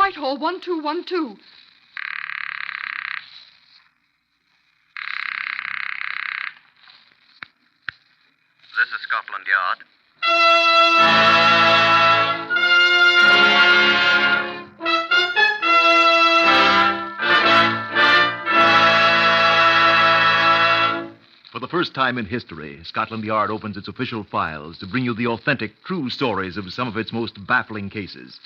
Whitehall 1212. This is Scotland Yard. For the first time in history, Scotland Yard opens its official files to bring you the authentic, true stories of some of its most baffling cases.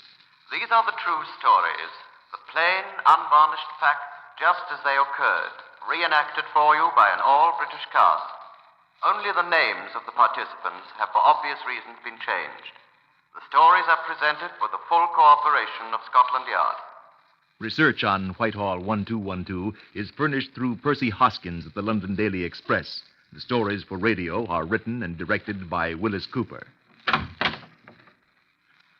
These are the true stories, the plain, unvarnished facts just as they occurred, reenacted for you by an all-British cast. Only the names of the participants have for obvious reasons been changed. The stories are presented with the full cooperation of Scotland Yard. Research on Whitehall 1212 is furnished through Percy Hoskins at the London Daily Express. The stories for radio are written and directed by Willis Cooper.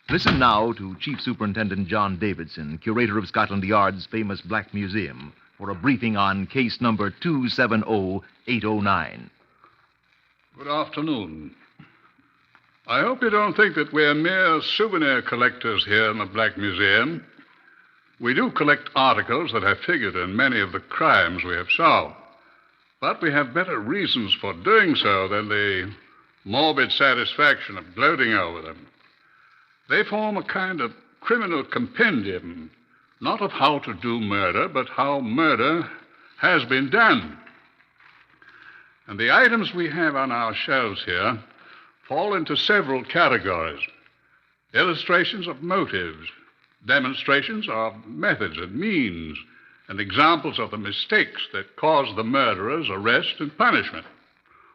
Listen now to Chief Superintendent John Davidson, curator of Scotland Yard's famous Black Museum, for a briefing on case number 270809. Good afternoon. I hope you don't think that we're mere souvenir collectors here in the Black Museum. We do collect articles that have figured in many of the crimes we have solved. But we have better reasons for doing so than the morbid satisfaction of gloating over them. They form a kind of criminal compendium, not of how to do murder, but how murder has been done. And the items we have on our shelves here fall into several categories. Illustrations of motives, demonstrations of methods and means, and examples of the mistakes that caused the murderer's arrest and punishment.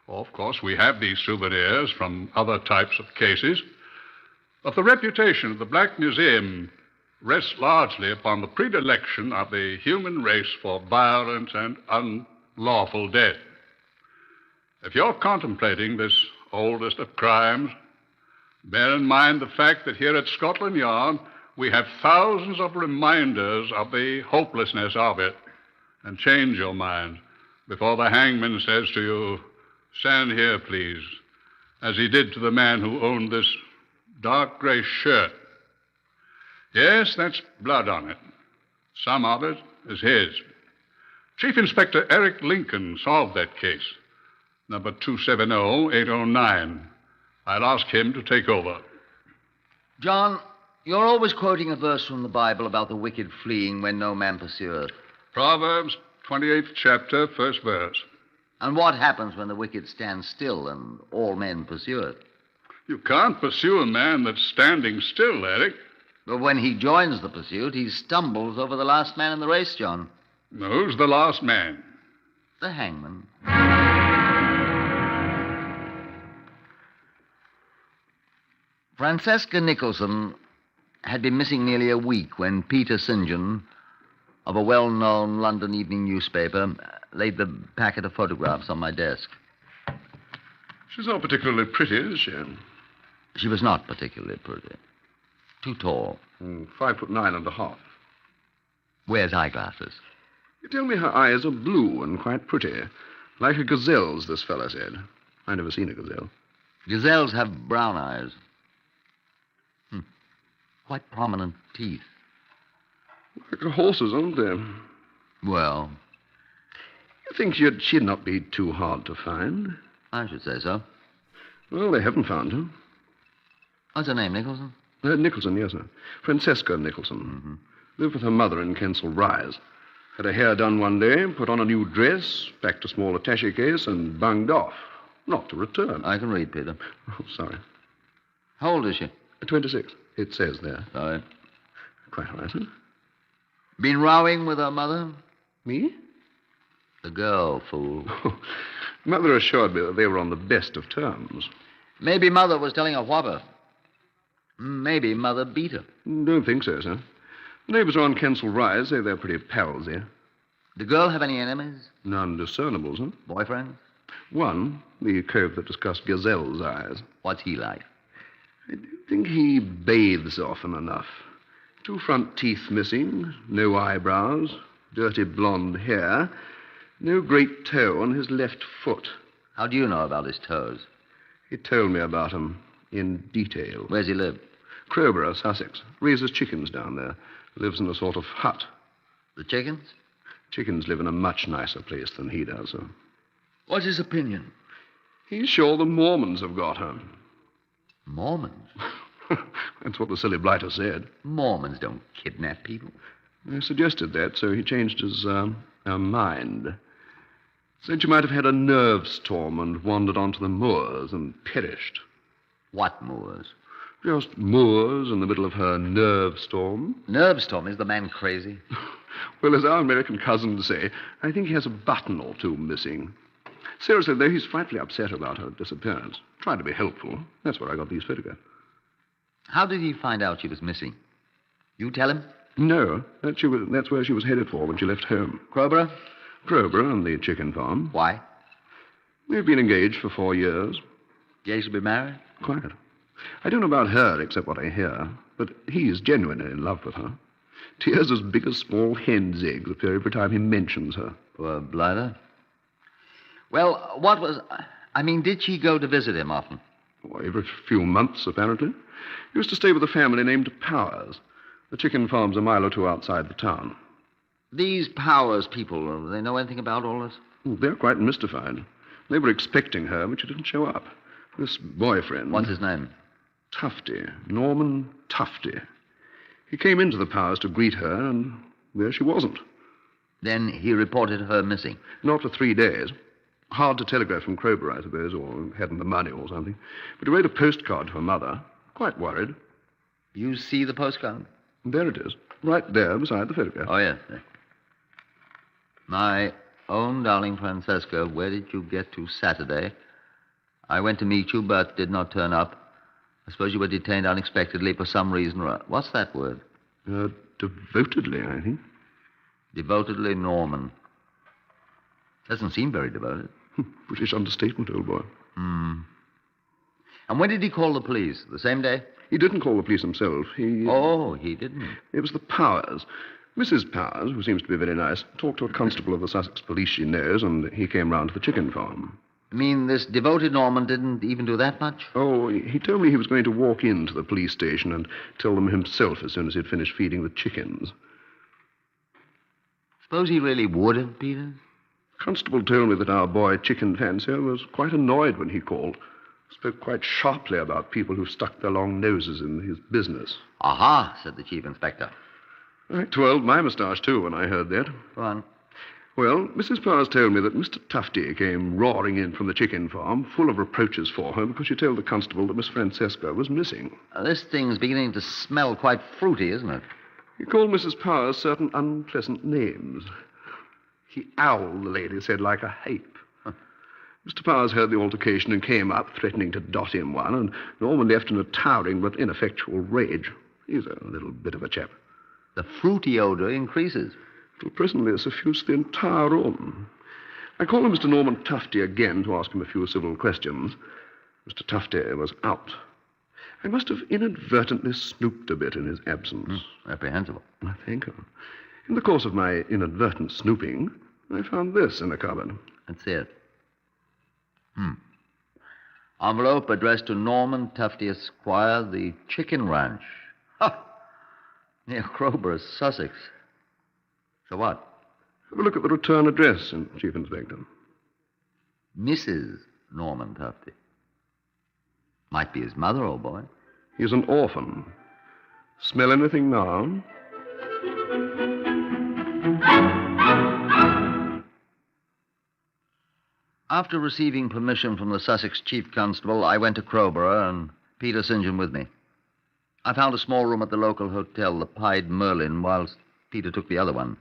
Of course, we have these souvenirs from other types of cases. But the reputation of the Black Museum rests largely upon the predilection of the human race for violent and unlawful death. If you're contemplating this oldest of crimes, bear in mind the fact that here at Scotland Yard, we have thousands of reminders of the hopelessness of it. And change your mind before the hangman says to you, "Stand here, please," as he did to the man who owned this dark gray shirt. Yes, that's blood on it. Some of it is his. Chief Inspector Eric Lincoln solved that case, number 270809. I'll ask him to take over. John, you're always quoting a verse from the Bible about the wicked fleeing when no man pursueth. Proverbs 28th chapter, first verse. And what happens when the wicked stand still and all men pursue it? You can't pursue a man that's standing still, Eric. But when he joins the pursuit, he stumbles over the last man in the race, John. Who's the last man? The hangman. Francesca Nicholson had been missing nearly a week when Peter St. John, of a well-known London evening newspaper, laid the packet of photographs on my desk. She's not particularly pretty, is she? She was not particularly pretty. Too tall. 5'9½". Wears eyeglasses. You tell me her eyes are blue and quite pretty. Like a gazelle's, this fellow said. I never seen a gazelle. Gazelles have brown eyes. Quite prominent teeth. Like a horse's, aren't they? Well, You think she'd not be too hard to find? I should say so. Well, they haven't found her. What's her name, Nicholson? Nicholson, yes, sir. Francesca Nicholson. Mm-hmm. Lived with her mother in Kensal Rise. Had her hair done one day, put on a new dress, packed a small attaché case, and bunged off. Not to return. I can read, Peter. Oh, sorry. How old is she? 26. It says there. Sorry. Quite all right, huh? Been rowing with her mother? Me? The girl, fool. Mother assured me that they were on the best of terms. Maybe Mother was telling a whopper. Maybe Mother beat her. Don't think so, sir. The neighbors on Kensal Rise say they're pretty pals here. The girl have any enemies? None discernible, sir. Boyfriend? One, the cove that discussed Gazelle's eyes. What's he like? I don't think he bathes often enough. 2 front teeth missing, no eyebrows, dirty blonde hair, no great toe on his left foot. How do you know about his toes? He told me about him in detail. Where's he live? Crowborough, Sussex. Raises chickens down there. Lives in a sort of hut. The chickens? Chickens live in a much nicer place than he does, sir. What's his opinion? He's sure the Mormons have got her. Mormons? That's what the silly blighter said. Mormons don't kidnap people. I suggested that, so he changed his mind. Said you might have had a nerve storm and wandered onto the moors and perished. What moors? Just moors in the middle of her nerve storm. Nerve storm? Is the man crazy? Well, as our American cousins say, I think he has a button or two missing. Seriously, though, he's frightfully upset about her disappearance. Trying to be helpful. That's where I got these photographs. How did he find out she was missing? You tell him? No, that's where she was headed for when she left home. Crowborough? Crowborough and the chicken farm. Why? They've been engaged for 4 years. Gay to be married? Quite. I don't know about her except what I hear, but he's genuinely in love with her. Tears as big as small hen's eggs appear every time he mentions her. Poor blighter. Well, did she go to visit him often? Well, every few months, apparently. He used to stay with a family named Powers. The chicken farm's a mile or two outside the town. These Powers people, do they know anything about all this? They're quite mystified. They were expecting her, but she didn't show up. This boyfriend... What's his name? Tufty. Norman Tufty. He came into the Powers to greet her, and there she wasn't. Then he reported her missing? Not for 3 days. Hard to telegraph from Crowborough, I suppose, or hadn't the money or something. But he wrote a postcard to her mother. Quite worried. You see the postcard? There it is. Right there beside the photograph. Oh, yes. My own darling Francesca, where did you get to Saturday? I went to meet you, but did not turn up. I suppose you were detained unexpectedly for some reason or... What's that word? Devotedly, I think. Devotedly Norman. Doesn't seem very devoted. British understatement, old boy. And when did he call the police? The same day? He didn't call the police himself. Oh, he didn't? It was the Powers. Mrs. Powers, who seems to be very nice, talked to a constable of the Sussex police she knows, and he came round to the chicken farm. You mean this devoted Norman didn't even do that much? Oh, he told me he was going to walk into the police station and tell them himself as soon as he'd finished feeding the chickens. Suppose he really would have, Peter? Constable told me that our boy chicken fancier was quite annoyed when he called. Spoke quite sharply about people who stuck their long noses in his business. Aha, said the chief inspector. I twirled my moustache, too, when I heard that. Go on. Well, Mrs. Powers told me that Mr. Tufty came roaring in from the chicken farm, full of reproaches for her, because she told the constable that Miss Francesca was missing. This thing's beginning to smell quite fruity, isn't it? He called Mrs. Powers certain unpleasant names. He owled, the lady said, like a hape. Mr. Powers heard the altercation and came up, threatening to dot him one, and Norman left in a towering but ineffectual rage. He's a little bit of a chap. The fruity odor increases. It'll presently suffuse the entire room. I called on Mr. Norman Tufty again to ask him a few civil questions. Mr. Tufty was out. I must have inadvertently snooped a bit in his absence. Reprehensible. I think. In the course of my inadvertent snooping, I found this in a cupboard. Let's see it. Envelope addressed to Norman Tufty, Esquire, the Chicken Ranch. Ha! Near Crowborough, Sussex. So what? Have a look at the return address, Chief Inspector. Mrs. Norman Tufty. Might be his mother, old boy. He's an orphan. Smell anything now? After receiving permission from the Sussex Chief Constable, I went to Crowborough and Peter St. John with me. I found a small room at the local hotel, the Pied Merlin, whilst Peter took the other one.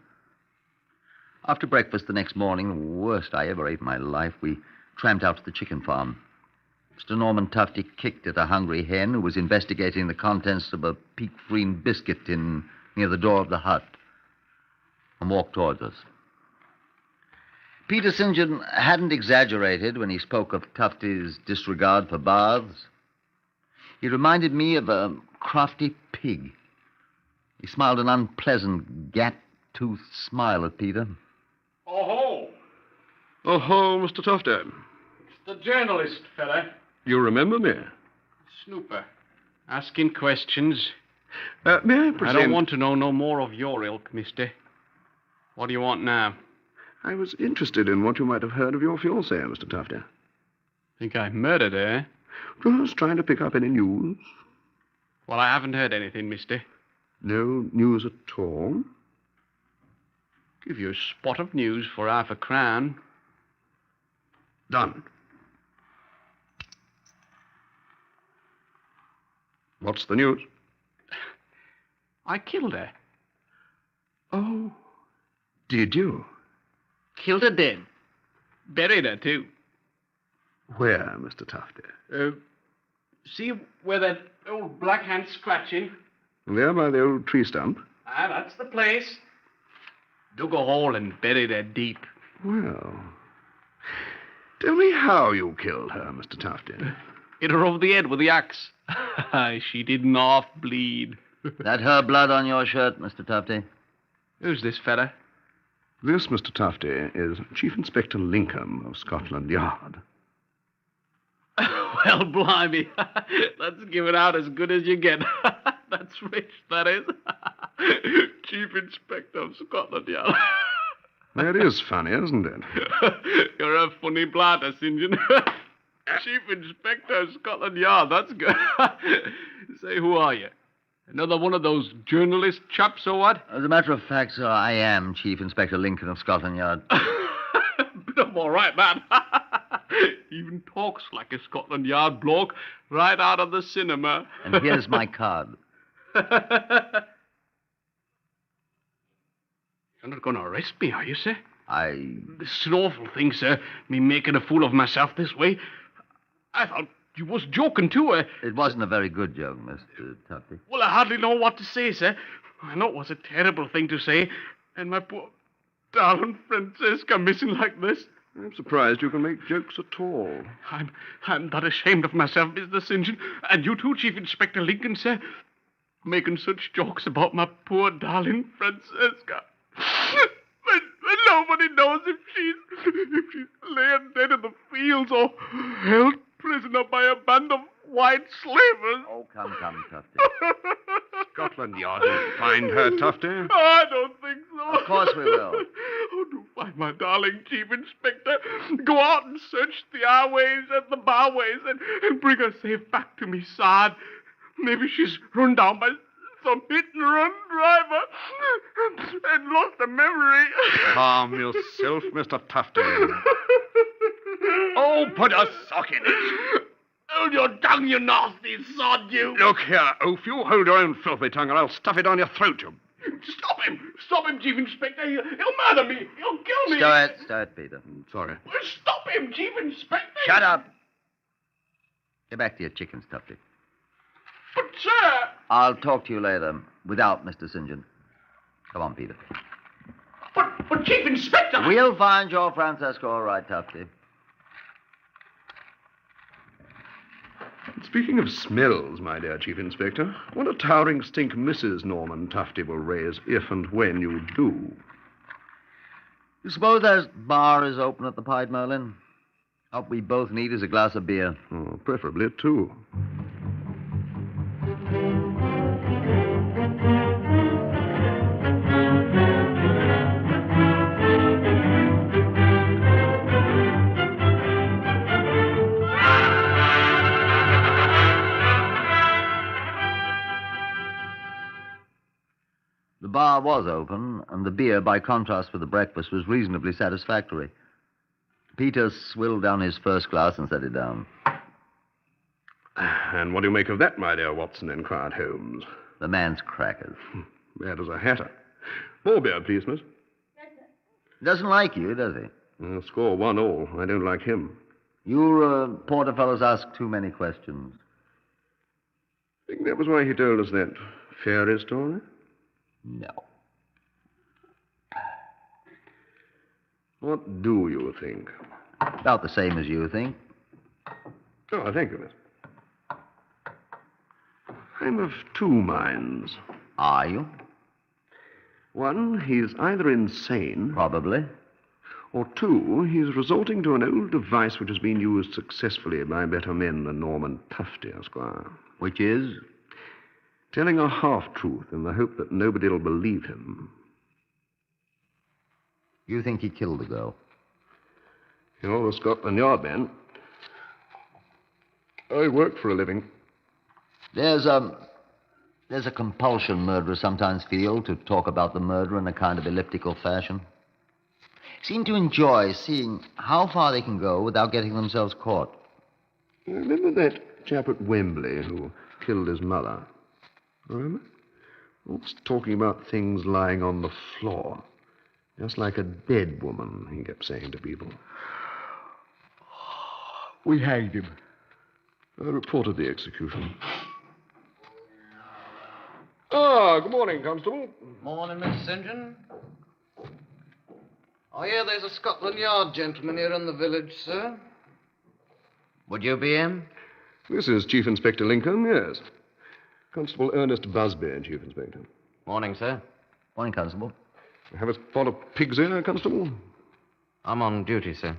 After breakfast the next morning, the worst I ever ate in my life, we tramped out to the chicken farm. Mr. Norman Tufty kicked at a hungry hen who was investigating the contents of a peak-freen biscuit near the door of the hut, and walked towards us. Peter St. John hadn't exaggerated when he spoke of Tufty's disregard for baths. He reminded me of a crafty pig. He smiled an unpleasant, gat-toothed smile at Peter. Oh-ho! Oh-ho, Mr. Tufty. It's the journalist, fella. You remember me? Snooper. Asking questions. May I present... I don't want to know no more of your ilk, mister. What do you want now? I was interested in what you might have heard of your fiancée, Mr. Tufty. Think I murdered her, eh? Just trying to pick up any news. Well, I haven't heard anything, mister. No news at all? Give you a spot of news for half a crown. Done. What's the news? I killed her. Oh, did you? Killed her dead. Buried her, too. Where, Mr. Tufty? See where that old black hand's scratching? There by the old tree stump. Ah, that's the place. Dug a hole and buried her deep. Well, tell me how you killed her, Mr. Tufty. Hit her over the head with the axe. She didn't half bleed. That her blood on your shirt, Mr. Tufty? Who's this fella? This, Mr. Tufty, is Chief Inspector Lincoln of Scotland Yard. Well, blimey. That's giving out as good as you get. That's rich, that is. Chief Inspector of Scotland Yard. That is funny, isn't it? You're a funny blatter, St. John. Chief Inspector of Scotland Yard, that's good. Say, who are you? Another one of those journalist chaps or what? As a matter of fact, sir, I am Chief Inspector Lincoln of Scotland Yard. Bit of all right, man. Even talks like a Scotland Yard bloke right out of the cinema. And here's my card. You're not going to arrest me, are you, sir? This is an awful thing, sir. Me making a fool of myself this way. I thought you was joking, too. It wasn't a very good joke, Mr. Tufty. Well, I hardly know what to say, sir. I know it was a terrible thing to say. And my poor darling Francesca missing like this. I'm surprised you can make jokes at all. I'm that ashamed of myself, Mr. St. John. And you too, Chief Inspector Lincoln, sir. Making such jokes about my poor darling Francesca. But nobody knows if she's laying dead in the fields or held prisoner by a band of white slavers. Oh, come, Tufty. Scotland Yard will find her, Tufty. I don't think so. Of course we will. Oh, do find my darling Chief Inspector. Go out and search the highways and the byways and bring her safe back to me side. Maybe she's run down by some hit-and-run driver and lost her memory. Calm yourself, Mr. Tufty. Oh, put a sock in it. Hold your tongue, you nasty sod, you. Look here, Oaf, you hold your own filthy tongue or I'll stuff it down your throat, you. Stop him! Stop him, Chief Inspector! He'll murder me! He'll kill me! Stow it, Peter. Sorry. Well, stop him, Chief Inspector! Shut up! Get back to your chickens, Tufty. But, sir... I'll talk to you later, without Mr. St. John. Come on, Peter. But, Chief Inspector... We'll find your Francesca all right, Tufty. Speaking of smells, my dear Chief Inspector, what a towering stink Mrs. Norman Tufty will raise if and when you do. You suppose that bar is open at the Pied Merlin? What we both need is a glass of beer. Oh, preferably two. The bar was open, and the beer, by contrast with the breakfast, was reasonably satisfactory. Peter swilled down his first glass and set it down. And what do you make of that, my dear Watson? Inquired Holmes. The man's crackers. Bad as a hatter. More beer, please, miss. He doesn't like you, does he? Score 1-1. I don't like him. You porter fellows ask too many questions. Think that was why he told us that fairy story? No. What do you think? About the same as you think. Oh, thank you, miss. I'm of two minds. Are you? One, he's either insane, Probably. or two, he's resorting to an old device which has been used successfully by better men than Norman Tufty, Esquire. Which is? telling a half-truth in the hope that nobody will believe him. You think he killed the girl? You're the Scotland Yard man. I work for a living. There's a compulsion murderers sometimes feel to talk about the murder in a kind of elliptical fashion. Seem to enjoy seeing how far they can go without getting themselves caught. Remember that chap at Wembley who killed his mother? Remember? Always talking about things lying on the floor. Just like a dead woman, he kept saying to people. We hanged him. I reported the execution. Ah, good morning, Constable. Morning, Miss St. John. I hear there's a Scotland Yard gentleman here in the village, sir. Would you be him? This is Chief Inspector Lincoln, yes. Constable Ernest Busby, Chief Inspector. Morning, sir. Morning, Constable. Have a pot of pigs here, Constable? I'm on duty, sir.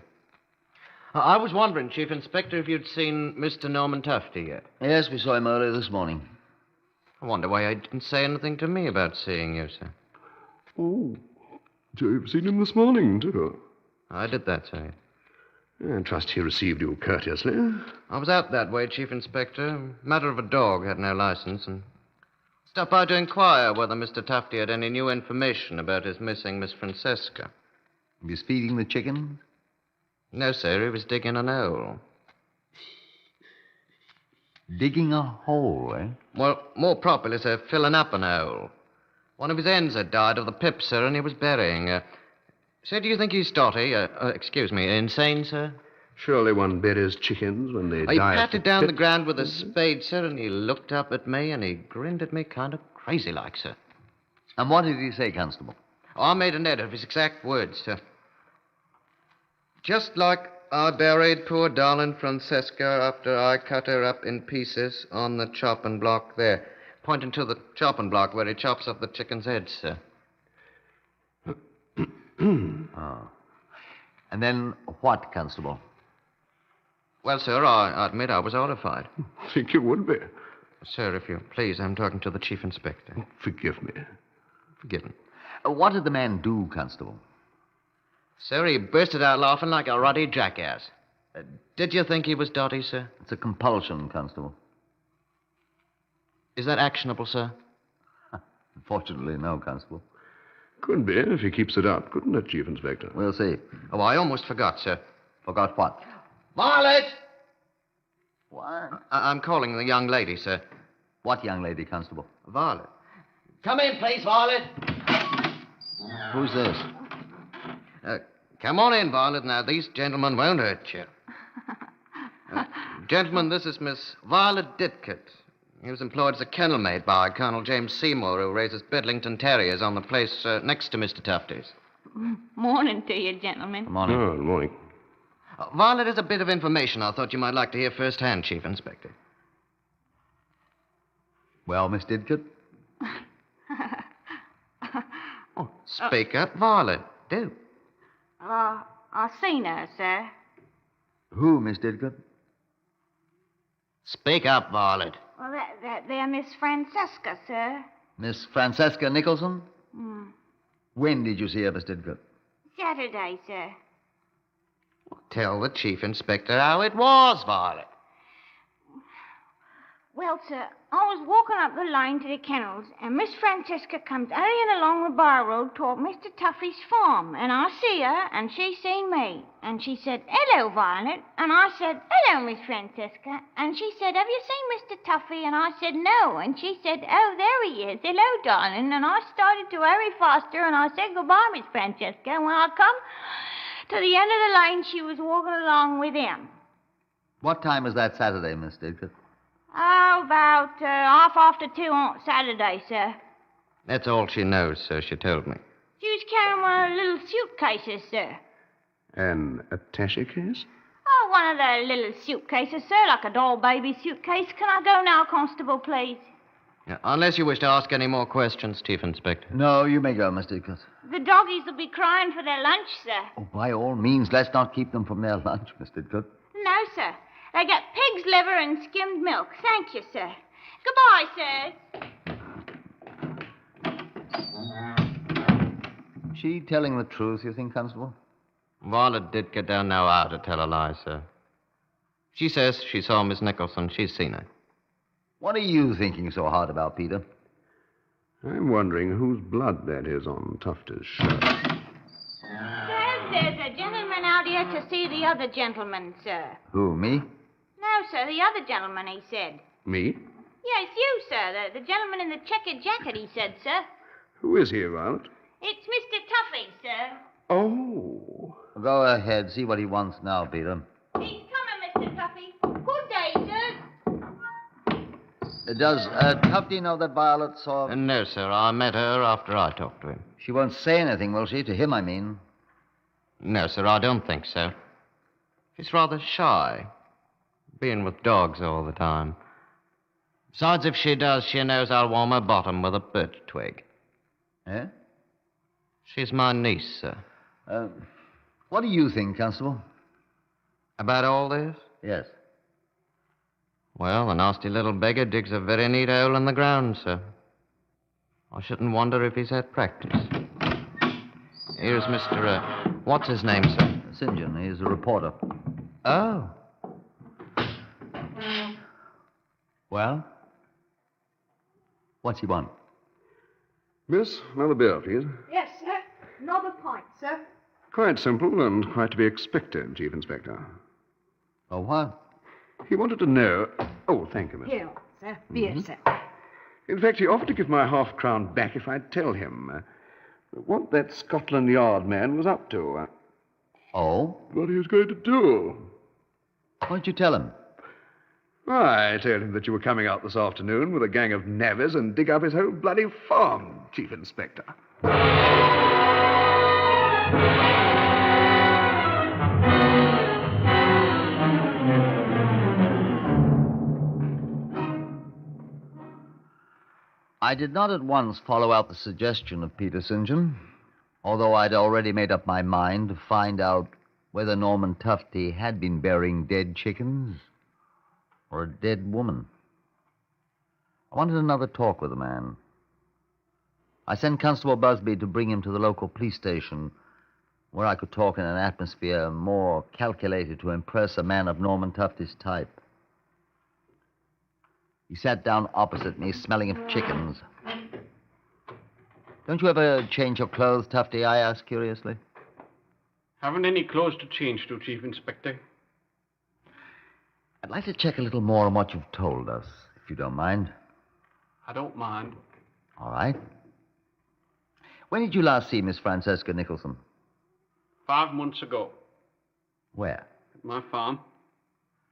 I was wondering, Chief Inspector, if you'd seen Mr. Norman Tufty yet. Yes, we saw him earlier this morning. I wonder why he didn't say anything to me about seeing you, sir. Oh, so you've seen him this morning, too? I did that, sir. I trust he received you courteously. I was out that way, Chief Inspector. Matter of a dog, had no license, and stopped by to inquire whether Mr. Tufty had any new information about his missing Miss Francesca. He was feeding the chicken? No, sir, he was digging an hole. Digging a hole, eh? Well, more properly, sir, filling up an hole. One of his hens had died of the pip, sir, and he was burying. Sir, do you think he's dotty? Insane, sir? Surely one buries chickens when they die. He of patted the down the pip. ground with a spade, sir, and he looked up at me, and he grinned at me kind of crazy-like, sir. And what did he say, Constable? I made a note of his exact words, sir. Just like I buried poor darling Francesca after I cut her up in pieces on the chopping block there. Pointing to the chopping block where he chops up the chicken's head, sir. Oh. And then what, Constable? Well, sir, I admit I was horrified. I think you would be. Sir, if you please, I'm talking to the Chief Inspector. Forgive me. Forgiven. What did the man do, Constable? Sir, he bursted out laughing like a ruddy jackass. Did you think he was dotty, sir? It's a compulsion, Constable. Is that actionable, sir? Unfortunately, no, Constable. Could be if he keeps it up, couldn't it, Chief Inspector? We'll see. Oh, I almost forgot, sir. Forgot what? Violet! What? I'm calling the young lady, sir. What young lady, Constable? Violet. Come in, please, Violet. Who's this? Come on in, Violet. Now, these gentlemen won't hurt you. Gentlemen, this is Miss Violet Didcot. He was employed as a kennel maid by Colonel James Seymour, who raises Bedlington Terriers on the place next to Mr. Tufty's. Morning to you, gentlemen. Good morning. Oh, good morning. Violet is a bit of information I thought you might like to hear firsthand, Chief Inspector. Well, Miss Didcot? Speak up, Violet. Do. I seen her, sir. Who, Miss Didcot? Speak up, Violet. Well, they're Miss Francesca, sir. Miss Francesca Nicholson? When did you see her, Miss Didcot? Saturday, sir. Tell the Chief Inspector how it was, Violet. Well, sir, I was walking up the line to the kennels, and Miss Francesca comes hurrying along the bar road toward Mr. Tuffy's farm, and I see her, and she seen me. And she said, "Hello, Violet." And I said, "Hello, Miss Francesca." And she said, "Have you seen Mr. Tuffy?" And I said, "No." And she said, "Oh, there he is. Hello, darling." And I started to hurry faster, and I said, "Goodbye, Miss Francesca." And when I come to the end of the line, she was walking along with him. What time was that Saturday, Miss Didcot? Oh, about half after 2 on Saturday, sir. That's all she knows, sir, she told me. She was carrying one of the little suitcases, sir. An attaché case? Oh, one of the little suitcases, sir, like a doll baby suitcase. Can I go now, Constable, please? Yeah, unless you wish to ask any more questions, Chief Inspector. No, you may go, Miss Didcot. The doggies will be crying for their lunch, sir. Oh, by all means, let's not keep them from their lunch, Miss Didcot. No, sir. They get pig's liver and skimmed milk. Thank you, sir. Goodbye, sir. she telling the truth, you think, Constable? Violet did get down no how to tell a lie, sir. She says she saw Miss Nicholson. She's seen her. What are you thinking so hard about, Peter? I'm wondering whose blood that is on Tufter's shirt. Sir, there's a gentleman out here to see the other gentleman, sir. Who, me? No, sir, the other gentleman, he said. Me? Yes, you, sir. The gentleman in the checkered jacket, he said, sir. Who is he, Violet? It's Mr. Tuffy, sir. Oh. Go ahead. See what he wants now, Peter. He's coming, Mr. Tuffy. Good day, sir. Does Tufty know that Violet saw... No, sir. I met her after I talked to him. She won't say anything, will she? To him, I mean. No, sir, I don't think so. She's rather shy, being with dogs all the time. Besides, if she does, she knows I'll warm her bottom with a birch twig. Eh? She's my niece, sir. What do you think, Constable? About all this? Yes. Well, the nasty little beggar digs a very neat hole in the ground, sir. I shouldn't wonder if he's had practice. Here's Mr. What's his name, sir? St. John. He's a reporter. Oh. Well? What's he want? Miss, another beer, please. Yes, sir. Another pint, sir. Quite simple and quite to be expected, Chief Inspector. Oh, what? He wanted to know... Oh, thank you, miss. Here, sir. Beer, sir. In fact, he offered to give my half-crown back if I'd tell him what that Scotland Yard man was up to. Oh? What he was going to do. Why'd you tell him? I told him that you were coming out this afternoon with a gang of navvies and dig up his whole bloody farm, Chief Inspector. I did not at once follow out the suggestion of Peter St. John, although I'd already made up my mind to find out whether Norman Tufty had been burying dead chickens or a dead woman. I wanted another talk with the man. I sent Constable Busby to bring him to the local police station, where I could talk in an atmosphere more calculated to impress a man of Norman Tufty's type. He sat down opposite me, smelling of chickens. Don't you ever change your clothes, Tufty? I asked curiously. Haven't any clothes to change to, Chief Inspector. I'd like to check a little more on what you've told us, if you don't mind. I don't mind. All right. When did you last see Miss Francesca Nicholson? 5 months ago, Where? at my farm.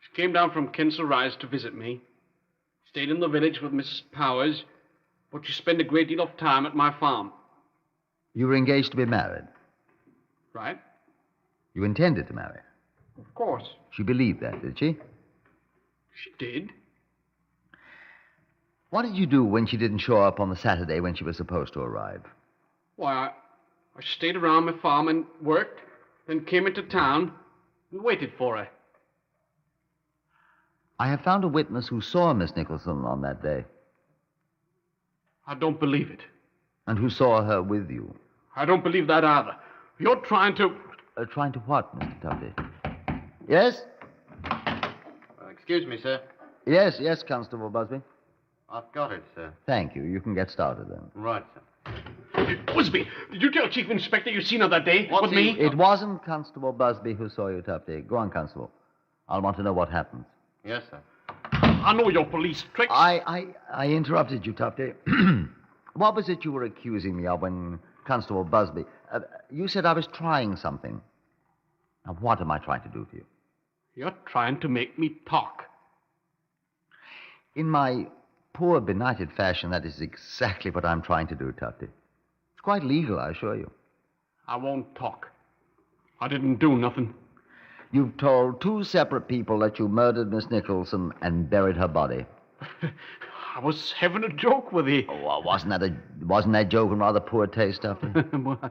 She came down from Kensal Rise to visit me. Stayed in the village with Mrs. Powers, but she spent a great deal of time at my farm. You were engaged to be married. Right? You intended to marry. Of course. She believed that, did she? She did. What did you do when she didn't show up on the Saturday when she was supposed to arrive? Why, I stayed around my farm and worked, then came into town and waited for her. I have found a witness who saw Miss Nicholson on that day. I don't believe it. And who saw her with you. I don't believe that either. You're trying to... Trying to what, Mr. Tufty? Yes? Excuse me, sir. Yes, Constable Busby. I've got it, sir. Thank you. You can get started then. Right, sir. Busby, did you tell Chief Inspector you seen her that day What's with he- me? It wasn't Constable Busby who saw you, Tufty. Go on, Constable. I'll want to know what happened. Yes, sir. I know your police tricks. I interrupted you, Tufty. What was it you were accusing me of when Constable Busby... you said I was trying something. Now, what am I trying to do to you? You're trying to make me talk. In my poor, benighted fashion, that is exactly what I'm trying to do, Tufty. It's quite legal, I assure you. I won't talk. I didn't do nothing. You've told 2 separate people that you murdered Miss Nicholson and buried her body. I was having a joke with you. Oh, wasn't that joke in rather poor taste, Tufty? Well,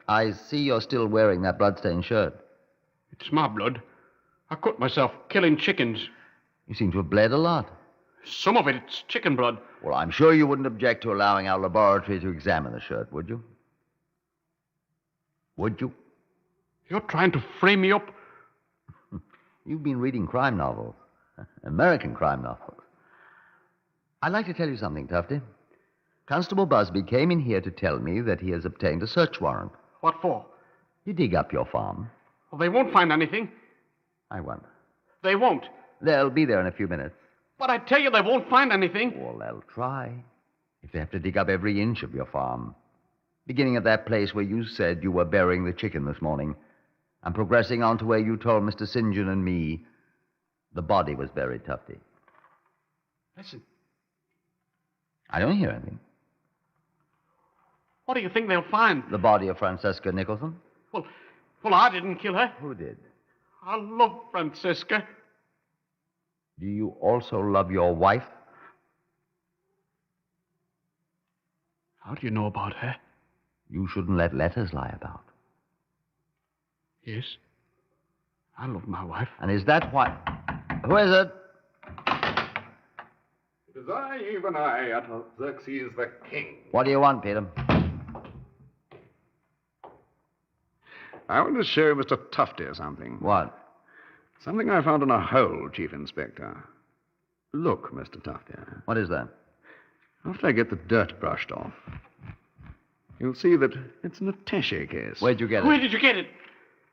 I see you're still wearing that bloodstained shirt. it's my blood. I cut myself killing chickens. You seem to have bled a lot. Some of it's chicken blood. Well, I'm sure you wouldn't object to allowing our laboratory to examine the shirt, would you? Would you? You're trying to frame me up. You've been reading crime novels. American crime novels. I'd like to tell you something, Tufty. Constable Busby came in here to tell me that he has obtained a search warrant. What for? You dig up your farm. Well, they won't find anything. I wonder. They won't. They'll be there in a few minutes. But I tell you, they won't find anything. Well, they'll try. If they have to dig up every inch of your farm. Beginning at that place where you said you were burying the chicken this morning, and progressing on to where you told Mr. St. John and me the body was buried, Tufty. Listen. I don't hear anything. What do you think they'll find? The body of Francesca Nicholson? Well, I didn't kill her. Who did? I love Francesca. Do you also love your wife? How do you know about her? You shouldn't let letters lie about. Yes. I love my wife. And is that why... Who is it? It is I, even I, Artaxerxes the king. What do you want, Peter? I want to show Mr. Tufty something. What? Something I found in a hole, Chief Inspector. Look, Mr. Tufty. What is that? After I get the dirt brushed off, you'll see that it's an attaché case. Where'd you get it? Where did you get it?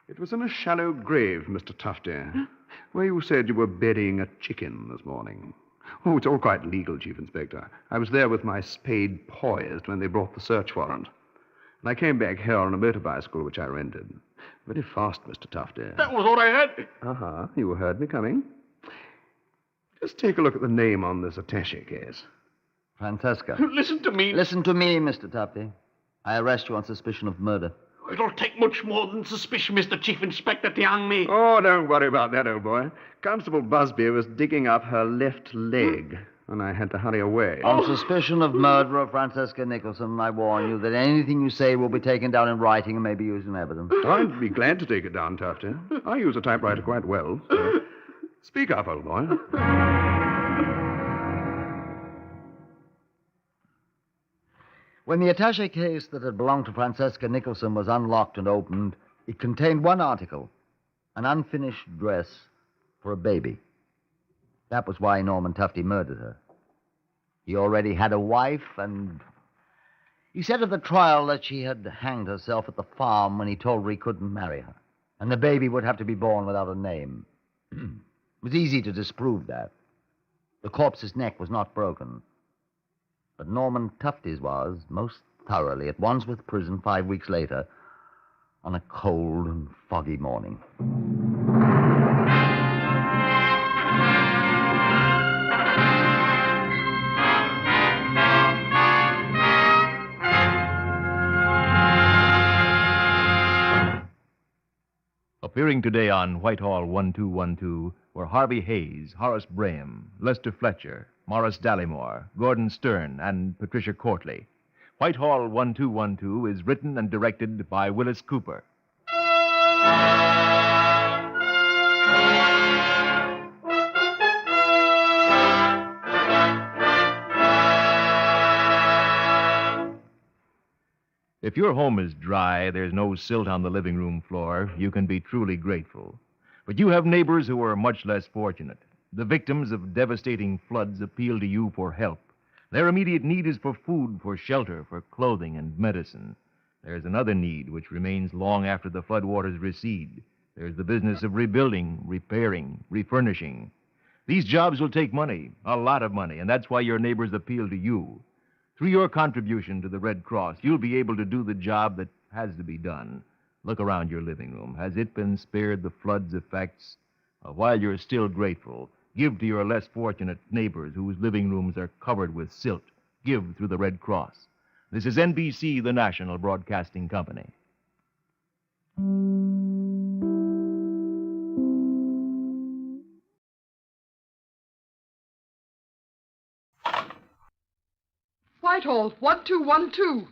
It was in a shallow grave, Mr. Tufty, where you said you were burying a chicken this morning. Oh, it's all quite legal, Chief Inspector. I was there with my spade poised when they brought the search warrant. And I came back here on a motor bicycle, which I rented. Very fast, Mr. Tufty. That was what I had. Uh-huh. You heard me coming. Just take a look at the name on this attaché case. Francesca. Listen to me. Listen to me, Mr. Tufty. I arrest you on suspicion of murder. It'll take much more than suspicion, Mr. Chief Inspector, to hang me. Oh, don't worry about that, old boy. Constable Busby was digging up her left leg, and I had to hurry away. On suspicion of murder of Francesca Nicholson, I warn you that anything you say will be taken down in writing and may be used in evidence. I'd be glad to take it down, Tufty. I use a typewriter quite well. So speak up, old boy. When the attaché case that had belonged to Francesca Nicholson was unlocked and opened, it contained one article, an unfinished dress for a baby. That was why Norman Tufty murdered her. He already had a wife, and he said at the trial that she had hanged herself at the farm when he told her he couldn't marry her, and the baby would have to be born without a name. It was easy to disprove that. The corpse's neck was not broken. But Norman Tufty's was, most thoroughly, at Wandsworth Prison 5 weeks later, on a cold and foggy morning. Appearing today on Whitehall 1212 were Harvey Hayes, Horace Braham, Lester Fletcher, Morris Dallymore, Gordon Stern, and Patricia Courtley. Whitehall 1212 is written and directed by Willis Cooper. If your home is dry, there's no silt on the living room floor, you can be truly grateful. But you have neighbors who are much less fortunate. The victims of devastating floods appeal to you for help. Their immediate need is for food, for shelter, for clothing and medicine. There's another need which remains long after the floodwaters recede. There's the business of rebuilding, repairing, refurnishing. These jobs will take money, a lot of money, and that's why your neighbors appeal to you. Through your contribution to the Red Cross, you'll be able to do the job that has to be done. Look around your living room. Has it been spared the flood's effects? While you're still grateful, give to your less fortunate neighbors whose living rooms are covered with silt. Give through the Red Cross. This is NBC, the National Broadcasting Company. Whitehall, 1212.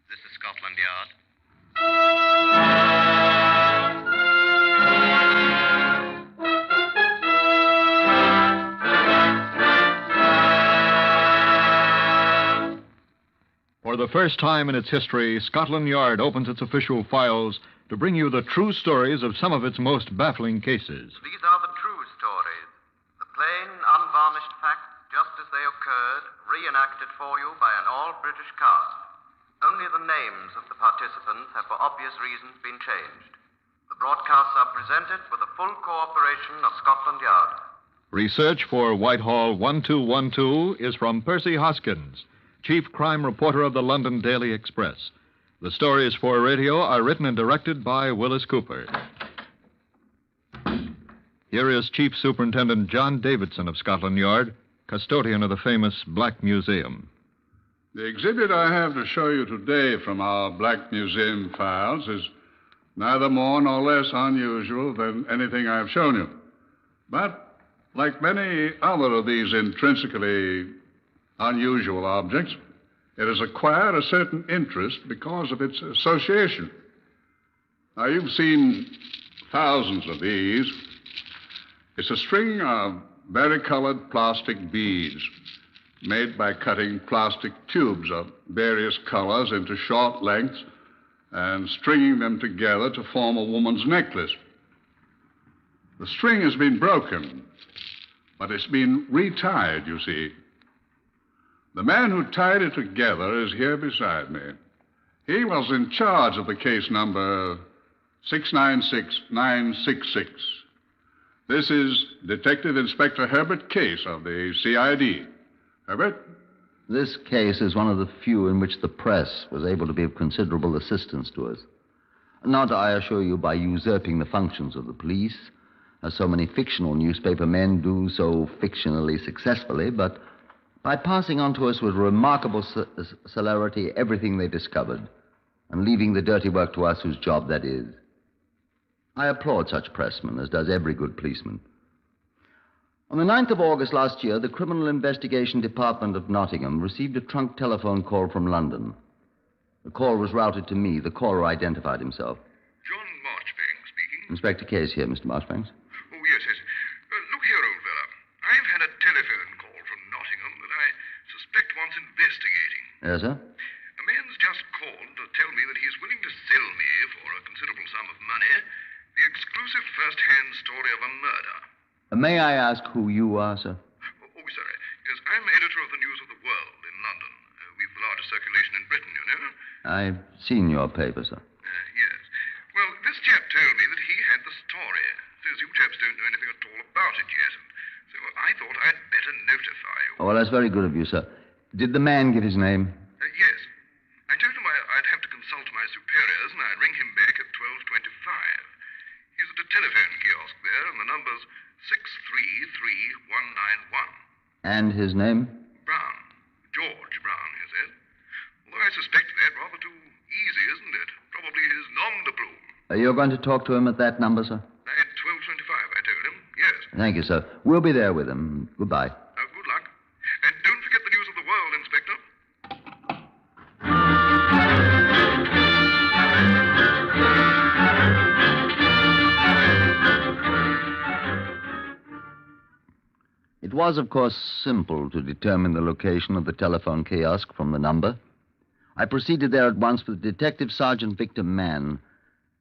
This is Scotland Yard. the first time in its history, Scotland Yard opens its official files to bring you the true stories of some of its most baffling cases. These are the true stories. The plain, unvarnished facts, just as they occurred, reenacted for you by an all-British cast. Only the names of the participants have for obvious reasons been changed. The broadcasts are presented with the full cooperation of Scotland Yard. Research for Whitehall 1212 is from Percy Hoskins, Chief Crime Reporter of the London Daily Express. The stories for radio are written and directed by Willis Cooper. Here is Chief Superintendent John Davidson of Scotland Yard, custodian of the famous Black Museum. The exhibit I have to show you today from our Black Museum files is neither more nor less unusual than anything I've shown you. But, like many other of these intrinsically unusual objects, it has acquired a certain interest because of its association. Now, you've seen thousands of these. It's a string of varicolored plastic beads made by cutting plastic tubes of various colors into short lengths and stringing them together to form a woman's necklace. The string has been broken, but it's been retied, you see. The man who tied it together is here beside me. He was in charge of the case number 696966. This is Detective Inspector Herbert Case of the CID. Herbert? This case is one of the few in which the press was able to be of considerable assistance to us. Not, I assure you, by usurping the functions of the police, as so many fictional newspaper men do so fictionally successfully, but by passing on to us with remarkable celerity everything they discovered, and leaving the dirty work to us whose job that is. I applaud such pressmen, as does every good policeman. On the 9th of August last year, the Criminal Investigation Department of Nottingham received a trunk telephone call from London. The call was routed to me. The caller identified himself. John Marchbanks speaking. Inspector Case here, Mr. Marchbanks. Oh, yes, yes. Look here, old fella. I've had a telephone call from Nottingham that I suspect wants investigating. Yes, sir? A man's just called to tell me that he's willing to sell me, for a considerable sum of money, the exclusive first-hand story of a murder. May I ask who you are, sir? Oh, sorry. Yes, I'm editor of the News of the World in London. We've the largest circulation in Britain, you know. I've seen your paper, sir. Yes. Well, this chap told me that he had the story. Says you chaps don't know anything at all about it yet. And so I thought I'd better notify you. Oh, well, that's very good of you, sir. Did the man give his name? Yes. I told him I'd have to consult my superiors, and I'd ring him back at 12:25. He's at a telephone kiosk there, and the number's 633191. And his name? Brown. George Brown, he said. Although I suspect that rather too easy, isn't it? Probably his nom de plume. You're going to talk to him at that number, sir? At 12:25, I told him. Yes. Thank you, sir. We'll be there with him. Goodbye. Good luck. And don't forget the News of the World, Inspector. It was, of course, simple to determine the location of the telephone kiosk from the number. I proceeded there at once with Detective Sergeant Victor Mann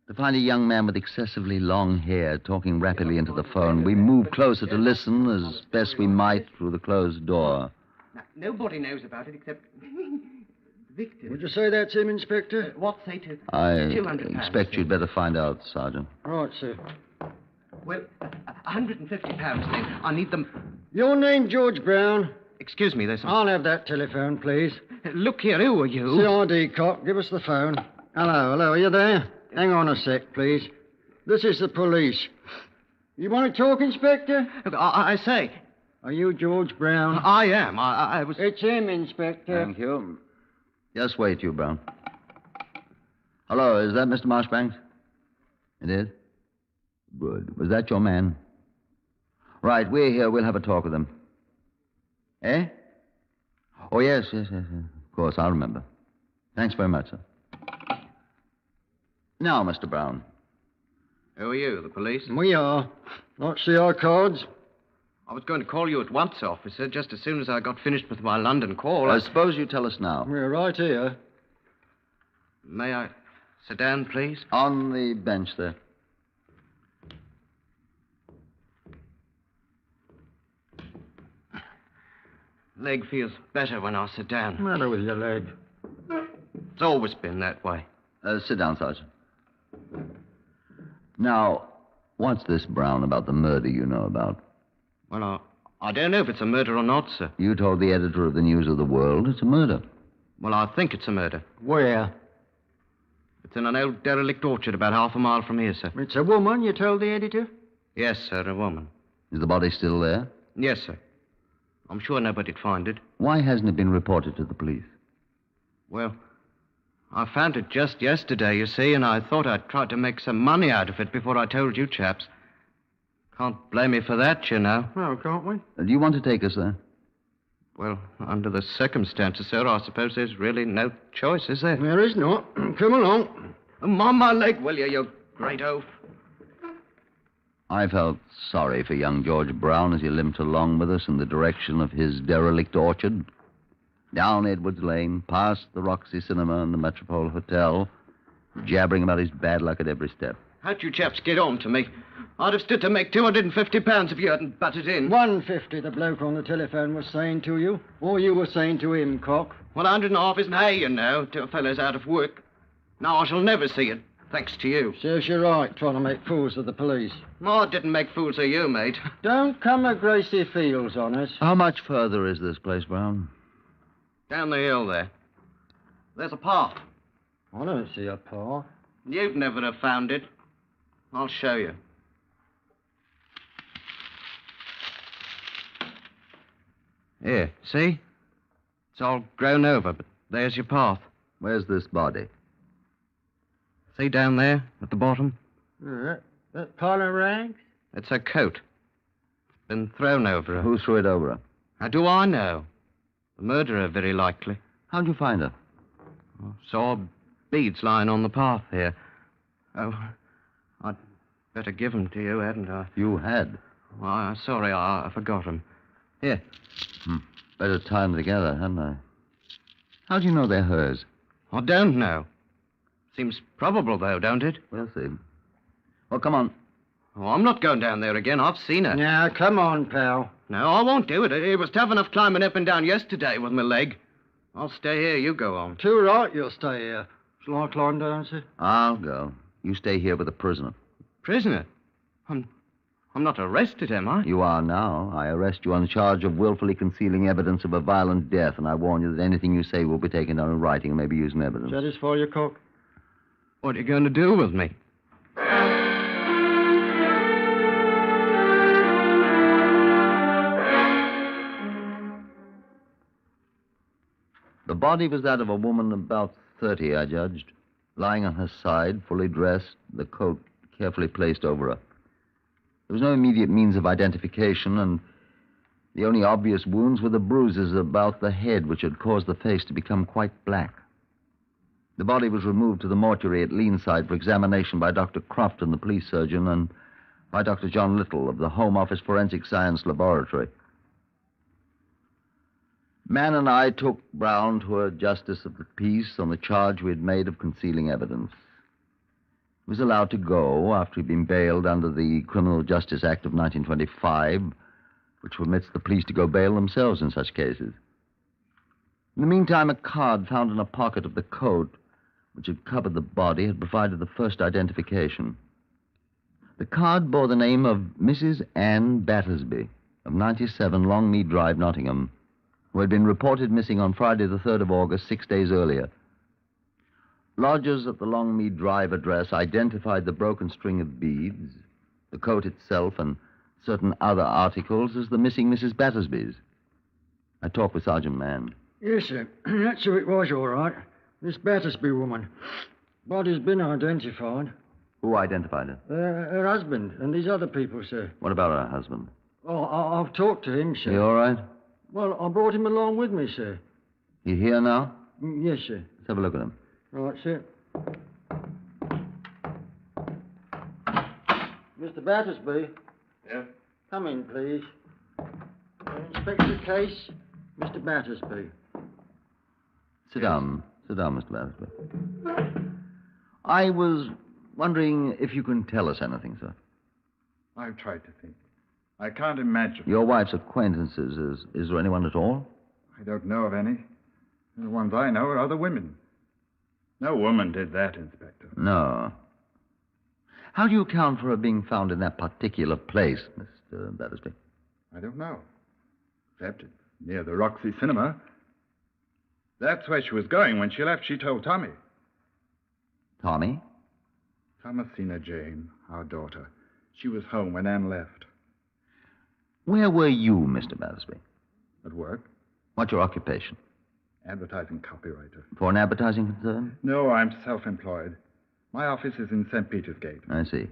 to find a young man with excessively long hair talking rapidly into the phone. We moved closer to listen as best we might through the closed door. Now, nobody knows about it except Victor. Would you say that's him, Inspector? What say to I 200 pounds, expect you'd better find out, Sergeant. Right, sir. Well, 150 pounds then. I need them. Your name, George Brown? Excuse me, there's some... I'll have that telephone, please. Look here, who are you? CID cop, give us the phone. Hello, are you there? Hang on a sec, please. This is the police. You want to talk, Inspector? I say. Are you George Brown? I am. I was... It's him, Inspector. Thank you. Just wait, you, Brown. Hello, is that Mr. Marchbanks? It is? Good. Was that your man? Right, we're here. We'll have a talk with him. Eh? Oh, yes. Of course, I'll remember. Thanks very much, sir. Now, Mr. Brown. Who are you, the police? We are. Not see our cards? I was going to call you at once, officer, just as soon as I got finished with my London call. I suppose you tell us now. We're right here. May I sit down, please? On the bench there. Leg feels better when I sit down. What's the matter with your leg? It's always been that way. Sit down, Sergeant. Now, what's this, Brown, about the murder you know about? Well, I don't know if it's a murder or not, sir. You told the editor of the News of the World it's a murder. Well, I think it's a murder. Where? It's in an old derelict orchard about half a mile from here, sir. It's a woman, you told the editor? Yes, sir, a woman. Is the body still there? Yes, sir. I'm sure nobody'd find it. Why hasn't it been reported to the police? Well, I found it just yesterday, you see, and I thought I'd try to make some money out of it before I told you chaps. Can't blame me for that, you know. No, can't we? Do you want to take us there? Well, under the circumstances, sir, I suppose there's really no choice, is there? There is not. Come along. On my leg, will you great oaf? I felt sorry for young George Brown as he limped along with us in the direction of his derelict orchard. Down Edwards Lane, past the Roxy Cinema and the Metropole Hotel, jabbering about his bad luck at every step. How'd you chaps get on to me? I'd have stood to make £250 if you hadn't butted in. 150, the bloke on the telephone was saying to you. Or you were saying to him, Cock. Well, 150 isn't hay, you know, to a fellow's out of work. Now I shall never see it, thanks to you. Serves you right, trying to make fools of the police. I didn't make fools of you, mate. Don't come a Gracie Fields on us. How much further is this place, Brown? Down the hill there. There's a path. I don't see a path. You'd never have found it. I'll show you. Here, see? It's all grown over, but there's your path. Where's this body? See down there, at the bottom? That pile of rags? It's her coat. It's been thrown over her. Who threw it over her? How do I know? The murderer, very likely. How'd you find her? I saw beads lying on the path here. Oh, I'd better give them to you, hadn't I? You had. Well, I'm sorry, I forgot them. Here. Better tie them together, hadn't I? How do you know they're hers? I don't know. Seems probable, though, don't it? We'll see. Well, come on. Oh, I'm not going down there again. I've seen her. Now, come on, pal. No, I won't do it. It was tough enough climbing up and down yesterday with my leg. I'll stay here. You go on. Too right, you'll stay here. Shall I climb down, sir? I'll go. You stay here with the prisoner. Prisoner? I'm not arrested, am I? You are now. I arrest you on charge of willfully concealing evidence of a violent death, and I warn you that anything you say will be taken down in writing and may be used in evidence. Satisfy you, Cock? What are you going to do with me? The body was that of a woman about 30, I judged, lying on her side, fully dressed, the coat carefully placed over her. There was no immediate means of identification, and the only obvious wounds were the bruises about the head, which had caused the face to become quite black. The body was removed to the mortuary at Leanside for examination by Dr. Crofton, the police surgeon, and by Dr. John Little of the Home Office Forensic Science Laboratory. Mann and I took Brown to a justice of the peace on the charge we had made of concealing evidence. He was allowed to go after he'd been bailed under the Criminal Justice Act of 1925, which permits the police to go bail themselves in such cases. In the meantime, a card found in a pocket of the coat, which had covered the body, had provided the first identification. The card bore the name of Mrs. Anne Battersby of 97 Longmead Drive, Nottingham, who had been reported missing on Friday the 3rd of August, 6 days earlier. Lodgers at the Longmead Drive address identified the broken string of beads, the coat itself, and certain other articles as the missing Mrs. Battersby's. I talked with Sergeant Mann. Yes, sir. That's who it was, all right. This Battersby woman. Body's been identified. Who identified her? Her husband and these other people, sir. What about her husband? Oh, I've talked to him, sir. He all right? Well, I brought him along with me, sir. He here now? Yes, sir. Let's have a look at him. Right, sir. Mr. Battersby. Yeah? Come in, please. Inspector Case, Mr. Battersby. Sit down, Sit down, Mr. Battersby. I was wondering if you can tell us anything, sir. I've tried to think. I can't imagine. Your wife's acquaintances, is there anyone at all? I don't know of any. The ones I know are other women. No woman did that, Inspector. No. How do you account for her being found in that particular place, Mr. Battersby? I don't know. Except it's near the Roxy Cinema. That's where she was going. When she left, she told Tommy. Tommy? Thomasina Jane, our daughter. She was home when Anne left. Where were you, Mr. Battersby? At work. What's your occupation? Advertising copywriter. For an advertising concern? No, I'm self-employed. My office is in St. Peter's Gate. I see.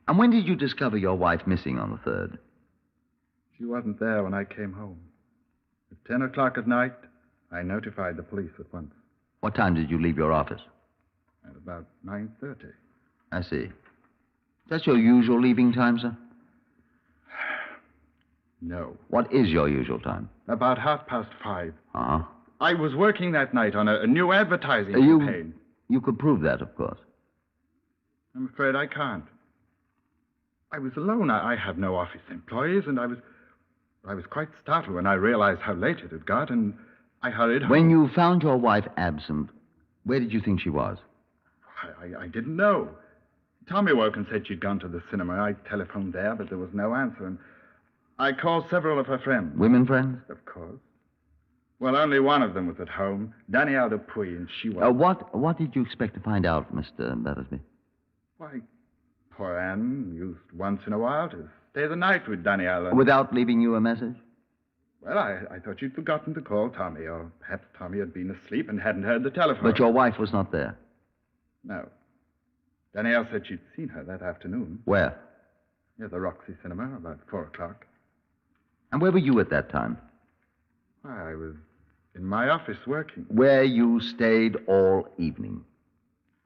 And when did you discover your wife missing on the 3rd? She wasn't there when I came home. At 10 o'clock at night, I notified the police at once. What time did you leave your office? At about 9:30. I see. That's your usual leaving time, sir? No. What is your usual time? About 5:30. Uh-huh. I was working that night on a new advertising campaign. You could prove that, of course. I'm afraid I can't. I was alone. I have no office employees, and I was quite startled when I realized how late it had got, and I hurried home. When you found your wife absent, where did you think she was? I didn't know. Tommy woke and said she'd gone to the cinema. I telephoned there, but there was no answer, and I called several of her friends. Women friends? Of course. Well, only one of them was at home, Danielle Dupuy, and she was... What did you expect to find out, Mr. Battersby? Why, poor Anne used once in a while to stay the night with Danielle. And... Without leaving you a message? Well, I thought she'd forgotten to call Tommy, or perhaps Tommy had been asleep and hadn't heard the telephone. But your wife was not there? No. Danielle said she'd seen her that afternoon. Where? Near the Roxy Cinema, about 4 o'clock. And where were you at that time? I was in my office working. Where you stayed all evening?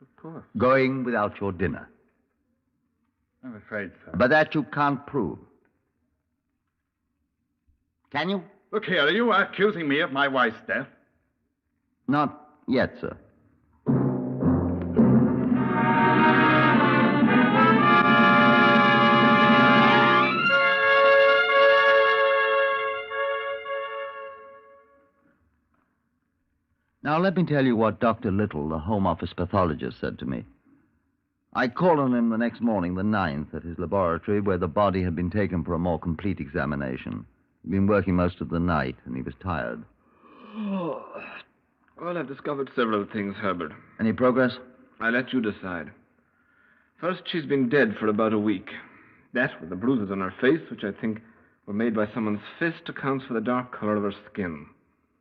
Of course. Going without your dinner? I'm afraid so. But that you can't prove. Can you? Look here, are you accusing me of my wife's death? Not yet, sir. Now, let me tell you what Dr. Little, the Home Office pathologist, said to me. I called on him the next morning, the 9th, at his laboratory, where the body had been taken for a more complete examination. He'd been working most of the night, and he was tired. Oh. Well, I've discovered several things, Herbert. Any progress? I let you decide. First, she's been dead for about a week. That, with the bruises on her face, which I think were made by someone's fist, accounts for the dark color of her skin.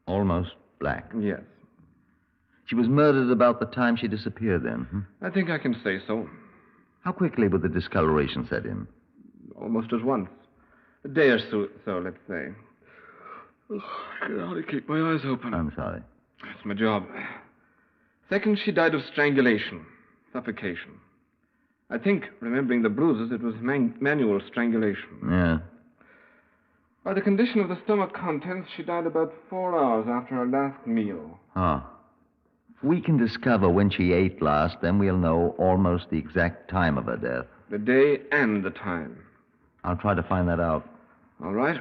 Almost black. Yes. She was murdered about the time she disappeared then, I think I can say so. How quickly would the discoloration set in? Almost at once. A day or so, let's say. Oh, I can hardly keep my eyes open. I'm sorry. That's my job. Second, she died of strangulation, suffocation. I think, remembering the bruises, it was manual strangulation. Yeah. By the condition of the stomach contents, she died about 4 hours after her last meal. Ah. If we can discover when she ate last, then we'll know almost the exact time of her death. The day and the time. I'll try to find that out. All right.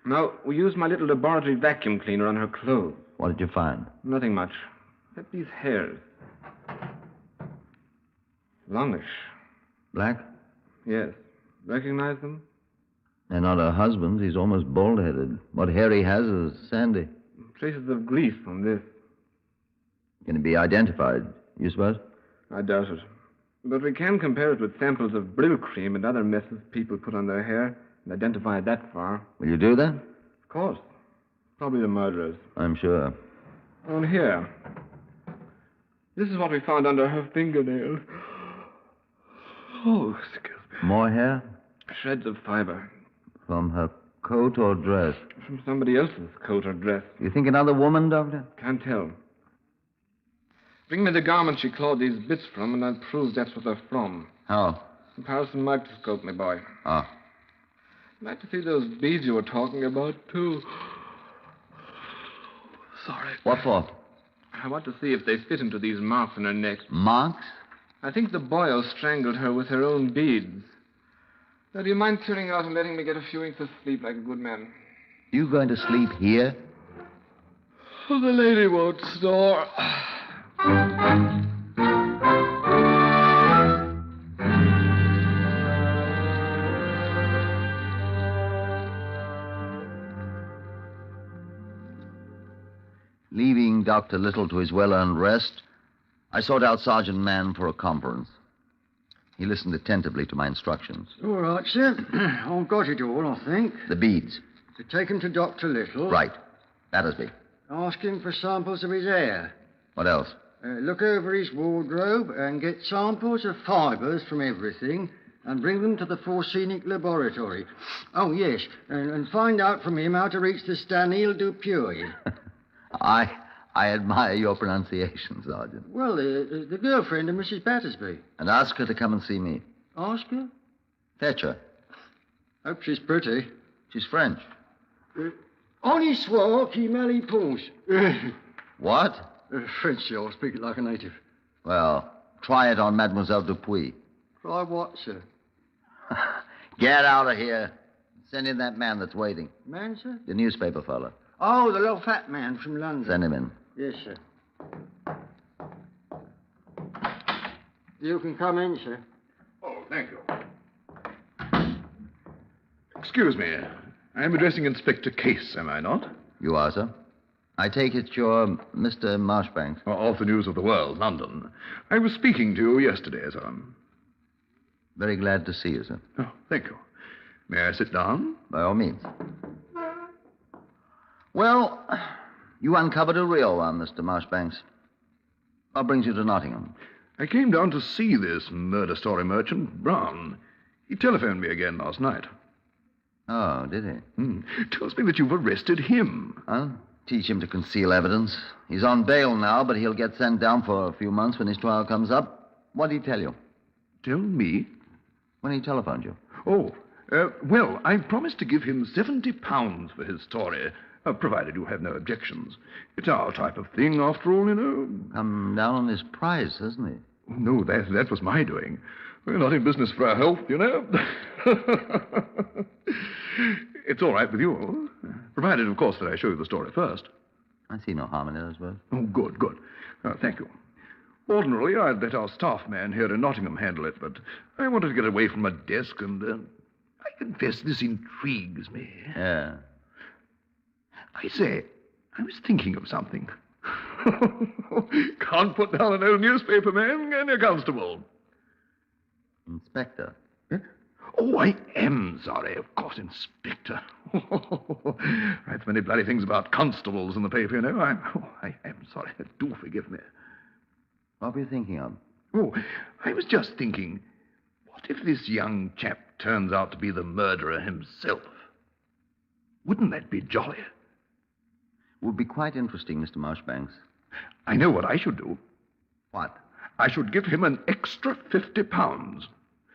Now, we used my little laboratory vacuum cleaner on her clothes. What did you find? Nothing much. Except these hairs. Longish. Black? Yes. Recognize them? They're not her husband's. He's almost bald-headed. What hair he has is sandy. Traces of grease on this. Can it be identified, you suppose? I doubt it. But we can compare it with samples of Brill cream and other messes people put on their hair and identify it that far. Will you do that? Of course. Probably the murderers. I'm sure. On here. This is what we found under her fingernails. Oh, excuse me. More hair? Shreds of fiber. From her coat or dress? From somebody else's coat or dress. You think another woman, Doctor? Can't tell. Bring me the garment she clawed these bits from, and I'll prove that's what they're from. How? Comparison microscope, my boy. Ah. I'd like to see those beads you were talking about, too. sorry. What for? I want to see if they fit into these marks on her neck. Marks? I think the boil strangled her with her own beads. Now, do you mind clearing out and letting me get a few winks of sleep like a good man? You going to sleep here? Oh, the lady won't snore. Leaving Dr. Little to his well-earned rest, I sought out Sergeant Mann for a conference. He listened attentively to my instructions. All right, sir. I've got it all, I think. The beads. To take him to Dr. Little. Right. Battersby. Ask him for samples of his hair. What else? Look over his wardrobe and get samples of fibres from everything and bring them to the Forsenic laboratory. Oh, yes, and find out from him how to reach the Stanil du Puy. I admire your pronunciation, Sergeant. Well, the girlfriend of Mrs. Battersby. And ask her to come and see me. Ask her? Fetch her. Hope she's pretty. She's French. On his soir qui mal pense. What? French, I'll speak it like a native. Well, try it on Mademoiselle Dupuy. Try what, sir? Get out of here. Send in that man that's waiting. Man, sir? The newspaper fellow. Oh, the little fat man from London. Send him in. Yes, sir. You can come in, sir. Oh, thank you. Excuse me. I'm addressing Inspector Case, am I not? You are, sir. I take it you're Mr. Marshbanks. Of the News of the World, London. I was speaking to you yesterday, sir. Very glad to see you, sir. Oh, thank you. May I sit down? By all means. Well, you uncovered a real one, Mr. Marshbanks. What brings you to Nottingham? I came down to see this murder story merchant, Brown. He telephoned me again last night. Oh, did he? Tells me that you've arrested him. Well, teach him to conceal evidence. He's on bail now, but he'll get sent down for a few months when his trial comes up. What did he tell you? Tell me? When he telephoned you. Oh, well, I promised to give him £70 for his story, provided you have no objections. It's our type of thing, after all, you know. Come down on his price, hasn't he? No, that was my doing. We're not in business for our health, you know. It's all right with you, provided, of course, that I show you the story first. I see no harm in it, I suppose. Oh, good. Thank you. Ordinarily, I'd let our staff man here in Nottingham handle it, but I wanted to get away from my desk, and I confess this intrigues me. Yeah. I say, I was thinking of something. Can't put down an old newspaper man, can you, Constable? Inspector. Oh, I am sorry. Of course, Inspector. Writes many bloody things about constables in the paper, you know. I am sorry. Do forgive me. What were you thinking of? Oh, I was just thinking, what if this young chap turns out to be the murderer himself? Wouldn't that be jolly? Would be quite interesting, Mr. Marshbanks. I know what I should do. What? I should give him an extra £50.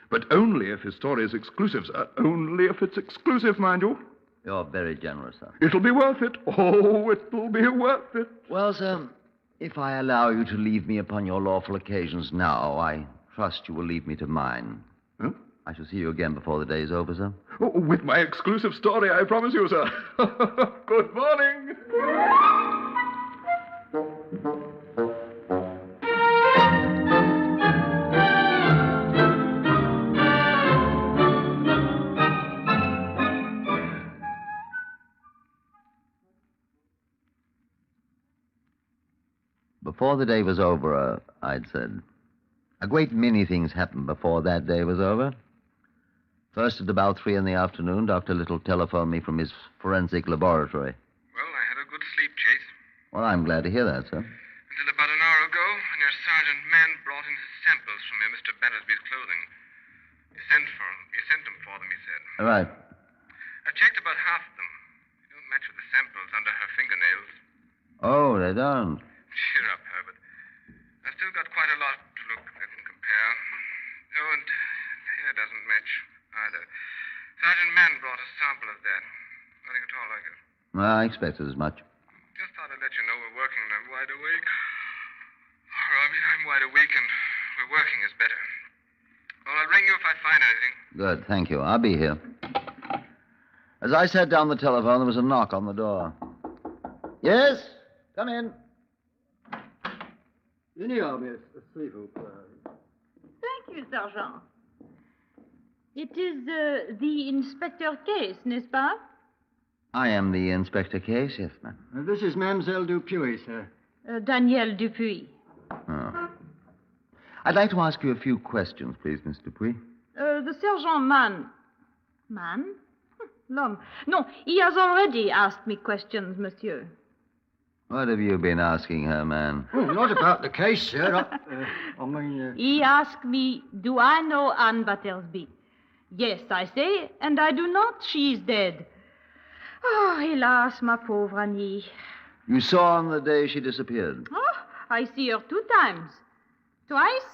But only if his story is exclusive, sir. Only if it's exclusive, mind you. You're very generous, sir. It'll be worth it. Oh, it'll be worth it. Well, sir, if I allow you to leave me upon your lawful occasions now, I trust you will leave me to mine. Huh? I shall see you again before the day is over, sir. Oh, with my exclusive story, I promise you, sir. Good morning. Before the day was over, I'd said, a great many things happened before that day was over. First, at about 3 in the afternoon, Dr. Little telephoned me from his forensic laboratory. Well, I had a good sleep, Chase. Well, I'm glad to hear that, sir. Until about an hour ago, when your Sergeant Mann brought in his samples from your Mr. Battersby's clothing. You sent them for them, he said. All right. I checked about half of them. They don't match with the samples under her fingernails. Oh, they don't. Cheer up, Herbert. I've still got quite a lot to look at and compare. Oh, and hair doesn't match either. Sergeant Mann brought a sample of that. Nothing at all like it. Well, I expected as much. Just thought thought I'd let you know we're working and I'm wide awake. I'm wide awake and we're working is better. Well, I'll ring you if I find anything. Good, thank you. I'll be here. As I sat down the telephone, there was a knock on the door. Yes? Come in. Thank you, Sergeant. It is the Inspector Case, n'est-ce pas? I am the Inspector Case, yes, ma'am. This is Mademoiselle Dupuy, sir. Danielle Dupuy. Oh. I'd like to ask you a few questions, please, Miss Dupuy. The sergeant man? L'homme. No, he has already asked me questions, monsieur. What have you been asking her, man? Oh, not about the case, sir. He asked me, do I know Anne Battersby? Yes, I say, and I do not. She is dead. Oh, hélas, ma pauvre Annie. You saw on the day she disappeared? Oh, I see her 2 times. Twice?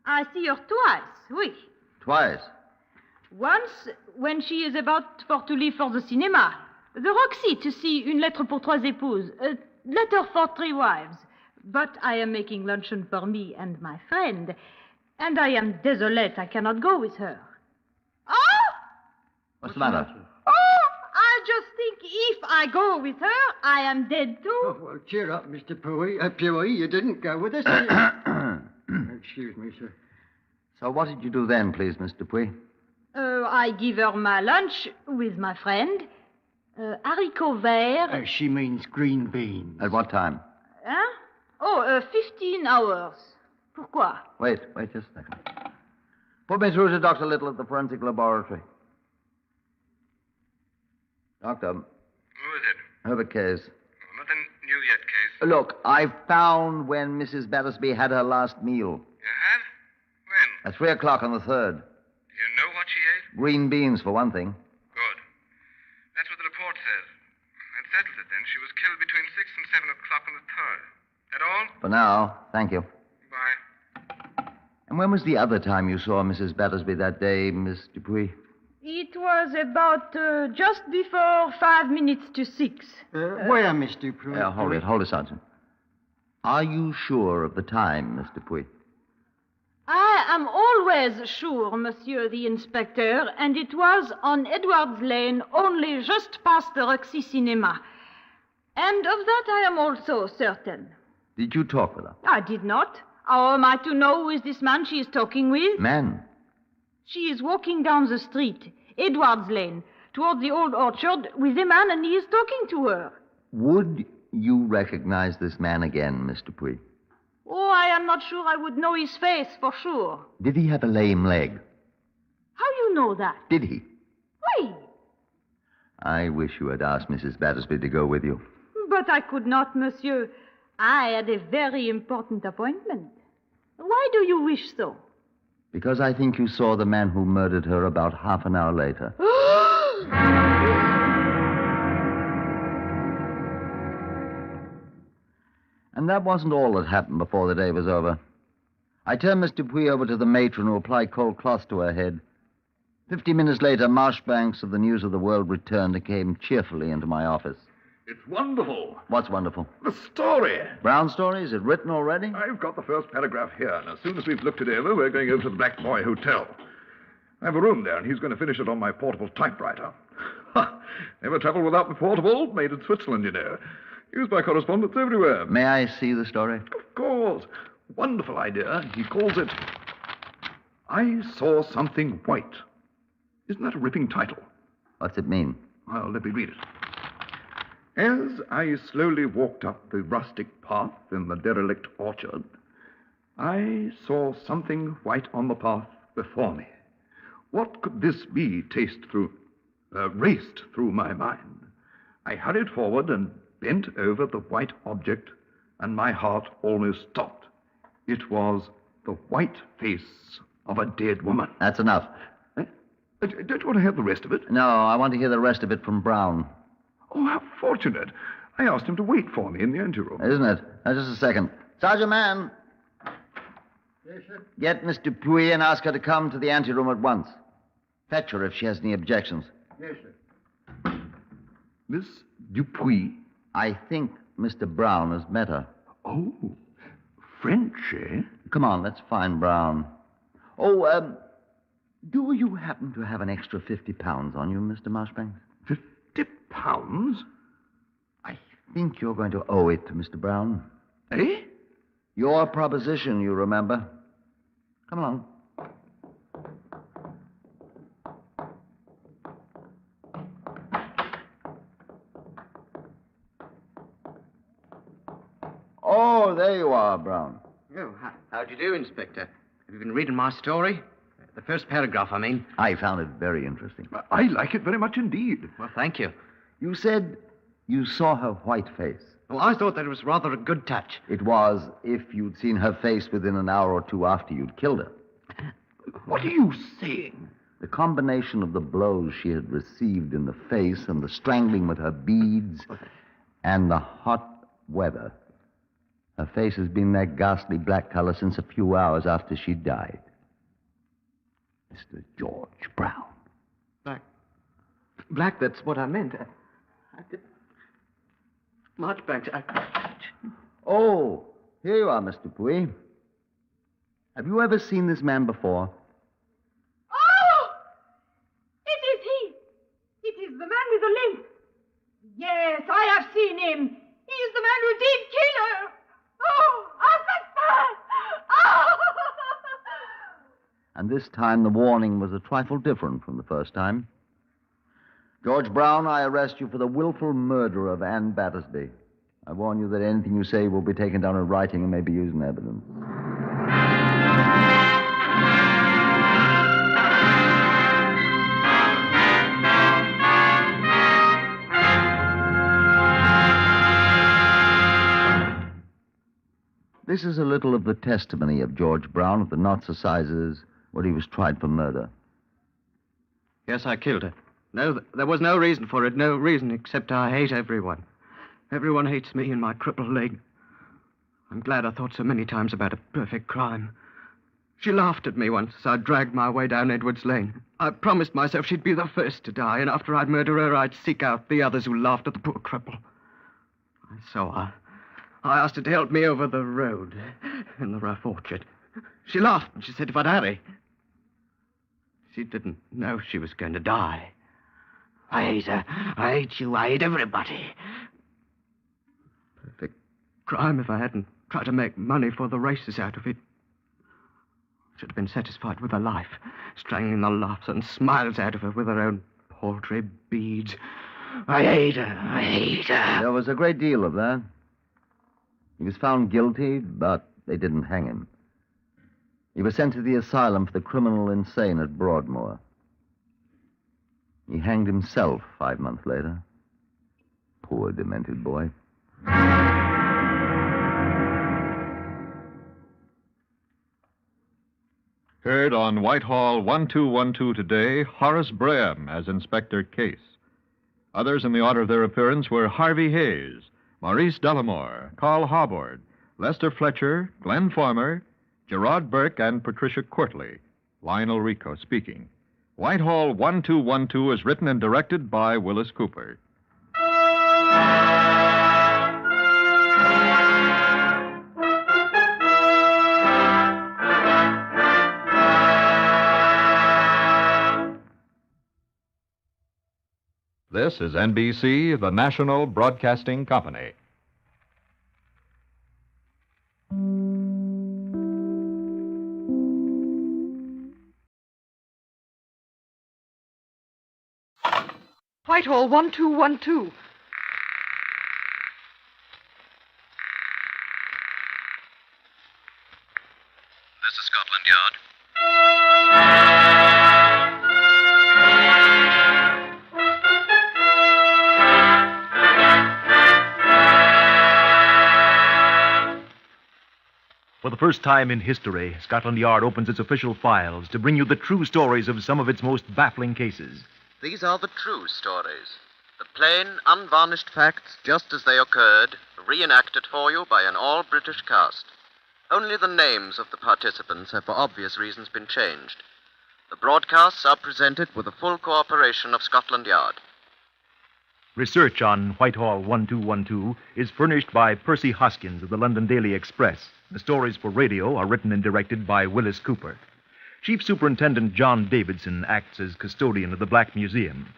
I see her twice, oui. Twice? Once, when she is about to leave for the cinema. The Roxy to see Une lettre pour 3 épouses. A letter for 3 wives. But I am making luncheon for me and my friend. And I am desolate I cannot go with her. Oh! What's the matter? Oh! I just think if I go with her, I am dead too. Oh, well, cheer up, Mr. Puey. You didn't go with us. Excuse me, sir. So what did you do then, please, Miss Dupuy? I give her my lunch with my friend. Haricots verts. She means green beans. At what time? Hein? Oh, 15 hours. Pourquoi? Wait just a second. Put me through to Dr. Little at the forensic laboratory. Doctor. Who is it? Herbert Case. Oh, nothing new yet, Case. Look, I found when Mrs. Battersby had her last meal. You have? When? At 3 o'clock on the 3rd. Do you know what she ate? Green beans, for one thing. Good. That's what the report says. That settles it, then. She was killed between 6 and 7 o'clock on the 3rd. That all? For now, thank you. Bye. And when was the other time you saw Mrs. Battersby that day, Miss Dupuy? It was about just before 5 minutes to 6. Where, Miss Dupuy? Hold it, Sergeant. Are you sure of the time, Miss Dupuy? I am always sure, Monsieur the Inspector, and it was on Edwards Lane, only just past the Roxy Cinema. And of that I am also certain. Did you talk with her? I did not. How am I to know who is this man she is talking with? Man? She is walking down the street, Edwards Lane, toward the old orchard, with a man, and he is talking to her. Would you recognize this man again, Miss Dupuy? Oh, I am not sure I would know his face for sure. Did he have a lame leg? How you know that? Did he? Oui. I wish you had asked Mrs. Battersby to go with you. But I could not, monsieur. I had a very important appointment. Why do you wish so? Because I think you saw the man who murdered her about half an hour later. And that wasn't all that happened before the day was over. I turned Miss Dupuy over to the matron who applied cold cloth to her head. 50 minutes later, Marshbanks of the News of the World returned and came cheerfully into my office. It's wonderful. What's wonderful? The story. Brown story? Is it written already? I've got the first paragraph here, and as soon as we've looked it over, we're going over to the Black Boy Hotel. I have a room there, and he's going to finish it on my portable typewriter. Never travelled without my portable. Made in Switzerland, you know. Used by correspondents everywhere. May I see the story? Of course. Wonderful idea. He calls it I Saw Something White. Isn't that a ripping title? What's it mean? Well, let me read it. As I slowly walked up the rustic path in the derelict orchard, I saw something white on the path before me. What could this be raced through my mind. I hurried forward and bent over the white object, and my heart almost stopped. It was the white face of a dead woman. That's enough. Don't you want to have the rest of it? No, I want to hear the rest of it from Brown. Oh, how fortunate. I asked him to wait for me in the anteroom. Isn't it? Now, just a second. Sergeant Man. Yes, sir? Get Miss Dupuy and ask her to come to the anteroom at once. Fetch her if she has any objections. Yes, sir. Miss Dupuy? I think Mr. Brown has met her. Oh, French, eh? Come on, let's find Brown. Oh, do you happen to have an extra £50 on you, Mr. Marchbanks? £50? I think you're going to owe it to Mr. Brown. Eh? Your proposition, you remember. Come along. Oh, there you are, Brown. Oh, how do you do, Inspector? Have you been reading my story? The first paragraph, I mean. I found it very interesting. I like it very much indeed. Well, thank you. You said you saw her white face. Well, I thought that was rather a good touch. It was if you'd seen her face within an hour or two after you'd killed her. What are you saying? The combination of the blows she had received in the face and the strangling with her beads and the hot weather. Her face has been that ghastly black color since a few hours after she died. Mr. George Brown. Black, that's what I meant. Marchbanks, Oh, here you are, Mr. Puy. Have you ever seen this man before? Oh! It is he! It is the man with the limp. Yes, I have seen him. He is the man who did kill her. Oh, oh! And this time the warning was a trifle different from the first time. George Brown, I arrest you for the willful murder of Anne Battersby. I warn you that anything you say will be taken down in writing and may be used in evidence. This is a little of the testimony of George Brown at the Knots Assizes, where he was tried for murder. Yes, I killed her. No, there was no reason for it. No reason except I hate everyone. Everyone hates me and my crippled leg. I'm glad I thought so many times about a perfect crime. She laughed at me once as I dragged my way down Edwards Lane. I promised myself she'd be the first to die, and after I'd murder her, I'd seek out the others who laughed at the poor cripple. So I asked her to help me over the road in the rough orchard. She laughed and she said if I'd hurry. She didn't know she was going to die. I hate her. I hate you. I hate everybody. Perfect crime if I hadn't tried to make money for the races out of it. Should have been satisfied with her life, strangling the laughs and smiles out of her with her own paltry beads. I hate her. I hate her. There was a great deal of that. He was found guilty, but they didn't hang him. He was sent to the asylum for the criminal insane at Broadmoor. He hanged himself 5 months later. Poor demented boy. Heard on Whitehall 1212 today, Horace Braham as Inspector Case. Others in the order of their appearance were Harvey Hayes, Maurice Dellamore, Carl Harbord, Lester Fletcher, Glenn Farmer, Gerard Burke, and Patricia Courtley. Lionel Rico speaking. Whitehall 1212 is written and directed by Willis Cooper. This is NBC, the National Broadcasting Company. Whitehall 1212. This is Scotland Yard. For the first time in history, Scotland Yard opens its official files to bring you the true stories of some of its most baffling cases. These are the true stories. The plain, unvarnished facts, just as they occurred, reenacted for you by an all-British cast. Only the names of the participants have for obvious reasons been changed. The broadcasts are presented with the full cooperation of Scotland Yard. Research on Whitehall 1212 is furnished by Percy Hoskins of the London Daily Express. The stories for radio are written and directed by Willis Cooper. Chief Superintendent John Davidson acts as custodian of the Black Museum.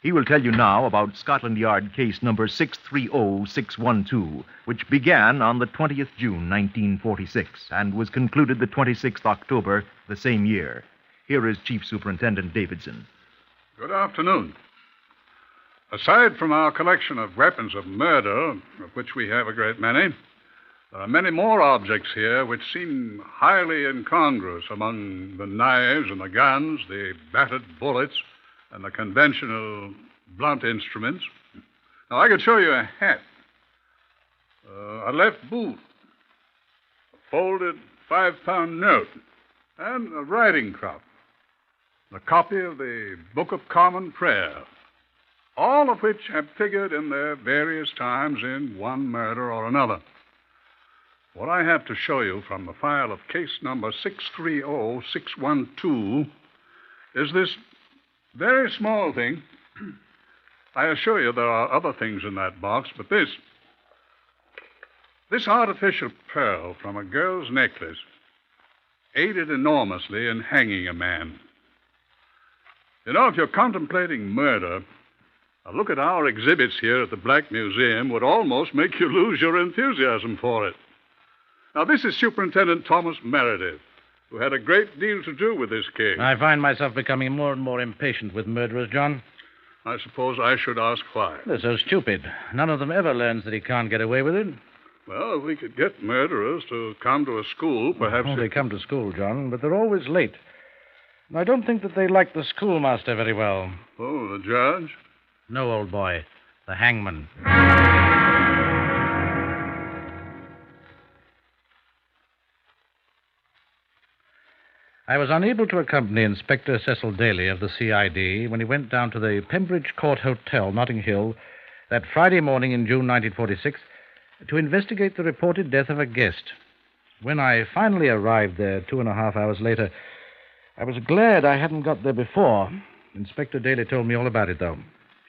He will tell you now about Scotland Yard case number 630612, which began on the 20th June, 1946, and was concluded the 26th October the same year. Here is Chief Superintendent Davidson. Good afternoon. Aside from our collection of weapons of murder, of which we have a great many, there are many more objects here which seem highly incongruous among the knives and the guns, the battered bullets, and the conventional blunt instruments. Now, I could show you a hat, a left boot, a folded 5-pound note, and a writing crop, a copy of the Book of Common Prayer, all of which have figured in their various times in one murder or another. What I have to show you from the file of case number 630612 is this very small thing. I assure you there are other things in that box, but this artificial pearl from a girl's necklace aided enormously in hanging a man. You know, if you're contemplating murder, a look at our exhibits here at the Black Museum would almost make you lose your enthusiasm for it. Now, this is Superintendent Thomas Meredith, who had a great deal to do with this case. I find myself becoming more and more impatient with murderers, John. I suppose I should ask why. They're so stupid. None of them ever learns that he can't get away with it. Well, if we could get murderers to come to a school, perhaps... They come to school, John, but they're always late. And I don't think that they like the schoolmaster very well. Oh, the judge? No, old boy. The hangman. I was unable to accompany Inspector Cecil Daly of the CID when he went down to the Pembridge Court Hotel, Notting Hill, that Friday morning in June 1946 to investigate the reported death of a guest. When I finally arrived there 2.5 hours later, I was glad I hadn't got there before. Inspector Daly told me all about it, though.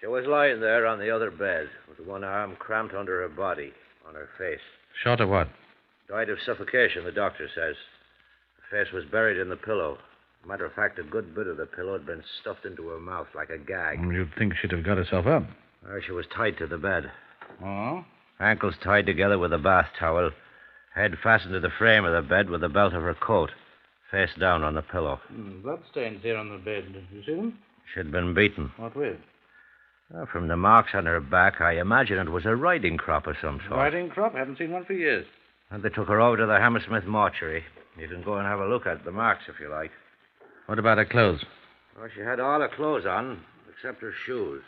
She was lying there on the other bed with one arm cramped under her body, on her face. Shot of what? Died of suffocation, the doctor says. Her face was buried in the pillow. Matter of fact, a good bit of the pillow had been stuffed into her mouth like a gag. You'd think she'd have got herself up. She was tied to the bed. Oh? Ankles tied together with a bath towel. Head fastened to the frame of the bed with the belt of her coat. Face down on the pillow. Bloodstains here on the bed. You see them? She'd been beaten. What with? From the marks on her back, I imagine it was a riding crop of some sort. Riding crop? Haven't seen one for years. And they took her over to the Hammersmith mortuary. You can go and have a look at the marks if you like. What about her clothes? Well, she had all her clothes on, except her shoes.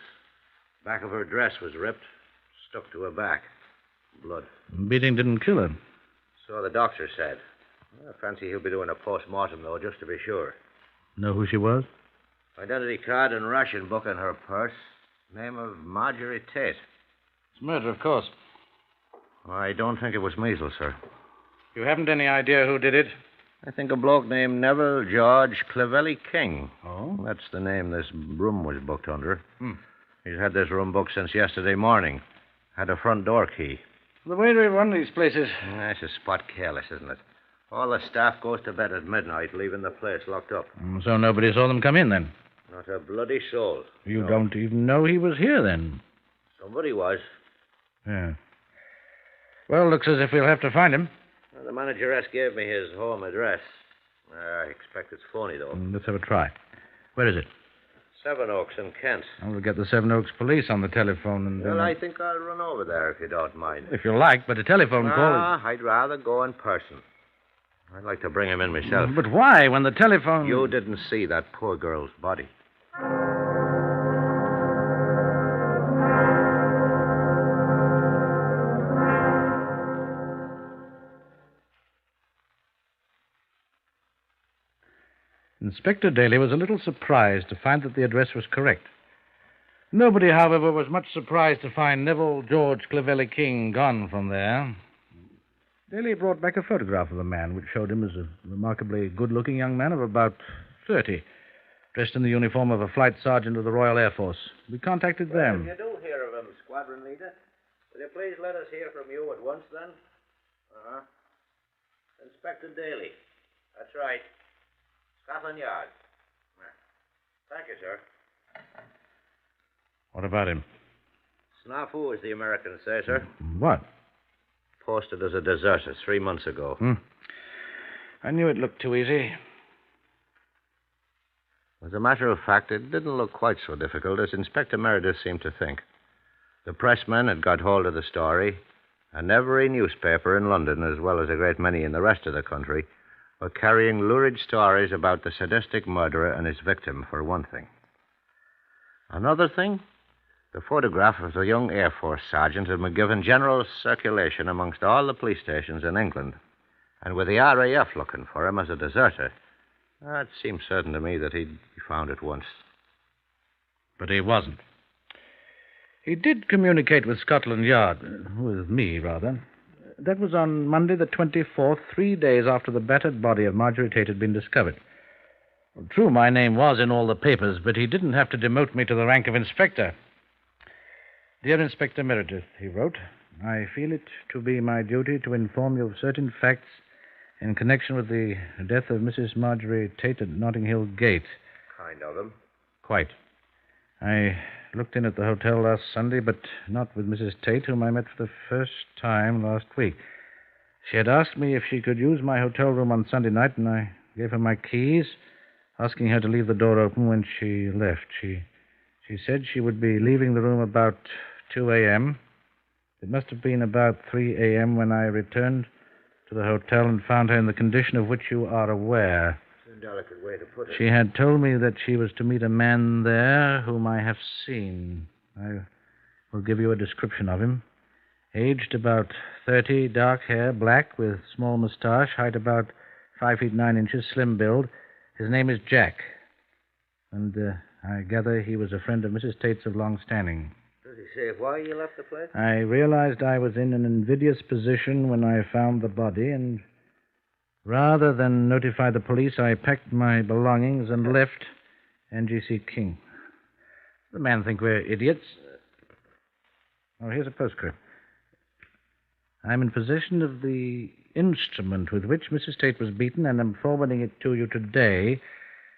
Back of her dress was ripped, stuck to her back. Blood. Beating didn't kill her. So the doctor said. I fancy he'll be doing a post-mortem, though, just to be sure. Know who she was? Identity card and ration book in her purse. Name of Marjorie Tate. It's murder, of course. I don't think it was measles, sir. You haven't any idea who did it? I think a bloke named Neville George Clevelly King. Oh? That's the name this room was booked under. He's had this room booked since yesterday morning. Had a front door key. The way to run these places. That's a spot careless, isn't it? All the staff goes to bed at midnight, leaving the place locked up. So nobody saw them come in, then? Not a bloody soul. You don't even know he was here, then? Somebody was. Yeah. Well, looks as if we'll have to find him. Well, the manageress gave me his home address. I expect it's phony, though. Let's have a try. Where is it? Sevenoaks in Kent. We'll get the Sevenoaks police on the telephone and... Well, I think I'll run over there if you don't mind. If you like, but a telephone call... I'd rather go in person. I'd like to bring him in myself. But why, when the telephone... You didn't see that poor girl's body. Inspector Daly was a little surprised to find that the address was correct. Nobody, however, was much surprised to find Neville George Clevelly King gone from there. Daly brought back a photograph of the man, which showed him as a remarkably good-looking young man of about 30, dressed in the uniform of a flight sergeant of the Royal Air Force. We contacted them. If you do hear of him, Squadron Leader, will you please let us hear from you at once, then? Uh-huh. Inspector Daly. That's right. Scotland Yard. Thank you, sir. What about him? Snafu, as the Americans say, sir. What? Posted as a deserter 3 months ago. I knew it looked too easy. As a matter of fact, it didn't look quite so difficult as Inspector Meredith seemed to think. The pressmen had got hold of the story, and every newspaper in London, as well as a great many in the rest of the country, were carrying lurid stories about the sadistic murderer and his victim, for one thing. Another thing, the photograph of the young Air Force sergeant had been given general circulation amongst all the police stations in England. And with the RAF looking for him as a deserter, it seemed certain to me that he'd be found at once. But he wasn't. He did communicate with Scotland Yard, with me, rather. That was on Monday the 24th, 3 days after the battered body of Marjorie Tate had been discovered. Well, true, my name was in all the papers, but he didn't have to demote me to the rank of inspector. Dear Inspector Meredith, he wrote, I feel it to be my duty to inform you of certain facts in connection with the death of Mrs. Marjorie Tate at Notting Hill Gate. Kind of him. Quite. I looked in at the hotel last Sunday, but not with Mrs. Tate, whom I met for the first time last week. She had asked me if she could use my hotel room on Sunday night, and I gave her my keys, asking her to leave the door open when she left. She said she would be leaving the room about 2 a.m. It must have been about 3 a.m. when I returned to the hotel and found her in the condition of which you are aware. It's a delicate way to put it. She had told me that she was to meet a man there whom I have seen. I will give you a description of him. Aged about 30, dark hair, black, with small moustache, height about 5 feet 9 inches, slim build. His name is Jack. And I gather he was a friend of Mrs. Tate's of long standing. Does he say why you left the place? I realized I was in an invidious position when I found the body, and rather than notify the police, I packed my belongings and left N.G.C. King. The man think we're idiots. Oh, here's a postscript. I'm in possession of the instrument with which Mrs. Tate was beaten, and am forwarding it to you today.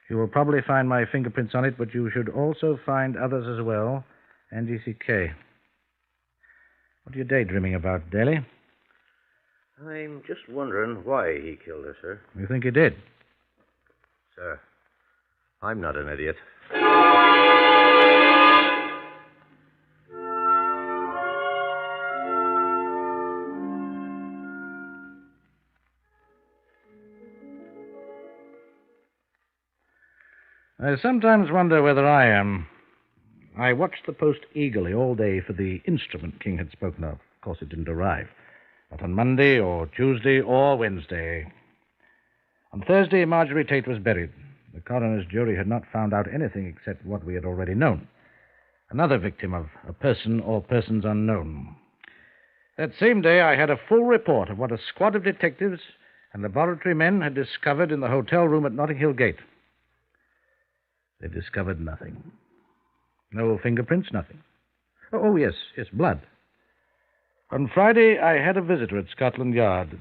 You will probably find my fingerprints on it, but you should also find others as well. N.G.C.K. What are you daydreaming about, Daly? I'm just wondering why he killed her, sir. You think he did? Sir, I'm not an idiot. I sometimes wonder whether I am. I watched the post eagerly all day for the instrument King had spoken of. Of course, it didn't arrive. Not on Monday or Tuesday or Wednesday. On Thursday, Marjorie Tate was buried. The coroner's jury had not found out anything except what we had already known. Another victim of a person or persons unknown. That same day, I had a full report of what a squad of detectives and laboratory men had discovered in the hotel room at Notting Hill Gate. They discovered nothing. No fingerprints, nothing. Oh, yes, blood. On Friday, I had a visitor at Scotland Yard.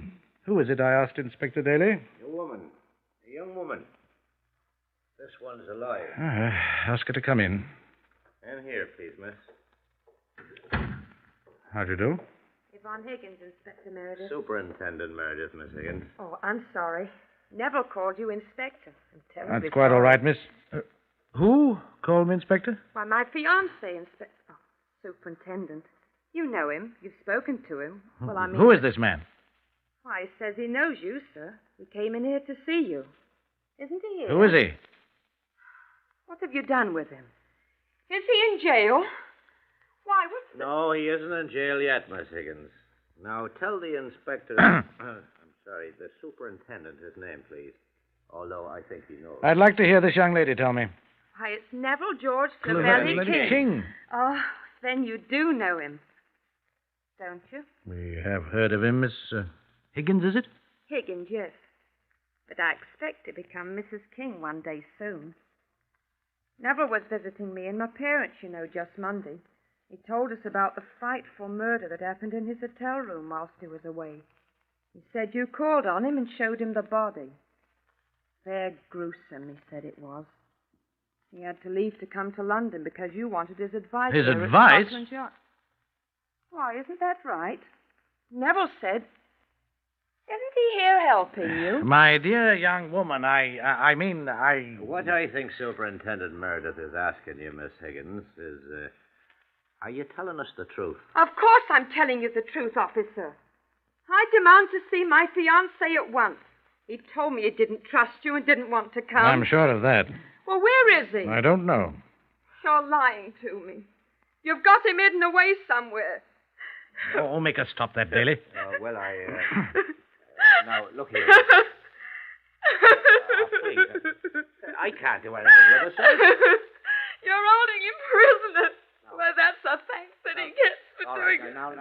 Who is it, I asked Inspector Daly? A young woman. This one's alive. Ask her to come in. In here, please, miss. How do you do? Yvonne Higgins, Inspector Meredith. Superintendent Meredith, Miss Higgins. Oh, I'm sorry. Neville called you Inspector. I'm terribly That's quite sorry. all right, miss. Who called me Inspector? Why, my fiancé, Inspector. Oh, Superintendent. You know him. You've spoken to him. Well, I mean... Who is this man? Why, he says he knows you, sir. He came in here to see you. Isn't he here? Who is he? What have you done with him? Is he in jail? Why, what's... No, he isn't in jail yet, Miss Higgins. Now, tell the inspector... I'm sorry, the superintendent his name, please. Although I think he knows. I'd like to hear this young lady tell me. Why, it's Neville George Clevelly King. Oh, then you do know him. Don't you? We have heard of him, Miss Higgins, is it? Higgins, yes. But I expect to become Mrs. King one day soon. Neville was visiting me and my parents, just Monday. He told us about the frightful murder that happened in his hotel room whilst he was away. He said you called on him and showed him the body. Fair gruesome, he said it was. He had to leave to come to London because you wanted his advice. His there at advice? Scotland Yard. Why, isn't that right? Neville said... Isn't he here helping you? My dear young woman, I mean... What I think Superintendent Meredith is asking you, Miss Higgins, is, are you telling us the truth? Of course I'm telling you the truth, officer. I demand to see my fiancé at once. He told me he didn't trust you and didn't want to come. I'm sure of that. Well, where is he? I don't know. You're lying to me. You've got him hidden away somewhere. Oh, make us stop that, Daly. Now, look here. Please. I can't do anything with it, sir. You're holding him prisoner. No. Well, that's a thanks that he gets for doing it. Now,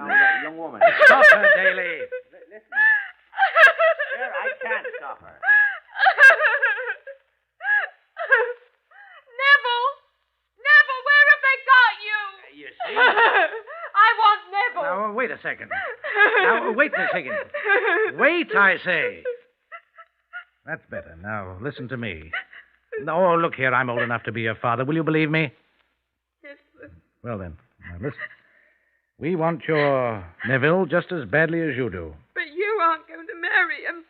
young woman. Stop her, Daly. Listen. Sir, I can't stop her. Neville, where have they got you? You see? I want Neville. Now, wait a second. Now, wait a second. Wait, I say. That's better. Now, listen to me. Oh, look here. I'm old enough to be your father. Will you believe me? Yes, sir. Well, then. Now, listen. We want your Neville just as badly as you do. But you aren't going to marry him.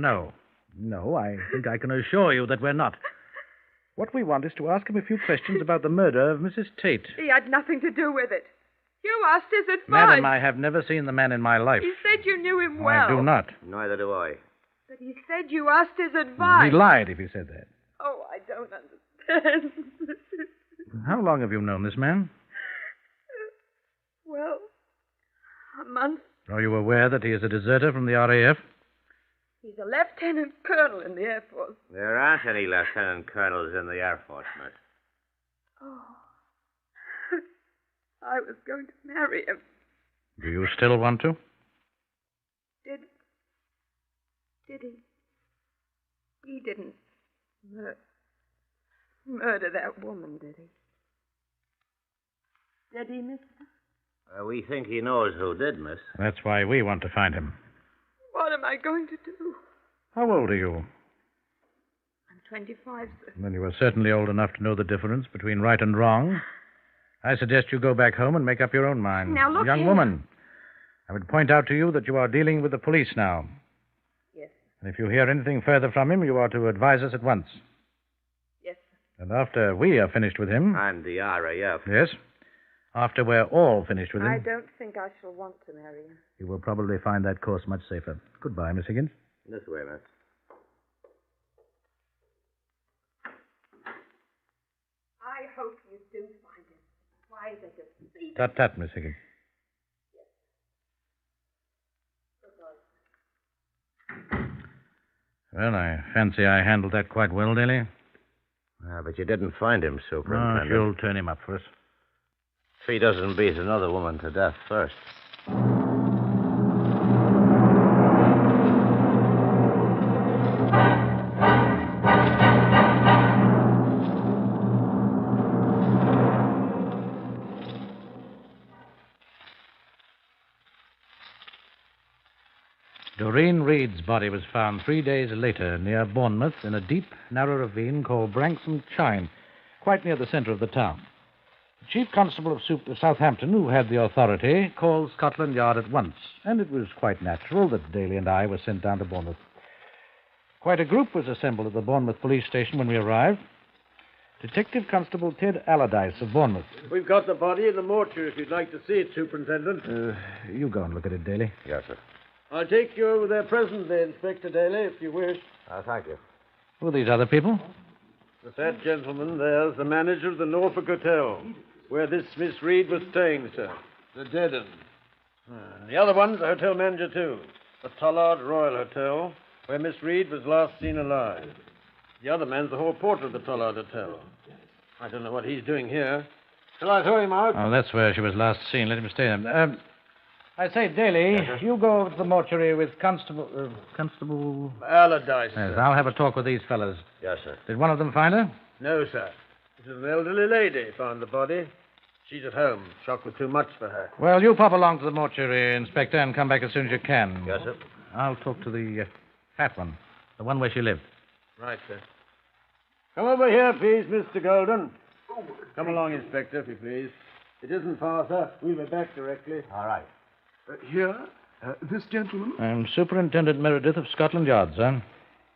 No. No, I think I can assure you that we're not. What we want is to ask him a few questions about the murder of Mrs. Tate. He had nothing to do with it. You asked his advice. Madam, I have never seen the man in my life. He said you knew him well. I do not. Neither do I. But he said you asked his advice. He lied if he said that. Oh, I don't understand. How long have you known this man? Well, a month. Are you aware that he is a deserter from the RAF? He's a lieutenant colonel in the Air Force. There aren't any lieutenant colonels in the Air Force, miss. Oh. I was going to marry him. Do you still want to? Did he? He didn't murder that woman, did he? Did he, mister? We think he knows who did, miss. That's why we want to find him. What am I going to do? How old are you? I'm 25, sir. Then you are certainly old enough to know the difference between right and wrong. I suggest you go back home and make up your own mind. Now, look Young here. woman, I would point out to you that you are dealing with the police now. Yes, And if you hear anything further from him, you are to advise us at once. yes, sir. And after we are finished with him... And the RAF. Yes. After we're all finished with him... I don't think I shall want to marry him. You will probably find that course much safer. Goodbye, Miss Higgins. This way, miss. I hope you do find him. Why, there's a thief. Tut-tut, Miss Higgins. Well, I fancy I handled that quite well, Daly. But you didn't find him, Superintendent. You'll turn him up for us. If he doesn't beat another woman to death first. Doreen Reed's body was found 3 days later near Bournemouth in a deep, narrow ravine called Branksome Chine, quite near the centre of the town. The Chief Constable of Southampton, who had the authority, called Scotland Yard at once, and it was quite natural that Daly and I were sent down to Bournemouth. Quite a group was assembled at the Bournemouth police station when we arrived. Detective Constable Ted Allardyce of Bournemouth. We've got the body in the mortuary if you'd like to see it, Superintendent. You go and look at it, Daly. Yes, sir. I'll take you over there presently, Inspector Daly, if you wish. Thank you. Who are these other people? That gentleman there's the manager of the Norfolk Hotel, where this Miss Reed was staying, sir. The dead one. The other one's the hotel manager, too. The Tollard Royal Hotel, where Miss Reed was last seen alive. The other man's the hall porter of the Tollard Hotel. I don't know what he's doing here. Shall I throw him out? Oh, that's where she was last seen. Let him stay there. I say, Daly, you go over to the mortuary with Constable... Allardyce, Yes, sir. I'll have a talk with these fellas. Yes, sir. Did one of them find her? No, sir. This is an elderly lady found the body. She's at home. Shock was too much for her. Well, you pop along to the mortuary, Inspector, and come back as soon as you can. Yes, sir. I'll talk to the fat one, the one where she lived. Right, sir. Come over here, please, Mr. Golden. Come along, Inspector, if you please. It isn't far, sir. We'll be back directly. All right. Here, this gentleman? I'm Superintendent Meredith of Scotland Yard, sir.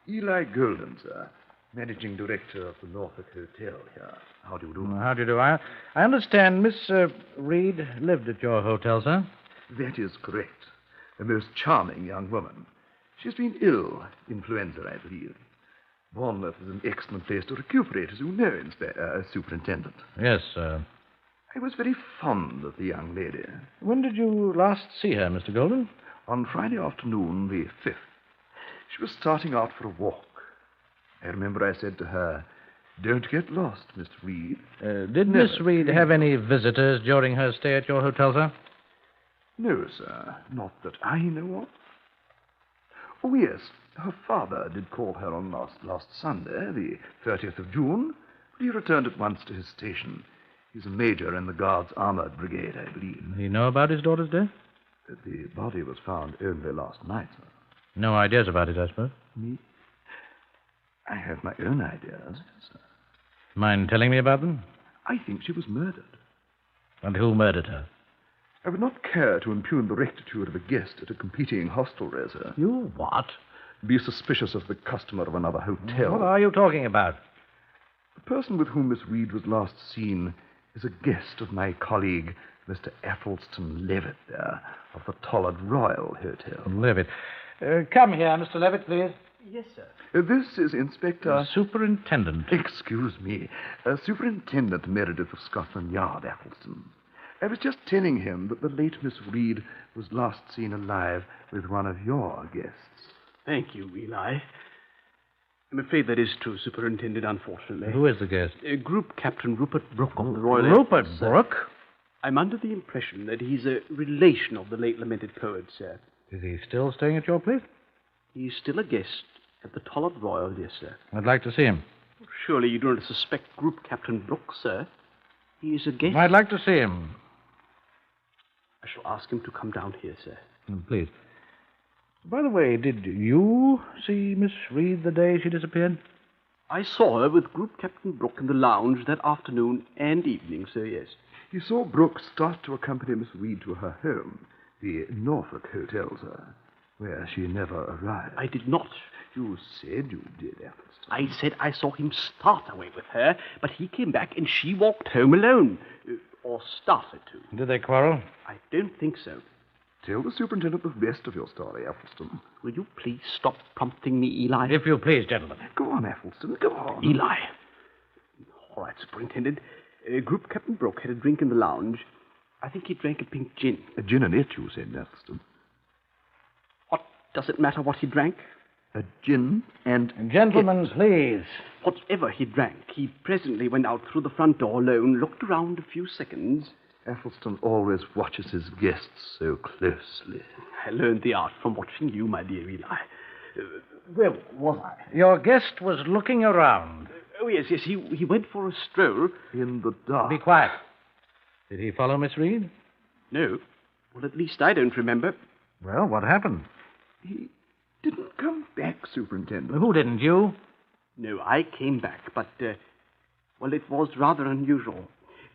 Eli Golden, sir. Managing director of the Norfolk Hotel here. How do you do? How do you do? I understand Miss Reed lived at your hotel, sir. That is correct. A most charming young woman. She's been ill. Influenza, I believe. Bournemouth is an excellent place to recuperate, as you know, Superintendent. Yes, sir. I was very fond of the young lady. When did you last see her, Mr. Golden? On Friday afternoon, the 5th. She was starting out for a walk. I remember I said to her, "Don't get lost, Mr. Reed." Did Miss Reed have any visitors during her stay at your hotel, sir? No, sir. Not that I know of. Oh, yes. Her father did call her on last Sunday, the 30th of June, but he returned at once to his station. He's a major in the Guards' Armored Brigade, I believe. He know about his daughter's death? The body was found only last night, sir. No ideas about it, I suppose? Me? I have my own ideas, sir. Mind telling me about them? I think she was murdered. And who murdered her? I would not care to impugn the rectitude of a guest at a competing hostelry, sir. You what? Be suspicious of the customer of another hotel. What are you talking about? The person with whom Miss Reed was last seen is a guest of my colleague, Mr. Athelstan Levitt, there, of the Tollard Royal Hotel. Levitt. Come here, Mr. Levitt, please. Yes, sir. This is Inspector... Superintendent. Excuse me. Superintendent Meredith of Scotland Yard, Athelstan. I was just telling him that the late Miss Reed was last seen alive with one of your guests. Thank you, Eli. I'm afraid that is true, Superintendent, unfortunately. Who is the guest? Group Captain Rupert Brooke of the Royal Rupert Air Force, Brooke? I'm under the impression that he's a relation of the late lamented poet, sir. Is he still staying at your place? He's still a guest at the Tollard Royal, yes, sir. I'd like to see him. Surely you don't suspect Group Captain Brooke, sir. He is a guest. I'd like to see him. I shall ask him to come down here, sir. Please. By the way, did you see Miss Reed the day she disappeared? I saw her with Group Captain Brooke in the lounge that afternoon and evening, sir, yes. You saw Brooke start to accompany Miss Reed to her home, the Norfolk Hotel, sir, where she never arrived. I did not. You said you did, Athelstan. I said I saw him start away with her, but he came back and she walked home alone. Or started to. Did they quarrel? I don't think so. Tell the superintendent the rest of your story, Athelstan. Will you please stop prompting me, Eli? If you please, gentlemen. Go on, Athelstan, go on. Eli. All right, Superintendent. Group Captain Brooke had a drink in the lounge. I think he drank a pink gin. A gin and it, you said, Athelstan. What does it matter what he drank? A gin and... Gentlemen, please. Whatever he drank, he presently went out through the front door alone, looked around a few seconds. Athelstan always watches his guests so closely. I learned the art from watching you, my dear Eli. Where was I? Your guest was looking around. Oh, yes, he went for a stroll. In the dark. Be quiet. Did he follow Miss Reed? No. Well, at least I don't remember. Well, what happened? He didn't come back, Superintendent. Who didn't, you? No, I came back, but, well, it was rather unusual.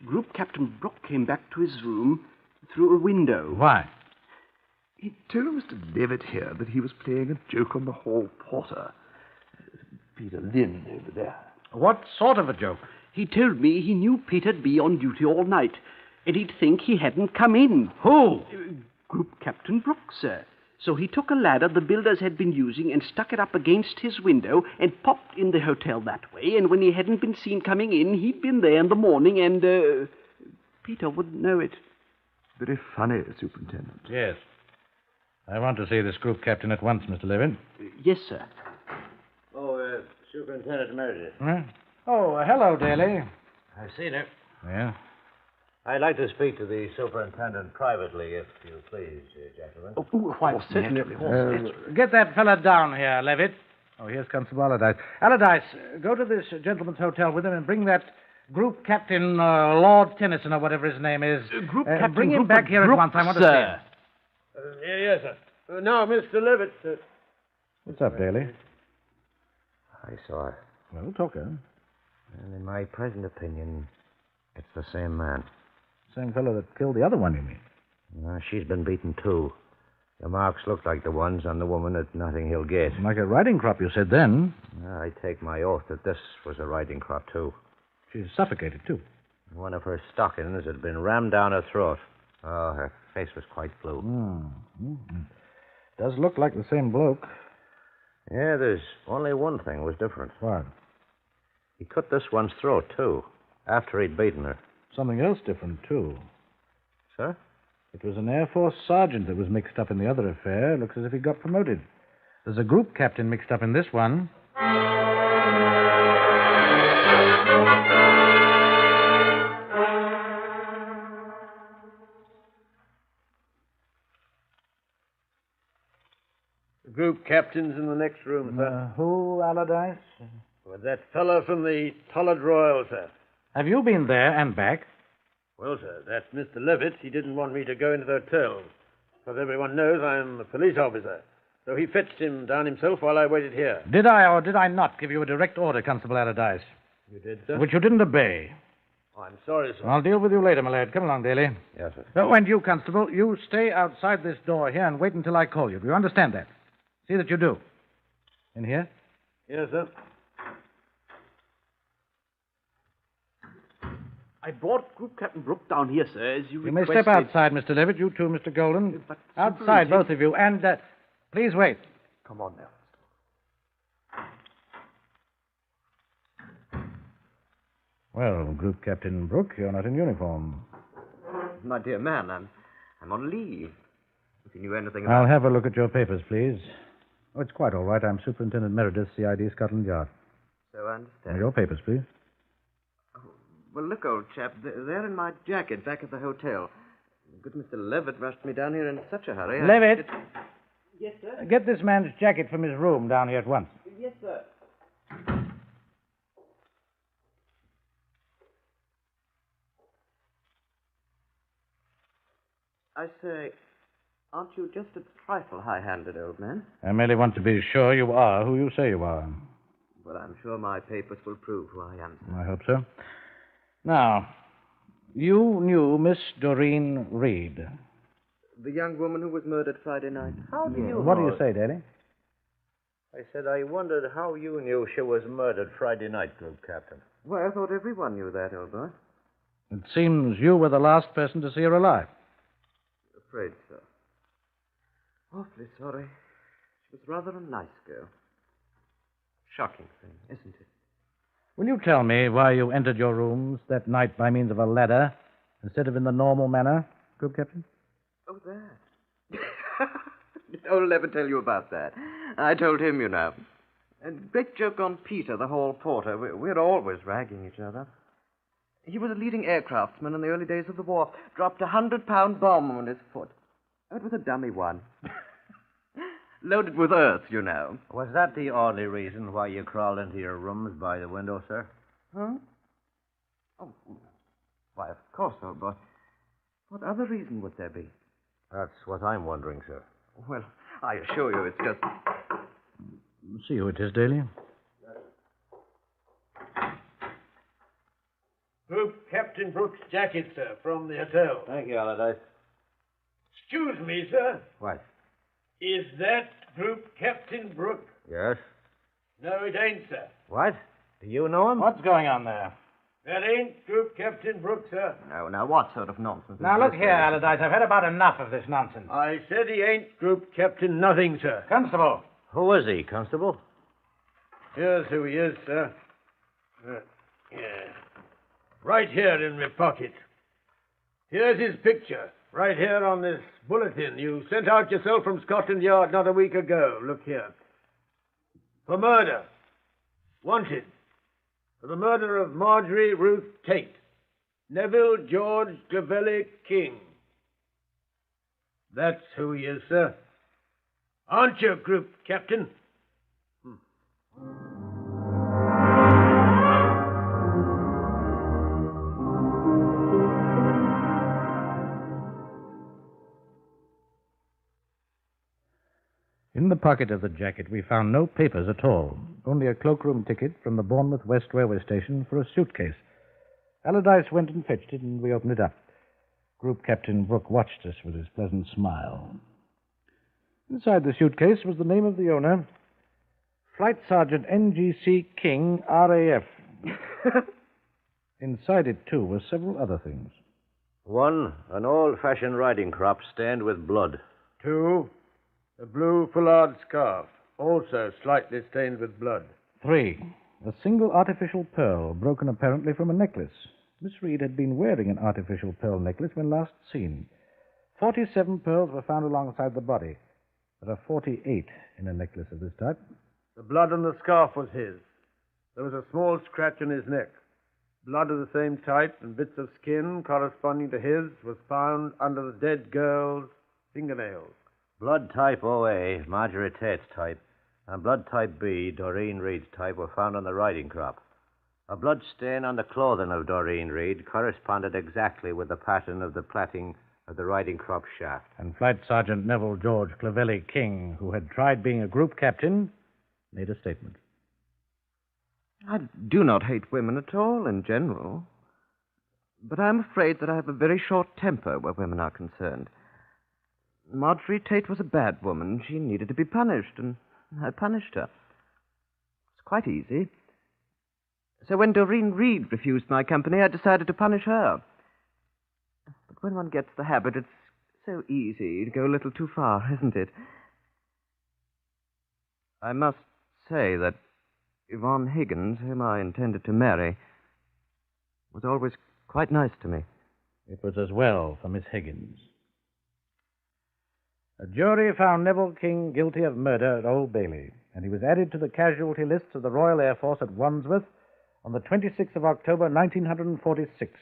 Group Captain Brooke came back to his room through a window. Why? He told Mr. Levitt here that he was playing a joke on the hall porter, Peter Lynn, over there. What sort of a joke? He told me he knew Peter'd be on duty all night, and he'd think he hadn't come in. Who? Group Captain Brooke, sir. So he took a ladder the builders had been using and stuck it up against his window and popped in the hotel that way, and when he hadn't been seen coming in, he'd been there in the morning and, Peter wouldn't know it. Very funny, Superintendent. Yes. I want to see this group captain at once, Mr. Levin. Yes, sir. Oh, Superintendent Meredith. Huh? Oh, hello, Daly. I've seen her. Yeah? I'd like to speak to the superintendent privately, if you please, gentlemen. Oh, why, certainly. Get that fella down here, Levitt. Oh, here's Constable Allardyce. Allardyce, go to this gentleman's hotel with him and bring that Group Captain Lord Tennyson, or whatever his name is. Group Captain Bring him Rupert back here at Brooks, once. I want to see him. Yes, sir. Now, Mr. Levitt. What's up, Daly? I saw her. Well, talk her. And in my present opinion, it's the same man. Same fellow that killed the other one, you mean? She's been beaten, too. The marks look like the ones on the woman at Notting Hill Gate. Like a riding crop, you said then. I take my oath that this was a riding crop, too. She's suffocated, too. One of her stockings had been rammed down her throat. Oh, her face was quite blue. Does look like the same bloke. Yeah, there's only one thing was different. What? He cut this one's throat, too, after he'd beaten her. Something else different, too. Sir? It was an Air Force sergeant that was mixed up in the other affair. Looks as if he got promoted. There's a group captain mixed up in this one. The group captain's in the next room, sir. Who, Allardyce? Well, that fellow from the Tollard Royal, sir. Have you been there and back? Well, sir, that's Mr. Levitt. He didn't want me to go into the hotel. Because everyone knows I'm a police officer. So he fetched him down himself while I waited here. Did I or did I not give you a direct order, Constable Allardyce? You did, sir? Which you didn't obey. Oh, I'm sorry, sir. I'll deal with you later, my lad. Come along, Daly. Yes, sir. Oh, and you, Constable, you stay outside this door here and wait until I call you. Do you understand that? See that you do. In here? Yes, sir. I brought Group Captain Brooke down here, sir, as you You may requested. step outside, Mr. Levitt. You too, Mr. Golden. But Outside, both of you. And please wait. Come on now. Well, Group Captain Brooke, you're not in uniform. My dear man, I'm on leave. If you knew anything about... I'll have a look at your papers, please. Oh, it's quite all right. I'm Superintendent Meredith, CID, Scotland Yard. So I understand. Your papers, please. Well, look, old chap, they're in my jacket back at the hotel. Good Mr. Levitt rushed me down here in such a hurry. Levitt! Yes, sir? Get this man's jacket from his room down here at once. Yes, sir. I say, aren't you just a trifle high-handed, old man? I merely want to be sure you are who you say you are. Well, I'm sure my papers will prove who I am, sir. I hope so. Now, you knew Miss Doreen Reed. The young woman who was murdered Friday night. How do you What do know you say, Daddy? I said I wondered how you knew she was murdered Friday night, Group Captain. Well, I thought everyone knew that, old boy. It seems you were the last person to see her alive. Afraid so. Awfully sorry. She was rather a nice girl. Shocking thing, isn't it? Will you tell me why you entered your rooms that night by means of a ladder instead of in the normal manner, Group Captain? Oh, that. I'll never tell you about that. I told him, you know. And great joke on Peter, the hall porter. We're always ragging each other. He was a leading aircraftsman in the early days of the war. Dropped a 100-pound bomb on his foot. It was a dummy one. Loaded with earth, you know. Was that the only reason why you crawled into your rooms by the window, sir? Huh? Oh, why, of course, old boy. What other reason would there be? That's what I'm wondering, sir. Well, I assure you it's just... See who it is, Daly. Group Captain Brooke's jacket, sir, from the hotel. Thank you, Allardyce. Excuse me, sir. What? Is that Group Captain Brooke? Yes? No, it ain't, sir. What? Do you know him? What's going on there? That ain't Group Captain Brooke, sir. No, now, what sort of nonsense Now, is look this, here, sir? Allardyce. I've had about enough of this nonsense. I said he ain't Group Captain nothing, sir. Constable. Who is he, Constable? Here's who he is, sir. Yeah. Right here in my pocket. Here's his picture. Right here on this bulletin you sent out yourself from Scotland Yard not a week ago. Look here. For murder. Wanted. For the murder of Marjorie Ruth Tate. Neville George Clavelli King. That's who he is, sir. Aren't you, Group Captain? In the pocket of the jacket, we found no papers at all, only a cloakroom ticket from the Bournemouth West Railway Station for a suitcase. Allardyce went and fetched it, and we opened it up. Group Captain Brooke watched us with his pleasant smile. Inside the suitcase was the name of the owner, Flight Sergeant NGC King, RAF. Inside it, too, were several other things. 1, an old-fashioned riding crop stained with blood. 2, a blue foulard scarf, also slightly stained with blood. 3, a single artificial pearl, broken apparently from a necklace. Miss Reed had been wearing an artificial pearl necklace when last seen. 47 pearls were found alongside the body. There are 48 in a necklace of this type. The blood on the scarf was his. There was a small scratch on his neck. Blood of the same type and bits of skin corresponding to his was found under the dead girl's fingernails. Blood type OA, Marjorie Tate's type, and blood type B, Doreen Reed's type, were found on the riding crop. A blood stain on the clothing of Doreen Reed corresponded exactly with the pattern of the plaiting of the riding crop shaft. And Flight Sergeant Neville George Clavelli King, who had tried being a group captain, made a statement. I do not hate women at all, in general. But I'm afraid that I have a very short temper where women are concerned. Marjorie Tate was a bad woman. She needed to be punished, and I punished her. It's quite easy. So when Doreen Reed refused my company, I decided to punish her. But when one gets the habit, it's so easy to go a little too far, isn't it? I must say that Yvonne Higgins, whom I intended to marry, was always quite nice to me. It was as well for Miss Higgins. A jury found Neville King guilty of murder at Old Bailey, and he was added to the casualty lists of the Royal Air Force at Wandsworth on the 26th of October, 1946.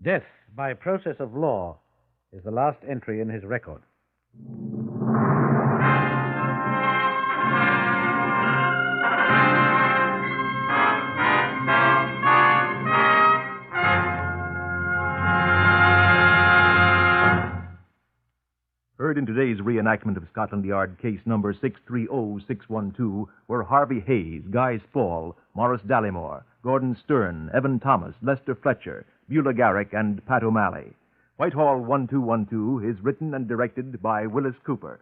Death by process of law is the last entry in his record. Heard in today's reenactment of Scotland Yard case number 630612 were Harvey Hayes, Guy Spall, Morris Dallymore, Gordon Stern, Evan Thomas, Lester Fletcher, Beulah Garrick, and Pat O'Malley. Whitehall 1212 is written and directed by Willis Cooper.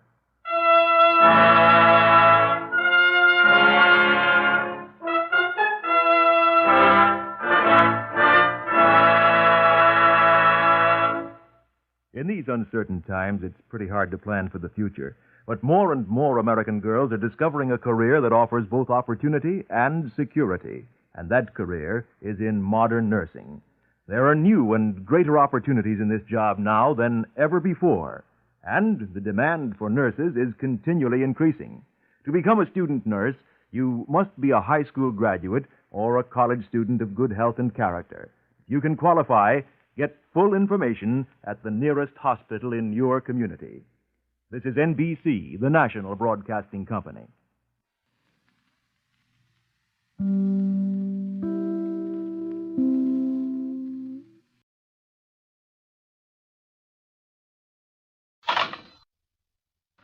In these uncertain times, it's pretty hard to plan for the future. But more and more American girls are discovering a career that offers both opportunity and security. And that career is in modern nursing. There are new and greater opportunities in this job now than ever before. And the demand for nurses is continually increasing. To become a student nurse, you must be a high school graduate or a college student of good health and character. You can qualify. Get full information at the nearest hospital in your community. This is NBC, the National Broadcasting Company.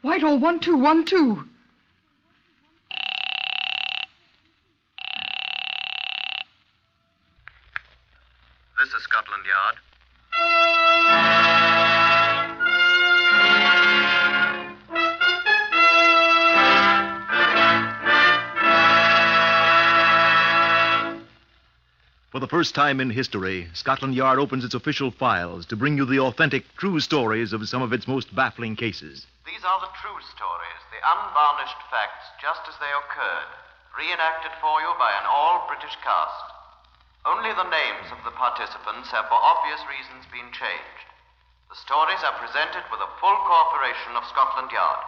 Whitehall 1212. This is Scotland Yard. For the first time in history, Scotland Yard opens its official files to bring you the authentic, true stories of some of its most baffling cases. These are the true stories, the unvarnished facts just as they occurred, reenacted for you by an all-British cast. Only the names of the participants have for obvious reasons been changed. The stories are presented with the full cooperation of Scotland Yard.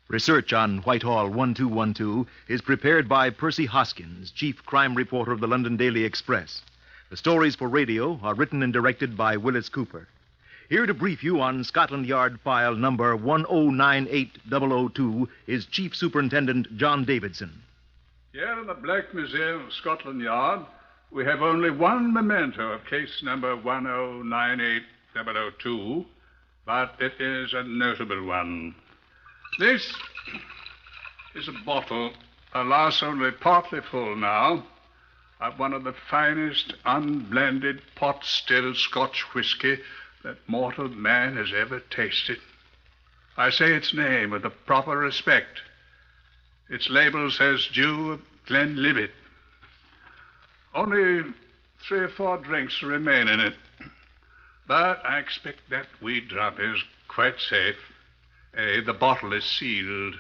Research on Whitehall 1212 is prepared by Percy Hoskins, chief crime reporter of the London Daily Express. The stories for radio are written and directed by Willis Cooper. Here to brief you on Scotland Yard file number 1098002 is Chief Superintendent John Davidson. Here in the Black Museum of Scotland Yard, we have only one memento of case number 1098002, but it is a notable one. This is a bottle, alas, only partly full now, of one of the finest unblended pot-still Scotch whisky that mortal man has ever tasted. I say its name with the proper respect. Its label says Dew of Glenlivet. Only 3 or 4 drinks remain in it. But I expect that wee drop is quite safe. A, the bottle is sealed.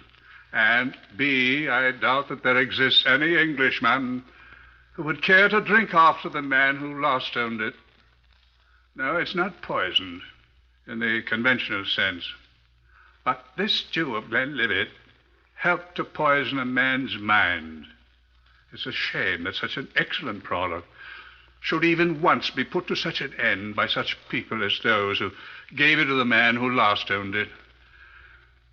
And B, I doubt that there exists any Englishman who would care to drink after the man who lost owned it. No, it's not poisoned in the conventional sense. But this Dew of Glenlivet helped to poison a man's mind. It's a shame that such an excellent product should even once be put to such an end by such people as those who gave it to the man who last owned it.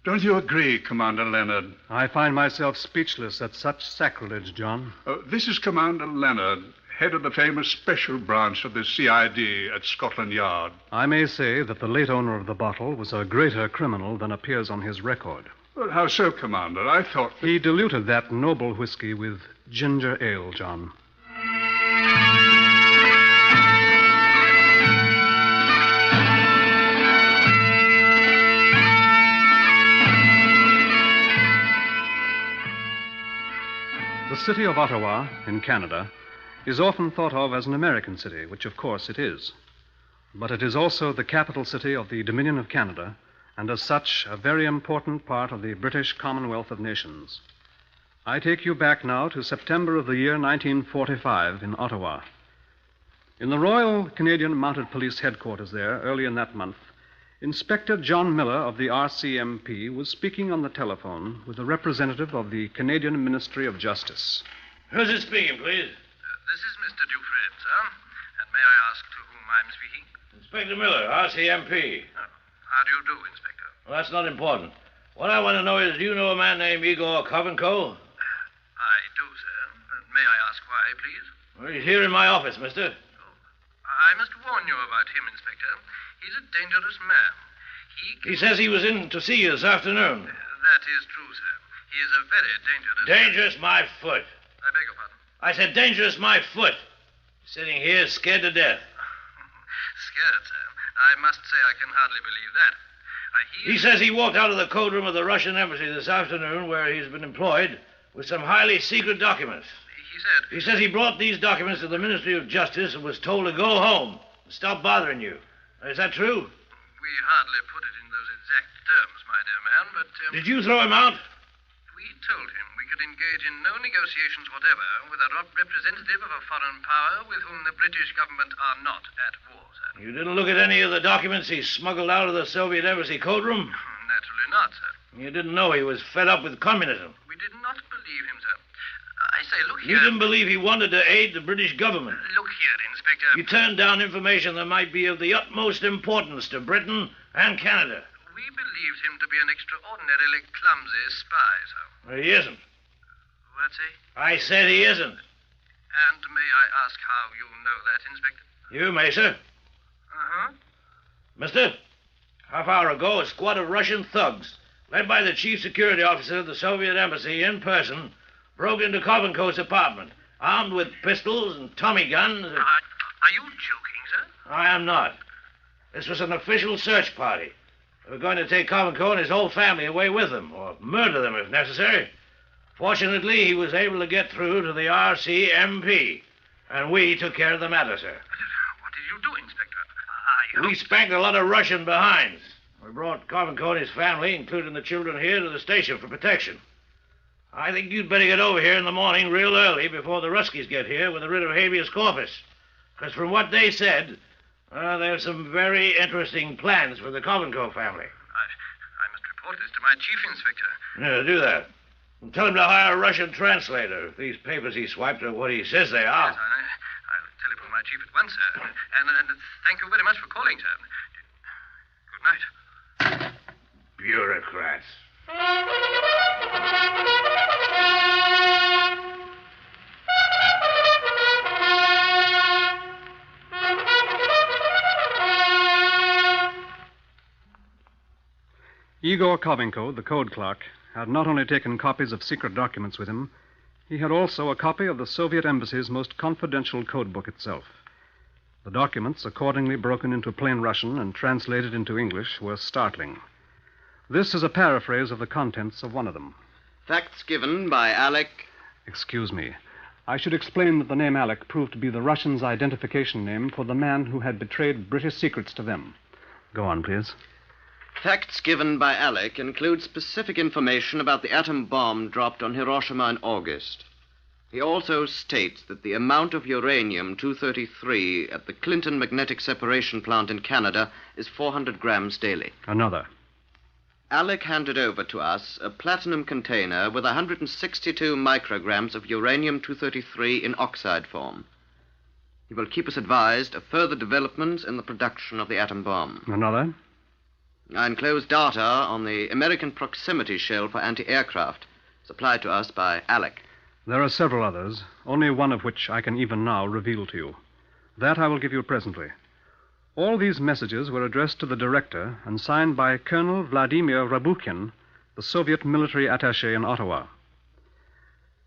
Don't you agree, Commander Leonard? I find myself speechless at such sacrilege, John. This is Commander Leonard, head of the famous special branch of the CID at Scotland Yard. I may say that the late owner of the bottle was a greater criminal than appears on his record. Well, how so, Commander? I thought that... He diluted that noble whiskey with ginger ale, John. The city of Ottawa, in Canada, is often thought of as an American city, which of course it is. But it is also the capital city of the Dominion of Canada, and as such, a very important part of the British Commonwealth of Nations. I take you back now to September of the year 1945 in Ottawa. In the Royal Canadian Mounted Police headquarters there, early in that month, Inspector John Miller of the RCMP was speaking on the telephone with a representative of the Canadian Ministry of Justice. Who's it speaking, please? This is Mr. Dufresne, sir. And may I ask to whom I'm speaking? Inspector Miller, RCMP. How do you do, Inspector? Well, that's not important. What I want to know is, do you know a man named Igor Kovenko? I do, sir. May I ask why, please? Well, he's here in my office, mister. I must warn you about him, Inspector. He's a dangerous man. He says he was in to see you this afternoon. That is true, sir. He is a very dangerous... Dangerous my foot. I beg your pardon? I said dangerous my foot. Sitting here scared to death. Scared, sir. I must say I can hardly believe that. He says he walked out of the code room of the Russian embassy this afternoon, where he's been employed, with some highly secret documents. He says he brought these documents to the Ministry of Justice and was told to go home and stop bothering you. Is that true? We hardly put it in those exact terms, my dear man, but... Did you throw him out? We told him we could engage in no negotiations whatever with a representative of a foreign power with whom the British government are not at war, sir. You didn't look at any of the documents he smuggled out of the Soviet embassy code room? Naturally not, sir. You didn't know he was fed up with communism? We did not believe him, sir. I say, look here... You didn't believe he wanted to aid the British government? Look here, Inspector... You turned down information that might be of the utmost importance to Britain and Canada. We believed him to be an extraordinarily clumsy spy, sir. Well, he isn't. What's he? I said he isn't. And may I ask how you know that, Inspector? You may, sir. Uh-huh. Mister, half hour ago, a squad of Russian thugs, led by the chief security officer of the Soviet embassy in person, broke into Kovenko's apartment, armed with pistols and Tommy guns. Are you joking, sir? I am not. This was an official search party. They were going to take Kovenko and his whole family away with them, or murder them if necessary. Fortunately, he was able to get through to the RCMP, and we took care of the matter, sir. What did you do, Inspector? We spanked a lot of Russian behinds. We brought Kovenko and his family, including the children here, to the station for protection. I think you'd better get over here in the morning real early before the Ruskies get here with a writ of habeas corpus. Because from what they said, there's some very interesting plans for the Kovenko family. I must report this to my chief, Inspector. Yeah, do that. And tell him to hire a Russian translator if these papers he swiped are what he says they are. Yes, I'll telephone my chief at once, sir. And thank you very much for calling, sir. Good night. Bureaucrats. Igor Kovenko, the code clerk, had not only taken copies of secret documents with him, he had also a copy of the Soviet Embassy's most confidential code book itself. The documents, accordingly broken into plain Russian and translated into English, were startling. This is a paraphrase of the contents of one of them. Facts given by Alec. Excuse me. I should explain that the name Alec proved to be the Russians' identification name for the man who had betrayed British secrets to them. Go on, please. Facts given by Alec include specific information about the atom bomb dropped on Hiroshima in August. He also states that the amount of uranium-233 at the Clinton magnetic separation plant in Canada is 400 grams daily. Another. Alec handed over to us a platinum container with 162 micrograms of uranium-233 in oxide form. He will keep us advised of further developments in the production of the atom bomb. Another. I enclose data on the American proximity shell for anti-aircraft, supplied to us by Alec. There are several others, only one of which I can even now reveal to you. That I will give you presently. All these messages were addressed to the director and signed by Colonel Vladimir Rabukhin, the Soviet military attaché in Ottawa.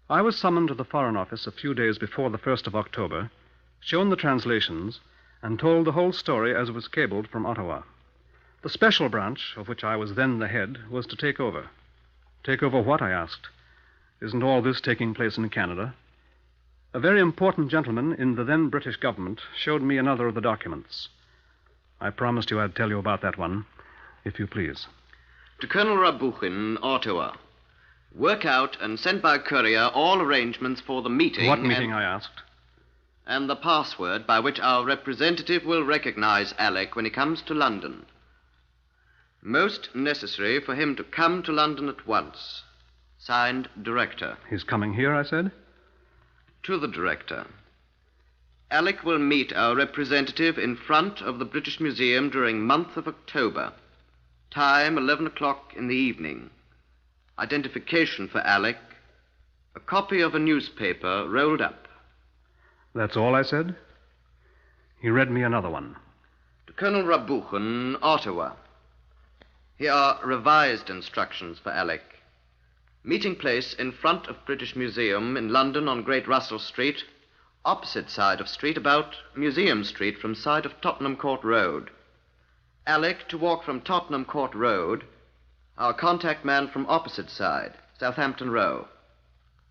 I was summoned to the Foreign Office a few days before the 1st of October, shown the translations, and told the whole story as it was cabled from Ottawa. The special branch, of which I was then the head, was to take over. Take over what, I asked. Isn't all this taking place in Canada? A very important gentleman in the then British government showed me another of the documents. I promised you I'd tell you about that one, if you please. To Colonel Rabukhin, Ottawa. Work out and send by courier all arrangements for the meeting. What meeting, I asked? And the password by which our representative will recognize Alec when he comes to London. Most necessary for him to come to London at once. Signed, Director. He's coming here, I said? To the Director. Alec will meet our representative in front of the British Museum during month of October. Time, 11 o'clock in the evening. Identification for Alec. A copy of a newspaper rolled up. That's all I said? He read me another one. To Colonel Rabukhin, Ottawa. Here are revised instructions for Alec. Meeting place in front of British Museum in London on Great Russell Street, opposite side of street about Museum Street from side of Tottenham Court Road. Alec to walk from Tottenham Court Road, our contact man from opposite side, Southampton Row.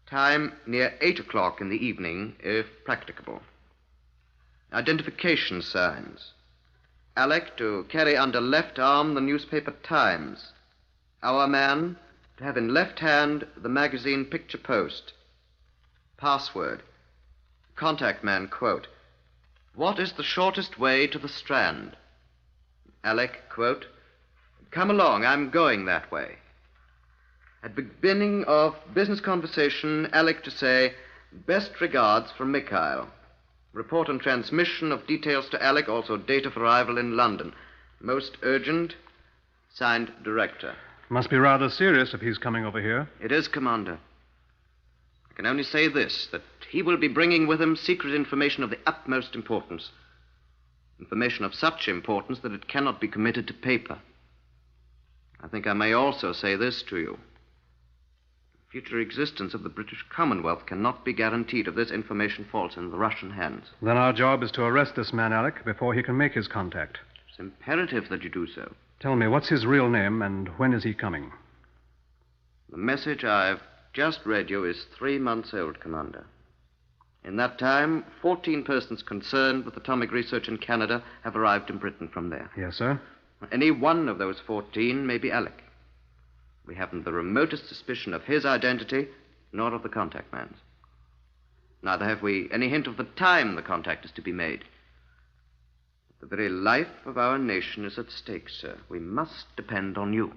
Time near 8 o'clock in the evening, if practicable. Identification signs. Alec to carry under left arm the newspaper Times. Our man to have in left hand the magazine Picture Post. Password. Contact man, quote, "What is the shortest way to the Strand?" Alec, quote, "Come along, I'm going that way." At beginning of business conversation, Alec to say, "Best regards from Mikhail." Report and transmission of details to Alec, also date of arrival in London. Most urgent. Signed, Director. Must be rather serious if he's coming over here. It is, Commander. I can only say this, that he will be bringing with him secret information of the utmost importance. Information of such importance that it cannot be committed to paper. I think I may also say this to you. The future existence of the British Commonwealth cannot be guaranteed if this information falls in the Russian hands. Then our job is to arrest this man, Alec, before he can make his contact. It's imperative that you do so. Tell me, what's his real name and when is he coming? The message I've just read you is 3 months old, Commander. In that time, 14 persons concerned with atomic research in Canada have arrived in Britain from there. Yes, sir. Any one of those 14 may be Alec. We haven't the remotest suspicion of his identity, nor of the contact man's. Neither have we any hint of the time the contact is to be made. The very life of our nation is at stake, sir. We must depend on you.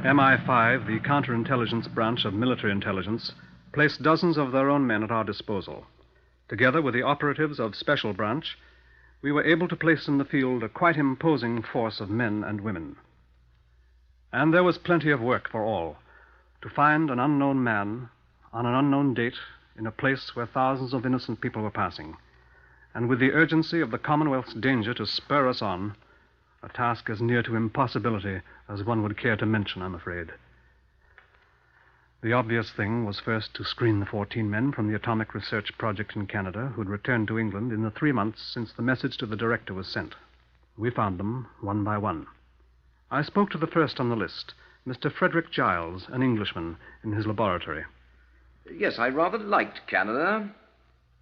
MI5, the counterintelligence branch of military intelligence, placed dozens of their own men at our disposal. Together with the operatives of Special Branch, we were able to place in the field a quite imposing force of men and women. And there was plenty of work for all. To find an unknown man on an unknown date in a place where thousands of innocent people were passing. And with the urgency of the Commonwealth's danger to spur us on, a task as near to impossibility as one would care to mention, I'm afraid. The obvious thing was first to screen the 14 men from the Atomic Research Project in Canada who'd returned to England in the 3 months since the message to the director was sent. We found them one by one. I spoke to the first on the list, Mr. Frederick Giles, an Englishman, in his laboratory. Yes, I rather liked Canada.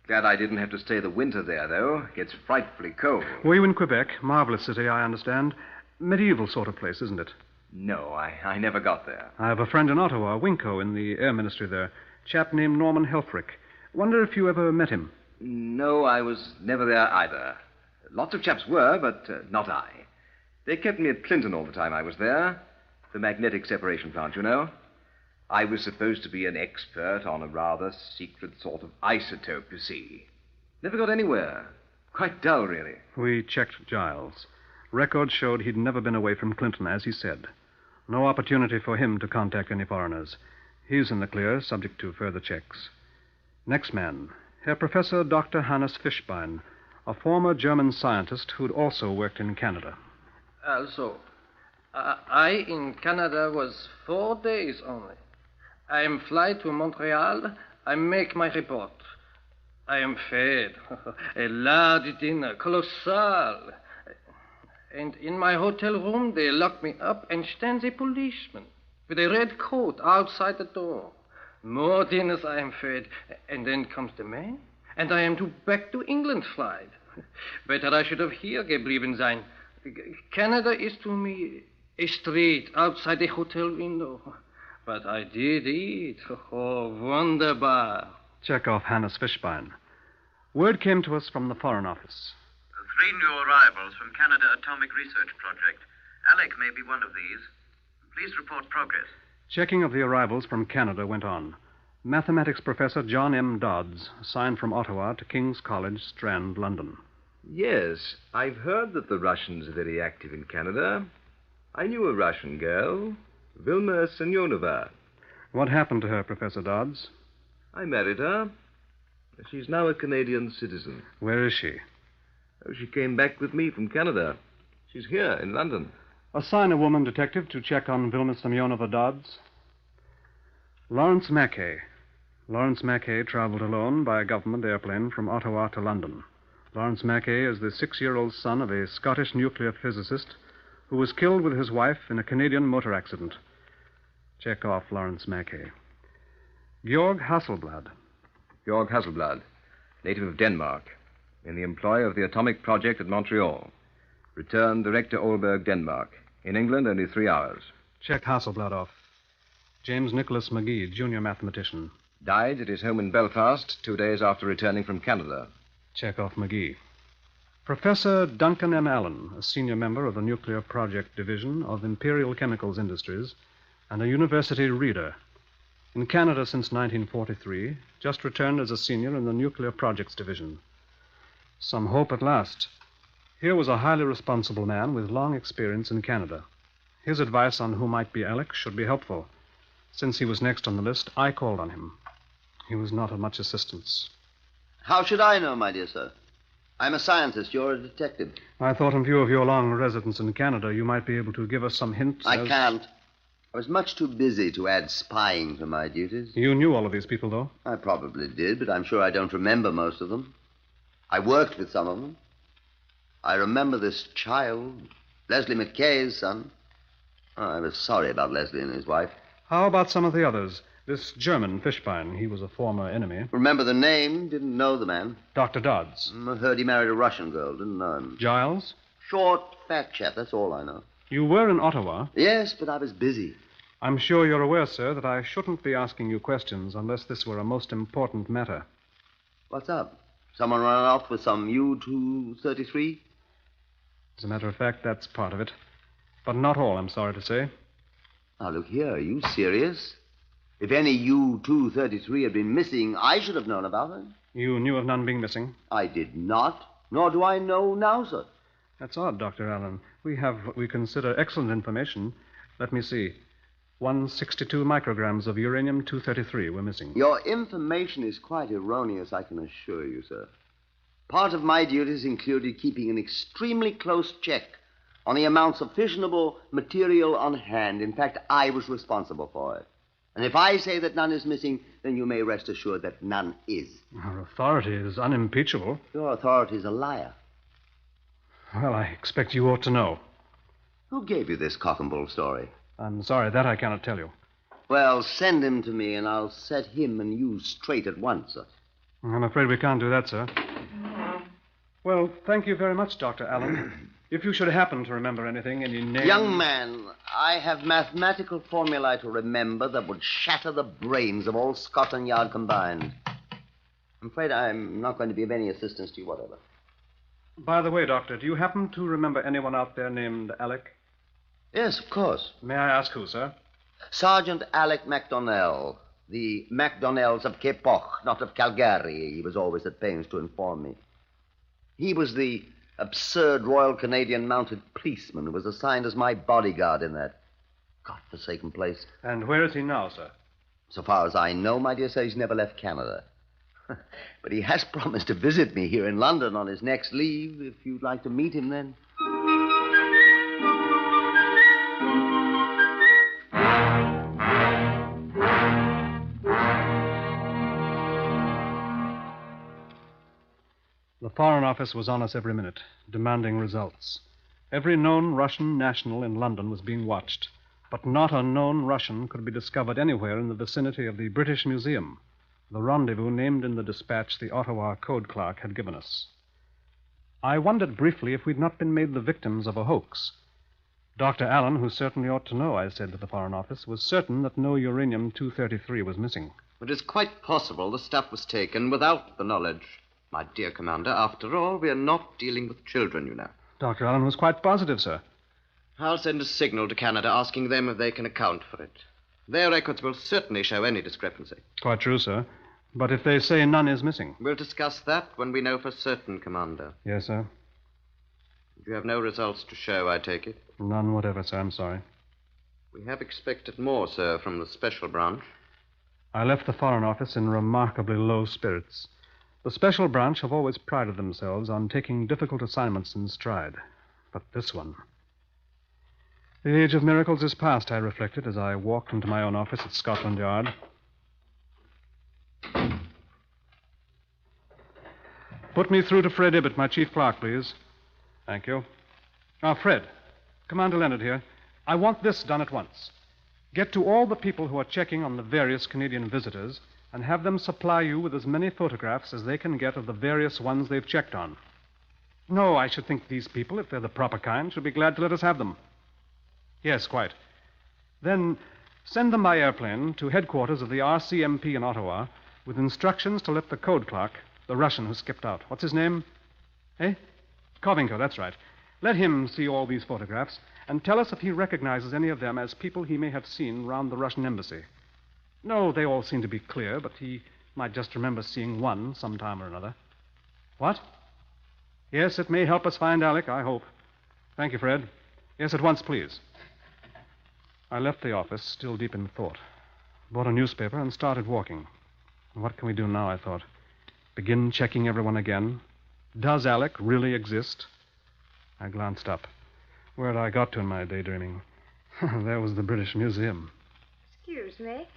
Glad I didn't have to stay the winter there, though. It gets frightfully cold. Were you in Quebec? Marvelous city, I understand. Medieval sort of place, isn't it? No, I never got there. I have a friend in Ottawa, Winco, in the Air Ministry there. Chap named Norman Helfrich. Wonder if you ever met him? No, I was never there either. Lots of chaps were, but not I. They kept me at Clinton all the time I was there. The magnetic separation plant, you know. I was supposed to be an expert on a rather secret sort of isotope, you see. Never got anywhere. Quite dull, really. We checked Giles. Records showed he'd never been away from Clinton, as he said. No opportunity for him to contact any foreigners. He's in the clear, subject to further checks. Next man, Herr Professor Dr. Hannes Fischbein, a former German scientist who'd also worked in Canada. Also, I in Canada was 4 days only. I am fly to Montreal. I make my report. I am fed. A large dinner, colossal. And in my hotel room, they lock me up and stands a policeman with a red coat outside the door. More dinners I am fed. And then comes the man, and I am to back to England flight. Better I should have here geblieben sein. Canada is to me a street outside a hotel window. But I did eat. Oh, wunderbar. Check off Hannes Fischbein. Word came to us from the Foreign Office. 3 new arrivals from Canada Atomic Research Project. Alec may be one of these. Please report progress. Checking of the arrivals from Canada went on. Mathematics professor John M. Dodds, assigned from Ottawa to King's College, Strand, London. Yes, I've heard that the Russians are very active in Canada. I knew a Russian girl, Vilma Semyonova. What happened to her, Professor Dodds? I married her. She's now a Canadian citizen. Where is she? Oh, she came back with me from Canada. She's here in London. Assign a woman detective to check on Vilma Semyonova Dodds. Lawrence Mackay. Lawrence Mackay traveled alone by a government airplane from Ottawa to London. Lawrence Mackay is the 6-year-old son of a Scottish nuclear physicist who was killed with his wife in a Canadian motor accident. Check off Lawrence Mackay. Georg Hasselblad. Georg Hasselblad, native of Denmark, in the employ of the Atomic Project at Montreal. Returned direct to Olberg, Denmark. In England, only 3 hours. Check Hasselblad off. James Nicholas McGee, junior mathematician. Died at his home in Belfast 2 days after returning from Canada. Check off McGee. Professor Duncan M. Allen, a senior member of the Nuclear Project Division of Imperial Chemicals Industries, and a university reader. In Canada since 1943, just returned as a senior in the Nuclear Projects Division. Some hope at last. Here was a highly responsible man with long experience in Canada. His advice on who might be Alec should be helpful. Since he was next on the list, I called on him. He was not of much assistance. How should I know, my dear sir? I'm a scientist. You're a detective. I thought in view of your long residence in Canada, you might be able to give us some hints. I can't. I was much too busy to add spying to my duties. You knew all of these people, though? I probably did, but I'm sure I don't remember most of them. I worked with some of them. I remember this child, Leslie McKay's son. Oh, I was sorry about Leslie and his wife. How about some of the others? This German, Fischbein, he was a former enemy. Remember the name, didn't know the man. Dr. Dodds. I heard he married a Russian girl, didn't know him. Giles? Short, fat chap, that's all I know. You were in Ottawa? Yes, but I was busy. I'm sure you're aware, sir, that I shouldn't be asking you questions unless this were a most important matter. What's up? Someone run off with some U-233? As a matter of fact, that's part of it. But not all, I'm sorry to say. Now, look here, are you serious? If any U-233 had been missing, I should have known about it. You knew of none being missing? I did not. Nor do I know now, sir. That's odd, Dr. Allen. We have what we consider excellent information. Let me see. 162 micrograms of uranium-233 were missing. Your information is quite erroneous, I can assure you, sir. Part of my duties included keeping an extremely close check on the amounts of fissionable material on hand. In fact, I was responsible for it. And if I say that none is missing, then you may rest assured that none is. Our authority is unimpeachable. Your authority is a liar. Well, I expect you ought to know. Who gave you this cock and bull story? I'm sorry, that I cannot tell you. Well, send him to me, and I'll set him and you straight at once, sir. I'm afraid we can't do that, sir. Well, thank you very much, Dr. Allen. If you should happen to remember anything, any name... Young man, I have mathematical formulae to remember that would shatter the brains of all Scotland Yard combined. I'm afraid I'm not going to be of any assistance to you whatever. By the way, Doctor, do you happen to remember anyone out there named Alec? Yes, of course. May I ask who, sir? Sergeant Alec MacDonnell. The MacDonnells of Keppoch, not of Calgary. He was always at pains to inform me. He was the absurd Royal Canadian Mounted Policeman who was assigned as my bodyguard in that godforsaken place. And where is he now, sir? So far as I know, my dear sir, he's never left Canada. But he has promised to visit me here in London on his next leave, if you'd like to meet him then. The Foreign Office was on us every minute, demanding results. Every known Russian national in London was being watched, but not a known Russian could be discovered anywhere in the vicinity of the British Museum, the rendezvous named in the dispatch the Ottawa code clerk had given us. I wondered briefly if we'd not been made the victims of a hoax. Dr. Allen, who certainly ought to know, I said to the Foreign Office, was certain that no uranium-233 was missing. It is quite possible the stuff was taken without the knowledge. My dear Commander, after all, we are not dealing with children, you know. Dr. Allen was quite positive, sir. I'll send a signal to Canada asking them if they can account for it. Their records will certainly show any discrepancy. Quite true, sir. But if they say none is missing... We'll discuss that when we know for certain, Commander. Yes, sir. You have no results to show, I take it? None whatever, sir. I'm sorry. We have expected more, sir, from the Special Branch. I left the Foreign Office in remarkably low spirits. The Special Branch have always prided themselves on taking difficult assignments in stride. But this one... The age of miracles is past, I reflected, as I walked into my own office at Scotland Yard. Put me through to Fred Ibbott, my chief clerk, please. Thank you. Fred, Commander Leonard here. I want this done at once. Get to all the people who are checking on the various Canadian visitors and have them supply you with as many photographs as they can get of the various ones they've checked on. No, I should think these people, if they're the proper kind, should be glad to let us have them. Yes, quite. Then send them by airplane to headquarters of the RCMP in Ottawa with instructions to let the code clerk, the Russian who skipped out. What's his name? Kovenko, that's right. Let him see all these photographs and tell us if he recognizes any of them as people he may have seen round the Russian embassy. No, they all seem to be clear, but he might just remember seeing one sometime or another. What? Yes, it may help us find Alec, I hope. Thank you, Fred. Yes, at once, please. I left the office, still deep in thought. Bought a newspaper and started walking. What can we do now, I thought. Begin checking everyone again. Does Alec really exist? I glanced up. Where had I got to in my daydreaming? There was the British Museum. Excuse me.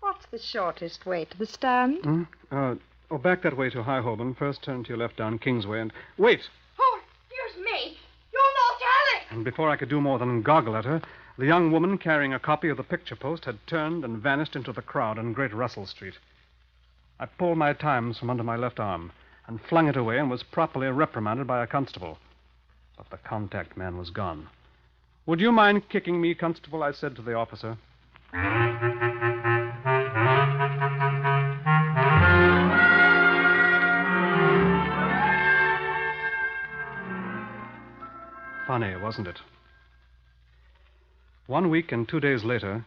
What's the shortest way to the stand? Back that way to High Holborn. First turn to your left down Kingsway and... Wait! Oh, excuse me. You're not Alec! And before I could do more than goggle at her, the young woman carrying a copy of the picture post had turned and vanished into the crowd in Great Russell Street. I pulled my Times from under my left arm and flung it away and was properly reprimanded by a constable. But the contact man was gone. Would you mind kicking me, Constable? I said to the officer. Funny, wasn't it? 1 week and 2 days later,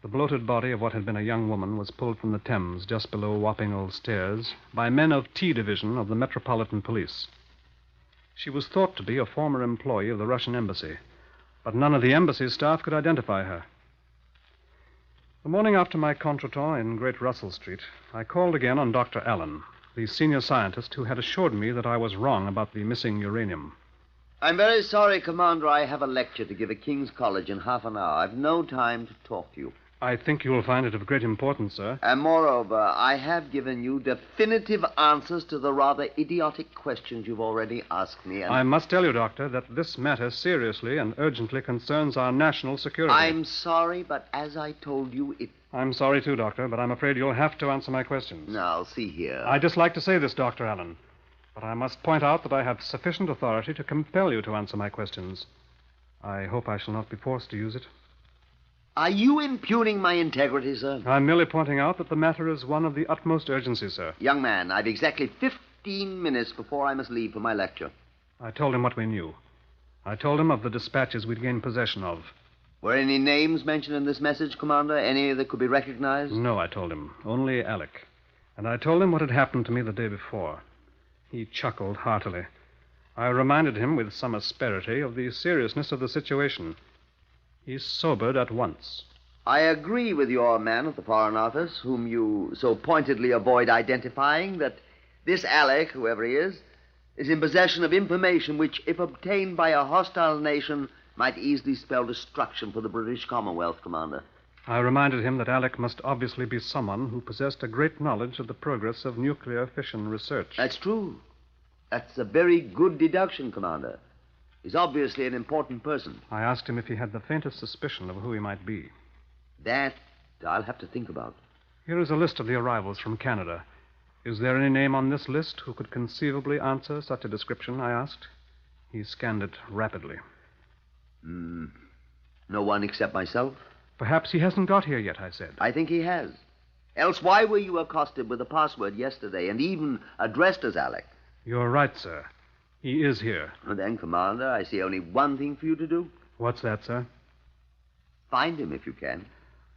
the bloated body of what had been a young woman was pulled from the Thames just below Wapping Old Stairs by men of T Division of the Metropolitan Police. She was thought to be a former employee of the Russian embassy, but none of the embassy staff could identify her. The morning after my contretemps in Great Russell Street, I called again on Dr. Allen, the senior scientist who had assured me that I was wrong about the missing uranium. I'm very sorry, Commander. I have a lecture to give at King's College in half an hour. I've no time to talk to you. I think you will find it of great importance, sir. And moreover, I have given you definitive answers to the rather idiotic questions you've already asked me. And I must tell you, Doctor, that this matter seriously and urgently concerns our national security. I'm sorry, but as I told you, I'm sorry, too, Doctor, but I'm afraid you'll have to answer my questions. Now, see here. I dislike to say this, Dr. Allen, but I must point out that I have sufficient authority to compel you to answer my questions. I hope I shall not be forced to use it. Are you impugning my integrity, sir? I'm merely pointing out that the matter is one of the utmost urgency, sir. Young man, I've exactly 15 minutes before I must leave for my lecture. I told him what we knew. I told him of the dispatches we'd gained possession of. Were any names mentioned in this message, Commander? Any that could be recognized? No, I told him. Only Alec. And I told him what had happened to me the day before. He chuckled heartily. I reminded him with some asperity of the seriousness of the situation. He sobered at once. I agree with your man at the Foreign Office, whom you so pointedly avoid identifying, that this Alec, whoever he is in possession of information which, if obtained by a hostile nation, might easily spell destruction for the British Commonwealth, Commander. I reminded him that Alec must obviously be someone who possessed a great knowledge of the progress of nuclear fission research. That's true. That's a very good deduction, Commander. He's obviously an important person. I asked him if he had the faintest suspicion of who he might be. That I'll have to think about. Here is a list of the arrivals from Canada. Is there any name on this list who could conceivably answer such a description, I asked. He scanned it rapidly. No one except myself? Perhaps he hasn't got here yet, I said. I think he has. Else why were you accosted with a password yesterday and even addressed as Alec? You're right, sir. He is here. Well, then, Commander, I see only one thing for you to do. What's that, sir? Find him if you can.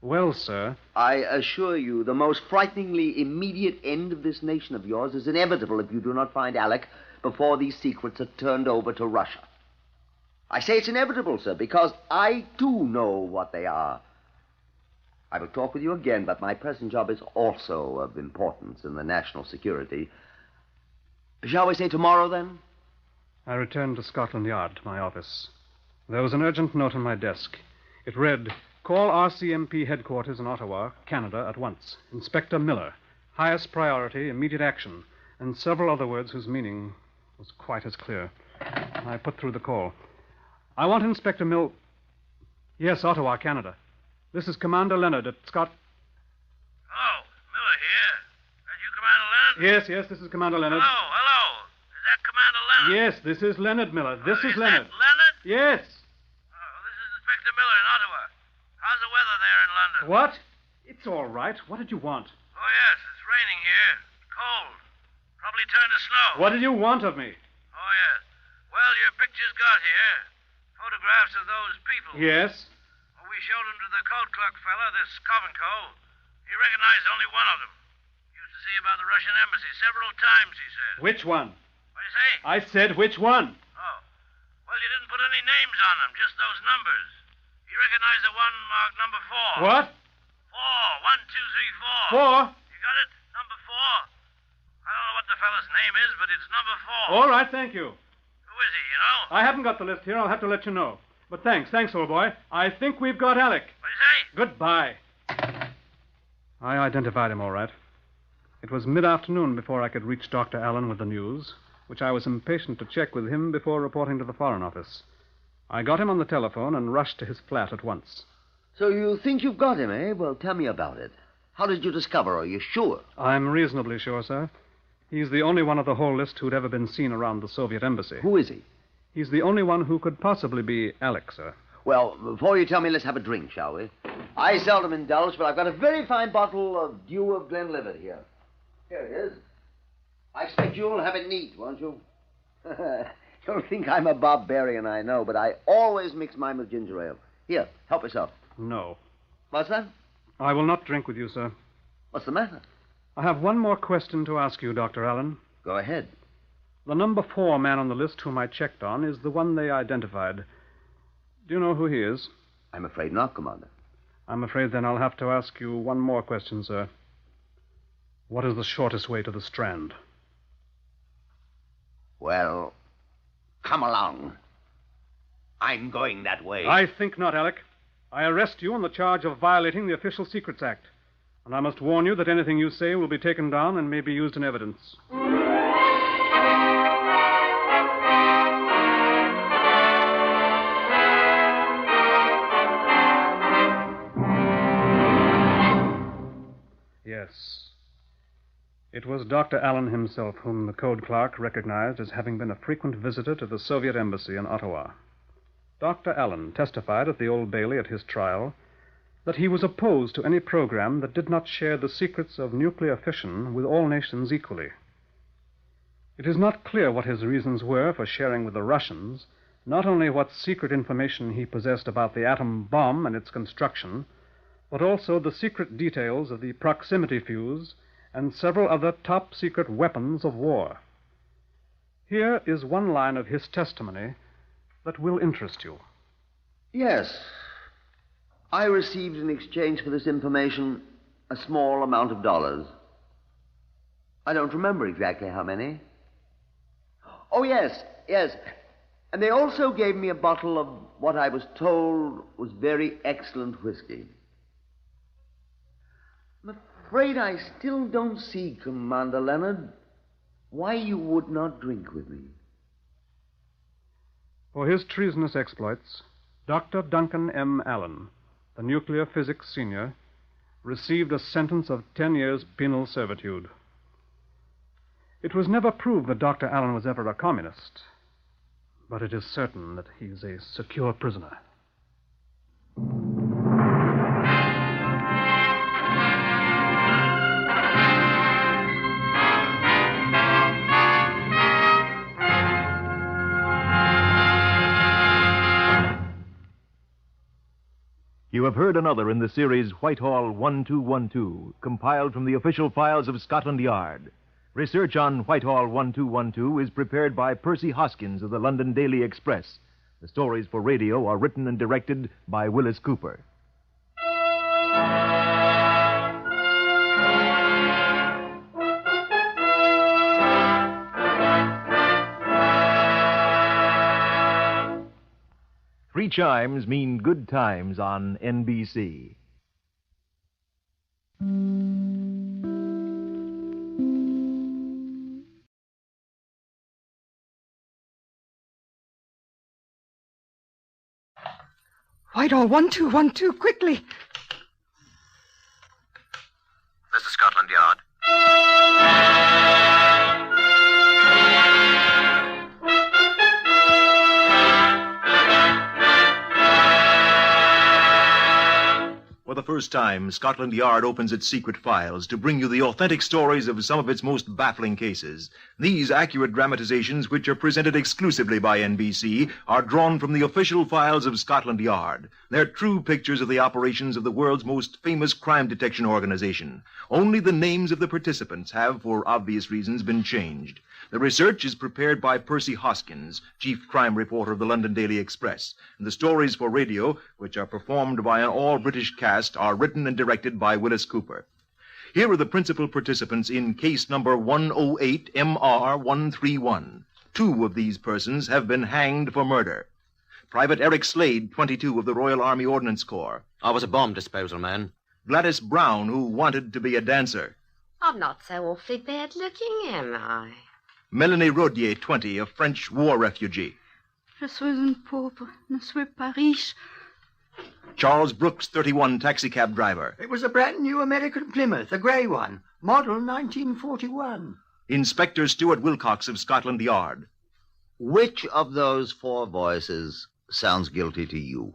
Well, sir. I assure you the most frighteningly immediate end of this nation of yours is inevitable if you do not find Alec before these secrets are turned over to Russia. I say it's inevitable, sir, because I, too, know what they are. I will talk with you again, but my present job is also of importance in the national security. Shall we say tomorrow, then? I returned to Scotland Yard to my office. There was an urgent note on my desk. It read, "Call RCMP headquarters in Ottawa, Canada, at once. Inspector Miller. Highest priority, immediate action," and several other words whose meaning was quite as clear. I put through the call. "I want Inspector Mill..." "Yes, Ottawa, Canada. This is Commander Leonard at Scott..." "Oh, Miller here. Are you Commander Leonard?" Yes, this is Commander Leonard. Hello. Is that Commander Leonard? Yes, this is Leonard Miller. This is Leonard. That Leonard? Yes. This is Inspector Miller in Ottawa. How's the weather there in London? What? It's all right. What did you want? Oh, yes, it's raining here. Cold. Probably turned to snow. What did you want of me? Oh, yes. Well, your pictures got here. Photographs of those people. Yes. Well, we showed them to the code clerk fella, this Kovenko. He recognized only one of them. Used to see about the Russian embassy several times, he said. Which one? What do you say? I said which one? Oh. Well, you didn't put any names on them, just those numbers. He recognized the one marked number 4. What? 4. 1, 2, 3, 4. 4? You got it? Number 4. I don't know what the fella's name is, but it's number 4. All right, thank you. Who is he, you know? I haven't got the list here. I'll have to let you know. But thanks, old boy. I think we've got Alec. What do you say? Goodbye. I identified him all right. It was mid-afternoon before I could reach Dr. Allen with the news, which I was impatient to check with him before reporting to the Foreign Office. I got him on the telephone and rushed to his flat at once. So you think you've got him, eh? Well, tell me about it. How did you discover? Are you sure? I'm reasonably sure, sir. He's the only one of the whole list who'd ever been seen around the Soviet embassy. Who is he? He's the only one who could possibly be Alec, sir. Well, before you tell me, let's have a drink, shall we? I seldom indulge, but I've got a very fine bottle of Dew of Glenlivet here. Here it is. I expect you'll have it neat, won't you? You'll think I'm a barbarian, I know, but I always mix mine with ginger ale. Here, help yourself. No. What's that? I will not drink with you, sir. What's the matter? I have one more question to ask you, Dr. Allen. Go ahead. The number 4 man on the list whom I checked on is the one they identified. Do you know who he is? I'm afraid not, Commander. I'm afraid then I'll have to ask you one more question, sir. What is the shortest way to the Strand? Well, come along. I'm going that way. I think not, Alec. I arrest you on the charge of violating the Official Secrets Act. And I must warn you that anything you say will be taken down and may be used in evidence. Yes. It was Dr. Allen himself whom the code clerk recognized as having been a frequent visitor to the Soviet embassy in Ottawa. Dr. Allen testified at the Old Bailey at his trial that he was opposed to any program that did not share the secrets of nuclear fission with all nations equally. It is not clear what his reasons were for sharing with the Russians not only what secret information he possessed about the atom bomb and its construction, but also the secret details of the proximity fuse and several other top-secret weapons of war. Here is one line of his testimony that will interest you. Yes. I received in exchange for this information a small amount of dollars. I don't remember exactly how many. Oh, yes. And they also gave me a bottle of what I was told was very excellent whiskey. I'm afraid I still don't see, Commander Leonard, why you would not drink with me. For his treasonous exploits, Dr. Duncan M. Allen, the nuclear physics senior, received a sentence of 10 years penal servitude. It was never proved that Dr. Allen was ever a communist, but it is certain that he is a secure prisoner. You have heard another in the series Whitehall 1212, compiled from the official files of Scotland Yard. Research on Whitehall 1212 is prepared by Percy Hoskins of the London Daily Express. The stories for radio are written and directed by Willis Cooper. Three chimes mean good times on NBC. Whitehall 1212, quickly. This is Scotland Yard. For the first time, Scotland Yard opens its secret files to bring you the authentic stories of some of its most baffling cases. These accurate dramatizations, which are presented exclusively by NBC, are drawn from the official files of Scotland Yard. They're true pictures of the operations of the world's most famous crime detection organization. Only the names of the participants have, for obvious reasons, been changed. The research is prepared by Percy Hoskins, chief crime reporter of the London Daily Express. And the stories for radio, which are performed by an all-British cast, are written and directed by Willis Cooper. Here are the principal participants in case number 108 MR131. Two of these persons have been hanged for murder. Private Eric Slade, 22, of the Royal Army Ordnance Corps. I was a bomb disposal man. Gladys Brown, who wanted to be a dancer. I'm not so awfully bad looking, am I? Melanie Rodier, 20, a French war refugee. Je suis une pauvre, ne suis pas riche. Charles Brooks, 31, taxicab driver. It was a brand new American Plymouth, a grey one, model 1941. Inspector Stuart Wilcox of Scotland Yard. Which of those four voices sounds guilty to you?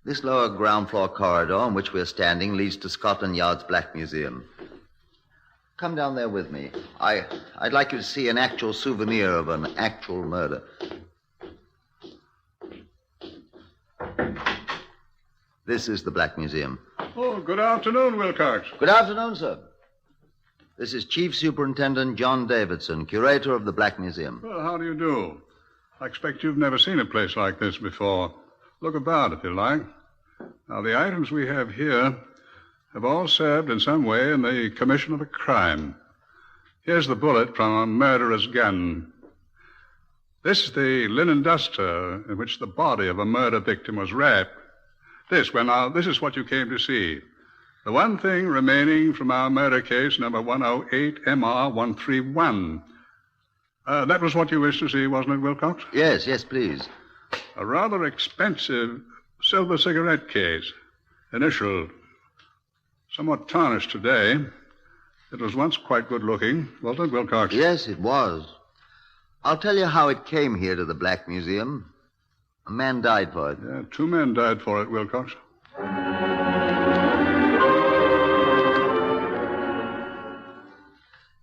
This lower ground floor corridor on which we're standing leads to Scotland Yard's Black Museum. Come down there with me. I'd like you to see an actual souvenir of an actual murder. This is the Black Museum. Oh, good afternoon, Wilcox. Good afternoon, sir. This is Chief Superintendent John Davidson, curator of the Black Museum. Well, how do you do? I expect you've never seen a place like this before. Look about, if you like. Now, the items we have here have all served in some way in the commission of a crime. Here's the bullet from a murderer's gun. This is the linen duster in which the body of a murder victim was wrapped. This is what you came to see. The one thing remaining from our murder case, number 108 MR131. That was what you wished to see, wasn't it, Wilcox? Yes, please. A rather expensive silver cigarette case. Initialed. Somewhat tarnished today. It was once quite good looking, wasn't it, Wilcox? Yes, it was. I'll tell you how it came here to the Black Museum. A man died for it. Yeah, 2 men died for it, Wilcox.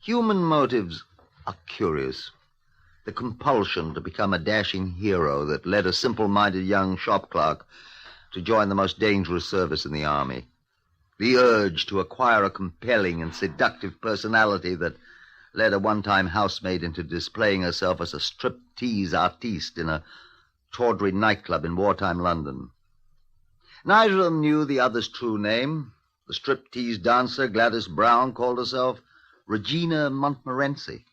Human motives are curious. The compulsion to become a dashing hero that led a simple-minded young shop clerk to join the most dangerous service in the army. The urge to acquire a compelling and seductive personality that led a one-time housemaid into displaying herself as a strip-tease artiste in a tawdry nightclub in wartime London. Neither of them knew the other's true name. The strip-tease dancer, Gladys Brown, called herself Regina Montmorency.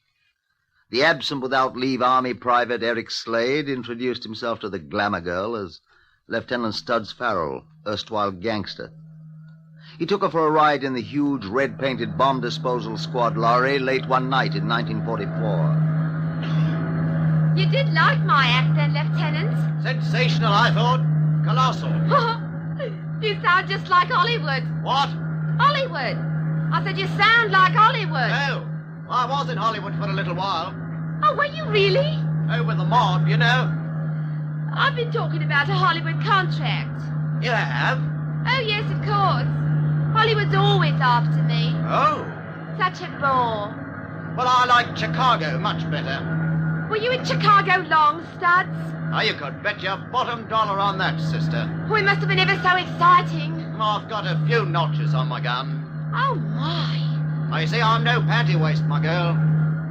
The absent-without-leave Army private Eric Slade introduced himself to the glamour girl as Lieutenant Studs Farrell, erstwhile gangster. He took her for a ride in the huge red-painted bomb disposal squad lorry late one night in 1944. You did like my act then, Lieutenant. Sensational, I thought. Colossal. You sound just like Hollywood. What? Hollywood. I said you sound like Hollywood. Oh, I was in Hollywood for a little while. Oh, were you really? Oh, with the mob, you know. I've been talking about a Hollywood contract. You have? Oh, yes, of course. Hollywood's always after me. Oh. Such a bore. Well, I like Chicago much better. Were you in Chicago long, Studs? Oh, you could bet your bottom dollar on that, sister. Oh, it must have been ever so exciting. I've got a few notches on my gun. Oh, my. Oh, you see, I'm no panty waist, my girl.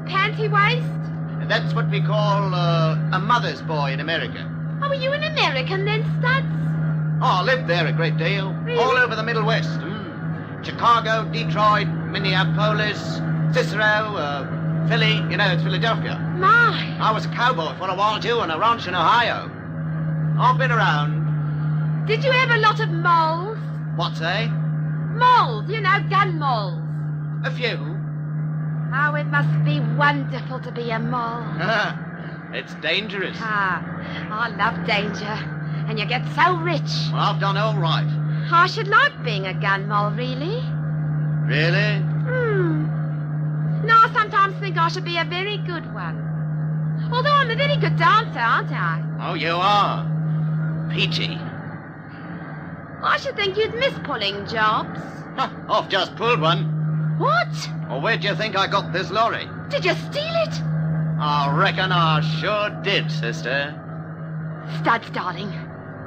Panty waist? That's what we call a mother's boy in America. Oh, were you an American then, Studs? Oh, I lived there a great deal. Really? All over the Middle West. Chicago, Detroit, Minneapolis, Cicero, Philly. You know, it's Philadelphia. My. I was a cowboy for a while, too, on a ranch in Ohio. I've been around. Did you have a lot of moles? What's that? Moles, you know, gun moles. A few. Oh, it must be wonderful to be a mole. It's dangerous. I love danger. And you get so rich. Well, I've done all right. I should like being a gun mole, really. Really? No, I sometimes think I should be a very good one. Although I'm a very good dancer, aren't I? Oh, you are. Peachy. I should think you'd miss pulling jobs. I've just pulled one. What? Well, where do you think I got this lorry? Did you steal it? I reckon I sure did, sister. Studs, darling.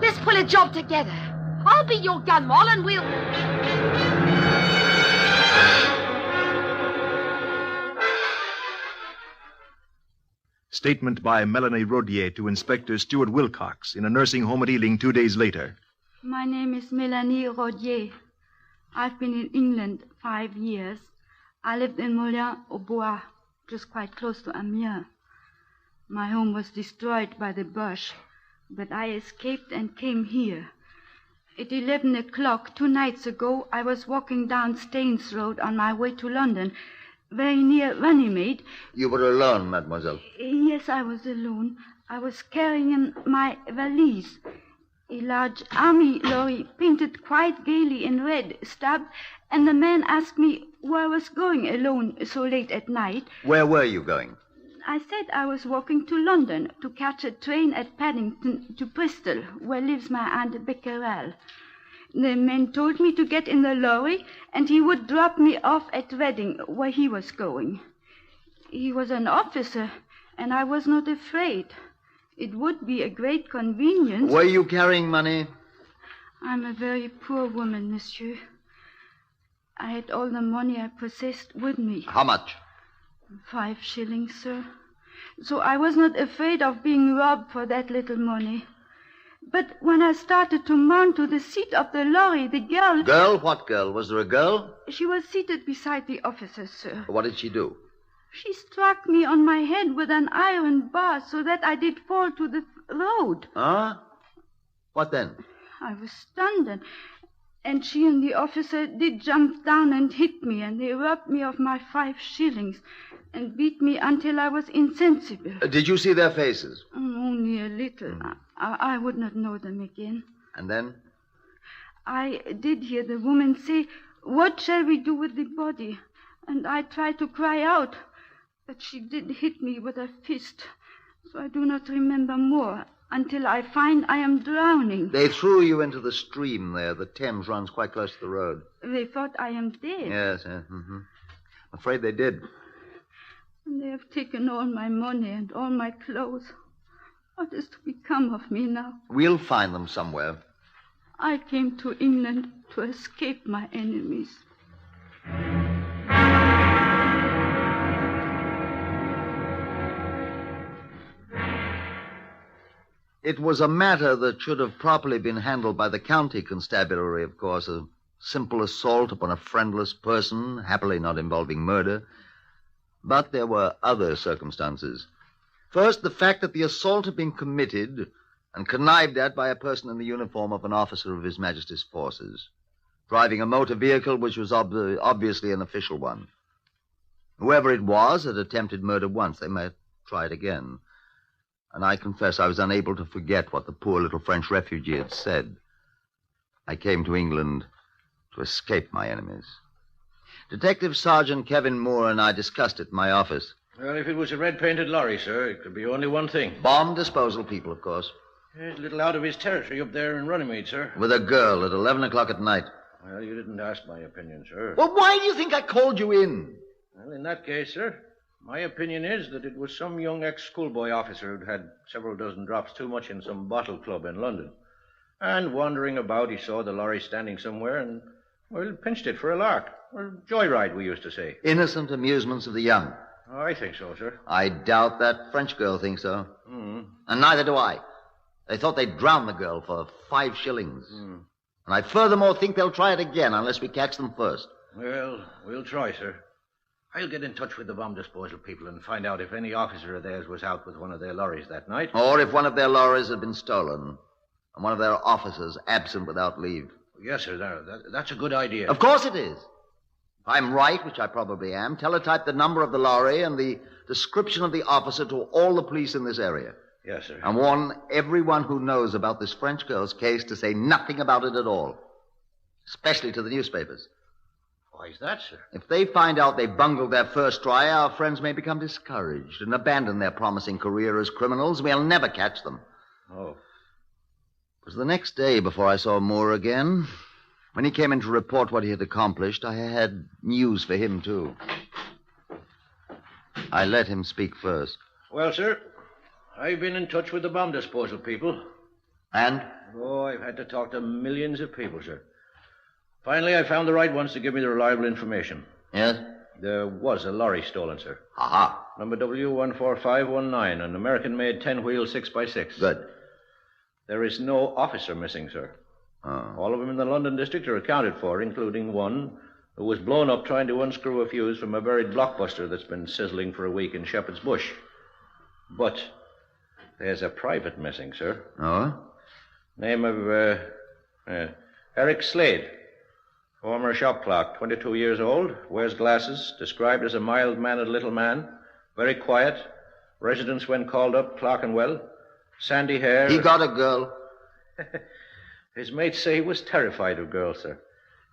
Let's pull a job together. I'll be your gun mole and we'll... Statement by Melanie Rodier to Inspector Stuart Wilcox in a nursing home at Ealing 2 days later. My name is Melanie Rodier. I've been in England 5 years. I lived in Moulins-au-Bois, just quite close to Amiens. My home was destroyed by the Boche, but I escaped and came here. At 11 o'clock 2 nights ago, I was walking down Staines Road on my way to London, very near Runnymede. You were alone, mademoiselle? Yes, I was alone. I was carrying in my valise. A large army lorry painted quite gaily in red stopped, and the man asked me where I was going alone so late at night. Where were you going? I said I was walking to London to catch a train at Paddington to Bristol, where lives my Aunt Becquerel. The man told me to get in the lorry, and he would drop me off at Reading, where he was going. He was an officer, and I was not afraid. It would be a great convenience. Were you carrying money? I'm a very poor woman, monsieur. I had all the money I possessed with me. How much? 5 shillings, sir. So I was not afraid of being robbed for that little money. But when I started to mount to the seat of the lorry, the girl... Girl? What girl? Was there a girl? She was seated beside the officer, sir. What did she do? She struck me on my head with an iron bar so that I did fall to the road. Huh? What then? I was stunned, and she and the officer did jump down and hit me, and they robbed me of my 5 shillings and beat me until I was insensible. Did you see their faces? Only a little. I would not know them again. And then? I did hear the woman say, "What shall we do with the body?" And I tried to cry out, but she did hit me with a fist. So I do not remember more until I find I am drowning. They threw you into the stream there. The Thames runs quite close to the road. They thought I am dead. Yes, yes. Mm-hmm. Afraid they did. And they have taken all my money and all my clothes. What is to become of me now? We'll find them somewhere. I came to England to escape my enemies. It was a matter that should have properly been handled by the county constabulary, of course. A simple assault upon a friendless person, happily not involving murder. But there were other circumstances. First, the fact that the assault had been committed and connived at by a person in the uniform of an officer of His Majesty's forces, driving a motor vehicle which was obviously an official one. Whoever it was had attempted murder once. They might try it again. And I confess I was unable to forget what the poor little French refugee had said. I came to England to escape my enemies. Detective Sergeant Kevin Moore and I discussed it in my office. Well, if it was a red-painted lorry, sir, it could be only one thing. Bomb disposal people, of course. He's a little out of his territory up there in Runnymede, sir. With a girl at 11 o'clock at night. Well, you didn't ask my opinion, sir. Well, why do you think I called you in? Well, in that case, sir, my opinion is that it was some young ex-schoolboy officer who'd had several dozen drops too much in some bottle club in London. And wandering about, he saw the lorry standing somewhere and, well, pinched it for a lark. Well, joyride, we used to say. Innocent amusements of the young. Oh, I think so, sir. I doubt that French girl thinks so. Mm. And neither do I. They thought they'd drown the girl for 5 shillings. And I furthermore think they'll try it again unless we catch them first. Well, we'll try, sir. I'll get in touch with the bomb disposal people and find out if any officer of theirs was out with one of their lorries that night. Or if one of their lorries had been stolen and one of their officers absent without leave. Yes, sir. That's a good idea. Of course it is. If I'm right, which I probably am, teletype the number of the lorry and the description of the officer to all the police in this area. Yes, sir. And warn everyone who knows about this French girl's case to say nothing about it at all. Especially to the newspapers. Why is that, sir? If they find out they bungled their first try, our friends may become discouraged and abandon their promising career as criminals. We'll never catch them. Oh. It was the next day before I saw Moore again. When he came in to report what he had accomplished, I had news for him, too. I let him speak first. Well, sir, I've been in touch with the bomb disposal people. And? Oh, I've had to talk to millions of people, sir. Finally, I found the right ones to give me the reliable information. Yes? There was a lorry stolen, sir. Aha. Number W14519, an American-made 10-wheel 6x6. Good. There is no officer missing, sir. Oh. All of them in the London district are accounted for, including one who was blown up trying to unscrew a fuse from a buried blockbuster that's been sizzling for a week in Shepherd's Bush. But there's a private missing, sir. Oh? Name of Eric Slade. Former shop clerk, 22 years old, wears glasses, described as a mild-mannered little man, very quiet, residence when called up, Clerkenwell, sandy hair. He got a girl. His mates say he was terrified of girls, sir.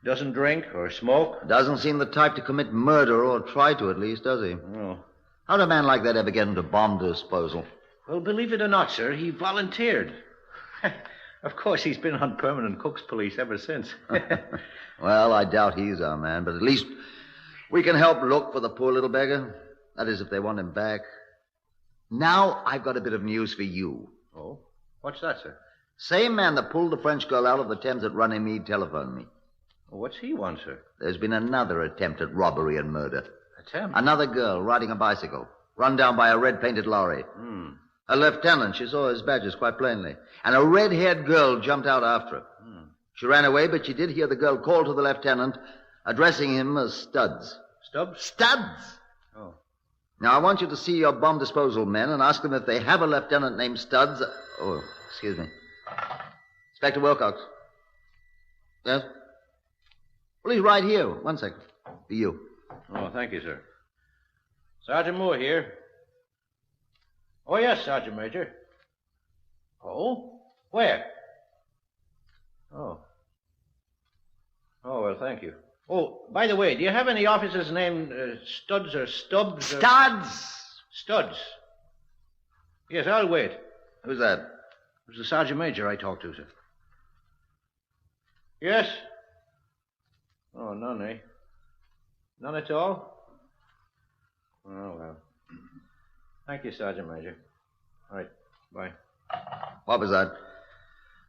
Doesn't drink or smoke. Doesn't seem the type to commit murder, or try to at least, does he? No. How'd a man like that ever get into bomb disposal? Well, believe it or not, sir, he volunteered. Of course, he's been on permanent cook's police ever since. Well, I doubt he's our man, but at least we can help look for the poor little beggar. That is, if they want him back. Now I've got a bit of news for you. Oh? What's that, sir? Same man that pulled the French girl out of the Thames at Runnymede telephoned me. Well, what's he want, sir? There's been another attempt at robbery and murder. Attempt? Another girl riding a bicycle, run down by a red-painted lorry. A lieutenant. She saw his badges quite plainly. And a red-haired girl jumped out after her. She ran away, but she did hear the girl call to the lieutenant, addressing him as Studs. Stubbs? Studs! Oh. Now, I want you to see your bomb disposal men and ask them if they have a lieutenant named Studs. Oh, excuse me. Inspector Wilcox. Yes? Well, he's right here. 1 second. For you. Oh, thank you, sir. Sergeant Moore here. Oh, yes, Sergeant Major. Oh? Where? Oh. Oh, well, thank you. Oh, by the way, do you have any officers named Studs or Stubbs? Studs! Studs. Yes, I'll wait. Who's that? It was the Sergeant Major I talked to, sir. Yes? Oh, none, eh? None at all? Oh, well. Thank you, Sergeant Major. All right, bye. What was that?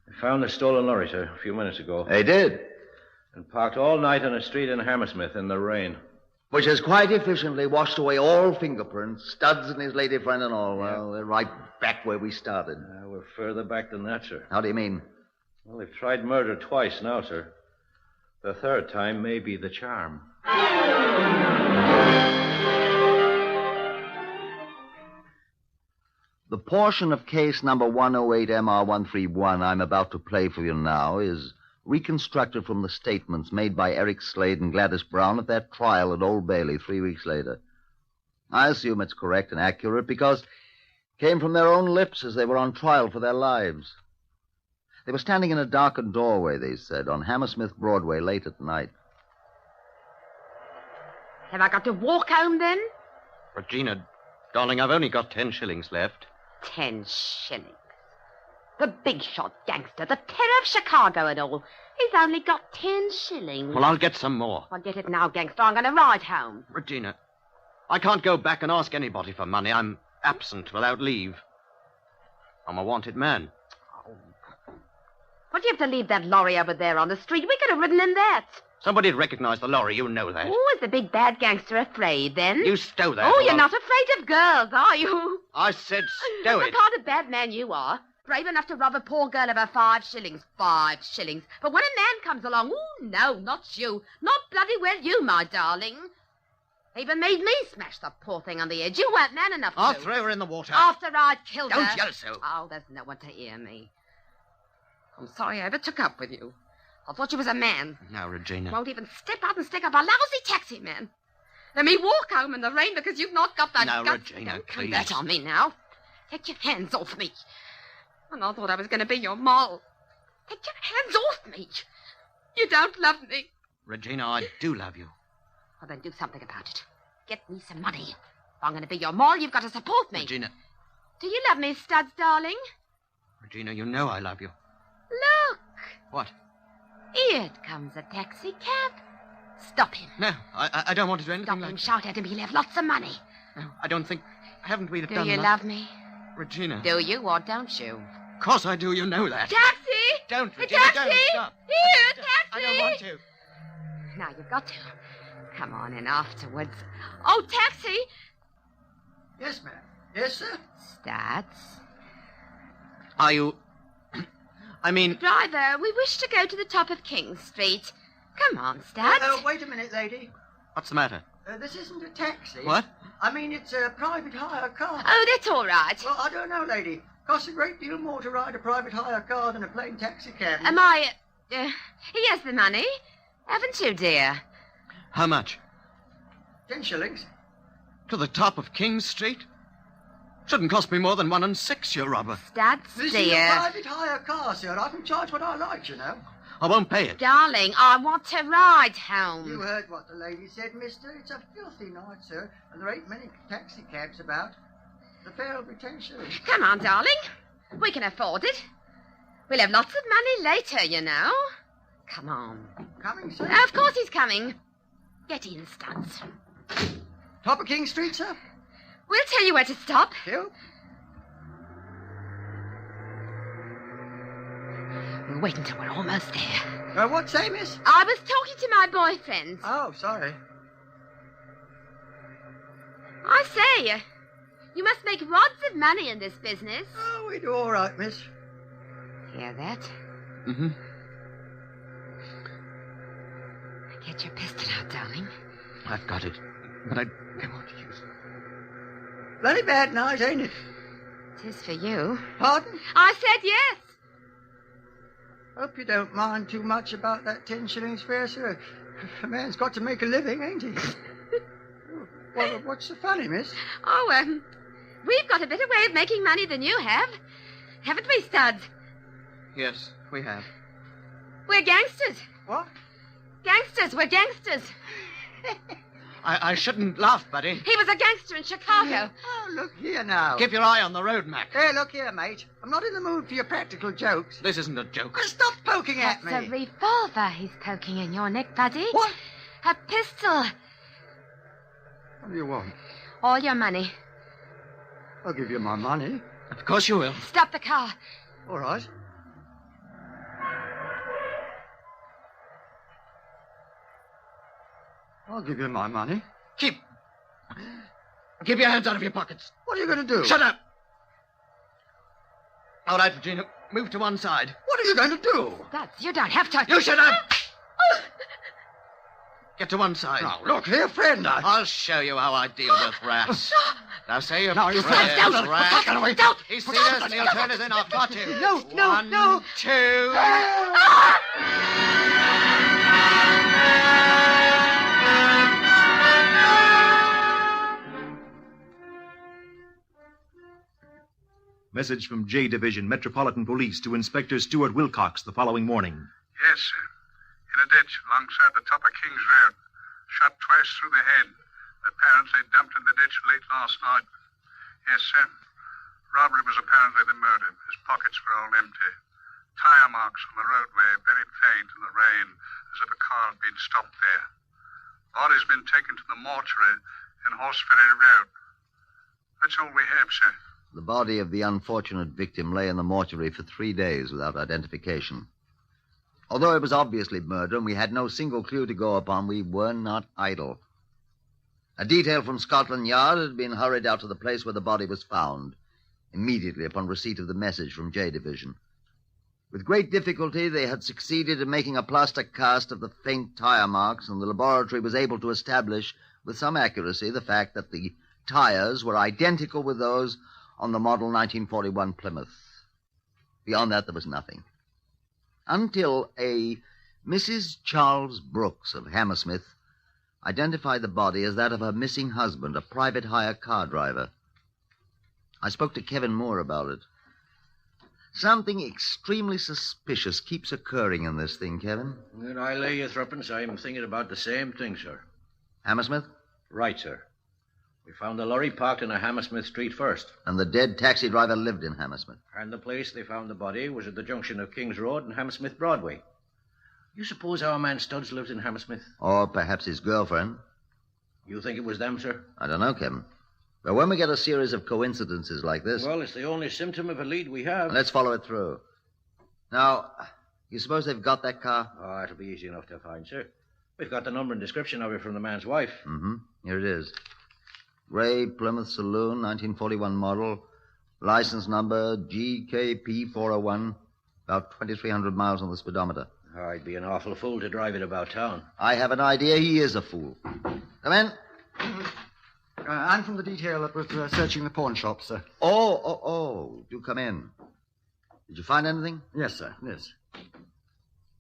I found the stolen lorry, sir, a few minutes ago. They did? And parked all night on a street in Hammersmith in the rain. Which has quite efficiently washed away all fingerprints, Studs and his lady friend and all. Well, they're right back where we started. We're further back than that, sir. How do you mean? Well, they've tried murder twice now, sir. The third time may be the charm. The portion of case number 108MR131 I'm about to play for you now is reconstructed from the statements made by Eric Slade and Gladys Brown at their trial at Old Bailey 3 weeks later. I assume it's correct and accurate because it came from their own lips as they were on trial for their lives. They were standing in a darkened doorway, they said, on Hammersmith Broadway late at night. Have I got to walk home then? Regina, darling, I've only got 10 shillings left. 10 shillings. The big shot gangster, the terror of Chicago and all. He's only got 10 shillings. Well, I'll get some more. Well, get it now, gangster. I'm going to ride home. Regina, I can't go back and ask anybody for money. I'm absent without leave. I'm a wanted man. What do you have to leave that lorry over there on the street? We could have ridden in that. Somebody'd recognize the lorry. You know that. Oh, is the big bad gangster afraid, then? You stow that. Oh, you're not afraid of girls, are you? I said stow it. What kind of bad man you are. Brave enough to rob a poor girl of her 5 shillings. 5 shillings. But when a man comes along, oh, no, not you. Not bloody well you, my darling. Even made me smash the poor thing on the edge. You weren't man enough to. I'll throw her in the water. After I'd killed her. Don't yell so. Oh, there's no one to hear me. I'm sorry I ever took up with you. I thought you was a man. Now, Regina. Won't even step out and stick up a lousy taxi man. Let me walk home in the rain because you've not got that Now, guts. Regina, Don't please. come that on me now. Take your hands off me. And I thought I was going to be your moll. Take your hands off me. You don't love me. Regina, I do love you. Well, then do something about it. Get me some money. If I'm going to be your moll, you've got to support me. Regina. Do you love me, Studs, darling? Regina, you know I love you. Look. What? Here comes a taxi cab. Stop him. No, I don't want to do anything Stop like him. Shout at him. He'll have lots of money. No, I don't think... Haven't we Do done you enough? love me? Regina. Do you or don't you? Of course I do. You know that. Taxi! Don't, A Regina. taxi! Don't. Stop. Here, taxi! I don't want to. Now you've got to. Come on in afterwards. Oh, taxi! Yes, ma'am. Yes, sir. Stats. Are you... I mean... Driver, we wish to go to the top of King Street. Come on, Stats. Wait a minute, lady. What's the matter? This isn't a taxi. What? I mean, it's a private hire car. Oh, that's all right. Well, I don't know, lady. Costs a great deal more to ride a private hire car than a plain taxi cab. Am I... he has the money. Haven't you, dear? How much? 10 shillings. To the top of King Street? Shouldn't cost me more than 1 6, you robber. Stats, This dear. is a private hire car, sir. I can charge what I like, you know. I won't pay it. Darling, I want to ride home. You heard what the lady said, mister. It's a filthy night, sir, and there ain't many taxi cabs about. The fare will be 10 shillings. Come on, darling. We can afford it. We'll have lots of money later, you know. Come on. Coming, sir? Of course he's coming. Get in, Studs. Top of King Street, sir? We'll tell you where to stop. You? We'll wait until we're almost there. What say, miss? I was talking to my boyfriend. Oh, sorry. I say, You must make rods of money in this business. Oh, we do all right, miss. Hear that? Mm-hmm. Get your pistol out, darling. I've got it, but I don't want to use it. Bloody bad night, ain't it? It is for you. Pardon? I said yes. Hope you don't mind too much about that 10 shillings fare, sir. A man's got to make a living, ain't he? Well, what's so funny, miss? Oh, we've got a better way of making money than you have. Haven't we, Studs? Yes, we have. We're gangsters. What? Gangsters. We're gangsters. I shouldn't laugh, buddy. He was a gangster in Chicago. Oh, look here now. Keep your eye on the road, Mac. Hey, look here, mate. I'm not in the mood for your practical jokes. This isn't a joke. Stop poking at me. That's a revolver he's poking in your neck, buddy. What? A pistol. What do you want? All your money. I'll give you my money. Of course you will. Stop the car. All right. I'll give you my money. Keep your hands out of your pockets. What are you going to do? Shut up. All right, Regina, move to one side. What are you going to do? Studs, you don't have to. You shut up. Get to one side. Now, look here, friend. I'll show you how I deal with rats. Now, say your Now, you prayers, don't. rat. Get away. Don't. He's seen us, and he'll turn us in. I've got to. No. 1, 2... Message from J Division, Metropolitan Police, to Inspector Stuart Wilcox the following morning. Yes, sir. In a ditch alongside the top of King's Road. Shot twice through the head. Apparently dumped in the ditch late last night. Yes, sir. Robbery was apparently the murder. His pockets were all empty. Tire marks on the roadway, very faint in the rain, as if a car had been stopped there. Body's been taken to the mortuary in Horseferry Road. That's all we have, sir. The body of the unfortunate victim lay in the mortuary for 3 days without identification. Although it was obviously murder and we had no single clue to go upon, we were not idle. A detail from Scotland Yard had been hurried out to the place where the body was found, immediately upon receipt of the message from J Division. With great difficulty, they had succeeded in making a plaster cast of the faint tire marks, and the laboratory was able to establish with some accuracy the fact that the tires were identical with those on the model 1941 Plymouth. Beyond that, there was nothing. Until a Mrs. Charles Brooks of Hammersmith identified the body as that of her missing husband, a private hire car driver. I spoke to Kevin Moore about it. Something extremely suspicious keeps occurring in this thing, Kevin. And I lay you threepence, I'm thinking about the same thing, sir. Hammersmith? Right, sir. We found the lorry parked in a Hammersmith street first. And the dead taxi driver lived in Hammersmith. And the place they found the body was at the junction of King's Road and Hammersmith Broadway. You suppose our man Studs lives in Hammersmith? Or perhaps his girlfriend. You think it was them, sir? I don't know, Kevin. But when we get a series of coincidences like this... Well, it's the only symptom of a lead we have. Let's follow it through. Now, you suppose they've got that car? Oh, it'll be easy enough to find, sir. We've got the number and description of it from the man's wife. Mm-hmm. Here it is. Gray Plymouth Saloon, 1941 model. License number GKP401. About 2,300 miles on the speedometer. I'd be an awful fool to drive it about town. I have an idea he is a fool. Come in. I'm from the detail that was searching the pawn shop, sir. Oh. Do come in. Did you find anything? Yes, sir. Yes.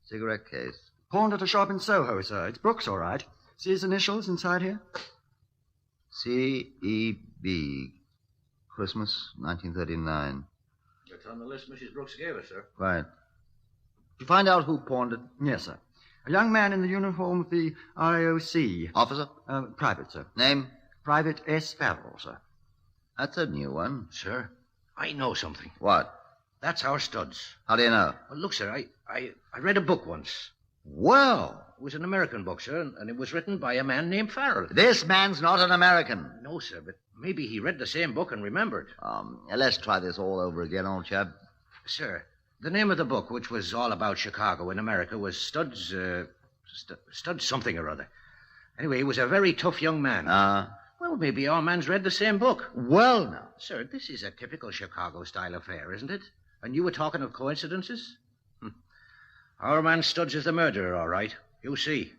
Cigarette case. Pawned at a shop in Soho, sir. It's Brooks, all right. See his initials inside here? C.E.B. Christmas, 1939. It's on the list Mrs. Brooks gave us, sir. Right. Did you find out who pawned it? Yes, sir. A young man in the uniform of the RAOC. Officer? Private, sir. Name? Private S. Farrell, sir. That's a new one. Sir, I know something. What? That's our Studs. How do you know? Well, look, sir, I read a book once. Well. It was an American book, sir, and it was written by a man named Farrell. This man's not an American. No, sir, but maybe he read the same book and remembered. Let's try this all over again, old chap. Sir, the name of the book, which was all about Chicago in America, was Studs something or other. Anyway, he was a very tough young man. Well, maybe our man's read the same book. Well, now. Sir, this is a typical Chicago-style affair, isn't it? And you were talking of coincidences? Our man Studs is the murderer, all right. You see.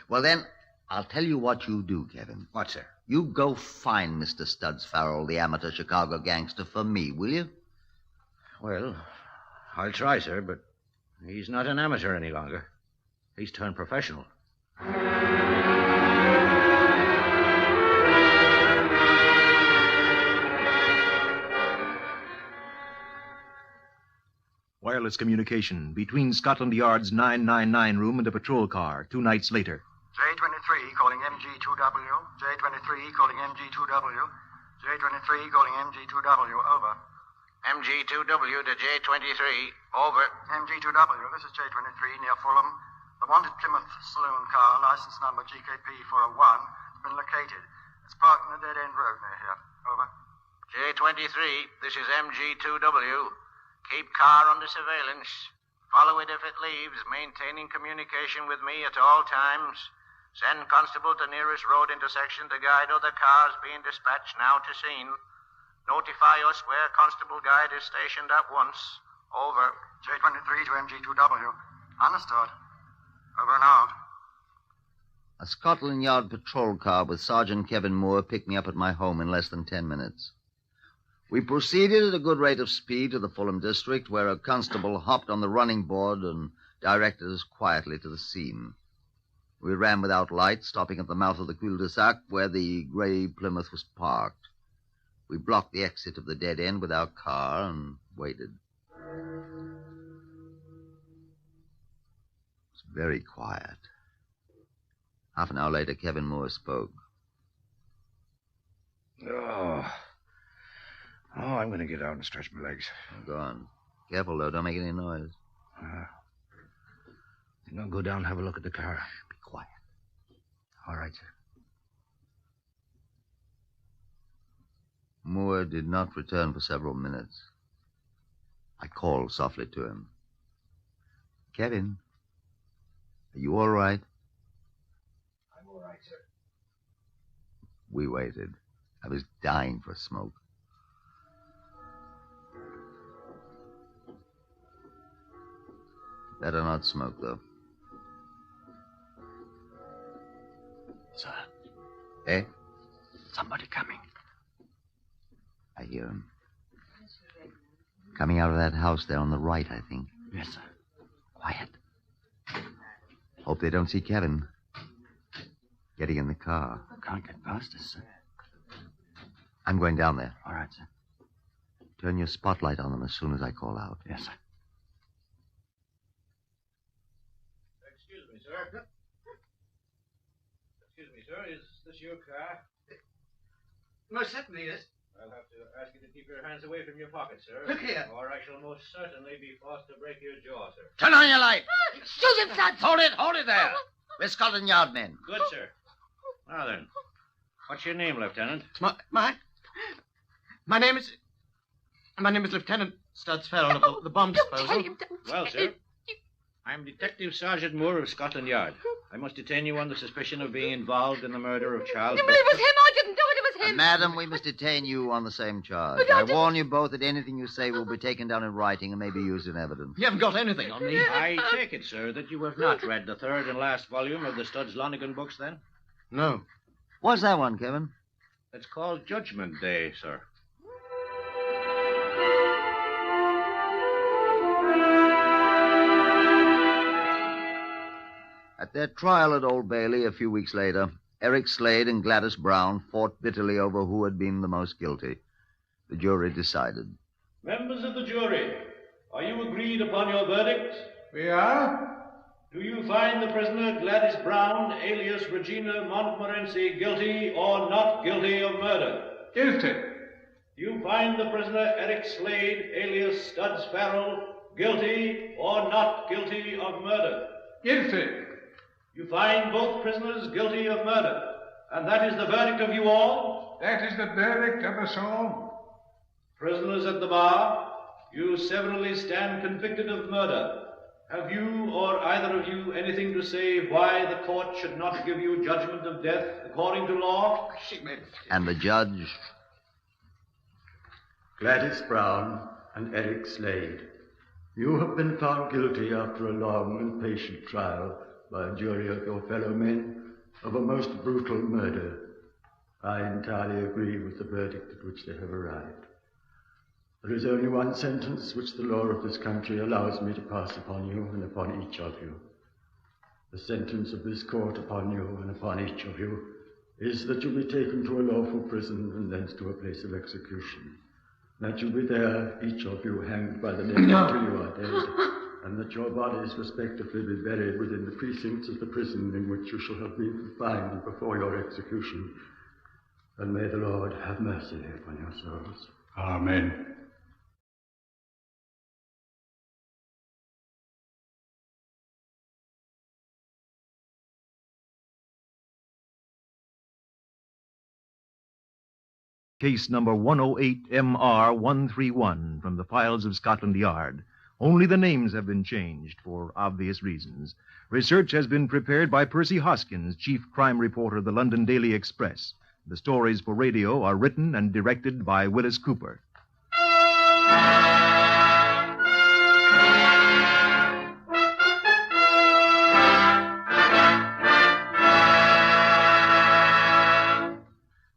Well, then, I'll tell you what you do, Kevin. What, sir? You go find Mr. Studs Farrell, the amateur Chicago gangster, for me, will you? Well, I'll try, sir, but he's not an amateur any longer. He's turned professional. Wireless communication between Scotland Yard's 999 room and a patrol car 2 nights later. J23 calling MG2W. J23 calling MG2W. J23 calling MG2W. Over. MG2W to J23. Over. MG2W, this is J23 near Fulham. The wanted Plymouth saloon car, license number GKP401, has been located. It's parked on a dead-end road near here. Over. J23, this is MG2W. Keep car under surveillance. Follow it if it leaves, maintaining communication with me at all times. Send constable to nearest road intersection to guide other cars being dispatched now to scene. Notify us where constable guide is stationed at once. Over. J23 to MG2W. Understood. Over and out. A Scotland Yard patrol car with Sergeant Kevin Moore picked me up at my home in less than 10 minutes. We proceeded at a good rate of speed to the Fulham district, where a constable hopped on the running board and directed us quietly to the scene. We ran without light, stopping at the mouth of the cul-de-sac where the grey Plymouth was parked. We blocked the exit of the dead end with our car and waited. It was very quiet. Half an hour later, Kevin Moore spoke. I'm going to get out and stretch my legs. Go on. Careful, though. Don't make any noise. Think I'll go down and have a look at the car. Be quiet. All right, sir. Moore did not return for several minutes. I called softly to him. Kevin, are you all right? I'm all right, sir. We waited. I was dying for a smoke. Better not smoke, though. Sir. Eh? Somebody coming. I hear him. Coming out of that house there on the right, I think. Yes, sir. Quiet. Hope they don't see Kevin. Getting in the car. Can't get past us, sir. I'm going down there. All right, sir. Turn your spotlight on them as soon as I call out. Yes, sir. Excuse me, sir. Excuse me, sir. Is this your car? Most certainly is. I'll have to ask you to keep your hands away from your pockets, sir. Look here. Or I shall most certainly be forced to break your jaw, sir. Turn on your light. Shoot him, son. Hold it there. We're Scotland Yard men. Good, sir. Now then, what's your name, Lieutenant? My name is Lieutenant Studs Farrell of the bomb disposal. Well, sir, I'm Detective Sergeant Moore of Scotland Yard. I must detain you on the suspicion of being involved in the murder of Charles. But it was him. I didn't do it. It was him. Madam, we must detain you on the same charge. But I warn you both that anything you say will be taken down in writing and may be used in evidence. You haven't got anything on me. I take it, sir, that you have not read the third and last volume of the Studs Lonigan books, then? No. What's that one, Kevin? It's called Judgment Day, sir. At their trial at Old Bailey a few weeks later, Eric Slade and Gladys Brown fought bitterly over who had been the most guilty. The jury decided. Members of the jury, are you agreed upon your verdict? We are. Do you find the prisoner Gladys Brown, alias Regina Montmorency, guilty or not guilty of murder? Guilty. Do you find the prisoner Eric Slade, alias Studs Farrell, guilty or not guilty of murder? Guilty. You find both prisoners guilty of murder, and that is the verdict of you all? That is the verdict of us all. Prisoners at the bar, you severally stand convicted of murder. Have you or either of you anything to say why the court should not give you judgment of death according to law? And the judge? Gladys Brown and Eric Slade, you have been found guilty after a long and patient trial by a jury of your fellow men of a most brutal murder. I entirely agree with the verdict at which they have arrived. There is only one sentence which the law of this country allows me to pass upon you and upon each of you. The sentence of this court upon you and upon each of you is that you be taken to a lawful prison and thence to a place of execution. That you be there, each of you, hanged by the neck until you are dead, and that your bodies respectively be buried within the precincts of the prison in which you shall have been confined before your execution. And may the Lord have mercy upon your souls. Amen. Case number 108MR131 from the files of Scotland Yard. Only the names have been changed for obvious reasons. Research has been prepared by Percy Hoskins, chief crime reporter of the London Daily Express. The stories for radio are written and directed by Willis Cooper.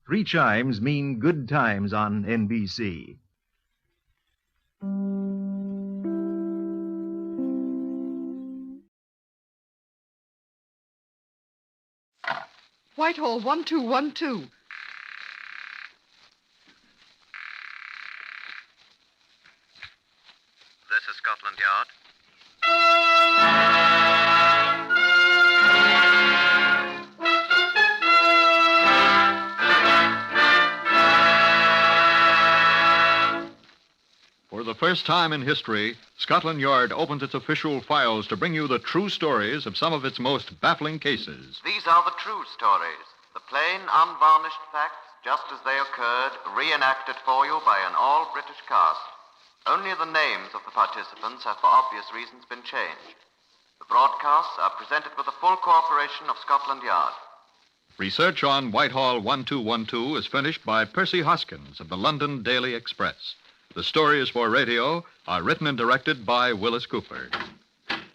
Three chimes mean good times on NBC. Whitehall 1212. This is Scotland Yard. For the first time in history, Scotland Yard opens its official files to bring you the true stories of some of its most baffling cases. These are the true stories, the plain, unvarnished facts, just as they occurred, reenacted for you by an all-British cast. Only the names of the participants have, for obvious reasons, been changed. The broadcasts are presented with the full cooperation of Scotland Yard. Research on Whitehall 1212 is finished by Percy Hoskins of the London Daily Express. The stories for radio are written and directed by Willis Cooper.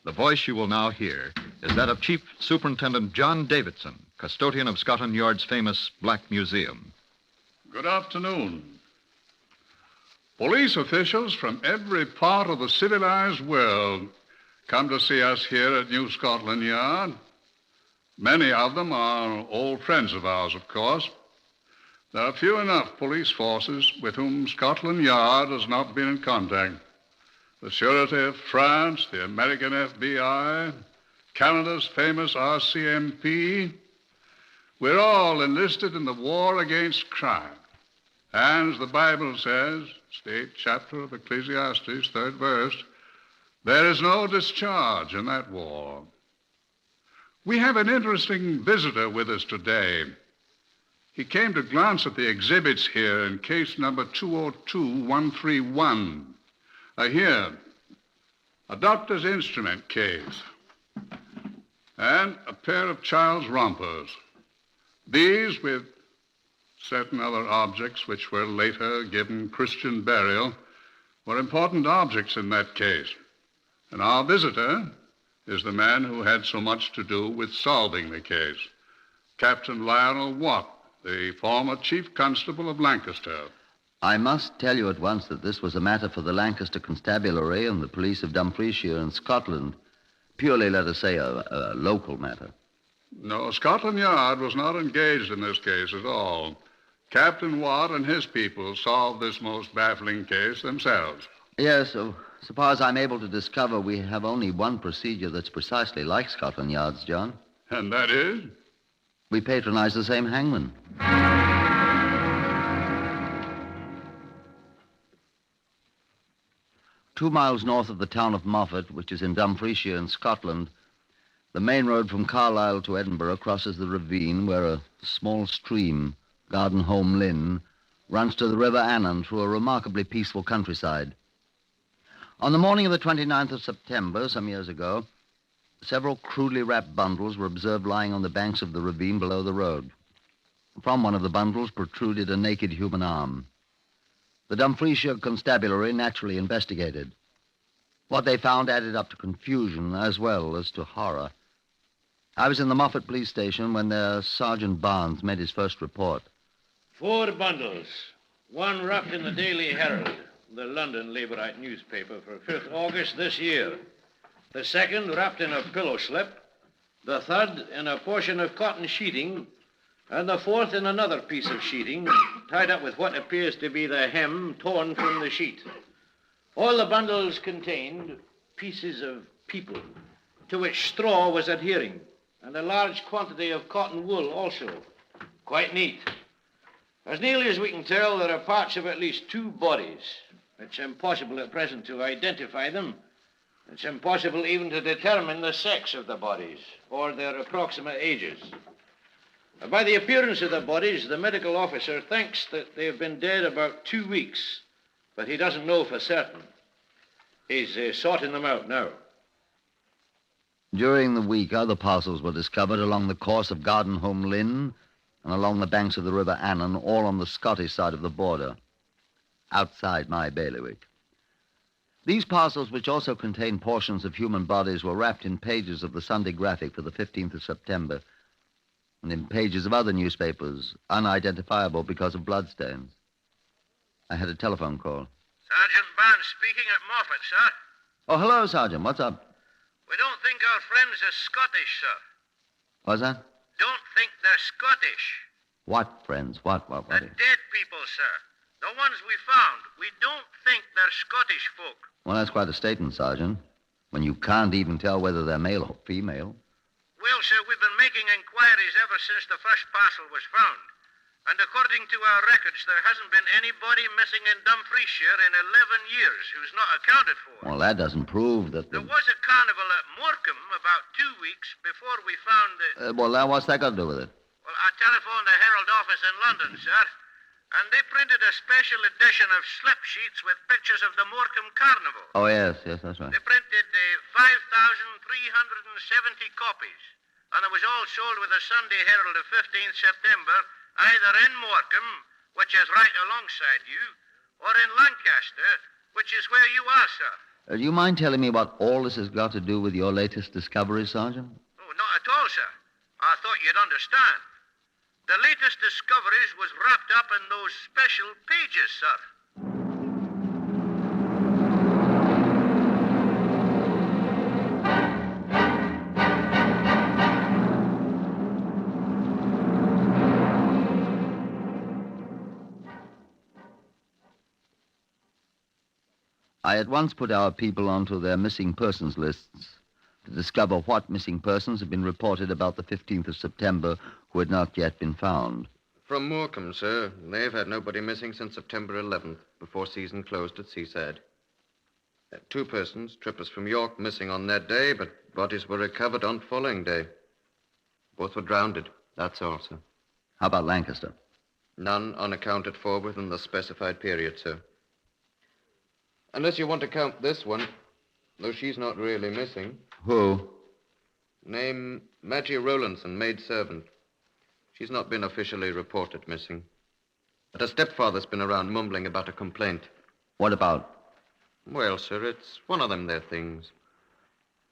The voice you will now hear is that of Chief Superintendent John Davidson, custodian of Scotland Yard's famous Black Museum. Good afternoon. Police officials from every part of the civilized world come to see us here at New Scotland Yard. Many of them are old friends of ours, of course. There are few enough police forces with whom Scotland Yard has not been in contact. The Sûreté of France, the American FBI, Canada's famous RCMP. We're all enlisted in the war against crime. And as the Bible says, state chapter of Ecclesiastes, 3rd verse, there is no discharge in that war. We have an interesting visitor with us today. He came to glance at the exhibits here in case number 202131. Here, a doctor's instrument case, and a pair of child's rompers. These, with certain other objects which were later given Christian burial, were important objects in that case. And our visitor is the man who had so much to do with solving the case, Captain Lionel Watt, the former Chief Constable of Lancaster. I must tell you at once that this was a matter for the Lancaster Constabulary and the police of Dumfriesshire in Scotland. Purely, let us say, a local matter. No, Scotland Yard was not engaged in this case at all. Captain Watt and his people solved this most baffling case themselves. Yes, so far as I'm able to discover, we have only one procedure that's precisely like Scotland Yard's, John. And that is? We patronize the same hangman. 2 miles north of the town of Moffat, which is in Dumfriesshire in Scotland, the main road from Carlisle to Edinburgh crosses the ravine where a small stream, Gardenholme Lynn, runs to the River Annan through a remarkably peaceful countryside. On the morning of the 29th of September, some years ago, several crudely wrapped bundles were observed lying on the banks of the ravine below the road. From one of the bundles protruded a naked human arm. The Dumfriesshire Constabulary naturally investigated. What they found added up to confusion as well as to horror. I was in the Moffat police station when Sergeant Barnes made his first report. 4 bundles. One wrapped in the Daily Herald, the London Labourite newspaper, for 5th August this year. The second wrapped in a pillow slip. The third in a portion of cotton sheeting. And the fourth in another piece of sheeting, tied up with what appears to be the hem torn from the sheet. All the bundles contained pieces of people, to which straw was adhering, and a large quantity of cotton wool also. Quite neat. As nearly as we can tell, there are parts of at least 2 bodies. It's impossible at present to identify them. It's impossible even to determine the sex of the bodies, or their approximate ages. By the appearance of the bodies, the medical officer thinks that they have been dead about 2 weeks, but he doesn't know for certain. He's sorting them out now. During the week, other parcels were discovered along the course of Gardenholme Lynn and along the banks of the River Annan, all on the Scottish side of the border, outside my bailiwick. These parcels, which also contained portions of human bodies, were wrapped in pages of the Sunday Graphic for the 15th of September, and in pages of other newspapers, unidentifiable because of bloodstains. I had a telephone call. Sergeant Barnes speaking at Moffat, sir. Oh, hello, Sergeant. What's up? We don't think our friends are Scottish, sir. What's that? Don't think they're Scottish. What friends? What? The dead people, sir. The ones we found. We don't think they're Scottish folk. Well, that's quite a statement, Sergeant, when you can't even tell whether they're male or female. Well, sir, we've been making inquiries ever since the first parcel was found. And according to our records, there hasn't been anybody missing in Dumfriesshire in 11 years who's not accounted for. Well, that doesn't prove that There was a carnival at Morecambe about 2 weeks before we found the... well, now, what's that got to do with it? Well, I telephoned the Herald office in London, sir, and they printed a special edition of slip sheets with pictures of the Morecambe Carnival. Oh, yes, that's right. They printed 5,370 copies, and it was all sold with the Sunday Herald of 15th September, either in Morecambe, which is right alongside you, or in Lancaster, which is where you are, sir. Do you mind telling me what all this has got to do with your latest discovery, Sergeant? Oh, not at all, sir. I thought you'd understand. The latest discoveries was wrapped up in those special pages, sir. I at once put our people onto their missing persons lists to discover what missing persons had been reported about the 15th of September who had not yet been found. From Morecambe, sir. They've had nobody missing since September 11th, before season closed at Seaside. 2 persons, trippers from York, missing on that day, but bodies were recovered on following day. Both were drowned. That's all, sir. How about Lancaster? None unaccounted for within the specified period, sir. Unless you want to count this one, though she's not really missing. Who? Name Maggie Rowlandson, maid-servant. She's not been officially reported missing. But her stepfather's been around mumbling about a complaint. What about? Well, sir, it's one of them there things.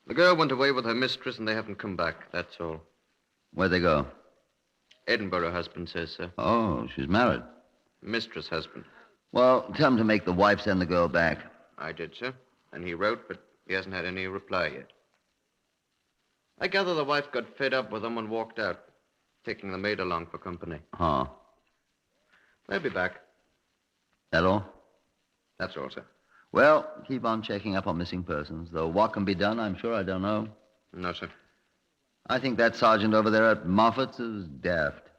The girl went away with her mistress and they haven't come back, that's all. Where'd they go? Edinburgh, husband says, sir. Oh, she's married. Mistress, husband. Well, tell him to make the wife send the girl back. I did, sir. And he wrote, but he hasn't had any reply yet. I gather the wife got fed up with them and walked out, taking the maid along for company. Huh. They'll be back. That all? That's all, sir. Well, keep on checking up on missing persons, though what can be done, I'm sure I don't know. No, sir. I think that sergeant over there at Moffat's is daft.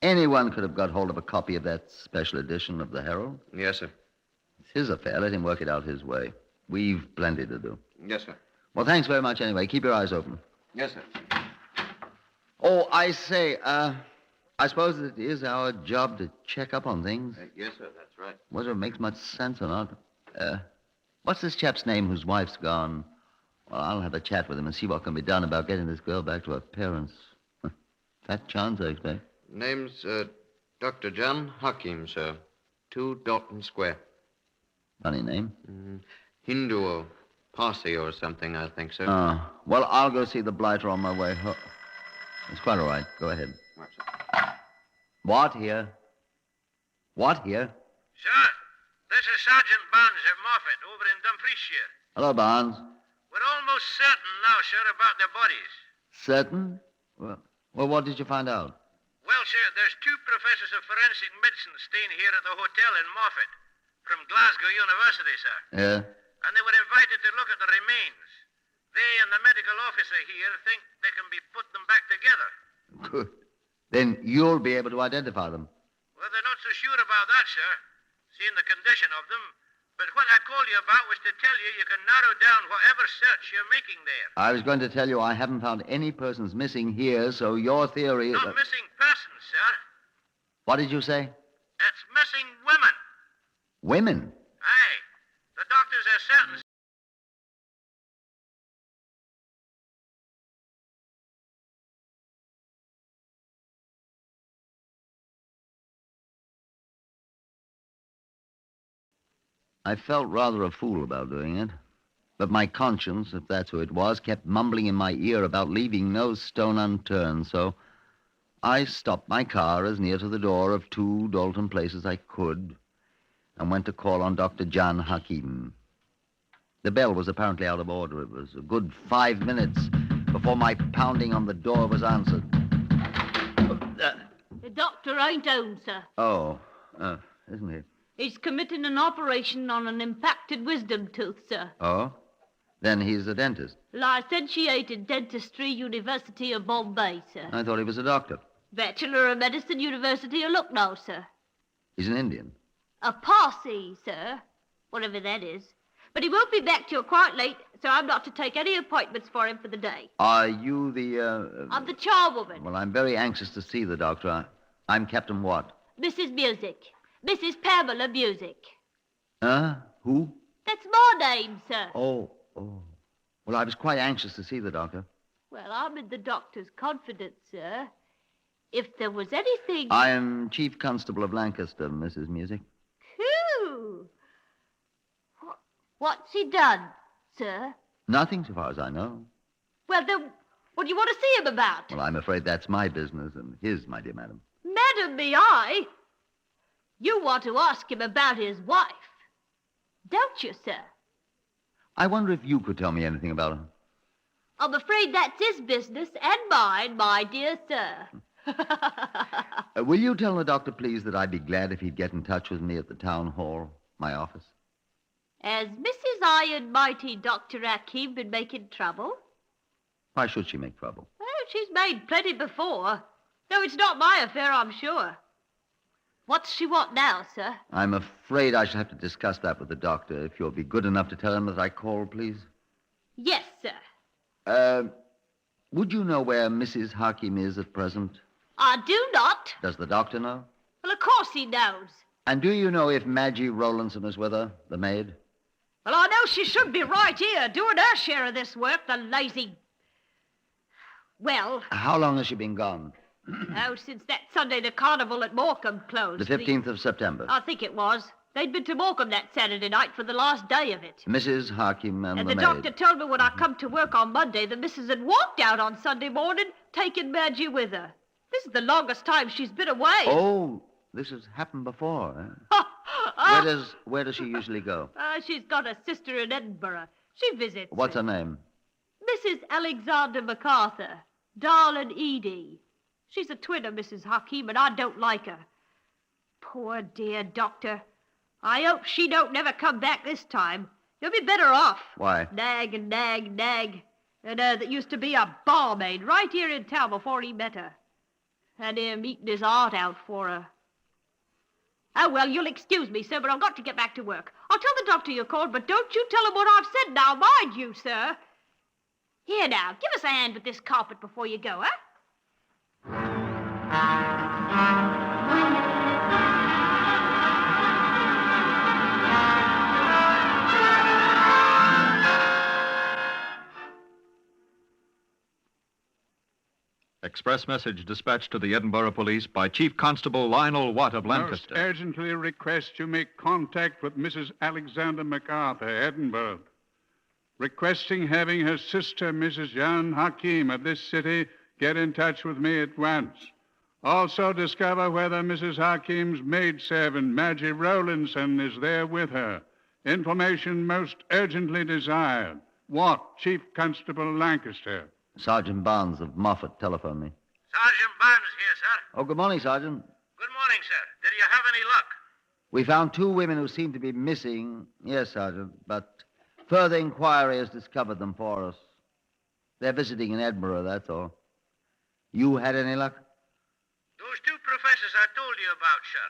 Anyone could have got hold of a copy of that special edition of the Herald. Yes, sir. It's his affair. Let him work it out his way. We've plenty to do. Yes, sir. Well, thanks very much anyway. Keep your eyes open. Yes, sir. Oh, I say, I suppose it is our job to check up on things. Yes, sir, that's right. Whether it makes much sense or not. What's this chap's name whose wife's gone? Well, I'll have a chat with him and see what can be done about getting this girl back to her parents. Fat chance, I expect. Name's Dr. John Hakim, sir. 2 Dalton Square. Funny name. Hindu or Parsi or something, I think, sir. Oh, well, I'll go see the blighter on my way home. It's quite all right. Go ahead. What here? What here? Sir, this is Sergeant Barnes at Moffat over in Dumfriesshire. Hello, Barnes. We're almost certain now, sir, about their bodies. Certain? Well, what did you find out? Well, sir, there's 2 professors of forensic medicine staying here at the hotel in Moffat from Glasgow University, sir. Yeah? And they were invited to look at the remains. They and the medical officer here think they can be put them back together. Good. Then you'll be able to identify them. Well, they're not so sure about that, sir, seeing the condition of them. But what I called you about was to tell you can narrow down whatever search you're making there. I was going to tell you I haven't found any persons missing here, so your theory is... Not missing persons, sir. What did you say? It's missing women. Women? Aye. The doctors are certain. I felt rather a fool about doing it. But my conscience, if that's who it was, kept mumbling in my ear about leaving no stone unturned, so I stopped my car as near to the door of 2 Dalton Place as I could and went to call on Dr. John Hakim. The bell was apparently out of order. It was a good 5 minutes before my pounding on the door was answered. The doctor ain't home, sir. Oh, isn't he? He's committing an operation on an impacted wisdom tooth, sir. Oh? Then he's a dentist. Licentiated Dentistry, University of Bombay, sir. I thought he was a doctor. Bachelor of Medicine, University of Lucknow, sir. He's an Indian. A Parsi, sir. Whatever that is. But he won't be back till quite late, so I'm not to take any appointments for him for the day. Are you the, I'm the charwoman. Well, I'm very anxious to see the doctor. I'm Captain Watt. Mrs. Music. Mrs. Pamela Music. Who? That's my name, sir. Oh. Well, I was quite anxious to see the doctor. Well, I'm in the doctor's confidence, sir. If there was anything... I am Chief Constable of Lancaster, Mrs. Music. Coo! What's he done, sir? Nothing, so far as I know. Well, then, what do you want to see him about? Well, I'm afraid that's my business and his, my dear madam. Madam, me I? You want to ask him about his wife, don't you, sir? I wonder if you could tell me anything about her. I'm afraid that's his business and mine, my dear sir. Will you tell the doctor, please, that I'd be glad if he'd get in touch with me at the town hall, my office? Has Mrs. Iron Mighty Dr. Hakim been making trouble? Why should she make trouble? Well, she's made plenty before. Though it's not my affair, I'm sure. What's she want now, sir? I'm afraid I shall have to discuss that with the doctor. If you'll be good enough to tell him that I called, please. Yes, sir. Would you know where Mrs. Hakim is at present? I do not. Does the doctor know? Well, of course he knows. And do you know if Maggie Rowlandson is with her, the maid? Well, I know she should be right here, doing her share of this work, the lazy... Well... How long has she been gone? Oh, since that Sunday the carnival at Morecambe closed. The 15th of September. I think it was. They'd been to Morecambe that Saturday night for the last day of it. Mrs. Hakim and the maid. doctor told me when I come to work on Monday the missus had walked out on Sunday morning, taking Maggie with her. This is the longest time she's been away. Oh, this has happened before, Where does she usually go? She's got a sister in Edinburgh. She visits. What's her name? Mrs. Alexander MacArthur. Darling Edie. She's a twin of Mrs. Hakim, and I don't like her. Poor dear doctor. I hope she don't never come back this time. You'll be better off. Why? Nag and nag, nag. And that used to be a barmaid right here in town before he met her. And him eating his heart out for her. Oh, well, you'll excuse me, sir, but I've got to get back to work. I'll tell the doctor you called, but don't you tell him what I've said now, mind you, sir. Here now, give us a hand with this carpet before you go, huh? express message dispatched to the Edinburgh Police by Chief Constable Lionel Watt of Lancaster. Most urgently request you make contact with Mrs. Alexander MacArthur, Edinburgh. Requesting having her sister, Mrs. Jan Hakim of this city, get in touch with me at once. Also discover whether Mrs. Hakim's maidservant, Maggie Rowlandson, is there with her. Information most urgently desired. Watt, Chief Constable Lancaster. Sergeant Barnes of Moffat telephoned me. Sergeant Barnes here, sir. Oh, good morning, Sergeant. Good morning, sir. Did you have any luck? We found 2 women who seem to be missing. Yes, Sergeant, but further inquiry has discovered them for us. They're visiting in Edinburgh, that's all. You had any luck? Those 2 professors I told you about, sir.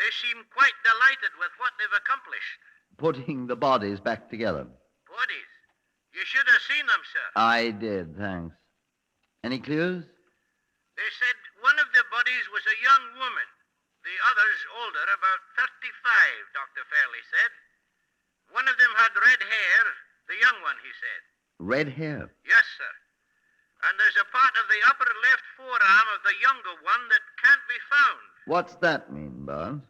They seem quite delighted with what they've accomplished. Putting the bodies back together. Bodies? You should have seen them, sir. I did, thanks. Any clues? They said one of the bodies was a young woman. The others older, about 35, Dr. Fairley said. One of them had red hair, the young one, he said. Red hair? Yes, sir. And there's a part of the upper left forearm of the younger one that can't be found. What's that mean, Barnes?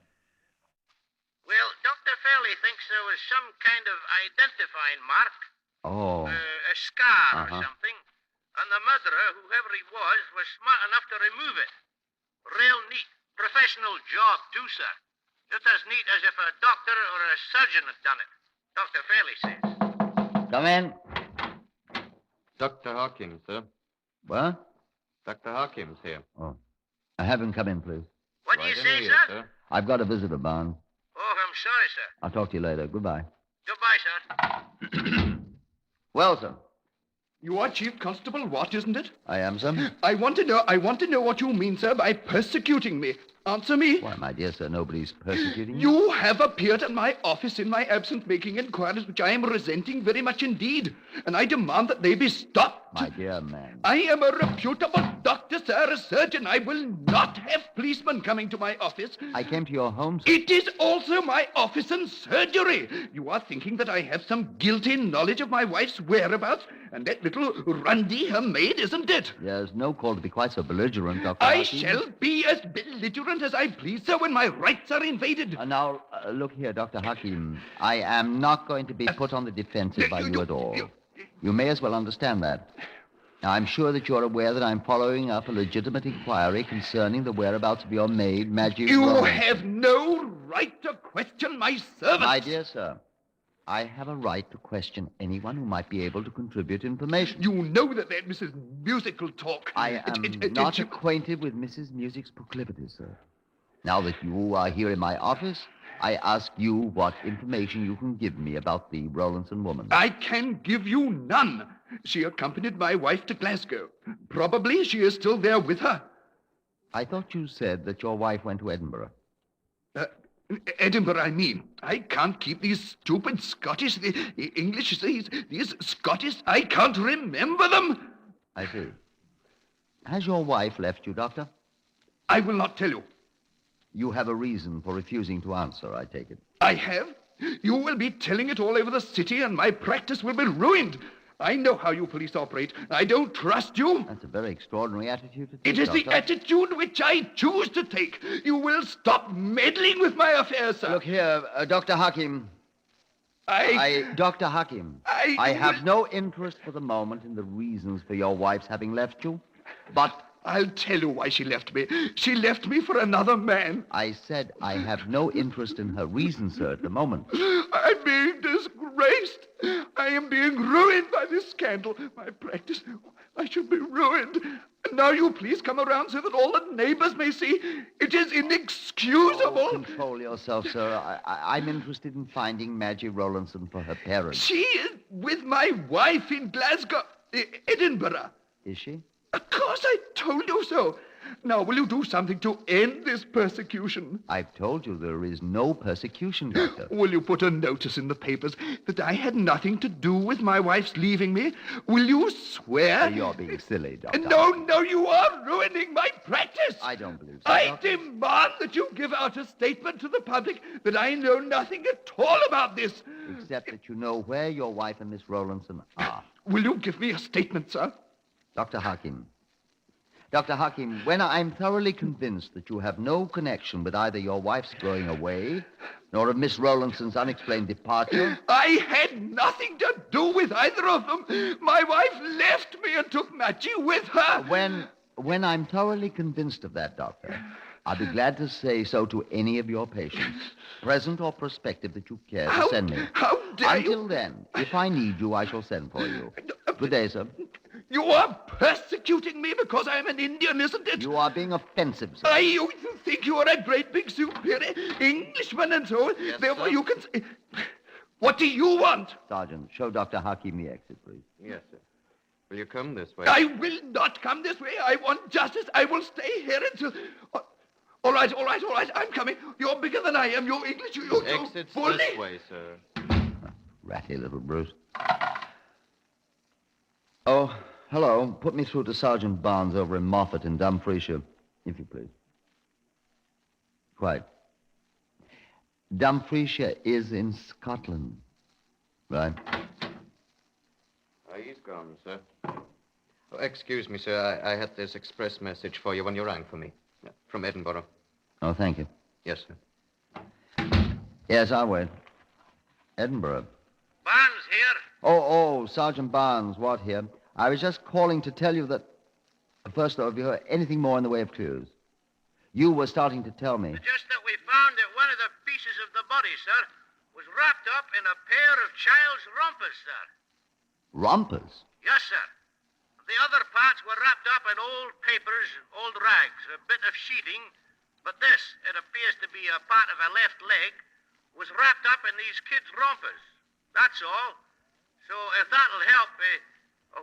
Well, Dr. Fairley thinks there was some kind of identifying mark. Oh. A scar or Uh-huh. something. And the murderer, whoever he was smart enough to remove it. Real neat. Professional job, too, sir. Just as neat as if a doctor or a surgeon had done it. Dr. Fairley says. Come in. Dr. Hakim, sir. What? Dr. Hakim's here. Oh. Have him come in, please. What do you say, sir? I've got a visitor, Barnes. Oh, I'm sorry, sir. I'll talk to you later. Goodbye. Goodbye, sir. Well, sir. You are Chief Constable Watt, isn't it? I am, sir. I want to know what you mean, sir, by persecuting me. Answer me. Why, my dear sir, nobody's persecuting You have appeared at my office in my absence making inquiries which I am resenting very much indeed, and I demand that they be stopped. My dear man. I am a reputable doctor, sir, a surgeon. I will not have policemen coming to my office. I came to your home, sir. It is also my office and surgery. You are thinking that I have some guilty knowledge of my wife's whereabouts, and that little Rundy, her maid, isn't it? There's no call to be quite so belligerent, Dr. I Hakim. shall be as belligerent as I please, sir, when my rights are invaded. Now, look here, Dr. Hakim. I am not going to be put on the defensive by you at all. You may as well understand that. Now, I'm sure that you're aware that I'm following up a legitimate inquiry concerning the whereabouts of your maid, Maggie You Rowland. have no right to question my servants. My dear sir, I have a right to question anyone who might be able to contribute information. You know that Mrs. Musical talk. I am not acquainted with Mrs. Music's proclivities, sir. Now that you are here in my office, I ask you what information you can give me about the Rowlandson woman. I can give you none. She accompanied my wife to Glasgow. Probably she is still there with her. I thought you said that your wife went to Edinburgh. Edinburgh, I mean. I can't keep these stupid Scottish, the English, these Scottish, I can't remember them. I see. Has your wife left you, Doctor? I will not tell you. You have a reason for refusing to answer, I take it. I have? You will be telling it all over the city, and my practice will be ruined. I know how you police operate. I don't trust you. That's a very extraordinary attitude to take, It is Doctor. the attitude which I choose to take. You will stop meddling with my affairs, sir. Look here, Dr. Hakim. Dr. Hakim, I have no interest for the moment in the reasons for your wife's having left you, but... I'll tell you why she left me. She left me for another man. I said I have no interest in her reasons, sir, at the moment. I'm being disgraced. I am being ruined by this scandal. My practice, I should be ruined. And now you please come around so that all the neighbors may see. It is inexcusable. Oh, control yourself, sir. I'm interested in finding Maggie Rowlandson for her parents. She is with my wife in Glasgow, Edinburgh. Is she? Of course I told you so. Now, will you do something to end this persecution? I've told you there is no persecution, Doctor. Will you put a notice in the papers that I had nothing to do with my wife's leaving me? Will you swear? You're being silly, Doctor. No, you are ruining my practice. I don't believe so, I Doctor. demand that you give out a statement to the public that I know nothing at all about this. Except that you know where your wife and Miss Rowlandson are. Will you give me a statement, sir? Dr. Hakim, Dr. Hakim, when I'm thoroughly convinced that you have no connection with either your wife's going away nor of Miss Rowlandson's unexplained departure... I had nothing to do with either of them. My wife left me and took Maggie with her. When I'm thoroughly convinced of that, Doctor, I'll be glad to say so to any of your patients, present or prospective, that you care to send me. How dare Until then, if I need you, I shall send for you. Good day, sir. You are persecuting me because I'm an Indian, isn't it? You are being offensive, sir. You think you are a great big superior Englishman and so on. Yes, Therefore, sir. you can say... What do you want? Sergeant, show Dr. Hakim the exit, please. Yes, sir. Will you come this way? I will not come this way. I want justice. I will stay here until... All right. I'm coming. You're bigger than I am. You're English. You're Exit's bully. this way, sir. Ratty little Bruce. Oh, hello. Put me through to Sergeant Barnes over in Moffat in Dumfriesshire, if you please. Quite. Dumfriesshire is in Scotland. Right. He's gone, sir. Oh, excuse me, sir. I had this express message for you when you rang for me. From Edinburgh. Oh, thank you. Yes, sir. Yes, I'll wait. Edinburgh. Barnes here. Oh, Sergeant Barnes, Watt here. I was just calling to tell you that... First, though, have you heard anything more in the way of clues? You were starting to tell me. Just that we found that one of the pieces of the body, sir, was wrapped up in a pair of child's rompers, sir. Rompers? Yes, sir. The other parts were wrapped up in old papers, old rags, a bit of sheeting. But this, it appears to be a part of a left leg, was wrapped up in these kids' rompers. That's all. So if that'll help,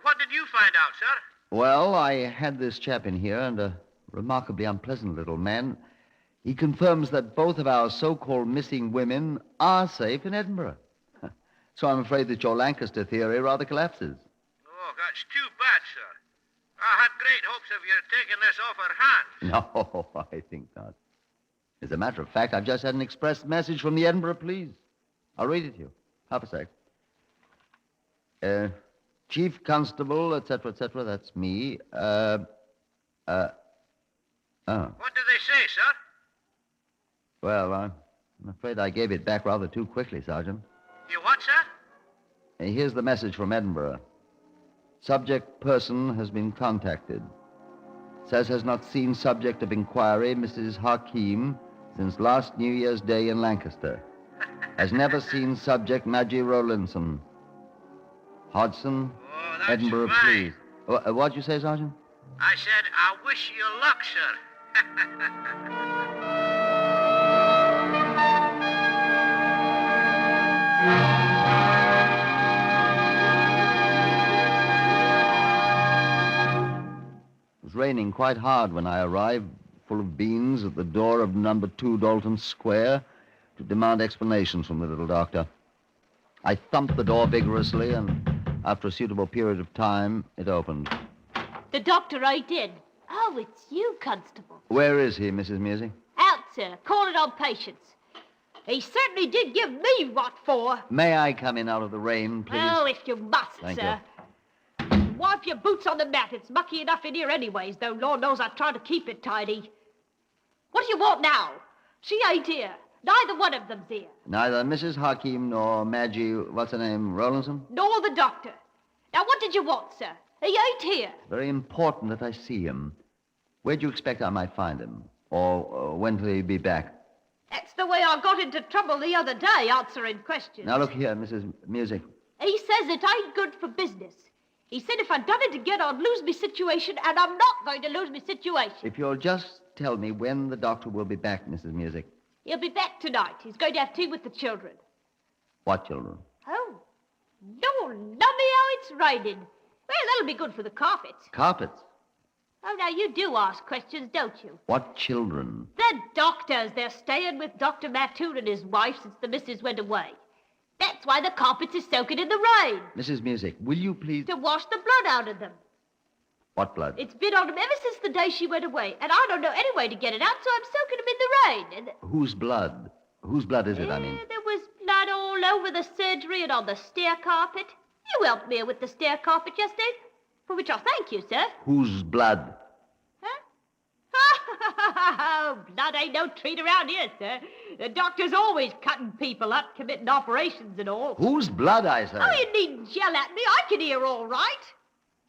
what did you find out, sir? Well, I had this chap in here, and a remarkably unpleasant little man. He confirms that both of our so-called missing women are safe in Edinburgh. So I'm afraid that your Lancaster theory rather collapses. Oh, that's too bad, sir. I had great hopes of your taking this off our hands. No, I think not. As a matter of fact, I've just had an express message from the Edinburgh Police. I'll read it to you. Half a sec. Chief Constable, etc., that's me. What did they say, sir? Well, I'm afraid I gave it back rather too quickly, Sergeant. You what, sir? Here's the message from Edinburgh. Subject person has been contacted. Says has not seen subject of inquiry, Mrs. Hakim, since last New Year's Day in Lancaster. Has never seen subject Maggie Rowlandson. Hodgson, Edinburgh Police. What'd you say, Sergeant? I said, I wish you luck, sir. It was raining quite hard when I arrived, full of beans, at the door of number 2 Dalton Square to demand explanations from the little doctor. I thumped the door vigorously, and after a suitable period of time, it opened. The doctor right in. Oh, it's you, Constable. Where is he, Mrs. Music? Out, sir, calling on patients. He certainly did give me what for. May I come in out of the rain, please? Oh, if you must, Thank sir. Wipe your boots on the mat. It's mucky enough in here anyways, though Lord knows I try to keep it tidy. What do you want now? She ain't here. Neither one of them's here. Neither Mrs. Hakim nor Maggie, what's her name, Rowlandson? Nor the doctor. Now, what did you want, sir? He ain't here. Very important that I see him. Where do you expect I might find him? Or when will he be back? That's the way I got into trouble the other day, answering questions. Now, look here, Mrs. Music. He says it ain't good for business. He said if I'd done it again, I'd lose me situation, and I'm not going to lose me situation. If you'll just tell me when the doctor will be back, Mrs. Music. He'll be back tonight. He's going to have tea with the children. What children? Oh, no, lummy how it's raining. Well, that'll be good for the carpets. Carpets? Oh, now, you do ask questions, don't you? What children? The doctors. They're staying with Dr. Mattoon and his wife since the missus went away. That's why the carpets is soaking in the rain. Mrs. Music, will you please... To wash the blood out of them. What blood? It's been on them ever since the day she went away, and I don't know any way to get it out, so I'm soaking them in the rain. And... Whose blood? Whose blood is it, I mean? There was blood all over the surgery and on the stair carpet. You helped me with the stair carpet yesterday, for which I thank you, sir. Whose blood? Oh, Oh, blood ain't no treat around here, sir. The doctor's always cutting people up, committing operations and all. Whose blood, I say? Oh, you needn't yell at me. I can hear all right.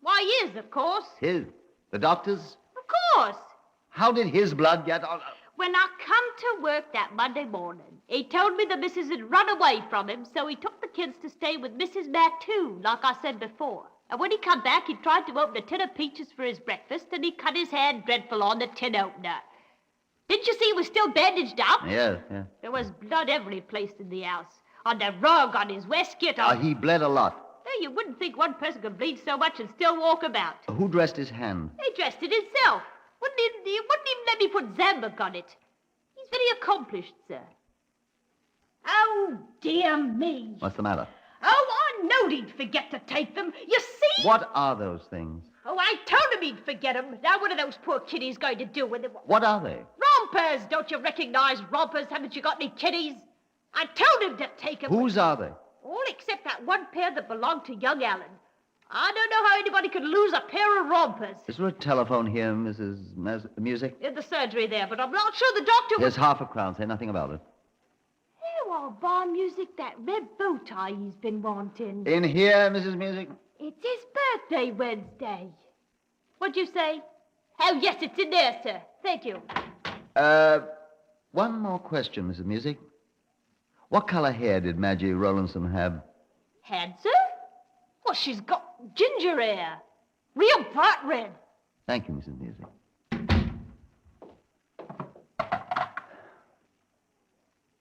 Why, his, of course. His? The doctor's? Of course. How did his blood get on? When I come to work that Monday morning, he told me the missus had run away from him, so he took the kids to stay with Mrs. Mattoon, like I said before. And when he come back, he tried to open a tin of peaches for his breakfast, and he cut his hand dreadful on the tin opener. Didn't you see he was still bandaged up? Yeah. There was blood every place in the house. On the rug, on his waistcoat, on... He bled a lot. You wouldn't think one person could bleed so much and still walk about. Who dressed his hand? He dressed it himself. Wouldn't even let me put Zambuk on it. He's very accomplished, sir. Oh, dear me. What's the matter? Oh, I knowed he'd forget to take them. You see? What are those things? Oh, I told him he'd forget them. Now what are those poor kiddies going to do with them? What are they? Rompers! Don't you recognize rompers? Haven't you got any kiddies? I told him to take them. Whose are they? All except that one pair that belonged to young Allen. I don't know how anybody could lose a pair of rompers. Is there a telephone here, Mrs. Music? In the surgery there, but I'm not sure the doctor Here's £50. Say nothing about it. Here, old bar music, that red bow tie he's been wanting. In here, Mrs. Music? It's his birthday Wednesday. What'd you say? Oh, yes, it's in there, sir. Thank you. One more question, Mrs. Music. What color hair did Maggie Rowlandson have? Had, sir? Well, she's got ginger hair. Real bright red. Thank you, Mrs. Music.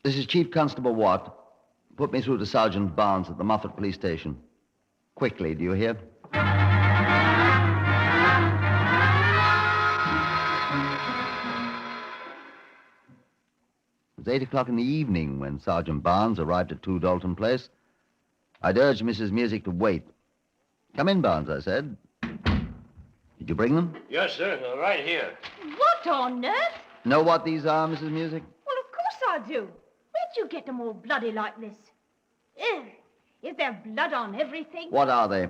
This is Chief Constable Watt. Put me through to Sergeant Barnes at the Moffat Police Station. Quickly, do you hear? It was 8 o'clock in the evening when Sergeant Barnes arrived at 2 Dalton Place. I'd urged Mrs. Music to wait. Come in, Barnes, I said. Did you bring them? Yes, sir. They're right here. What on earth? Know what these are, Mrs. Music? Well, of course I do. Where'd you get them all bloody like this? Ugh. Is there blood on everything? What are they?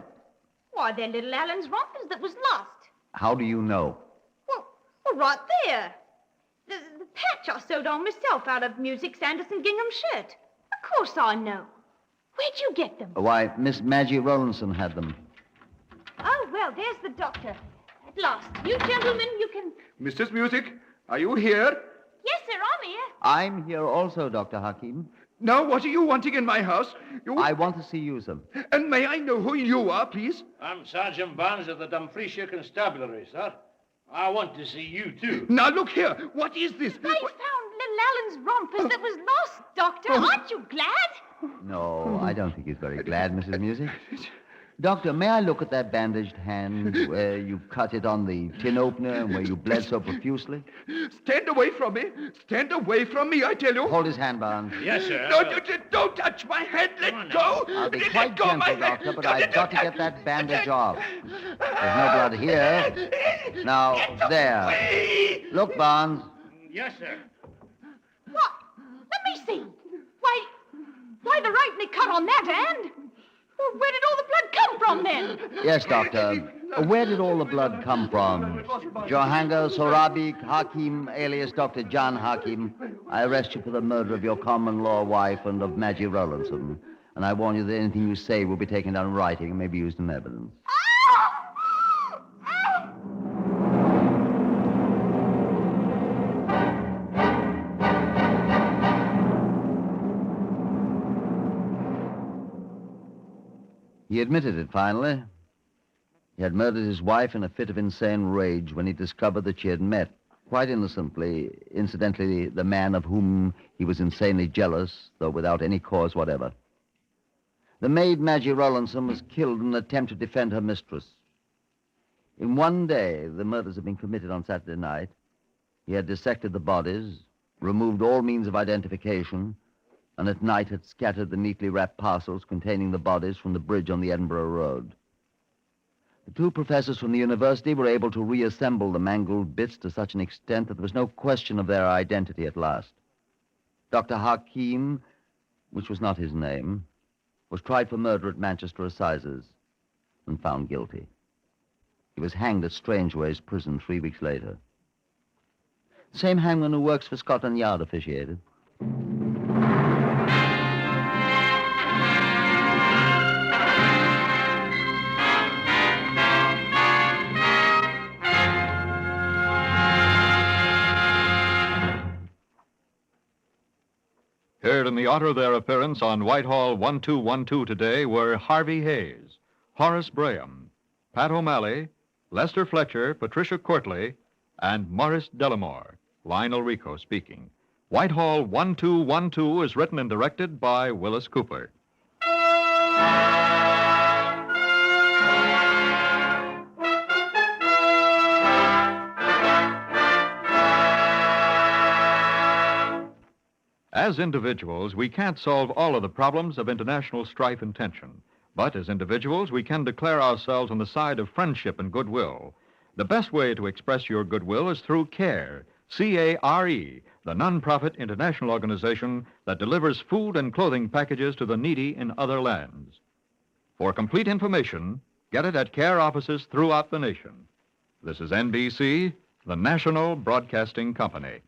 Why, they're little Alan's rompers that was lost. How do you know? Well, right there. The patch I sewed on myself out of Music Sanderson gingham shirt. Of course I know. Where'd you get them? Why, Miss Maggie Rowlandson had them. Oh, well, there's the doctor. At last. You gentlemen, you can... Mrs. Music, are you here? Yes, sir, I'm here. I'm here also, Dr. Hakim. Now, what are you wanting in my house? I want to see you, sir. And may I know who you are, please? I'm Sergeant Barnes of the Dumfriesshire Constabulary, sir. I want to see you, too. Now, look here. What is this? They found little Alan's rompers that was lost, Doctor. Aren't you glad? No, I don't think he's very glad, Mrs. Music. Doctor, may I look at that bandaged hand where you cut it on the tin opener and where you bled so profusely? Stand away from me. Stand away from me, I tell you. Hold his hand, Barnes. Yes, sir. No, don't touch my hand. Let go. I'll be Let quite go gentle, my Doctor, hand. but I've got to get that bandage off. There's no blood here. Now, there. Look, Barnes. Yes, sir. What? Let me see. Why the rightly cut on that hand? Well, where did all the blood come from, then? Yes, Doctor. Where did all the blood come from? Johanga Sorabi Hakim, alias Dr. John Hakim. I arrest you for the murder of your common law wife and of Maggie Rowlandson. And I warn you that anything you say will be taken down in writing and may be used in evidence. He admitted it, finally. He had murdered his wife in a fit of insane rage when he discovered that she had met, quite innocently, incidentally, the man of whom he was insanely jealous, though without any cause whatever. The maid, Maggie Rowlandson, was killed in an attempt to defend her mistress. In one day, the murders had been committed on Saturday night. He had dissected the bodies, removed all means of identification, and at night had scattered the neatly wrapped parcels containing the bodies from the bridge on the Edinburgh Road. The 2 professors from the university were able to reassemble the mangled bits to such an extent that there was no question of their identity at last. Dr. Hakim, which was not his name, was tried for murder at Manchester Assizes and found guilty. He was hanged at Strangeways Prison 3 weeks later. Same hangman who works for Scotland Yard officiated. Heard in the honor of their appearance on Whitehall 1212 today were Harvey Hayes, Horace Braham, Pat O'Malley, Lester Fletcher, Patricia Courtley, and Morris Delamore. Lionel Rico speaking. Whitehall 1212 is written and directed by Willis Cooper. As individuals, we can't solve all of the problems of international strife and tension. But as individuals, we can declare ourselves on the side of friendship and goodwill. The best way to express your goodwill is through CARE, C-A-R-E, the nonprofit international organization that delivers food and clothing packages to the needy in other lands. For complete information, get it at CARE offices throughout the nation. This is NBC, the National Broadcasting Company.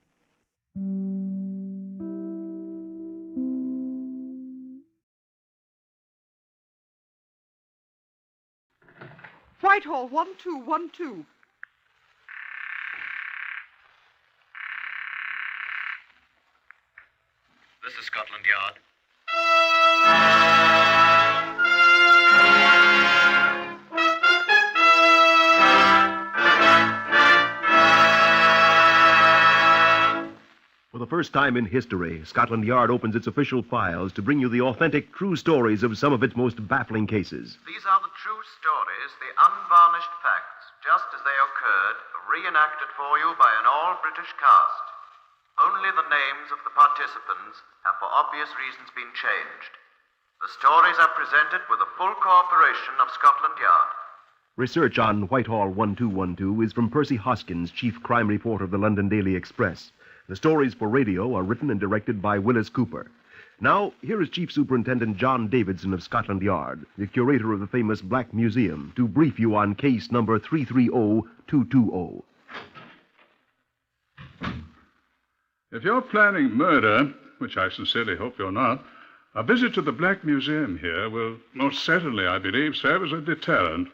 Whitehall 1212. This is Scotland Yard. For the first time in history, Scotland Yard opens its official files to bring you the authentic, true stories of some of its most baffling cases. These are the true stories, the unvarnished facts, just as they occurred, reenacted for you by an all-British cast. Only the names of the participants have for obvious reasons been changed. The stories are presented with the full cooperation of Scotland Yard. Research on Whitehall 1212 is from Percy Hoskins, chief crime reporter of the London Daily Express. The stories for radio are written and directed by Willis Cooper. Now, here is Chief Superintendent John Davidson of Scotland Yard, the curator of the famous Black Museum, to brief you on case number 330220. If you're planning murder, which I sincerely hope you're not, a visit to the Black Museum here will most certainly, I believe, serve as a deterrent.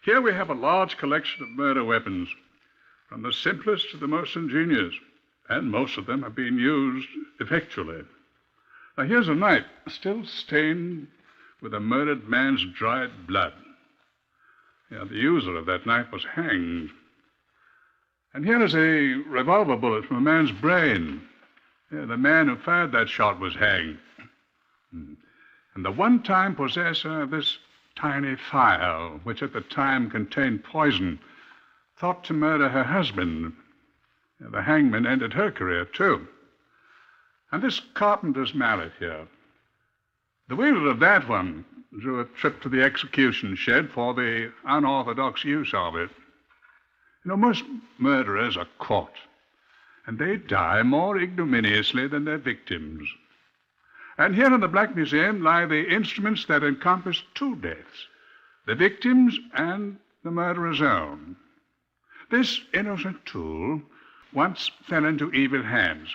Here we have a large collection of murder weapons, from the simplest to the most ingenious, and most of them have been used effectually. Now, here's a knife still stained with a murdered man's dried blood. Yeah, the user of that knife was hanged. And here is a revolver bullet from a man's brain. Yeah, the man who fired that shot was hanged. And the one-time possessor of this tiny phial, which at the time contained poison, thought to murder her husband. Yeah, the hangman ended her career, too. And this carpenter's mallet here, the wielder of that one drew a trip to the execution shed for the unorthodox use of it. You know, most murderers are caught, and they die more ignominiously than their victims. And here in the Black Museum lie the instruments that encompass two deaths, the victim's and the murderer's own. This innocent tool once fell into evil hands.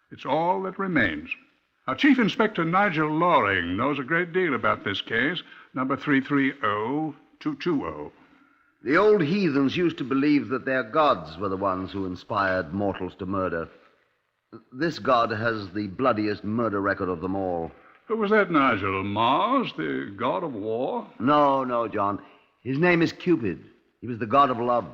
It's all that remains. Now, Chief Inspector Nigel Loring knows a great deal about this case, number 330220. The old heathens used to believe that their gods were the ones who inspired mortals to murder. This god has the bloodiest murder record of them all. Who was that, Nigel? Mars, the god of war? No, John. His name is Cupid. He was the god of love.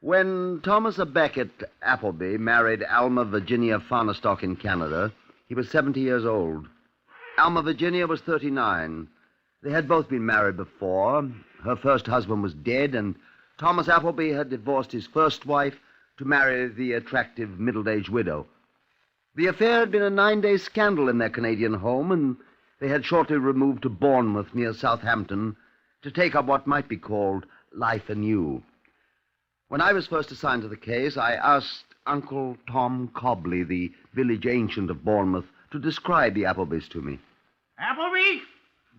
When Thomas A. Beckett Appleby married Alma Virginia Farnestock in Canada, he was 70 years old. Alma Virginia was 39. They had both been married before. Her first husband was dead, and Thomas Appleby had divorced his first wife to marry the attractive middle-aged widow. The affair had been a 9-day scandal in their Canadian home, and they had shortly removed to Bournemouth near Southampton to take up what might be called life anew. When I was first assigned to the case, I asked Uncle Tom Cobley, the village ancient of Bournemouth, to describe the Applebys to me. Appleby?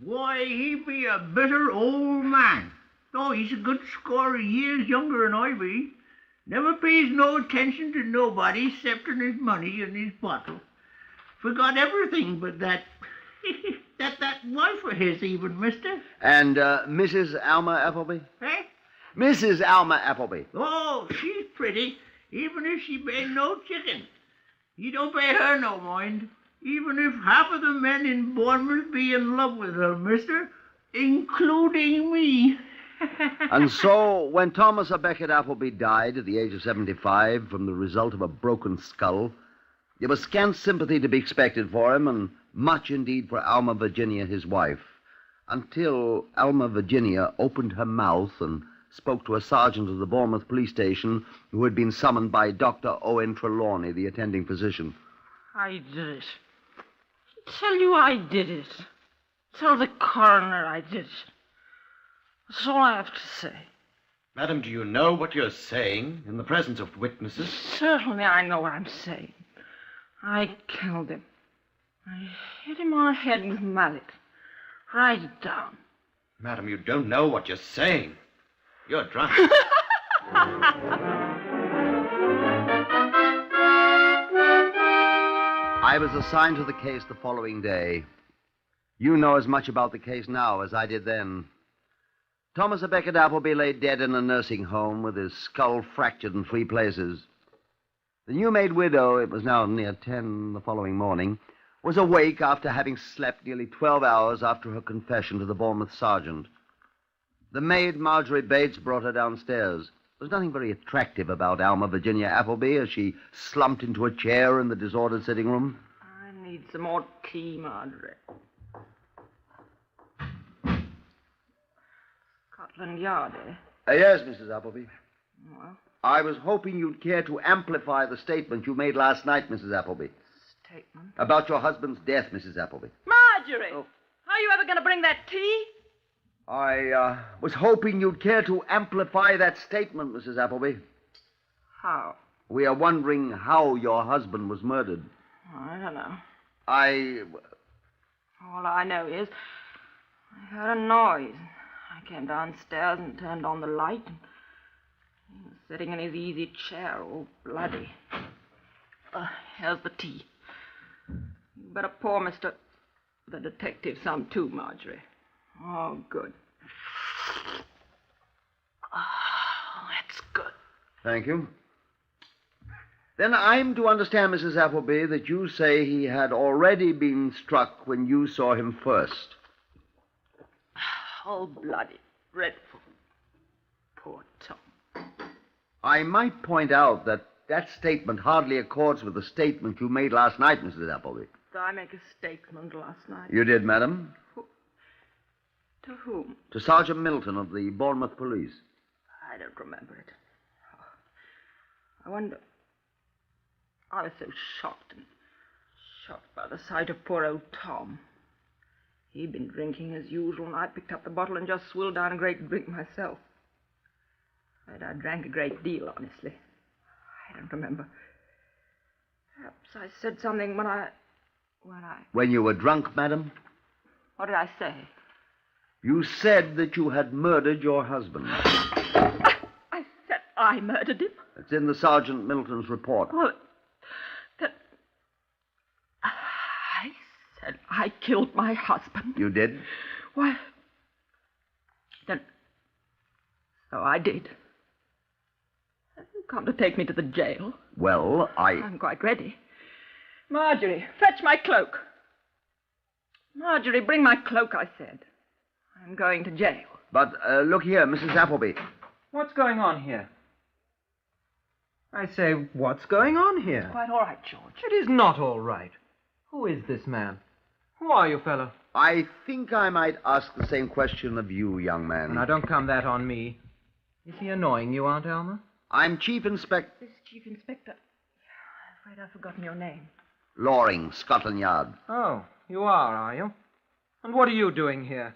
Why, he be a bitter old man. Oh, he's a good score of years younger than I be. Never pays no attention to nobody excepting his money and his bottle. Forgot everything but that that wife of his even, mister. And Mrs. Alma Appleby? Eh? Mrs. Alma Appleby. Oh, she's pretty, even if she made no chicken. You don't pay her no mind, even if half of the men in Bournemouth be in love with her, mister, including me. And so, when Thomas A. Beckett Appleby died at the age of 75 from the result of a broken skull, there was scant sympathy to be expected for him, and much indeed for Alma Virginia, his wife, until Alma Virginia opened her mouth and spoke to a sergeant of the Bournemouth police station who had been summoned by Dr. Owen Trelawney, the attending physician. I did it. Tell you I did it. Tell the coroner I did it. That's all I have to say. Madam, do you know what you're saying in the presence of witnesses? Certainly I know what I'm saying. I killed him. I hit him on the head with mallet. Write it down. Madam, you don't know what you're saying. You're drunk. I was assigned to the case the following day. You know as much about the case now as I did then. Thomas A. Beckett Appleby lay dead in a nursing home with his skull fractured in 3 places. The new-made widow, it was now near 10 the following morning, was awake after having slept nearly 12 hours after her confession to the Bournemouth sergeant. The maid, Marjorie Bates, brought her downstairs. There was nothing very attractive about Alma Virginia Appleby as she slumped into a chair in the disordered sitting room. I need some more tea, Marjorie. Scotland Yard, eh? Yes, Mrs. Appleby. Well, I was hoping you'd care to amplify the statement you made last night, Mrs. Appleby. statement. About your husband's death, Mrs. Appleby. Marjorie! Oh. Are you ever going to bring that tea? I was hoping you'd care to amplify that statement, Mrs. Appleby. How? We are wondering how your husband was murdered. I don't know. All I know is I heard a noise. I came downstairs and turned on the light, and he was sitting in his easy chair, all bloody. Here's the tea. You better pour the detective some too, Marjorie. Oh, good. Oh, that's good. Thank you. Then I'm to understand, Mrs. Appleby, that you say he had already been struck when you saw him first. All bloody, dreadful. Poor Tom. I might point out that statement hardly accords with the statement you made last night, Mrs. Appleby. Did I make a statement last night? You did, madam. To whom? To Sergeant Milton of the Bournemouth Police. I don't remember it. I wonder... I was so shocked by the sight of poor old Tom. He'd been drinking as usual, and I picked up the bottle and just swilled down a great drink myself. I drank a great deal, honestly. I don't remember. Perhaps I said something when you were drunk, madam? What did I say? You said that you had murdered your husband. I said I murdered him? It's in the Sergeant Milton's report. Well, I said I killed my husband. You did? Why, then, so I did. You come to take me to the jail. Well, I'm quite ready. Marjorie, fetch my cloak. Marjorie, bring my cloak, I said. I'm going to jail. But, look here, Mrs. Appleby. What's going on here? I say, what's going on here? It's quite all right, George. It is not all right. Who is this man? Who are you, fellow? I think I might ask the same question of you, young man. Now, don't come that on me. Is he annoying you, Aunt Alma? I'm Chief Inspector... This is Chief Inspector... I'm afraid I've forgotten your name. Loring, Scotland Yard. Oh, you are you? And what are you doing here?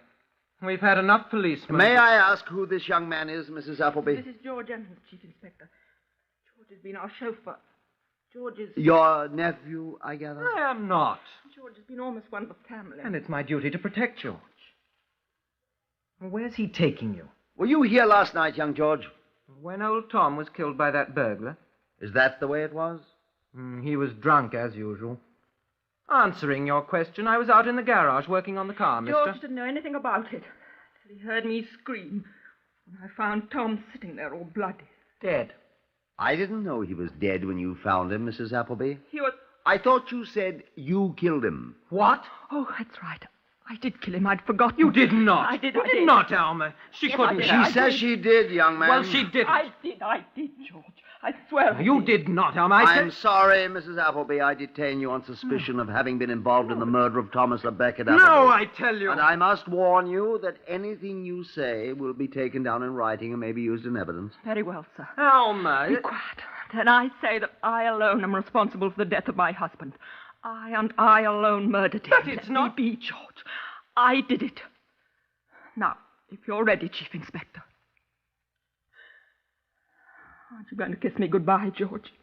We've had enough policemen. May I ask who this young man is, Mrs. Appleby? This is George Evans, Chief Inspector. George has been our chauffeur. George is... Your nephew, I gather? I am not. George has been almost one of the family. And it's my duty to protect George. Where's he taking you? Were you here last night, young George? When old Tom was killed by that burglar. Is that the way it was? He was drunk, as usual. Answering your question, I was out in the garage working on the car, mister. George didn't know anything about it till he heard me scream. When I found Tom sitting there all bloody. Dead. I didn't know he was dead when you found him, Mrs. Appleby. He was... I thought you said you killed him. What? Oh, that's right. I did kill him. I'd forgotten. You did not. I did. You did not, Alma. She couldn't. She says she did, young man. Well, she didn't. I did, George. I swear You did not, Alma. I'm sorry, Mrs. Appleby. I detain you on suspicion of having been involved in the murder of Thomas Beckett Appleby. No, I tell you. And I must warn you that anything you say will be taken down in writing and may be used in evidence. Very well, sir. Alma. Be quiet. Then I say that I alone am responsible for the death of my husband. I and I alone murdered him. But it's not... be, George. I did it. Now, if you're ready, Chief Inspector. Aren't you going to kiss me goodbye, George?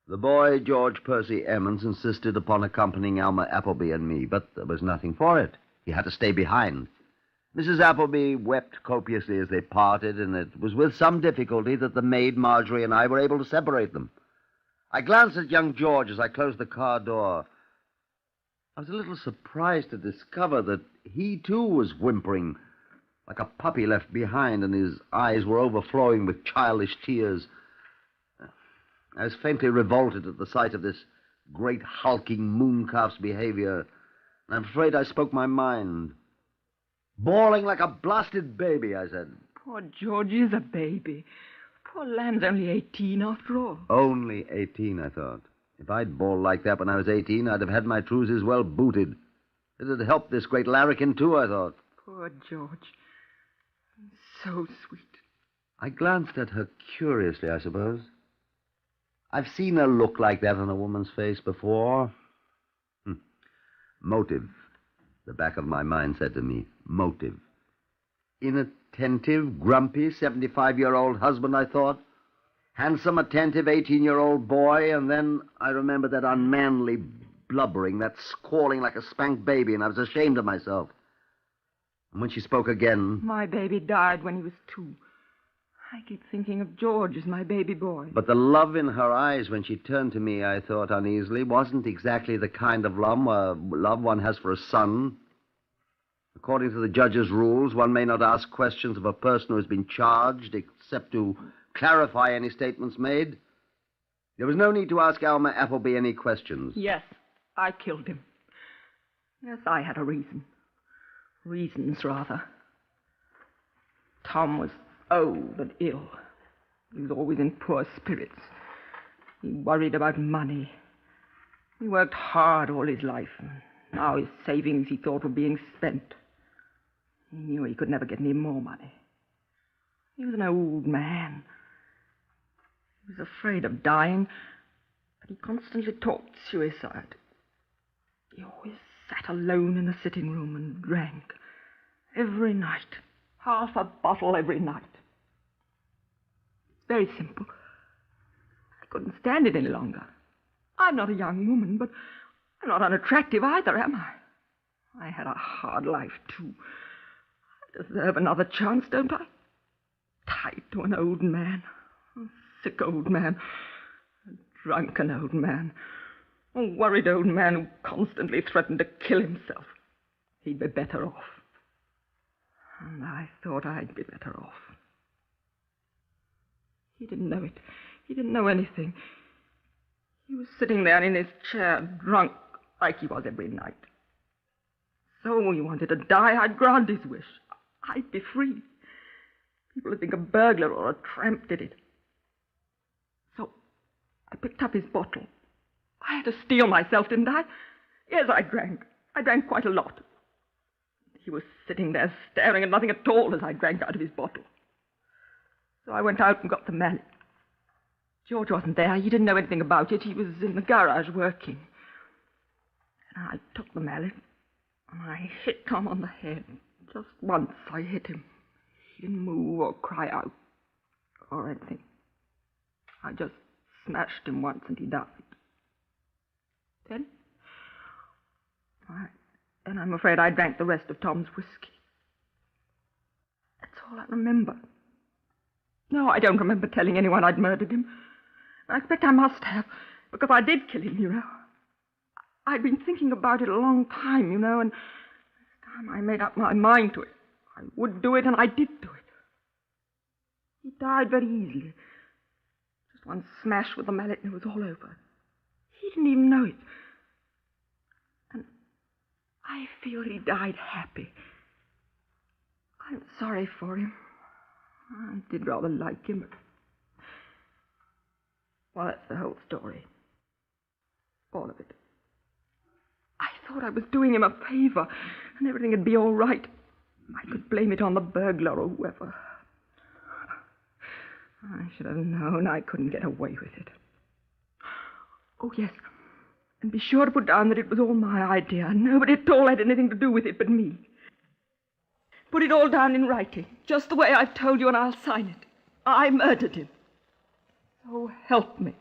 The boy, George Percy Emmons, insisted upon accompanying Alma Appleby and me, but there was nothing for it. He had to stay behind. Mrs. Appleby wept copiously as they parted, and it was with some difficulty that the maid, Marjorie, and I were able to separate them. I glanced at young George as I closed the car door. I was a little surprised to discover that he, too, was whimpering, like a puppy left behind, and his eyes were overflowing with childish tears. I was faintly revolted at the sight of this great hulking mooncalf's behavior, and I'm afraid I spoke my mind. Bawling like a blasted baby, I said. Poor George is a baby. Poor lamb's only 18 after all. Only 18, I thought. If I'd bawled like that when I was 18, I'd have had my trousers well booted. It'd help this great larrikin, too, I thought. Poor George. So sweet. I glanced at her curiously, I suppose. I've seen a look like that on a woman's face before. Motive. The back of my mind said to me, motive. Inattentive, grumpy, 75-year-old husband, I thought. Handsome, attentive, 18-year-old boy, and then I remembered that unmanly blubbering, that squalling like a spanked baby, and I was ashamed of myself. And when she spoke again... My baby died when he was 2. I keep thinking of George as my baby boy. But the love in her eyes when she turned to me, I thought uneasily, wasn't exactly the kind of love one has for a son. According to the judge's rules, one may not ask questions of a person who has been charged, except to clarify any statements made. There was no need to ask Alma Appleby any questions. Yes, I killed him. Yes, I had a reason. Reasons, rather. Tom was old and ill. He was always in poor spirits. He worried about money. He worked hard all his life, and now his savings, he thought, were being spent. He knew he could never get any more money. He was an old man. He was afraid of dying, but he constantly talked suicide. He always sat alone in the sitting room and drank. Every night. Half a bottle every night. It's very simple. I couldn't stand it any longer. I'm not a young woman, but I'm not unattractive either, am I? I had a hard life, too. I deserve another chance, don't I? Tied to an old man. A sick old man. A drunken old man. A worried old man who constantly threatened to kill himself. He'd be better off. And I thought I'd be better off. He didn't know it. He didn't know anything. He was sitting there in his chair, drunk, like he was every night. So he wanted to die. I'd grant his wish. I'd be free. People would think a burglar or a tramp did it. So I picked up his bottle. I had to steel myself, didn't I? Yes, I drank. I drank quite a lot. He was sitting there staring at nothing at all as I drank out of his bottle. So I went out and got the mallet. George wasn't there. He didn't know anything about it. He was in the garage working. And I took the mallet and I hit Tom on the head. Just once I hit him. He didn't move or cry out or anything. I just smashed him once and he died. Then And I'm afraid I drank the rest of Tom's whiskey. That's all I remember. No, I don't remember telling anyone I'd murdered him. I expect I must have, because I did kill him, you know. I'd been thinking about it a long time, you know, and this time I made up my mind to it. I would do it, and I did do it. He died very easily. Just one smash with the mallet, and it was all over. He didn't even know it. And I feel he died happy. I'm sorry for him. I did rather like him, but... Well, that's the whole story. All of it. I thought I was doing him a favor, and everything would be all right. I could blame it on the burglar or whoever. I should have known I couldn't get away with it. Oh, yes. And be sure to put down that it was all my idea. Nobody at all had anything to do with it but me. Put it all down in writing, just the way I've told you, and I'll sign it. I murdered him. So help me,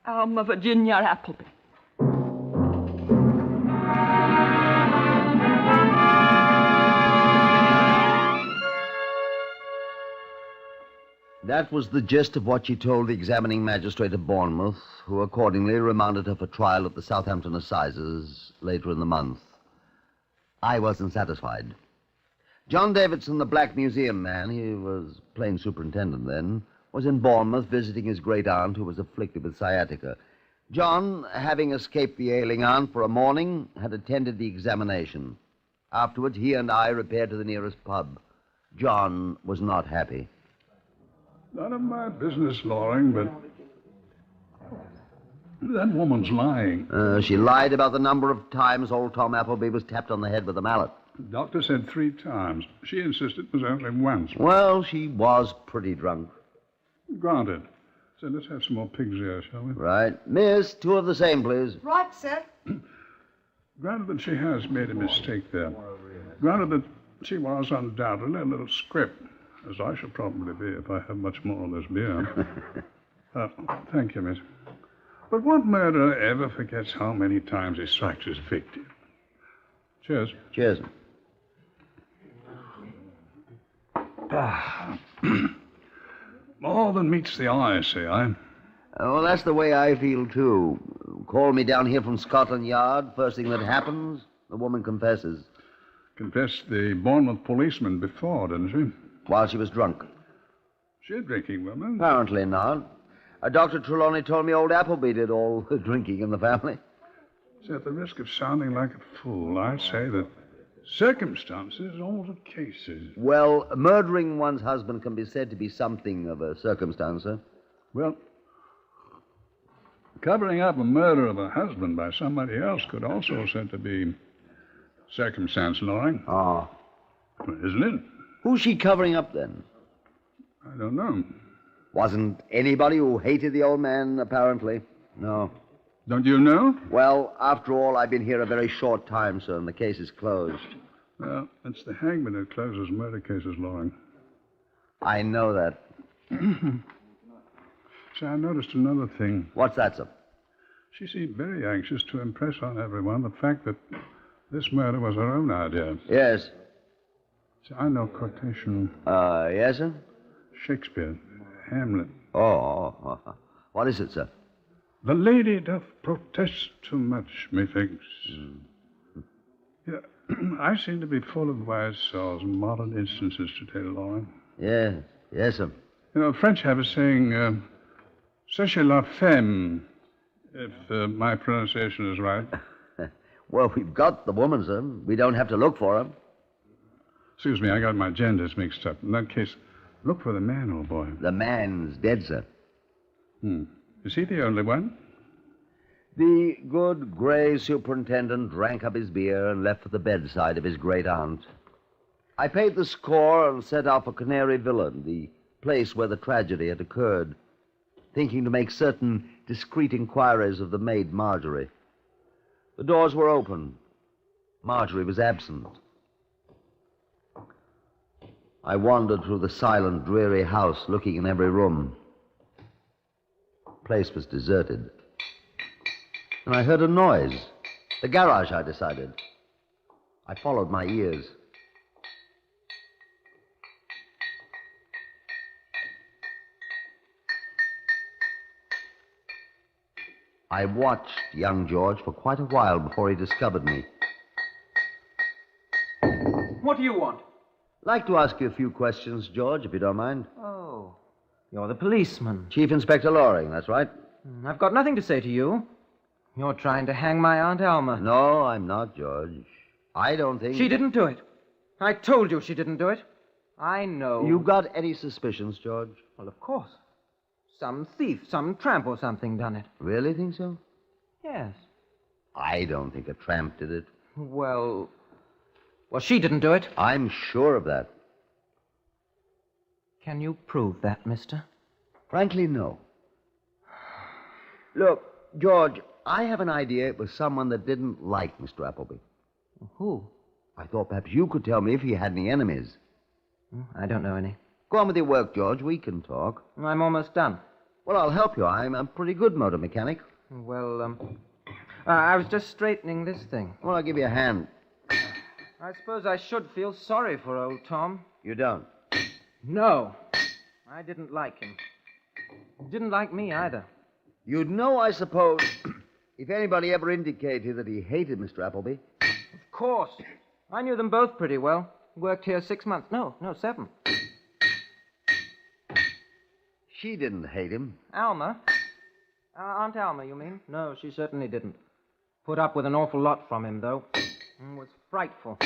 Alma Virginia Appleby. That was the gist of what she told the examining magistrate of Bournemouth, who accordingly remanded her for trial at the Southampton Assizes later in the month. I wasn't satisfied. John Davidson, the Black Museum man, he was plain superintendent then, was in Bournemouth visiting his great-aunt who was afflicted with sciatica. John, having escaped the ailing aunt for a morning, had attended the examination. Afterwards, he and I repaired to the nearest pub. John was not happy. None of my business, Loring, but that woman's lying. She lied about the number of times old Tom Appleby was tapped on the head with a mallet. The doctor said 3 times. She insisted it was only once. Well, she was pretty drunk. Granted. So let's have some more pigs here, shall we? Right. Miss, 2 of the same, please. Right, sir. Granted that she has made a mistake there. Granted that she was undoubtedly a little script, as I shall probably be if I have much more of this beer. Thank you, miss. But what murderer ever forgets how many times he strikes his victim? Cheers. Cheers. More than meets the eye, say I. Well, that's the way I feel, too. Call me down here from Scotland Yard. First thing that happens, the woman confesses. Confessed the Bournemouth policeman before, didn't she? While she was drunk. She a drinking woman? Apparently not. Dr. Trelawney told me old Appleby did all the drinking in the family. So at the risk of sounding like a fool, I'd say that circumstances alter cases. Well, murdering one's husband can be said to be something of a circumstance, sir. Well, covering up a murder of a husband by somebody else could also be said to be circumstance, Loring. Ah. Isn't it? Who's she covering up, then? I don't know. Wasn't anybody who hated the old man, apparently. No. Don't you know? Well, after all, I've been here a very short time, sir, and the case is closed. Well, it's the hangman who closes murder cases, Loring. I know that. See, I noticed another thing. What's that, sir? She seemed very anxious to impress on everyone the fact that this murder was her own idea. Yes. See, I know quotation. Yes, sir? Shakespeare, Hamlet. Oh. What is it, sir? The lady doth protest too much, methinks. Yeah, I seem to be full of wise saws and modern instances today, Loring. Yes, sir. You know, French have a saying, sachez la femme, if my pronunciation is right. Well, we've got the woman, sir. We don't have to look for her. Excuse me, I got my genders mixed up. In that case, look for the man, old boy. The man's dead, sir. Is he the only one? The good gray superintendent drank up his beer and left for the bedside of his great-aunt. I paid the score and set out for Canary Villa, the place where the tragedy had occurred, thinking to make certain discreet inquiries of the maid Marjorie. The doors were open. Marjorie was absent. I wandered through the silent, dreary house, looking in every room. The place was deserted. And I heard a noise. The garage, I decided. I followed my ears. I watched young George for quite a while before he discovered me. What do you want? Like to ask you a few questions, George, if you don't mind. Oh, you're the policeman. Chief Inspector Loring, that's right. I've got nothing to say to you. You're trying to hang my Aunt Alma. No, I'm not, George. I don't think... She didn't do it. I told you she didn't do it. I know. You got any suspicions, George? Well, of course. Some thief, some tramp or something done it. Really think so? Yes. I don't think a tramp did it. Well, she didn't do it. I'm sure of that. Can you prove that, mister? Frankly, no. Look, George, I have an idea it was someone that didn't like Mr. Appleby. Who? I thought perhaps you could tell me if he had any enemies. I don't know any. Go on with your work, George. We can talk. I'm almost done. Well, I'll help you. I'm a pretty good motor mechanic. Well, I was just straightening this thing. Well, I'll give you a hand. I suppose I should feel sorry for old Tom. You don't? No. I didn't like him. He didn't like me either. You'd know, I suppose, if anybody ever indicated that he hated Mr. Appleby. Of course. I knew them both pretty well. Worked here 6 months. No, 7. She didn't hate him. Alma? Aunt Alma, you mean? No, she certainly didn't. Put up with an awful lot from him, though. Was frightful.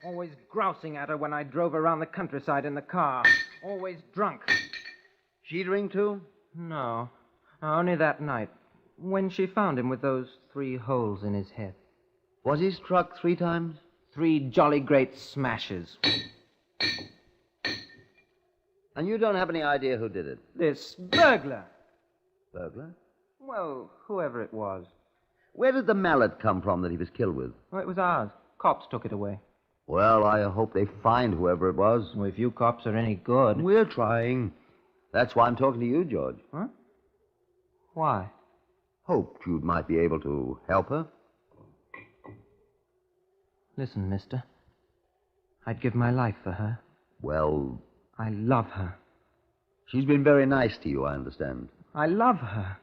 Always grousing at her when I drove around the countryside in the car. Always drunk. She drink, too? No. Only that night, when she found him with those 3 holes in his head. Was he struck 3 times? 3 jolly great smashes. And you don't have any idea who did it? This burglar. Burglar? Well, whoever it was. Where did the mallet come from that he was killed with? Well, it was ours. Cops took it away. Well, I hope they find whoever it was. Well, if you cops are any good. We're trying. That's why I'm talking to you, George. Huh? Why? Hoped you might be able to help her. Listen, mister. I'd give my life for her. Well... I love her. She's been very nice to you, I understand. I love her.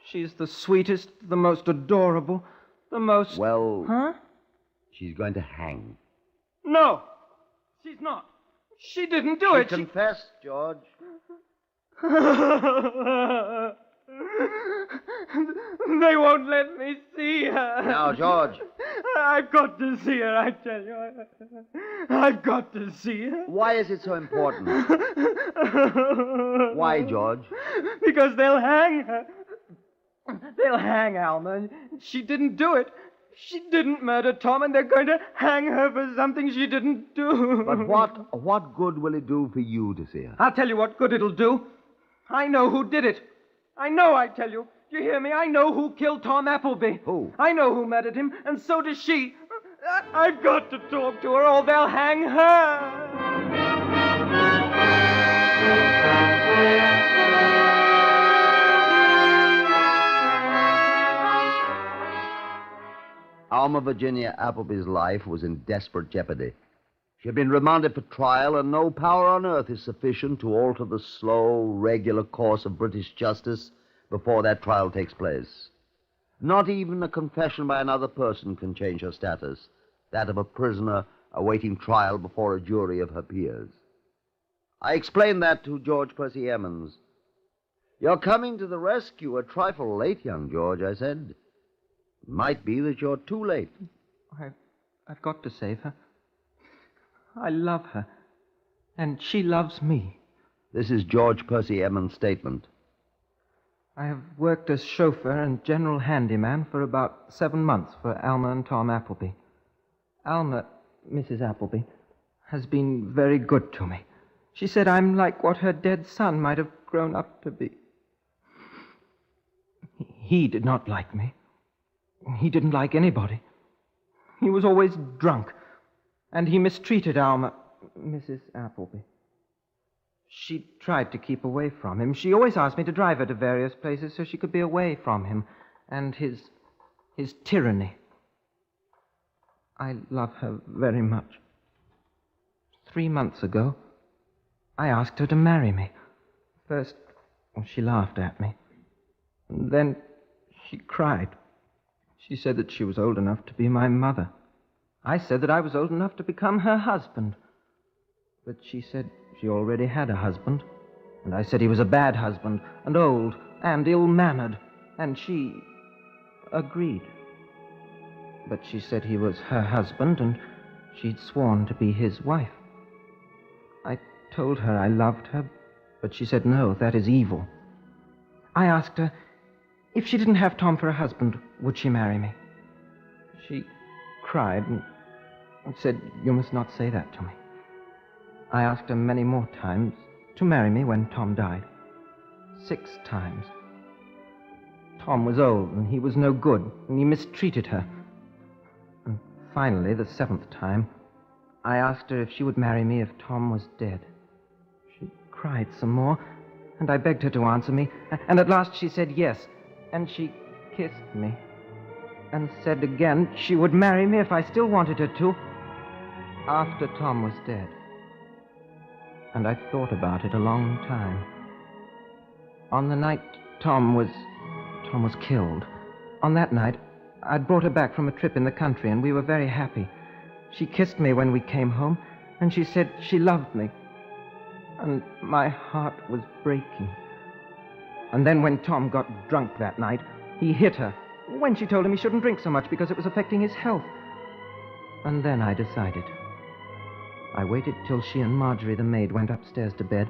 She's the sweetest, the most adorable, the most... Well... Huh? She's going to hang. No! She's not. She didn't do it. She confessed, George. They won't let me see her. Now, George. I've got to see her, I tell you. I've got to see her. Why is it so important? Why, George? Because they'll hang her. They'll hang Alma. She didn't do it. She didn't murder Tom, and they're going to hang her for something she didn't do. But what good will it do for you to see her? I'll tell you what good it'll do. I know who did it. I know, I tell you. Do you hear me? I know who killed Tom Appleby. Who? I know who murdered him, and so does she. I've got to talk to her, or they'll hang her. Alma Virginia Appleby's life was in desperate jeopardy. She had been remanded for trial, and no power on earth is sufficient to alter the slow, regular course of British justice before that trial takes place. Not even a confession by another person can change her status, that of a prisoner awaiting trial before a jury of her peers. I explained that to George Percy Emmons. "You're coming to the rescue a trifle late, young George," I said. "It might be that you're too late." I've got to save her. I love her, and she loves me. This is George Percy Emmons' statement. I have worked as chauffeur and general handyman for about 7 months for Alma and Tom Appleby. Alma, Mrs. Appleby, has been very good to me. She said I'm like what her dead son might have grown up to be. He did not like me. He didn't like anybody. He was always drunk, and he mistreated Alma, Mrs. Appleby. She tried to keep away from him. She always asked me to drive her to various places so she could be away from him and his tyranny. I love her very much. 3 months ago, I asked her to marry me. First, she laughed at me. And then she cried. She said that she was old enough to be my mother. I said that I was old enough to become her husband. But she said she already had a husband. And I said he was a bad husband, and old, and ill-mannered. And she agreed. But she said he was her husband, and she'd sworn to be his wife. I told her I loved her, but she said, no, that is evil. I asked her, if she didn't have Tom for a husband, would she marry me? She cried and said, you must not say that to me. I asked her many more times to marry me when Tom died. 6 times. Tom was old, and he was no good, and he mistreated her. And finally, the 7th time, I asked her if she would marry me if Tom was dead. She cried some more, and I begged her to answer me, and at last she said yes, and she kissed me, and said again she would marry me if I still wanted her to, after Tom was dead. And I thought about it a long time. On the night Tom was killed, on that night, I'd brought her back from a trip in the country, and we were very happy. She kissed me when we came home, and she said she loved me. And my heart was breaking. And then when Tom got drunk that night, he hit her, when she told him he shouldn't drink so much because it was affecting his health. And then I decided. I waited till she and Marjorie, the maid, went upstairs to bed,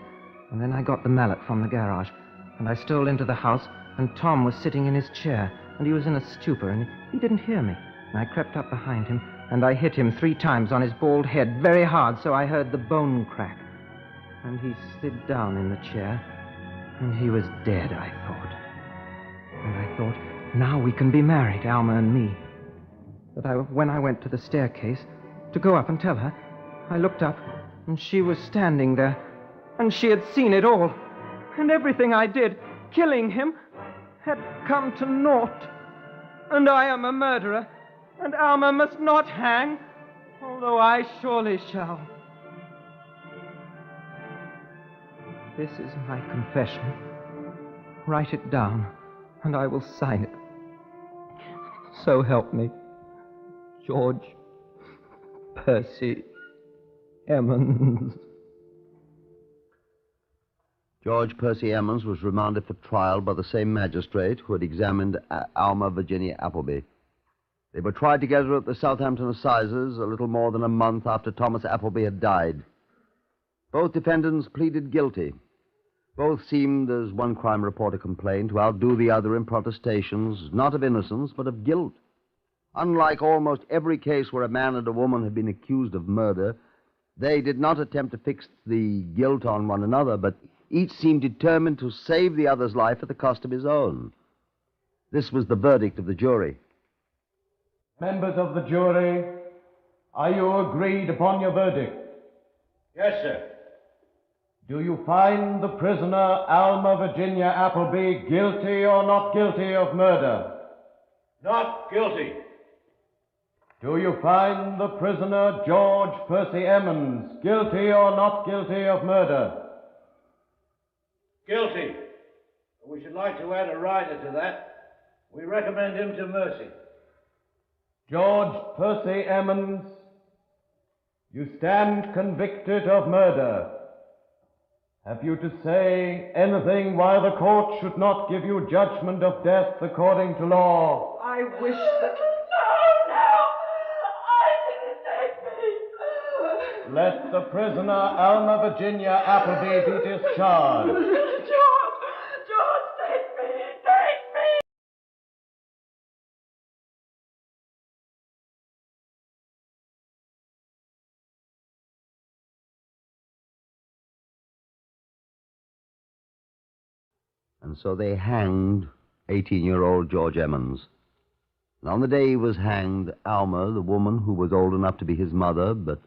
and then I got the mallet from the garage, and I stole into the house, and Tom was sitting in his chair, and he was in a stupor, and he didn't hear me. And I crept up behind him, and I hit him 3 times on his bald head, very hard, so I heard the bone crack. And he slid down in the chair, and he was dead, I thought. And I thought, now we can be married, Alma and me. But when I went to the staircase to go up and tell her, I looked up, and she was standing there, and she had seen it all. And everything I did, killing him, had come to naught. And I am a murderer, and Alma must not hang, although I surely shall. This is my confession. Write it down, and I will sign it. So help me, George Percy Emmons. George Percy Emmons was remanded for trial by the same magistrate who had examined Alma Virginia Appleby. They were tried together at the Southampton Assizes a little more than a month after Thomas Appleby had died. Both defendants pleaded guilty. Both seemed, as one crime reporter complained, to outdo the other in protestations, not of innocence, but of guilt. Unlike almost every case where a man and a woman had been accused of murder, they did not attempt to fix the guilt on one another, but each seemed determined to save the other's life at the cost of his own. This was the verdict of the jury. Members of the jury, are you agreed upon your verdict? Yes, sir. Do you find the prisoner, Alma Virginia Appleby, guilty or not guilty of murder? Not guilty. Do you find the prisoner, George Percy Emmons, guilty or not guilty of murder? Guilty. We should like to add a rider to that. We recommend him to mercy. George Percy Emmons, you stand convicted of murder. Have you to say anything why the court should not give you judgment of death according to law? I wish that... Let the prisoner, Alma Virginia Appleby, be discharged. George, take me! And so they hanged 18-year-old George Emmons. And on the day he was hanged, Alma, the woman who was old enough to be his mother, but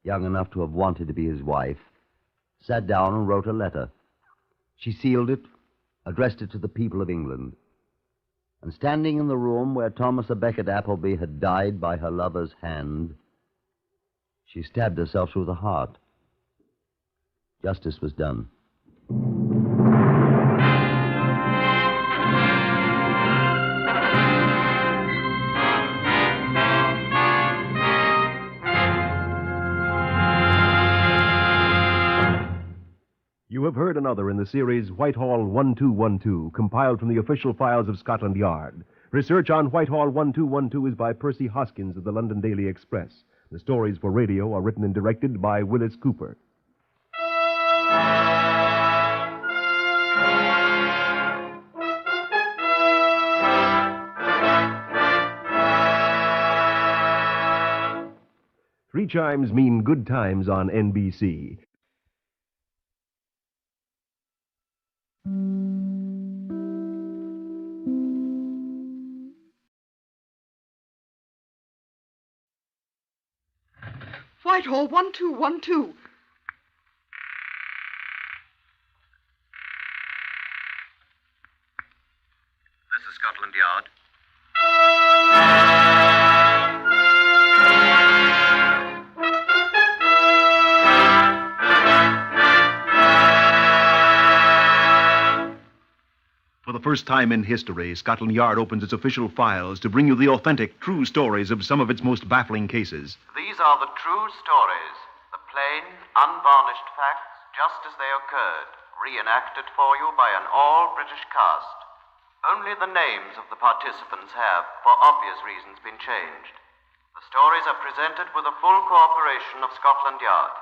young enough to have wanted to be his wife, sat down and wrote a letter. She sealed it, addressed it to the people of England. And standing in the room where Thomas Becket Appleby had died by her lover's hand, she stabbed herself through the heart. Justice was done. You have heard another in the series Whitehall 1212, compiled from the official files of Scotland Yard. Research on Whitehall 1212 is by Percy Hoskins of the London Daily Express. The stories for radio are written and directed by Willis Cooper. Three chimes mean good times on NBC. Whitehall 1212. This is Scotland Yard. For the first time in history, Scotland Yard opens its official files to bring you the authentic, true stories of some of its most baffling cases. These are the true stories, the plain, unvarnished facts, just as they occurred, reenacted for you by an all-British cast. Only the names of the participants have, for obvious reasons, been changed. The stories are presented with the full cooperation of Scotland Yard.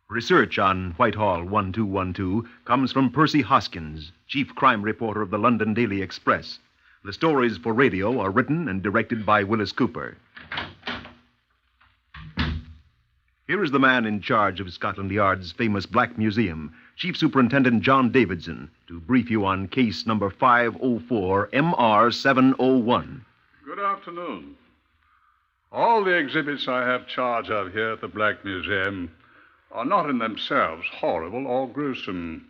Research on Whitehall 1212 comes from Percy Hoskins, chief crime reporter of the London Daily Express. The stories for radio are written and directed by Willis Cooper. Here is the man in charge of Scotland Yard's famous Black Museum, Chief Superintendent John Davidson, to brief you on case number 504 MR701. Good afternoon. All the exhibits I have charge of here at the Black Museum are not in themselves horrible or gruesome.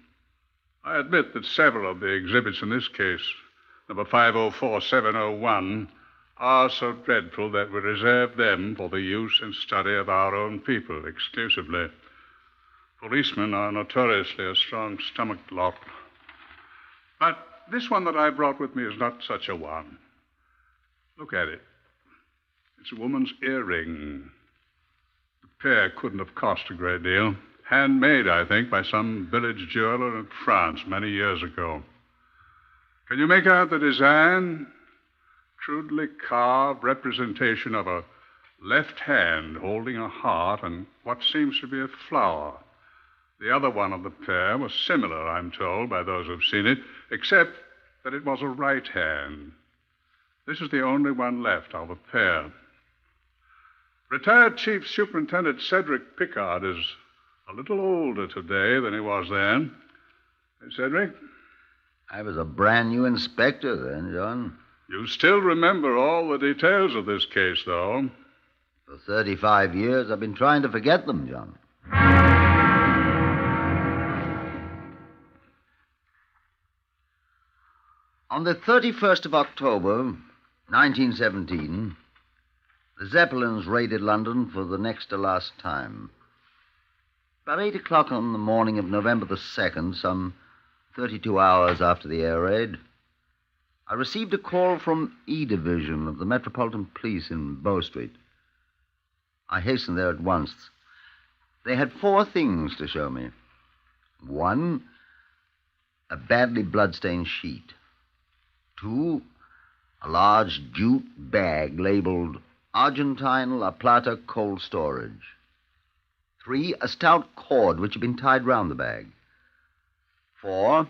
I admit that several of the exhibits in this case, number 504701, are so dreadful that we reserve them for the use and study of our own people exclusively. Policemen are notoriously a strong-stomached lot. But this one that I brought with me is not such a one. Look at it. It's a woman's earring. The pair couldn't have cost a great deal. Handmade, I think, by some village jeweler in France many years ago. Can you make out the design? Crudely carved representation of a left hand holding a heart and what seems to be a flower. The other one of the pair was similar, I'm told, by those who've seen it, except that it was a right hand. This is the only one left of the pair. Retired Chief Superintendent Cedric Pickard is a little older today than he was then. Hey, Cedric? I was a brand new inspector then, John. You still remember all the details of this case, though. For 35 years, I've been trying to forget them, John. On the 31st of October, 1917, the Zeppelins raided London for the next to last time. About 8 o'clock on the morning of November the 2nd, some 32 hours after the air raid, I received a call from E Division of the Metropolitan Police in Bow Street. I hastened there at once. They had 4 things to show me. 1, a badly bloodstained sheet. 2, a large jute bag labeled Argentine La Plata Cold Storage. 3, a stout cord which had been tied round the bag. 4,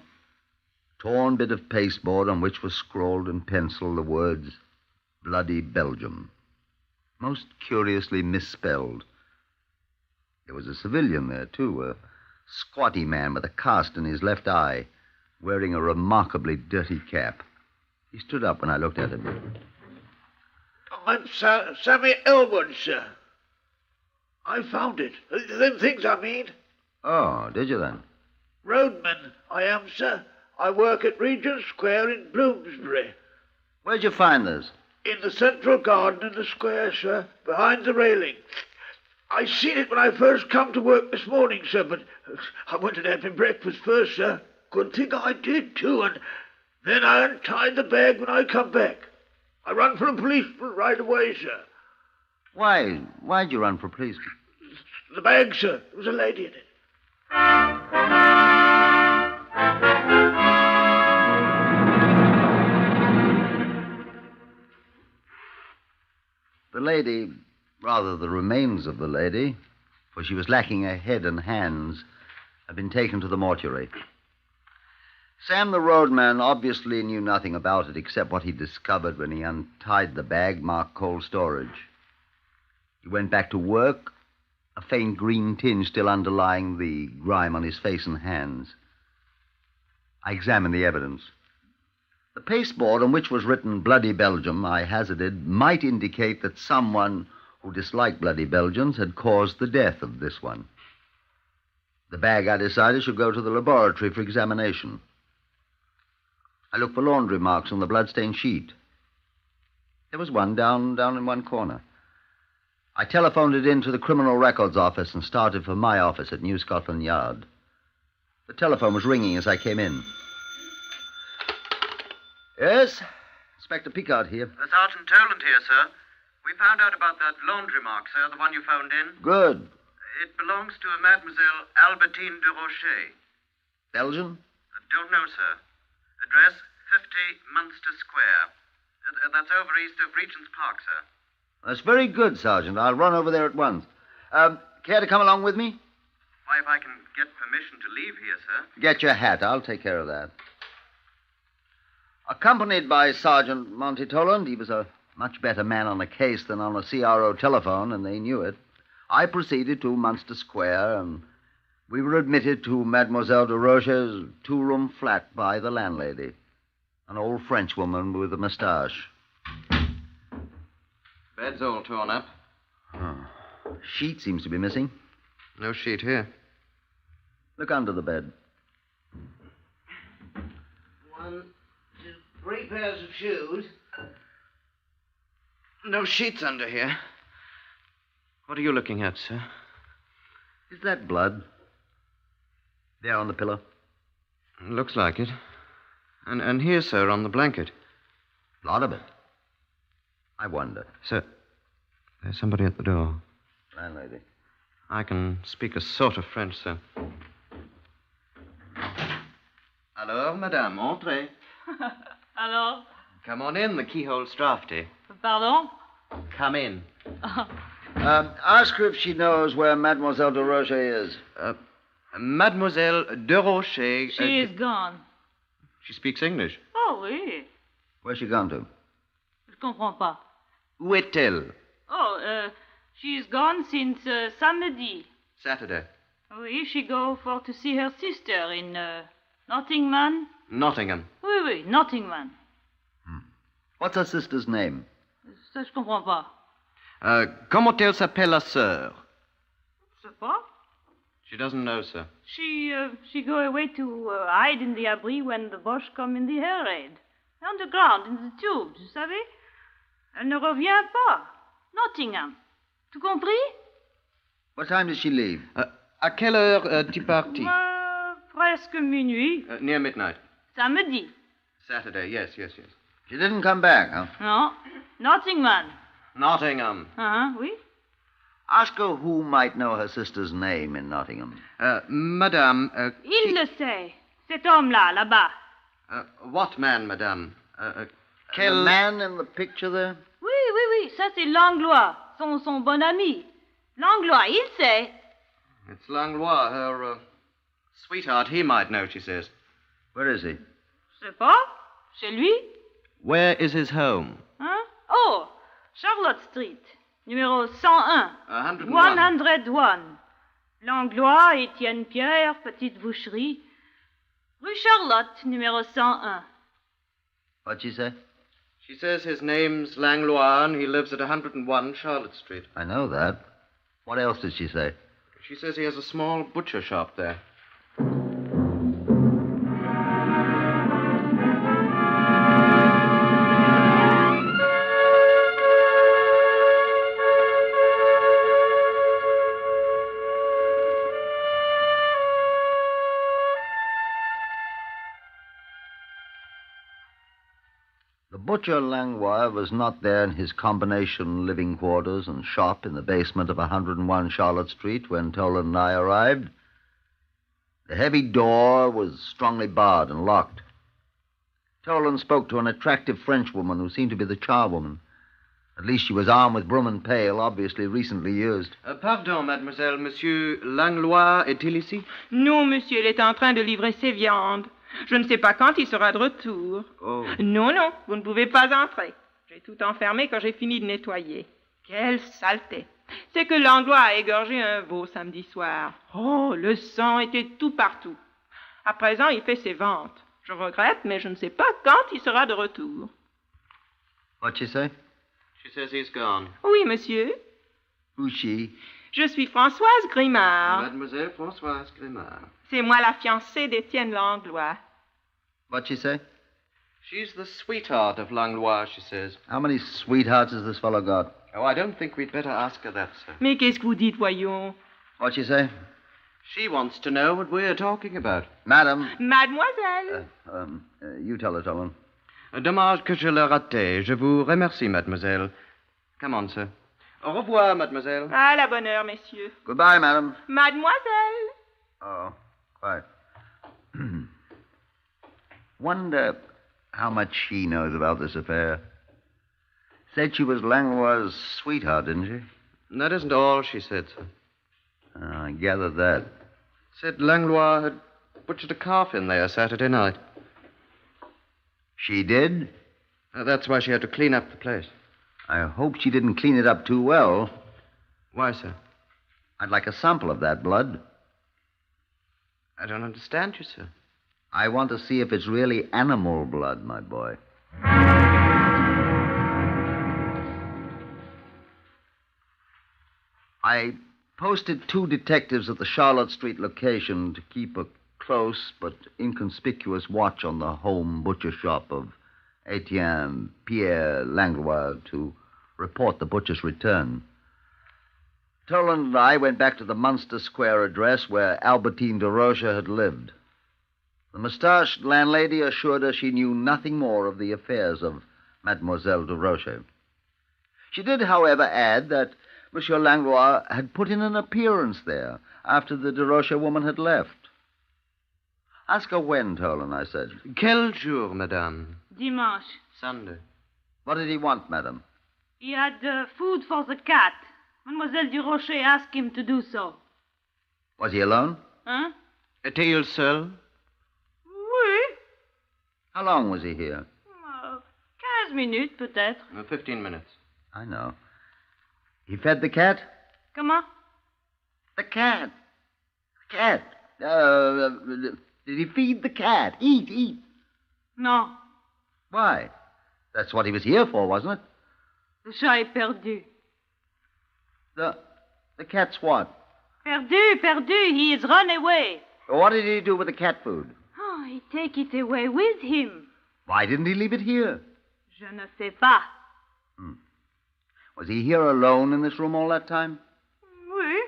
torn bit of pasteboard on which was scrawled in pencil the words, Bloody Belgium. Most curiously misspelled. There was a civilian there, too, a squatty man with a cast in his left eye, wearing a remarkably dirty cap. He stood up when I looked at him. I'm Sammy Elwood, sir. I found it. Them things, I mean. Oh, did you then? Roadman, I am, sir. I work at Regent Square in Bloomsbury. Where'd you find this? In the central garden in the square, sir, behind the railing. I seen it when I first come to work this morning, sir, but I went and had my breakfast first, sir. Good thing I did, too, and then I untied the bag when I come back. I run for a policeman right away, sir. Why'd you run for policeman? The bag, sir. There was a lady in it. The lady, rather the remains of the lady, for she was lacking a head and hands, had been taken to the mortuary. Sam the roadman obviously knew nothing about it except what he discovered when he untied the bag marked cold storage. He went back to work, a faint green tinge still underlying the grime on his face and hands. I examined the evidence. The pasteboard on which was written Bloody Belgium, I hazarded, might indicate that someone who disliked bloody Belgians had caused the death of this one. The bag, I decided, should go to the laboratory for examination. I looked for laundry marks on the bloodstained sheet. There was one down in one corner. I telephoned it in to the Criminal Records Office and started for my office at New Scotland Yard. The telephone was ringing as I came in. Yes? Inspector Picard here. Sergeant Toland here, sir. We found out about that laundry mark, sir, the one you phoned in. Good. It belongs to a Mademoiselle Albertine de Rocher. Belgian? Don't know, sir. Address 50 Munster Square. That's over east of Regent's Park, sir. That's very good, Sergeant. I'll run over there at once. Care to come along with me? Why, if I can get permission to leave here, sir. Get your hat. I'll take care of that. Accompanied by Sergeant Monty Toland, he was a much better man on a case than on a CRO telephone, and they knew it. I proceeded to Munster Square, and we were admitted to Mademoiselle de Rocher's two-room flat by the landlady, an old Frenchwoman with a moustache. Bed's all torn up. Oh. Sheet seems to be missing. No sheet here. Look under the bed. 1, 2, 3 pairs of shoes. No sheets under here. What are you looking at, sir? Is that blood? There on the pillow. Looks like it. And here, sir, on the blanket. A lot of it. I wonder. Sir, there's somebody at the door. Landlady. I can speak a sort of French, sir. Alors, madame, entrez. Alors? Come on in, the keyhole's drafty. Pardon? Come in. Ask her if she knows where Mademoiselle de Rocher is. Mademoiselle de Rocher... She is gone. She speaks English. Oh, oui. Where's she gone to? Je comprends pas. Où est-elle? Oh, she's gone since samedi. Saturday. Oui, she go for to see her sister in Nottingham. Nottingham. Oui, oui, Nottingham. What's her sister's name? Ça, je comprends pas. Comment elle s'appelle la sœur? Je sais pas. She doesn't know, sir. She go away to hide in the abri when the Boche come in the air raid. Underground, in the tubes, vous savez? Elle ne revient pas. Nottingham. Tu compris? What time did she leave? À quelle heure tu parti? Presque minuit. Near midnight. Samedi. Saturday, yes. She didn't come back, huh? No. Nottingham. Nottingham. Oui. Ask her who might know her sister's name in Nottingham. Madame... Il le sait. Cet homme-là, là-bas. What man, madame? The man in the picture there? Oui. Ça, c'est Langlois, son bon ami. Langlois, il sait. It's Langlois, her sweetheart. He might know, she says. Where is he? Je sais pas. Chez lui. Where is his home? Hein? Oh, Charlotte Street, numéro 101. 101. 101. Langlois, Étienne Pierre, Petite Boucherie. Rue Charlotte, numéro 101. What'd she say? She says his name's Langlois and he lives at 101 Charlotte Street. I know that. What else did she say? She says he has a small butcher shop there. butcher Langlois was not there in his combination living quarters and shop in the basement of 101 Charlotte Street when Toland and I arrived. The heavy door was strongly barred and locked. Toland spoke to an attractive Frenchwoman who seemed to be the charwoman. At least she was armed with broom and pail, obviously recently used. Pardon, mademoiselle, monsieur Langlois est-il ici? Non, monsieur, il est en train de livrer ses viandes. Je ne sais pas quand il sera de retour. Oh. Non, non, vous ne pouvez pas entrer. J'ai tout enfermé quand j'ai fini de nettoyer. Quelle saleté. C'est que Langlois a égorgé un veau samedi soir. Oh, le sang était tout partout. À présent, il fait ses ventes. Je regrette, mais je ne sais pas quand il sera de retour. What'd she say? She says he's gone. Oui, monsieur. Who's she? Je suis Françoise Grimard. Mademoiselle Françoise Grimard. C'est moi la fiancée d'Étienne Langlois. What'd she say? She's the sweetheart of Langlois, she says. How many sweethearts has this fellow got? Oh, I don't think we'd better ask her that, sir. Mais qu'est-ce que vous dites, voyons? What'd she say? She wants to know what we're talking about. Madam. Mademoiselle. You tell her, Toland. Dommage que je l'ai raté. Je vous remercie, mademoiselle. Come on, sir. Au revoir, mademoiselle. À la bonne heure, messieurs. Goodbye, madam. Mademoiselle. Oh, quite. Wonder how much she knows about this affair. Said she was Langlois' sweetheart, didn't she? That isn't all she said, sir. I gathered that. Said Langlois had butchered a calf in there Saturday night. She did? That's why she had to clean up the place. I hope she didn't clean it up too well. Why, sir? I'd like a sample of that blood. I don't understand you, sir. I want to see if it's really animal blood, my boy. I posted 2 detectives at the Charlotte Street location to keep a close but inconspicuous watch on the home butcher shop of Etienne Pierre Langlois to report the butcher's return. Toland and I went back to the Munster Square address where Albertine de Rocha had lived. The mustached landlady assured us she knew nothing more of the affairs of Mademoiselle de Rocha. She did, however, add that Monsieur Langlois had put in an appearance there after the de Rocha woman had left. Ask her when, Toland, I said. Quel jour, madame? Dimanche. Sunday. What did he want, madame? He had food for the cat. Mademoiselle Durocher asked him to do so. Was he alone? Hein? Était-il seul? Oui. How long was he here? 15 minutes, peut-être. 15 minutes. I know. He fed the cat? Comment? The cat. The cat. Did he feed the cat? Eat. Non. Why? That's what he was here for, wasn't it? Le chat est perdu. The cat's what? Perdu. He is run away. What did he do with the cat food? Oh, he take it away with him. Why didn't he leave it here? Je ne sais pas. Was he here alone in this room all that time? Oui.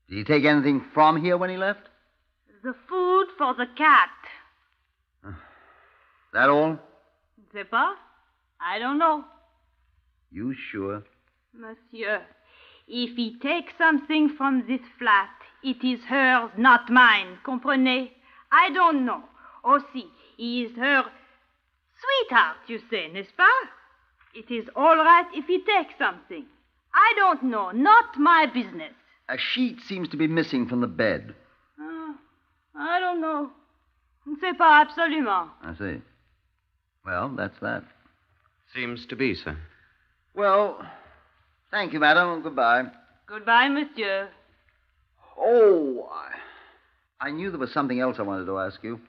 Did he take anything from here when he left? The food for the cat. That all? Je sais pas. I don't know. You sure? Monsieur, if he takes something from this flat, it is hers, not mine. Comprenez? I don't know. Aussi, he is her sweetheart, you say, n'est-ce pas? It is all right if he takes something. I don't know. Not my business. A sheet seems to be missing from the bed. I don't know. Je ne sais pas absolument. I see. Well, that's that. Seems to be, sir. Well, thank you, madam. Goodbye. Goodbye, monsieur. Oh, I knew there was something else I wanted to ask you.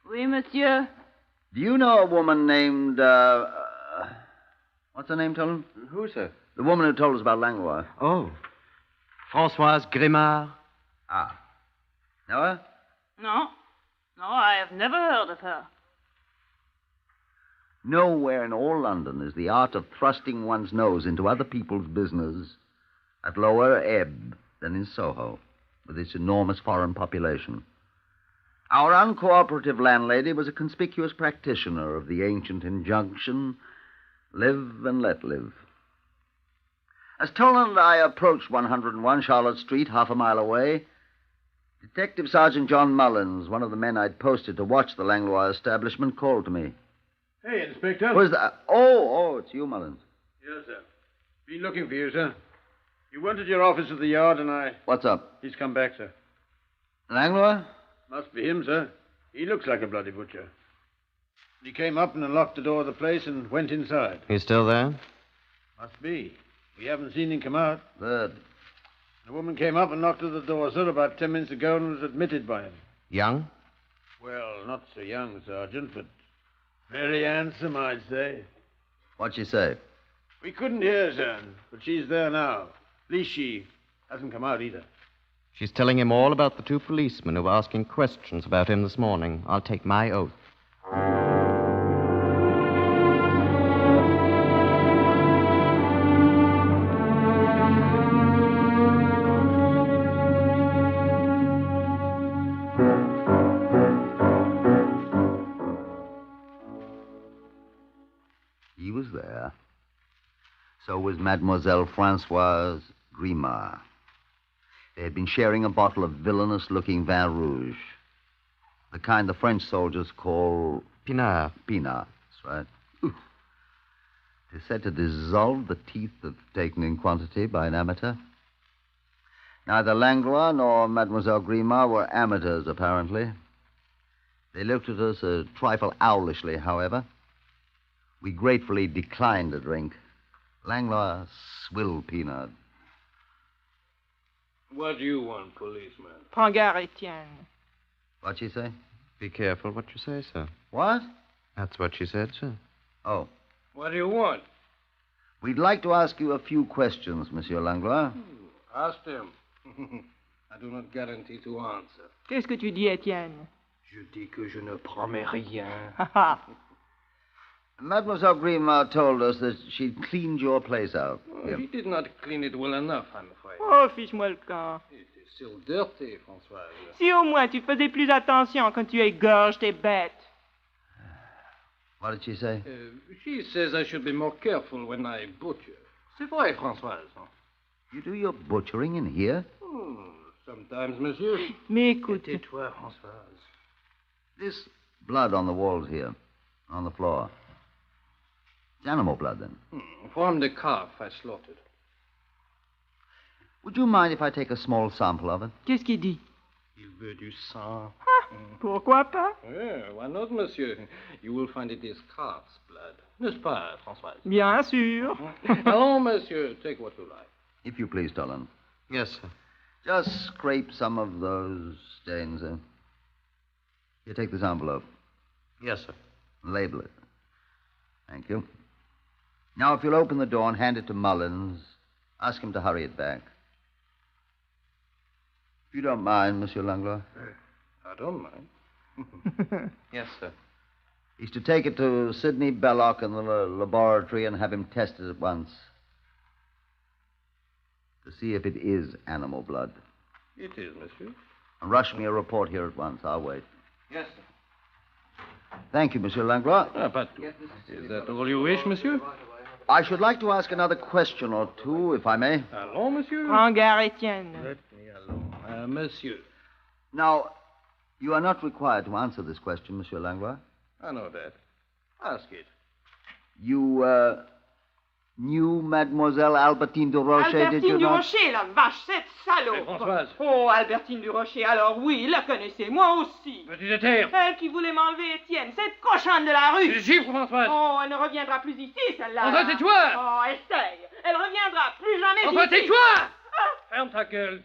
Oui, monsieur. Do you know a woman named, what's her name, Toland? Who, sir? The woman who told us about Langlois. Oh. Françoise Grimard. Ah. Know her? No, I have never heard of her. Nowhere in all London is the art of thrusting one's nose into other people's business at lower ebb than in Soho, with its enormous foreign population. Our uncooperative landlady was a conspicuous practitioner of the ancient injunction, live and let live. As Toland and I approached 101 Charlotte Street, half a mile away, Detective Sergeant John Mullins, one of the men I'd posted to watch the Langlois establishment, called to me. Hey, Inspector. Who's that? Oh, it's you, Mullins. Yes, sir. Been looking for you, sir. You went to your office at the yard, and I... What's up? He's come back, sir. Langlois? Must be him, sir. He looks like a bloody butcher. He came up and unlocked the door of the place and went inside. He's still there? Must be. We haven't seen him come out. Good. The woman came up and knocked at the door, sir, about 10 minutes ago and was admitted by him. Young? Well, not so young, Sergeant, but very handsome, I'd say. What'd she say? We couldn't hear, sir, but she's there now. At least she hasn't come out either. She's telling him all about the two policemen who were asking questions about him this morning. I'll take my oath. He was there. So was Mademoiselle Francoise Grimard. They had been sharing a bottle of villainous-looking vin rouge. The kind the French soldiers call... Pinard. Pinard, that's right. Oof. It is said to dissolve the teeth if taken in quantity by an amateur. Neither Langlois nor Mademoiselle Grimard were amateurs, apparently. They looked at us a trifle owlishly, however. We gratefully declined a drink. Langlois swilled Pinard. What do you want, policeman? Prends garde, Etienne. What'd she say? Be careful what you say, sir. What? That's what she said, sir. Oh. What do you want? We'd like to ask you a few questions, Monsieur Langlois. Ask them. I do not guarantee to answer. Qu'est-ce que tu dis, Etienne? Je dis que je ne promets rien. Mademoiselle Grimard told us that she'd cleaned your place out. He did not clean it well enough, I'm afraid. Oh, fiche-moi le camp. It is still dirty, Françoise. Si au moins tu faisais plus attention quand tu égorges tes bêtes. What did she say? She says I should be more careful when I butcher. C'est vrai, Françoise. You do your butchering in here? Sometimes, monsieur. Mais écoute. Tais-toi, Françoise. This blood on the walls here, on the floor. It's animal blood, then? From the calf I slaughtered. Would you mind if I take a small sample of it? Qu'est-ce qu'il dit? Il veut du sang. Pourquoi pas? Why not, monsieur? You will find it is calf's blood. N'est-ce pas, Françoise? Bien sûr. Allons, monsieur, take what you like. If you please, Toland. Yes, sir. Just scrape some of those stains in. Here, take this envelope. Yes, sir. Label it. Thank you. Now, if you'll open the door and hand it to Mullins, ask him to hurry it back. If you don't mind, Monsieur Langlois. I don't mind. Yes, sir. He's to take it to Sidney Belloc in the laboratory and have him tested at once. To see if it is animal blood. It is, monsieur. And rush me a report here at once. I'll wait. Yes, sir. Thank you, Monsieur Langlois. But is that all you wish, monsieur? I should like to ask another question or two, if I may. Allons, monsieur. Prends garde, Etienne. Let me alone. Monsieur. Now, you are not required to answer this question, Monsieur Langlois. I know that. Ask it. You, knew Mademoiselle Albertine de Rocher, did you Albertine du not? Rocher, la vache, cette salope. Françoise. Oh, Albertine du Rocher, alors oui, la connaissez, moi aussi. Petit de terre. Elle qui voulait m'enlever Étienne, cette cochonne de la rue. Je chiffre, Françoise. Oh, elle ne reviendra plus ici, celle-là. Enfin, tais-toi. Oh, essaye. Elle reviendra plus jamais Enfin, ici. tais-toi. Ferme ta gueule.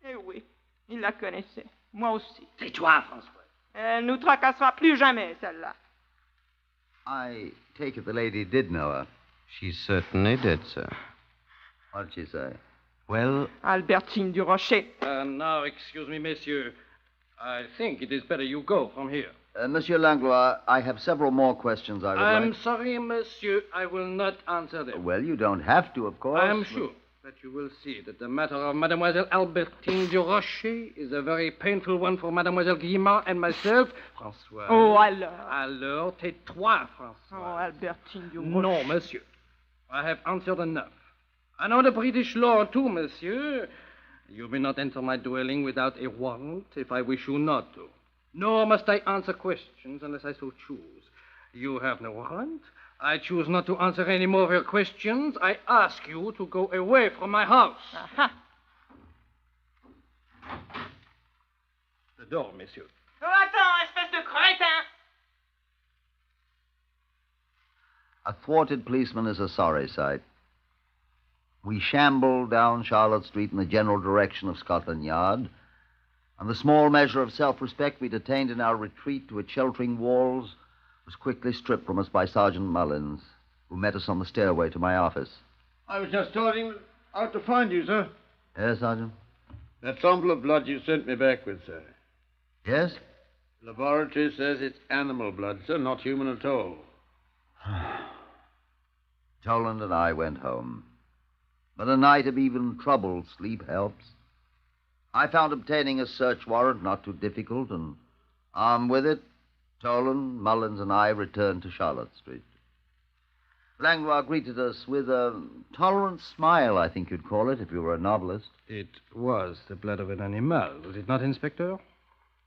Eh oui, il la connaissait, moi aussi. Tais-toi, Françoise. Elle nous tracassera plus jamais, celle-là. I take it the lady did know her. She certainly did, sir. What did she say? Well... Albertine du Rocher. Now, excuse me, monsieur. I think it is better you go from here. Monsieur Langlois, I have several more questions I would I'm like... sorry, monsieur. I will not answer them. Well, you don't have to, of course. I am sure. But you will see that the matter of Mademoiselle Albertine de Rocher is a very painful one for Mademoiselle Guillemard and myself. François. Oh, alors. Alors, tais-toi, François. Oh, Albertine de Rocher. No, monsieur. I have answered enough. I know the British law, too, monsieur. You may not enter my dwelling without a warrant if I wish you not to. Nor must I answer questions unless I so choose. You have no warrant. I choose not to answer any more of your questions. I ask you to go away from my house. Aha. The door, monsieur. Oh, attends, espèce de crétin! A thwarted policeman is a sorry sight. We shambled down Charlotte Street in the general direction of Scotland Yard, and the small measure of self-respect we'd attained in our retreat to its sheltering walls was quickly stripped from us by Sergeant Mullins, who met us on the stairway to my office. I was just starting out to find you, sir. Yes, Sergeant? That sample of blood you sent me back with, sir. Yes? The laboratory says it's animal blood, sir, not human at all. Toland and I went home. But a night of even troubled sleep helps. I found obtaining a search warrant not too difficult, and armed with it, Toland, Mullins, and I returned to Charlotte Street. Langlois greeted us with a tolerant smile, I think you'd call it, if you were a novelist. It was the blood of an animal, was it not, Inspector?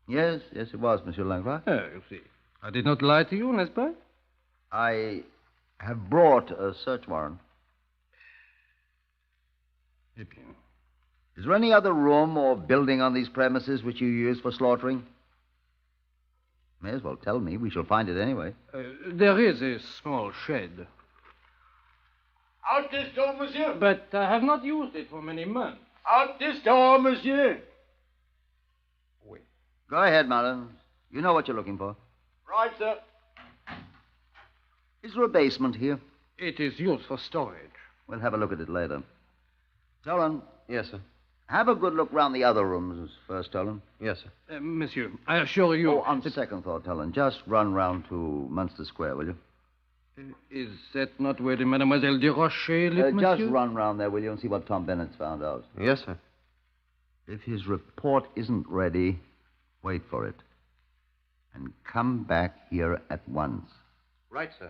Yes, it was, Monsieur Langlois. Oh, you see. I did not lie to you, n'est-ce pas? I have brought a search warrant. Eh bien. Is there any other room or building on these premises which you use for slaughtering? May as well tell me. We shall find it anyway. There is a small shed. Out this door, monsieur. But I have not used it for many months. Out this door, monsieur. Oui. Go ahead, Mullins. You know what you're looking for. Right, sir. Is there a basement here? It is used for storage. We'll have a look at it later. Toland. Yes, sir. Have a good look round the other rooms first, Toland. Yes, sir. Monsieur, I assure you... Oh, on second thought, Toland, just run round to Munster Square, will you? Is that not where the Mademoiselle de Rocher lived, Just monsieur? run round there, will you, and see what Tom Bennett's found out. Yes, sir. If his report isn't ready, wait for it. And come back here at once. Right, sir.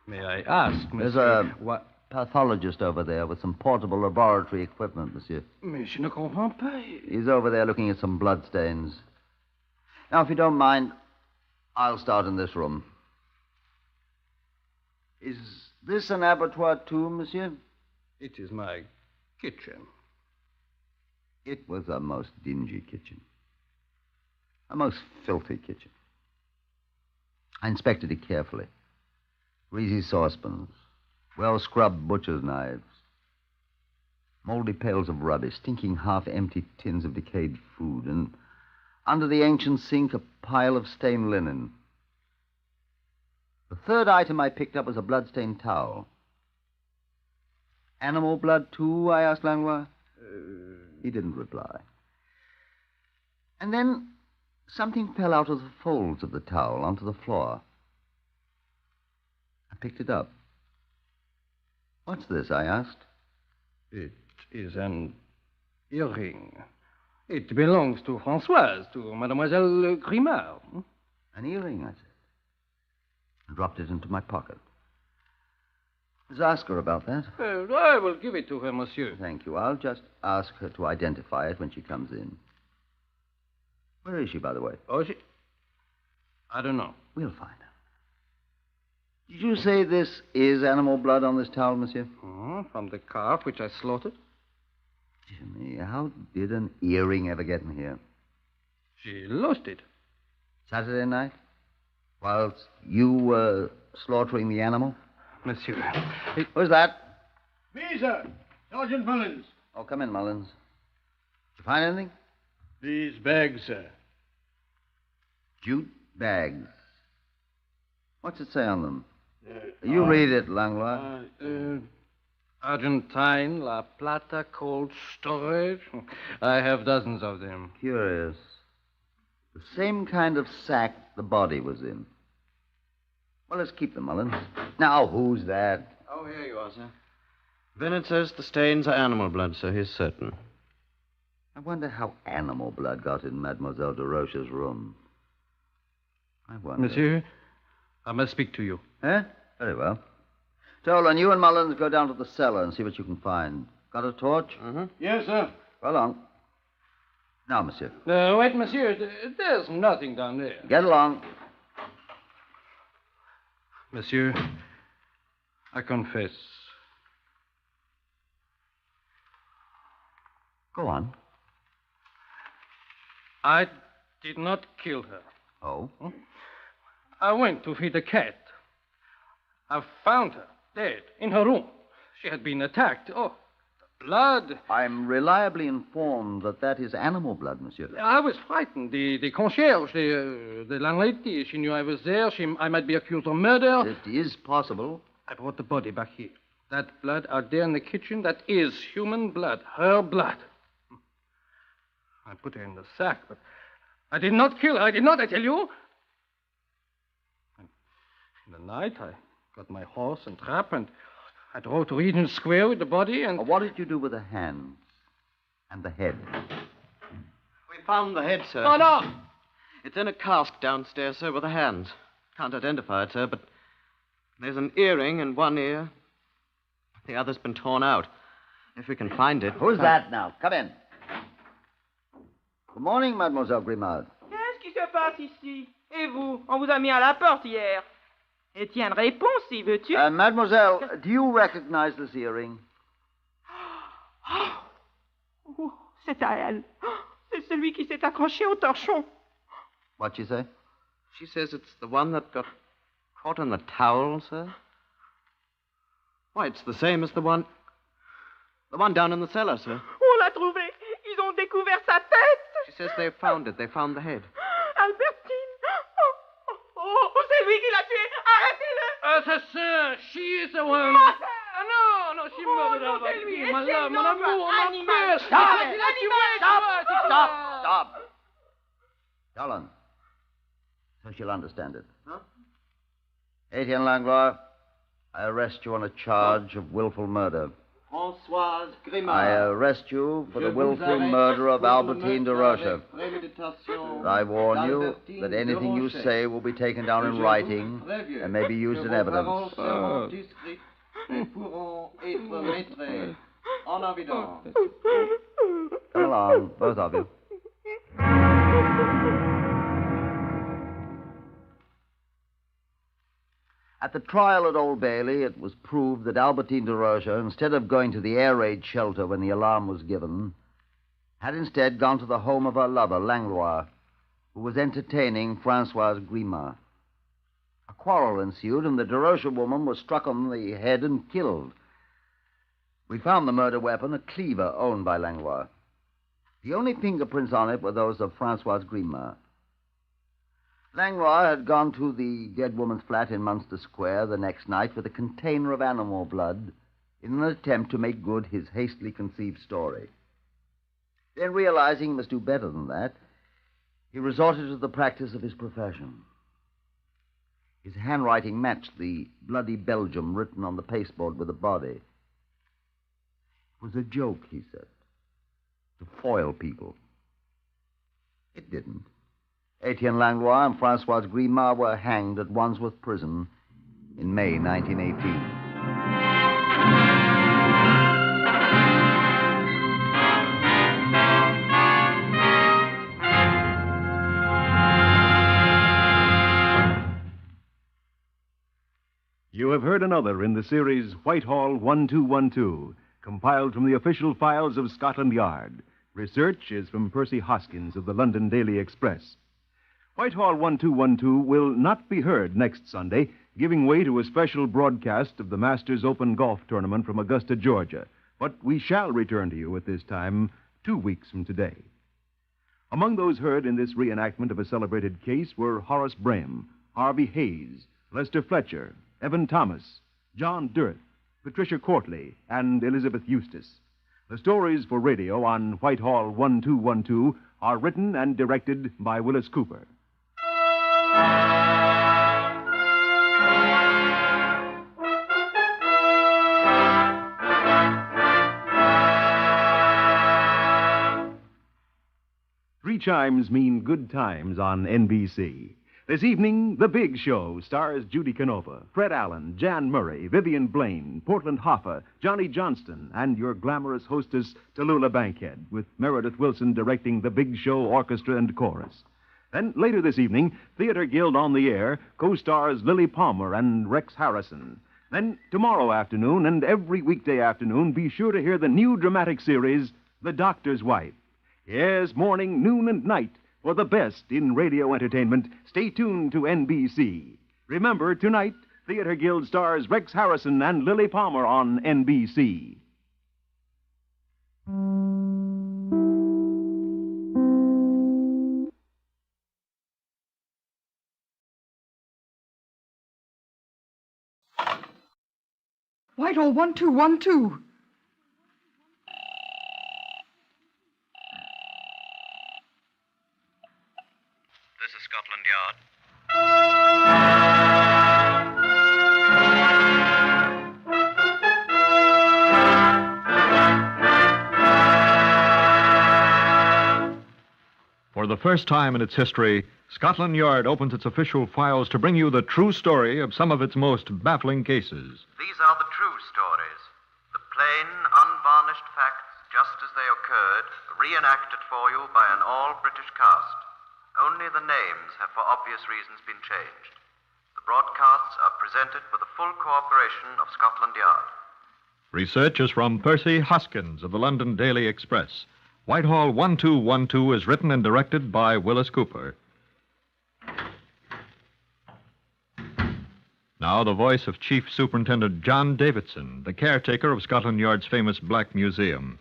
May I ask, There's monsieur... a pathologist over there with some portable laboratory equipment, monsieur. Mais je ne comprends pas. He's over there looking at some bloodstains. Now, if you don't mind, I'll start in this room. Is this an abattoir, too, monsieur? It is my kitchen. It was a most dingy kitchen. A most filthy kitchen. I inspected it carefully. Greasy saucepans, well-scrubbed butcher's knives, moldy pails of rubbish, stinking half-empty tins of decayed food, and under the ancient sink, a pile of stained linen. The third item I picked up was a blood-stained towel. Animal blood, too, I asked Langlois. He didn't reply. And then something fell out of the folds of the towel onto the floor. I picked it up. What's this? I asked. It is an earring. It belongs to Françoise, to Mademoiselle Grimard. An earring, I said. And dropped it into my pocket. Let's ask her about that. I will give it to her, monsieur. Thank you. I'll just ask her to identify it when she comes in. Where is she, by the way? Oh, I don't know. We'll find her. Did you say this is animal blood on this towel, monsieur? From the calf which I slaughtered. Jimmy, how did an earring ever get in here? She lost it. Saturday night? Whilst you were slaughtering the animal? Monsieur. Who's that? Me, sir. Sergeant Mullins. Oh, come in, Mullins. Did you find anything? These bags, sir. Jute bags. What's it say on them? You read it, Langlois. Argentine, La Plata, cold storage. I have dozens of them. Curious. The same kind of sack the body was in. Well, let's keep them, Mullins. Now, who's that? Oh, here you are, sir. Bennett says the stains are animal blood, sir. He's certain. I wonder how animal blood got in Mademoiselle de Roche's room. I wonder. Monsieur, I must speak to you. Eh? Very well. Tolan, you and Mullins go down to the cellar and see what you can find. Got a torch? Mm-hmm. Yes, sir. Well on. Now, monsieur. Wait, monsieur. There's nothing down there. Get along. Monsieur, I confess. Go on. I did not kill her. Oh? I went to feed the cat. I found her dead in her room. She had been attacked. Oh, the blood. I'm reliably informed that is animal blood, monsieur. I was frightened. The concierge, the landlady, she knew I was there. I might be accused of murder. It is possible. I brought the body back here. That blood out there in the kitchen, that is human blood, her blood. I put her in the sack, but I did not kill her. I did not, I tell you. In the night, I got my horse and trap, and I drove to Regent Square with the body, and... What did you do with the hands and the head? We found the head, sir. Oh, no! It's in a cask downstairs, sir, with the hands. Can't identify it, sir, but there's an earring in one ear. The other's been torn out. If we can find it... Who's that now? Come in. Good morning, Mademoiselle Grimard. Qu'est-ce qui se passe ici? Et vous? On vous a mis à la porte hier. Étienne, réponds si veux-tu. Mademoiselle, do you recognize this earring? Oh, c'est à elle. C'est celui qui s'est accroché au torchon. What'd she say? She says it's the one that got caught in the towel, sir. Why, it's the same as the one down in the cellar, sir. On l'a trouvé. Ils ont découvert sa tête. She says they found it. They found the head. Albertine. Oh, c'est lui qui l'a tué. Arrêtez-le. Assassin, she is the one. No, she murdered Albertine. My love, mon amour, my best. Stop. Dolan. So she'll understand it. Huh? Etienne Langlois, I arrest you on a charge of willful murder. Françoise Grimard. I arrest you for the willful murder of Albertine de Roche. I warn you that anything you say will be taken down in writing and may be used in evidence. Come along, both of you. At the trial at Old Bailey, it was proved that Albertine de Roche, instead of going to the air raid shelter when the alarm was given, had instead gone to the home of her lover, Langlois, who was entertaining Francoise Grimard. A quarrel ensued, and the de Roche woman was struck on the head and killed. We found the murder weapon, a cleaver owned by Langlois. The only fingerprints on it were those of Francoise Grimard. Langlois had gone to the dead woman's flat in Munster Square the next night with a container of animal blood in an attempt to make good his hastily conceived story. Then, realizing he must do better than that, he resorted to the practice of his profession. His handwriting matched the bloody Belgium written on the pasteboard with the body. It was a joke, he said, to foil people. It didn't. Etienne Langlois and Francoise Grimard were hanged at Wandsworth Prison in May 1918. You have heard another in the series Whitehall 1212, compiled from the official files of Scotland Yard. Research is from Percy Hoskins of the London Daily Express. Whitehall 1212 will not be heard next Sunday, giving way to a special broadcast of the Masters Open Golf Tournament from Augusta, Georgia. But we shall return to you at this time 2 weeks from today. Among those heard in this reenactment of a celebrated case were Horace Brame, Harvey Hayes, Lester Fletcher, Evan Thomas, John Dirth, Patricia Courtley, and Elizabeth Eustace. The stories for radio on Whitehall 1212 are written and directed by Willis Cooper. 3 chimes mean good times on NBC. This evening, The Big Show stars Judy Canova, Fred Allen, Jan Murray, Vivian Blaine, Portland Hoffa, Johnny Johnston, and your glamorous hostess, Tallulah Bankhead, with Meredith Wilson directing The Big Show Orchestra and Chorus. Then, later this evening, Theater Guild on the Air co-stars Lily Palmer and Rex Harrison. Then, tomorrow afternoon and every weekday afternoon, be sure to hear the new dramatic series, The Doctor's Wife. Yes, morning, noon, and night. For the best in radio entertainment, stay tuned to NBC. Remember, tonight, Theater Guild stars Rex Harrison and Lily Palmer on NBC. Whitehall 1212. This is Scotland Yard. For the first time in its history, Scotland Yard opens its official files to bring you the true story of some of its most baffling cases. These are the true stories. The plain, unvarnished facts, just as they occurred, reenacted for you by an all-British cast. Only the names have, for obvious reasons, been changed. The broadcasts are presented with the full cooperation of Scotland Yard. Research is from Percy Hoskins of the London Daily Express. Whitehall 1212 is written and directed by Willis Cooper. Now the voice of Chief Superintendent John Davidson, the caretaker of Scotland Yard's famous Black Museum.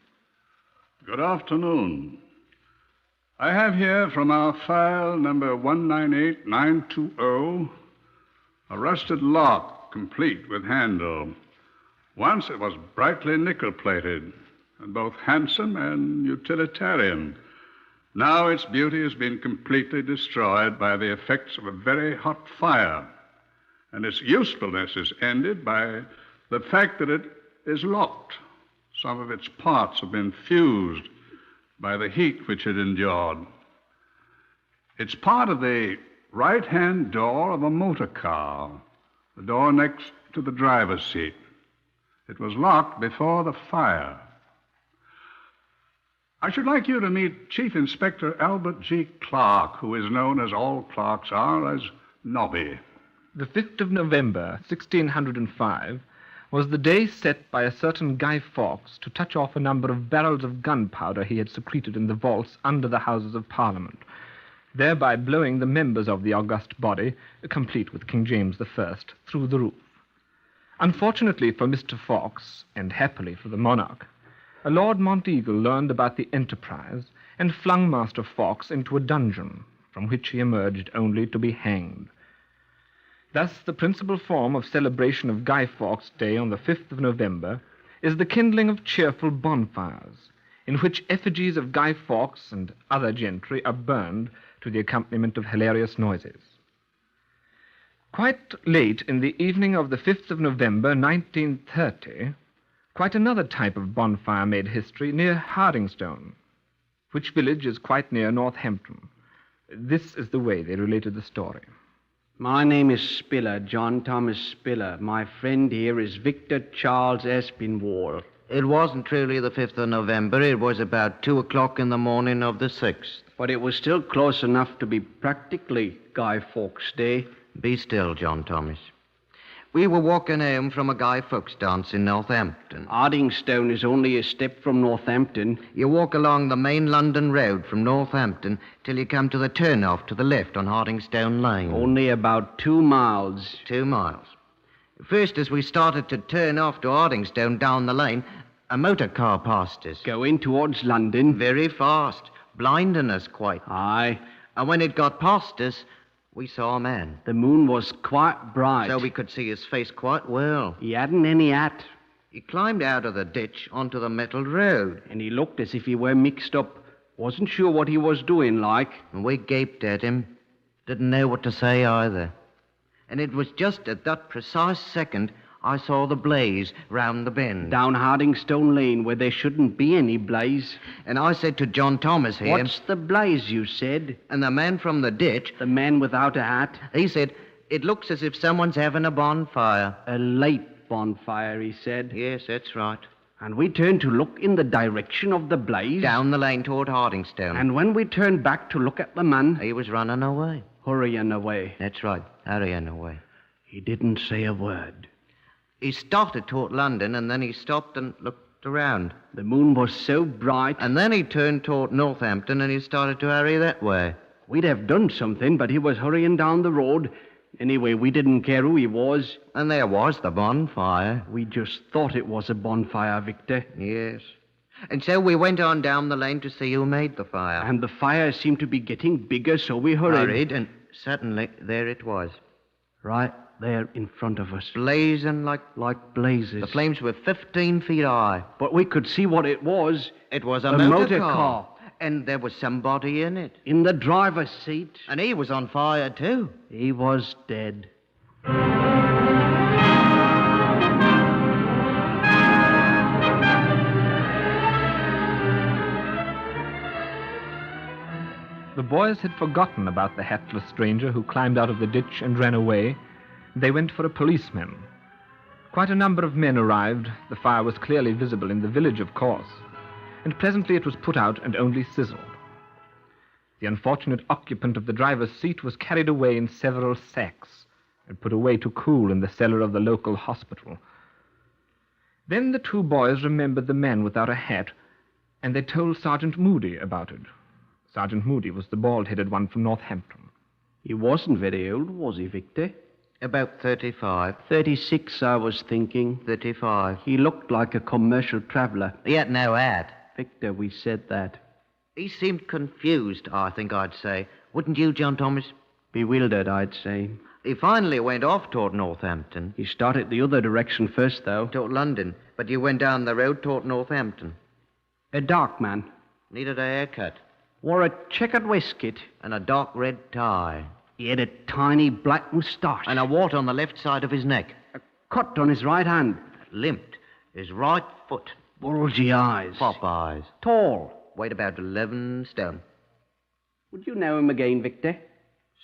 Good afternoon. I have here from our file number 198920 a rusted lock complete with handle. Once it was brightly nickel-plated and both handsome and utilitarian. Now its beauty has been completely destroyed by the effects of a very hot fire, and its usefulness is ended by the fact that it is locked. Some of its parts have been fused by the heat which it endured. It's part of the right-hand door of a motor car, the door next to the driver's seat. It was locked before the fire. I should like you to meet Chief Inspector Albert G. Clark, who is known, as all clerks are, as Nobby. The 5th of November, 1605, was the day set by a certain Guy Fawkes to touch off a number of barrels of gunpowder he had secreted in the vaults under the Houses of Parliament, thereby blowing the members of the august body, complete with King James I, through the roof. Unfortunately for Mr. Fawkes, and happily for the monarch, a Lord Monteagle learned about the enterprise and flung Master Fawkes into a dungeon, from which he emerged only to be hanged. Thus, the principal form of celebration of Guy Fawkes' Day on the 5th of November is the kindling of cheerful bonfires, in which effigies of Guy Fawkes and other gentry are burned to the accompaniment of hilarious noises. Quite late in the evening of the 5th of November, 1930, quite another type of bonfire made history near Hardingstone, which village is quite near Northampton. This is the way they related the story. My name is Spiller, John Thomas Spiller. My friend here is Victor Charles Aspinwall. It wasn't truly the 5th of November. It was about 2 o'clock in the morning of the 6th. But it was still close enough to be practically Guy Fawkes' Day. Be still, John Thomas. We were walking home from a Guy Fawkes dance in Northampton. Hardingstone is only a step from Northampton. You walk along the main London road from Northampton till you come to the turn-off to the left on Hardingstone Lane. Only about 2 miles. 2 miles. First, as we started to turn off to Hardingstone down the lane, a motor car passed us. Going towards London? Very fast, blinding us quite. Aye. And when it got past us, we saw a man. The moon was quite bright. So we could see his face quite well. He hadn't any hat. He climbed out of the ditch onto the metal road. And he looked as if he were mixed up. Wasn't sure what he was doing, like. And we gaped at him. Didn't know what to say either. And it was just at that precise second I saw the blaze round the bend. Down Hardingstone Lane, where there shouldn't be any blaze. And I said to John Thomas here... What's the blaze, you said? And the man from the ditch... The man without a hat? He said, it looks as if someone's having a bonfire. A late bonfire, he said. Yes, that's right. And we turned to look in the direction of the blaze. Down the lane toward Hardingstone. And when we turned back to look at the man... He was running away. Hurrying away. That's right, hurrying away. He didn't say a word. He started toward London, and then he stopped and looked around. The moon was so bright. And then he turned toward Northampton, and he started to hurry that way. We'd have done something, but he was hurrying down the road. Anyway, we didn't care who he was. And there was the bonfire. We just thought it was a bonfire, Victor. Yes. And so we went on down the lane to see who made the fire. And the fire seemed to be getting bigger, so we hurried. And suddenly, there it was. Right there in front of us. Blazing like blazes. The flames were 15 feet high. But we could see what it was. It was a motor car. And there was somebody in it. In the driver's seat. And he was on fire, too. He was dead. The boys had forgotten about the hatless stranger who climbed out of the ditch and ran away. They went for a policeman. Quite a number of men arrived. The fire was clearly visible in the village, of course. And presently it was put out and only sizzled. The unfortunate occupant of the driver's seat was carried away in several sacks and put away to cool in the cellar of the local hospital. Then the two boys remembered the man without a hat, and they told Sergeant Moody about it. Sergeant Moody was the bald-headed one from Northampton. He wasn't very old, was he, Victor? About 35. 36, I was thinking. 35. He looked like a commercial traveller. He had no hat. Victor, we said that. He seemed confused, I think I'd say. Wouldn't you, John Thomas? Bewildered, I'd say. He finally went off toward Northampton. He started the other direction first, though. Toward London. But you went down the road toward Northampton. A dark man. Needed a haircut. Wore a checkered waistcoat. And a dark red tie. He had a tiny black moustache. And a wart on the left side of his neck. A cut on his right hand. Limped. His right foot. Bulgy eyes. Pop eyes. Tall. Weighed about 11 stone. Would you know him again, Victor?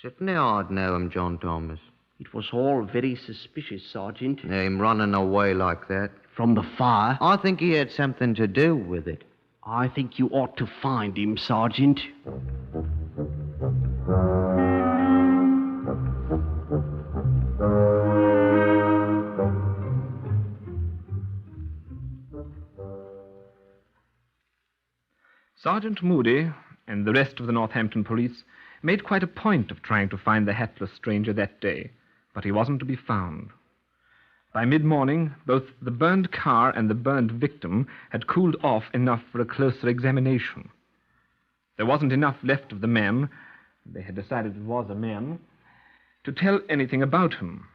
Certainly I'd know him, John Thomas. It was all very suspicious, Sergeant. Him running away like that. From the fire? I think he had something to do with it. I think you ought to find him, Sergeant. Sergeant Moody and the rest of the Northampton police made quite a point of trying to find the hatless stranger that day, but he wasn't to be found. By mid-morning, both the burned car and the burned victim had cooled off enough for a closer examination. There wasn't enough left of the man, they had decided it was a man, to tell anything about him.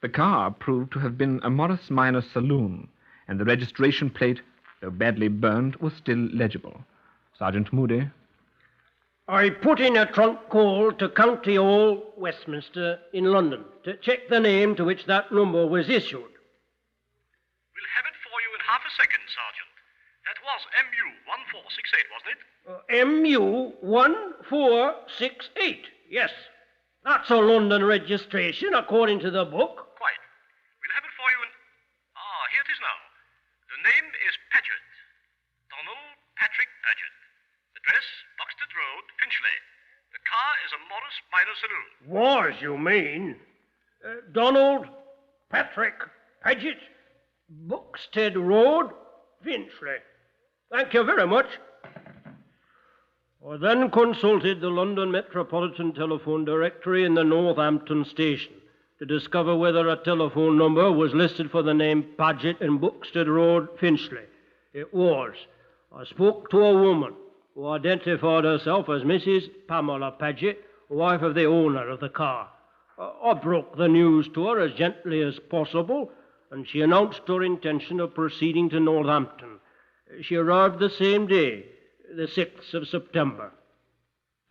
The car proved to have been a Morris Minor saloon, and the registration plate, though badly burned, was still legible. Sergeant Moody. I put in a trunk call to County Hall, Westminster, in London, to check the name to which that number was issued. We'll have it for you in half a second, Sergeant. That was MU 1468, wasn't it? MU 1468, yes. That's a London registration, according to the book. Quite. We'll have it for you in... here it is now. The name is Paget. Donald Patrick Paget. Address, Buxted Road, Finchley. The car is a Morris Minor saloon. Was, you mean? Donald Patrick Paget, Buxted Road, Finchley. Thank you very much. I then consulted the London Metropolitan Telephone Directory in the Northampton station to discover whether a telephone number was listed for the name Paget in Buxted Road, Finchley. It was. I spoke to a woman who identified herself as Mrs. Pamela Paget, wife of the owner of the car. I broke the news to her as gently as possible, and she announced her intention of proceeding to Northampton. She arrived the same day, the 6th of September.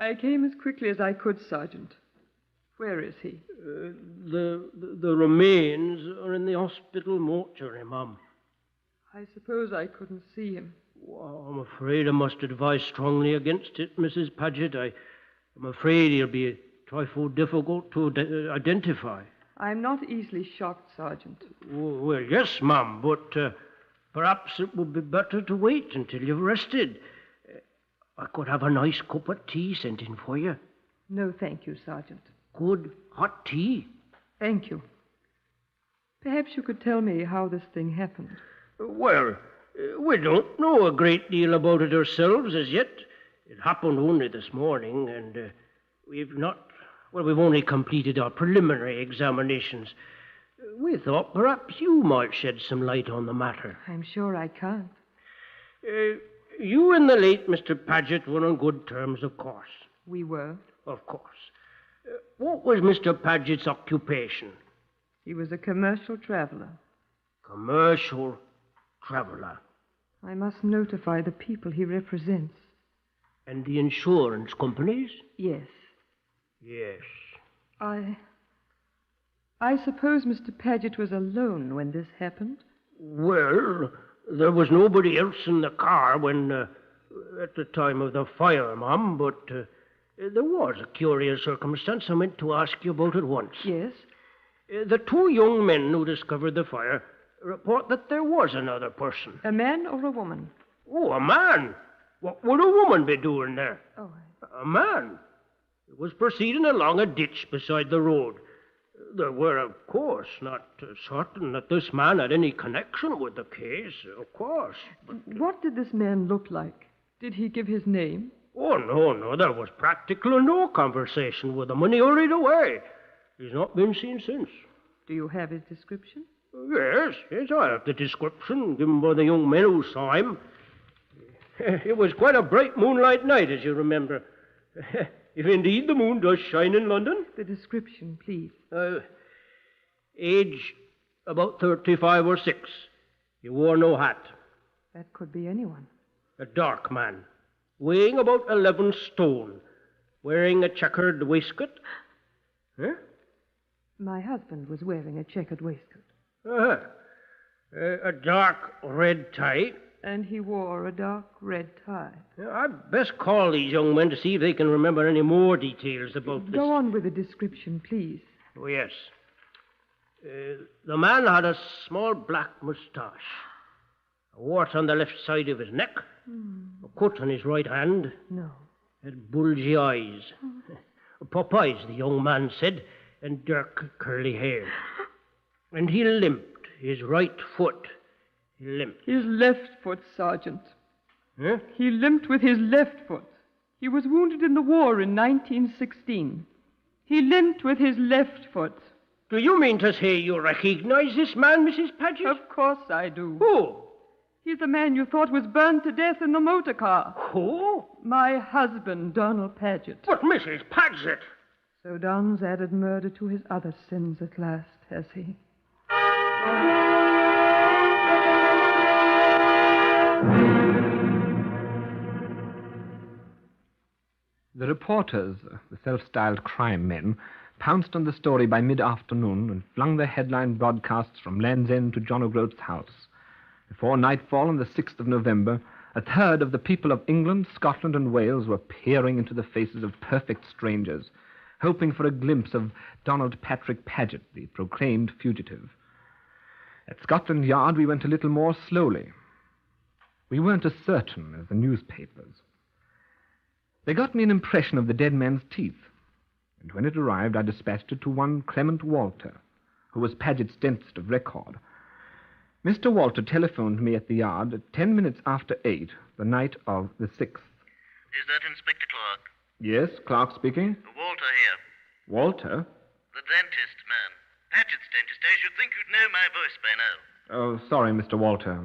I came as quickly as I could, Sergeant. Where is he? The remains are in the hospital mortuary, Mum. I suppose I couldn't see him. Well, I'm afraid I must advise strongly against it, Mrs. Paget. I'm afraid he'll be a trifle difficult to identify. I'm not easily shocked, Sergeant. Well, yes, Mum, but perhaps it would be better to wait until you've rested. I could have a nice cup of tea sent in for you. No, thank you, Sergeant. Good hot tea. Thank you. Perhaps you could tell me how this thing happened. Well, we don't know a great deal about it ourselves as yet. It happened only this morning, and we've only completed our preliminary examinations. We thought perhaps you might shed some light on the matter. I'm sure I can't. You and the late Mr. Paget were on good terms, of course. We were. Of course. What was Mr. Paget's occupation? He was a commercial traveler. Commercial traveler. I must notify the people he represents. And the insurance companies? Yes. Yes. I suppose Mr. Paget was alone when this happened? Well, there was nobody else in the car when, at the time of the fire, Mum, but there was a curious circumstance I meant to ask you about at once. Yes? The two young men who discovered the fire report that there was another person. A man or a woman? Oh, a man. What would a woman be doing there? Oh, A man. He was proceeding along a ditch beside the road. They were, of course, not certain that this man had any connection with the case, of course. But what did this man look like? Did he give his name? Oh, no, there was practically no conversation with him when he hurried away. He's not been seen since. Do you have his description? Yes, I have the description given by the young men who saw him. It was quite a bright moonlight night, as you remember. If indeed the moon does shine in London. The description, please. Age about 35 or 6. He wore no hat. That could be anyone. A dark man, weighing about 11 stone, wearing a checkered waistcoat. Huh? My husband was wearing a checkered waistcoat. A dark red tie. And he wore a dark red tie. I'd best call these young men to see if they can remember any more details about this. Go on with the description, please. Oh, yes. The man had a small black moustache, a wart on the left side of his neck, a cut on his right hand. No. Had bulgy eyes. Pop eyes, the young man said, and dark curly hair. And he limped, his right foot. He limped. His left foot, Sergeant. Huh? He limped with his left foot. He was wounded in the war in 1916. He limped with his left foot. Do you mean to say you recognize this man, Mrs. Paget? Of course I do. Who? He's the man you thought was burned to death in the motor car. Who? My husband, Donald Paget. But Mrs. Paget! So Don's added murder to his other sins at last, has he? The reporters, the self-styled crime men, pounced on the story by mid-afternoon and flung their headline broadcasts from Land's End to John O'Groat's house. Before nightfall on the 6th of November, a third of the people of England, Scotland, and Wales were peering into the faces of perfect strangers, hoping for a glimpse of Donald Patrick Paget, the proclaimed fugitive. At Scotland Yard, we went a little more slowly. We weren't as certain as the newspapers. They got me an impression of the dead man's teeth, and when it arrived, I dispatched it to one Clement Walter, who was Paget's dentist of record. Mr. Walter telephoned me at the Yard at 10 minutes after 8, the night of the 6th. Is that Inspector Clark? Yes, Clark speaking. Walter here. Walter? The dentist, man. Paget's dentist. I should think you'd know my voice by now. Oh, sorry, Mr. Walter.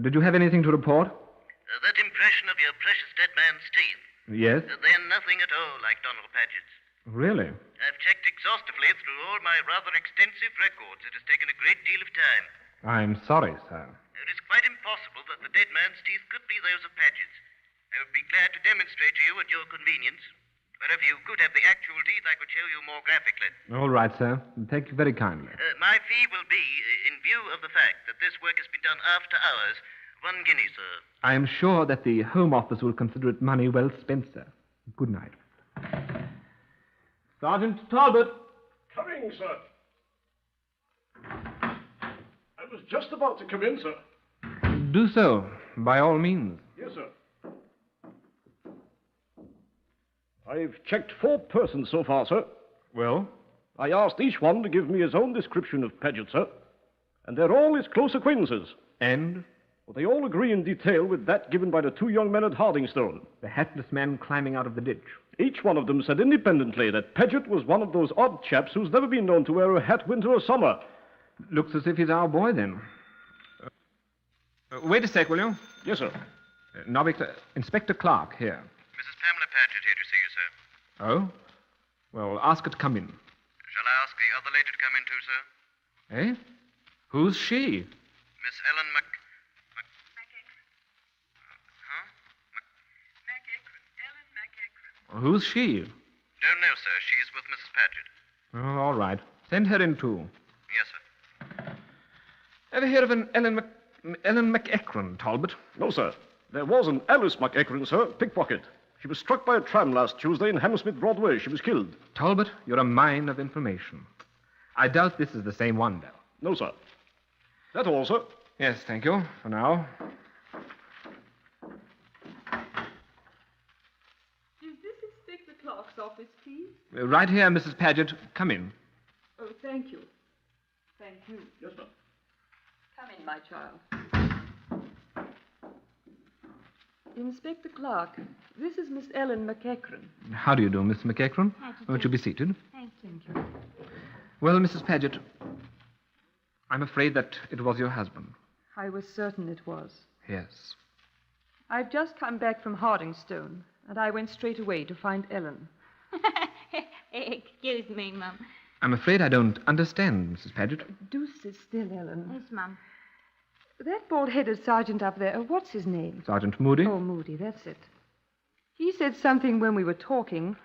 Did you have anything to report? That impression of your precious dead man's teeth. Yes? They're nothing at all like Donald Paget's. Really? I've checked exhaustively through all my rather extensive records. It has taken a great deal of time. I'm sorry, sir. It is quite impossible that the dead man's teeth could be those of Paget's. I would be glad to demonstrate to you at your convenience. But if you could have the actual deed, I could show you more graphically. All right, sir. Thank you very kindly. My fee will be, in view of the fact that this work has been done after hours, 1 guinea, sir. I am sure that the Home Office will consider it money well spent, sir. Good night. Sergeant Talbot. Coming, sir. I was just about to come in, sir. Do so, by all means. Yes, sir. I've checked 4 persons so far, sir. Well? I asked each one to give me his own description of Paget, sir. And they're all his close acquaintances. And? Well, they all agree in detail with that given by the 2 young men at Hardingstone. The hatless man climbing out of the ditch. Each one of them said independently that Paget was one of those odd chaps who's never been known to wear a hat winter or summer. Looks as if he's our boy, then. Wait a sec, will you? Yes, sir. Inspector Clark, here. Mrs. Pamela Paget here to see you, sir. Oh? Well, ask her to come in. Shall I ask the other lady to come in too, sir? Eh? Who's she? Miss Ellen Who's she? Don't know, sir. She's with Mrs. Paget. Oh, all right. Send her in, too. Yes, sir. Ever hear of an Ellen McEachran, Talbot? No, sir. There was an Alice McEachran, sir, pickpocket. She was struck by a tram last Tuesday in Hammersmith Broadway. She was killed. Talbot, you're a mine of information. I doubt this is the same one, though. No, sir. That all, sir? Yes, thank you, for now. Is this Inspector Clark's office, please? Right here, Mrs. Paget. Come in. Oh, thank you. Thank you. Yes, sir. Come in, my child. Inspector Clark, this is Miss Ellen McEachran. How do you do, Miss McEachran? Won't you be seated? Thank you. Well, Mrs. Paget, I'm afraid that it was your husband. I was certain it was. Yes. I've just come back from Hardingstone, and I went straight away to find Ellen. Excuse me, Mum. I'm afraid I don't understand, Mrs. Paget. Do sit still, Ellen. Yes, Mum. That bald-headed sergeant up there, what's his name? Sergeant Moody? Oh, Moody, that's it. He said something when we were talking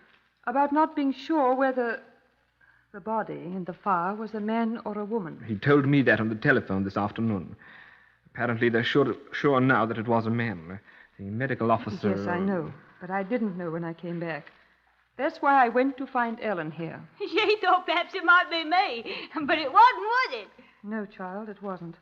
about not being sure whether the body in the fire was a man or a woman. He told me that on the telephone this afternoon. Apparently they're sure now that it was a man. The medical officer... Yes, I know, but I didn't know when I came back. That's why I went to find Ellen here. She thought perhaps it might be me, but it wasn't, was it? No, child, it wasn't.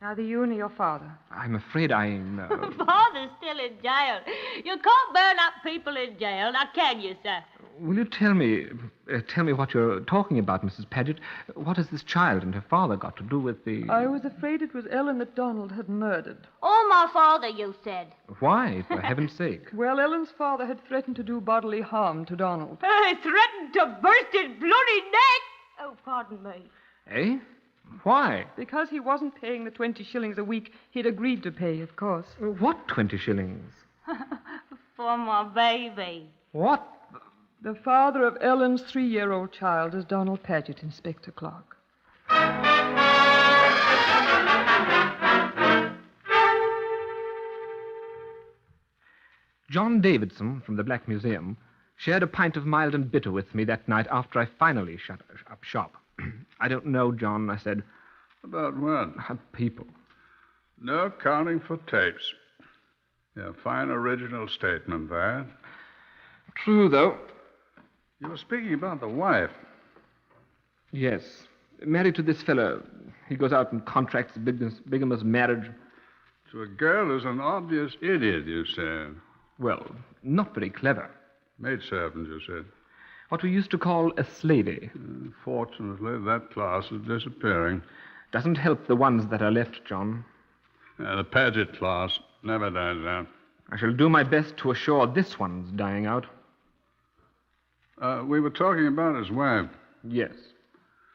Neither you nor your father. I'm afraid I'm... Father's still in jail. You can't burn up people in jail, now can you, sir? Will you tell me what you're talking about, Mrs. Paget? What has this child and her father got to do with the... I was afraid it was Ellen that Donald had murdered. Oh, my father, you said. Why, for heaven's sake? Well, Ellen's father had threatened to do bodily harm to Donald. He threatened to burst his bloody neck. Oh, pardon me. Eh? Why? Because he wasn't paying the 20 shillings a week he'd agreed to pay, of course. What 20 shillings? For my baby. What? The father of Ellen's 3-year-old child is Donald Paget, Inspector Clark. John Davidson from the Black Museum shared a pint of mild and bitter with me that night after I finally shut up shop. I don't know, John, I said. About what? People. No accounting for tapes. Yeah, fine original statement, that. True, though. You were speaking about the wife. Yes. Married to this fellow. He goes out and contracts bigamous marriage. To a girl who's an obvious idiot, you said. Well, not very clever. Maidservant, you said. What we used to call a slavey. Fortunately, that class is disappearing. Doesn't help the ones that are left, John. The Paget class never dies out. I shall do my best to assure this one's dying out. We were talking about his wife. Yes.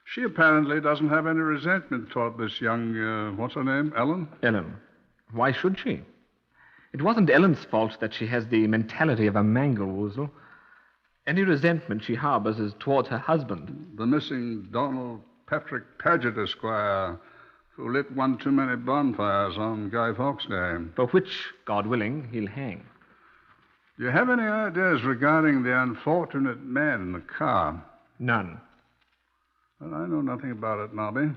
She apparently doesn't have any resentment toward this young, what's her name, Ellen? Ellen. Why should she? It wasn't Ellen's fault that she has the mentality of a manglewoozle. Any resentment she harbors is towards her husband. The missing Donald Patrick Paget, Esquire, who lit one too many bonfires on Guy Fawkes Day. For which, God willing, he'll hang. Do you have any ideas regarding the unfortunate man in the car? None. Well, I know nothing about it, Nobby.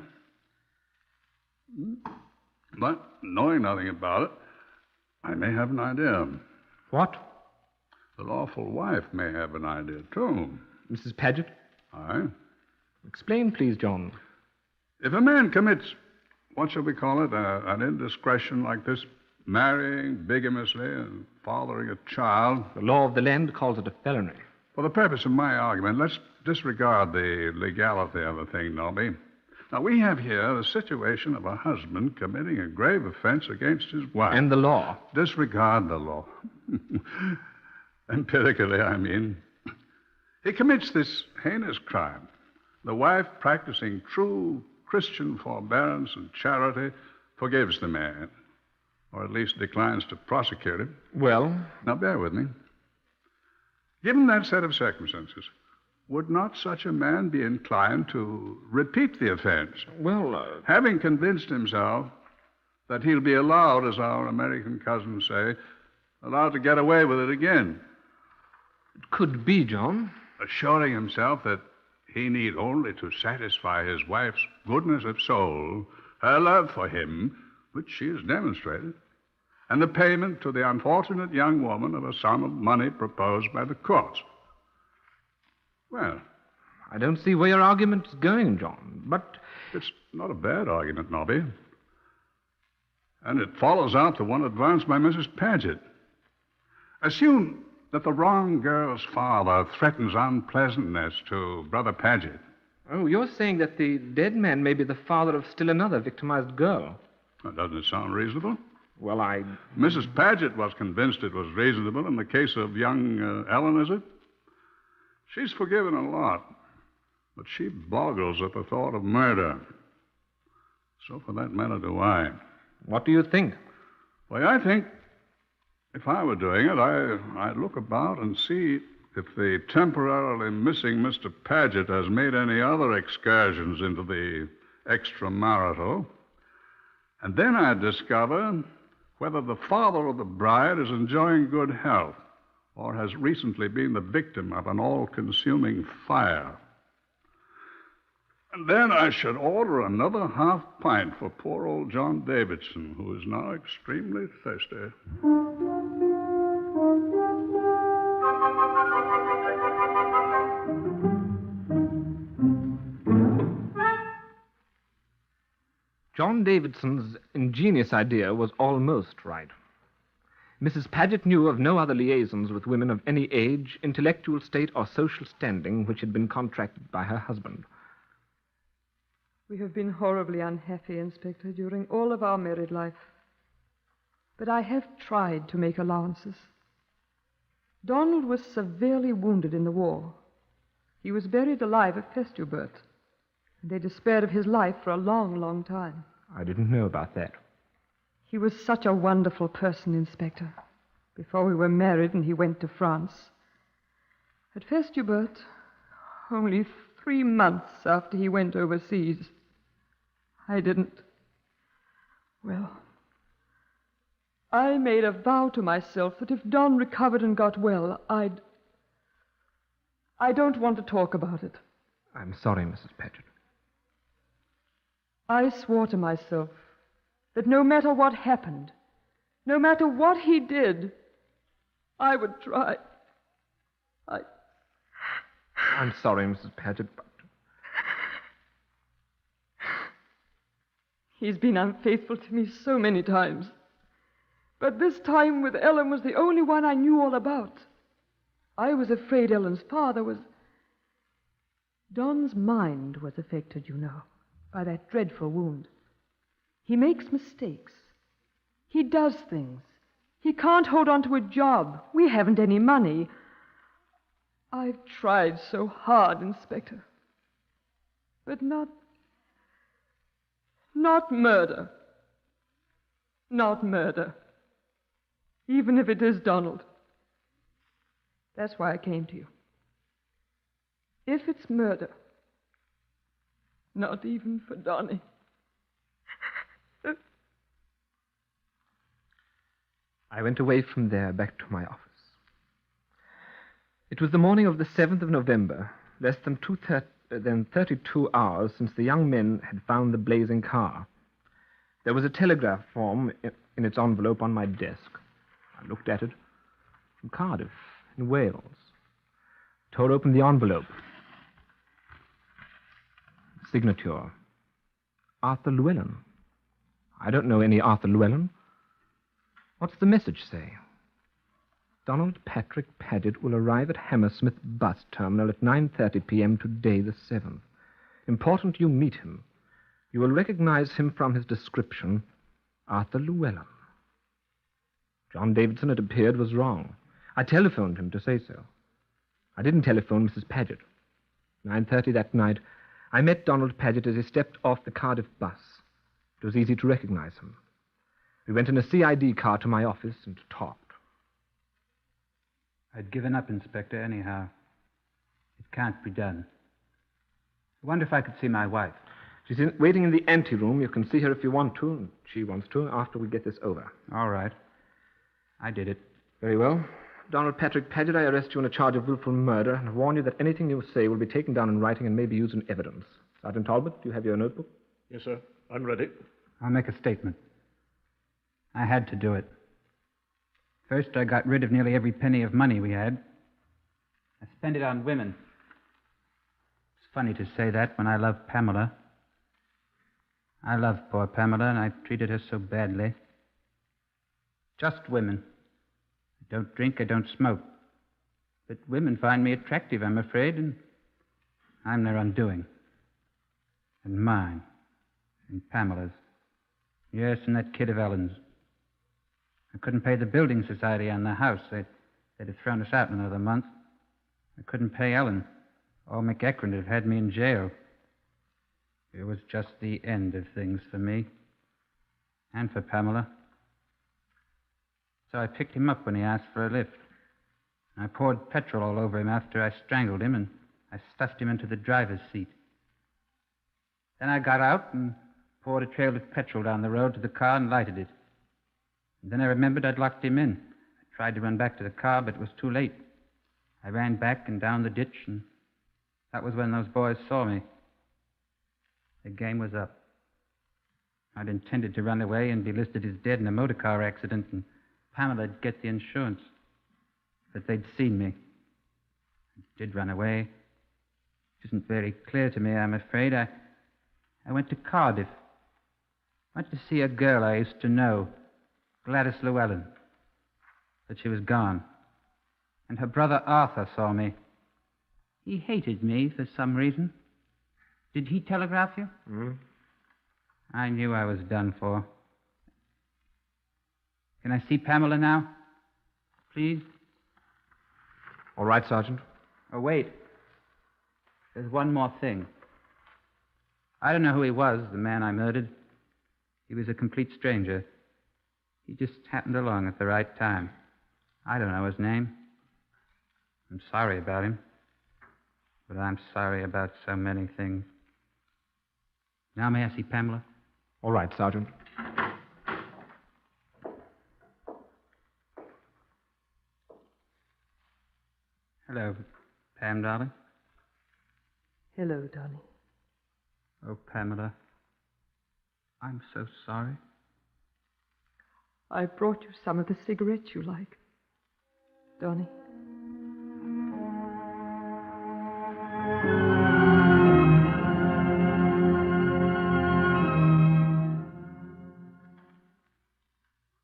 But knowing nothing about it, I may have an idea. What? The lawful wife may have an idea, too. Mrs. Paget? Aye. Explain, please, John. If a man commits, what shall we call it, an indiscretion like this, marrying bigamously and fathering a child... The law of the land calls it a felony. For the purpose of my argument, let's disregard the legality of the thing, Nobby. Now, we have here the situation of a husband committing a grave offense against his wife. And the law. Disregard the law. Empirically, I mean. He commits this heinous crime. The wife, practicing true Christian forbearance and charity, forgives the man, or at least declines to prosecute him. Well? Now, bear with me. Given that set of circumstances, would not such a man be inclined to repeat the offense? Well, Having convinced himself that he'll be allowed, as our American cousins say, allowed to get away with it again. It could be, John. Assuring himself that he need only to satisfy his wife's goodness of soul, her love for him, which she has demonstrated, and the payment to the unfortunate young woman of a sum of money proposed by the courts. Well, I don't see where your argument is going, John, but... It's not a bad argument, Nobby. And it follows out the one advanced by Mrs. Paget. Assume that the wrong girl's father threatens unpleasantness to Brother Paget. Oh, you're saying that the dead man may be the father of still another victimized girl. Now, doesn't it sound reasonable? Well, Mrs. Paget was convinced it was reasonable in the case of young Ellen, is it? She's forgiven a lot, but she boggles at the thought of murder. So, for that matter, do I. What do you think? Well, I think if I were doing it, I'd look about and see if the temporarily missing Mr. Paget has made any other excursions into the extramarital. And then I'd discover whether the father of the bride is enjoying good health or has recently been the victim of an all-consuming fire. And then I should order another half pint for poor old John Davidson, who is now extremely thirsty. John Davidson's ingenious idea was almost right. Mrs. Paget knew of no other liaisons with women of any age, intellectual state, or social standing which had been contracted by her husband. We have been horribly unhappy, Inspector, during all of our married life. But I have tried to make allowances. Donald was severely wounded in the war. He was buried alive at Festubert, and they despaired of his life for a long, long time. I didn't know about that. He was such a wonderful person, Inspector. Before we were married and he went to France. At Festubert, only 3 months after he went overseas, I didn't... Well, I made a vow to myself that if Don recovered and got well, I don't want to talk about it. I'm sorry, Mrs. Paget. I swore to myself that no matter what happened, no matter what he did, I would try. I'm sorry, Mrs. Paget, but... He's been unfaithful to me so many times. But this time with Ellen was the only one I knew all about. I was afraid Ellen's father was... Don's mind was affected, you know, by that dreadful wound. He makes mistakes. He does things. He can't hold on to a job. We haven't any money. I've tried so hard, Inspector. But not murder. Not murder. Even if it is Donald. That's why I came to you. If it's murder, not even for Donnie. I went away from there back to my office. It was the morning of the 7th of November, less than 32 hours since the young men had found the blazing car. There was a telegraph form in its envelope on my desk. I looked at it. From Cardiff, in Wales. Tore open the envelope. Signature. Arthur Llewellyn. I don't know any Arthur Llewellyn. What's the message say? Donald Patrick Paget will arrive at Hammersmith bus terminal at 9:30 p.m. today, the 7th. Important you meet him. You will recognize him from his description, Arthur Llewellyn. John Davidson, it appeared, was wrong. I telephoned him to say so. I didn't telephone Mrs. Paget. 9:30 that night, I met Donald Paget as he stepped off the Cardiff bus. It was easy to recognize him. We went in a CID car to my office and talked. I'd given up, Inspector, anyhow. It can't be done. I wonder if I could see my wife. She's waiting in the anteroom. You can see her if you want to, and she wants to, after we get this over. All right. I did it. Very well. Donald Patrick Paget, I arrest you on a charge of willful murder and warn you that anything you say will be taken down in writing and may be used in evidence. Sergeant Talbot, do you have your notebook? Yes, sir. I'm ready. I'll make a statement. I had to do it. First, I got rid of nearly every penny of money we had. I spent it on women. It's funny to say that when I love Pamela. I love poor Pamela, and I treated her so badly. Just women. I don't drink, I don't smoke. But women find me attractive, I'm afraid, and I'm their undoing. And mine. And Pamela's. Yes, and that kid of Ellen's. I couldn't pay the building society on the house. They'd have thrown us out in another month. I couldn't pay Ellen. Old McEachran would have had me in jail. It was just the end of things for me. And for Pamela. So I picked him up when he asked for a lift. I poured petrol all over him after I strangled him, and I stuffed him into the driver's seat. Then I got out and poured a trail of petrol down the road to the car and lighted it. And then I remembered I'd locked him in. I tried to run back to the car, but it was too late. I ran back and down the ditch, and that was when those boys saw me. The game was up. I'd intended to run away and be listed as dead in a motor car accident, and Pamela'd get the insurance. But they'd seen me. I did run away. It isn't very clear to me, I'm afraid. I went to Cardiff. I went to see a girl I used to know, Gladys Llewellyn. But she was gone. And her brother Arthur saw me. He hated me for some reason. Did he telegraph you? Mm-hmm. I knew I was done for. Can I see Pamela now? Please? All right, Sergeant. Oh, wait. There's one more thing. I don't know who he was, the man I murdered. He was a complete stranger. He just happened along at the right time. I don't know his name. I'm sorry about him. But I'm sorry about so many things. Now may I see Pamela? All right, Sergeant. Hello, Pam, darling. Hello, Donnie. Oh, Pamela. I'm so sorry. I brought you some of the cigarettes you like. Donnie.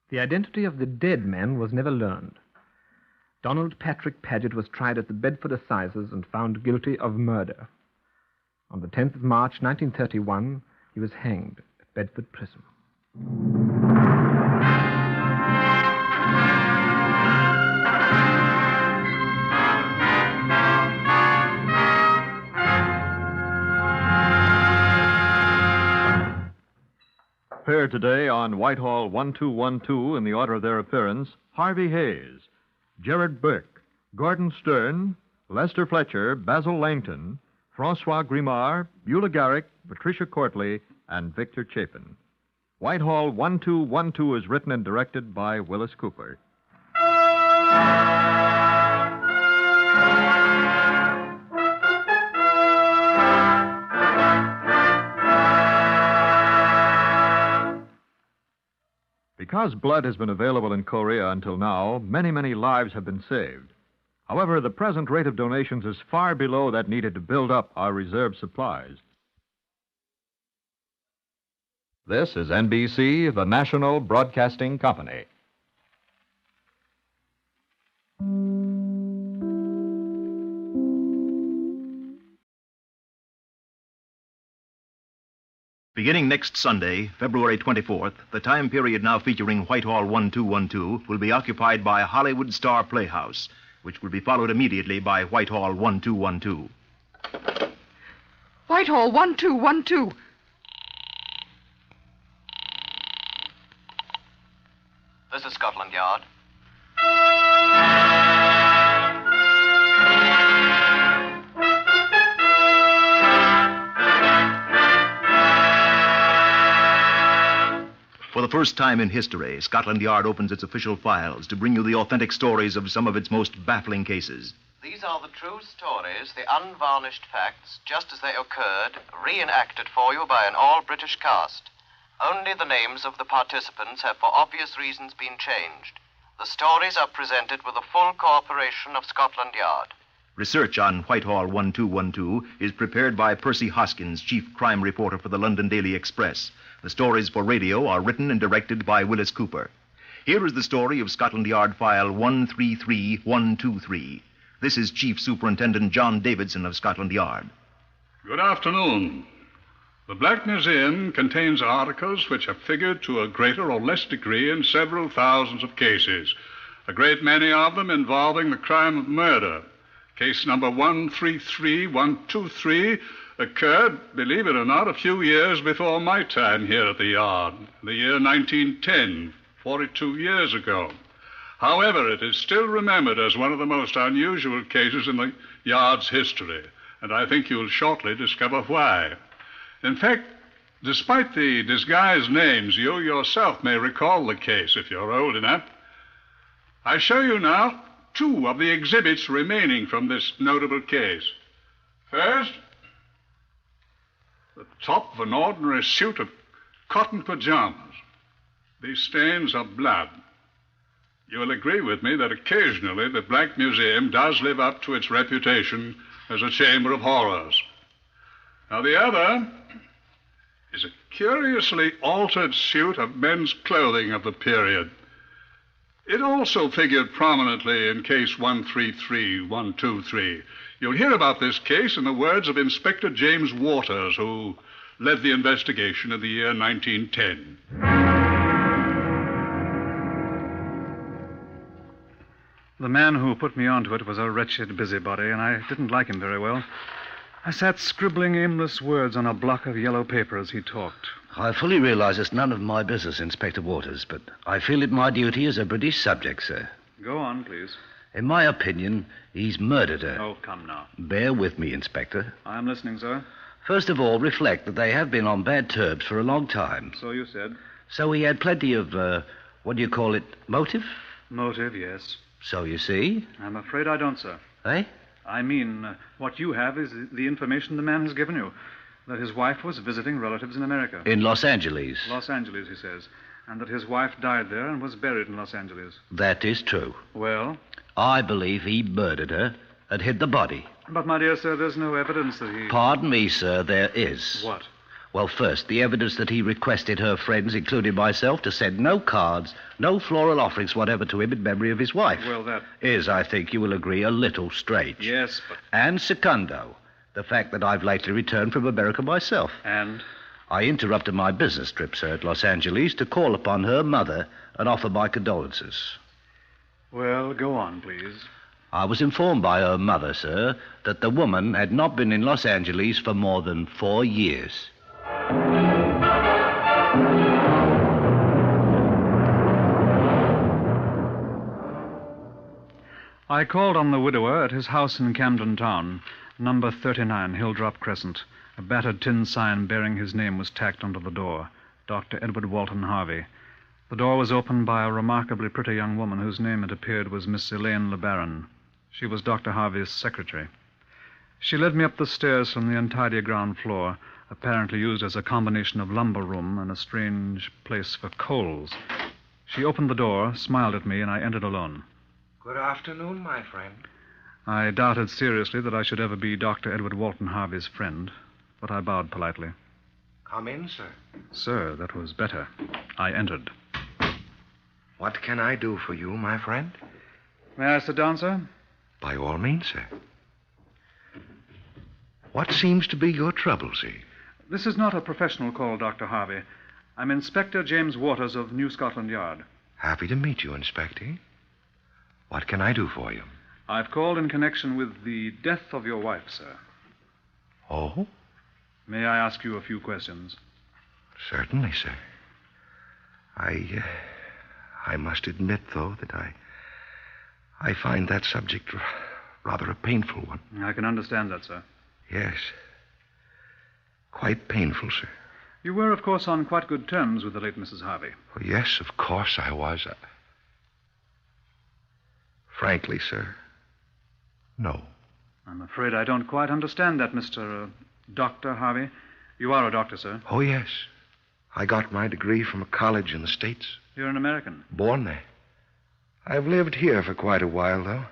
The identity of the dead man was never learned. Donald Patrick Paget was tried at the Bedford Assizes and found guilty of murder. On the 10th of March, 1931, he was hanged at Bedford Prison. Appeared today on Whitehall 1212 in the order of their appearance, Harvey Hayes, Gerard Burke, Gordon Stern, Lester Fletcher, Basil Langton, Francois Grimard, Beulah Garrick, Patricia Courtley, and Victor Chapin. Whitehall 1212 is written and directed by Willis Cooper. Because blood has been available in Korea until now, many, many lives have been saved. However, the present rate of donations is far below that needed to build up our reserve supplies. This is NBC, the National Broadcasting Company. Beginning next Sunday, February 24th, the time period now featuring Whitehall 1212 will be occupied by Hollywood Star Playhouse, which will be followed immediately by Whitehall 1212. Whitehall 1212. This is Scotland Yard. For the first time in history, Scotland Yard opens its official files to bring you the authentic stories of some of its most baffling cases. These are the true stories, the unvarnished facts, just as they occurred, reenacted for you by an all-British cast. Only the names of the participants have for obvious reasons been changed. The stories are presented with the full cooperation of Scotland Yard. Research on Whitehall 1212 is prepared by Percy Hoskins, chief crime reporter for the London Daily Express. The stories for radio are written and directed by Willis Cooper. Here is the story of Scotland Yard File 133123. This is Chief Superintendent John Davidson of Scotland Yard. Good afternoon. The Black Museum contains articles which have figured to a greater or less degree in several thousands of cases, a great many of them involving the crime of murder. Case number 133123 occurred, believe it or not, a few years before my time here at the Yard, the year 1910, 42 years ago. However, it is still remembered as one of the most unusual cases in the Yard's history, and I think you'll shortly discover why. In fact, despite the disguised names, you yourself may recall the case if you're old enough. I show you now two of the exhibits remaining from this notable case. First, the top of an ordinary suit of cotton pajamas. These stains are blood. You will agree with me that occasionally the Black Museum does live up to its reputation as a chamber of horrors. Now, the other is a curiously altered suit of men's clothing of the period. It also figured prominently in case 133123. You'll hear about this case in the words of Inspector James Waters, who led the investigation in the year 1910. The man who put me onto it was a wretched busybody, and I didn't like him very well. I sat scribbling aimless words on a block of yellow paper as he talked. I fully realize it's none of my business, Inspector Waters, but I feel it my duty as a British subject, sir. Go on, please. In my opinion, he's murdered her. Oh, come now. Bear with me, Inspector. I'm listening, sir. First of all, reflect that they have been on bad terms for a long time. So you said. So he had plenty of, what do you call it, motive? Motive, yes. So you see? I'm afraid I don't, sir. Eh? I mean, what you have is the information the man has given you. That his wife was visiting relatives in America. In Los Angeles. Los Angeles, he says. And that his wife died there and was buried in Los Angeles. That is true. Well? I believe he murdered her and hid the body. But, my dear sir, there's no evidence that he... Pardon me, sir, there is. What? Well, first, the evidence that he requested her friends, including myself, to send no cards, no floral offerings whatever to him in memory of his wife. Well, that... is, I think you will agree, a little strange. Yes, but... And secundo, the fact that I've lately returned from America myself. And? I interrupted my business trip, sir, at Los Angeles to call upon her mother and offer my condolences. Well, go on, please. I was informed by her mother, sir, that the woman had not been in Los Angeles for more than 4 years. I called on the widower at his house in Camden Town, number 39, Hilldrop Crescent. A battered tin sign bearing his name was tacked onto the door. Dr. Edward Walton Harvey. The door was opened by a remarkably pretty young woman whose name, it appeared, was Miss Elaine LeBaron. She was Dr. Harvey's secretary. She led me up the stairs from the untidy ground floor, apparently used as a combination of lumber room and a strange place for coals. She opened the door, smiled at me, and I entered alone. Good afternoon, my friend. I doubted seriously that I should ever be Dr. Edward Walton Harvey's friend, but I bowed politely. Come in, sir. Sir, that was better. I entered. What can I do for you, my friend? May I sit down, sir? By all means, sir. What seems to be your trouble, sir? This is not a professional call, Dr. Harvey. I'm Inspector James Waters of New Scotland Yard. Happy to meet you, Inspector. What can I do for you? I've called in connection with the death of your wife, sir. Oh? May I ask you a few questions? Certainly, sir. I must admit, though, that I find that subject rather a painful one. I can understand that, sir. Yes. Quite painful, sir. You were, of course, on quite good terms with the late Mrs. Harvey. Oh, yes, of course I was. Frankly, sir, no. I'm afraid I don't quite understand that, Mr. Dr. Harvey. You are a doctor, sir. Oh, yes. I got my degree from a college in the States. You're an American. Born there. I've lived here for quite a while, though.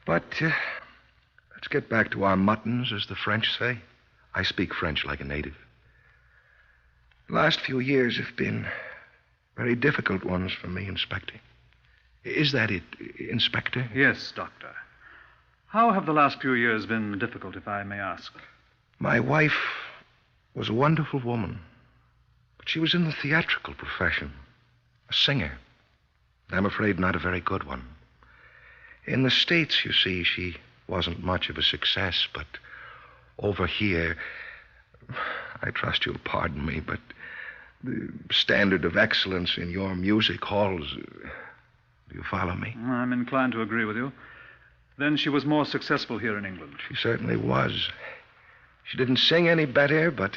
But let's get back to our muttons, as the French say. I speak French like a native. The last few years have been very difficult ones for me, Inspector. Is that it, Inspector? Yes, Doctor. How have the last few years been difficult, if I may ask? My wife was a wonderful woman, but she was in the theatrical profession. A singer. I'm afraid not a very good one. In the States, you see, she wasn't much of a success, but over here, I trust you'll pardon me, but the standard of excellence in your music halls, do you follow me? I'm inclined to agree with you. Then she was more successful here in England. She certainly was. She didn't sing any better, but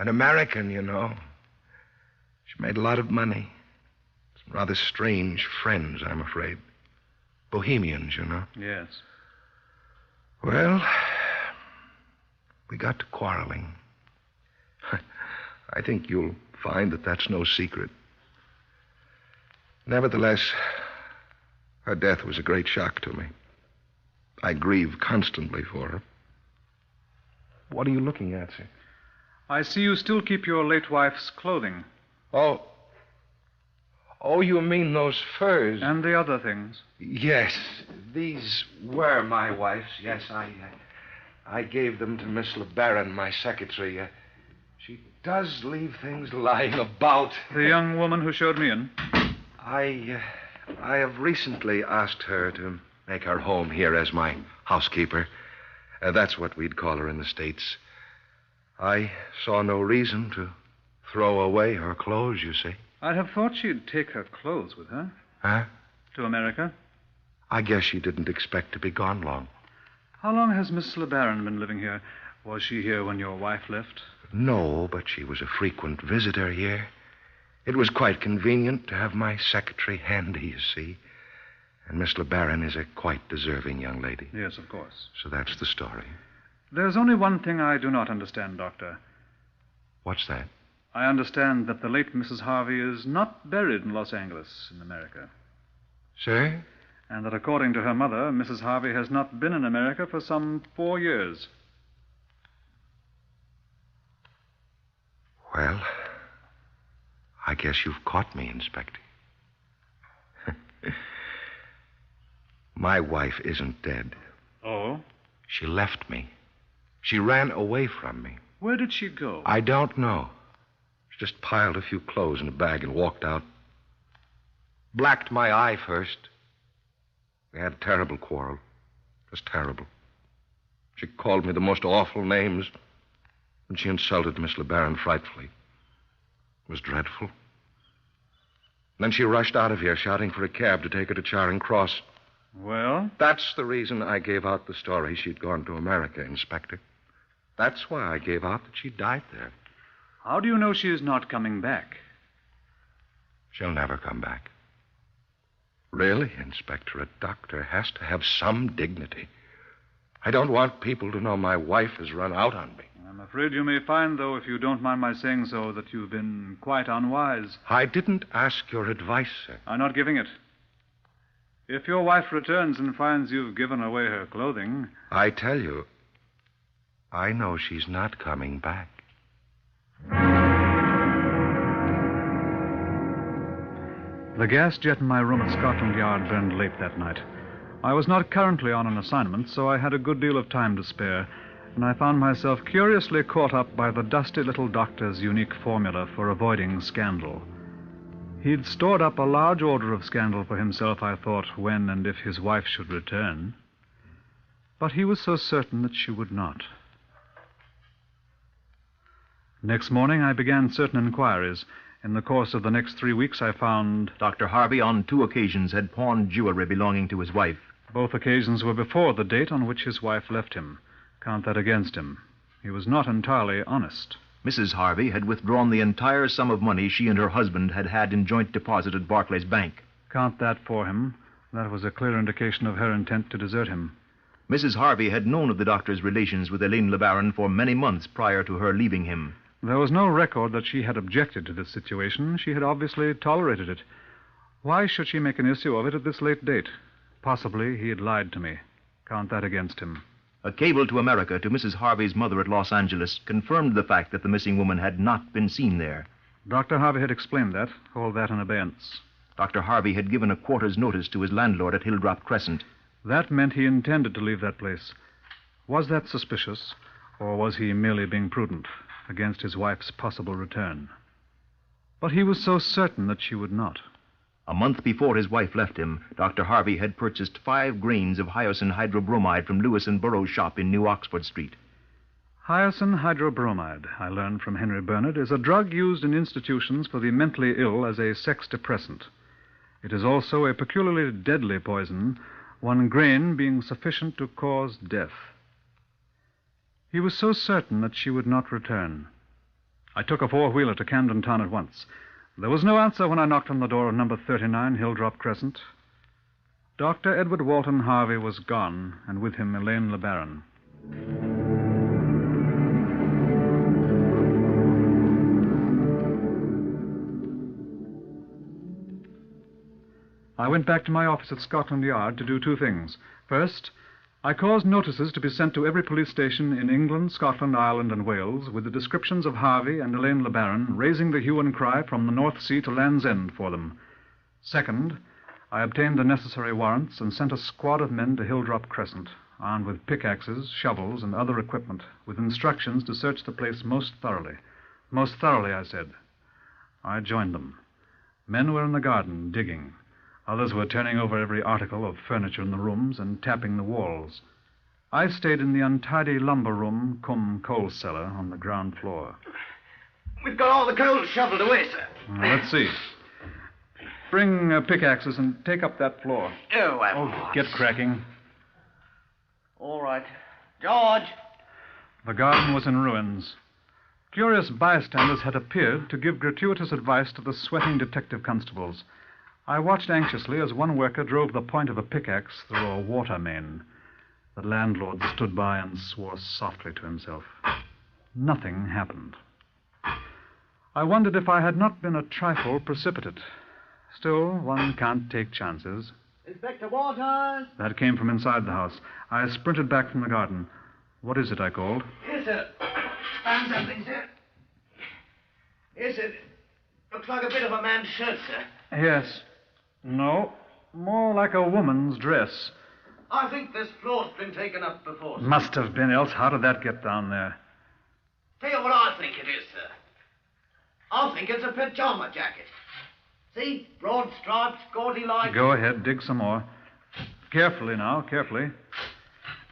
an American, you know. She made a lot of money. Some rather strange friends, I'm afraid. Bohemians, you know. Yes. Well, we got to quarreling. I think you'll find that that's no secret. Nevertheless, her death was a great shock to me. I grieve constantly for her. What are you looking at, sir? I see you still keep your late wife's clothing. Oh, you mean those furs? And the other things. Yes, these were my wife's. Yes, I gave them to Miss LeBaron, my secretary. She does leave things lying about. The young woman who showed me in? I have recently asked her to make her home here as my housekeeper. That's what we'd call her in the States. I saw no reason to throw away her clothes, you see. I'd have thought she'd take her clothes with her. Huh? To America. I guess she didn't expect to be gone long. How long has Miss LeBaron been living here? Was she here when your wife left? No, but she was a frequent visitor here. It was quite convenient to have my secretary handy, you see. And Miss LeBaron is a quite deserving young lady. Yes, of course. So that's the story. There's only one thing I do not understand, Doctor. What's that? I understand that the late Mrs. Harvey is not buried in Los Angeles, in America. Sir? And that according to her mother, Mrs. Harvey has not been in America for some 4 years. Well, I guess you've caught me, Inspector. My wife isn't dead. Oh? She left me. She ran away from me. Where did she go? I don't know. She just piled a few clothes in a bag and walked out. Blacked my eye first. We had a terrible quarrel. Just terrible. She called me the most awful names. And she insulted Miss LeBaron frightfully. It was dreadful. Then she rushed out of here, shouting for a cab to take her to Charing Cross. Well? That's the reason I gave out the story she'd gone to America, Inspector. That's why I gave out that she died there. How do you know she is not coming back? She'll never come back. Really, Inspector, a doctor has to have some dignity. I don't want people to know my wife has run out on me. I'm afraid you may find, though, if you don't mind my saying so, that you've been quite unwise. I didn't ask your advice, sir. I'm not giving it. If your wife returns and finds you've given away her clothing... I tell you, I know she's not coming back. The gas jet in my room at Scotland Yard burned late that night. I was not currently on an assignment, so I had a good deal of time to spare, and I found myself curiously caught up by the dusty little doctor's unique formula for avoiding scandal. He'd stored up a large order of scandal for himself, I thought, when and if his wife should return. But he was so certain that she would not. Next morning, I began certain inquiries. In the course of the next 3 weeks, I found... Dr. Harvey, on 2 occasions, had pawned jewelry belonging to his wife. Both occasions were before the date on which his wife left him. Count that against him. He was not entirely honest. Mrs. Harvey had withdrawn the entire sum of money she and her husband had in joint deposit at Barclays Bank. Count that for him. That was a clear indication of her intent to desert him. Mrs. Harvey had known of the doctor's relations with Elaine LeBaron for many months prior to her leaving him. There was no record that she had objected to this situation. She had obviously tolerated it. Why should she make an issue of it at this late date? Possibly he had lied to me. Count that against him. A cable to America to Mrs. Harvey's mother at Los Angeles confirmed the fact that the missing woman had not been seen there. Dr. Harvey had explained that. Hold that in abeyance. Dr. Harvey had given a quarter's notice to his landlord at Hilldrop Crescent. That meant he intended to leave that place. Was that suspicious, or was he merely being prudent against his wife's possible return? But he was so certain that she would not. A month before his wife left him, Dr. Harvey had purchased 5 grains of hyoscine hydrobromide from Lewis and Burroughs' shop in New Oxford Street. Hyoscine hydrobromide, I learned from Henry Bernard, is a drug used in institutions for the mentally ill as a sex depressant. It is also a peculiarly deadly poison, 1 grain being sufficient to cause death. He was so certain that she would not return. I took a 4-wheeler to Camden Town at once. There was no answer when I knocked on the door of number 39, Hilldrop Crescent. Dr. Edward Walton Harvey was gone, and with him Elaine LeBaron. I went back to my office at Scotland Yard to do 2 things. First, I caused notices to be sent to every police station in England, Scotland, Ireland, and Wales with the descriptions of Harvey and Elaine LeBaron, raising the hue and cry from the North Sea to Land's End for them. Second, I obtained the necessary warrants and sent a squad of men to Hilldrop Crescent, armed with pickaxes, shovels, and other equipment, with instructions to search the place most thoroughly. Most thoroughly, I said. I joined them. Men were in the garden, digging. Others were turning over every article of furniture in the rooms and tapping the walls. I stayed in the untidy lumber room cum coal cellar on the ground floor. We've got all the coal shoveled away, sir. Let's see. Bring pickaxes and take up that floor. Get cracking. All right. George! The garden was in ruins. Curious bystanders had appeared to give gratuitous advice to the sweating detective constables. I watched anxiously as one worker drove the point of a pickaxe through a water main. The landlord stood by and swore softly to himself. Nothing happened. I wondered if I had not been a trifle precipitate. Still, one can't take chances. Inspector Waters! That came from inside the house. I sprinted back from the garden. What is it? I called. Yes, sir. Found something, sir. Yes, sir. Looks like a bit of a man's shirt, sir. Yes. No. More like a woman's dress. I think this floor's been taken up before, sir. Must have been, else how did that get down there? Tell you what I think it is, sir. I think it's a pajama jacket. See? Broad stripes, gaudy like... Go ahead, dig some more. Carefully now, carefully.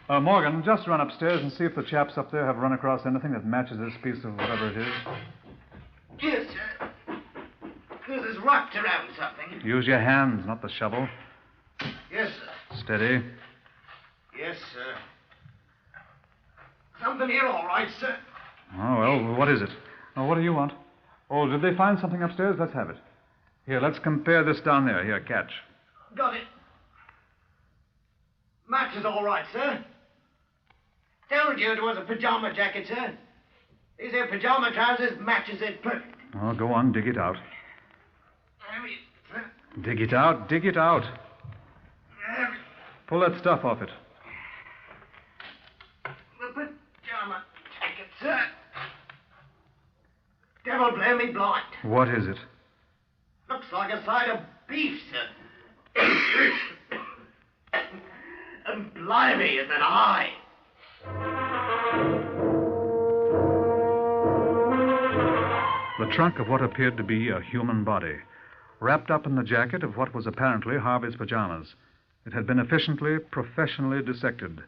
Morgan, just run upstairs and see if the chaps up there have run across anything that matches this piece of whatever it is. Yes, sir. This is wrapped around something. Use your hands, not the shovel. Yes, sir. Steady. Yes, sir. Something here, all right, sir. Oh, well, what is it? Oh, what do you want? Oh, did they find something upstairs? Let's have it. Here, let's compare this down there. Here, catch. Got it. Match is all right, sir. Told you it was a pajama jacket, sir. These here pyjama trousers matches it perfect. Oh, go on, dig it out. Dig it out, dig it out. Pull that stuff off it. The pyjama jacket, sir. Devil blow me blind. What is it? Looks like a side of beef, sir. And blimey, is that eye. The trunk of what appeared to be a human body, wrapped up in the jacket of what was apparently Harvey's pajamas. It had been efficiently, professionally dissected.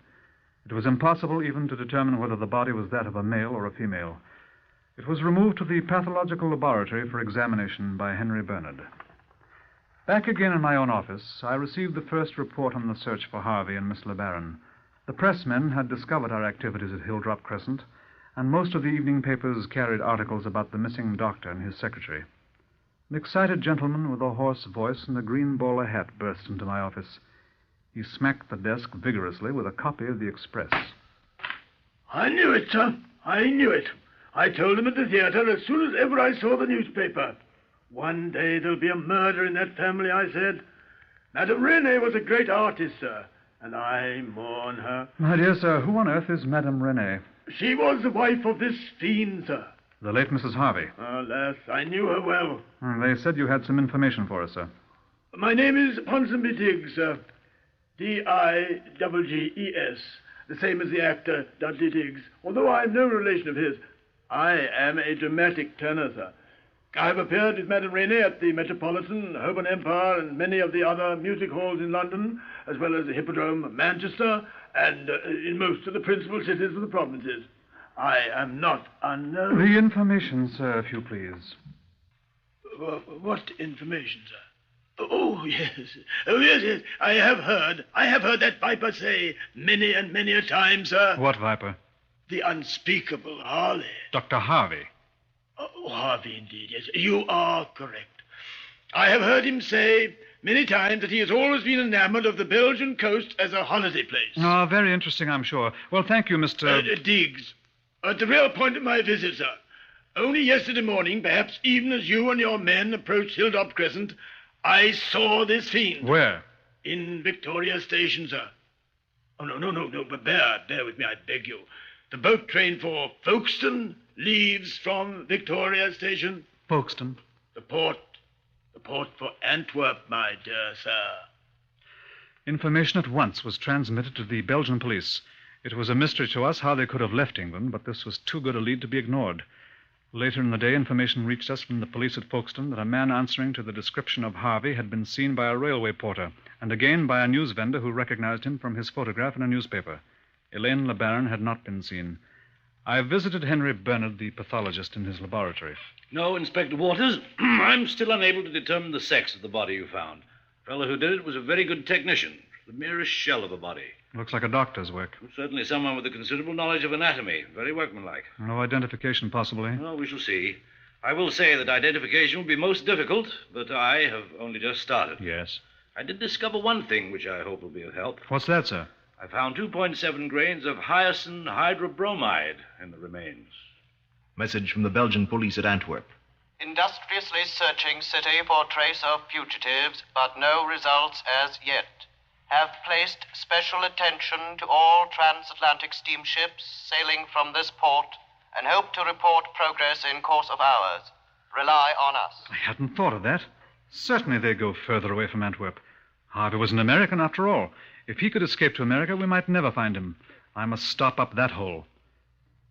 It was impossible even to determine whether the body was that of a male or a female. It was removed to the pathological laboratory for examination by Henry Bernard. Back again in my own office, I received the first report on the search for Harvey and Miss LeBaron. The pressmen had discovered our activities at Hilldrop Crescent, and most of the evening papers carried articles about the missing doctor and his secretary. An excited gentleman with a hoarse voice and a green bowler hat burst into my office. He smacked the desk vigorously with a copy of the Express. I knew it, sir. I knew it. I told him at the theater as soon as ever I saw the newspaper. One day there'll be a murder in that family, I said. Madame Rene was a great artist, sir, and I mourn her. My dear sir, who on earth is Madame Rene? She was the wife of this fiend, sir. The late Mrs. Harvey. Alas, I knew her well. They said you had some information for us, sir. My name is Ponsonby Diggs, sir. D-I-G-G-E-S. The same as the actor Dudley Diggs, although I'm no relation of his. I am a dramatic tenor, sir. I have appeared with Madame Rene at the Metropolitan, Holborn Empire, and many of the other music halls in London, as well as the Hippodrome, Manchester, and in most of the principal cities of the provinces. I am not unknown. The information, sir, if you please. What information, sir? Oh, yes. Oh, yes. I have heard that viper say many and many a time, sir. What viper? The unspeakable Harley. Dr. Harvey. Oh, Harvey, indeed, yes. You are correct. I have heard him say many times that he has always been enamored of the Belgian coast as a holiday place. Oh, very interesting, I'm sure. Well, thank you, Mr. Diggs. At the real point of my visit, sir. Only yesterday morning, perhaps even as you and your men approached Hilldrop Crescent, I saw this fiend. Where? In Victoria Station, sir. Oh, no, but bear with me, I beg you. The boat train for Folkestone leaves from Victoria Station. Folkestone? The port for Antwerp, my dear sir. Information at once was transmitted to the Belgian police. It was a mystery to us how they could have left England, but this was too good a lead to be ignored. Later in the day, information reached us from the police at Folkestone that a man answering to the description of Harvey had been seen by a railway porter, and again by a news vendor who recognized him from his photograph in a newspaper. Elaine LeBaron had not been seen. I visited Henry Bernard, the pathologist, in his laboratory. No, Inspector Waters, I'm still unable to determine the sex of the body you found. The fellow who did it was a very good technician. The merest shell of a body. Looks like a doctor's work. Certainly someone with a considerable knowledge of anatomy. Very workmanlike. No identification, possibly. Well, we shall see. I will say that identification will be most difficult, but I have only just started. Yes. I did discover one thing which I hope will be of help. What's that, sir? I found 2.7 grains of hyoscine hydrobromide in the remains. Message from the Belgian police at Antwerp. Industriously searching city for trace of fugitives, but no results as yet. Have placed special attention to all transatlantic steamships sailing from this port and hope to report progress in course of hours. Rely on us. I hadn't thought of that. Certainly they go further away from Antwerp. Harvey was an American after all. If he could escape to America, we might never find him. I must stop up that hole.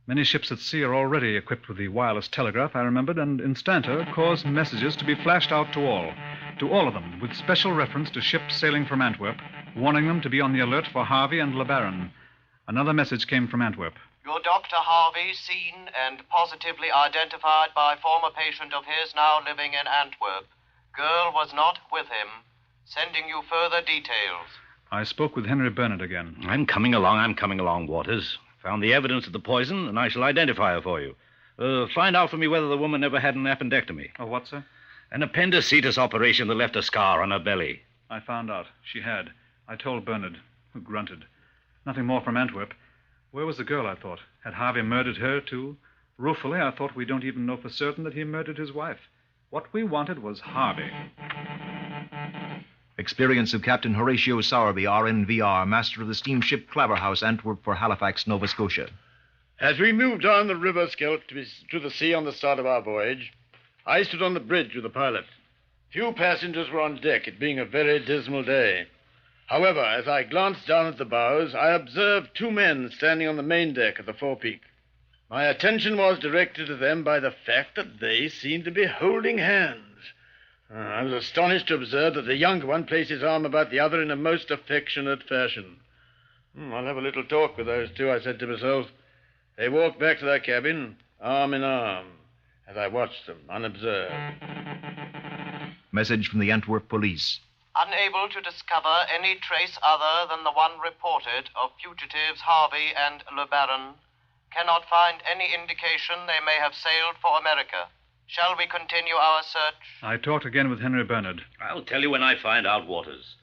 Many ships at sea are already equipped with the wireless telegraph, I remembered, and Instanter caused messages to be flashed out to all of them, with special reference to ships sailing from Antwerp, warning them to be on the alert for Harvey and LeBaron. Another message came from Antwerp. Your Dr. Harvey seen and positively identified by former patient of his now living in Antwerp. Girl was not with him. Sending you further details. I spoke with Henry Bernard again. I'm coming along, Waters. Found the evidence of the poison, and I shall identify her for you. Find out for me whether the woman ever had an appendectomy. Oh, what, sir? An appendicitis operation that left a scar on her belly. I found out. She had. I told Bernard, who grunted. Nothing more from Antwerp. Where was the girl, I thought? Had Harvey murdered her, too? Ruefully, I thought we don't even know for certain that he murdered his wife. What we wanted was Harvey. Experience of Captain Horatio Sowerby, RNVR, master of the steamship Claverhouse, Antwerp for Halifax, Nova Scotia. As we moved down the river Scheldt to the sea on the start of our voyage, I stood on the bridge with the pilot. Few passengers were on deck, it being a very dismal day. However, as I glanced down at the bows, I observed two men standing on the main deck at the forepeak. My attention was directed to them by the fact that they seemed to be holding hands. I was astonished to observe that the younger one placed his arm about the other in a most affectionate fashion. I'll have a little talk with those two, I said to myself. They walked back to their cabin, arm in arm, as I watched them, unobserved. Message from the Antwerp police. Unable to discover any trace other than the one reported of fugitives Harvey and Le Baron, cannot find any indication they may have sailed for America. Shall we continue our search? I talked again with Henry Bernard. I'll tell you when I find out, Waters.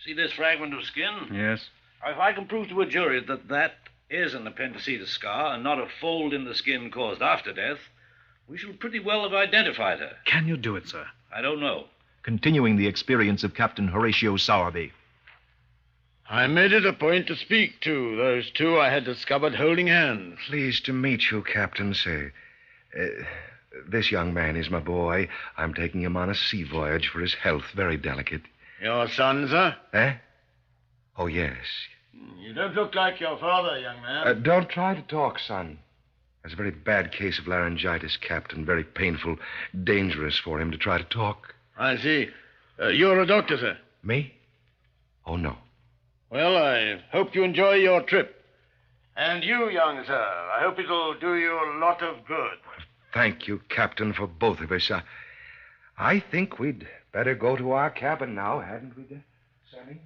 See this fragment of skin? Yes. If I can prove to a jury that that is an appendicitis scar and not a fold in the skin caused after death, we shall pretty well have identified her. Can you do it, sir? I don't know. Continuing the experience of Captain Horatio Sowerby. I made it a point to speak to those two I had discovered holding hands. Pleased to meet you, Captain, sir. This young man is my boy. I'm taking him on a sea voyage for his health. Very delicate. Your son, sir? Eh? Oh, yes. You don't look like your father, young man. Don't try to talk, son. There's a very bad case of laryngitis, Captain. Very painful, dangerous for him to try to talk. I see. You're a doctor, sir? Me? Oh, no. Well, I hope you enjoy your trip. And you, young sir, I hope it'll do you a lot of good. Thank you, Captain, for both of us. I think we'd better go to our cabin now, hadn't we, Sammy?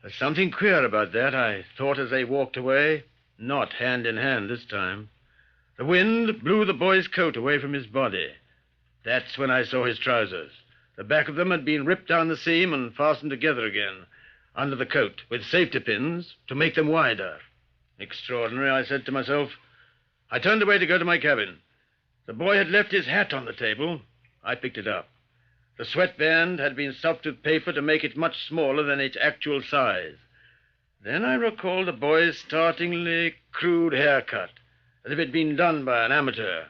There's something queer about that, I thought as they walked away. Not hand in hand this time. The wind blew the boy's coat away from his body. That's when I saw his trousers. The back of them had been ripped down the seam and fastened together again, under the coat, with safety pins to make them wider. Extraordinary, I said to myself. I turned away to go to my cabin. The boy had left his hat on the table. I picked it up. The sweatband had been stuffed with paper to make it much smaller than its actual size. Then I recalled the boy's startlingly crude haircut, as if it had been done by an amateur.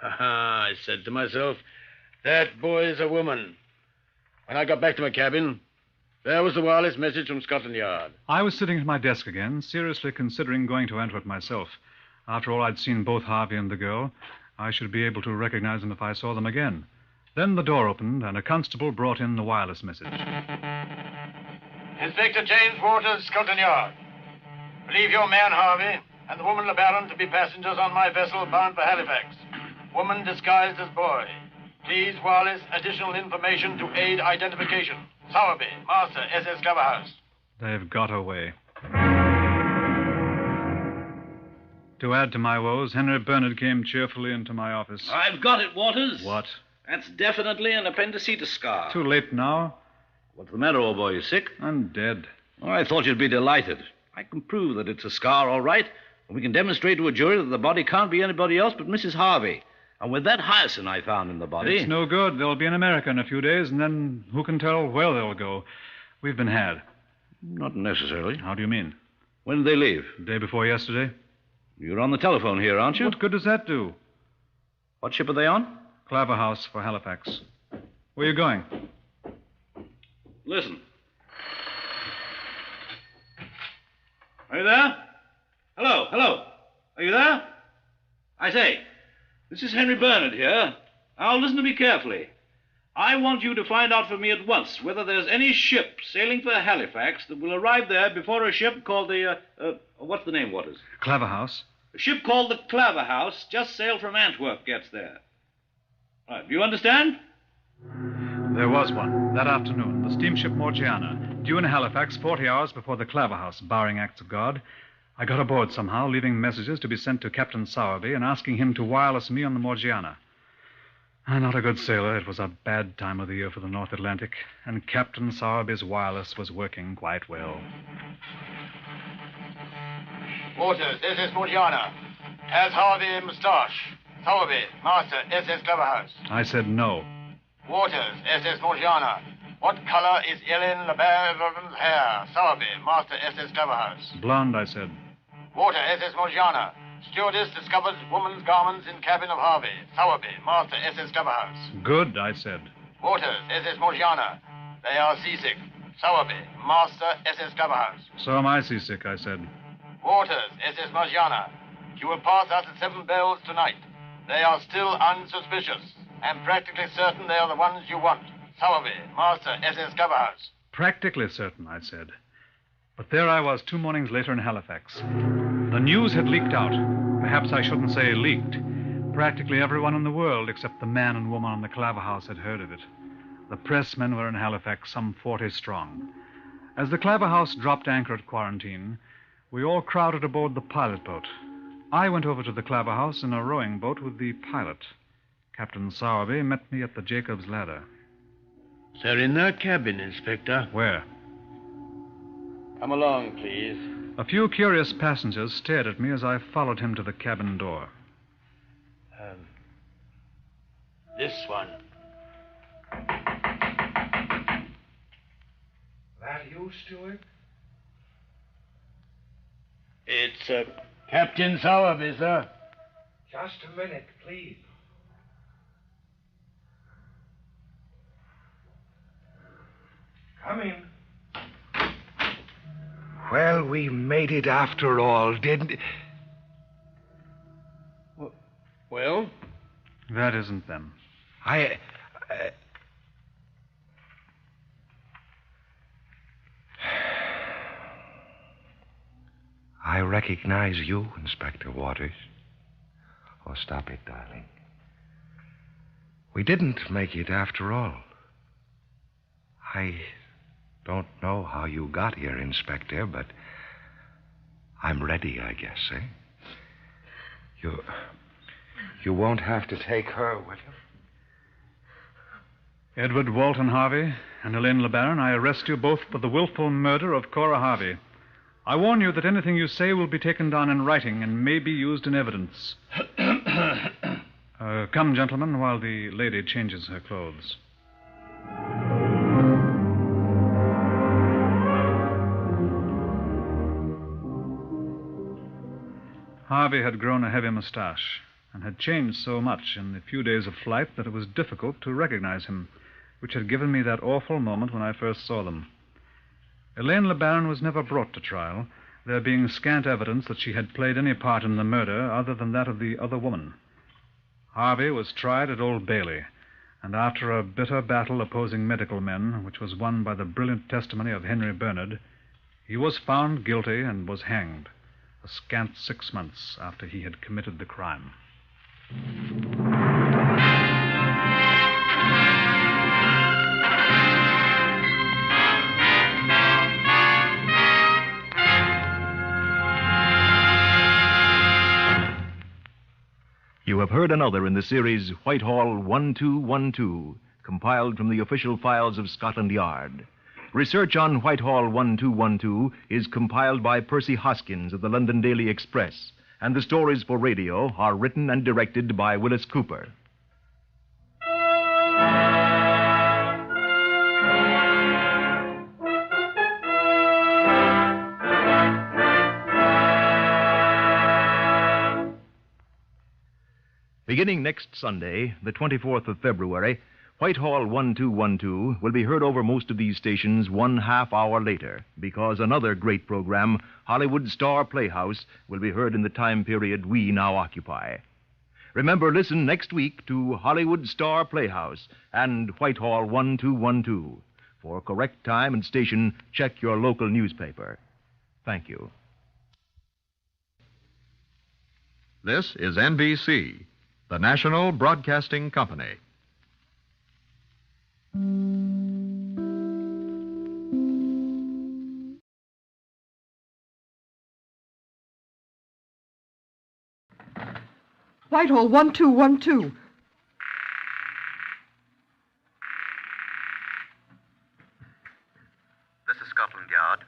Ha-ha, I said to myself, that boy's a woman. When I got back to my cabin, there was the wireless message from Scotland Yard. I was sitting at my desk again, seriously considering going to Antwerp myself. After all, I'd seen both Harvey and the girl. I should be able to recognize them if I saw them again. Then the door opened, and a constable brought in the wireless message. Inspector James Waters, Scotland Yard. Believe your man Harvey and the woman Le Baron to be passengers on my vessel bound for Halifax. Woman disguised as boy. Please wireless additional information to aid identification. Sowerby, Master, SS Claverhouse. They've got away. To add to my woes, Henry Bernard came cheerfully into my office. I've got it, Waters. What? That's definitely an appendicitis scar. Too late now. What's the matter, old boy? You sick? I'm dead. Oh, I thought you'd be delighted. I can prove that it's a scar, all right. And we can demonstrate to a jury that the body can't be anybody else but Mrs. Harvey. And with that hyacinth I found in the body... It's no good. They'll be in America in a few days, and then who can tell where they'll go? We've been had. Not necessarily. How do you mean? When did they leave? Day before yesterday. You're on the telephone here, aren't you? What good does that do? What ship are they on? Claverhouse for Halifax. Where are you going? Listen. Are you there? Hello, hello. Are you there? I say, this is Henry Bernard here. Now listen to me carefully. I want you to find out for me at once whether there's any ship sailing for Halifax that will arrive there before a ship called the, what's the name, Waters? Claverhouse. A ship called the Claverhouse just sailed from Antwerp gets there. Right, do you understand? There was one, that afternoon, the steamship Morgiana, due in Halifax 40 hours before the Claverhouse, barring acts of God. I got aboard somehow, leaving messages to be sent to Captain Sowerby and asking him to wireless me on the Morgiana. I'm not a good sailor. It was a bad time of the year for the North Atlantic, and Captain Sowerby's wireless was working quite well. Waters, this is Morgiana. Has Harvey moustache? Sowerby, Master, SS Cloverhouse. I said no. Waters, SS Morgiana. What color is Ellen LeBaron's hair? Sowerby, Master, SS Cloverhouse. Blonde, I said. Water, SS Morgiana. Stewardess discovers woman's garments in cabin of Harvey. Sowerby, Master, SS Cloverhouse. Good, I said. Waters, SS Morgiana. They are seasick. Sowerby, Master, SS Cloverhouse. So am I seasick, I said. Waters, SS Morgiana. You will pass us at 7 bells tonight. They are still unsuspicious. I'm practically certain they are the ones you want. Sowerby, Master, SS Cloverhouse. Practically certain, I said. But there I was 2 mornings later in Halifax. The news had leaked out. Perhaps I shouldn't say leaked. Practically everyone in the world except the man and woman on the Claver House had heard of it. The pressmen were in Halifax, some 40 strong. As the Claver House dropped anchor at Quarantine, we all crowded aboard the pilot boat. I went over to the Claver House in a rowing boat with the pilot. Captain Sowerby met me at the Jacob's Ladder. They're in their cabin, Inspector. Where? Come along, please. A few curious passengers stared at me as I followed him to the cabin door. This one. That you, Stewart? It's Captain Sowerby, sir. Just a minute, please. Come in. Well, we made it after all, didn't... Well? That isn't them. I recognize you, Inspector Waters. Oh, stop it, darling. We didn't make it after all. I don't know how you got here, Inspector, but I'm ready, I guess, eh? You won't have to take her, will you? Edward Walton Harvey and Elaine LeBaron, I arrest you both for the willful murder of Cora Harvey. I warn you that anything you say will be taken down in writing and may be used in evidence. Come, gentlemen, while the lady changes her clothes. Harvey had grown a heavy mustache and had changed so much in the few days of flight that it was difficult to recognize him, which had given me that awful moment when I first saw them. Elaine LeBaron was never brought to trial, there being scant evidence that she had played any part in the murder other than that of the other woman. Harvey was tried at Old Bailey, and after a bitter battle opposing medical men, which was won by the brilliant testimony of Henry Bernard, he was found guilty and was hanged, a scant 6 months after he had committed the crime. You have heard another in the series Whitehall 1212, compiled from the official files of Scotland Yard. Research on Whitehall 1212 is compiled by Percy Hoskins of the London Daily Express, and the stories for radio are written and directed by Willis Cooper. Beginning next Sunday, the 24th of February, Whitehall 1212 will be heard over most of these stations 1/2 hour later, because another great program, Hollywood Star Playhouse, will be heard in the time period we now occupy. Remember, listen next week to Hollywood Star Playhouse and Whitehall 1212. For correct time and station, check your local newspaper. Thank you. This is NBC, the National Broadcasting Company. Whitehall 1212. This is Scotland Yard.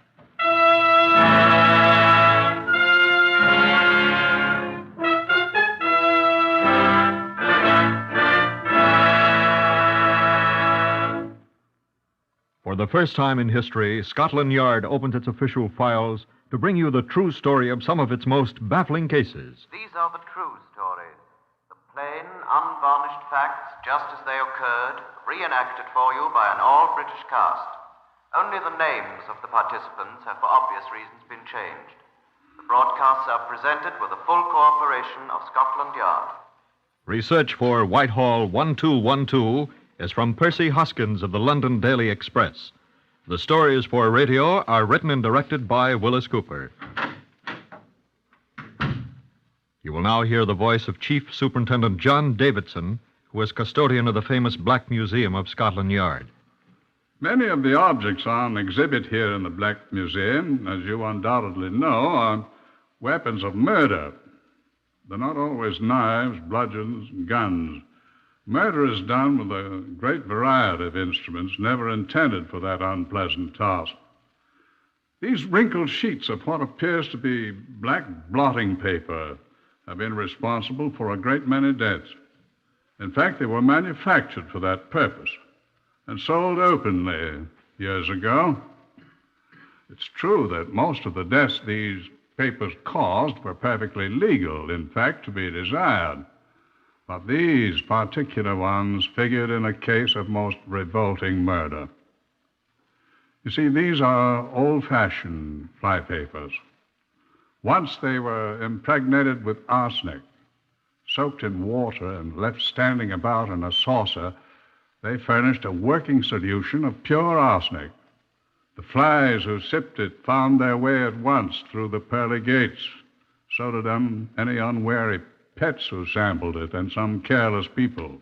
the first time in history, Scotland Yard opens its official files to bring you the true story of some of its most baffling cases. These are the true stories. The plain, unvarnished facts, just as they occurred, reenacted for you by an all-British cast. Only the names of the participants have, for obvious reasons, been changed. The broadcasts are presented with the full cooperation of Scotland Yard. Research for Whitehall 1212 is from Percy Hoskins of the London Daily Express. The stories for radio are written and directed by Willis Cooper. You will now hear the voice of Chief Superintendent John Davidson, who is custodian of the famous Black Museum of Scotland Yard. Many of the objects on exhibit here in the Black Museum, as you undoubtedly know, are weapons of murder. They're not always knives, bludgeons, and guns. Murder is done with a great variety of instruments never intended for that unpleasant task. These wrinkled sheets of what appears to be black blotting paper have been responsible for a great many deaths. In fact, they were manufactured for that purpose and sold openly years ago. It's true that most of the deaths these papers caused were perfectly legal, in fact, to be desired. But these particular ones figured in a case of most revolting murder. You see, these are old-fashioned flypapers. Once they were impregnated with arsenic, soaked in water and left standing about in a saucer, they furnished a working solution of pure arsenic. The flies who sipped it found their way at once through the pearly gates. So did any unwary pets who sampled it, and some careless people.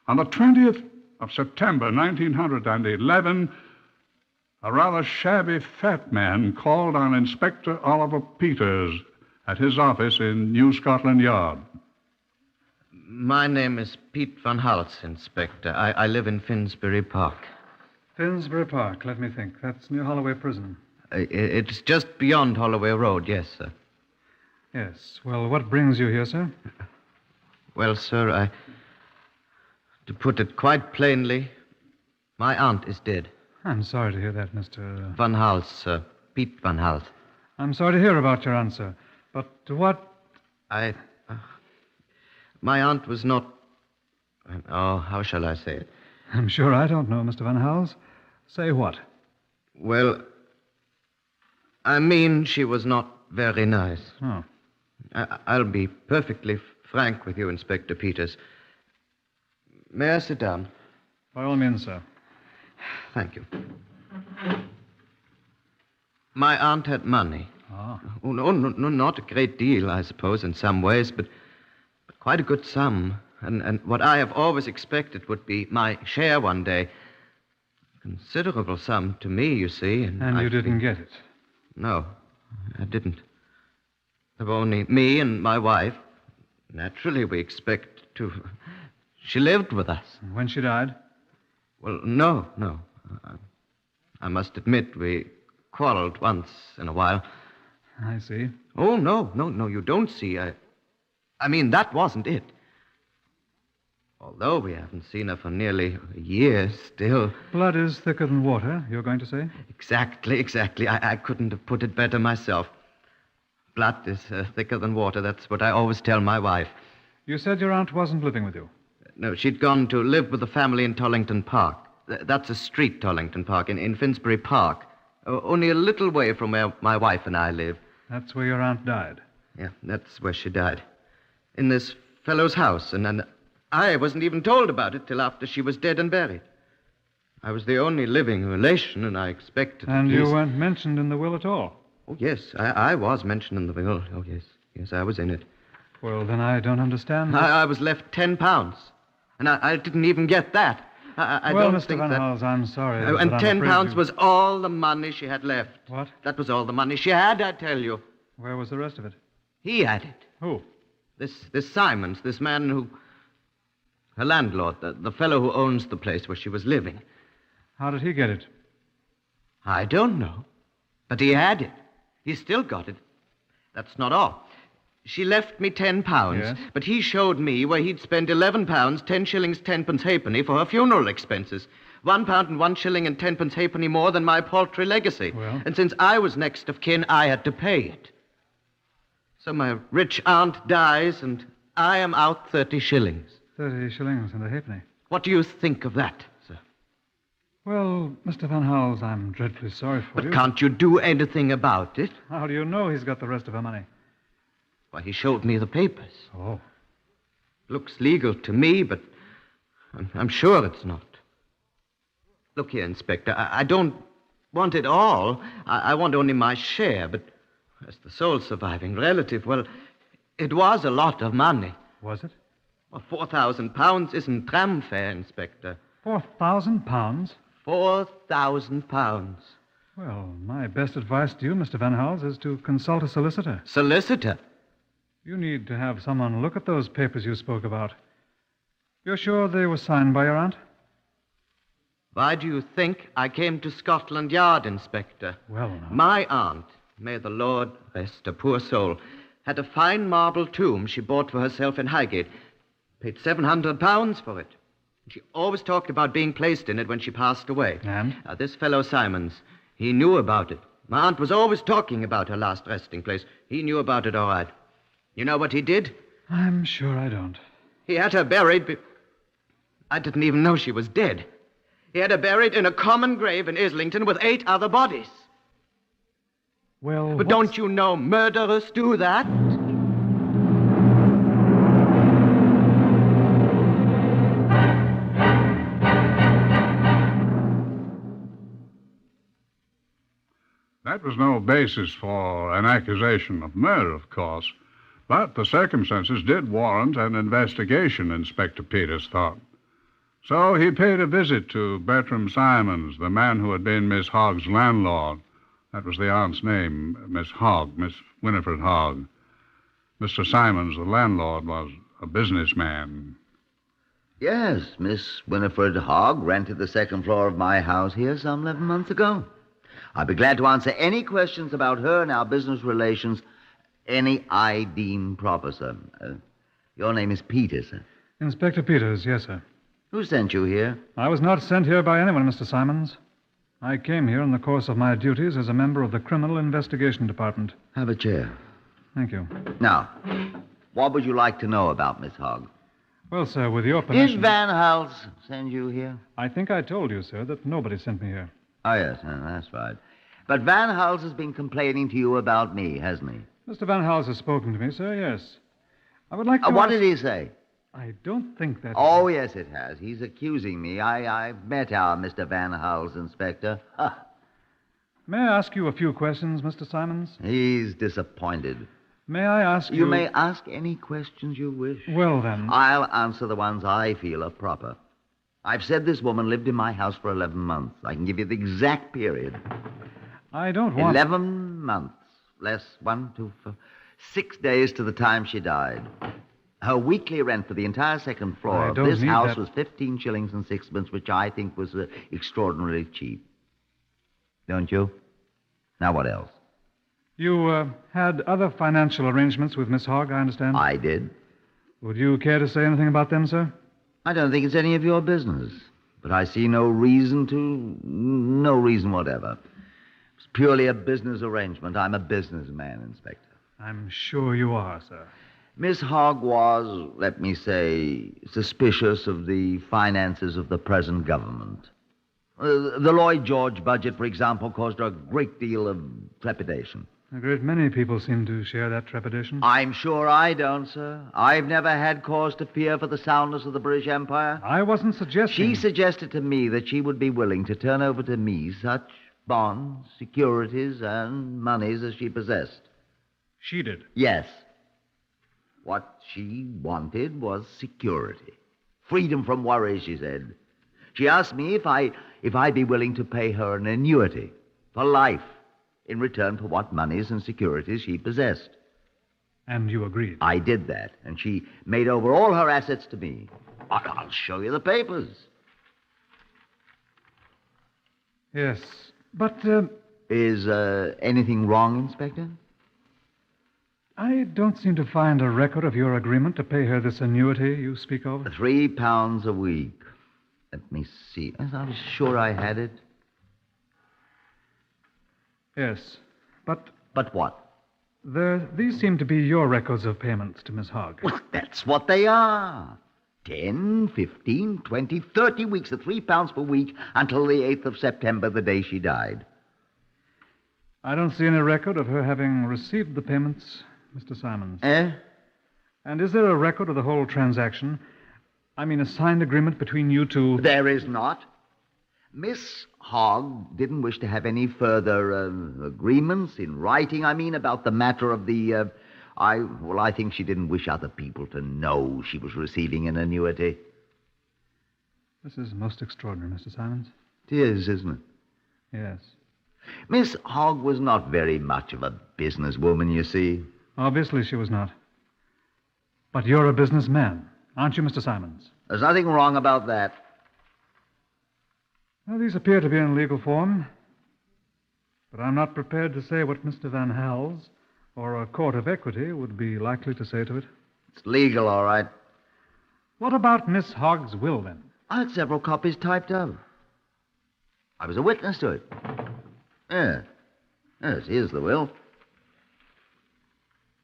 On the 20th of September, 1911, a rather shabby fat man called on Inspector Oliver Peters at his office in New Scotland Yard. My name is Pete Van Hals, Inspector. I live in Finsbury Park. Finsbury Park, let me think. That's near Holloway Prison. It's just beyond Holloway Road, yes, sir. Yes. Well, what brings you here, sir? Well, sir, to put it quite plainly, my aunt is dead. I'm sorry to hear that, Mr. Van Hals, sir. Pete Van Hals. I'm sorry to hear about your aunt, sir. But what... My aunt was not... Oh, how shall I say it? I'm sure I don't know, Mr. Van Hals. Say what? Well, I mean she was not very nice. Oh. I'll be perfectly frank with you, Inspector Peters. May I sit down? By all means, sir. Thank you. My aunt had money. Ah. Oh, no, not a great deal, I suppose, in some ways, but quite a good sum. And what I have always expected would be my share one day. Considerable sum to me, you see. And you didn't get it? No, I didn't. There were only me and my wife. Naturally, we expect to... She lived with us. When she died? Well, no. I must admit we quarreled once in a while. I see. Oh, no, you don't see. I mean, that wasn't it. Although we haven't seen her for nearly a year, still... Blood is thicker than water, you're going to say? Exactly. I couldn't have put it better myself. Blood is thicker than water. That's what I always tell my wife. You said your aunt wasn't living with you? No, she'd gone to live with the family in Tollington Park. That's a street, Tollington Park, in Finsbury Park. Only a little way from where my wife and I live. That's where your aunt died? Yeah, that's where she died. In this fellow's house, and I wasn't even told about it till after she was dead and buried. I was the only living relation, and I expected... And you weren't mentioned in the will at all? Oh, yes, I was mentioned in the will. Oh, yes. Yes, I was in it. Well, then I don't understand. I was left £10, and I didn't even get that. I well, don't Mr. think Van that... Hals, I'm sorry. And but £10 was all the money she had left. What? That was all the money she had, I tell you. Where was the rest of it? He had it. Who? This Simons, this man who... Her landlord, the fellow who owns the place where she was living. How did he get it? I don't know. But he had it. He still got it. That's not all. She left me £10, yes. But he showed me where he'd spent £11, 10 shillings, 10 pence halfpenny for her funeral expenses. £1 and 1 shilling and 10 pence halfpenny more than my paltry legacy. Well? And since I was next of kin, I had to pay it. So my rich aunt dies, and I am out 30 shillings. 30 shillings and a halfpenny. What do you think of that, sir? Well, Mr. Van Hals, I'm dreadfully sorry for you. But can't you do anything about it? How do you know he's got the rest of her money? Why, he showed me the papers. Oh. Looks legal to me, but I'm sure it's not. Look here, Inspector, I don't want it all. I want only my share, but as the sole surviving relative, well, it was a lot of money. Was it? Well, £4,000 isn't tram fare, Inspector. £4,000? £4,000. Well, my best advice to you, Mr. Van Hals, is to consult a solicitor. Solicitor? You need to have someone look at those papers you spoke about. You're sure they were signed by your aunt? Why do you think I came to Scotland Yard, Inspector? Well, now. My aunt, may the Lord rest her poor soul, had a fine marble tomb she bought for herself in Highgate. Paid £700 for it. She always talked about being placed in it when she passed away. And? This fellow Simons, he knew about it. My aunt was always talking about her last resting place. He knew about it all right. You know what he did? I'm sure I don't. He had her buried. I didn't even know she was dead. He had her buried in a common grave in Islington with 8 other bodies. Well, but don't you know murderers do that? That was no basis for an accusation of murder, of course. But the circumstances did warrant an investigation, Inspector Peters thought. So he paid a visit to Bertram Simons, the man who had been Miss Hogg's landlord. That was the aunt's name, Miss Hogg, Miss Winifred Hogg. Mr. Simons, the landlord, was a businessman. Yes, Miss Winifred Hogg rented the second floor of my house here some 11 months ago. I'd be glad to answer any questions about her and our business relations, any I deem proper, sir. Your name is Peters, sir? Inspector Peters, yes, sir. Who sent you here? I was not sent here by anyone, Mr. Simons. I came here in the course of my duties as a member of the Criminal Investigation Department. Have a chair. Thank you. Now, what would you like to know about Miss Hogg? Well, sir, with your permission... Did Van Hals send you here? I think I told you, sir, that nobody sent me here. Oh, yes, that's right. But Van Hals has been complaining to you about me, hasn't he? Mr. Van Hals has spoken to me, sir, yes. I would like to What did he say? I don't think that... Oh, yes, it has. He's accusing me. I've met our Mr. Van Hals, Inspector. May I ask you a few questions, Mr. Simons? He's disappointed. May I ask you... You may ask any questions you wish. Well, then... I'll answer the ones I feel are proper. I've said this woman lived in my house for 11 months. I can give you the exact period. I don't want... 11 months. Less 1, 2, 4, 6 days to the time she died. Her weekly rent for the entire second floor of this house was 15 shillings and sixpence, which I think was extraordinarily cheap. Don't you? Now, what else? You had other financial arrangements with Miss Hogg, I understand? I did. Would you care to say anything about them, sir? I don't think it's any of your business. But I see no reason to... No reason whatever. It's purely a business arrangement. I'm a businessman, Inspector. I'm sure you are, sir. Miss Hogg was, let me say, suspicious of the finances of the present government. The Lloyd George budget, for example, caused her a great deal of trepidation. A great many people seem to share that trepidation. I'm sure I don't, sir. I've never had cause to fear for the soundness of the British Empire. I wasn't suggesting... She suggested to me that she would be willing to turn over to me such bonds, securities, and monies as she possessed. She did? Yes. What she wanted was security. Freedom from worry, she said. She asked me if I'd be willing to pay her an annuity for life in return for what monies and securities she possessed. And you agreed? I did that, and she made over all her assets to me. I'll show you the papers. Yes, but... Is anything wrong, Inspector? I don't seem to find a record of your agreement to pay her this annuity you speak of. £3 a week. Let me see. I was sure I had it. Yes, but... But what? These seem to be your records of payments to Miss Hogg. Well, that's what they are. 10, 15, 20, 30 weeks at £3 per week until the 8th of September, the day she died. I don't see any record of her having received the payments, Mr. Simons. Eh? And is there a record of the whole transaction? I mean, a signed agreement between you two? There is not. Miss Hogg didn't wish to have any further agreements in writing, about the matter of the... I think she didn't wish other people to know she was receiving an annuity. This is most extraordinary, Mr. Simons. It is, isn't it? Yes. Miss Hogg was not very much of a businesswoman, you see. Obviously she was not. But you're a businessman, aren't you, Mr. Simons? There's nothing wrong about that. Well, these appear to be in legal form. But I'm not prepared to say what Mr. Van Hal's or a court of equity would be likely to say to it. It's legal, all right. What about Miss Hogg's will, then? I had several copies typed up. I was a witness to it. Yes, here's the will.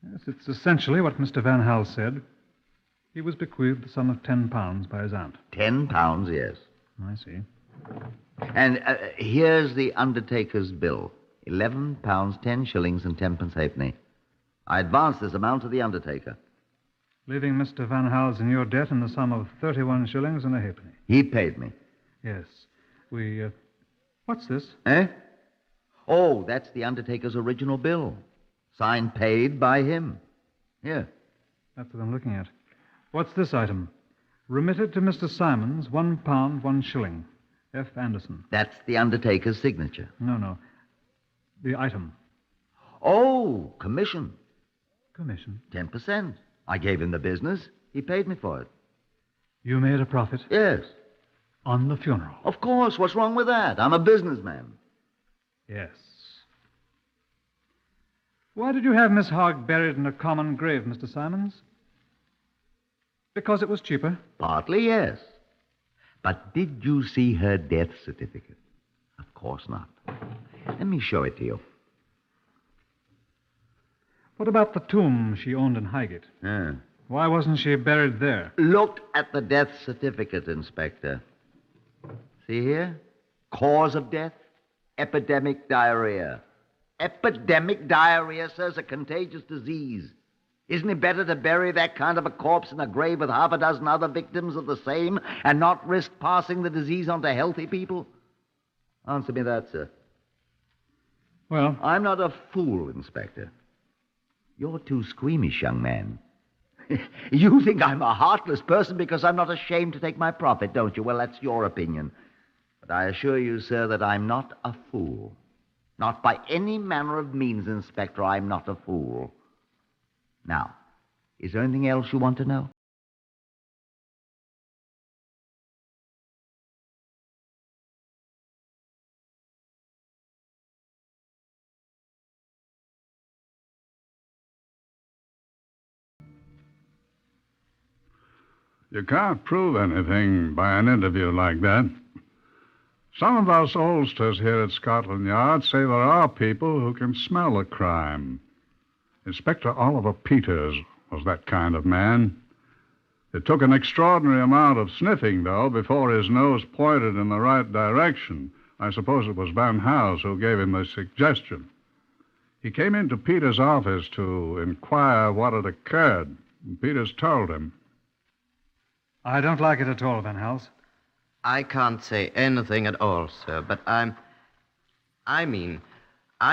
Yes, it's essentially what Mr. Van Hal said. He was bequeathed the sum of £10 by his aunt. £10, yes. I see. And here's the undertaker's bill. £11, 10 shillings and 10 halfpenny. I advanced this amount to the undertaker. Leaving Mr. Van Hal's in your debt in the sum of 31 shillings and a halfpenny. He paid me. Yes. What's this? Eh? Oh, that's the undertaker's original bill. Signed paid by him. Here. That's what I'm looking at. What's this item? Remitted to Mr. Simons, £1, 1 shilling. F. Anderson. That's the undertaker's signature. No. The item. Oh, commission. Commission? 10%. I gave him the business. He paid me for it. You made a profit? Yes. On the funeral? Of course. What's wrong with that? I'm a businessman. Yes. Why did you have Miss Hogg buried in a common grave, Mr. Simons? Because it was cheaper? Partly, yes. But did you see her death certificate? Of course not. Let me show it to you. What about the tomb she owned in Highgate? Why wasn't she buried there? Look at the death certificate, Inspector. See here? Cause of death? Epidemic diarrhea. Epidemic diarrhea, sir, is a contagious disease. Isn't it better to bury that kind of a corpse in a grave with half a dozen other victims of the same and not risk passing the disease on to healthy people? Answer me that, sir. Well? I'm not a fool, Inspector. You're too squeamish, young man. You think I'm a heartless person because I'm not ashamed to take my profit, don't you? Well, that's your opinion. But I assure you, sir, that I'm not a fool. Not by any manner of means, Inspector, I'm not a fool. Now, is there anything else you want to know? You can't prove anything by an interview like that. Some of us oldsters here at Scotland Yard say there are people who can smell a crime. Inspector Oliver Peters was that kind of man. It took an extraordinary amount of sniffing, though, before his nose pointed in the right direction. I suppose it was Van Hals who gave him the suggestion. He came into Peters' office to inquire what had occurred, and Peters told him. I don't like it at all, Van Hals. I can't say anything at all, sir, but I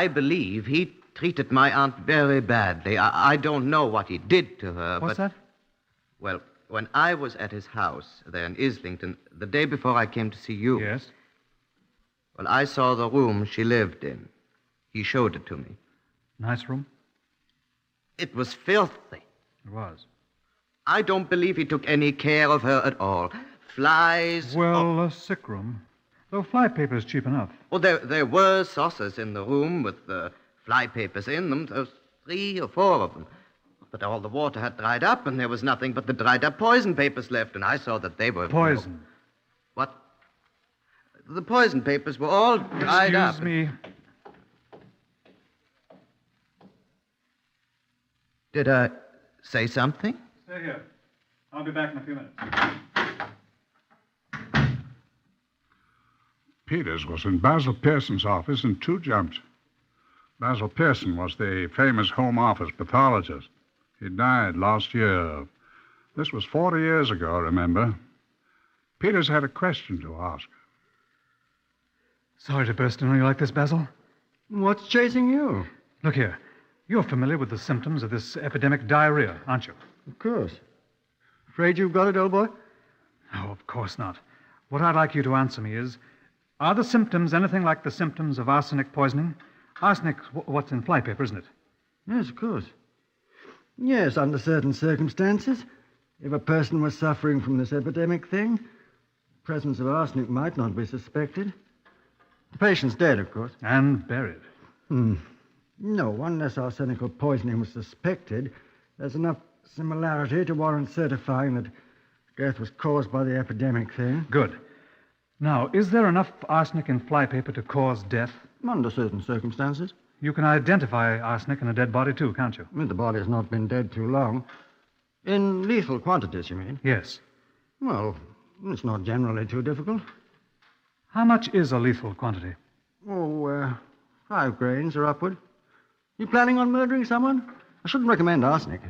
believe he treated my aunt very badly. I don't know what he did to her, What's that? Well, when I was at his house there in Islington, the day before I came to see you... Yes? Well, I saw the room she lived in. He showed it to me. Nice room? It was filthy. It was. I don't believe he took any care of her at all. Flies... Well, a sick room. Though flypaper's cheap enough. Well, there were saucers in the room with the flypapers in them. There was 3 or 4 of them. But all the water had dried up, and there was nothing but the dried-up poison papers left, and I saw that they were... Poison? What The poison papers were all tied up. Excuse me. Did I say something? Stay here. I'll be back in a few minutes. Peters was in Basil Pearson's office in 2 jumps. Basil Pearson was the famous Home Office pathologist. He died last year. This was 40 years ago, remember? Peters had a question to ask. Sorry to burst in on you like this, Basil. What's chasing you? Look here. You're familiar with the symptoms of this epidemic diarrhea, aren't you? Of course. Afraid you've got it, old boy? No, of course not. What I'd like you to answer me is, are the symptoms anything like the symptoms of arsenic poisoning? Arsenic's what's in flypaper, isn't it? Yes, of course. Yes, under certain circumstances. If a person was suffering from this epidemic thing, the presence of arsenic might not be suspected. The patient's dead, of course. And buried. No, unless arsenical poisoning was suspected, there's enough similarity to warrant certifying that death was caused by the epidemic thing. Good. Now, is there enough arsenic in flypaper to cause death? Under certain circumstances. You can identify arsenic in a dead body, too, can't you? The body's not been dead too long. In lethal quantities, you mean? Yes. Well, it's not generally too difficult. How much is a lethal quantity? 5 grains or upward. You planning on murdering someone? I shouldn't recommend arsenic.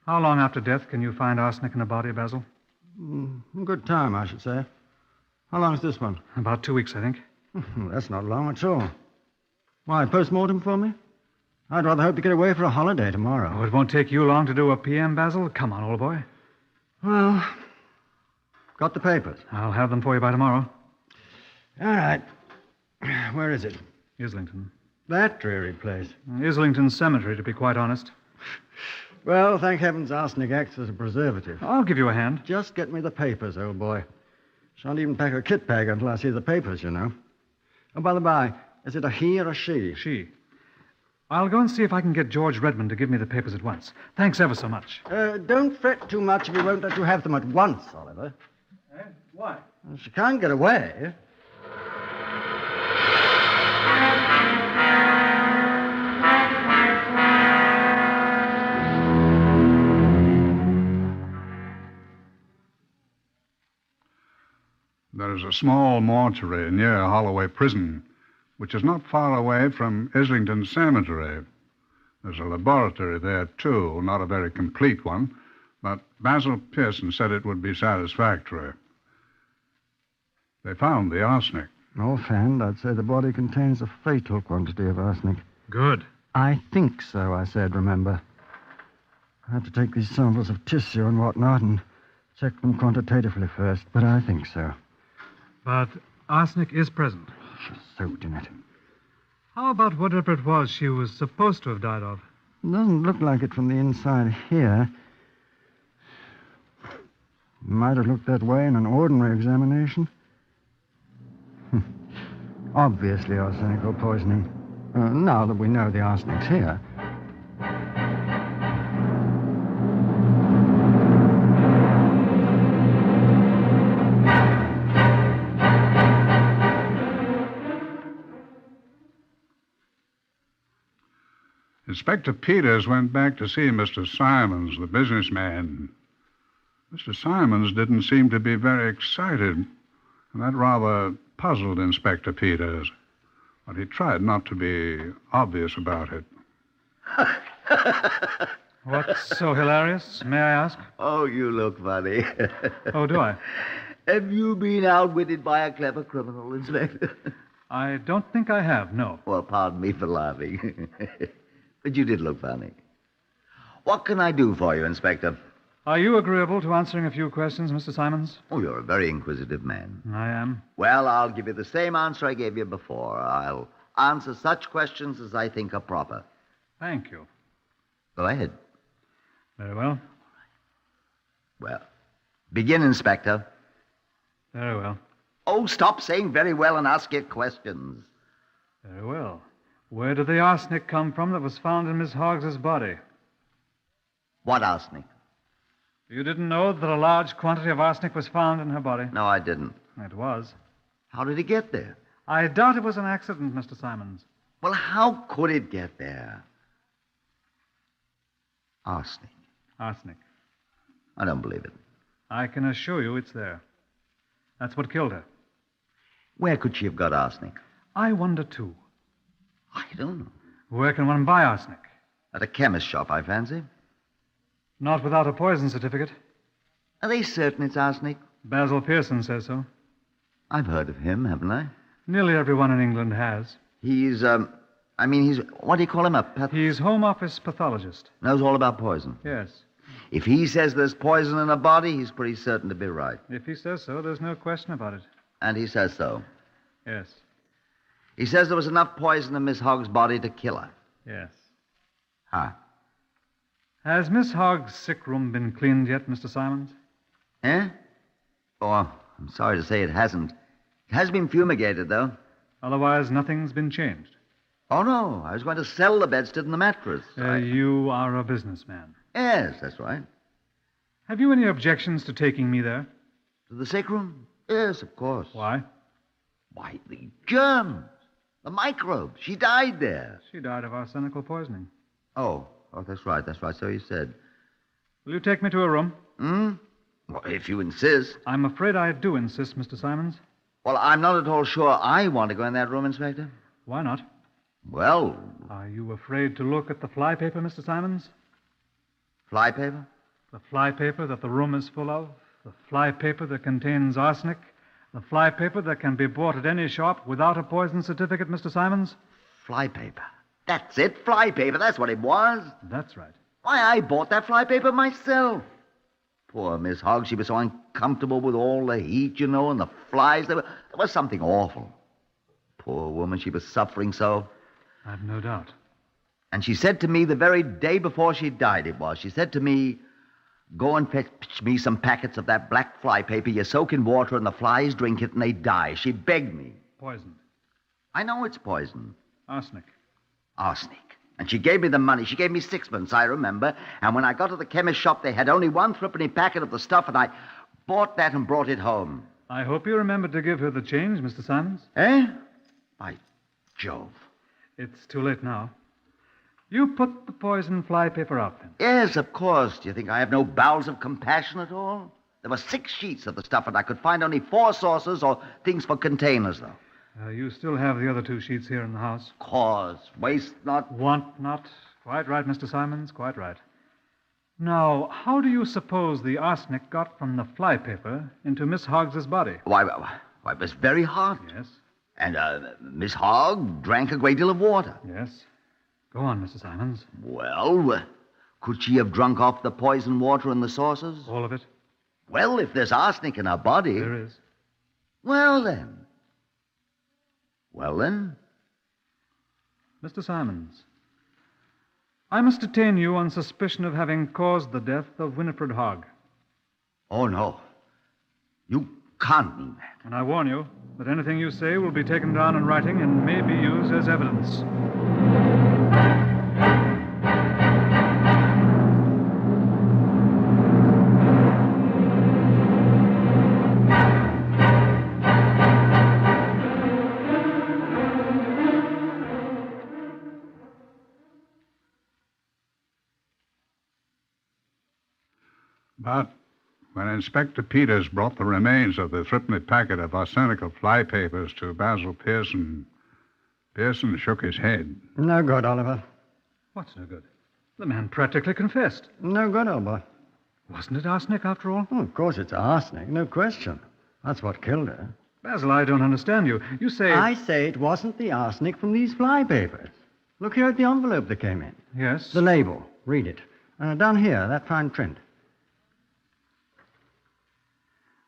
How long after death can you find arsenic in a body, Basil? A good time, I should say. How long is this one? About 2 weeks, I think. That's not long at all. Why, post-mortem for me? I'd rather hope to get away for a holiday tomorrow. Oh, it won't take you long to do a PM, Basil. Come on, old boy. Well, got the papers. I'll have them for you by tomorrow. All right. Where is it? Islington. That dreary place. Islington Cemetery, to be quite honest. Well, thank heavens arsenic acts as a preservative. I'll give you a hand. Just get me the papers, old boy. Shan't even pack a kit bag until I see the papers, you know. Oh, by the by, is it a he or a she? She. I'll go and see if I can get George Redmond to give me the papers at once. Thanks ever so much. Don't fret too much if he won't let you have them at once, Oliver. Why? Well, she can't get away. There is a small mortuary near Holloway Prison, which is not far away from Islington Cemetery. There's a laboratory there, too, not a very complete one, but Basil Pearson said it would be satisfactory. They found the arsenic. Offhand, I'd say the body contains a fatal quantity of arsenic. Good. I think so, I said, remember. I have to take these samples of tissue and whatnot and check them quantitatively first, but I think so. But arsenic is present. She's soaked in it. How about whatever it was she was supposed to have died of? It doesn't look like it from the inside here. Might have looked that way in an ordinary examination. Obviously arsenical poisoning. Now that we know the arsenic's here. Inspector Peters went back to see Mr. Simons, the businessman. Mr. Simons didn't seem to be very excited, and that rather puzzled Inspector Peters. But he tried not to be obvious about it. What's so hilarious, may I ask? Oh, you look funny. Oh, do I? Have you been outwitted by a clever criminal, Inspector? I don't think I have, no. Well, pardon me for laughing. But you did look funny. What can I do for you, Inspector? Are you agreeable to answering a few questions, Mr. Simons? Oh, you're a very inquisitive man. I am. Well, I'll give you the same answer I gave you before. I'll answer such questions as I think are proper. Thank you. Go ahead. Very well. Well, begin, Inspector. Very well. Oh, stop saying very well and ask your questions. Very well. Where did the arsenic come from that was found in Miss Hoggs's body? What arsenic? You didn't know that a large quantity of arsenic was found in her body? No, I didn't. It was. How did it get there? I doubt it was an accident, Mr. Simons. Well, how could it get there? Arsenic. Arsenic. I don't believe it. I can assure you it's there. That's what killed her. Where could she have got arsenic? I wonder, too. I don't know. Where can one buy arsenic? At a chemist's shop, I fancy. Not without a poison certificate. Are they certain it's arsenic? Basil Pearson says so. I've heard of him, haven't I? Nearly everyone in England has. He's, what do you call him? He's Home Office pathologist. Knows all about poison. Yes. If he says there's poison in a body, he's pretty certain to be right. If he says so, there's no question about it. And he says so. Yes. He says there was enough poison in Miss Hogg's body to kill her. Yes. Huh. Has Miss Hogg's sick room been cleaned yet, Mr. Simons? Eh? Oh, I'm sorry to say it hasn't. It has been fumigated, though. Otherwise, nothing's been changed. Oh, no. I was going to sell the bedstead and the mattress. You are a businessman. Yes, that's right. Have you any objections to taking me there? To the sick room? Yes, of course. Why? Why, the germs. The microbes. She died there. She died of arsenical poisoning. Oh, that's right. So you said. Will you take me to a room? Well, if you insist. I'm afraid I do insist, Mr. Simons. Well, I'm not at all sure I want to go in that room, Inspector. Why not? Well... Are you afraid to look at the flypaper, Mr. Simons? Flypaper? The flypaper that the room is full of. The flypaper that contains arsenic. The flypaper that can be bought at any shop without a poison certificate, Mr. Simons. Flypaper. That's it, flypaper. That's what it was. That's right. Why, I bought that flypaper myself. Poor Miss Hogg, she was so uncomfortable with all the heat, and the flies. There was something awful. Poor woman, she was suffering so. I've no doubt. And she said to me the very day before she died, she said to me, go and fetch me some packets of that black flypaper. You soak in water and the flies drink it and they die. She begged me. Poison. I know it's poison. Arsenic. Arsenic. And she gave me the money. She gave me 6pence, I remember. And when I got to the chemist's shop, they had only 1 threepenny packet of the stuff, and I bought that and brought it home. I hope you remembered to give her the change, Mr. Simons. Eh? By Jove. It's too late now. You put the poison flypaper out, then? Yes, of course. Do you think I have no bowels of compassion at all? There were 6 sheets of the stuff, and I could find only 4 saucers or things for containers, though. You still have the other 2 sheets here in the house. Cause, waste not. Want not. Quite right, Mr. Simons, quite right. Now, how do you suppose the arsenic got from the flypaper into Miss Hoggs's body? Why, it was very hot. Yes. And Miss Hogg drank a great deal of water. Yes. Go on, Mr. Simons. Well, could she have drunk off the poison water in the saucers? All of it? Well, if there's arsenic in her body... There is. Well, then. Mr. Simons, I must detain you on suspicion of having caused the death of Winifred Hogg. Oh, no. You can't mean that. And I warn you that anything you say will be taken down in writing and may be used as evidence. But when Inspector Peters brought the remains of the threepenny packet of arsenical flypapers to Basil Pearson, Pearson shook his head. No good, Oliver. What's no good? The man practically confessed. No good, old boy. Wasn't it arsenic, after all? Oh, of course it's arsenic, no question. That's what killed her. Basil, I don't understand you. You say... I say it wasn't the arsenic from these flypapers. Look here at the envelope that came in. Yes? The label. Read it. Down here, that fine print.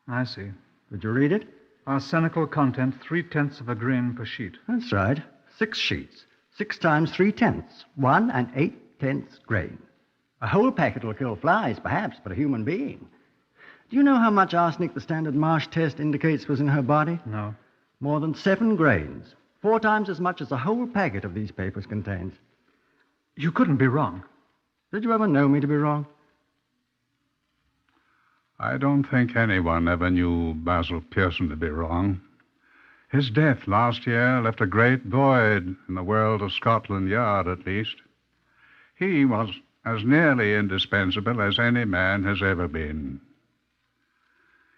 I see. Did you read it? Arsenical content, 0.3 of a grain per sheet. That's right. 6 sheets. 6 times 0.3. 1 8/10 grain. A whole packet will kill flies, perhaps, but a human being. Do you know how much arsenic the standard Marsh test indicates was in her body? No. More than 7 grains. 4 times as much as a whole packet of these papers contains. You couldn't be wrong. Did you ever know me to be wrong? I don't think anyone ever knew Basil Pearson to be wrong. His death last year left a great void in the world of Scotland Yard, at least. He was as nearly indispensable as any man has ever been.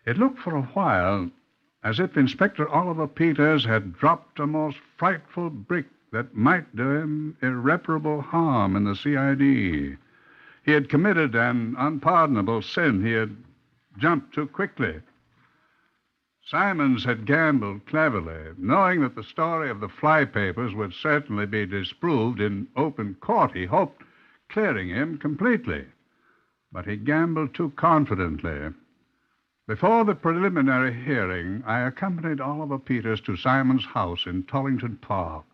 It looked for a while as if Inspector Oliver Peters had dropped a most frightful brick that might do him irreparable harm in the CID. He had committed an unpardonable sin. He had jumped too quickly. Simons had gambled cleverly, knowing that the story of the flypapers would certainly be disproved in open court. He hoped clearing him completely. But he gambled too confidently. Before the preliminary hearing, I accompanied Oliver Peters to Simon's house in Tollington Park.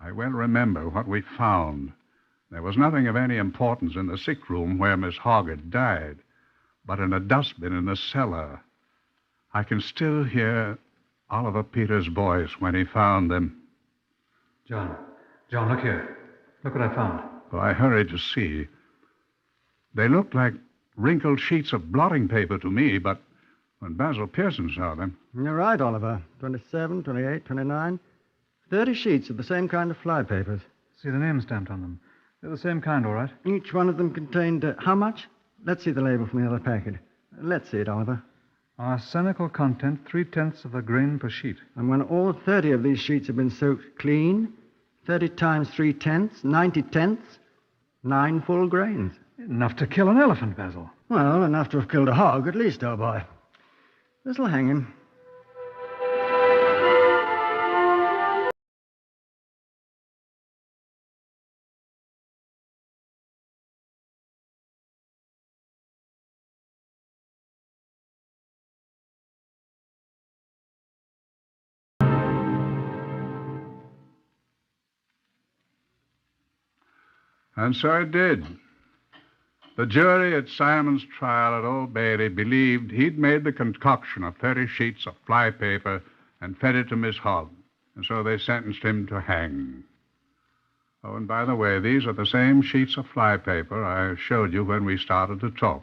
I well remember what we found. There was nothing of any importance in the sick room where Miss Hoggett died, but in a dustbin in the cellar. I can still hear Oliver Peters' voice when he found them. John, look here. Look what I found. Well, I hurried to see. They looked like wrinkled sheets of blotting paper to me, but when Basil Pearson saw them... You're right, Oliver. 27, 28, 29. 30 sheets of the same kind of flypapers. See the name stamped on them. They're the same kind, all right. Each one of them contained how much? Let's see the label from the other packet. Let's see it, Oliver. Arsenical content, 0.3 of a grain per sheet. And when all 30 of these sheets have been soaked clean, 30 times 0.3, 90 tenths, 9 full grains. Enough to kill an elephant, Basil. Well, enough to have killed a hog, at least, old boy. This'll hang him. And so it did. The jury at Simon's trial at Old Bailey believed he'd made the concoction of 30 sheets of flypaper and fed it to Miss Hogg, and so they sentenced him to hang. Oh, and by the way, these are the same sheets of flypaper I showed you when we started to talk.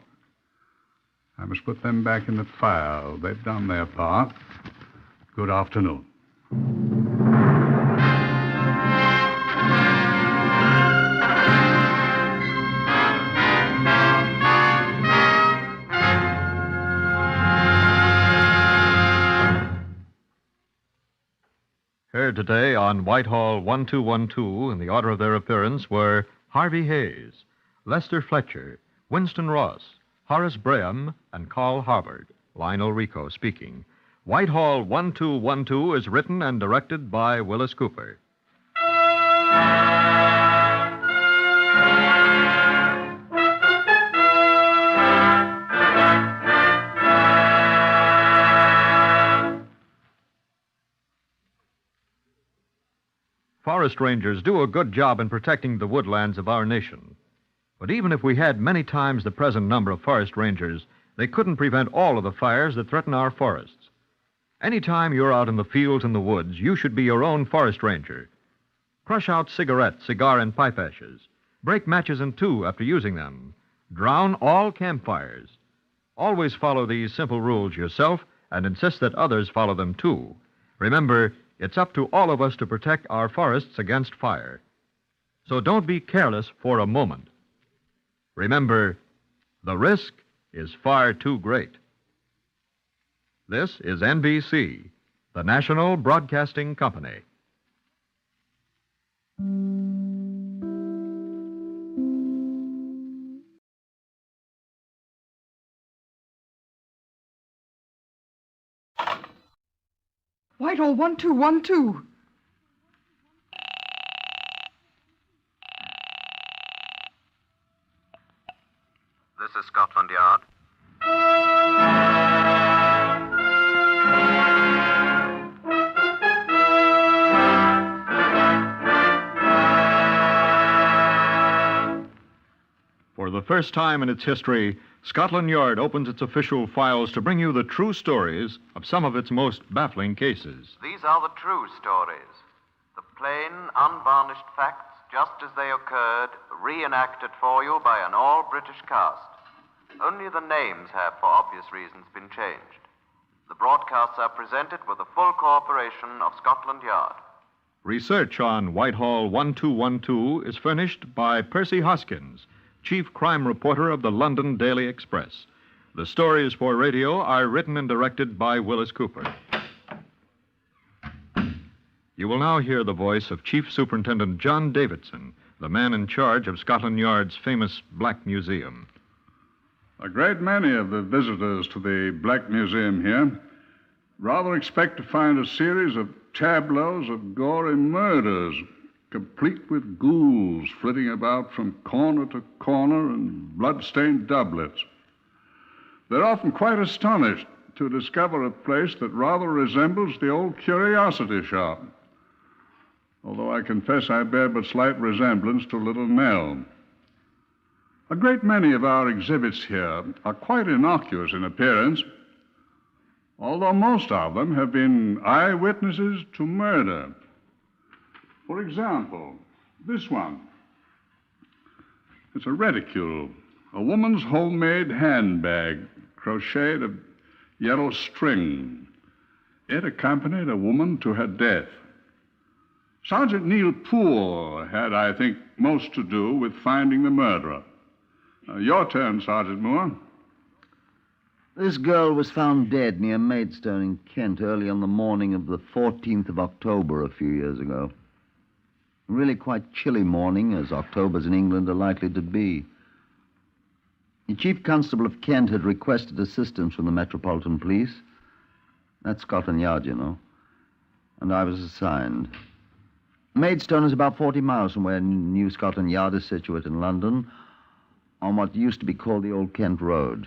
I must put them back in the file. They've done their part. Good afternoon. Heard today on Whitehall 1212 in the order of their appearance were Harvey Hayes, Lester Fletcher, Winston Ross, Horace Braham, and Carl Harvard. Lionel Rico speaking. Whitehall 1212 is written and directed by Willis Cooper. Forest rangers do a good job in protecting the woodlands of our nation. But even if we had many times the present number of forest rangers, they couldn't prevent all of the fires that threaten our forests. Any time you're out in the fields and the woods, you should be your own forest ranger. Crush out cigarette, cigar, and pipe ashes. Break matches in two after using them. Drown all campfires. Always follow these simple rules yourself and insist that others follow them too. Remember, it's up to all of us to protect our forests against fire. So don't be careless for a moment. Remember, the risk is far too great. This is NBC, the National Broadcasting Company. Whitehall 1212. This is Scotland Yard. For the first time in its history, Scotland Yard opens its official files to bring you the true stories of some of its most baffling cases. These are the true stories. The plain, unvarnished facts, just as they occurred, reenacted for you by an all-British cast. Only the names have, for obvious reasons, been changed. The broadcasts are presented with the full cooperation of Scotland Yard. Research on Whitehall 1212 is furnished by Percy Hoskins, chief crime reporter of the London Daily Express. The stories for radio are written and directed by Willis Cooper. You will now hear the voice of Chief Superintendent John Davidson, the man in charge of Scotland Yard's famous Black Museum. A great many of the visitors to the Black Museum here rather expect to find a series of tableaus of gory murders, complete with ghouls flitting about from corner to corner and blood-stained doublets. They're often quite astonished to discover a place that rather resembles the old curiosity shop, although I confess I bear but slight resemblance to Little Nell. A great many of our exhibits here are quite innocuous in appearance, although most of them have been eyewitnesses to murder. For example, this one. It's a reticule, a woman's homemade handbag, crocheted of yellow string. It accompanied a woman to her death. Sergeant Neil Poole had, I think, most to do with finding the murderer. Your turn, Sergeant Moore. This girl was found dead near Maidstone in Kent early on the morning of the 14th of October a few years ago. A really quite chilly morning, as Octobers in England are likely to be. The Chief Constable of Kent had requested assistance from the Metropolitan Police. That's Scotland Yard, you know. And I was assigned. Maidstone is about 40 miles from where New Scotland Yard is situated in London, on what used to be called the Old Kent Road.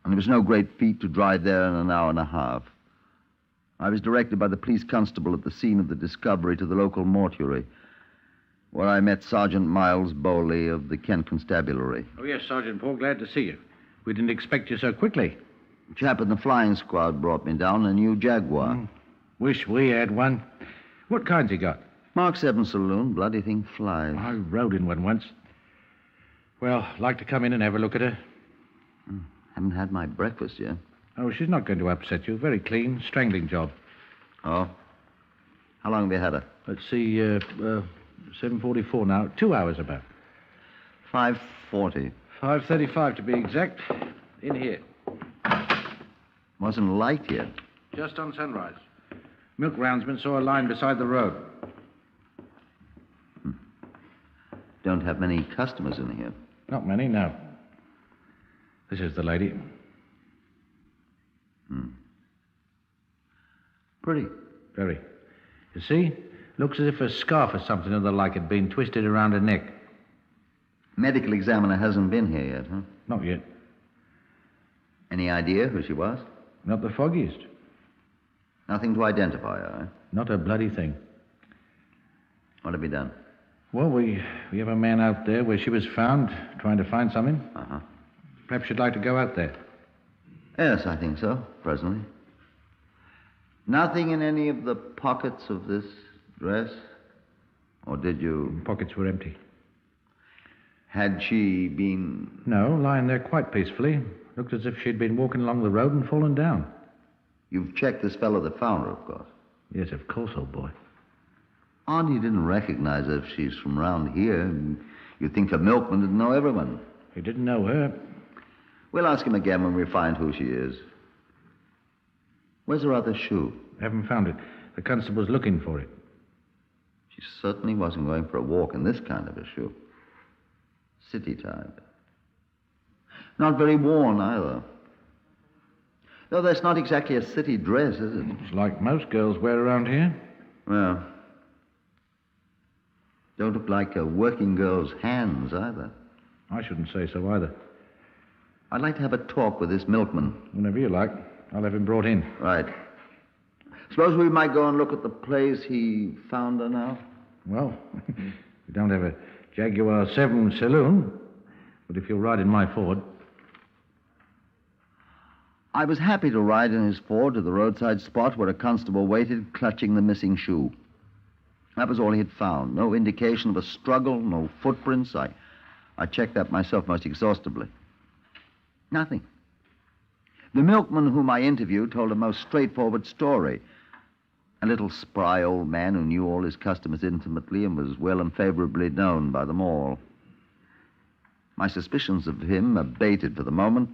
And it was no great feat to drive there in an hour and a half. I was directed by the police constable at the scene of the discovery to the local mortuary, where I met Sergeant Miles Bowley of the Kent Constabulary. Oh, yes, Sergeant Paul, glad to see you. We didn't expect you so quickly. A chap in the flying squad brought me down a new Jaguar. Wish we had one. What kind's he got? Mark 7 saloon, bloody thing flies. I rode in one once. Well, like to come in and have a look at her? Haven't had my breakfast yet. Oh, she's not going to upset you. Very clean, strangling job. Oh? How long have you had her? Let's see, 7:44 now. 2 hours about. 5:40. 5:35 to be exact. In here. Wasn't light yet. Just on sunrise. Milk roundsman saw a line beside the road. Don't have many customers in here. Not many, no. This is the lady. Pretty. Very. You see? Looks as if a scarf or something or the like had been twisted around her neck. Medical examiner hasn't been here yet, huh? Not yet. Any idea who she was? Not the foggiest. Nothing to identify her, eh? Not a bloody thing. What have you done? Well, we have a man out there where she was found, trying to find something. Uh-huh. Perhaps you'd like to go out there. Yes, I think so, presently. Nothing in any of the pockets of this dress? Or did you... Pockets were empty. Had she been... No, lying there quite peacefully. Looked as if she'd been walking along the road and fallen down. You've checked this fellow that found her, of course. Yes, of course, old boy. Odd you didn't recognize her if she's from round here. You'd think a milkman would know everyone. He didn't know her. We'll ask him again when we find who she is. Where's her other shoe? Haven't found it. The constable's looking for it. She certainly wasn't going for a walk in this kind of a shoe. City type. Not very worn, either. Though that's not exactly a city dress, is it? It's like most girls wear around here. Well, don't look like a working girl's hands, either. I shouldn't say so, either. I'd like to have a talk with this milkman. Whenever you like. I'll have him brought in. Right. Suppose we might go and look at the place he found her now? Well, we don't have a Jaguar 7 saloon, but if you'll ride in my Ford... I was happy to ride in his Ford to the roadside spot where a constable waited, clutching the missing shoe. That was all he had found. No indication of a struggle, no footprints. I checked that myself most exhaustively. Nothing. The milkman whom I interviewed told a most straightforward story. A little spry old man who knew all his customers intimately and was well and favorably known by them all. My suspicions of him abated for the moment.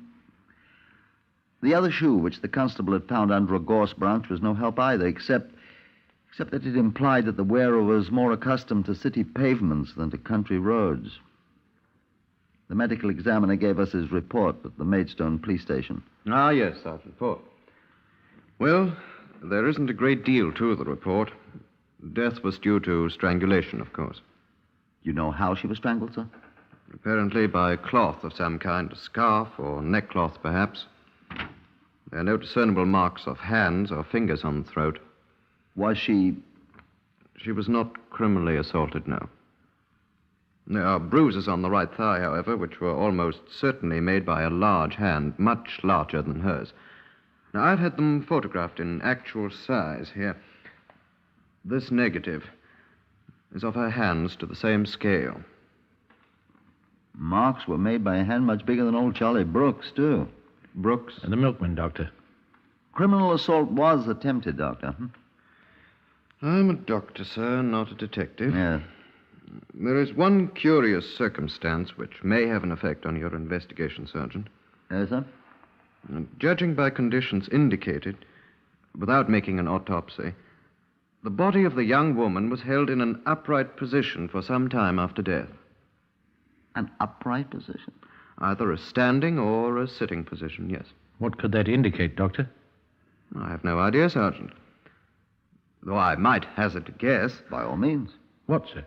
The other shoe, which the constable had found under a gorse branch, was no help either, except that it implied that the wearer was more accustomed to city pavements than to country roads. The medical examiner gave us his report at the Maidstone police station. Ah, yes, Sergeant Ford. Well, there isn't a great deal to the report. Death was due to strangulation, of course. You know how she was strangled, sir? Apparently by cloth of some kind, a scarf or neckcloth, perhaps. There are no discernible marks of hands or fingers on the throat. Was she... She was not criminally assaulted, no. There are bruises on the right thigh, however, which were almost certainly made by a large hand, much larger than hers. Now, I've had them photographed in actual size here. This negative is of her hands to the same scale. Marks were made by a hand much bigger than old Charlie Brooks, too. Brooks? And the milkman, Doctor. Criminal assault was attempted, Doctor. I'm a doctor, sir, not a detective. Yes. There is one curious circumstance which may have an effect on your investigation, Sergeant. Yes, sir? Judging by conditions indicated, without making an autopsy, the body of the young woman was held in an upright position for some time after death. An upright position? Either a standing or a sitting position, yes. What could that indicate, Doctor? I have no idea, Sergeant. Though I might hazard a guess. By all means. What, sir?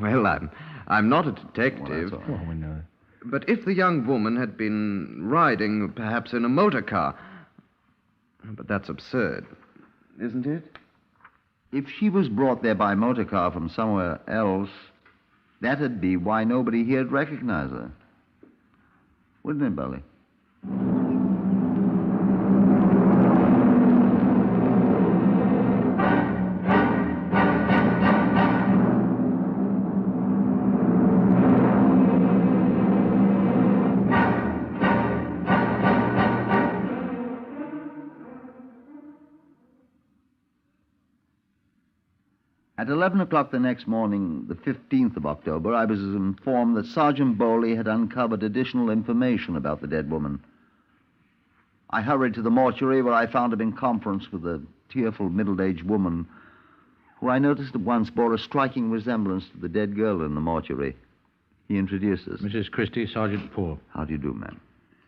Well, I'm not a detective. Well, that's all right. Oh, we know. But if the young woman had been riding, perhaps in a motor car... But that's absurd, isn't it? If she was brought there by motor car from somewhere else, that'd be why nobody here'd recognize her. Wouldn't it, Belly? At 11 o'clock the next morning, the 15th of October, I was informed that Sergeant Bowley had uncovered additional information about the dead woman. I hurried to the mortuary where I found him in conference with a tearful middle-aged woman who I noticed at once bore a striking resemblance to the dead girl in the mortuary. He introduced us. Mrs. Christie, Sergeant Poor. How do you do, ma'am?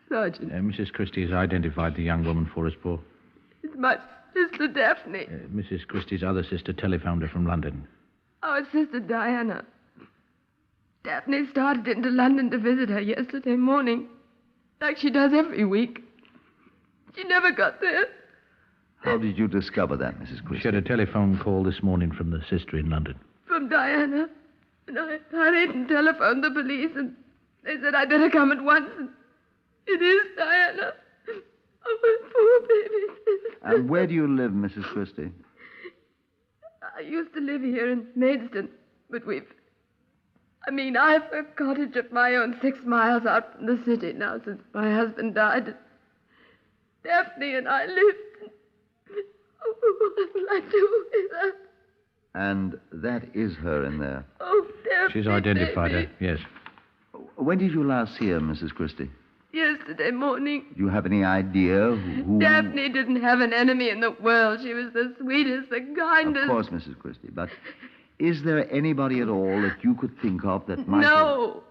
Sergeant. Mrs. Christie has identified the young woman for us, Poor. It's my sister Daphne. Mrs. Christie's other sister telephoned her from London. Our sister Diana. Daphne started into London to visit her yesterday morning, like she does every week. She never got there. How did you discover that, Mrs. Christie? She had a telephone call this morning from the sister in London. From Diana. And I hurried and telephoned the police, and they said I'd better come at once. And it is Diana. Oh, my poor baby. And where do you live, Mrs. Christie? I used to live here in Maidstone, but I've a cottage of my own 6 miles out from the city now since my husband died. Daphne and I lived. Oh, what will I do with her? And that is her in there. Oh, Daphne. She's identified her, yes. When did you last see her, Mrs. Christie? Yesterday morning. Do you have any idea who... Daphne didn't have an enemy in the world. She was the sweetest, the kindest. Of course, Mrs. Christie, but is there anybody at all that you could think of that might... No.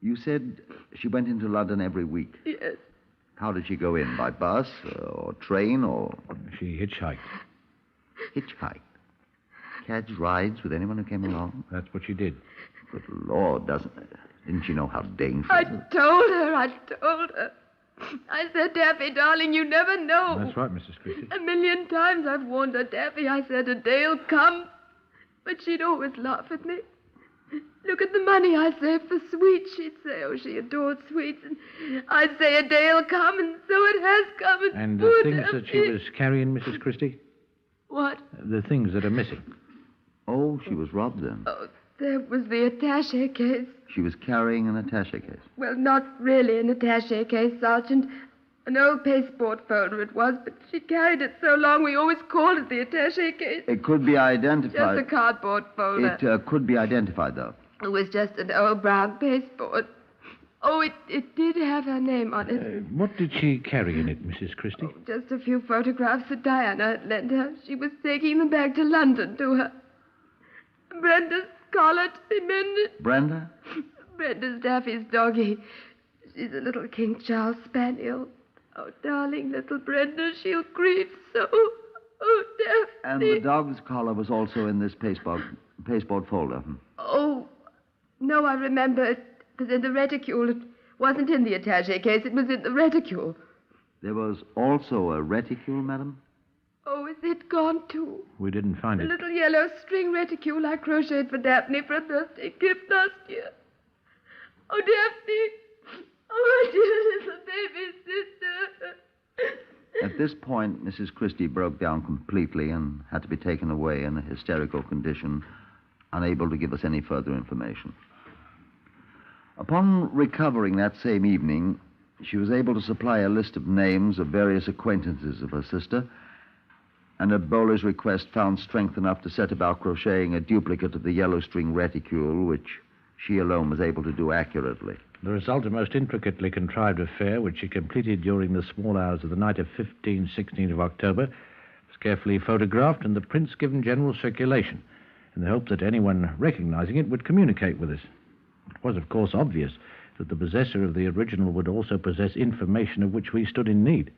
You said she went into London every week. Yes. How did she go in? By bus or train or... She hitchhiked. Hitchhiked? Catch rides with anyone who came along? That's what she did. Good Lord, didn't she know how dangerous... I told her. I said, Daffy, darling, you never know. That's right, Mrs. Christie. 1,000,000 times I've warned her, Daffy. I said a day'll come. But she'd always laugh at me. Look at the money I saved for sweets. She'd say, oh, she adored sweets. And I'd say a day'll come, and so it has come. And the things that she was carrying, Mrs. Christie? What? The things that are missing. Oh, she was robbed then. Oh, there was the attaché case. She was carrying an attaché case. Well, not really an attaché case, Sergeant. An old pasteboard folder it was, but she carried it so long we always called it the attaché case. It could be identified. Just a cardboard folder. It could be identified, though. It was just an old brown pasteboard. Oh, it did have her name on it. What did she carry in it, Mrs. Christie? Just a few photographs that Diana had lent her. She was taking them back to London to her. Brenda's collar to be mended. Brenda? Brenda's Daffy's doggie. She's a little King Charles Spaniel. Oh, darling little Brenda, she'll grieve so. Oh, Daphne. And the dog's collar was also in this pasteboard folder. Oh, no, I remember. It was in the reticule. It wasn't in the attaché case. It was in the reticule. There was also a reticule, madam? Oh, is it gone, too? We didn't find A it. little yellow string reticule I crocheted for Daphne for a birthday gift last year. Oh, Daphne. Oh, my dear little baby sister. At this point, Mrs. Christie broke down completely and had to be taken away in a hysterical condition, unable to give us any further information. Upon recovering that same evening, she was able to supply a list of names of various acquaintances of her sister, and at Bowler's request found strength enough to set about crocheting a duplicate of the yellow string reticule, which she alone was able to do accurately. The result, a most intricately contrived affair, which she completed during the small hours of the night of 16th of October, was carefully photographed and the prints given general circulation, in the hope that anyone recognizing it would communicate with us. It was, of course, obvious that the possessor of the original would also possess information of which we stood in need.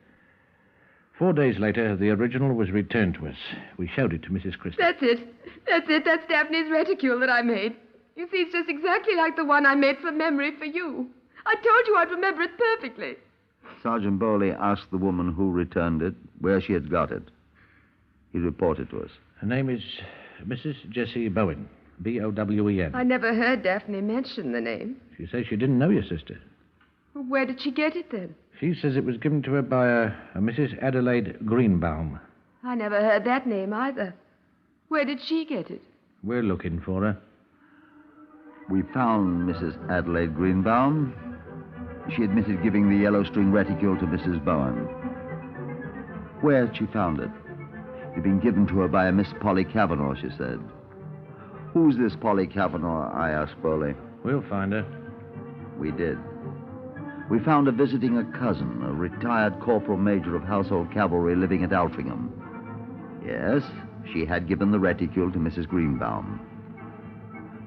4 days later, the original was returned to us. We showed it to Mrs. Christie. That's it. That's Daphne's reticule that I made. You see, it's just exactly like the one I made from memory for you. I told you I'd remember it perfectly. Sergeant Bowley asked the woman who returned it where she had got it. He reported to us. Her name is Mrs. Jessie Bowen, Bowen. I never heard Daphne mention the name. She says she didn't know your sister. Well, where did she get it then? She says it was given to her by a Mrs. Adelaide Greenbaum. I never heard that name either. Where did she get it? We're looking for her. We found Mrs. Adelaide Greenbaum. She admitted giving the yellow string reticule to Mrs. Bowen. Where had she found it? It had been given to her by a Miss Polly Cavanaugh, she said. Who's this Polly Cavanaugh? I asked Bowley. We'll find her. We did. We found her visiting a cousin, a retired corporal major of household cavalry living at Altrincham. Yes, she had given the reticule to Mrs. Greenbaum.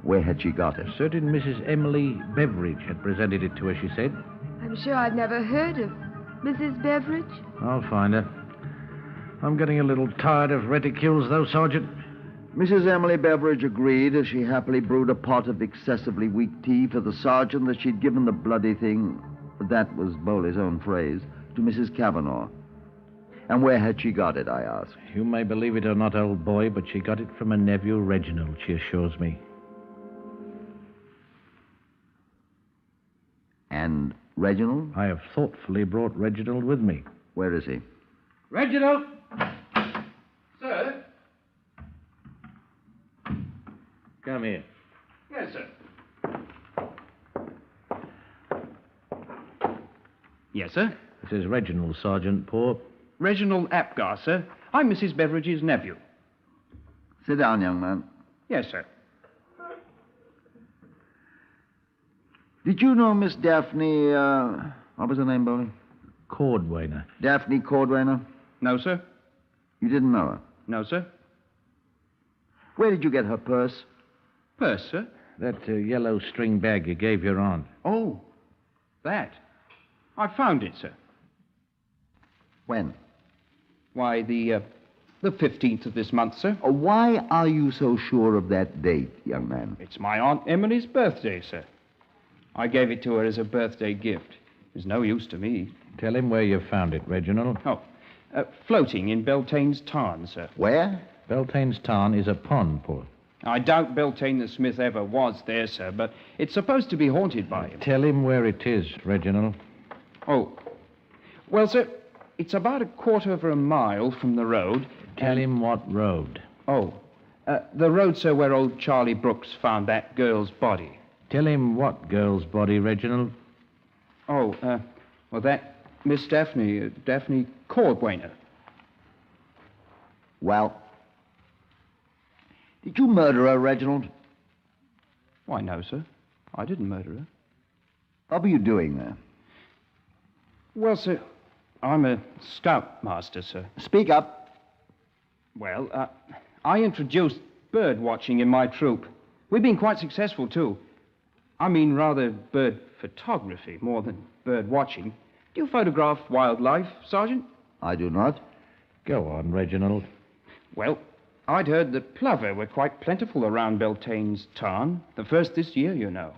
Where had she got it? A certain Mrs. Emily Beveridge had presented it to her, she said. I'm sure I'd never heard of Mrs. Beveridge. I'll find her. I'm getting a little tired of reticules, though, Sergeant. Mrs. Emily Beveridge agreed as she happily brewed a pot of excessively weak tea for the sergeant that she'd given the bloody thing, that was Bowley's own phrase, to Mrs. Cavanaugh. And where had she got it, I asked. You may believe it or not, old boy, but she got it from her nephew, Reginald, she assures me. And Reginald? I have thoughtfully brought Reginald with me. Where is he? Reginald! Sir? Come here. Yes, sir. Yes, sir? This is Reginald, Sergeant Poor. Reginald Apgar, sir. I'm Mrs. Beveridge's nephew. Sit down, young man. Yes, sir. Did you know Miss Daphne, what was her name, Bowley? Cordwainer. Daphne Cordwainer? No, sir. You didn't know her? No, sir. Where did you get her purse? Purse, sir? That yellow string bag you gave your aunt. Oh, that. I found it, sir. When? Why, the 15th of this month, sir. Why are you so sure of that date, young man? It's my Aunt Emily's birthday, sir. I gave it to her as a birthday gift. It was no use to me. Tell him where you found it, Reginald. Oh, floating in Beltane's Tarn, sir. Where? Beltane's Tarn is a pond, Paul. I doubt Beltane the Smith ever was there, sir, but it's supposed to be haunted by him. Tell him where it is, Reginald. Oh. Well, sir, it's about a quarter of a mile from the road. Tell him what road. Oh. The road, sir, where old Charlie Brooks found that girl's body. Tell him what girl's body, Reginald? Oh, well, that Miss Daphne Cordwainer. Well, did you murder her, Reginald? Why, no, sir. I didn't murder her. What were you doing there? Well, sir, I'm a scoutmaster, sir. Speak up. Well, I introduced bird watching in my troop. We've been quite successful, too. I mean, rather bird photography more than bird watching. Do you photograph wildlife, Sergeant? I do not. Go on, Reginald. Well, I'd heard that plover were quite plentiful around Beltane's tarn. The first this year, you know.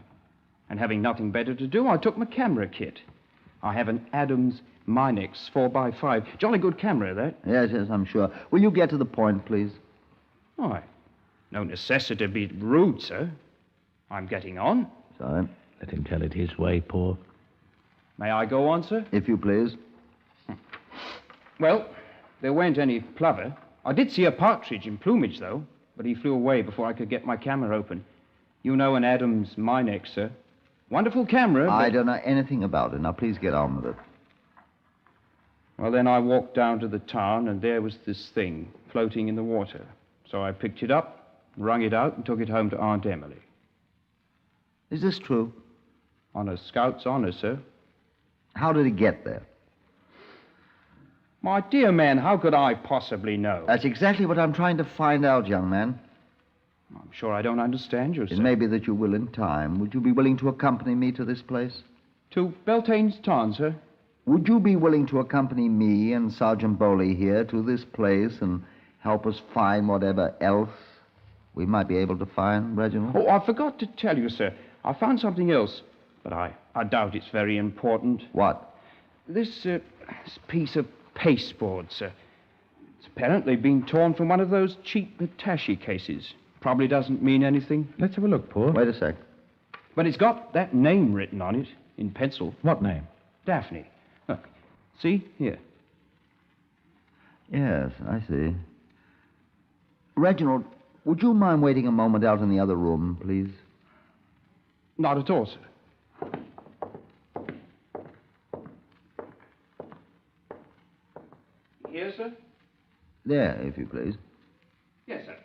And having nothing better to do, I took my camera kit. I have an Adams Minex 4x5. Jolly good camera, that. Yes, I'm sure. Will you get to the point, please? Why, no necessity to be rude, sir. I'm getting on. Sorry. Let him tell it his way, Paul. May I go on, sir? If you please. Well, there weren't any plover. I did see a partridge in plumage, though, but he flew away before I could get my camera open. You know an Adams Minex, sir. Wonderful camera, but... I don't know anything about it. Now, please get on with it. Well, then I walked down to the tarn, and there was this thing floating in the water. So I picked it up, wrung it out, and took it home to Aunt Emily. Is this true? On a scout's honor, sir. How did it get there? My dear man, how could I possibly know? That's exactly what I'm trying to find out, young man. I'm sure I don't understand you, sir. It may be that you will in time. Would you be willing to accompany me to this place? To Beltane's tarn, sir. Would you be willing to accompany me and Sergeant Bowley here to this place and help us find whatever else we might be able to find, Reginald? Oh, I forgot to tell you, sir. I found something else, but I doubt it's very important. What? This piece of pasteboard, sir. It's apparently been torn from one of those cheap attache cases. Probably doesn't mean anything. Let's have a look, Paul. Wait a sec. But it's got that name written on it in pencil. What name? Daphne. Look. See? Here. Yes, I see. Reginald, would you mind waiting a moment out in the other room, please? Not at all, sir. Here, sir? There, if you please. Yes, sir.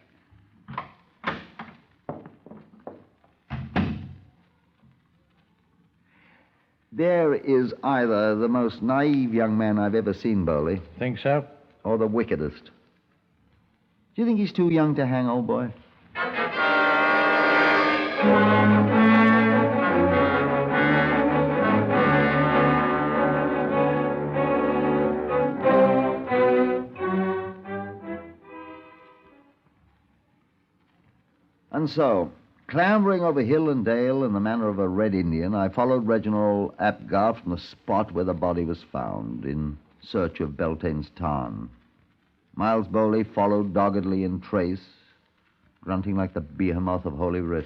There is either the most naive young man I've ever seen, Bowley. Think so? Or the wickedest. Do you think he's too young to hang, old boy? And so, clambering over hill and dale in the manner of a Red Indian, I followed Reginald Apgar from the spot where the body was found, in search of Beltane's tarn. Miles Bowley followed doggedly in trace, grunting like the behemoth of Holy Writ.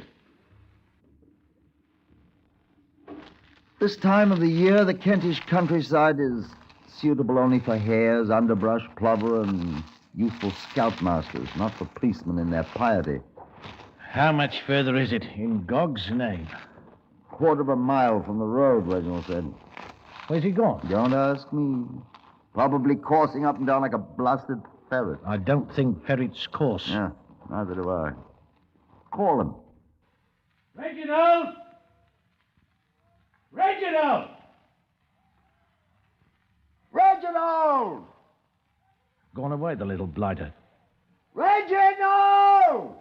This time of the year, the Kentish countryside is suitable only for hares, underbrush, plover, and youthful scoutmasters, not for policemen in their piety. How much further is it, in Gog's name? Quarter of a mile from the road, Reginald said. Where's he gone? Don't ask me. Probably coursing up and down like a blasted ferret. I don't think ferrets course. Yeah, neither do I. Call him. Reginald! Reginald! Reginald! Gone away, the little blighter. Reginald!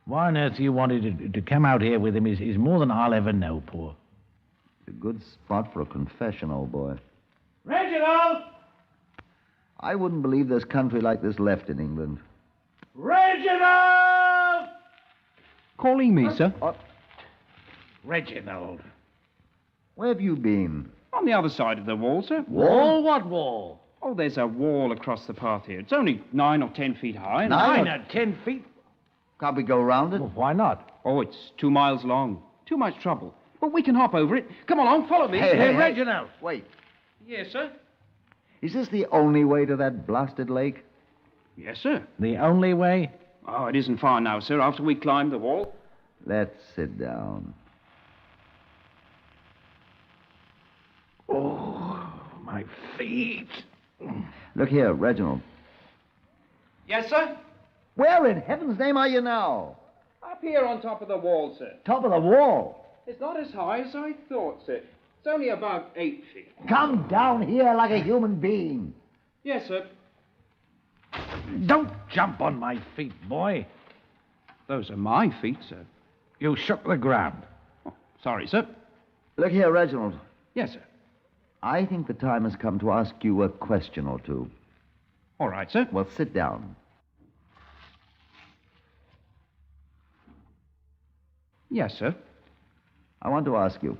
Why on earth you wanted to come out here with him is more than I'll ever know, Paul. A good spot for a confession, old boy. Reginald! I wouldn't believe there's country like this left in England. Reginald! Calling me, sir. Reginald. Where have you been? On the other side of the wall, sir. Wall? What wall? Oh, there's a wall across the path here. It's only 9 or 10 feet high. 9 or 10 feet? Can't we go round it? Well, why not? Oh, it's 2 miles long. Too much trouble. But we can hop over it. Come along, follow me. Hey, Reginald. Wait. Yes, sir. Is this the only way to that blasted lake? Yes, sir. The only way? Oh, it isn't far now, sir. After we climb the wall, Let's sit down. Oh, my feet. Look here, Reginald. Yes, sir? Where in heaven's name are you now? Up here on top of the wall, sir. Top of the wall. It's not as high as I thought, sir. It's only about 8 feet. Come down here like a human being. Yes, sir. Don't jump on my feet, boy. Those are my feet, sir. You shook the ground. Oh, sorry, sir. Look here, Reginald. Yes, sir. I think the time has come to ask you a question or two. All right, sir. Well, sit down. Yes, sir. I want to ask you,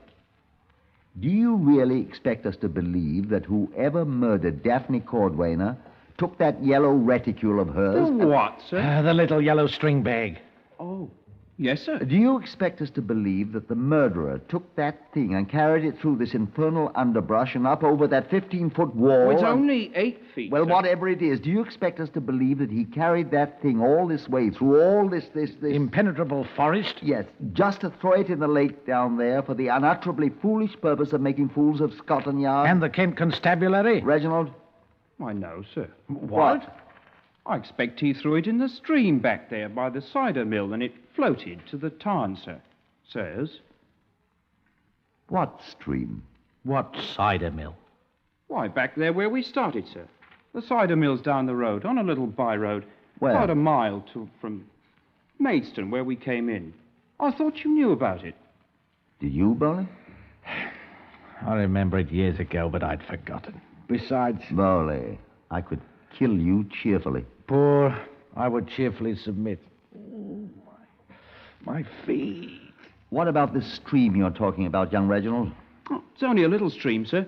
do you really expect us to believe that whoever murdered Daphne Cordwainer took that yellow reticule of hers? The what, sir? The little yellow string bag. Oh, yes, sir. Do you expect us to believe that the murderer took that thing and carried it through this infernal underbrush and up over that 15-foot wall? Well, it's only 8 feet, Well, sir. whatever it is, do you expect us to believe that he carried that thing all this way through all this... Impenetrable forest? Yes, just to throw it in the lake down there for the unutterably foolish purpose of making fools of Scotland Yard? And the Kent Constabulary? Reginald? Why, no, sir. What? I expect he threw it in the stream back there by the cider mill, and it floated to the tarn, sir. Sirs? What stream? What cider mill? Why, back there where we started, sir. The cider mill's down the road, on a little by-road. Where? About a mile from Maidstone, where we came in. I thought you knew about it. Do you, Bowley? I remember it years ago, but I'd forgotten. Besides... Bowley, I could kill you cheerfully. Poor, I would cheerfully submit. Oh, my feet. What about this stream you're talking about, young Reginald? Oh, it's only a little stream, sir.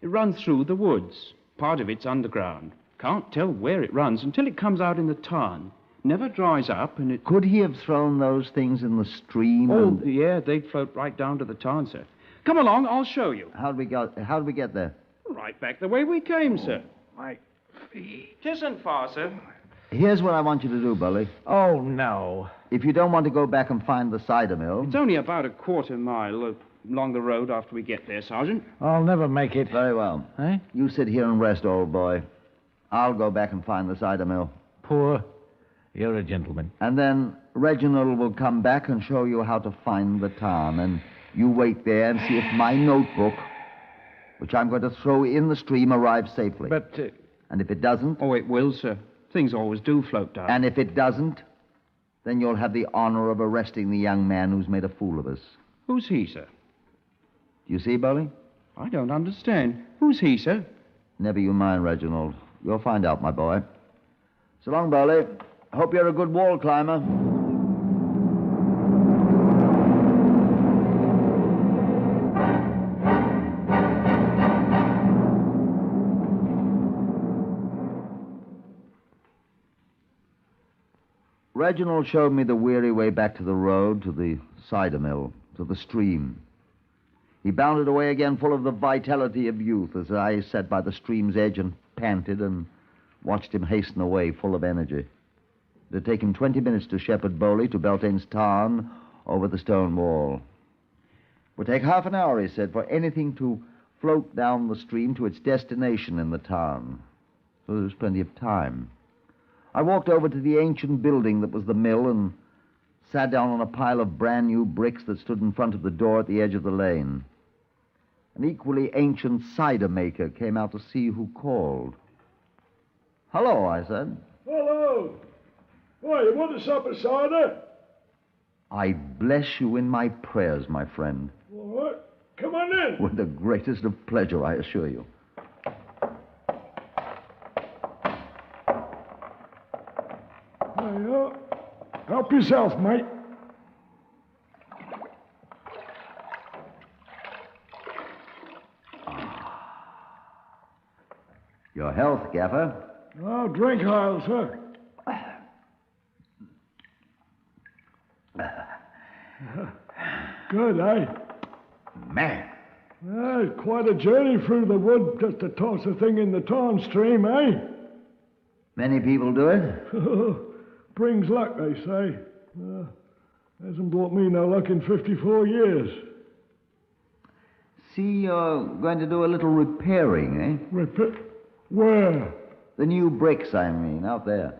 It runs through the woods. Part of it's underground. Can't tell where it runs until it comes out in the tarn. Never dries up, and it... Could he have thrown those things in the stream? Oh, yeah, they'd float right down to the tarn, sir. Come along, I'll show you. How'd we get there? Right back the way we came, sir. My feet. Tisn't far, sir. Here's what I want you to do, Bully. Oh, no. If you don't want to go back and find the cider mill... It's only about a quarter mile along the road after we get there, Sergeant. I'll never make it. Very well. Eh? You sit here and rest, old boy. I'll go back and find the cider mill. Poor, you're a gentleman. And then Reginald will come back and show you how to find the tarn. And you wait there and see if my notebook, which I'm going to throw in the stream, arrives safely. But... And if it doesn't... Oh, it will, sir. Things always do float down. And if it doesn't, then you'll have the honor of arresting the young man who's made a fool of us. Who's he, sir? Do you see, Bowley? I don't understand. Who's he, sir? Never you mind, Reginald. You'll find out, my boy. So long, Bowley. Hope you're a good wall climber. Reginald showed me the weary way back to the road, to the cider mill, to the stream. He bounded away again full of the vitality of youth as I sat by the stream's edge and panted and watched him hasten away full of energy. It had taken 20 minutes to shepherd Bowley to Beltane's tarn over the stone wall. It would take half an hour, he said, for anything to float down the stream to its destination in the tarn. So there was plenty of time. I walked over to the ancient building that was the mill and sat down on a pile of brand-new bricks that stood in front of the door at the edge of the lane. An equally ancient cider maker came out to see who called. Hello, I said. Hello. Why, you want a sup of cider? I bless you in my prayers, my friend. All right. Come on in. With the greatest of pleasure, I assure you. There you are. Help yourself, mate. Your health, Gaffer. Oh, drink I'll, sir. Good, eh? Man. Well, quite a journey through the wood just to toss a thing in the tarn stream, eh? Many people do it. Brings luck, they say. Hasn't brought me no luck in 54 years. See, you're going to do a little repairing, eh? Where? The new bricks, I mean, out there.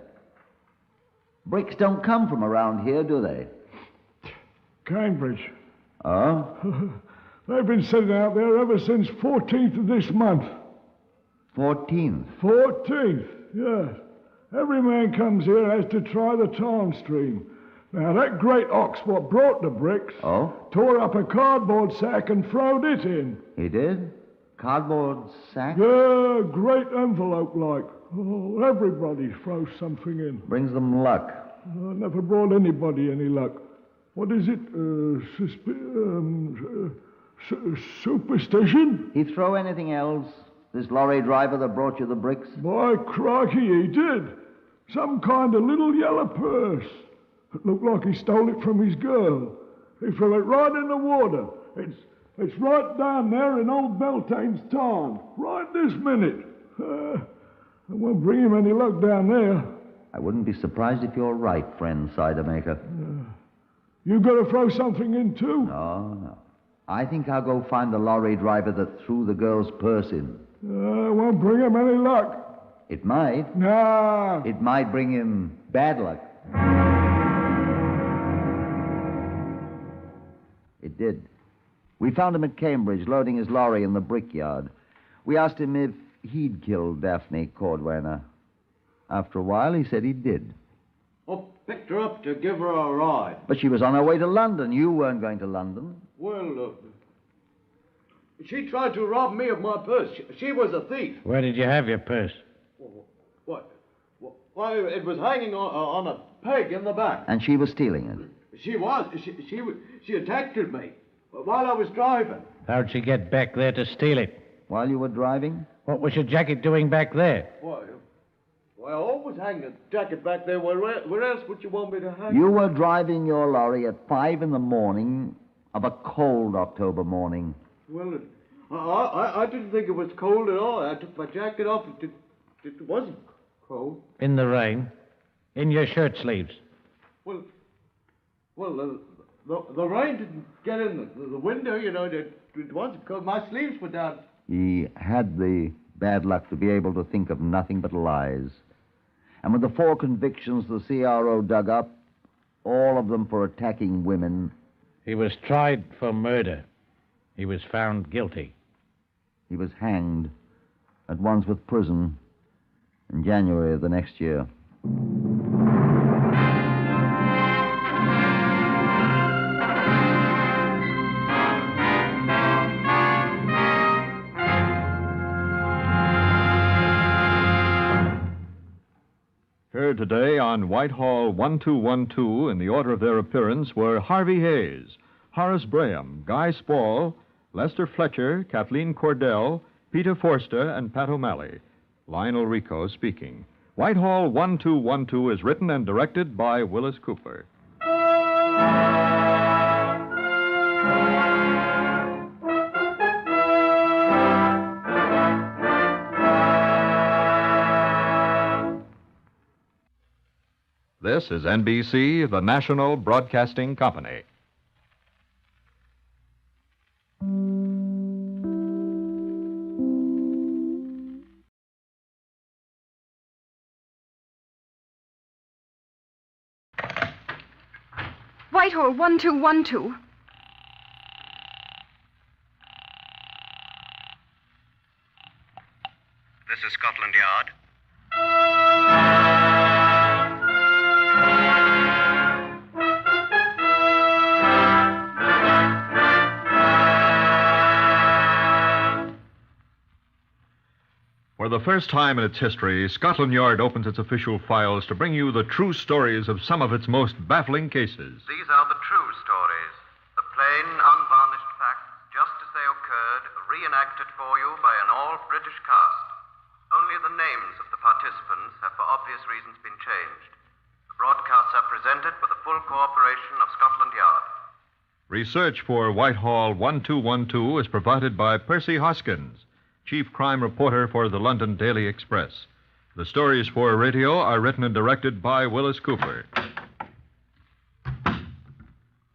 Bricks don't come from around here, do they? Cambridge. Oh? They've been sitting out there ever since 14th of this month. 14th? 14th, yes. Every man comes here has to try the tarn stream. Now, that great ox what brought the bricks tore up a cardboard sack and throwed it in. He did? Cardboard sack? Yeah, great envelope like. Oh, everybody throws something in. Brings them luck. Never brought anybody any luck. What is it? Superstition? He throw anything else? This lorry driver that brought you the bricks? By crikey, he did. Some kind of little yellow purse. It looked like he stole it from his girl. He threw it right in the water. It's right down there in old Beltane's tarn. Right this minute. It won't bring him any luck down there. I wouldn't be surprised if you're right, friend cider maker. You got to throw something in, too? No. I think I'll go find the lorry driver that threw the girl's purse in. It won't bring him any luck. It might. No. It might bring him bad luck. It did. We found him at Cambridge, loading his lorry in the brickyard. We asked him if he'd killed Daphne Cordwainer. After a while, he said he did. I picked her up to give her a ride. But she was on her way to London. You weren't going to London. Well, she tried to rob me of my purse. She was a thief. Where did you have your purse? What? Why, it was hanging on a peg in the back. And she was stealing it. She was. She attacked me while I was driving. How'd she get back there to steal it? While you were driving? What was your jacket doing back there? Why, I always hang a jacket back there. Where else would you want me to hang? You were driving your lorry at 5 a.m. of a cold October morning. Well, I didn't think it was cold at all. I took my jacket off. It wasn't cold. In the rain? In your shirt sleeves? Well, the rain didn't get in the window, you know. It wasn't cold. My sleeves were down. He had the bad luck to be able to think of nothing but lies. And with the 4 convictions the CRO dug up, all of them for attacking women... He was tried for murder. He was found guilty. He was hanged, at once with prison, in January of the next year. Heard today on Whitehall 1212 in the order of their appearance were Harvey Hayes, Horace Braham, Guy Spall, Lester Fletcher, Kathleen Cordell, Peter Forster, and Pat O'Malley. Lionel Rico speaking. Whitehall 1212 is written and directed by Willis Cooper. This is NBC, the national broadcasting company. Whitehall 1212. This is Scotland Yard. For the first time in its history, Scotland Yard opens its official files to bring you the true stories of some of its most baffling cases. These are the true stories, the plain, unvarnished facts, just as they occurred, reenacted for you by an all-British cast. Only the names of the participants have for obvious reasons been changed. The broadcasts are presented with the full cooperation of Scotland Yard. Research for Whitehall 1212 is provided by Percy Hoskins, chief crime reporter for the London Daily Express. The stories for radio are written and directed by Willis Cooper.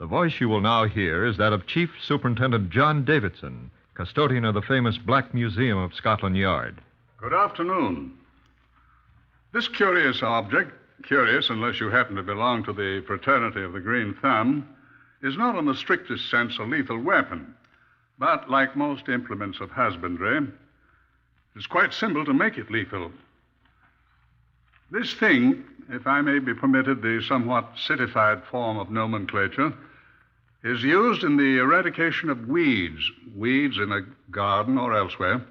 The voice you will now hear is that of Chief Superintendent John Davidson, custodian of the famous Black Museum of Scotland Yard. Good afternoon. This curious object, curious unless you happen to belong to the fraternity of the Green Thumb, is not in the strictest sense a lethal weapon, but like most implements of husbandry, it's quite simple to make it lethal. This thing, if I may be permitted the somewhat citified form of nomenclature, is used in the eradication of weeds in a garden or elsewhere.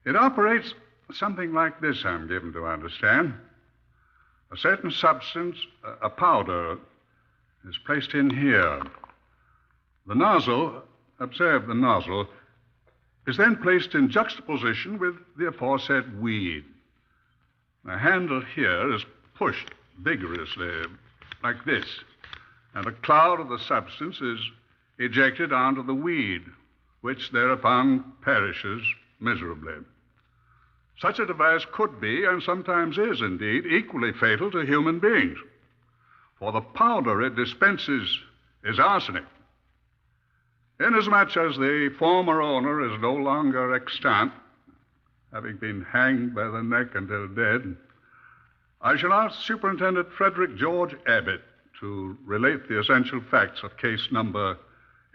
It operates something like this, I'm given to understand. A certain substance, a powder, is placed in here. The nozzle, observe the nozzle, is then placed in juxtaposition with the aforesaid weed. The handle here is pushed vigorously, like this, and a cloud of the substance is ejected onto the weed, which thereupon perishes miserably. Such a device could be, and sometimes is indeed, equally fatal to human beings, for the powder it dispenses is arsenic. Inasmuch as the former owner is no longer extant, having been hanged by the neck until dead, I shall ask Superintendent Frederick George Abbott to relate the essential facts of case number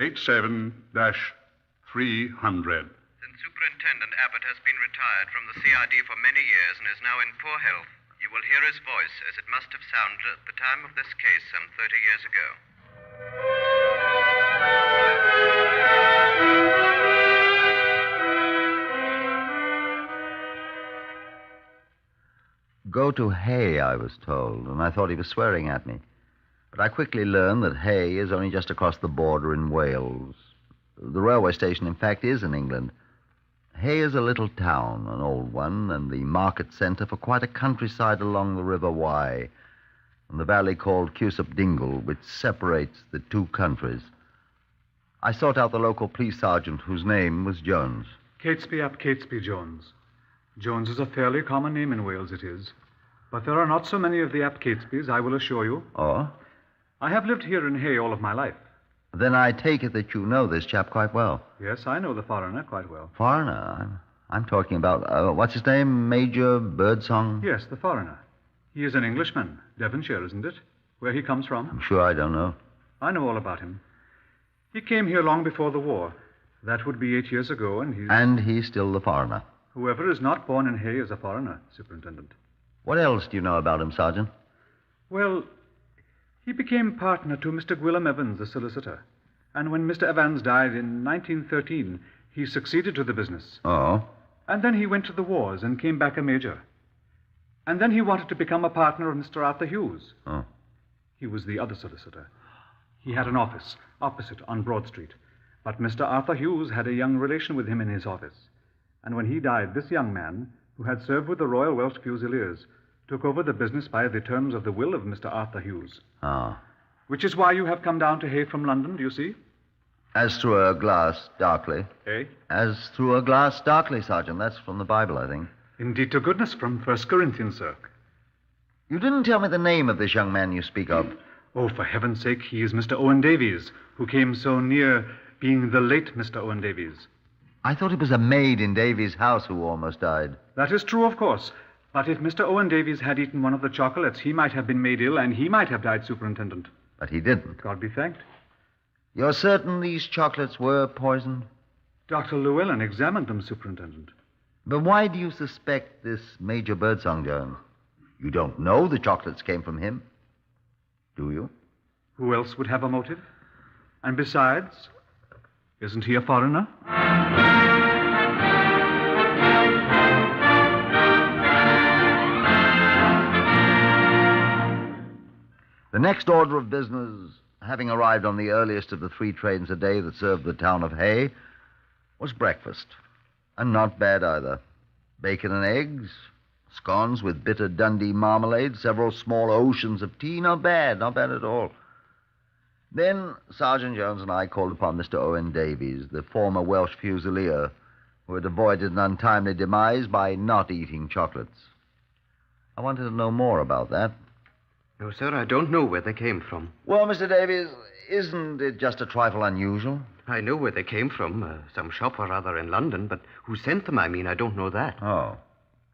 87-300. Since Superintendent Abbott has been retired from the CID for many years and is now in poor health, you will hear his voice as it must have sounded at the time of this case some 30 years ago. Go to Hay, I was told, and I thought he was swearing at me. But I quickly learned that Hay is only just across the border in Wales. The railway station, in fact, is in England. Hay is a little town, an old one, and the market centre for quite a countryside along the River Wye, and the valley called Cusop Dingle, which separates the two countries. I sought out the local police sergeant, whose name was Jones. Catesby ap Catesby Jones. Jones is a fairly common name in Wales, it is. But there are not so many of the ap Catesbys, I will assure you. Oh? I have lived here in Hay all of my life. Then I take it that you know this chap quite well. Yes, I know the foreigner quite well. Foreigner? I'm talking about, what's his name? Major Birdsong? Yes, the foreigner. He is an Englishman. Devonshire, isn't it? Where he comes from? I'm sure I don't know. I know all about him. He came here long before the war. That would be 8 years ago, and he's... And he's still the foreigner. Whoever is not born in Hay is a foreigner, Superintendent. What else do you know about him, Sergeant? Well, he became partner to Mr. Gwilym Evans, the solicitor. And when Mr. Evans died in 1913, he succeeded to the business. Oh? And then he went to the wars and came back a major. And then he wanted to become a partner of Mr. Arthur Hughes. Oh. He was the other solicitor. He had an office opposite on Broad Street. But Mr. Arthur Hughes had a young relation with him in his office. And when he died, this young man, who had served with the Royal Welsh Fusiliers, took over the business by the terms of the will of Mr. Arthur Hughes. Ah. Which is why you have come down to Hay from London, do you see? As through a glass darkly. Eh? As through a glass darkly, Sergeant. That's from the Bible, I think. Indeed to goodness, from 1 Corinthians, sir. You didn't tell me the name of this young man you speak of. Oh, for heaven's sake, he is Mr. Owen Davies, who came so near being the late Mr. Owen Davies. I thought it was a maid in Davies' house who almost died. That is true, of course. But if Mr. Owen Davies had eaten one of the chocolates, he might have been made ill, and he might have died, Superintendent. But he didn't. God be thanked. You're certain these chocolates were poisoned? Dr. Llewellyn examined them, Superintendent. But why do you suspect this Major Birdsong, Jones? You don't know the chocolates came from him, do you? Who else would have a motive? And besides, isn't he a foreigner? The next order of business, having arrived on the earliest of the 3 trains a day that served the town of Hay, was breakfast. And not bad either. Bacon and eggs, scones with bitter Dundee marmalade, several small oceans of tea. Not bad at all. Then Sergeant Jones and I called upon Mr. Owen Davies, the former Welsh Fusilier, who had avoided an untimely demise by not eating chocolates. I wanted to know more about that. No, sir, I don't know where they came from. Well, Mr. Davies, isn't it just a trifle unusual? I know where they came from. Some shop or other in London, but who sent them, I mean, I don't know that. Oh.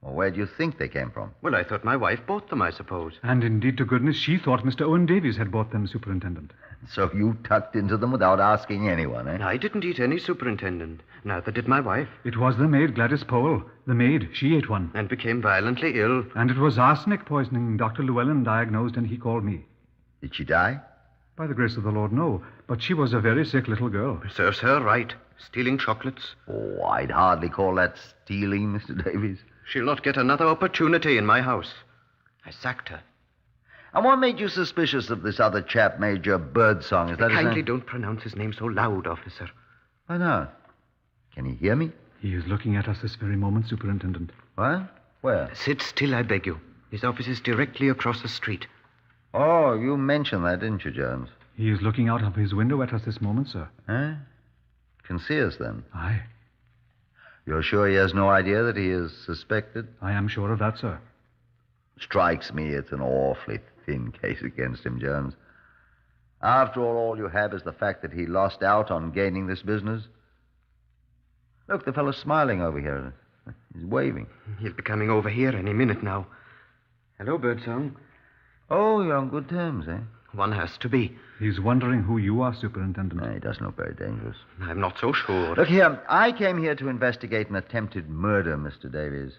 Well, where do you think they came from? Well, I thought my wife bought them, I suppose. And indeed, to goodness, she thought Mr. Owen Davies had bought them, Superintendent. So you tucked into them without asking anyone, eh? I didn't eat any, Superintendent. Neither did my wife. It was the maid, Gladys Powell. The maid. She ate one. And became violently ill. And it was arsenic poisoning Dr. Llewellyn diagnosed, and he called me. Did she die? By the grace of the Lord, no. But she was a very sick little girl. Serves her right. Stealing chocolates. Oh, I'd hardly call that stealing, Mr. Davies. She'll not get another opportunity in my house. I sacked her. And what made you suspicious of this other chap, Major Birdsong? Is that his Kindly name? don't pronounce his name so loud, officer. Why not? Can he hear me? He is looking at us this very moment, Superintendent. What? Where? Sit still, I beg you. His office is directly across the street. Oh, you mentioned that, didn't you, Jones? He is looking out of his window at us this moment, sir. Eh? Can see us, then? Aye. You're sure he has no idea that he is suspected? I am sure of that, sir. Strikes me it's an awfully thin case against him, Jones. After all you have is the fact that he lost out on gaining this business. Look, the fellow's smiling over here. He's waving. He'll be coming over here any minute now. Hello, Birdsong. Oh, you're on good terms, eh? One has to be. He's wondering who you are, Superintendent. No, he doesn't look very dangerous. I'm not so sure. Look here, I came here to investigate an attempted murder, Mr. Davies.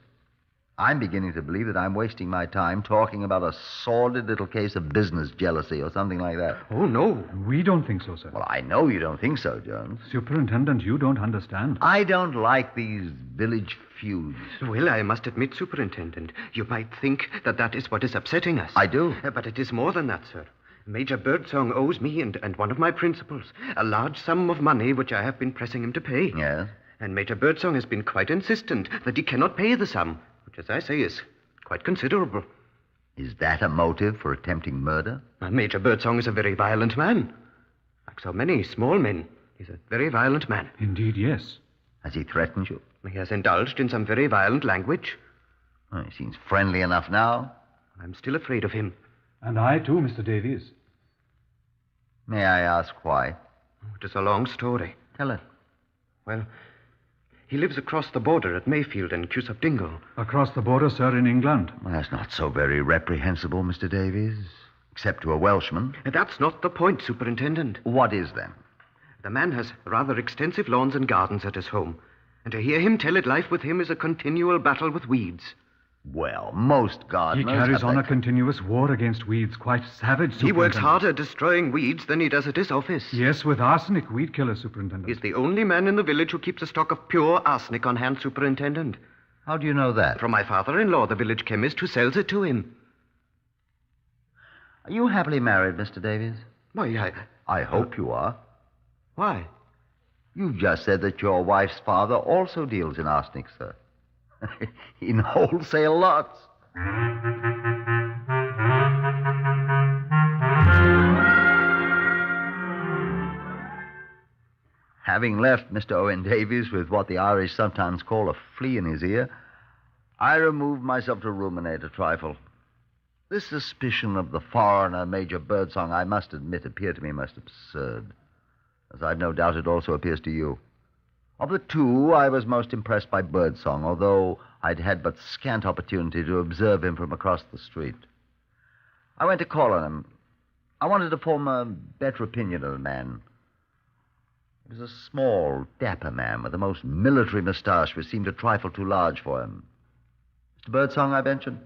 I'm beginning to believe that I'm wasting my time talking about a sordid little case of business jealousy or something like that. Oh, no. We don't think so, sir. Well, I know you don't think so, Jones. Superintendent, you don't understand. I don't like these village feuds. Well, I must admit, Superintendent, you might think that that is what is upsetting us. I do. But it is more than that, sir. Major Birdsong owes me and one of my principals a large sum of money which I have been pressing him to pay. Yes? And Major Birdsong has been quite insistent that he cannot pay the sum, which, as I say, is quite considerable. Is that a motive for attempting murder? Major Birdsong is a very violent man. Like so many small men, he's a very violent man. Indeed, yes. Has he threatened you? He has indulged in some very violent language. Oh, he seems friendly enough now. I'm still afraid of him. And I, too, Mr. Davies. May I ask why? It is a long story. Tell it. Well, he lives across the border at Mayfield and Cusack Dingle. Across the border, sir, in England. Well, that's not so very reprehensible, Mr. Davies. Except to a Welshman. That's not the point, Superintendent. What is, then? The man has rather extensive lawns and gardens at his home. And to hear him tell it, life with him is a continual battle with weeds. Well, most gardeners... He carries on a continuous war against weeds, quite savage, He works harder destroying weeds than he does at his office. Yes, with arsenic, weed killer, Superintendent. He's the only man in the village who keeps a stock of pure arsenic on hand, Superintendent. How do you know that? From my father-in-law, the village chemist, who sells it to him. Are you happily married, Mr. Davies? Why, I hope you are. Why? You've just said that your wife's father also deals in arsenic, sir. In wholesale lots. Having left Mr. Owen Davies with what the Irish sometimes call a flea in his ear, I removed myself to ruminate a trifle. This suspicion of the foreigner, Major Birdsong, I must admit, appeared to me most absurd, as I've no doubt it also appears to you. Of the two, I was most impressed by Birdsong, although I'd had but scant opportunity to observe him from across the street. I went to call on him. I wanted to form a better opinion of the man. He was a small, dapper man with a most military moustache which seemed a trifle too large for him. Mr. Birdsong, I ventured.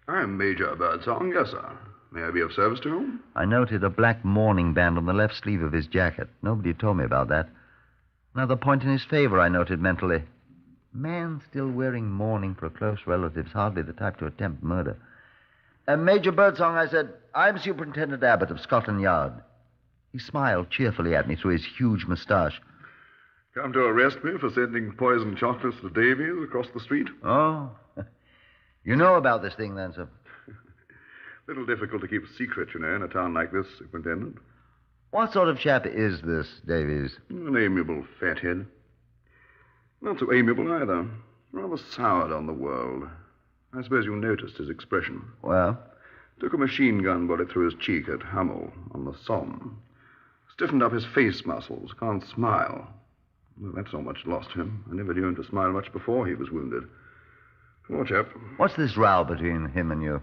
I'm Major Birdsong, yes, sir. May I be of service to you? I noted a black mourning band on the left sleeve of his jacket. Nobody had told me about that. Another point in his favor, I noted mentally. Man still wearing mourning for a close relative's hardly the type to attempt murder. Major Birdsong, I said, I'm Superintendent Abbott of Scotland Yard. He smiled cheerfully at me through his huge moustache. Come to arrest me for sending poisoned chocolates to Davies across the street? Oh. You know about this thing, then, sir? Little difficult to keep a secret, you know, in a town like this, Superintendent. What sort of chap is this, Davies? An amiable fathead. Not so amiable either. Rather soured on the world. I suppose you noticed his expression. Well? Took a machine gun bullet through his cheek at Hummel on the Somme. Stiffened up his face muscles. Can't smile. Well, that's not much lost to him. I never knew him to smile much before he was wounded. Poor chap. What's this row between him and you?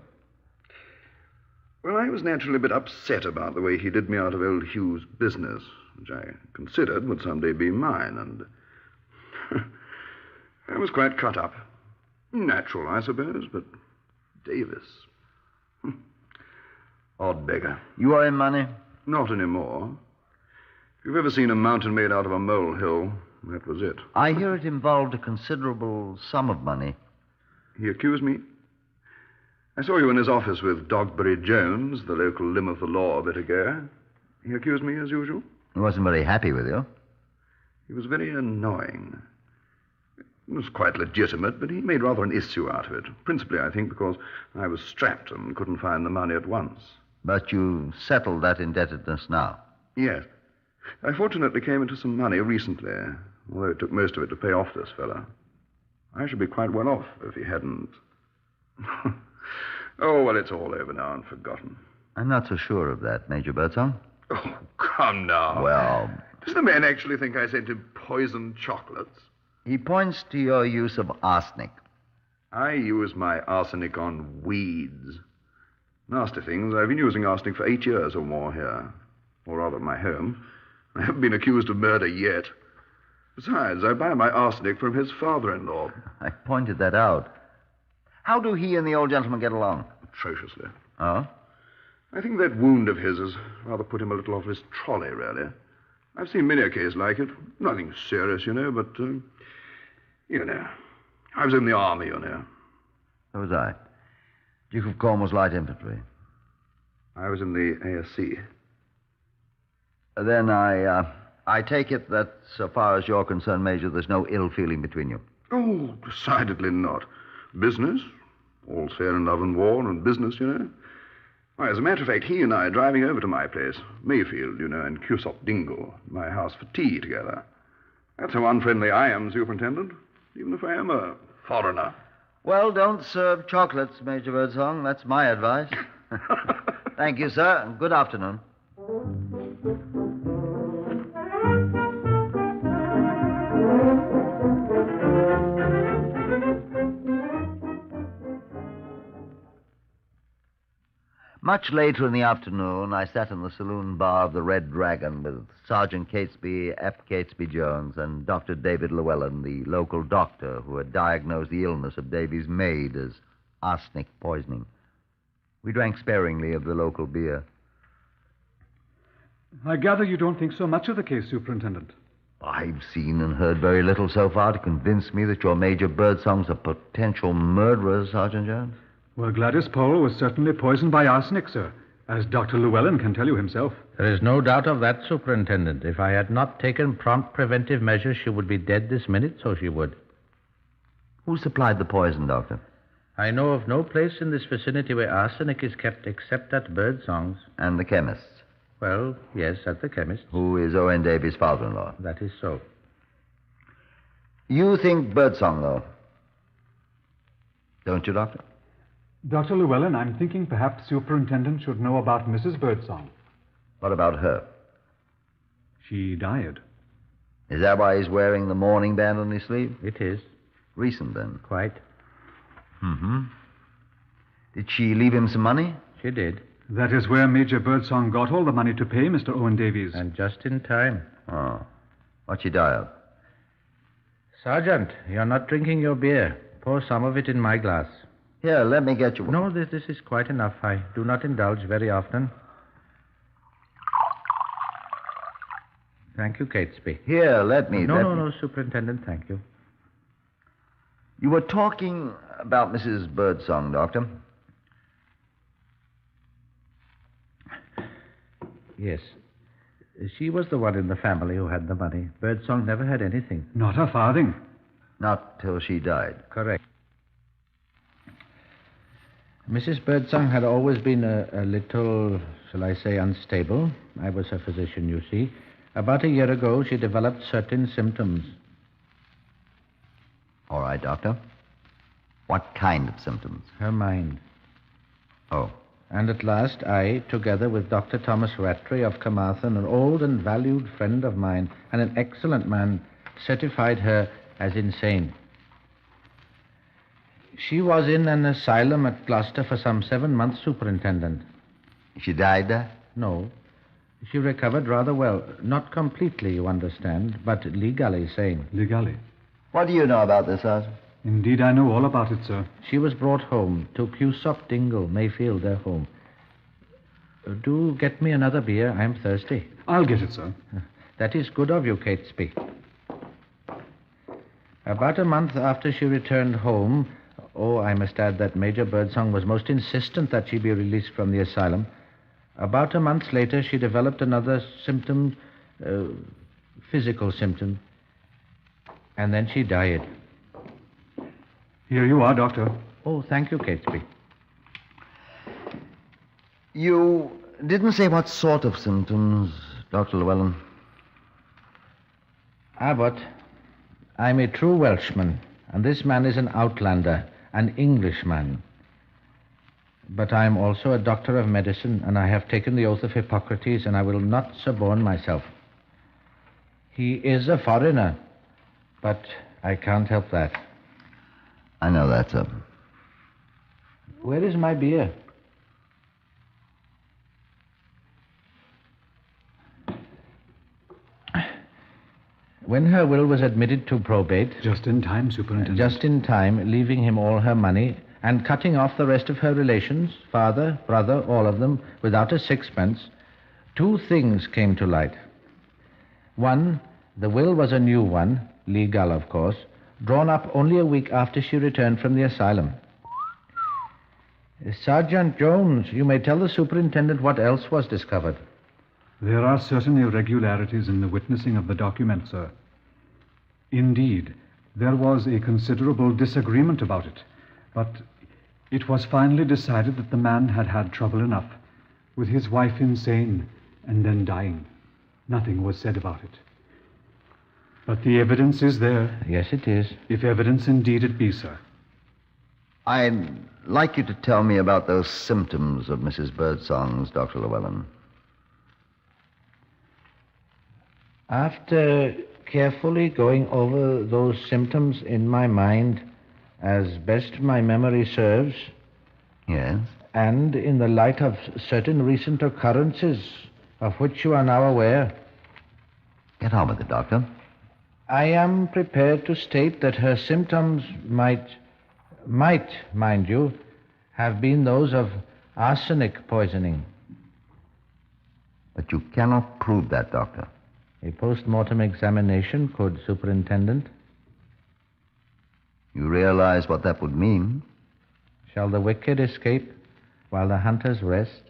Well, I was naturally a bit upset about the way he did me out of old Hugh's business, which I considered would someday be mine, and I was quite cut up. Natural, I suppose, but Davis. Odd beggar. You owe him money? Not anymore. If you've ever seen a mountain made out of a molehill, that was it. I hear it involved a considerable sum of money. He accused me? I saw you in his office with Dogberry Jones, the local limb of the law, a bit ago. He accused me as usual? He wasn't very happy with you. He was very annoying. It was quite legitimate, but he made rather an issue out of it. Principally, I think, because I was strapped and couldn't find the money at once. But you settled that indebtedness now? Yes. I fortunately came into some money recently, although it took most of it to pay off this fella. I should be quite well off if he hadn't. Oh, well, it's all over now and forgotten. I'm not so sure of that, Major Birdsong. Oh, come now. Well... Does the man actually think I sent him poisoned chocolates? He points to your use of arsenic. I use my arsenic on weeds. Nasty things. I've been using arsenic for 8 years or more here. Or rather, my home. I haven't been accused of murder yet. Besides, I buy my arsenic from his father-in-law. I pointed that out. How do he and the old gentleman get along? Atrociously. Oh? I think that wound of his has rather put him a little off his trolley, really. I've seen many a case like it. Nothing serious, you know, but, you know. I was in the army, you know. So was I. Duke of Cornwall's Light Infantry. I was in the ASC. Then I take it that, so far as you're concerned, Major, there's no ill feeling between you. Oh, decidedly not. Business. All's fair in love and war and business, you know. Why, as a matter of fact, he and I are driving over to my place, Mayfield, you know, and Cusop Dingle, my house for tea together. That's how unfriendly I am, Superintendent, even if I am a foreigner. Well, don't serve chocolates, Major Birdsong. That's my advice. Thank you, sir, and good afternoon. Much later in the afternoon, I sat in the saloon bar of the Red Dragon with Sergeant Catesby, F. Catesby Jones, and Dr. David Llewellyn, the local doctor who had diagnosed the illness of Davy's maid as arsenic poisoning. We drank sparingly of the local beer. I gather you don't think so much of the case, Superintendent. I've seen and heard very little so far to convince me that your Major Birdsong's a potential murderer, Sergeant Jones. Well, Gladys Pole was certainly poisoned by arsenic, sir, as Dr. Llewellyn can tell you himself. There is no doubt of that, Superintendent. If I had not taken prompt preventive measures, she would be dead this minute, so she would. Who supplied the poison, Doctor? I know of no place in this vicinity where arsenic is kept except at Birdsong's. And the chemist's? Well, yes, at the chemist's. Who is Owen Davy's father-in-law? That is so. You think Birdsong, though? Don't you, Doctor? Dr. Llewellyn, I'm thinking perhaps Superintendent should know about Mrs. Birdsong. What about her? She died. Is that why he's wearing the mourning band on his sleeve? It is. Recent, then? Quite. Mm-hmm. Did she leave him some money? She did. That is where Major Birdsong got all the money to pay Mr. Owen Davies. And just in time. Oh. What'd she die of? Sergeant, you're not drinking your beer. Pour some of it in my glass. Here, let me get you one. No, this is quite enough. I do not indulge very often. Thank you, Catesby. Here, let me... No, Superintendent, thank you. You were talking about Mrs. Birdsong, Doctor. Yes. She was the one in the family who had the money. Birdsong never had anything. Not a farthing. Not till she died. Correct. Mrs. Birdsong had always been a little, shall I say, unstable. I was her physician, you see. About a year ago, she developed certain symptoms. All right, Doctor. What kind of symptoms? Her mind. Oh. And at last I, together with Dr. Thomas Rattray of Carmarthen, an old and valued friend of mine, and an excellent man, certified her as insane. She was in an asylum at Gloucester for some 7 months, Superintendent. She died there? No. She recovered rather well. Not completely, you understand, but legally sane. Legally? What do you know about this, Sergeant? Indeed, I know all about it, sir. She was brought home to Cusop Dingle, Mayfield, their home. Do get me another beer. I'm thirsty. I'll get it, sir. That is good of you, Catesby. About a month after she returned home, I must add that Major Birdsong was most insistent that she be released from the asylum. About a month later, she developed another symptom, physical symptom, and then she died. Here you are, Doctor. Oh, thank you, Catesby. You didn't say what sort of symptoms, Dr. Llewellyn. Abbott, I'm a true Welshman, and this man is an outlander, an Englishman. But I am also a doctor of medicine, and I have taken the oath of Hippocrates, and I will not suborn myself. He is a foreigner, but I can't help that. I know that, sir. Where is my beer? When her will was admitted to probate... Just in time, Superintendent. Just in time, leaving him all her money and cutting off the rest of her relations, father, brother, all of them, without a sixpence, 2 things came to light. One, the will was a new one, legal, of course, drawn up only a week after she returned from the asylum. Sergeant Jones, you may tell the superintendent what else was discovered. There are certain irregularities in the witnessing of the document, sir. Indeed, there was a considerable disagreement about it, but it was finally decided that the man had had trouble enough, with his wife insane and then dying. Nothing was said about it. But the evidence is there. Yes, it is. If evidence indeed it be, sir. I'd like you to tell me about those symptoms of Mrs. Birdsong's, Dr. Llewellyn. After carefully going over those symptoms in my mind, as best my memory serves... Yes? And in the light of certain recent occurrences of which you are now aware... Get on with it, Doctor. I am prepared to state that her symptoms might, mind you, have been those of arsenic poisoning. But you cannot prove that, Doctor. A post-mortem examination could, Superintendent. You realize what that would mean? Shall the wicked escape while the hunters rest?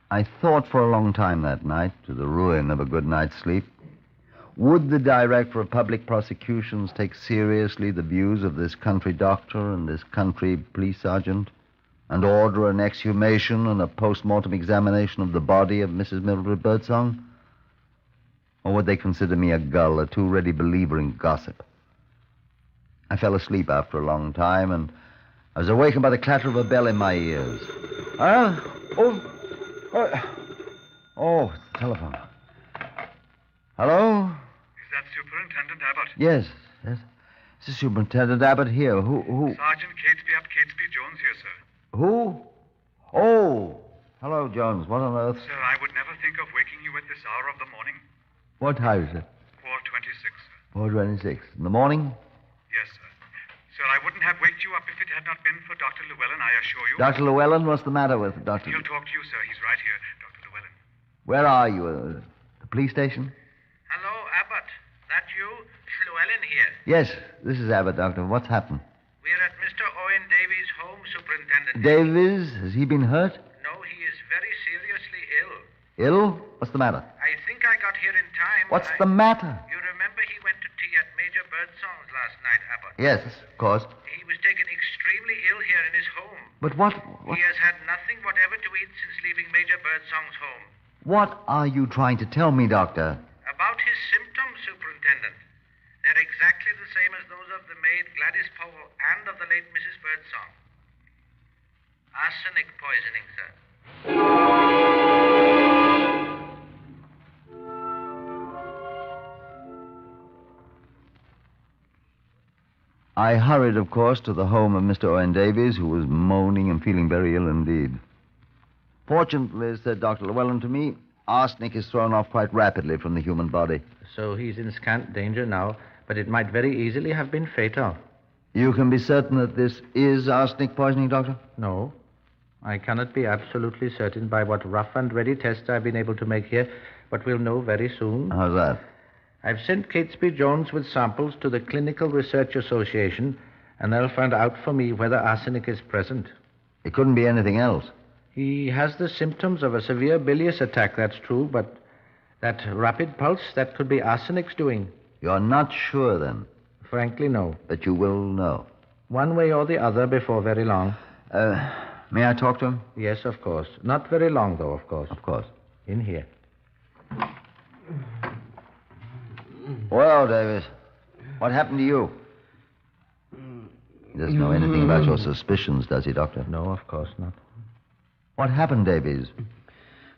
I thought for a long time that night, to the ruin of a good night's sleep, would the Director of Public Prosecutions take seriously the views of this country doctor and this country police sergeant, and order an exhumation and a post-mortem examination of the body of Mrs. Mildred Birdsong? Or would they consider me a gull, a too ready believer in gossip? I fell asleep after a long time, and I was awakened by the clatter of a bell in my ears. Telephone. Hello? Is that Superintendent Abbott? Yes. This is Superintendent Abbott here. Who? Sergeant Catesby up, Catesby Jones here, sir. Who? Oh, hello, Jones. What on earth? Sir, I would never think of waking you at this hour of the morning. What time is it? 4:26, sir. 4:26. In the morning? Yes, sir. Sir, I wouldn't have waked you up if it had not been for Dr. Llewellyn, I assure you. Dr. Llewellyn? What's the matter with Dr. He'll talk to you, sir. He's right here, Dr. Llewellyn. Where are you? The police station? Hello, Abbott. That you? Llewellyn here. Yes, this is Abbott, Doctor. What's happened? We're at Mr. Owen Davies' home, Superintendent. Davies? Has he been hurt? No, he is very seriously ill. Ill? What's the matter? I think I got here in time. What's the matter? You remember he went to tea at Major Birdsong's last night, Abbott? Yes, of course. He was taken extremely ill here in his home. But what? He has had nothing whatever to eat since leaving Major Birdsong's home. What are you trying to tell me, Doctor? About his symptoms, Superintendent. They're exactly the same as those of the maid Gladys Powell and of the late Mrs. Birdsong. Arsenic poisoning, sir. I hurried, of course, to the home of Mr. Owen Davies, who was moaning and feeling very ill indeed. Fortunately, said Dr. Llewellyn to me, arsenic is thrown off quite rapidly from the human body. So he's in scant danger now, but it might very easily have been fatal. You can be certain that this is arsenic poisoning, Doctor? No. I cannot be absolutely certain by what rough and ready tests I've been able to make here, but we'll know very soon. How's that? I've sent Catesby Jones with samples to the Clinical Research Association, and they'll find out for me whether arsenic is present. It couldn't be anything else. He has the symptoms of a severe bilious attack, that's true, but that rapid pulse, that could be arsenic's doing. You're not sure, then? Frankly, no. But you will know? One way or the other before very long. May I talk to him? Yes, of course. Not very long, though, of course. Of course. In here. Well, Davis, what happened to you? He doesn't know anything about your suspicions, does he, Doctor? No, of course not. What happened, Davies?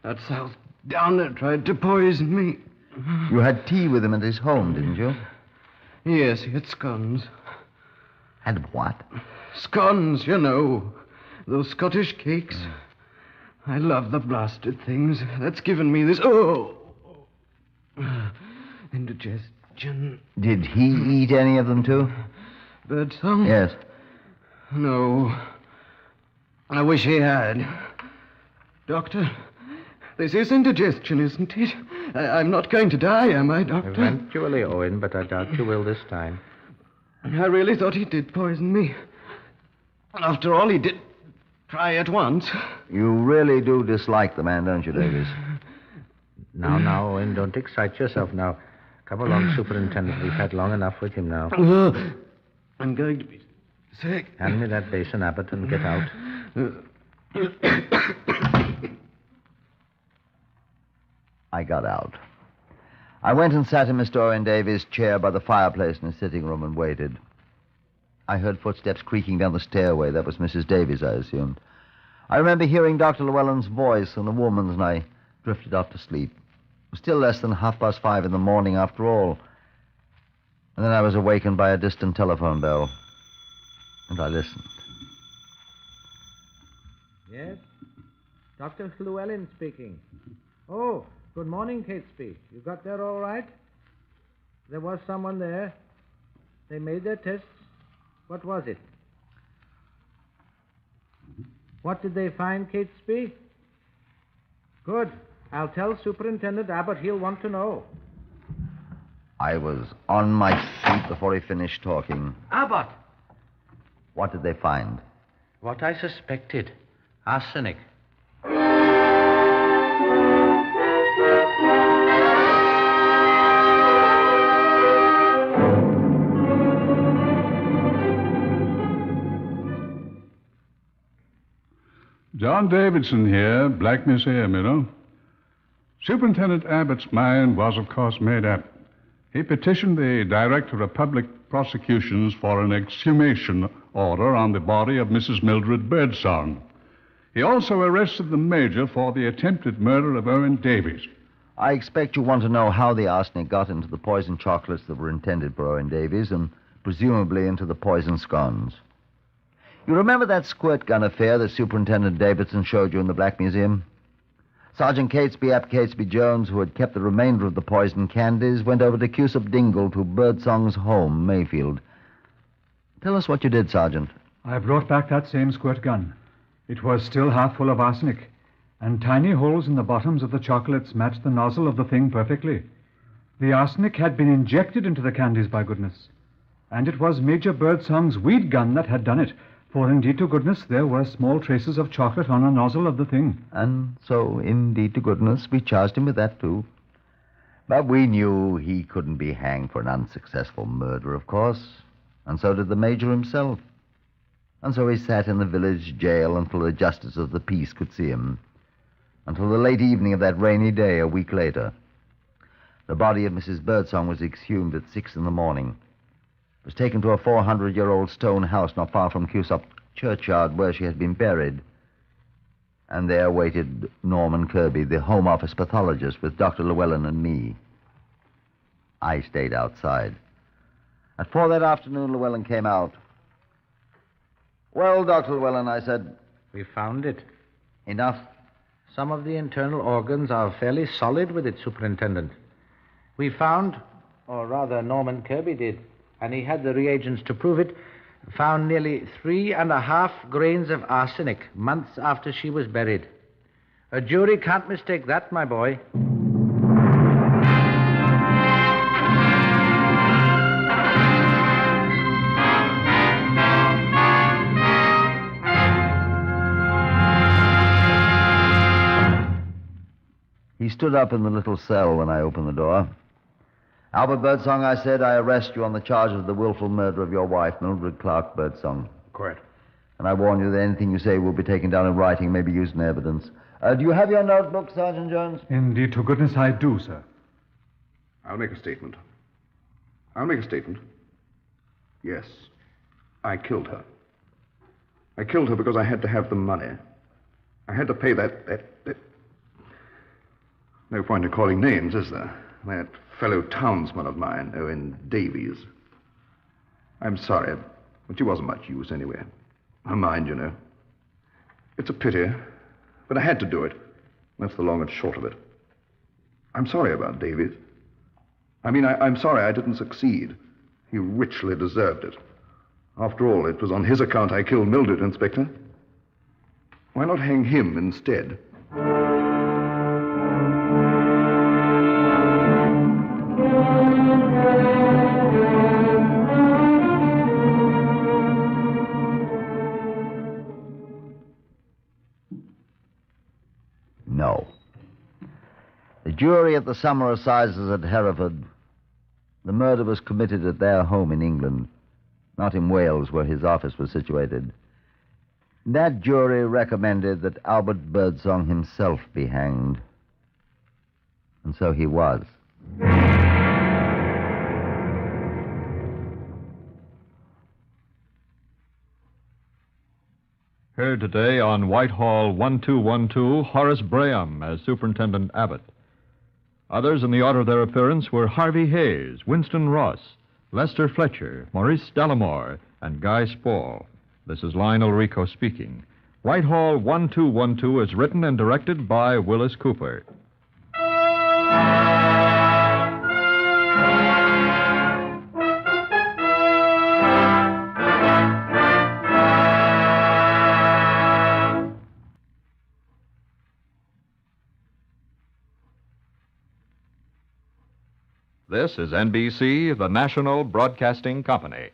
That South Downer tried to poison me. You had tea with him at his home, didn't you? Yes, he had scones. Had what? Scones, you know. Those Scottish cakes. I love the blasted things. That's given me this... indigestion. Did he eat any of them, too? Birdsong? Yes. No. I wish he had. Doctor, this is indigestion, isn't it? I'm not going to die, am I, Doctor? Eventually, Owen, but I doubt you will this time. I really thought he did poison me. After all, he did try at once. You really do dislike the man, don't you, Davies? Now, Owen, don't excite yourself now. Come along, Superintendent. We've had long enough with him now. I'm going to be sick. Hand me that basin, Abbott, and get out. I got out. I went and sat in Mr. Owen Davies' chair by the fireplace in his sitting room and waited. I heard footsteps creaking down the stairway. That was Mrs. Davies, I assumed. I remember hearing Dr. Llewellyn's voice and a woman's, and I drifted off to sleep. It was still less than 5:30 in the morning after all. And then I was awakened by a distant telephone bell. And I listened. Yes? Dr. Llewellyn speaking. Oh, good morning, Catesby. You got there all right? There was someone there. They made their tests. What was it? What did they find, Catesby? Good. I'll tell Superintendent Abbott. He'll want to know. I was on my feet before he finished talking. Abbott! What did they find? What I suspected. Arsenic. John Davidson here, Black Museum, you know. Superintendent Abbott's mind was, of course, made up. He petitioned the Director of Public Prosecutions for an exhumation order on the body of Mrs. Mildred Birdsong. He also arrested the Major for the attempted murder of Owen Davies. I expect you want to know how the arsenic got into the poisoned chocolates that were intended for Owen Davies and presumably into the poisoned scones. You remember that squirt gun affair that Superintendent Davidson showed you in the Black Museum? Sergeant Catesby Ap Catesby Jones, who had kept the remainder of the poisoned candies, went over to Cusack Dingle to Birdsong's home, Mayfield. Tell us what you did, Sergeant. I brought back that same squirt gun. It was still half full of arsenic, and tiny holes in the bottoms of the chocolates matched the nozzle of the thing perfectly. The arsenic had been injected into the candies, by goodness. And it was Major Birdsong's weed gun that had done it. For, indeed to goodness, there were small traces of chocolate on the nozzle of the thing. And so, indeed to goodness, we charged him with that, too. But we knew he couldn't be hanged for an unsuccessful murder, of course. And so did the Major himself. And so he sat in the village jail until the justice of the peace could see him. Until the late evening of that rainy day a week later. The body of Mrs. Birdsong was exhumed at 6 in the morning. It was taken to a 400-year-old stone house not far from Cusack churchyard where she had been buried. And there waited Norman Kirby, the Home Office pathologist, with Dr. Llewellyn and me. I stayed outside. At 4 that afternoon, Llewellyn came out. Well, Dr. Llewellyn, I said. We found it. Enough? Some of the internal organs are fairly solid with it, Superintendent. We found, or rather Norman Kirby did, and he had the reagents to prove it, found nearly 3.5 grains of arsenic months after she was buried. A jury can't mistake that, my boy. He stood up in the little cell when I opened the door. Albert Birdsong, I said, I arrest you on the charge of the willful murder of your wife, Mildred Clark Birdsong. Correct. And I warn you that anything you say will be taken down in writing, may be used in evidence. Do you have your notebook, Sergeant Jones? Indeed, to goodness I do, sir. I'll make a statement. Yes, I killed her. I killed her because I had to have the money. I had to pay that... No point in calling names, is there? That fellow townsman of mine, Owen Davies. I'm sorry, but she wasn't much use anyway. Her mind, you know. It's a pity, but I had to do it. That's the long and short of it. I'm sorry about Davies. I'm sorry I didn't succeed. He richly deserved it. After all, it was on his account I killed Mildred, Inspector. Why not hang him instead? No. The jury at the summer assizes at Hereford, the murder was committed at their home in England, not in Wales, where his office was situated. That jury recommended that Albert Birdsong himself be hanged. And so he was. Heard today on Whitehall 1212, Horace Braham as Superintendent Abbott. Others in the order of their appearance were Harvey Hayes, Winston Ross, Lester Fletcher, Maurice Dallimore, and Guy Spall. This is Lionel Rico speaking. Whitehall 1212 is written and directed by Willis Cooper. This is NBC, the National Broadcasting Company.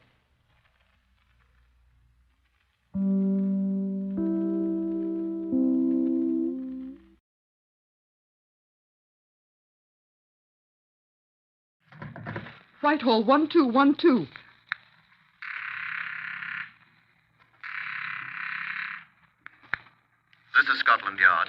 Whitehall 1212. This is Scotland Yard.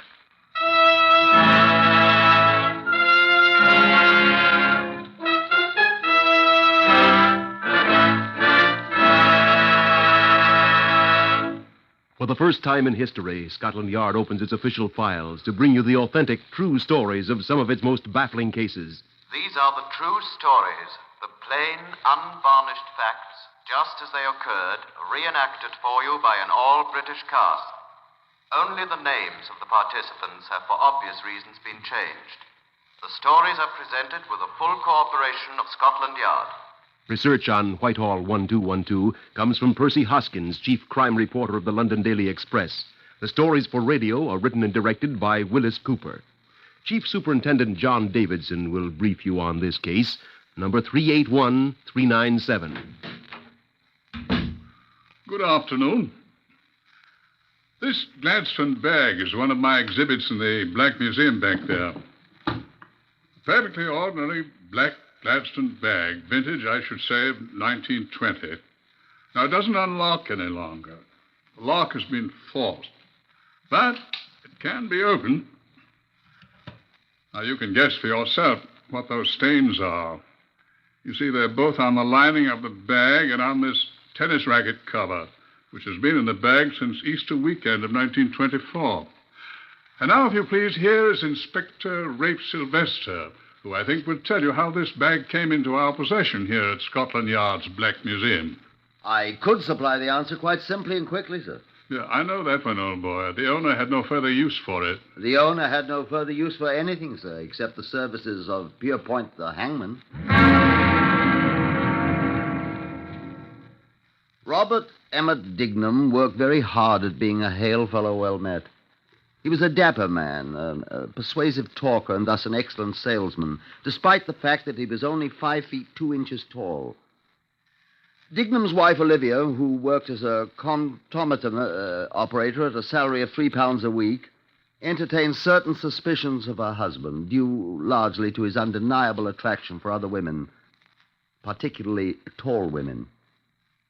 For the first time in history, Scotland Yard opens its official files to bring you the authentic, true stories of some of its most baffling cases. These are the true stories, the plain, unvarnished facts, just as they occurred, reenacted for you by an all-British cast. Only the names of the participants have, for obvious reasons, been changed. The stories are presented with the full cooperation of Scotland Yard. Research on Whitehall 1212 comes from Percy Hoskins, chief crime reporter of the London Daily Express. The stories for radio are written and directed by Willis Cooper. Chief Superintendent John Davidson will brief you on this case, number 381397. Good afternoon. This Gladstone bag is one of my exhibits in the Black Museum back there. Perfectly ordinary black Gladstone bag, vintage, I should say, of 1920. Now, it doesn't unlock any longer. The lock has been forced, but it can be opened. Now, you can guess for yourself what those stains are. You see, they're both on the lining of the bag and on this tennis racket cover, which has been in the bag since Easter weekend of 1924. And now, if you please, here is Inspector Rafe Sylvester, who I think will tell you how this bag came into our possession here at Scotland Yard's Black Museum. I could supply the answer quite simply and quickly, sir. Yeah, I know that one, old boy. The owner had no further use for it. The owner had no further use for anything, sir, except the services of Pierpoint the hangman. Robert Emmett Dignam worked very hard at being a hail fellow well met. He was a dapper man, a persuasive talker, and thus an excellent salesman, despite the fact that he was only 5 feet 2 inches tall. Dignam's wife, Olivia, who worked as a contomaton operator at a salary of £3 a week, entertained certain suspicions of her husband, due largely to his undeniable attraction for other women, particularly tall women.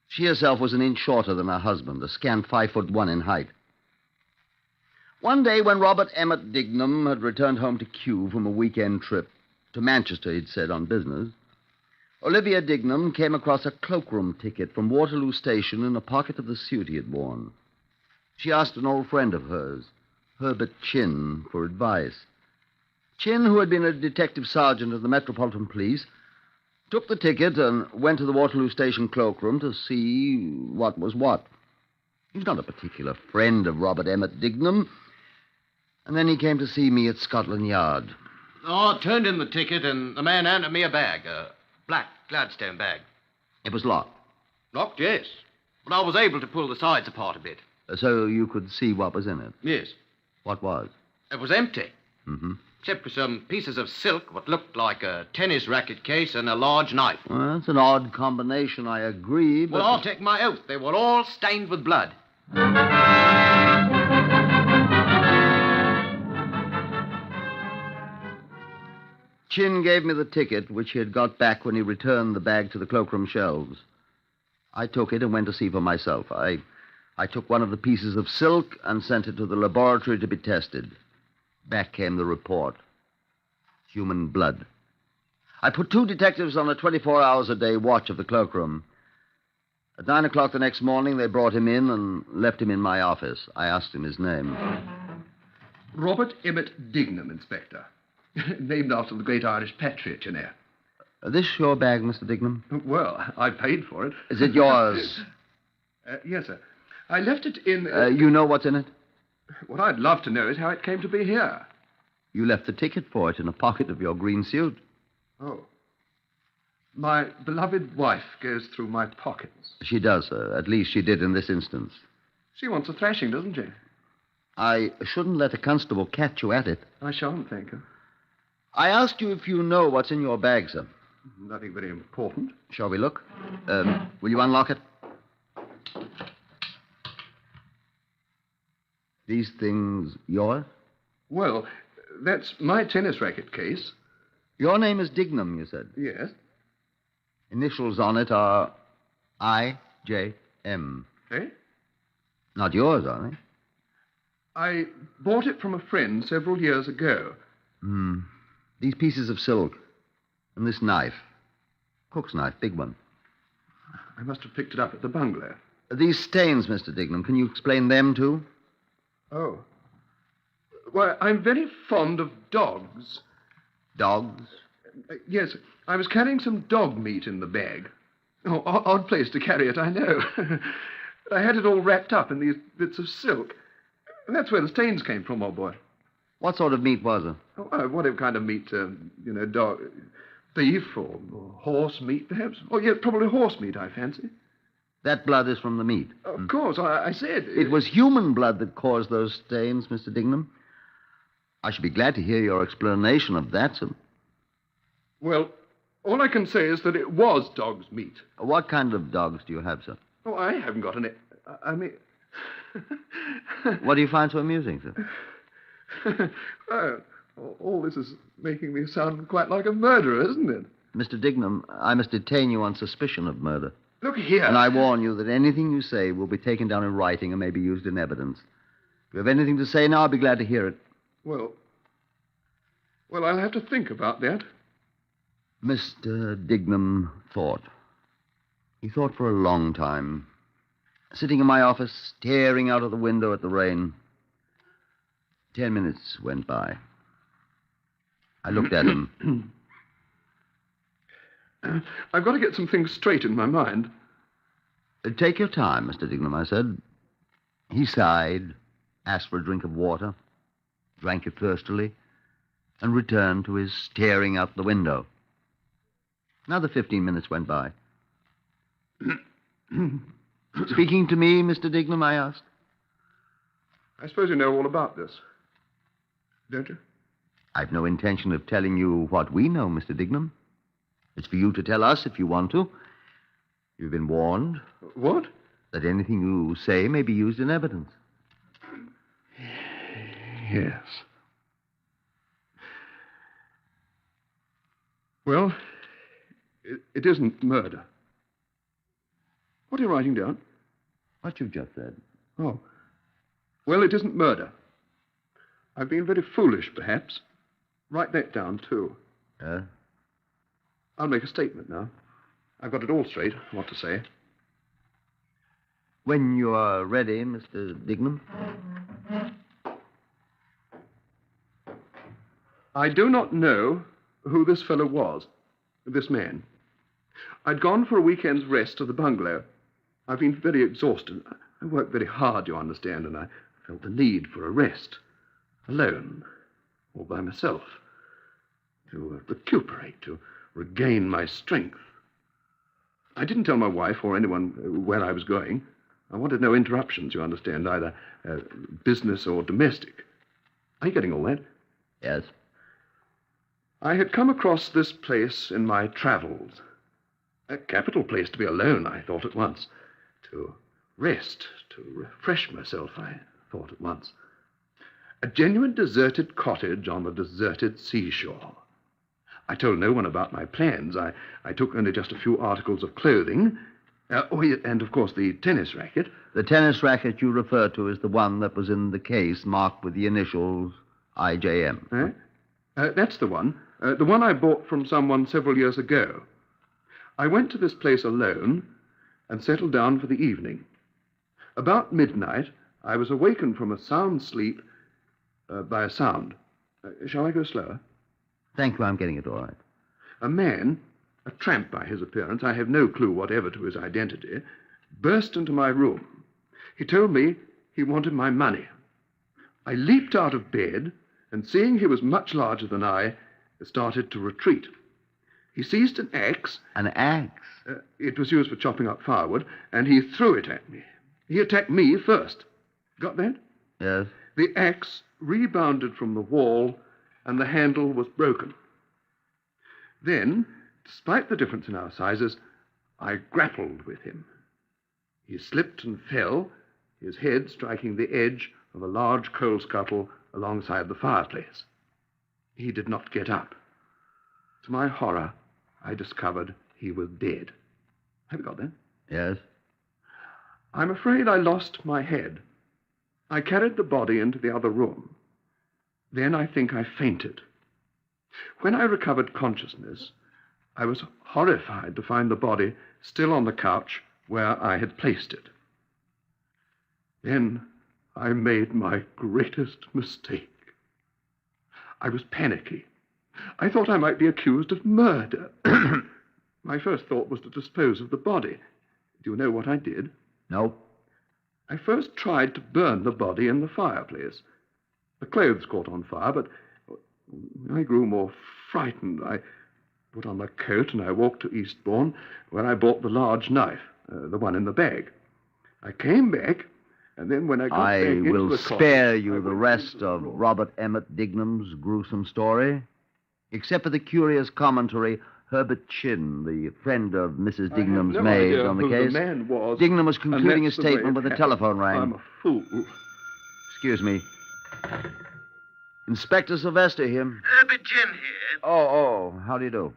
She herself was an inch shorter than her husband, a scant 5'1" in height. One day when Robert Emmett Dignam had returned home to Kew from a weekend trip, to Manchester, he'd said, on business, Olivia Dignam came across a cloakroom ticket from Waterloo Station in a pocket of the suit he had worn. She asked an old friend of hers, Herbert Chin, for advice. Chin, who had been a detective sergeant of the Metropolitan Police, took the ticket and went to the Waterloo Station cloakroom to see what was what. He was not a particular friend of Robert Emmett Dignam, and then he came to see me at Scotland Yard. Oh, I turned in the ticket, and the man handed me a bag, a black Gladstone bag. It was locked. Locked, yes. But I was able to pull the sides apart a bit. So you could see what was in it? Yes. What was? It was empty. Mm-hmm. Except for some pieces of silk, what looked like a tennis racket case and a large knife. Well, that's an odd combination, I agree, but... Well, I'll take my oath. They were all stained with blood. Chin gave me the ticket, which he had got back when he returned the bag to the cloakroom shelves. I took it and went to see for myself. I took one of the pieces of silk and sent it to the laboratory to be tested. Back came the report. Human blood. I put 2 detectives on a 24-hours-a-day watch of the cloakroom. At 9 o'clock the next morning, they brought him in and left him in my office. I asked him his name. Robert Emmett Dignam, Inspector. Named after the great Irish patriot, you know. This your bag, Mr. Dignam? Well, I paid for it. Is it yours? Yes, sir. I left it in... You know what's in it? What I'd love to know is how it came to be here. You left the ticket for it in a pocket of your green suit. Oh. My beloved wife goes through my pockets. She does, sir. At least she did in this instance. She wants a thrashing, doesn't she? I shouldn't let a constable catch you at it. I shan't, thank you. I asked you if you know what's in your bag, sir. Nothing very important. Shall we look? Will you unlock it? These things yours? Well, that's my tennis racket case. Your name is Dignam, you said? Yes. Initials on it are I.J.M. Eh? Not yours, are they? I bought it from a friend several years ago. These pieces of silk. And this knife. Cook's knife, big one. I must have picked it up at the bungalow. These stains, Mr. Dignam, can you explain them, too? Oh. Well, I'm very fond of dogs. Dogs? Yes, I was carrying some dog meat in the bag. Oh, odd place to carry it, I know. I had it all wrapped up in these bits of silk. And that's where the stains came from, old boy. What sort of meat was it? Oh, whatever kind of meat, dog, beef or horse meat, perhaps. Oh, yeah, probably horse meat, I fancy. That blood is from the meat. Of course, I said... It was human blood that caused those stains, Mr. Dignam. I should be glad to hear your explanation of that, sir. Well, all I can say is that it was dog's meat. What kind of dogs do you have, sir? Oh, I haven't got any... I mean... What do you find so amusing, sir? All this is making me sound quite like a murderer, isn't it? Mr. Dignam, I must detain you on suspicion of murder. Look here. And I warn you that anything you say will be taken down in writing and may be used in evidence. If you have anything to say now, I'll be glad to hear it. Well, I'll have to think about that. Mr. Dignam thought. He thought for a long time, sitting in my office, staring out of the window at the rain. 10 minutes went by. I looked at him. I've got to get some things straight in my mind. Take your time, Mr. Dignam, I said. He sighed, asked for a drink of water, drank it thirstily, and returned to his staring out the window. Another 15 minutes went by. Speaking to me, Mr. Dignam, I asked. I suppose you know all about this, don't you? I've no intention of telling you what we know, Mr. Dignam. It's for you to tell us if you want to. You've been warned. What? That anything you say may be used in evidence. Yes. Well, it isn't murder. What are you writing down? What you just said. Oh. Well, it isn't murder. I've been very foolish, perhaps. Write that down, too. I'll make a statement now. I've got it all straight, what to say. When you are ready, Mr. Dignam. I do not know who this fellow was, this man. I'd gone for a weekend's rest to the bungalow. I've been very exhausted. I worked very hard, you understand, and I felt the need for a rest. Alone, all by myself. To recuperate, to regain my strength. I didn't tell my wife or anyone where I was going. I wanted no interruptions, you understand, either business or domestic. Are you getting all that? Yes. I had come across this place in my travels. A capital place to be alone, I thought at once. To rest, to refresh myself, I thought at once. A genuine deserted cottage on the deserted seashore. I told no one about my plans. I took only just a few articles of clothing. And, of course, the tennis racket. The tennis racket you refer to is the one that was in the case marked with the initials IJM. That's the one. The one I bought from someone several years ago. I went to this place alone and settled down for the evening. About midnight, I was awakened from a sound sleep by a sound. Shall I go slower? Thank you, I'm getting it all right. A man, a tramp by his appearance, I have no clue whatever to his identity, burst into my room. He told me he wanted my money. I leaped out of bed, and seeing he was much larger than I, started to retreat. He seized an axe. An axe? It was used for chopping up firewood, and he threw it at me. He attacked me first. Got that? Yes. The axe rebounded from the wall, and the handle was broken. Then, despite the difference in our sizes, I grappled with him. He slipped and fell, his head striking the edge of a large coal scuttle alongside the fireplace. He did not get up. To my horror, I discovered he was dead. Have you got that? Yes. I'm afraid I lost my head. I carried the body into the other room. Then I think I fainted. When I recovered consciousness, I was horrified to find the body still on the couch where I had placed it. Then I made my greatest mistake. I was panicky. I thought I might be accused of murder. My first thought was to dispose of the body. Do you know what I did? No. I first tried to burn the body in the fireplace. The clothes caught on fire, but I grew more frightened. I put on my coat and I walked to Eastbourne, where I bought the large knife, the one in the bag. I came back, and then when I got back into the I will closet, spare you the rest of Robert Emmett Dignam's gruesome story, except for the curious commentary Herbert Chin, the friend of Mrs. Dignam's maid on the case. Man was, Dignam was concluding his statement when the telephone rang. I'm a fool. Excuse me. Inspector Sylvester here. Herbert Chin here. Oh, how do you do?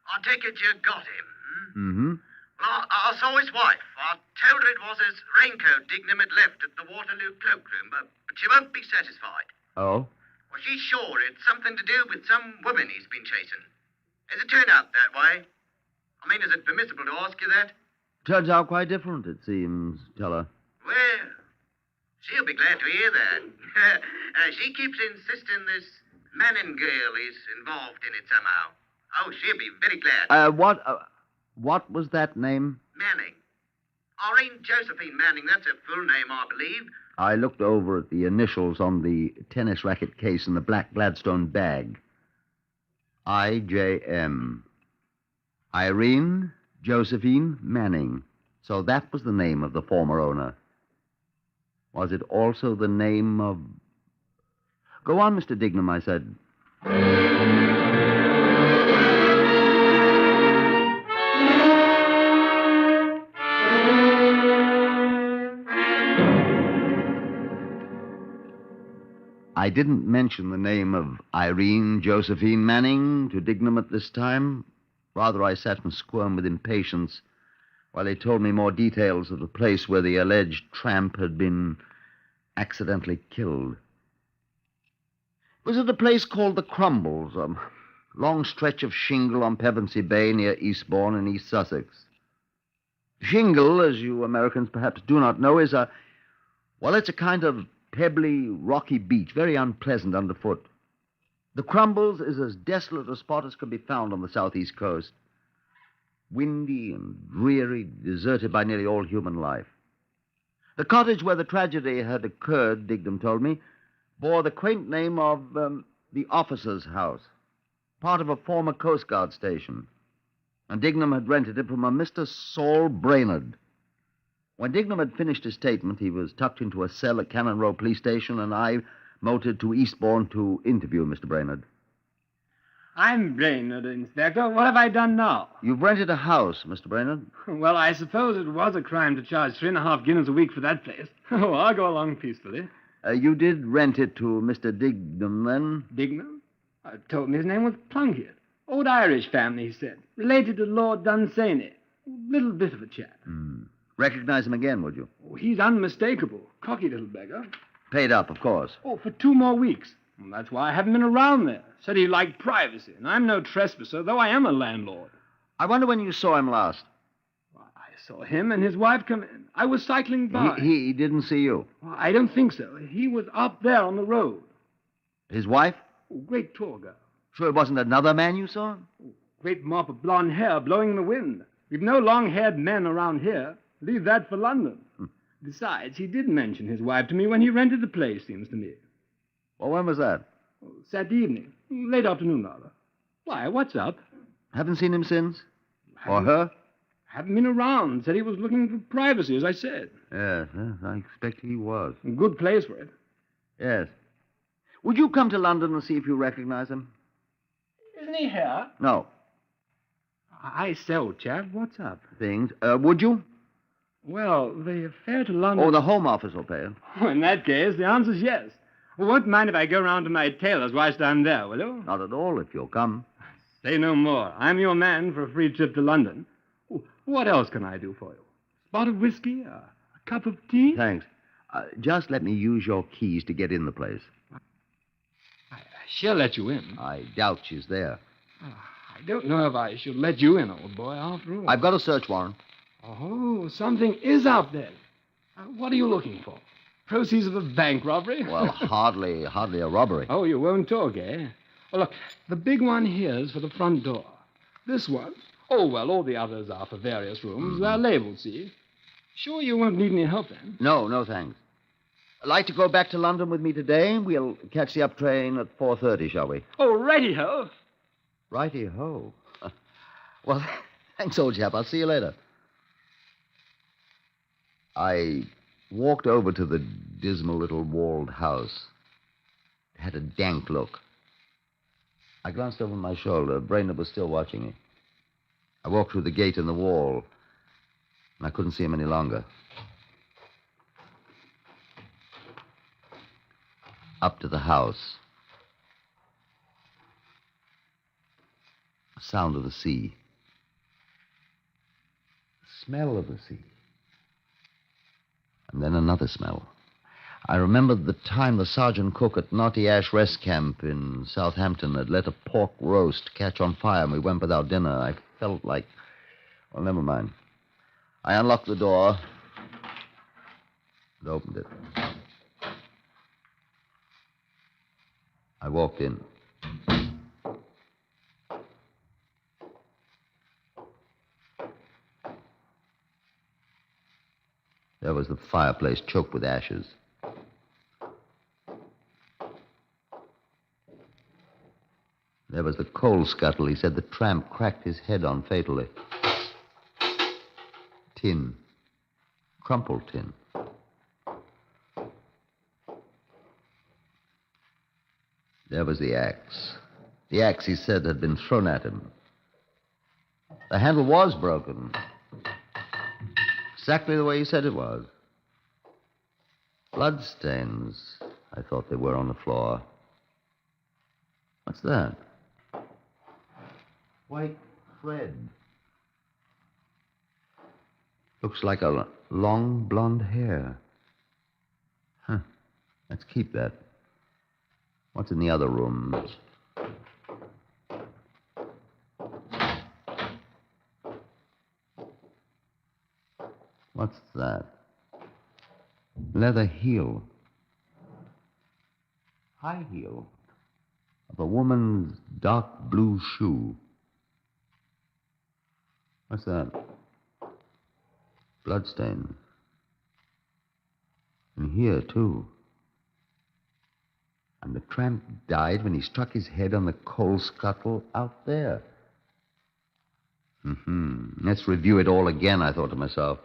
I take it you got him. Mm-hmm. Well, I saw his wife. I told her it was his raincoat Dignam had left at the Waterloo cloakroom, but she won't be satisfied. Oh? Well, she's sure it's something to do with some woman he's been chasing. Has it turned out that way? I mean, is it permissible to ask you that? Turns out quite different, it seems, tell her. Well, she'll be glad to hear that. She keeps insisting this Manning girl is involved in it somehow. Oh, she'll be very glad. What was that name? Manning. Irene Josephine Manning, that's her full name, I believe. I looked over at the initials on the tennis racket case in the black Gladstone bag. IJM. Irene Josephine Manning. So that was the name of the former owner. Was it also the name of... Go on, Mr. Dignam, I said. I didn't mention the name of Irene Josephine Manning to Dignam at this time. Rather, I sat and squirmed with impatience while he told me more details of the place where the alleged tramp had been accidentally killed. It was at a place called the Crumbles, a long stretch of shingle on Pevensey Bay near Eastbourne in East Sussex. Shingle, as you Americans perhaps do not know, is it's a kind of pebbly, rocky beach, very unpleasant underfoot. The Crumbles is as desolate a spot as can be found on the southeast coast. Windy and dreary, deserted by nearly all human life. The cottage where the tragedy had occurred, Dignam told me, bore the quaint name of the officer's house, part of a former Coast Guard station. And Dignam had rented it from a Mr. Saul Brainerd. When Dignam had finished his statement, he was tucked into a cell at Cannon Row Police Station, and I motored to Eastbourne to interview Mr. Brainerd. I'm Brainerd, Inspector. What have I done now? You've rented a house, Mr. Brainerd. Well, I suppose it was a crime to charge 3.5 guineas a week for that place. Oh, I'll go along peacefully. You did rent it to Mr. Dignam, then? Dignam? I told him his name was Plunkett. Old Irish family, he said. Related to Lord Dunsany. Little bit of a chap. Recognize him again, would you? Oh, he's unmistakable. Cocky little beggar. Paid up, of course. Oh, for 2 more weeks. Well, that's why I haven't been around there. Said he liked privacy, and I'm no trespasser, though I am a landlord. I wonder when you saw him last. Well, I saw him and his wife come in. I was cycling by. He didn't see you? Well, I don't think so. He was up there on the road. His wife? Oh, great tall girl. Sure it wasn't another man you saw? Oh, great mop of blonde hair blowing in the wind. We've no long-haired men around here. Leave that for London. Besides, he did mention his wife to me when he rented the place, seems to me. Well, when was that? Oh, Saturday evening. Late afternoon, rather. Why, what's up? Haven't seen him since? Or her? Haven't been around. Said he was looking for privacy, as I said. Yes, I expect he was. A good place for it. Yes. Would you come to London and see if you recognize him? Isn't he here? No. I say, old chap, what's up? Things. Would you? Well, the fare to London... Oh, the Home Office will pay it. Oh, in that case, the answer's yes. Well, won't mind if I go round to my tailor's whilst I'm there, will you? Not at all, if you'll come. Say no more. I'm your man for a free trip to London. Oh, what else can I do for you? Spot of whiskey? A cup of tea? Thanks. Just let me use your keys to get in the place. She'll let you in. I doubt she's there. I don't know if I should let you in, old boy, after all. I've got a search warrant. Oh, something is out there. What are you looking for? Proceeds of a bank robbery? Well, hardly a robbery. Oh, you won't talk, eh? Well, look, the big one here's for the front door. This one? Oh, well, all the others are for various rooms. They're labeled, see? Sure you won't need any help, then? No, thanks. Like to go back to London with me today? We'll catch the up train at 4:30, shall we? Oh, righty-ho. Righty-ho. Well, thanks, old chap. I'll see you later. I walked over to the dismal little walled house. It had a dank look. I glanced over my shoulder. Brainerd was still watching me. I walked through the gate in the wall, and I couldn't see him any longer. Up to the house. The sound of the sea. smell of the sea. And then another smell. I remembered the time the sergeant cook at Knotty Ash Rest Camp in Southampton had let a pork roast catch on fire, and we went without dinner. I felt like... Well, never mind. I unlocked the door and opened it. I walked in. There was the fireplace choked with ashes. There was the coal scuttle. He said the tramp cracked his head on fatally. Tin. Crumpled tin. There was the axe. The axe, he said, had been thrown at him. The handle was broken. Exactly the way he said it was. Bloodstains, I thought they were on the floor. What's that? White thread. Looks like a long blonde hair. Huh. Let's keep that. What's in the other rooms? What's that? Leather heel. High heel. Of a woman's dark blue shoe. What's that? Bloodstain. And here, too. And the tramp died when he struck his head on the coal scuttle out there. Let's review it all again, I thought to myself.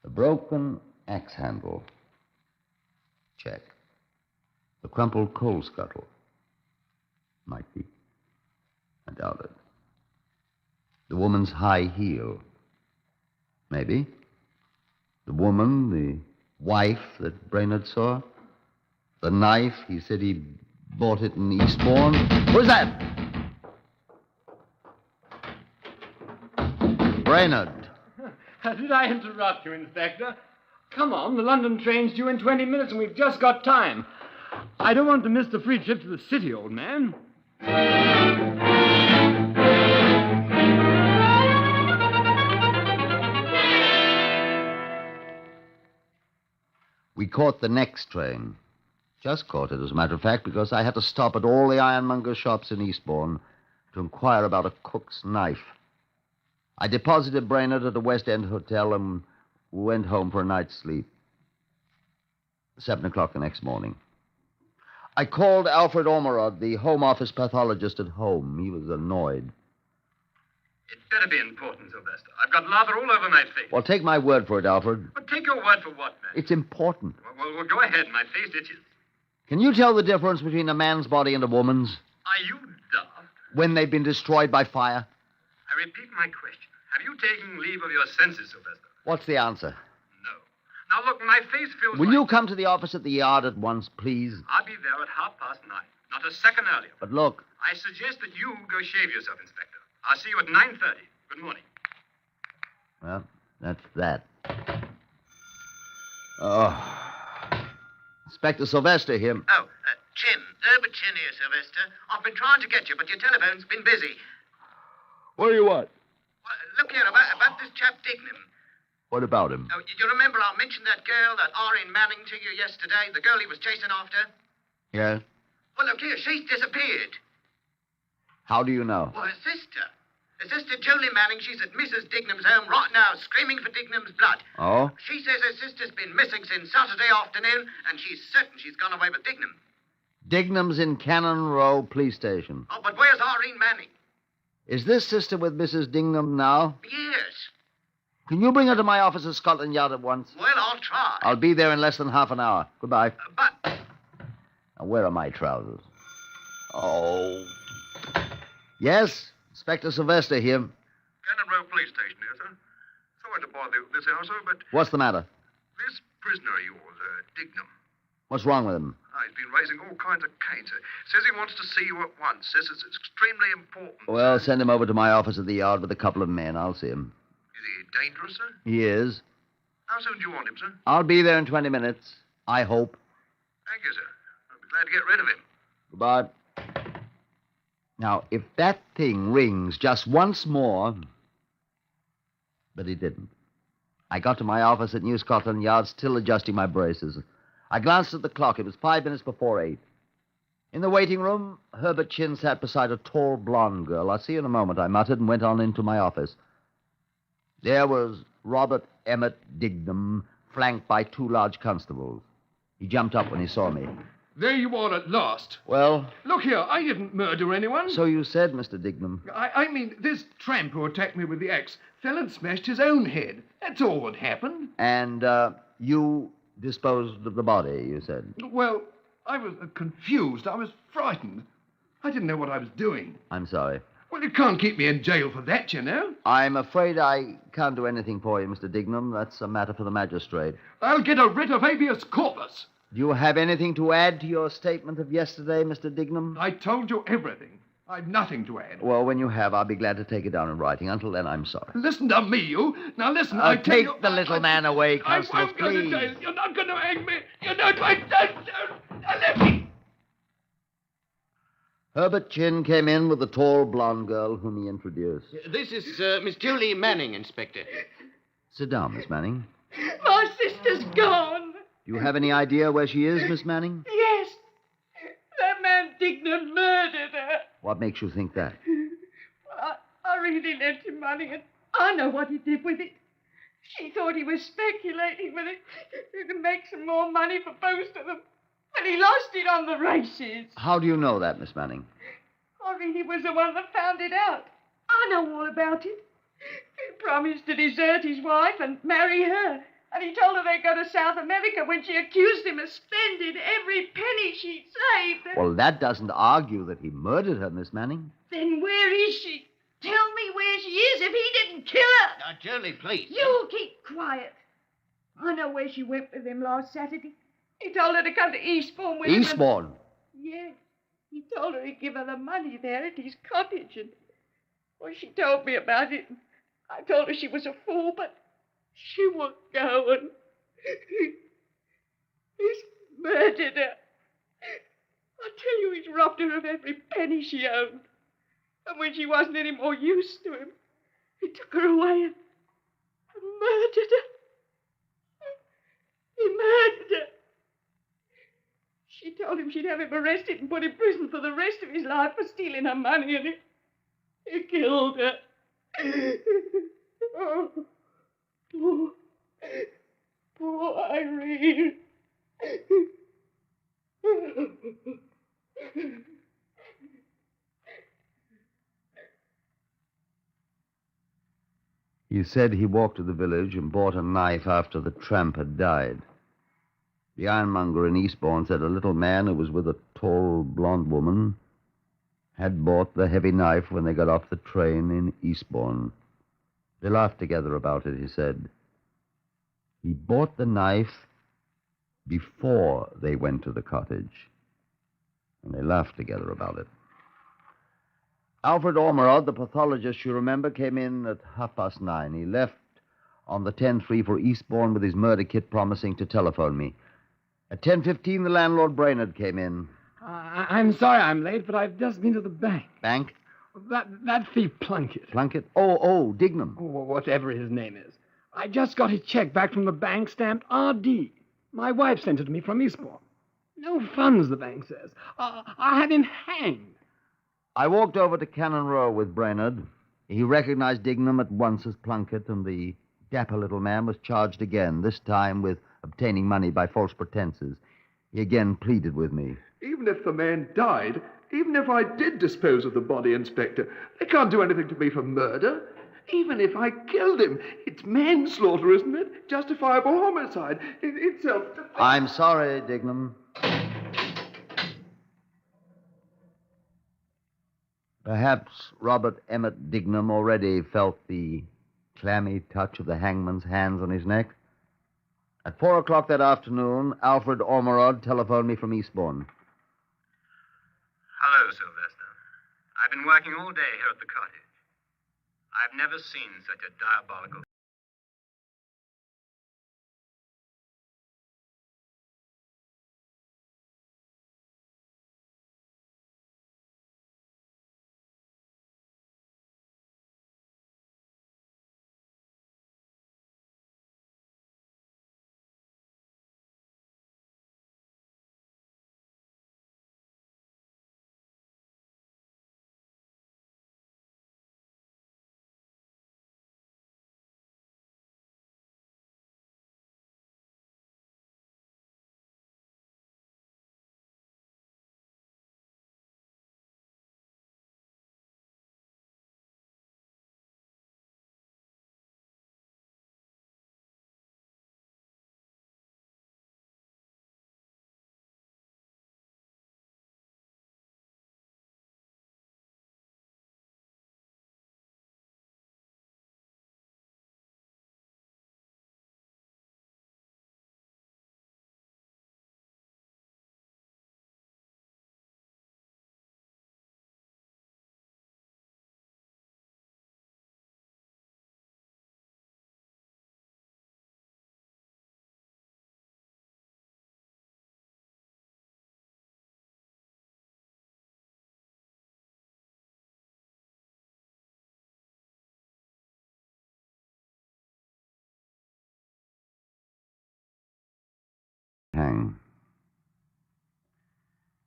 The broken axe handle. Check. The crumpled coal scuttle. Might be. I doubt it. The woman's high heel. Maybe. The woman, the wife that Brainerd saw. The knife, he said he bought it in Eastbourne. Who's that? Brainerd. Did I interrupt you, Inspector? Come on, the London train's due in 20 minutes and we've just got time. I don't want to miss the free trip to the city, old man. We caught the next train. Just caught it, as a matter of fact, because I had to stop at all the ironmonger shops in Eastbourne to inquire about a cook's knife. I deposited Brainerd at a West End hotel and went home for a night's sleep. 7 o'clock the next morning. I called Alfred Ormerod, the Home Office pathologist at home. He was annoyed. It better be important, Sylvester. I've got lather all over my face. Well, take my word for it, Alfred. But take your word for what, man? It's important. Well, go ahead. My face itches. Can you tell the difference between a man's body and a woman's? Are you daft? When they've been destroyed by fire? I repeat my question. Have you taken leave of your senses, Sylvester? What's the answer? Now, look, my face feels Will you come to the office at the Yard at once, please? I'll be there at 9:30. Not a second earlier. But look. I suggest that you go shave yourself, Inspector. I'll see you at 9:30. Good morning. Well, that's that. Oh. Inspector Sylvester here. Oh, Chin. Herbert Chin here, Sylvester. I've been trying to get you, but your telephone's been busy. What do you want? Well, look here, about this chap Dignam. What about him? Oh, you remember I mentioned that girl, that Irene Manning, to you yesterday? The girl he was chasing after? Yes? Well, look here, she's disappeared. How do you know? Well, her sister. Her sister, Julie Manning, she's at Mrs. Dignam's home right now, screaming for Dignam's blood. Oh? She says her sister's been missing since Saturday afternoon, and she's certain she's gone away with Dignam. Dignam's in Cannon Row Police Station. Oh, but where's Irene Manning? Is this sister with Mrs. Dignam now? Yes. Can you bring her to my office at Scotland Yard at once? Well, I'll try. I'll be there in less than half an hour. Goodbye. But... Now, where are my trousers? Oh. Yes? Inspector Sylvester here. Cannon Row Police Station here, sir. Sorry to bother you this hour, sir, but What's the matter? this prisoner of yours, Dignam, What's wrong with him? he's been raising all kinds of canes. Says he wants to see you at once. Says it's extremely important. Well, send him over to my office at the Yard with a couple of men. I'll see him. he dangerous, sir? He is. How soon do you want him, sir? I'll be there in 20 minutes. I hope. Thank you, sir. I'll be glad to get rid of him. Goodbye. Now, if that thing rings just once more... But it didn't. I got to my office at New Scotland Yard, still adjusting my braces. I glanced at the clock. It was 5 minutes before 8. In the waiting room, Herbert Chin sat beside a tall, blonde girl. I'll see you in a moment, I muttered, and went on into my office. There was Robert Emmett Dignam, flanked by 2 large constables. He jumped up when he saw me. There you are at last. Well? Look here, I didn't murder anyone. So you said, Mr. Dignam. I mean, this tramp who attacked me with the axe fell and smashed his own head. That's all that happened. And, you disposed of the body, you said? Well, I was confused. I was frightened. I didn't know what I was doing. I'm sorry. Well, you can't keep me in jail for that, you know. I'm afraid I can't do anything for you, Mr. Dignam. That's a matter for the magistrate. I'll get a writ of habeas corpus. Do you have anything to add to your statement of yesterday, Mr. Dignam? I told you everything. I've nothing to add. Well, when you have, I'll be glad to take it down in writing. Until then, I'm sorry. Listen to me, you. Now listen, I tell take you... the little man away, I Constable, won't go to please. jail. You're not going to hang me. You know, don't. Let me... Herbert Chin came in with the tall, blonde girl whom he introduced. This is Miss Julie Manning, Inspector. Sit down, Miss Manning. My sister's gone. Do you have any idea where she is, Miss Manning? Yes. That man Dignam murdered her. What makes you think that? I really lent him money, and I know what he did with it. She thought he was speculating with it to make some more money for both of them. And he lost it on the races. How do you know that, Miss Manning? I really was the one that found it out. I know all about it. He promised to desert his wife and marry her. And he told her they'd go to South America when she accused him of spending every penny she'd saved. Well, that doesn't argue that he murdered her, Miss Manning. Then where is she? Tell me where she is if he didn't kill her. Now, Julie, please. You keep quiet. I know where she went with him last Saturday. He told her to come to Eastbourne with him. Eastbourne? Yes. He told her he'd give her the money there at his cottage. And, well, she told me about it. I told her she was a fool, but she wouldn't go, and he's murdered her. I tell you, he's robbed her of every penny she owned. And when she wasn't any more use to him, he took her away and murdered her. He murdered her. She told him she'd have him arrested and put in prison for the rest of his life for stealing her money, and he killed her. Oh, poor Irene. He said he walked to the village and bought a knife after the tramp had died. The ironmonger in Eastbourne said a little man who was with a tall, blonde woman had bought the heavy knife when they got off the train in Eastbourne. They laughed together about it, he said. He bought the knife before they went to the cottage, and they laughed together about it. Alfred Ormerod, the pathologist, you remember, came in at 9:30. He left on the 10:03 for Eastbourne with his murder kit, promising to telephone me. At 10:15, the landlord Brainerd came in. I'm sorry I'm late, but I've just been to the bank. Bank? That thief Plunkett. Plunkett? Oh, Dignam. Oh, whatever his name is. I just got his check back from the bank stamped R.D. My wife sent it to me from Eastbourne. No funds, the bank says. I had him hanged. I walked over to Cannon Row with Brainerd. He recognized Dignam at once as Plunkett, and the dapper little man was charged again, this time with obtaining money by false pretenses. He again pleaded with me. Even if the man died, even if I did dispose of the body, Inspector, they can't do anything to me for murder. Even if I killed him, it's manslaughter, isn't it? Justifiable homicide. It's self-defense. I'm sorry, Dignam. Perhaps Robert Emmett Dignam already felt the clammy touch of the hangman's hands on his neck. At 4 o'clock that afternoon, Alfred Ormerod telephoned me from Eastbourne. Hello, Sylvester. I've been working all day here at the cottage. I've never seen such a diabolical...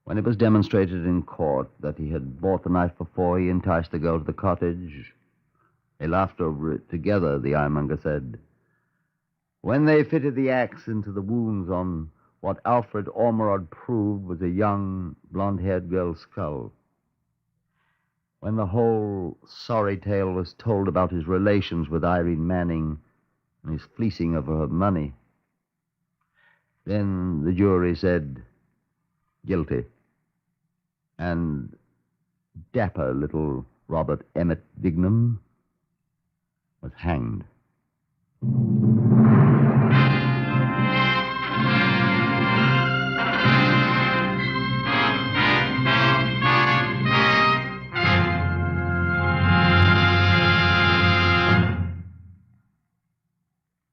When it was demonstrated in court that he had bought the knife before he enticed the girl to the cottage, they laughed over it together, the ironmonger said. When they fitted the axe into the wounds on what Alfred Ormerod proved was a young, blonde-haired girl's skull, when the whole sorry tale was told about his relations with Irene Manning and his fleecing of her money, then the jury said, guilty. And dapper little Robert Emmett Dignam was hanged.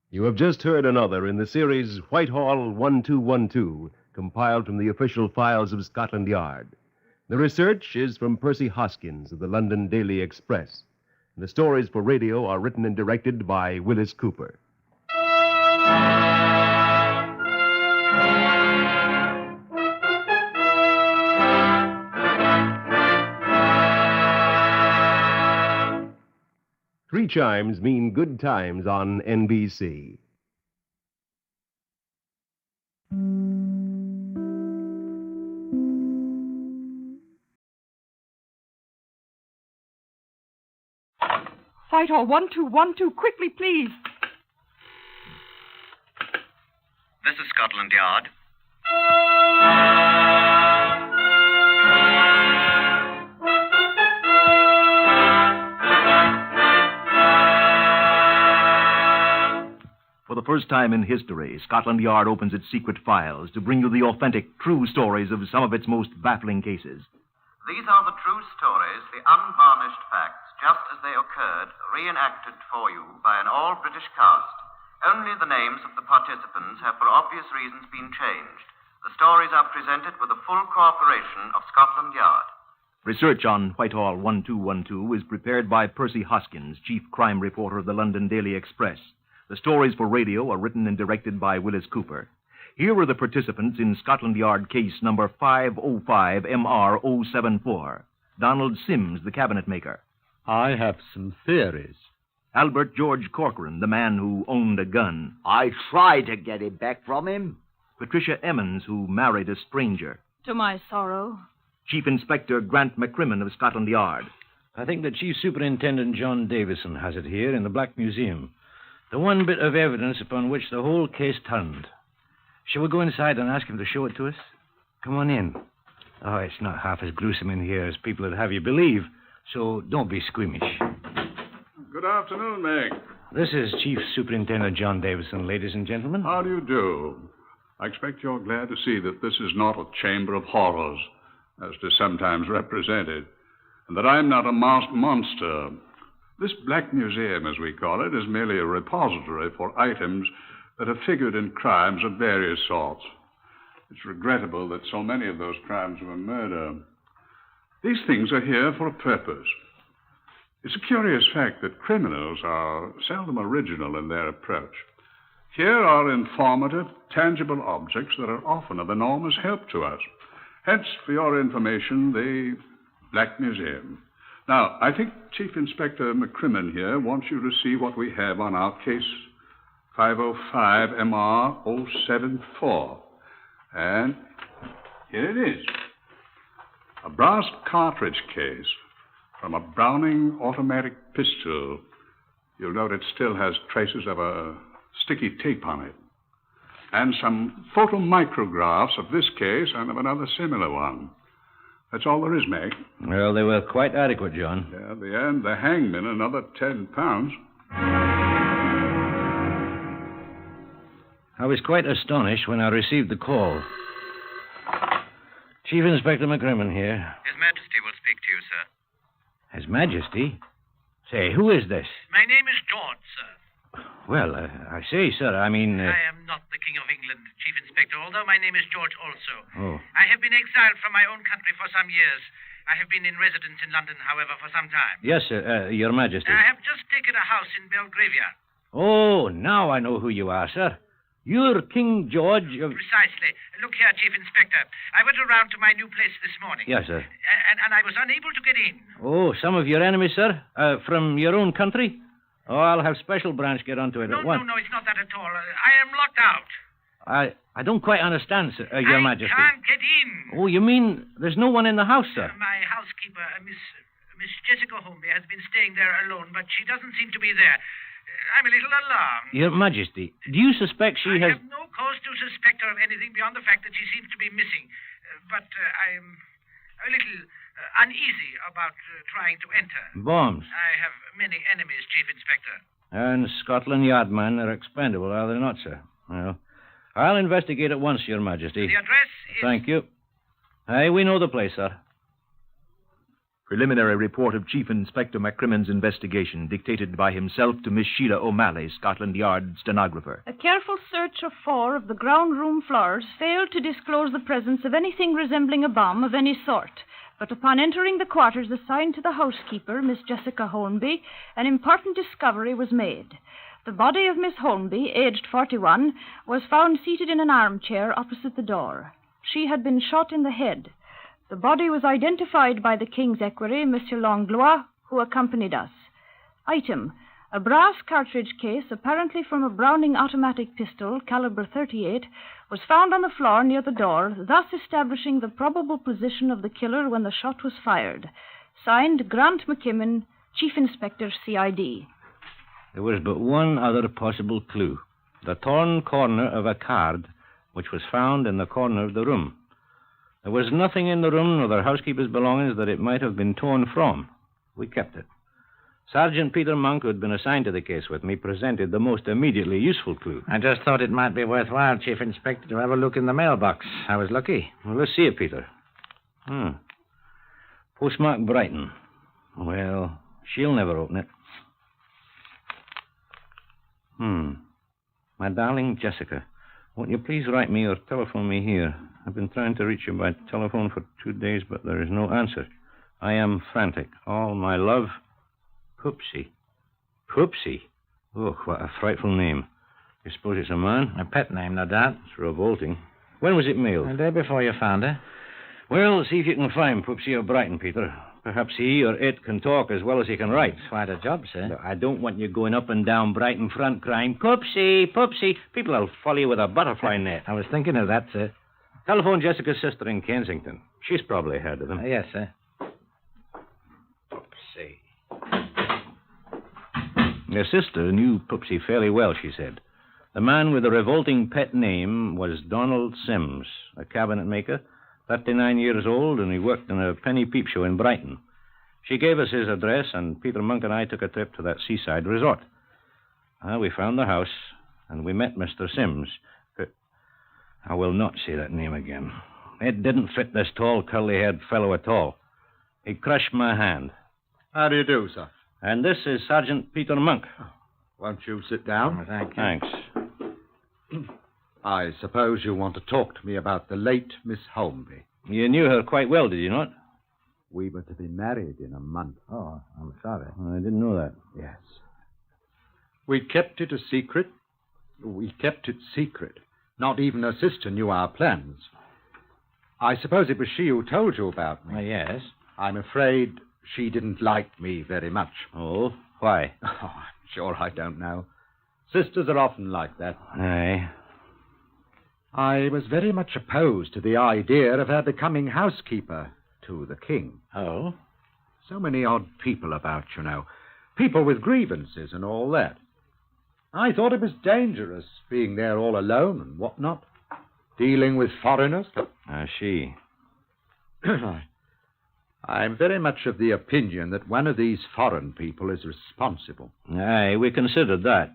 You have just heard another in the series Whitehall 1212, compiled from the official files of Scotland Yard. The research is from Percy Hoskins of the London Daily Express. The stories for radio are written and directed by Willis Cooper. Three chimes mean good times on NBC. Whitehall 1212, quickly, please. This is Scotland Yard. For the first time in history, Scotland Yard opens its secret files to bring you the authentic, true stories of some of its most baffling cases. These are the true stories, the unvarnished facts, just as they occurred, reenacted for you by an all-British cast. Only the names of the participants have, for obvious reasons, been changed. The stories are presented with the full cooperation of Scotland Yard. Research on Whitehall 1212 is prepared by Percy Hoskins, chief crime reporter of the London Daily Express. The stories for radio are written and directed by Willis Cooper. Here are the participants in Scotland Yard case number 505MR074. Donald Sims, the cabinet maker. I have some theories. Albert George Corcoran, the man who owned a gun. I tried to get it back from him. Patricia Emmons, who married a stranger. To my sorrow. Chief Inspector Grant McCrimmon of Scotland Yard. I think that Chief Superintendent John Davison has it here in the Black Museum. The one bit of evidence upon which the whole case turned. Shall we go inside and ask him to show it to us? Come on in. Oh, it's not half as gruesome in here as people would have you believe, so don't be squeamish. Good afternoon, Meg. This is Chief Superintendent John Davison, ladies and gentlemen. How do you do? I expect you're glad to see that this is not a chamber of horrors, as it is sometimes represented, and that I'm not a masked monster. This Black Museum, as we call it, is merely a repository for items that have figured in crimes of various sorts. It's regrettable that so many of those crimes were murder. These things are here for a purpose. It's a curious fact that criminals are seldom original in their approach. Here are informative, tangible objects that are often of enormous help to us. Hence, for your information, the Black Museum. Now, I think Chief Inspector McCrimmon here wants you to see what we have on our case 505MR074. And here it is. A brass cartridge case from a Browning automatic pistol. You'll note it still has traces of a sticky tape on it. And some photomicrographs of this case and of another similar one. That's all there is, Meg. Well, they were quite adequate, John. Yeah, the hangman, another 10 pounds. I was quite astonished when I received the call. Chief Inspector McCrimmon here. His Majesty will speak to you, sir. His Majesty? Say, who is this? My name is George, sir. Well, I say, sir, I mean... I am not the King of England, Chief Inspector, although my name is George also. Oh. I have been exiled from my own country for some years. I have been in residence in London, however, for some time. Yes, sir, Your Majesty. I have just taken a house in Belgravia. Oh, now I know who you are, sir. You're King George of... Precisely. Look here, Chief Inspector. I went around to my new place this morning. Yes, sir. And I was unable to get in. Oh, some of your enemies, sir? From your own country? Oh, I'll have special branch get onto it at once. No, it's not that at all. I am locked out. I don't quite understand, sir, Your Majesty. I can't get in. Oh, you mean there's no one in the house, sir? My housekeeper, Miss Jessica Holmby, has been staying there alone, but she doesn't seem to be there. I'm a little alarmed. Your Majesty, do you suspect she I has... have no cause to suspect her of anything beyond the fact that she seems to be missing. But I'm a little uneasy about trying to enter. Bombs? I have many enemies, Chief Inspector. And Scotland Yard men are expendable, are they not, sir? Well, I'll investigate at once, Your Majesty. The address is... Thank you. Aye, we know the place, sir. Preliminary report of Chief Inspector McCrimmon's investigation, dictated by himself to Miss Sheila O'Malley, Scotland Yard stenographer. A careful search of 4 of the ground room floors failed to disclose the presence of anything resembling a bomb of any sort. But upon entering the quarters assigned to the housekeeper, Miss Jessica Holmby, an important discovery was made. The body of Miss Holmby, aged 41, was found seated in an armchair opposite the door. She had been shot in the head. The body was identified by the King's equerry, Monsieur Langlois, who accompanied us. Item: a brass cartridge case, apparently from a Browning automatic pistol, caliber .38, was found on the floor near the door, thus establishing the probable position of the killer when the shot was fired. Signed, Grant McKimmon, Chief Inspector, C.I.D. There was but one other possible clue. The torn corner of a card which was found in the corner of the room. There was nothing in the room nor the housekeeper's belongings that it might have been torn from. We kept it. Sergeant Peter Monk, who had been assigned to the case with me, presented the most immediately useful clue. I just thought it might be worthwhile, Chief Inspector, to have a look in the mailbox. I was lucky. Well, let's see it, Peter. Postmark Brighton. Well, she'll never open it. My darling Jessica, won't you please write me or telephone me here? I've been trying to reach you by telephone for 2 days, but there is no answer. I am frantic. All my love, Poopsie. Poopsie? Oh, what a frightful name. You suppose it's a man? A pet name, no doubt. It's revolting. When was it mailed? The day before you found her. Well, see if you can find Poopsie of Brighton, Peter. Perhaps he or it can talk as well as he can write. Quite a job, sir. No, I don't want you going up and down Brighton front crying, Poopsie, Poopsie. People will follow you with a butterfly net. I was thinking of that, sir. Telephone Jessica's sister in Kensington. She's probably heard of him. Yes, sir. Poopsie. Your sister knew Poopsie fairly well, she said. The man with the revolting pet name was Donald Sims, a cabinet maker, 39 years old, and he worked in a penny peep show in Brighton. She gave us his address, and Peter Monk and I took a trip to that seaside resort. We found the house, and we met Mr. Sims. I will not say that name again. It didn't fit this tall, curly-haired fellow at all. He crushed my hand. How do you do, sir? And this is Sergeant Peter Monk. Won't you sit down? Thank you. Thanks. I suppose you want to talk to me about the late Miss Holmby. You knew her quite well, did you not? We were to be married in a month. Oh, I'm sorry. I didn't know that. Yes. We kept it a secret. We kept it secret. Not even her sister knew our plans. I suppose it was she who told you about me. Yes. I'm afraid she didn't like me very much. Oh, why? Oh, I'm sure I don't know. Sisters are often like that. Aye. I was very much opposed to the idea of her becoming housekeeper to the king. Oh? So many odd people about, you know. People with grievances and all that. I thought it was dangerous, being there all alone and what not. Dealing with foreigners. She. I'm very much of the opinion that one of these foreign people is responsible. Aye, we considered that.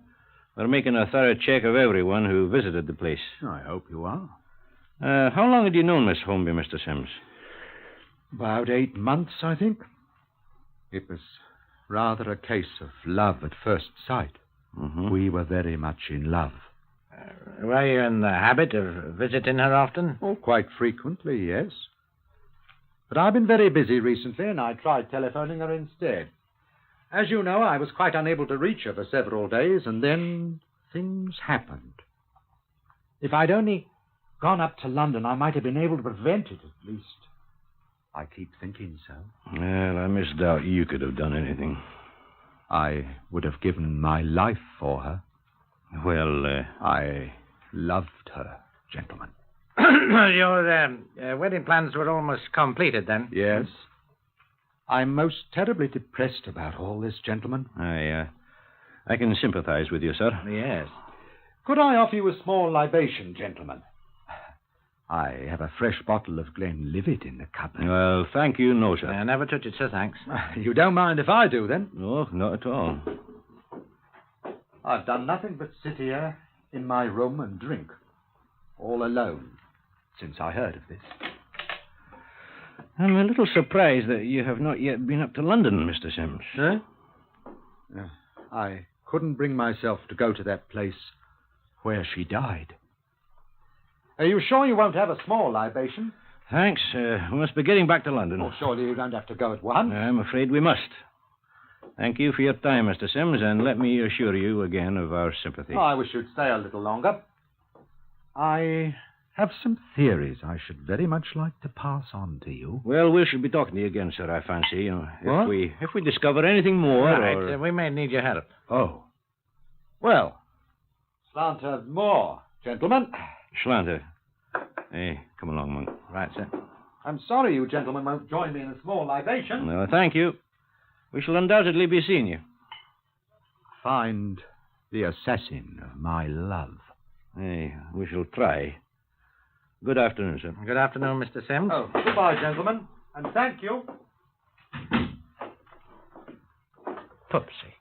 We're making a thorough check of everyone who visited the place. I hope you are. How long had you known Miss Holmby, Mr. Sims? About 8 months, I think. It was rather a case of love at first sight. Mm-hmm. We were very much in love. Were you in the habit of visiting her often? Oh, quite frequently, yes. But I've been very busy recently, and I tried telephoning her instead. As you know, I was quite unable to reach her for several days, and then things happened. If I'd only gone up to London, I might have been able to prevent it, at least. I keep thinking so. Well, I misdoubt you could have done anything. I would have given my life for her. Well, I loved her, gentlemen. Your wedding plans were almost completed, then? Yes. I'm most terribly depressed about all this, gentlemen. I can sympathize with you, sir. Yes. Could I offer you a small libation, gentlemen? I have a fresh bottle of Glenlivet in the cupboard. Well, thank you, no, sir. Never touch it, sir, thanks. You don't mind if I do, then? No, not at all. I've done nothing but sit here in my room and drink, all alone, since I heard of this. I'm a little surprised that you have not yet been up to London, Mr. Sims. Huh? I couldn't bring myself to go to that place where she died. Are you sure you won't have a small libation? Thanks. We must be getting back to London. Oh, surely you don't have to go at once. I'm afraid we must. Thank you for your time, Mr. Sims, and let me assure you again of our sympathy. I wish you'd stay a little longer. I have some theories I should very much like to pass on to you. Well, we should be talking to you again, sir, I fancy. If we discover anything more... Right, we may need your help. Oh. Well, Slanter more, gentlemen. Schlanter. Hey, come along, Monk. Right, sir. I'm sorry you gentlemen won't join me in a small libation. No, thank you. We shall undoubtedly be seeing you. Find the assassin of my love. Hey, we shall try. Good afternoon, sir. Good afternoon, Mr. Sims. Oh, goodbye, gentlemen, and thank you. Pupsy.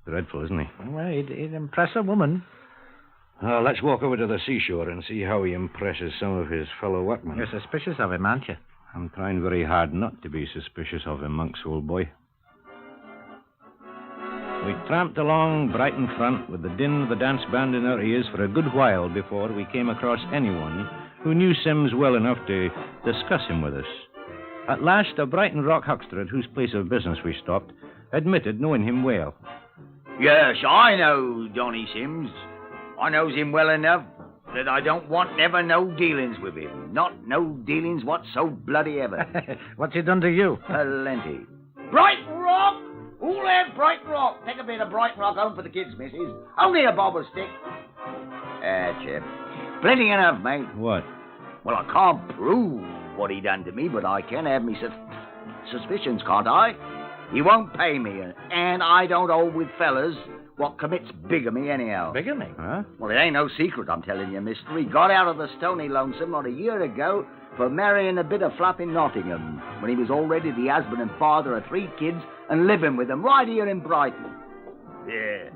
Dreadful, isn't he? Well, he'd impress a woman. Let's walk over to the seashore and see how he impresses some of his fellow workmen. You're suspicious of him, aren't you? I'm trying very hard not to be suspicious of him, Monk's old boy. We tramped along Brighton front with the din of the dance band in our ears for a good while before we came across anyone who knew Sims well enough to discuss him with us. At last, a Brighton rock huckster at whose place of business we stopped admitted knowing him well. Yes, I know Johnny Sims. I knows him well enough that I don't want never no dealings with him. Not no dealings what so bloody ever. What's he done to you? Plenty. Brighton Rock! Who'll have Brighton Rock? Take a bit of Brighton Rock home for the kids, missus. Only a bob of stick. Chip. Plenty enough, mate. What? Well, I can't prove what he done to me, but I can have me suspicions, can't I? He won't pay me, and I don't hold with fellas what commits bigamy anyhow. Bigamy? Huh? Well, it ain't no secret, I'm telling you, mister. He got out of the Stony Lonesome not a year ago for marrying a bit of fluff in Nottingham, when he was already the husband and father of 3 kids and living with them right here in Brighton. Yeah.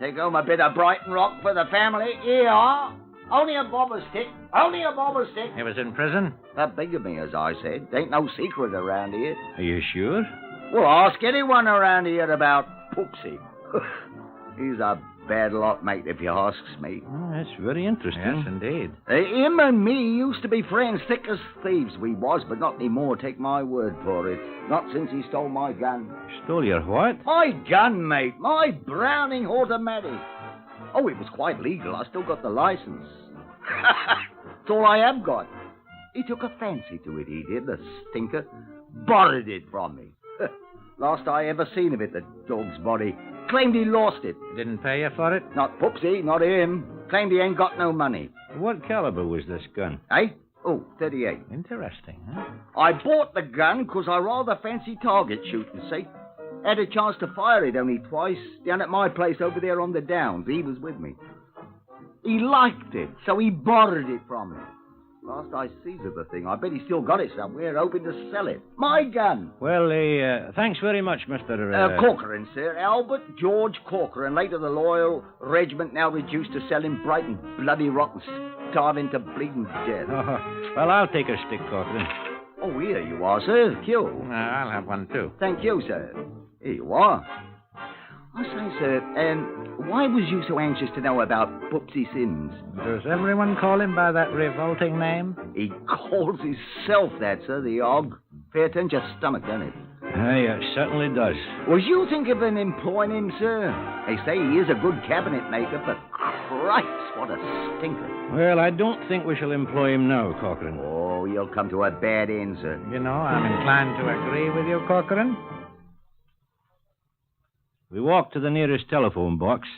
Take home a bit of Brighton Rock for the family. Here you are. Only a bob of stick. Only a bob of stick. He was in prison? For bigamy, as I said. Ain't no secret around here. Are you sure? Well, ask anyone around here about Pupsy. He's a bad lot, mate, if you asks me. Oh, that's very interesting. Yes, indeed. Him and me used to be friends, thick as thieves we was, but not anymore, take my word for it. Not since he stole my gun. Stole your what? My gun, mate. My Browning automatic. Oh, it was quite legal. I still got the license. That's all I have got. He took a fancy to it, he did, the stinker. Borrowed it from me. Last I ever seen of it, the dog's body. Claimed he lost it. Didn't pay you for it? Not Pupsy, not him. Claimed he ain't got no money. What caliber was this gun? Eh? Oh, 38. Interesting, huh? I bought the gun because I rather fancy target shooting, see? Had a chance to fire it only twice, down at my place over there on the Downs. He was with me. He liked it, so he borrowed it from me. Last I sees of the thing, I bet he still got it somewhere, hoping to sell it. My gun. Well, thanks very much, Mr. Corcoran, sir. Albert George Corcoran, later the Loyal Regiment, now reduced to selling Brighton bloody rock and starving to bleeding death. Oh, well, I'll take a stick, Corcoran. Oh, here you are, sir. Q. I'll have one, too. Thank you, sir. Here you are. I say, sir, why was you so anxious to know about Pupsy Sims? Does everyone call him by that revolting name? He calls himself that, sir, the og. Fair turns your stomach, doesn't it? It certainly does. Was you thinking of employing him, sir? They say he is a good cabinet maker, but Christ, what a stinker. Well, I don't think we shall employ him now, Corcoran. Oh, you'll come to a bad end, sir. You know, I'm inclined to agree with you, Corcoran. We walked to the nearest telephone box,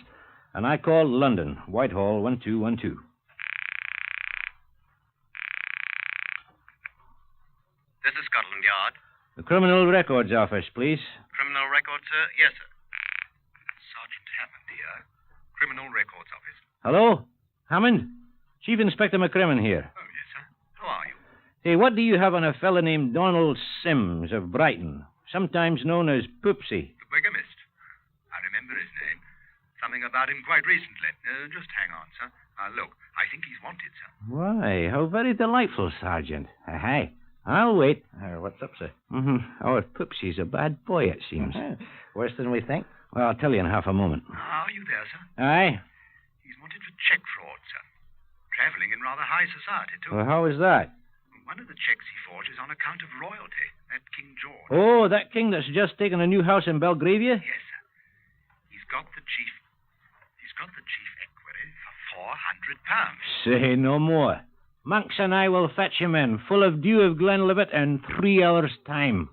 and I called London, Whitehall 1212. This is Scotland Yard. The Criminal Records Office, please. Criminal records, sir? Yes, sir. Sergeant Hammond here. Criminal Records Office. Hello? Hammond? Chief Inspector McCrimmon here. Oh, yes, sir. Who are you? Hey, what do you have on a fella named Donald Sims of Brighton, sometimes known as Poopsie? The bigamist. I remember his name. Something about him quite recently. Just hang on, sir. Look, I think he's wanted, sir. Why, how very delightful, Sergeant. Aye. I'll wait. What's up, sir? Our Poopsie's a bad boy, it seems. Worse than we think? Well, I'll tell you in half a moment. Are you there, sir? Aye. He's wanted for check fraud, sir. Traveling in rather high society, too. Well, how is that? One of the checks he forged is on account of royalty, that King George. Oh, that king that's just taken a new house in Belgravia? Yes, sir. He's got the chief equerry for £400. Say no more. Monks and I will fetch him in, full of dew of Glenlivet, in 3 hours' time.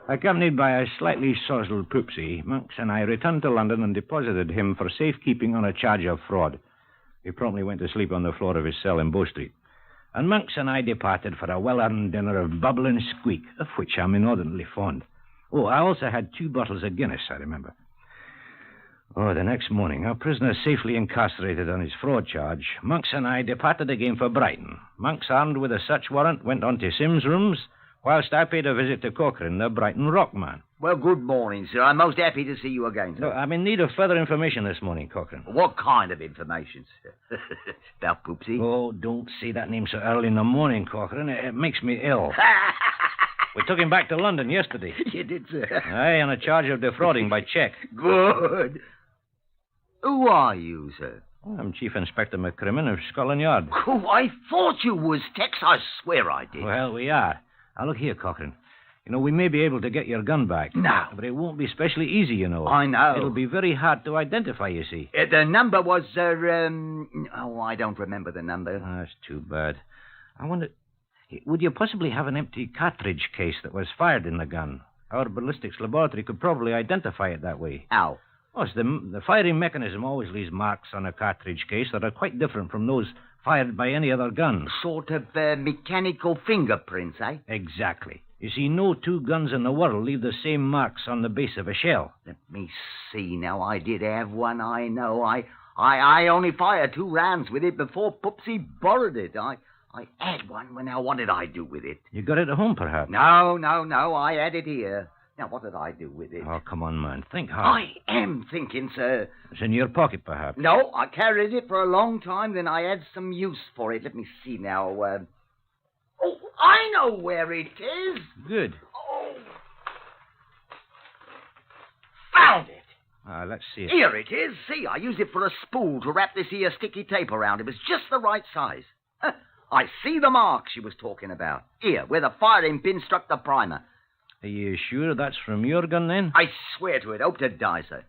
Accompanied by a slightly sozzled Poopsie, Monks and I returned to London and deposited him for safekeeping on a charge of fraud. He promptly went to sleep on the floor of his cell in Bow Street. And Monks and I departed for a well-earned dinner of bubble and squeak, of which I'm inordinately fond. Oh, I also had 2 bottles of Guinness, I remember. Oh, the next morning, our prisoner safely incarcerated on his fraud charge, Monks and I departed again for Brighton. Monks, armed with a search warrant, went on to Sim's rooms, whilst I paid a visit to Corcoran, the Brighton rockman. Well, good morning, sir. I'm most happy to see you again, sir. Look, I'm in need of further information this morning, Corcoran. What kind of information, sir? About Poopsie? Oh, don't say that name so early in the morning, Corcoran. It makes me ill. We took him back to London yesterday. You did, sir? Aye, on a charge of defrauding by cheque. Good. Who are you, sir? I'm Chief Inspector McCrimmon of Scotland Yard. Oh, I thought you was Tex. I swear I did. Well, we are. Now, look here, Corcoran. You know, we may be able to get your gun back. No. But it won't be specially easy, you know. I know. It'll be very hard to identify, you see. The number was, I don't remember the number. Oh, that's too bad. I wonder, would you possibly have an empty cartridge case that was fired in the gun? Our ballistics laboratory could probably identify it that way. How? Oh, the firing mechanism always leaves marks on a cartridge case that are quite different from those fired by any other gun. Sort of mechanical fingerprints, eh? Exactly. You see, no 2 guns in the world leave the same marks on the base of a shell. Let me see now. I did have one, I know. I only fired 2 rounds with it before Poopsie borrowed it. I had one. Well, now, what did I do with it? You got it at home, perhaps? No. I had it here. Now, what did I do with it? Oh, come on, man. Think hard. I am thinking, sir. It's in your pocket, perhaps? No, I carried it for a long time, then I had some use for it. Let me see now. Oh, I know where it is. Good. Oh. Found it. Let's see it. Here it is. See, I used it for a spool to wrap this here sticky tape around. It was just the right size. I see the mark she was talking about. Here, where the firing pin struck the primer. Are you sure that's from your gun, then? I swear to it. Hope to die, sir.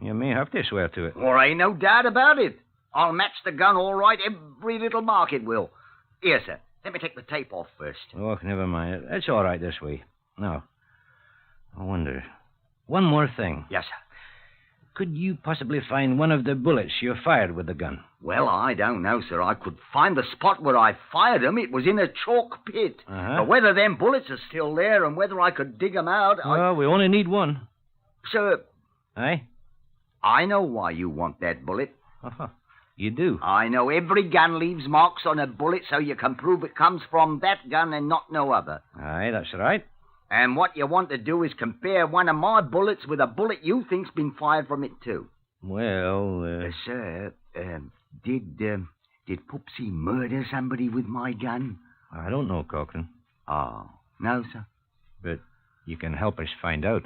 You may have to swear to it. Or ain't no doubt about it. I'll match the gun all right. Every little mark it will. Here, sir. Let me take the tape off first. Oh, never mind. It's all right this way. Now, I wonder. One more thing. Yes, sir. Could you possibly find one of the bullets you fired with the gun? Well, I don't know, sir. I could find the spot where I fired them. It was in a chalk pit. But whether them bullets are still there and whether I could dig them out... Well, we only need one. Sir... Aye? I know why you want that bullet. You do? I know every gun leaves marks on a bullet so you can prove it comes from that gun and not no other. Aye, that's right. And what you want to do is compare one of my bullets with a bullet you think's been fired from it, too. Well, Sir, did Poopsie murder somebody with my gun? I don't know, Corcoran. Oh, no, sir. But you can help us find out.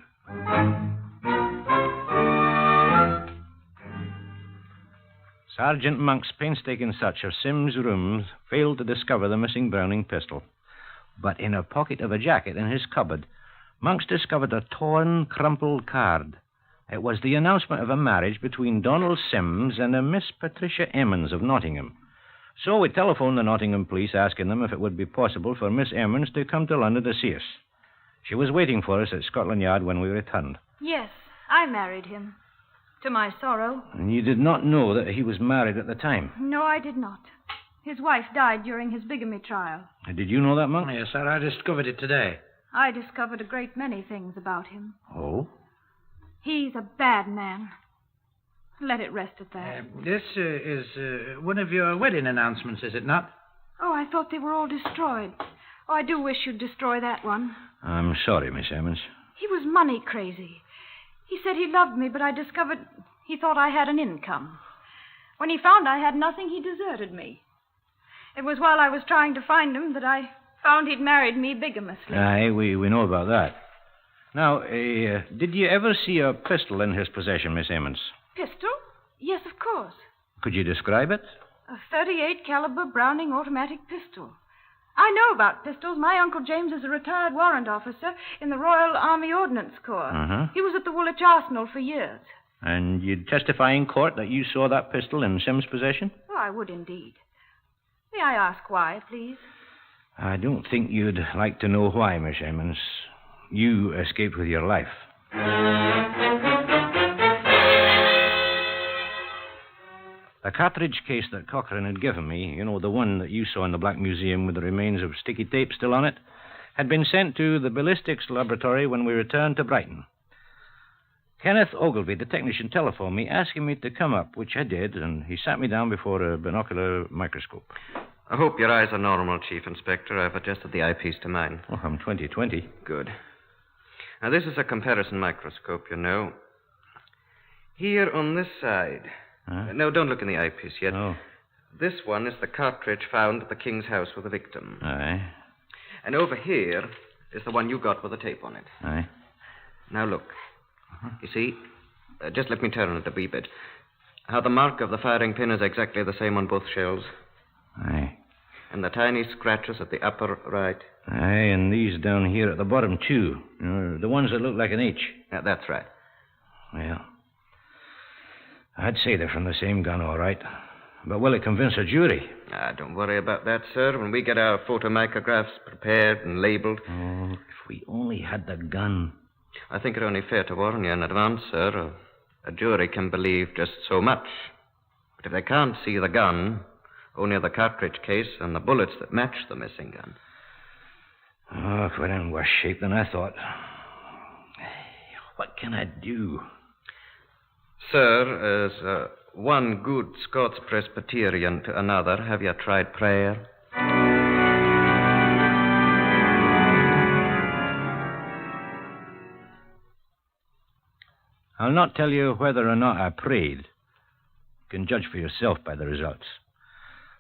Sergeant Monk's painstaking search of Sim's rooms failed to discover the missing Browning pistol. But in a pocket of a jacket in his cupboard, Monk's discovered a torn, crumpled card. It was the announcement of a marriage between Donald Sims and a Miss Patricia Emmons of Nottingham. So we telephoned the Nottingham police asking them if it would be possible for Miss Emmons to come to London to see us. She was waiting for us at Scotland Yard when we returned. Yes, I married him. To my sorrow. And you did not know that he was married at the time? No, I did not. His wife died during his bigamy trial. Did you know that, Monk? Yes, sir. I discovered it today. I discovered a great many things about him. Oh? He's a bad man. Let it rest at that. This is one of your wedding announcements, is it not? Oh, I thought they were all destroyed. Oh, I do wish you'd destroy that one. I'm sorry, Miss Emmons. He was money crazy. He said he loved me, but I discovered he thought I had an income. When he found I had nothing, he deserted me. It was while I was trying to find him that I found he'd married me bigamously. Aye, we know about that. Now, did you ever see a pistol in his possession, Miss Emmons? Pistol? Yes, of course. Could you describe it? A .38 caliber Browning automatic pistol. I know about pistols. My Uncle James is a retired warrant officer in the Royal Army Ordnance Corps. Uh-huh. He was at the Woolwich Arsenal for years. And you'd testify in court that you saw that pistol in Sim's possession? Oh, I would indeed. May I ask why, please? I don't think you'd like to know why, Miss Emmons. You escaped with your life. The cartridge case that Cochrane had given me, you know, the one that you saw in the Black Museum with the remains of sticky tape still on it, had been sent to the ballistics laboratory when we returned to Brighton. Kenneth Ogilvy, the technician, telephoned me asking me to come up, which I did, and he sat me down before a binocular microscope. I hope your eyes are normal, Chief Inspector. I've adjusted the eyepiece to mine. Oh, I'm 20/20. Good. Now, this is a comparison microscope, you know. Here on this side... Huh? No, don't look in the eyepiece yet. Oh. This one is the cartridge found at the King's house with the victim. Aye. And over here is the one you got with the tape on it. Aye. Now, look. You see? Just let me turn it a wee bit. How the mark of the firing pin is exactly the same on both shells. Aye. And the tiny scratches at the upper right. Aye, and these down here at the bottom, too. You know, the ones that look like an H. Yeah, that's right. Well, I'd say they're from the same gun, all right. But will it convince a jury? Don't worry about that, sir. When we get our photomicrographs prepared and labeled... Oh, if we only had the gun. I think it only fair to warn you in advance, sir. A jury can believe just so much. But if they can't see the gun, only the cartridge case and the bullets that match the missing gun. Oh, we're in worse shape than I thought. What can I do? Sir, as one good Scots Presbyterian to another, have you tried prayer? I'll not tell you whether or not I prayed. You can judge for yourself by the results.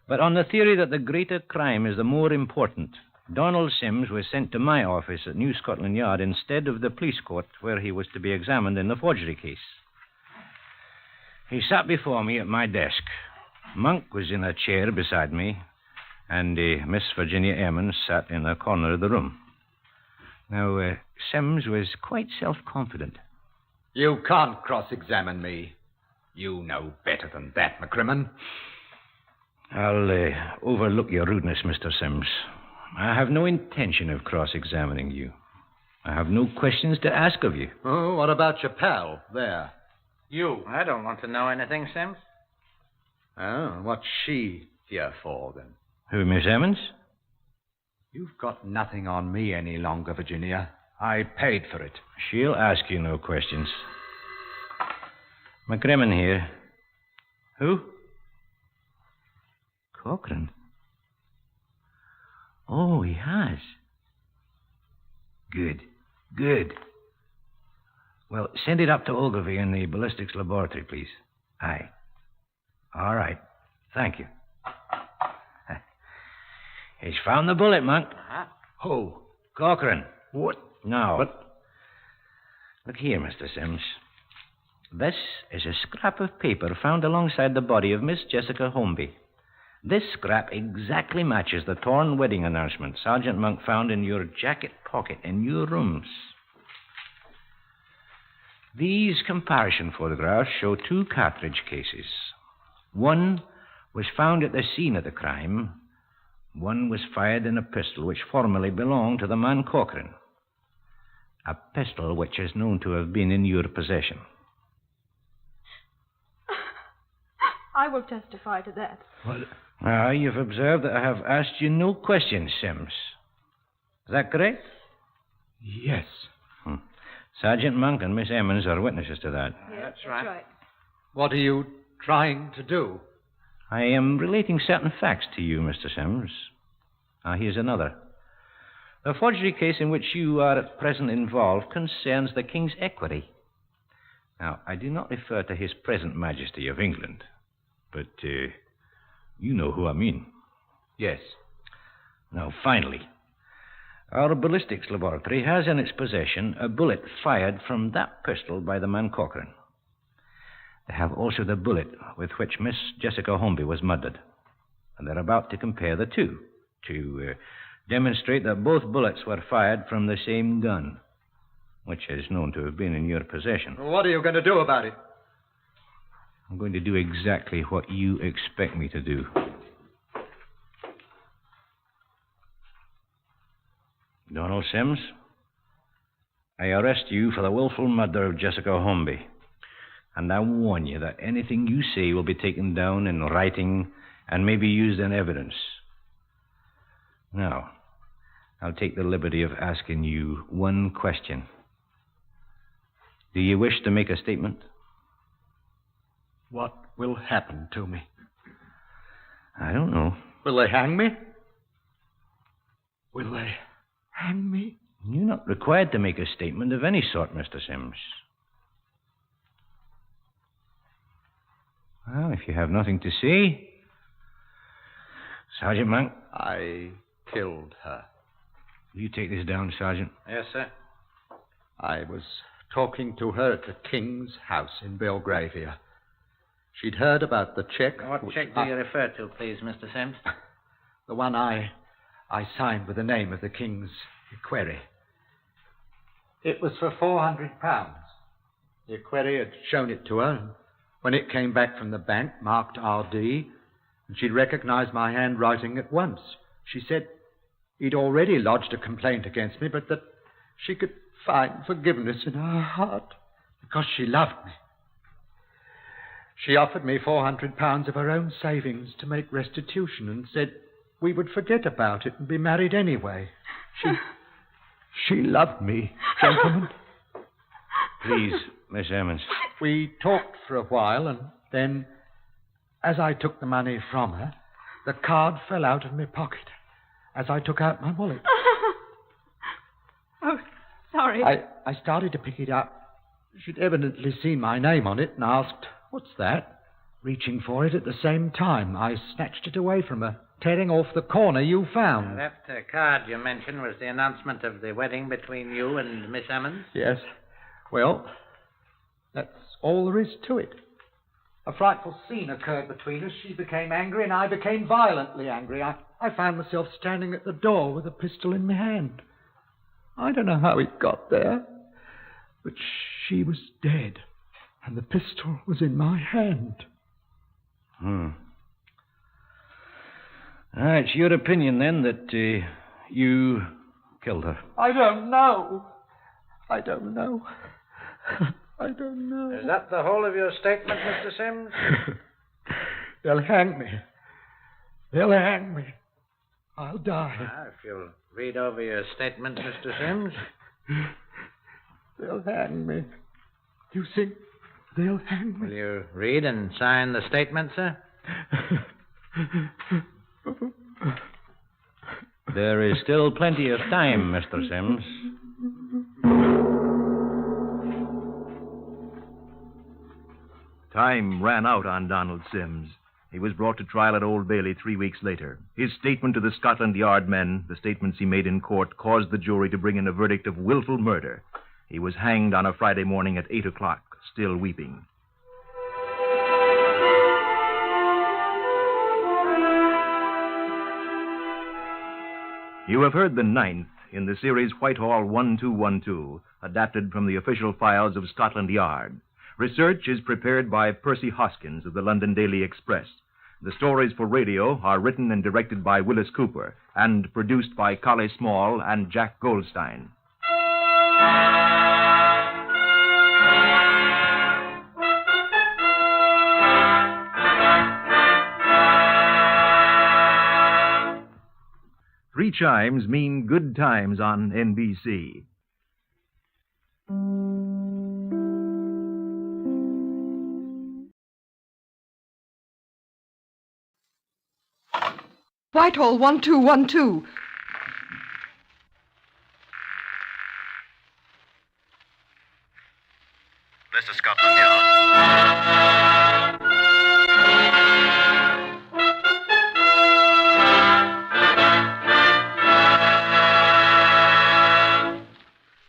But on the theory that the greater crime is the more important, Donald Sims was sent to my office at New Scotland Yard instead of the police court where he was to be examined in the forgery case. He sat before me at my desk. Monk was in a chair beside me, and Miss Virginia Emmons sat in a corner of the room. Now, Sims was quite self-confident. You can't cross-examine me. You know better than that, McCrimmon. I'll overlook your rudeness, Mr. Sims. I have no intention of cross-examining you. I have no questions to ask of you. Oh, what about your pal there? You. I don't want to know anything, Sims. Oh, what's she here for, then? Who, Miss Emmons? You've got nothing on me any longer, Virginia. I paid for it. She'll ask you no questions. McCrimmon here. Who? Cochrane. Oh, he has. Good. Good. Well, send it up to Ogilvy in the ballistics laboratory, please. Aye. All right. Thank you. He's found the bullet, Monk. Who? Cochrane. What? Now. But... Look here, Mr. Sims. This is a scrap of paper found alongside the body of Miss Jessica Holmby. This scrap exactly matches the torn wedding announcement Sergeant Monk found in your jacket pocket in your rooms. These comparison photographs show two cartridge cases. One was found at the scene of the crime. One was fired in a pistol which formerly belonged to the man Corcoran. A pistol which is known to have been in your possession. I will testify to that. Now, you've observed that I have asked you no questions, Sims. Is that correct? Yes. Sergeant Monk and Miss Emmons are witnesses to that. Yes, that's right. What are you trying to do? I am relating certain facts to you, Mr. Sims. Now, here's another. The forgery case in which you are at present involved concerns the King's equity. Now, I do not refer to His present Majesty of England, but you know who I mean. Yes. Now, finally, our ballistics laboratory has in its possession a bullet fired from that pistol by the man Corcoran. They have also the bullet with which Miss Jessica Holmby was murdered. And they're about to compare the two to demonstrate that both bullets were fired from the same gun, which is known to have been in your possession. What are you going to do about it? I'm going to do exactly what you expect me to do. Donald Sims, I arrest you for the willful murder of Jessica Holmby. And I warn you that anything you say will be taken down in writing and may be used in evidence. Now, I'll take the liberty of asking you one question. Do you wish to make a statement? What will happen to me? I don't know. Will they hang me? Will they hang me? You're not required to make a statement of any sort, Mr. Sims. Well, if you have nothing to say... Sergeant Monk? I killed her. Will you take this down, Sergeant? Yes, sir. I was talking to her at the King's house in Belgravia. She'd heard about the check. What check do you refer to, please, Mr. Sims? The one I signed with the name of the King's equerry. It was for £400. The equerry had shown it to her, and when it came back from the bank, marked R.D., and she'd recognized my handwriting at once. She said he'd already lodged a complaint against me, but that she could find forgiveness in her heart because she loved me. She offered me £400 of her own savings to make restitution and said we would forget about it and be married anyway. She loved me, gentlemen. Please, Miss Emmons. We talked for a while, and then, as I took the money from her, the card fell out of my pocket as I took out my wallet. Oh, sorry. I started to pick it up. She'd evidently seen my name on it and asked, "What's that?" Reaching for it at the same time, I snatched it away from her, tearing off the corner you found. That card you mentioned was the announcement of the wedding between you and Miss Emmons? Yes. Well, that's all there is to it. A frightful scene occurred between us. She became angry, and I became violently angry. I found myself standing at the door with a pistol in my hand. I don't know how it got there, but she was dead, and the pistol was in my hand. It's your opinion, then, that you killed her. I don't know. I don't know. I don't know. Is that the whole of your statement, Mr. Sims? They'll hang me. They'll hang me. I'll die. If you'll read over your statement, Mr. Sims. They'll hang me. You think they'll hang me? Will you read and sign the statement, sir? There is still plenty of time, Mr. Sims. Time ran out on Donald Sims. He was brought to trial at Old Bailey 3 weeks later. His statement to the Scotland Yard men, the statements he made in court, caused the jury to bring in a verdict of willful murder. He was hanged on a Friday morning at 8 o'clock, still weeping. You have heard the ninth in the series Whitehall 1212, adapted from the official files of Scotland Yard. Research is prepared by Percy Hoskins of the London Daily Express. The stories for radio are written and directed by Willis Cooper and produced by Collie Small and Jack Goldstein. Three chimes mean good times on NBC. Whitehall 1212. This is Scotland Yard.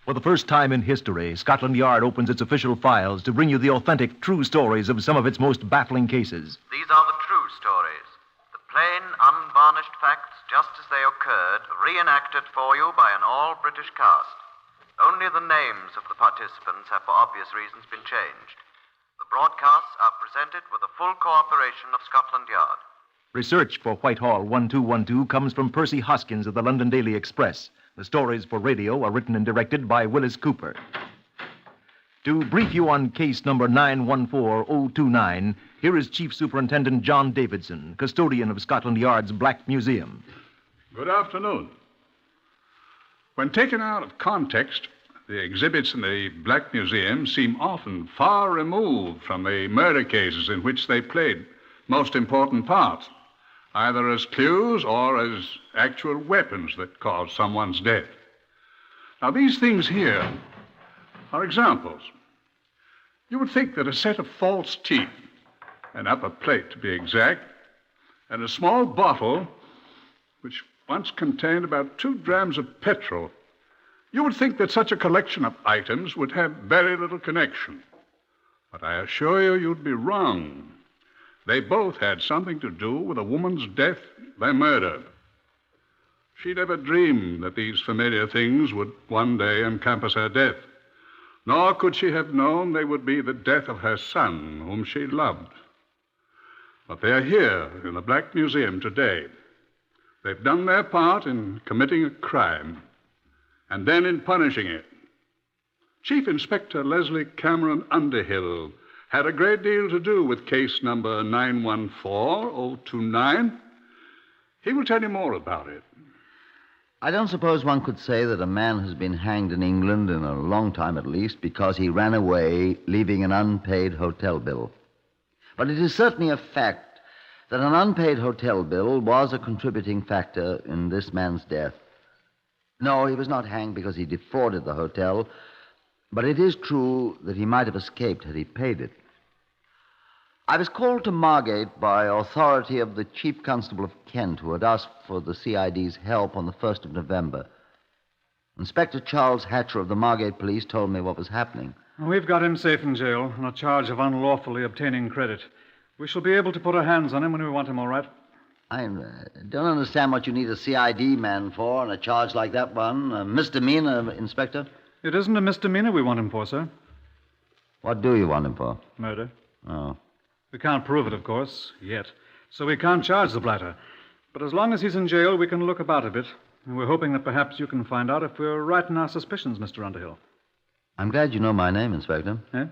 For the first time in history, Scotland Yard opens its official files to bring you the authentic, true stories of some of its most baffling cases. These are the true stories. The plain, unvarnished facts, just as they occurred, reenacted for you by an all-British cast. Only the names of the participants have, for obvious reasons, been changed. The broadcasts are presented with the full cooperation of Scotland Yard. Research for Whitehall 1212 comes from Percy Hoskins of the London Daily Express. The stories for radio are written and directed by Willis Cooper. To brief you on case number 914029, here is Chief Superintendent John Davidson, custodian of Scotland Yard's Black Museum. Good afternoon. When taken out of context, the exhibits in the Black Museum seem often far removed from the murder cases in which they played most important parts, either as clues or as actual weapons that caused someone's death. Now, these things here are examples. You would think that a set of false teeth, an upper plate to be exact, and a small bottle, which once contained about 2 grams of petrol, you would think that such a collection of items would have very little connection. But I assure you, you'd be wrong. They both had something to do with a woman's death by murder. She never dreamed that these familiar things would one day encompass her death. Nor could she have known they would be the death of her son, whom she loved. But they're here in the Black Museum today. They've done their part in committing a crime, and then in punishing it. Chief Inspector Leslie Cameron Underhill had a great deal to do with case number 914029. He will tell you more about it. I don't suppose one could say that a man has been hanged in England, in a long time at least, because he ran away, leaving an unpaid hotel bill. But it is certainly a fact that an unpaid hotel bill was a contributing factor in this man's death. No, he was not hanged because he defrauded the hotel, but it is true that he might have escaped had he paid it. I was called to Margate by authority of the Chief Constable of Kent, who had asked for the CID's help on the 1st of November. Inspector Charles Hatcher of the Margate Police told me what was happening. We've got him safe in jail on a charge of unlawfully obtaining credit. We shall be able to put our hands on him when we want him, all right? I don't understand what you need a CID man for on a charge like that one. A misdemeanor, Inspector? It isn't a misdemeanor we want him for, sir. What do you want him for? Murder. Oh. We can't prove it, of course, yet. So we can't charge the blatter. But as long as he's in jail, we can look about a bit. And we're hoping that perhaps you can find out if we're right in our suspicions, Mr. Underhill. I'm glad you know my name, Inspector. Eh?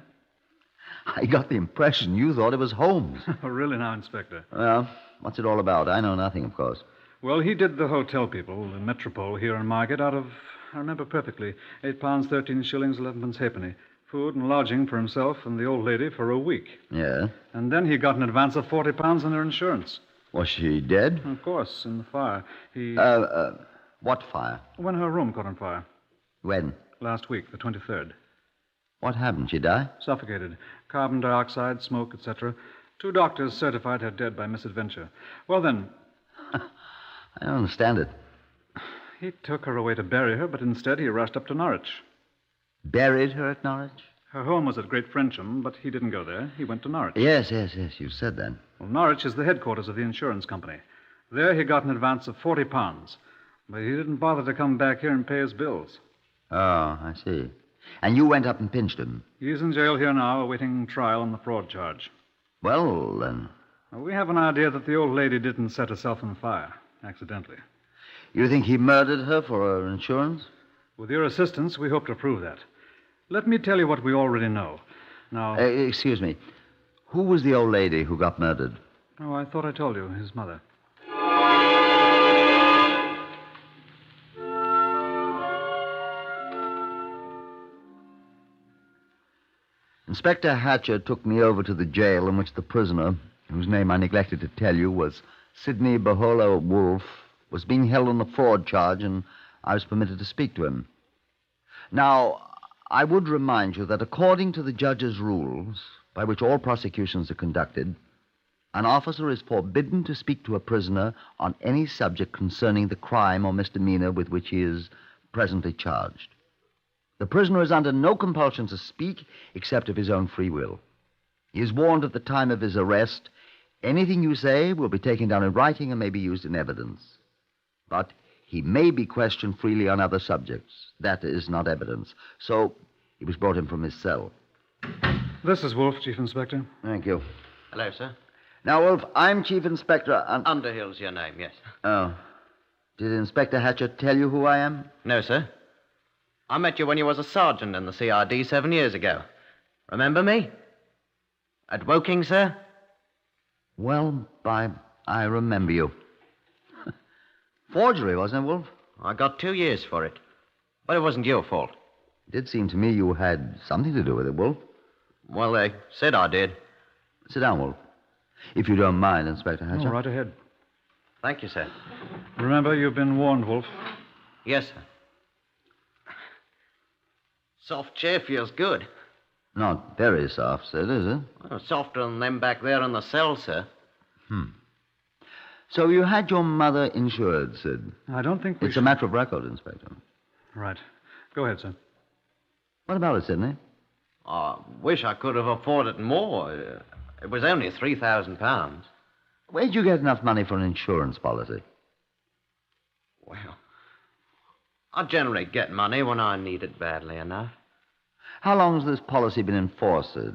I got the impression you thought it was Holmes. Oh, really now, Inspector? Well, what's it all about? I know nothing, of course. Well, he did the hotel people, the Metropole here in Margate, out of, I remember perfectly, £8, 13 shillings, 11 halfpenny. Food and lodging for himself and the old lady for a week. Yeah? And then he got an advance of £40 in her insurance. Was she dead? Of course, in the fire. What fire? When her room caught on fire. When? Last week, the 23rd. What happened? She died? Suffocated. Carbon dioxide, smoke, etc. 2 doctors certified her dead by misadventure. Well, then... I don't understand it. He took her away to bury her, but instead he rushed up to Norwich. Buried her at Norwich? Her home was at Great Frensham, but he didn't go there. He went to Norwich. Yes, you said that. Well, Norwich is the headquarters of the insurance company. There he got an advance of £40, but he didn't bother to come back here and pay his bills. Oh, I see. And you went up and pinched him. He's in jail here now, awaiting trial on the fraud charge. Well, then. We have an idea that the old lady didn't set herself on fire, accidentally. You think he murdered her for her insurance? With your assistance, we hope to prove that. Let me tell you what we already know. Now... excuse me. Who was the old lady who got murdered? Oh, I thought I told you. His mother. Inspector Hatcher took me over to the jail in which the prisoner, whose name I neglected to tell you, was Sidney Bahola Wolfe, was being held on the fraud charge, and I was permitted to speak to him. Now, I would remind you that according to the judge's rules, by which all prosecutions are conducted, an officer is forbidden to speak to a prisoner on any subject concerning the crime or misdemeanor with which he is presently charged. The prisoner is under no compulsion to speak except of his own free will. He is warned at the time of his arrest, anything you say will be taken down in writing and may be used in evidence. But he may be questioned freely on other subjects. That is not evidence. So he was brought in from his cell. This is Wolfe, Chief Inspector. Thank you. Hello, sir. Now, Wolfe, I'm Chief Inspector... Underhill's your name, yes. Oh. Did Inspector Hatcher tell you who I am? No, sir. I met you when you was a sergeant in the CRD 7 years ago. Remember me? At Woking, sir? Well, I remember you. Forgery, wasn't it, Wolfe? I got 2 years for it. But it wasn't your fault. It did seem to me you had something to do with it, Wolfe. Well, they said I did. Sit down, Wolfe. If you don't mind, Inspector Hatcher. Oh, right ahead. Thank you, sir. Remember, you've been warned, Wolfe. Yes, sir. Soft chair feels good. Not very soft, Sid, is it? Well, softer than them back there in the cell, sir. So you had your mother insured, Sid? I don't think we It's a matter of record, Inspector. Right. Go ahead, sir. What about it, Sidney? I wish I could have afforded more. It was only £3,000. Where'd you get enough money for an insurance policy? Well, I generally get money when I need it badly enough. How long has this policy been enforced, Sid?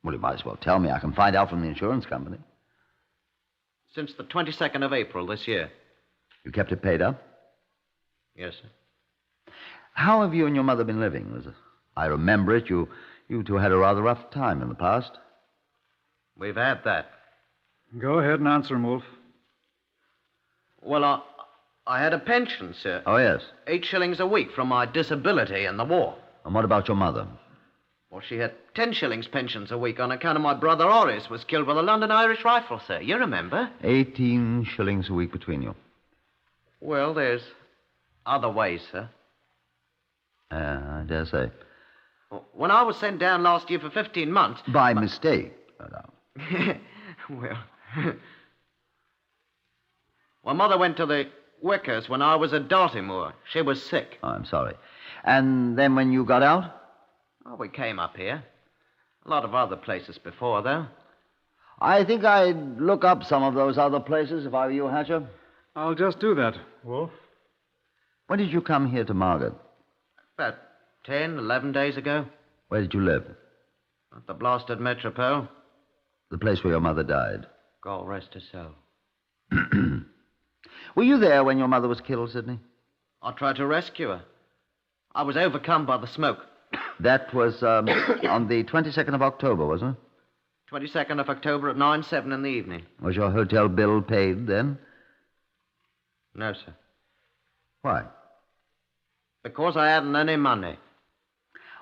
Well, you might as well tell me. I can find out from the insurance company. Since the 22nd of April this year. You kept it paid up? Yes, sir. How have you and your mother been living? As I remember it, you two had a rather rough time in the past. We've had that. Go ahead and answer him, Wolfe. Well, I had a pension, sir. Oh, yes. 8 shillings a week from my disability in the war. And what about your mother? Well, she had 10 shillings pensions a week on account of my brother Horace was killed by the London Irish Rifle, sir. You remember? 18 shillings a week between you. Well, there's other ways, sir. I dare say. When I was sent down last year for 15 months... By mistake, no doubt. Well... Well, Mother went to the Wickers when I was at Dartmoor. She was sick. Oh, I'm sorry. And then when you got out? Oh, we came up here. A lot of other places before, though. I think I'd look up some of those other places if I were you, Hatcher. I'll just do that, Wolfe. When did you come here to Margate? About 10, 11 days ago. Where did you live? At the blasted Metropole. The place where your mother died. God rest her soul. Were you there when your mother was killed, Sidney? I tried to rescue her. I was overcome by the smoke. That was on the 22nd of October, wasn't it? 22nd of October at 9:07 in the evening. Was your hotel bill paid then? No, sir. Why? Because I hadn't any money.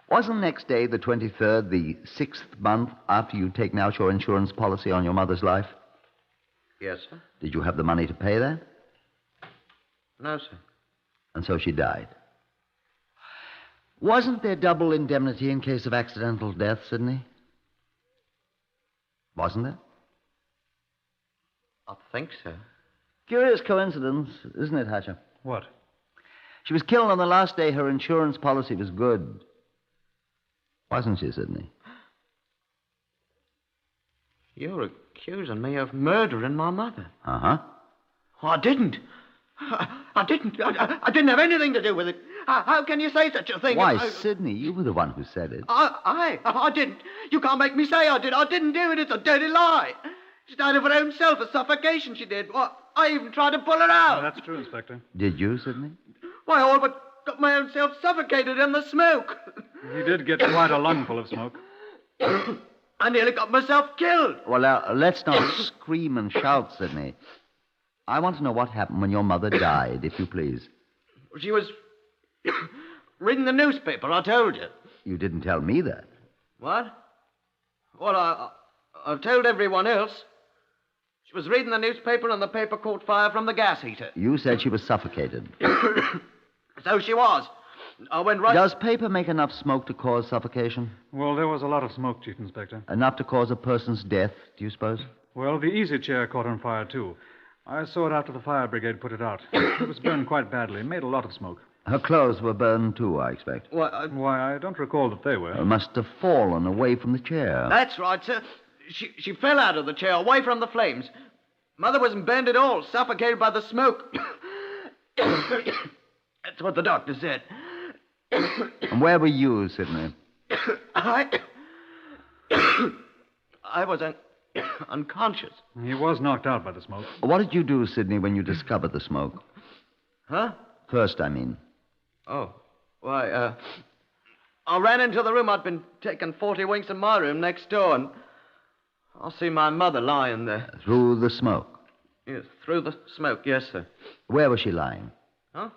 Wasn't next day, the 23rd, the 6th month after you'd taken out your insurance policy on your mother's life? Yes, sir. Did you have the money to pay that? No, sir. And so she died. Wasn't there double indemnity in case of accidental death, Sidney? Wasn't there? I think so. Curious coincidence, isn't it, Hatcher? What? She was killed on the last day her insurance policy was good. Wasn't she, Sidney? You're accusing me of murdering my mother. Uh-huh. I didn't. I didn't. I didn't have anything to do with it. How can you say such a thing? Why, Sidney, you were the one who said it. I didn't. You can't make me say I did. I didn't do it. It's a dirty lie. She died of her own self, a suffocation she did. Well, I even tried to pull her out. That's true, Inspector. Did you, Sidney? Why, all but got my own self suffocated in the smoke. You did get quite a lungful of smoke. I nearly got myself killed. Well, now, let's not scream and shout, Sidney. I want to know what happened when your mother died, if you please. She was reading the newspaper, I told you. You didn't tell me that. What? Well, I've told everyone else. She was reading the newspaper and the paper caught fire from the gas heater. You said she was suffocated. So she was. I went right... Does paper make enough smoke to cause suffocation? Well, there was a lot of smoke, Chief Inspector. Enough to cause a person's death, do you suppose? Well, the easy chair caught on fire, too. I saw it after the fire brigade put it out. It was burned quite badly. Made a lot of smoke. Her clothes were burned, too, I expect. Why, I don't recall that they were. It must have fallen away from the chair. That's right, sir. She fell out of the chair, away from the flames. Mother wasn't burned at all, suffocated by the smoke. That's what the doctor said. And where were you, Sidney? I was unconscious. He was knocked out by the smoke. What did you do, Sidney, when you discovered the smoke? Huh? First, I mean. Oh, why, I ran into the room. I'd been taking 40 winks in my room next door, and I see my mother lying there. Through the smoke? Yes, through the smoke, yes, sir. Where was she lying? Huh?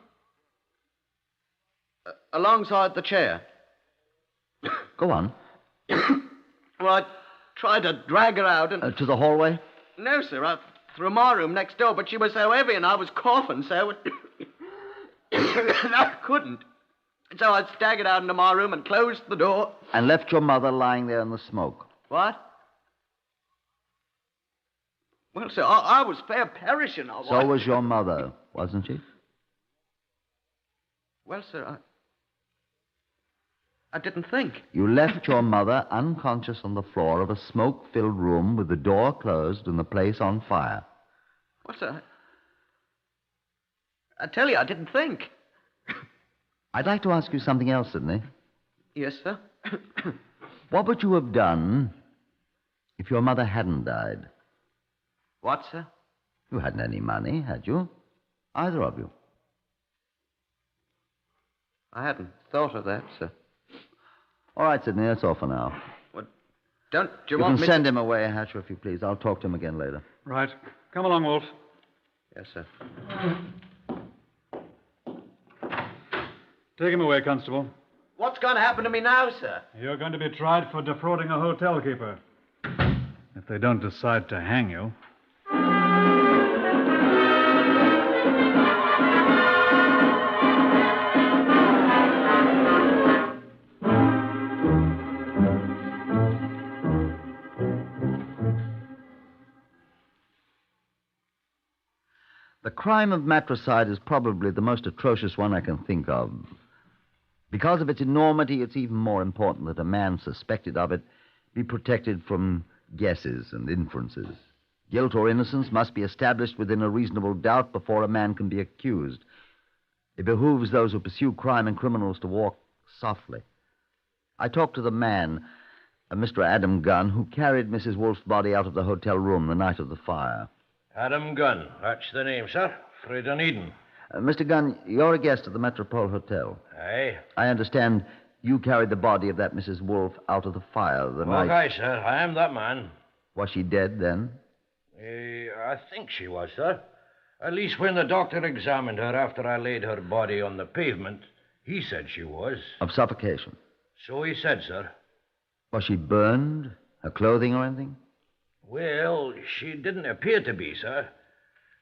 Alongside the chair. Go on. Well, I tried to drag her out and... To the hallway? No, sir, through my room next door, but she was so heavy and I was coughing so... I couldn't. So I staggered out into my room and closed the door. And left your mother lying there in the smoke? What? Well, sir, I was fair perishing. So was your mother, wasn't she? Well, sir, I didn't think. You left your mother unconscious on the floor of a smoke-filled room with the door closed and the place on fire. Well, sir, I tell you, I didn't think. I'd like to ask you something else, Sidney. Yes, sir? What would you have done if your mother hadn't died? What, sir? You hadn't any money, had you? Either of you. I hadn't thought of that, sir. All right, Sidney, that's all for now. Well, don't you want want me... me You can send him away, Hatcher, if you please. I'll talk to him again later. Right. Come along, Wolf. Yes, sir. Take him away, Constable. What's going to happen to me now, sir? You're going to be tried for defrauding a hotel keeper. If they don't decide to hang you. The crime of matricide is probably the most atrocious one I can think of. Because of its enormity, it's even more important that a man suspected of it be protected from guesses and inferences. Guilt or innocence must be established within a reasonable doubt before a man can be accused. It behooves those who pursue crime and criminals to walk softly. I talked to the man, Mr. Adam Gunn, who carried Mrs. Wolf's body out of the hotel room the night of the fire. Adam Gunn, that's the name, sir. Fred Eden. Mr. Gunn, you're a guest at the Metropole Hotel. Aye. I understand you carried the body of that Mrs. Wolf out of the fire the night... Aye, sir. I am that man. Was she dead then? I think she was, sir. At least when the doctor examined her after I laid her body on the pavement, he said she was. Of suffocation? So he said, sir. Was she burned? Her clothing or anything? Well, she didn't appear to be, sir.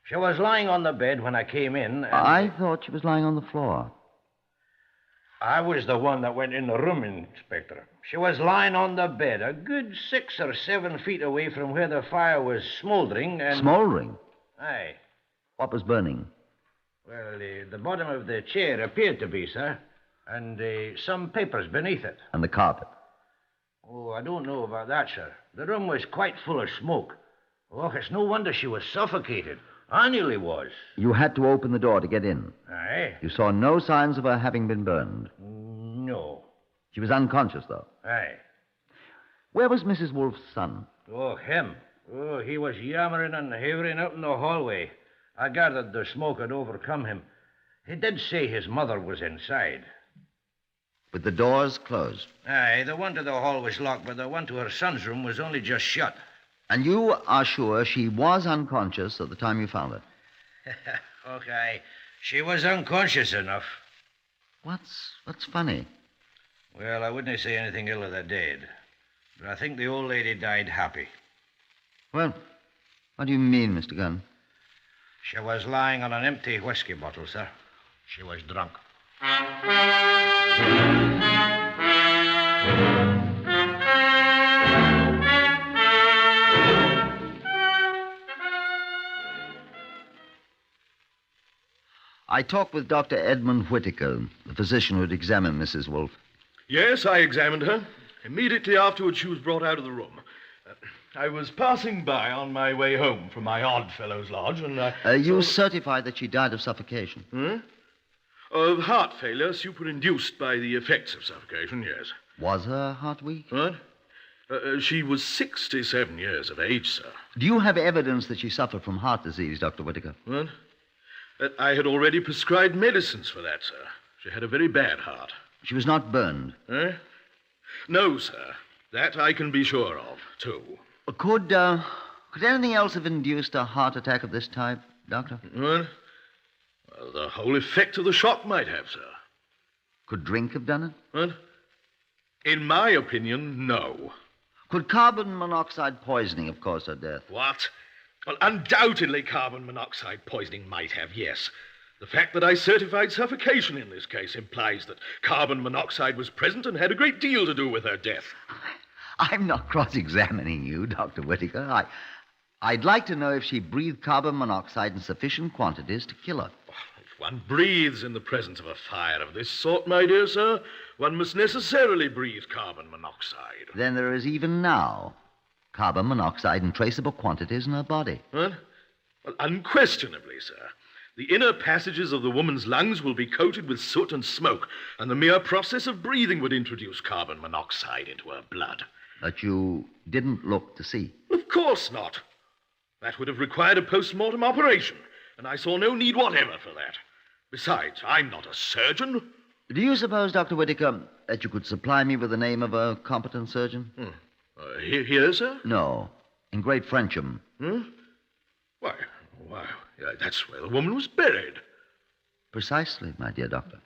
She was lying on the bed when I came in, and... I thought she was lying on the floor. I was the one that went in the room, Inspector. She was lying on the bed, a good 6 or 7 feet away from where the fire was smoldering, and... Smoldering? Aye. What was burning? Well, the bottom of the chair appeared to be, sir, and some papers beneath it. And the carpet? Oh, I don't know about that, sir. The room was quite full of smoke. Oh, it's no wonder she was suffocated. I nearly was. You had to open the door to get in. Aye. You saw no signs of her having been burned. No. She was unconscious, though. Aye. Where was Mrs. Wolfe's son? Oh, him. Oh, he was yammering and havering out in the hallway. I gathered the smoke had overcome him. He did say his mother was inside. With the doors closed. Aye, the one to the hall was locked, but the one to her son's room was only just shut. And you are sure she was unconscious at the time you found her? Okay. She was unconscious enough. What's funny? Well, I wouldn't say anything ill of the dead. But I think the old lady died happy. Well, what do you mean, Mr. Gunn? She was lying on an empty whiskey bottle, sir. She was drunk. I talked with Dr. Edmund Whittaker, the physician who had examined Mrs. Wolfe. Yes, I examined her. Immediately afterwards, she was brought out of the room. I was passing by on my way home from my Oddfellows Lodge, and you certified that she died of suffocation? Of heart failure superinduced by the effects of suffocation, yes. Was her heart weak? What? She was 67 years of age, sir. Do you have evidence that she suffered from heart disease, Dr. Whittaker? What? I had already prescribed medicines for that, sir. She had a very bad heart. She was not burned? No, sir. That I can be sure of, too. Could anything else have induced a heart attack of this type, Doctor? What? Well, the whole effect of the shock might have, sir. Could drink have done it? What? In my opinion, no. Could carbon monoxide poisoning have caused her death? What? Well, undoubtedly carbon monoxide poisoning might have, yes. The fact that I certified suffocation in this case implies that carbon monoxide was present and had a great deal to do with her death. I'm not cross-examining you, Dr. Whittaker. I'd like to know if she breathed carbon monoxide in sufficient quantities to kill her. If one breathes in the presence of a fire of this sort, my dear sir, one must necessarily breathe carbon monoxide. Then there is even now carbon monoxide in traceable quantities in her body. What? Well, unquestionably, sir. The inner passages of the woman's lungs will be coated with soot and smoke, and the mere process of breathing would introduce carbon monoxide into her blood. But you didn't look to see? Of course not. That would have required a post-mortem operation, and I saw no need whatever for that. Besides, I'm not a surgeon. Do you suppose, Dr. Whittaker, that you could supply me with the name of a competent surgeon? Here, sir? No, in Great Frensham. Why, that's where the woman was buried. Precisely, my dear doctor.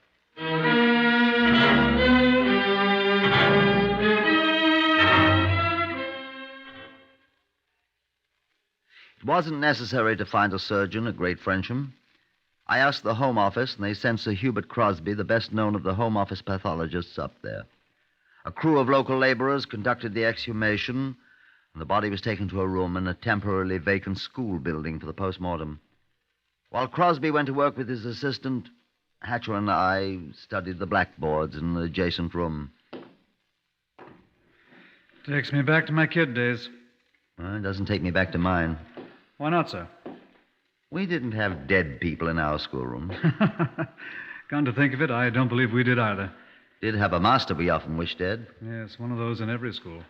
It wasn't necessary to find a surgeon at Great Frensham. I asked the Home Office, and they sent Sir Hubert Crosby, the best known of the Home Office pathologists, up there. A crew of local laborers conducted the exhumation, and the body was taken to a room in a temporarily vacant school building for the post-mortem. While Crosby went to work with his assistant, Hatcher and I studied the blackboards in the adjacent room. Takes me back to my kid days. Well, it doesn't take me back to mine. Why not, sir? We didn't have dead people in our schoolroom. Come to think of it, I don't believe we did either. Did have a master we often wished dead. Yes, one of those in every school.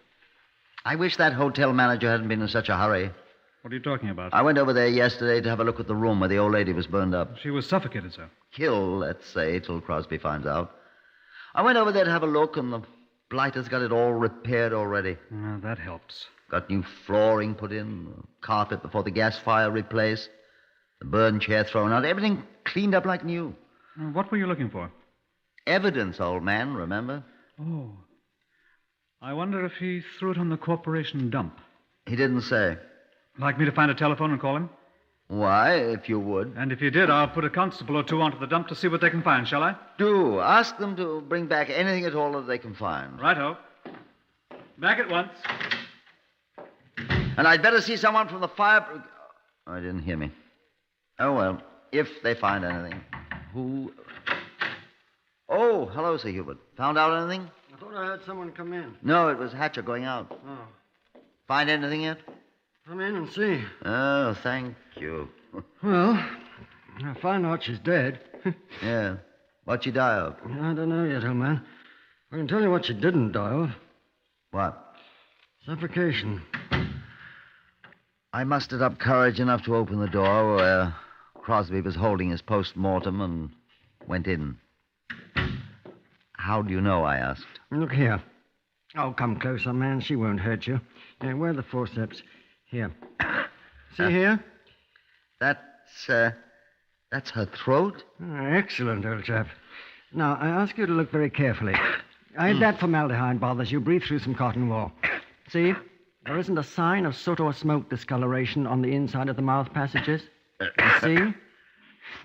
I wish that hotel manager hadn't been in such a hurry. What are you talking about? I went over there yesterday to have a look at the room where the old lady was burned up. She was suffocated, sir. Killed, let's say, till Crosby finds out. I went over there to have a look, and the blighter's got it all repaired already. That helps. Got new flooring put in, the carpet before the gas fire replaced, the burned chair thrown out, everything cleaned up like new. What were you looking for? Evidence, old man, remember? Oh. I wonder if he threw it on the corporation dump. He didn't say. Like me to find a telephone and call him? Why, if you would. And if you did, I'll put a constable or two onto the dump to see what they can find, shall I? Do. Ask them to bring back anything at all that they can find. Righto. Back at once. And I'd better see someone from the fire... Oh, I didn't hear me. Oh, well, if they find anything. Who... Oh, hello, Sir Hubert. Found out anything? I thought I heard someone come in. No, it was Hatcher going out. Oh. Find anything yet? Come in and see. Oh, thank you. Well, I found out she's dead. Yeah. What'd she die of? I don't know yet, old man. I can tell you what she didn't die of. What? Suffocation. I mustered up courage enough to open the door where Crosby was holding his post-mortem and went in. How do you know, I asked. Look here. Oh, come closer, man. She won't hurt you. Where are the forceps? Here. See here? That's her throat? Excellent, old chap. Now, I ask you to look very carefully. If that formaldehyde bothers you, breathe through some cotton wool. See? There isn't a sign of soot or smoke discoloration on the inside of the mouth passages. See?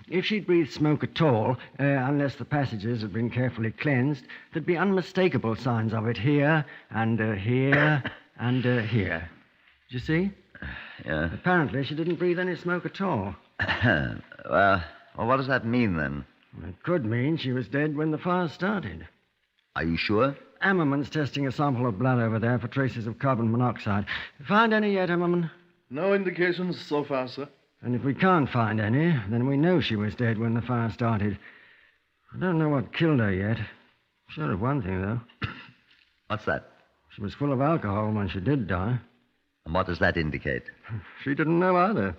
If she'd breathed smoke at all, unless the passages had been carefully cleansed, there'd be unmistakable signs of it here, and here, and here. Did you see? Yeah. Apparently, she didn't breathe any smoke at all. Well, what does that mean, then? It could mean she was dead when the fire started. Are you sure? Ammerman's testing a sample of blood over there for traces of carbon monoxide. Find any yet, Ammerman? No indications so far, sir. And if we can't find any, then we know she was dead when the fire started. I don't know what killed her yet. Sure of one thing, though. What's that? She was full of alcohol when she did die. And what does that indicate? She didn't know either.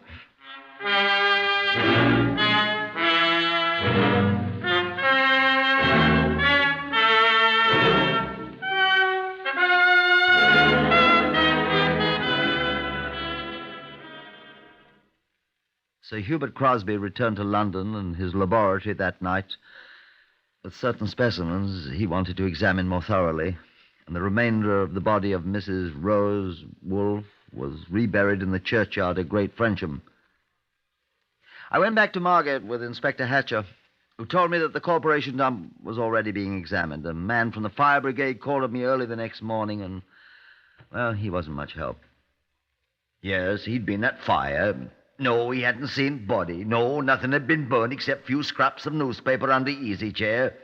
Sir Hubert Crosby returned to London and his laboratory that night with certain specimens he wanted to examine more thoroughly, and the remainder of the body of Mrs. Rose Wolfe was reburied in the churchyard at Great Frensham. I went back to Margate with Inspector Hatcher, who told me that the corporation dump was already being examined. A man from the fire brigade called on me early the next morning, and, well, he wasn't much help. Yes, he'd been at fire. No, he hadn't seen body. No, nothing had been burned except few scraps of newspaper on the easy chair.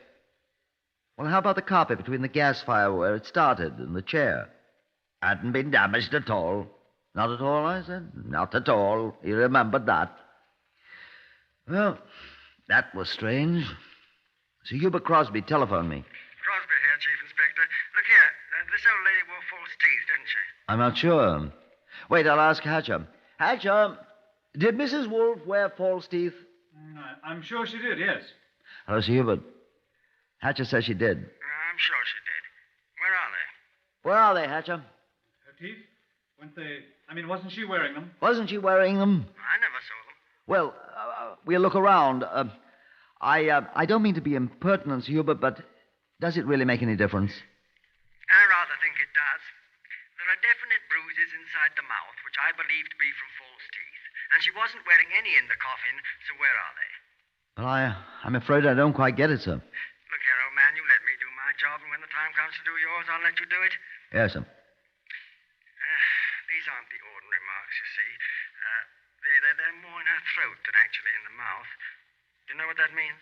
Well, how about the carpet between the gas fire where it started and the chair? Hadn't been damaged at all. Not at all, I said. Not at all. He remembered that. Well, that was strange. Sir Hubert Crosby telephoned me. Crosby here, Chief Inspector. Look here, this old lady wore false teeth, didn't she? I'm not sure. Wait, I'll ask Hatcher. Hatcher, did Mrs. Wolfe wear false teeth? I'm sure she did, yes. Hello, Sir Hubert. Hatcher says she did. I'm sure she did. Where are they? Where are they, Hatcher? Her teeth? Wasn't she wearing them? Wasn't she wearing them? I never saw them. Well, we'll look around. I don't mean to be impertinent, Sir Hubert, but does it really make any difference? I rather think it does. There are definite bruises inside the mouth, which I believe to be from false teeth. And she wasn't wearing any in the coffin, so where are they? Well, I'm afraid I don't quite get it, sir. Look here, old man, you let me do my job, and when the time comes to do yours, I'll let you do it. Yes, sir. These aren't the ordinary marks, you see. They're more in her throat than actually in the mouth. Do you know what that means?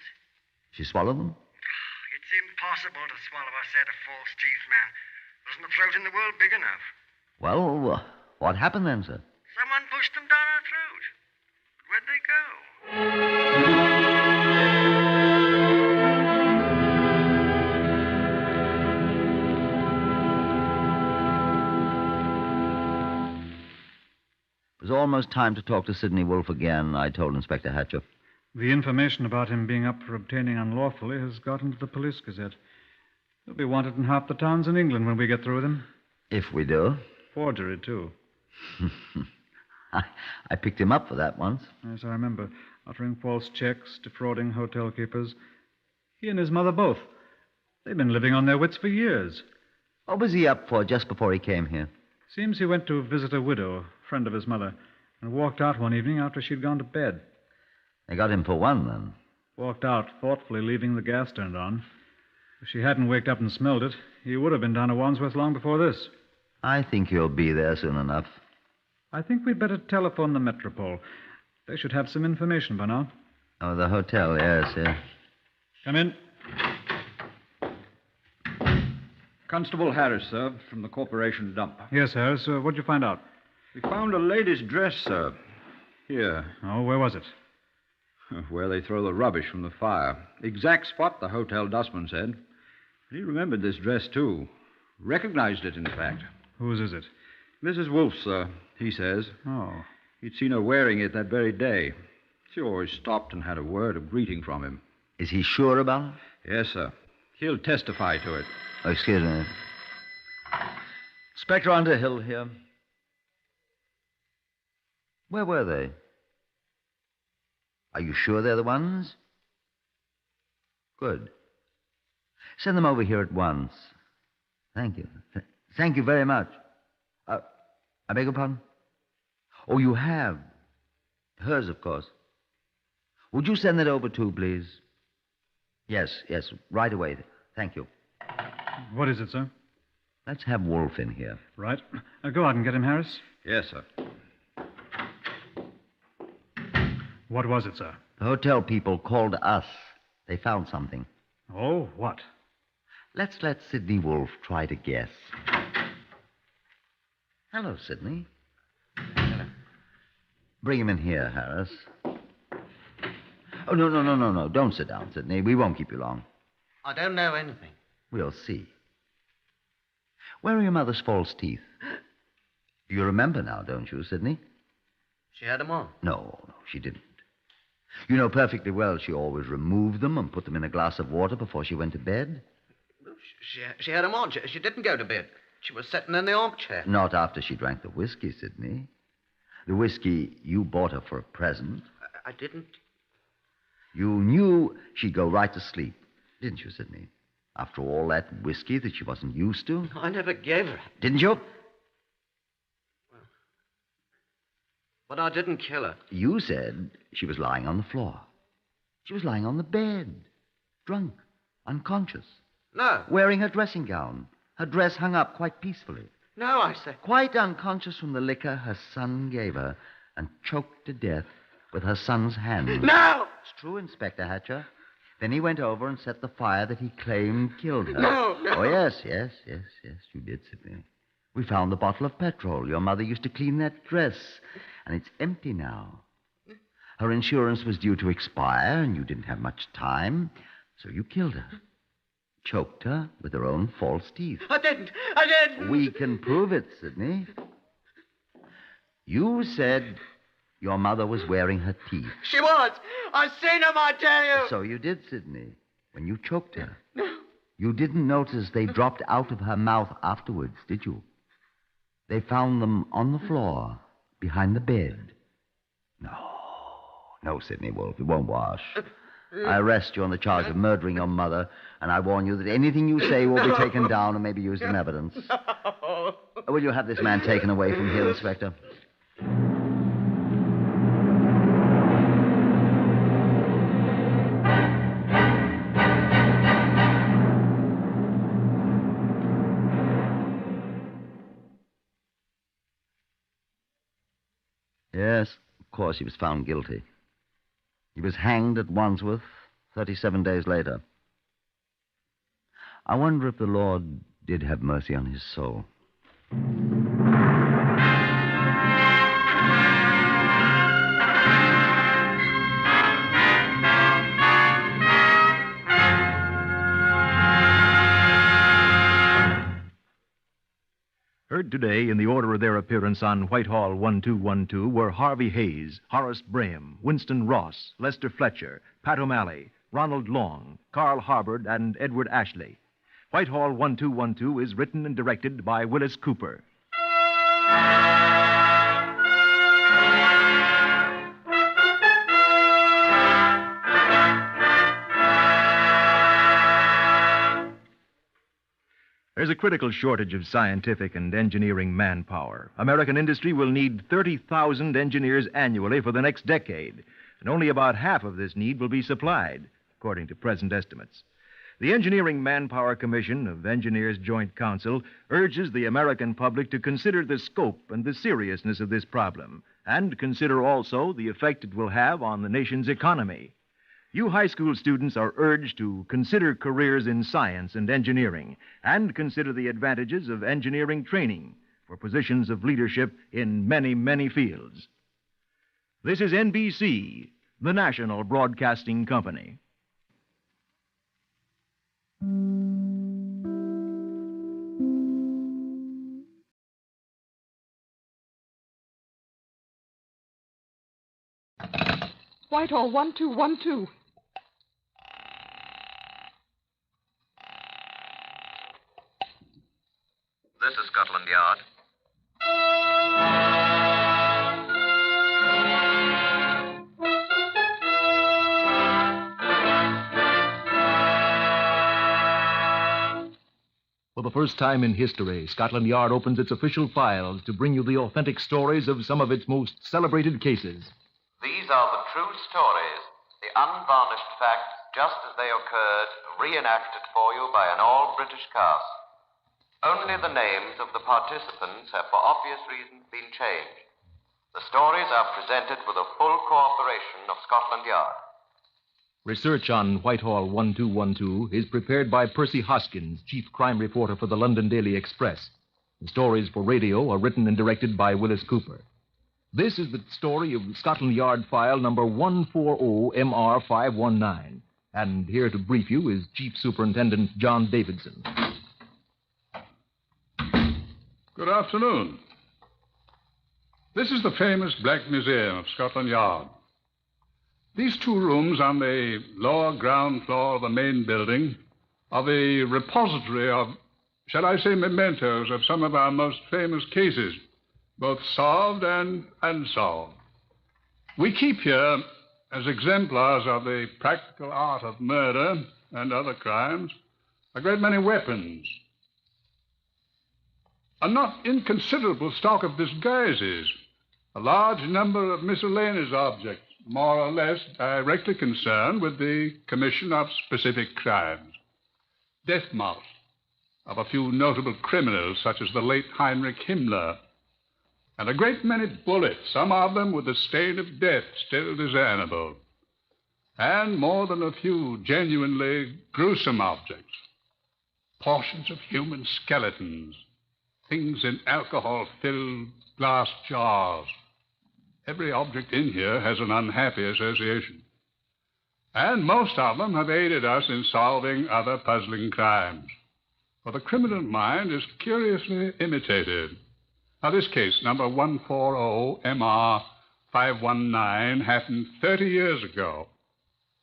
She swallowed them? It's impossible to swallow a set of false teeth, man. There isn't a throat in the world big enough. Well, what happened then, sir? Someone pushed them down her throat. But where'd they go? It was almost time to talk to Sidney Wolfe again, I told Inspector Hatcher. The information about him being up for obtaining unlawfully has got into the police gazette. He'll be wanted in half the towns in England when we get through with him. If we do. Forgery, too. I picked him up for that once. Yes, I remember. Uttering false checks, defrauding hotel keepers. He and his mother both. They've been living on their wits for years. What was he up for just before he came here? Seems he went to visit a widow, a friend of his mother, and walked out one evening after she'd gone to bed. They got him for one, then. Walked out, thoughtfully leaving the gas turned on. If she hadn't waked up and smelled it, he would have been down to Wandsworth long before this. I think he'll be there soon enough. I think we'd better telephone the Metropole. They should have some information by now. Oh, the hotel, yes. Come in. Constable Harris, sir, from the corporation dump. Yes, Harris. What'd you find out? We found a lady's dress, sir. Here. Oh, where was it? Where they throw the rubbish from the fire. Exact spot, the hotel dustman said. He remembered this dress, too. Recognized it, in fact. Whose is it? Mrs. Wolf's, sir, he says. Oh. He'd seen her wearing it that very day. She always stopped and had a word of greeting from him. Is he sure about it? Yes, sir. He'll testify to it. Oh, excuse me. Inspector Underhill here. Where were they? Are you sure they're the ones? Good. Send them over here at once. Thank you. Thank you very much. I beg your pardon? Oh, you have. Hers, of course. Would you send that over too, please? Yes, right away. Thank you. What is it, sir? Let's have Wolf in here. Right. Go out and get him, Harris. Yes, sir. What was it, sir? The hotel people called us. They found something. Oh, what? Let's let Sidney Wolf try to guess. Hello, Sidney. Hello. Bring him in here, Harris. Oh, no. Don't sit down, Sidney. We won't keep you long. I don't know anything. We'll see. Where are your mother's false teeth? You remember now, don't you, Sidney? She had them on. No, she didn't. You know perfectly well she always removed them and put them in a glass of water before she went to bed. She had them on. She didn't go to bed. She was sitting in the armchair. Not after she drank the whiskey, Sidney. The whiskey you bought her for a present. I didn't. You knew she'd go right to sleep, didn't you, Sidney? After all that whiskey that she wasn't used to. I never gave her. Didn't you? But I didn't kill her. You said she was lying on the floor. She was lying on the bed. Drunk. Unconscious. No. Wearing her dressing gown. Her dress hung up quite peacefully. No, I said. Quite unconscious from the liquor her son gave her and choked to death with her son's hand. No! It's true, Inspector Hatcher. Then he went over and set the fire that he claimed killed her. No. Oh, yes, you did, Sidney. We found the bottle of petrol. Your mother used to clean that dress, and it's empty now. Her insurance was due to expire, and you didn't have much time, so you killed her. Choked her with her own false teeth. I didn't. We can prove it, Sidney. You said your mother was wearing her teeth. She was. I seen them, I tell you. So you did, Sidney, when you choked her. You didn't notice they dropped out of her mouth afterwards, did you? They found them on the floor, behind the bed. No, Sidney Wolf, it won't wash. I arrest you on the charge of murdering your mother, and I warn you that anything you say will be taken down and maybe used in evidence. No. Will you have this man taken away from here, Inspector? Yes, of course he was found guilty. He was hanged at Wandsworth 37 days later. I wonder if the Lord did have mercy on his soul. Heard today in the order of their appearance on Whitehall 1212 were Harvey Hayes, Horace Braham, Winston Ross, Lester Fletcher, Pat O'Malley, Ronald Long, Carl Harbord, and Edward Ashley. Whitehall 1212 is written and directed by Willis Cooper. There's a critical shortage of scientific and engineering manpower. American industry will need 30,000 engineers annually for the next decade, and only about half of this need will be supplied, according to present estimates. The Engineering Manpower Commission of Engineers Joint Council urges the American public to consider the scope and the seriousness of this problem, and consider also the effect it will have on the nation's economy. You high school students are urged to consider careers in science and engineering and consider the advantages of engineering training for positions of leadership in many, many fields. This is NBC, the national broadcasting company. Whitehall 1212. This is Scotland Yard. For the first time in history, Scotland Yard opens its official files to bring you the authentic stories of some of its most celebrated cases. These are the true stories, the unvarnished facts, just as they occurred, reenacted for you by an all-British cast. Only the names of the participants have, for obvious reasons, been changed. The stories are presented with the full cooperation of Scotland Yard. Research on Whitehall 1212 is prepared by Percy Hoskins, chief crime reporter for the London Daily Express. The stories for radio are written and directed by Willis Cooper. This is the story of Scotland Yard file number 140MR519. And here to brief you is Chief Superintendent John Davidson. Good afternoon. This is the famous Black Museum of Scotland Yard. These two rooms on the lower ground floor of the main building are the repository of, shall I say, mementos of some of our most famous cases, both solved and unsolved. We keep here, as exemplars of the practical art of murder and other crimes, a great many weapons, a not inconsiderable stock of disguises, a large number of miscellaneous objects, more or less directly concerned with the commission of specific crimes. Death marks of a few notable criminals, such as the late Heinrich Himmler, and a great many bullets, some of them with the stain of death still discernible, and more than a few genuinely gruesome objects, portions of human skeletons, things in alcohol-filled glass jars. Every object in here has an unhappy association. And most of them have aided us in solving other puzzling crimes. For the criminal mind is curiously imitative. Now, this case, number 140MR519, happened 30 years ago.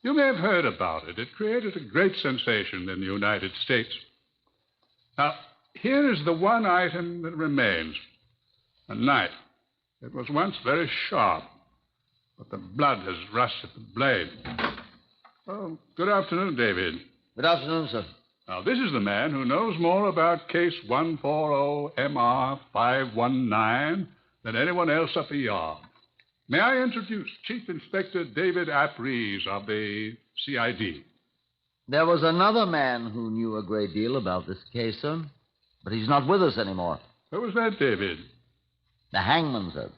You may have heard about it. It created a great sensation in the United States. Now, here is the one item that remains. A knife. It was once very sharp, but the blood has rusted the blade. Oh, good afternoon, David. Good afternoon, sir. Now, this is the man who knows more about case 140MR519 than anyone else at the yard. May I introduce Chief Inspector David Apries of the CID? There was another man who knew a great deal about this case, sir, but he's not with us anymore. Who was that, David? The hangman, sir.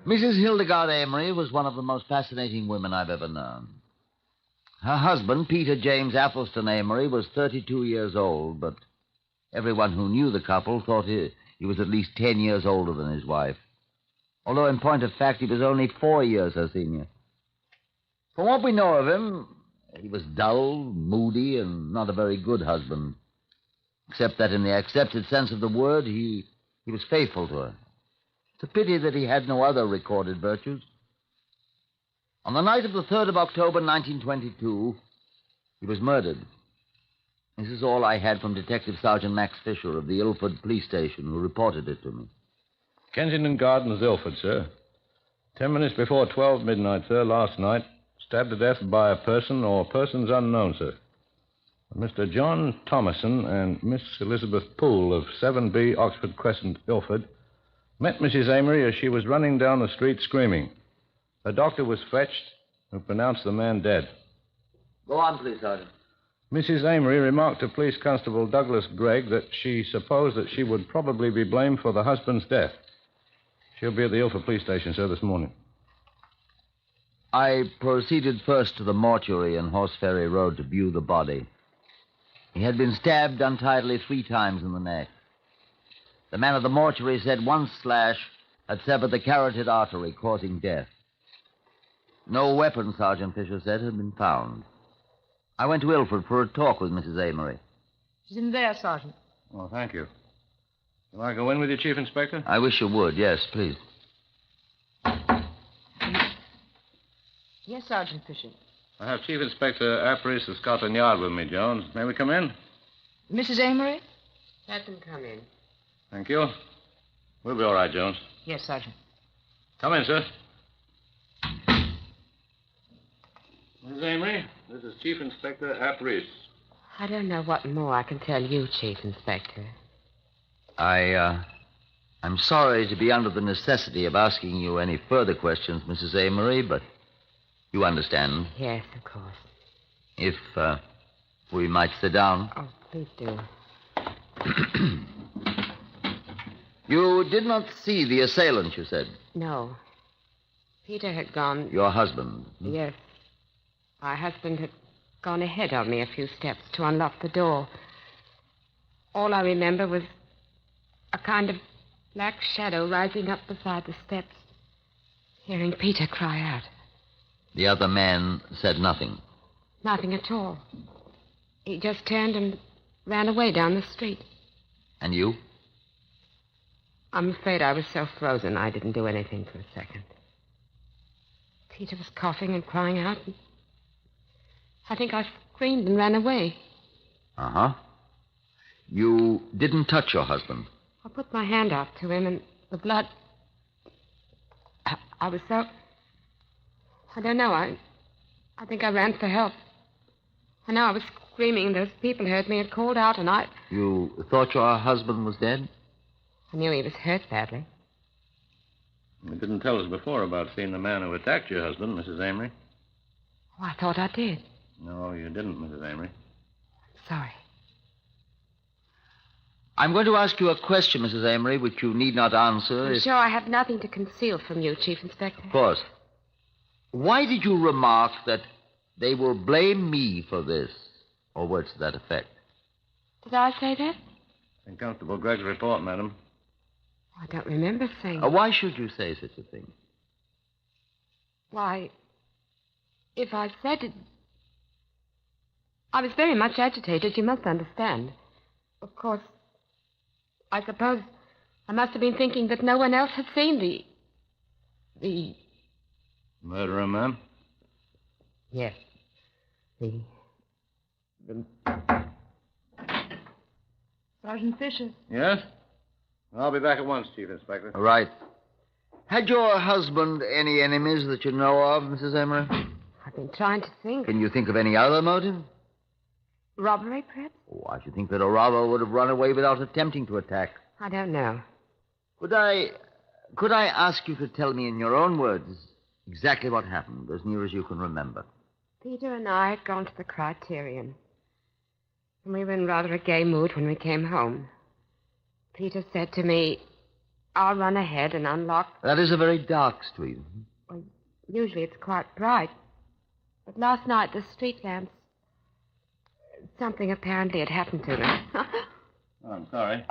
Mrs. Hildegard Amory was one of the most fascinating women I've ever known. Her husband, Peter James Athelston Amory, was 32 years old, but everyone who knew the couple thought he was at least 10 years older than his wife, although in point of fact he was only 4 years her senior. From what we know of him, he was dull, moody, and not a very good husband, except that in the accepted sense of the word, he was faithful to her. It's a pity that he had no other recorded virtues. On the night of the 3rd of October, 1922, he was murdered. This is all I had from Detective Sergeant Max Fisher of the Ilford Police Station, who reported it to me. Kensington Gardens, Ilford, sir. 10 minutes before 12 midnight, sir, last night. Stabbed to death by a person or persons unknown, sir. Mr. John Thomason and Miss Elizabeth Poole of 7B Oxford Crescent, Ilford, met Mrs. Amory as she was running down the street screaming. A doctor was fetched who pronounced the man dead. Go on, please, Sergeant. Mrs. Amory remarked to Police Constable Douglas Gregg that she supposed that she would probably be blamed for the husband's death. She'll be at the Ilford Police Station, sir, this morning. I proceeded first to the mortuary on Horse Ferry Road to view the body. He had been stabbed untidily 3 times in the neck. The man at the mortuary said one slash had severed the carotid artery, causing death. No weapon, Sergeant Fisher said, had been found. I went to Ilford for a talk with Mrs. Amory. She's in there, Sergeant. Oh, thank you. Shall I go in with you, Chief Inspector? I wish you would, yes, please. Yes, Sergeant Fisher. I have Chief Inspector Appris of Scotland Yard with me, Jones. May we come in? Mrs. Amory? Let them come in. Thank you. We'll be all right, Jones. Yes, Sergeant. Come in, sir. Mrs. Amory, this is Chief Inspector Appris. I don't know what more I can tell you, Chief Inspector. I'm sorry to be under the necessity of asking you any further questions, Mrs. Amory, but you understand. Yes, of course. If we might sit down. Oh, please do. You did not see the assailant, you said? No. Peter had gone... Your husband? Yes. My husband had gone ahead of me a few steps to unlock the door. All I remember was a kind of black shadow rising up beside the steps, hearing Peter cry out. The other man said nothing? Nothing at all. He just turned and ran away down the street. And you? I'm afraid I was so frozen I didn't do anything for a second. Peter was coughing and crying out. And I think I screamed and ran away. Uh-huh. You didn't touch your husband? I put my hand out to him, and the blood... I was so... I don't know. I think I ran for help. I know I was screaming. Those people heard me and called out, and I... You thought your husband was dead? I knew he was hurt badly. You didn't tell us before about seeing the man who attacked your husband, Mrs. Amory. Oh, I thought I did. No, you didn't, Mrs. Amory. Sorry. I'm going to ask you a question, Mrs. Amory, which you need not answer. I'm sure I have nothing to conceal from you, Chief Inspector. Of course. Why did you remark that they will blame me for this, or words to that effect? Did I say that? In Constable Gregg's report, madam. I don't remember saying that. Why should you say such a thing? Why, if I said it... I was very much agitated, you must understand. Of course, I suppose I must have been thinking that no one else had seen the... Murderer, ma'am? Yes. The... Sergeant Fisher. Yes? I'll be back at once, Chief Inspector. All right. Had your husband any enemies that you know of, Mrs. Amory? I've been trying to think. Can you think of any other motive? Robbery, perhaps? Oh, I should think that a robber would have run away without attempting to attack. I don't know. Could I ask you to tell me in your own words exactly what happened, as near as you can remember? Peter and I had gone to the Criterion. And we were in rather a gay mood when we came home. Peter said to me, I'll run ahead and unlock... That is a very dark street. Well, usually it's quite bright. But last night, the street lamps... Something apparently had happened to them. Oh, I'm sorry.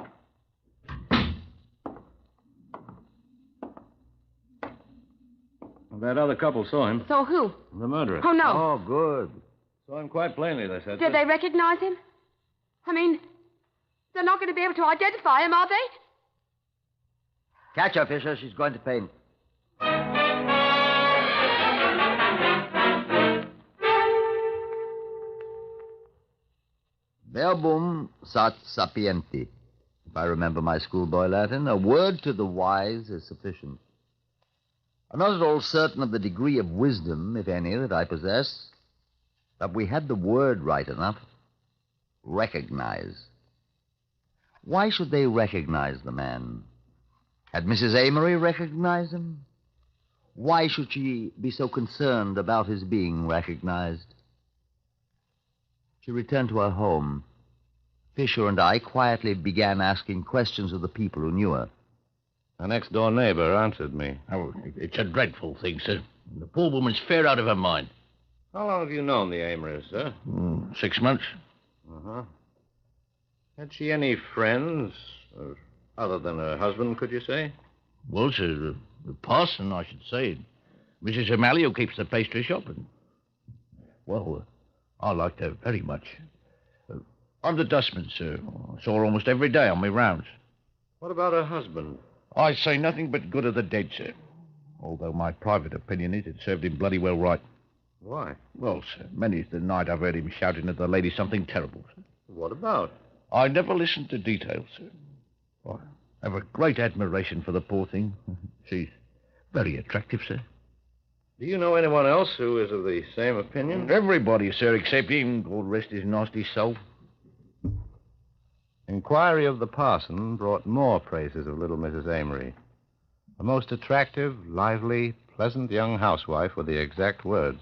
Well, that other couple saw him. So who? The murderer. Oh, no. Oh, good. Saw him quite plainly, they said. Did they recognize him? I mean, they're not going to be able to identify him, are they? Catch her, Fisher. She's going to faint. Verbum sat sapienti. If I remember my schoolboy Latin, a word to the wise is sufficient. I'm not at all certain of the degree of wisdom, if any, that I possess, but we had the word right enough. Recognize. Why should they recognize the man? Had Mrs. Amory recognized him? Why should she be so concerned about his being recognized? She returned to her home. Fisher and I quietly began asking questions of the people who knew her. The next-door neighbor answered me. Oh, it's a dreadful thing, sir. The poor woman's fair out of her mind. How long have you known the Amorys, sir? 6 months. Uh-huh. Had she any friends, other than her husband, could you say? Well, sir, the parson, I should say. Mrs. O'Malley, who keeps the pastry shop. And, well, I liked her very much. I'm the dustman, sir. I saw her almost every day on my rounds. What about her husband? I say nothing but good of the dead, sir. Although my private opinion is it served him bloody well right. Why? Well, sir, many's the night I've heard him shouting at the lady something terrible, sir. What about? I never listened to details, sir. I have a great admiration for the poor thing. She's very attractive, sir. Do you know anyone else who is of the same opinion? Everybody, sir, except him. God rest his nasty soul. Inquiry of the parson brought more praises of little Mrs. Amory. A most attractive, lively, pleasant young housewife were the exact words.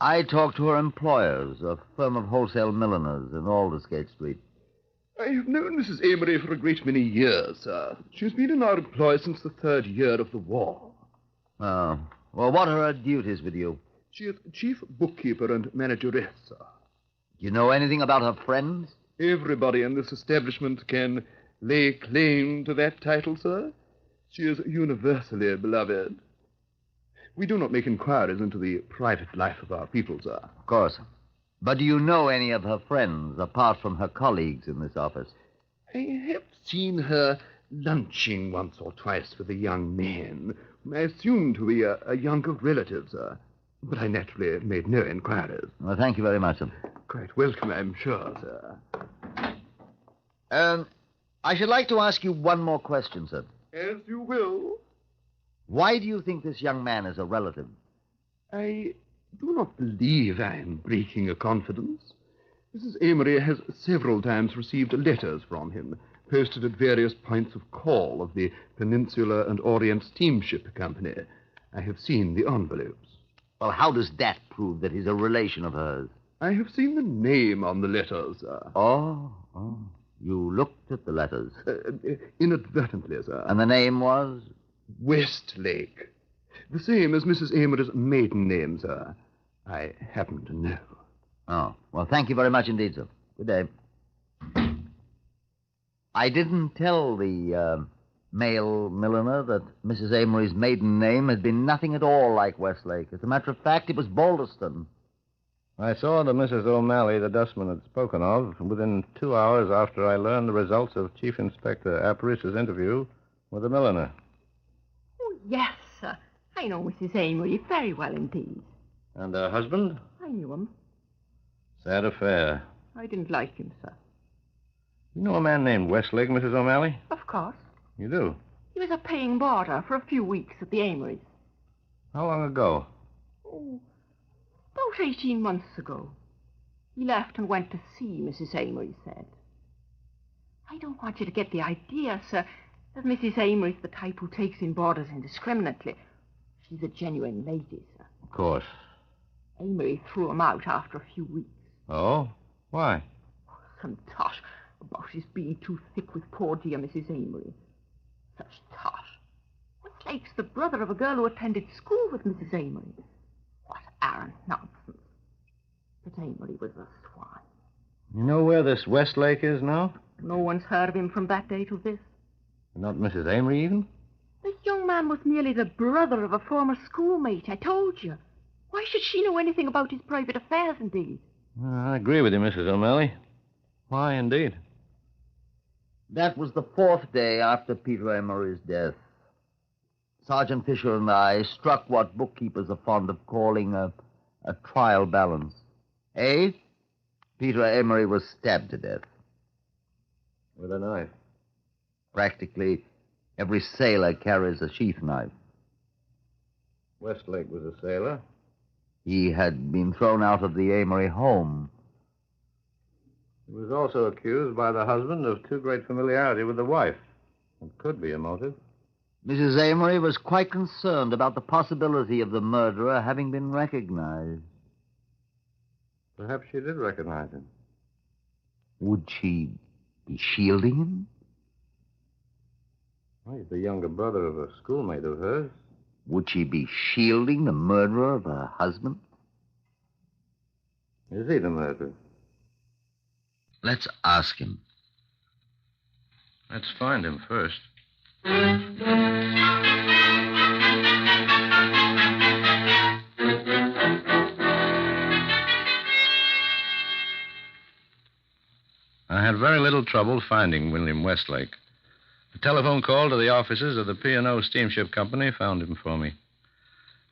I talked to her employers, a firm of wholesale milliners in Aldersgate Street. I have known Mrs. Amory for a great many years, sir. She's been in our employ since the 3rd year of the war. Oh. Well, what are her duties with you? She is chief bookkeeper and manageress, sir. Do you know anything about her friends? Everybody in this establishment can lay claim to that title, sir. She is universally beloved. We do not make inquiries into the private life of our people, sir. Of course. But do you know any of her friends, apart from her colleagues in this office? I have seen her lunching once or twice with a young man, whom I assume to be a younger relative, sir. But I naturally made no inquiries. Well, thank you very much, sir. Quite welcome, I'm sure, sir. I should like to ask you one more question, sir. As you will. Why do you think this young man is a relative? I do not believe I am breaking a confidence. Mrs. Amory has several times received letters from him, posted at various points of call of the Peninsula and Orient Steamship Company. I have seen the envelopes. Well, how does that prove that he's a relation of hers? I have seen the name on the letters, sir. Oh. You looked at the letters? Inadvertently, sir. And the name was? Westlake. The same as Mrs. Amory's maiden name, sir. I happen to know. Oh, well, thank you very much indeed, sir. Good day. I didn't tell the male milliner that Mrs. Amory's maiden name had been nothing at all like Westlake. As a matter of fact, it was Balderston. I saw that Mrs. O'Malley, the dustman, had spoken of within 2 hours after I learned the results of Chief Inspector Apparis's interview with the milliner. Oh, yes, sir. I know Mrs. Amory very well indeed. And her husband? I knew him. Sad affair. I didn't like him, sir. You know a man named Westlake, Mrs. O'Malley? Of course. You do? He was a paying boarder for a few weeks at the Amory's. How long ago? Oh, about 18 months ago. He left and went to sea, Mrs. Amory said. I don't want you to get the idea, sir, that Mrs. Amory's the type who takes in boarders indiscriminately. She's a genuine lady, sir. Of course. Amory threw him out after a few weeks. Oh? Why? Some tosh about his being too thick with poor dear Mrs. Amory. Such tosh. Westlake's the brother of a girl who attended school with Mrs. Amory. What arrant nonsense. But Amory was a swine. You know where this Westlake is now? No one's heard of him from that day till this. Not Mrs. Amory, even? The young man was merely the brother of a former schoolmate, I told you. Why should she know anything about his private affairs, indeed? I agree with you, Mrs. O'Malley. Why, indeed? That was the 4th day after Peter Amory's death. Sergeant Fisher and I struck what bookkeepers are fond of calling a trial balance. Peter Amory was stabbed to death. With a knife? Practically every sailor carries a sheath knife. Westlake was a sailor. He had been thrown out of the Amory home. He was also accused by the husband of too great familiarity with the wife. It could be a motive. Mrs. Amory was quite concerned about the possibility of the murderer having been recognized. Perhaps she did recognize him. Would she be shielding him? Well, he's the younger brother of a schoolmate of hers. Would she be shielding the murderer of her husband? Is he the murderer? Let's ask him. Let's find him first. I had very little trouble finding William Westlake. A telephone call to the offices of the P&O Steamship Company found him for me.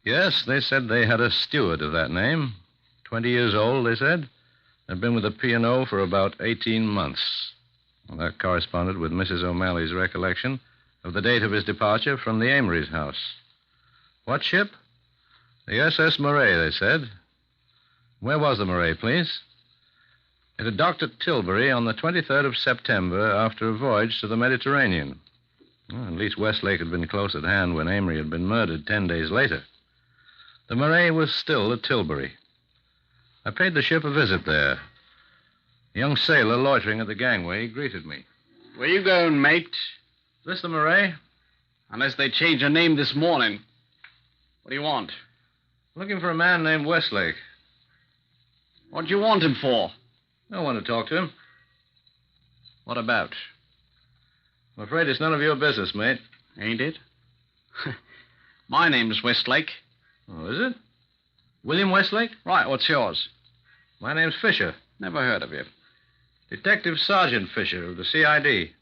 Yes, they said they had a steward of that name. 20 years old, they said. Had been with the P&O for about 18 months. Well, that corresponded with Mrs. O'Malley's recollection of the date of his departure from the Amory's house. What ship? The SS Murray, they said. Where was the Murray, please? It had docked at Tilbury on the 23rd of September after a voyage to the Mediterranean. Well, at least Westlake had been close at hand when Amory had been murdered 10 days later. The Murray was still at Tilbury. I paid the ship a visit there. A young sailor loitering at the gangway greeted me. Where you going, mate? Is this the Murray? Unless they changed her name this morning. What do you want? Looking for a man named Westlake. What do you want him for? I want to talk to him. What about? I'm afraid it's none of your business, mate. Ain't it? My name's Westlake. Oh, is it? William Westlake? Right, what's yours? My name's Fisher. Never heard of you. Detective Sergeant Fisher of the CID.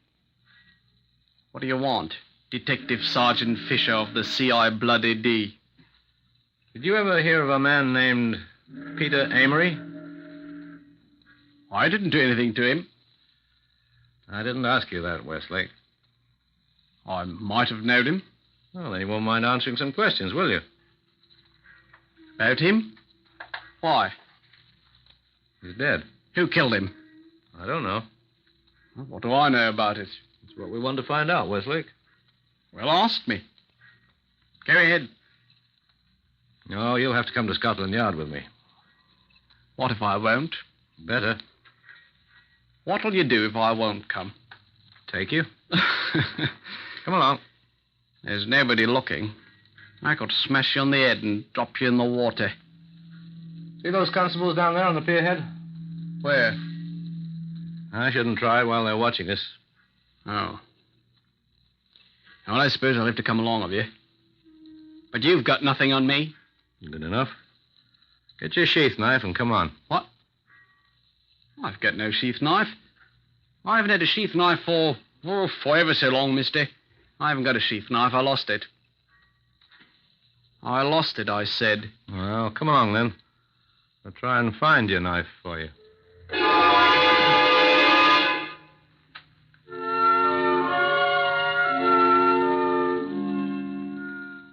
What do you want? Detective Sergeant Fisher of the CI-D. Did you ever hear of a man named Peter Amory? I didn't do anything to him. I didn't ask you that, Westlake. I might have known him. Well, then you won't mind answering some questions, will you? About him? Why? He's dead. Who killed him? I don't know. What do I know about it? That's what we want to find out, Westlake. Well, ask me. Go ahead. No, you'll have to come to Scotland Yard with me. What if I won't? Better. What'll you do if I won't come? Take you. Come along. There's nobody looking. I could smash you on the head and drop you in the water. See those constables down there on the pier head? Where? I shouldn't try while they're watching us. Oh. Well, I suppose I'll have to come along with you. But you've got nothing on me. Good enough. Get your sheath knife and come on. What? I've got no sheath knife. I haven't had a sheath knife for ever so long, mister. I haven't got a sheath knife. I lost it. I lost it, I said. Well, come along, then. I'll try and find your knife for you.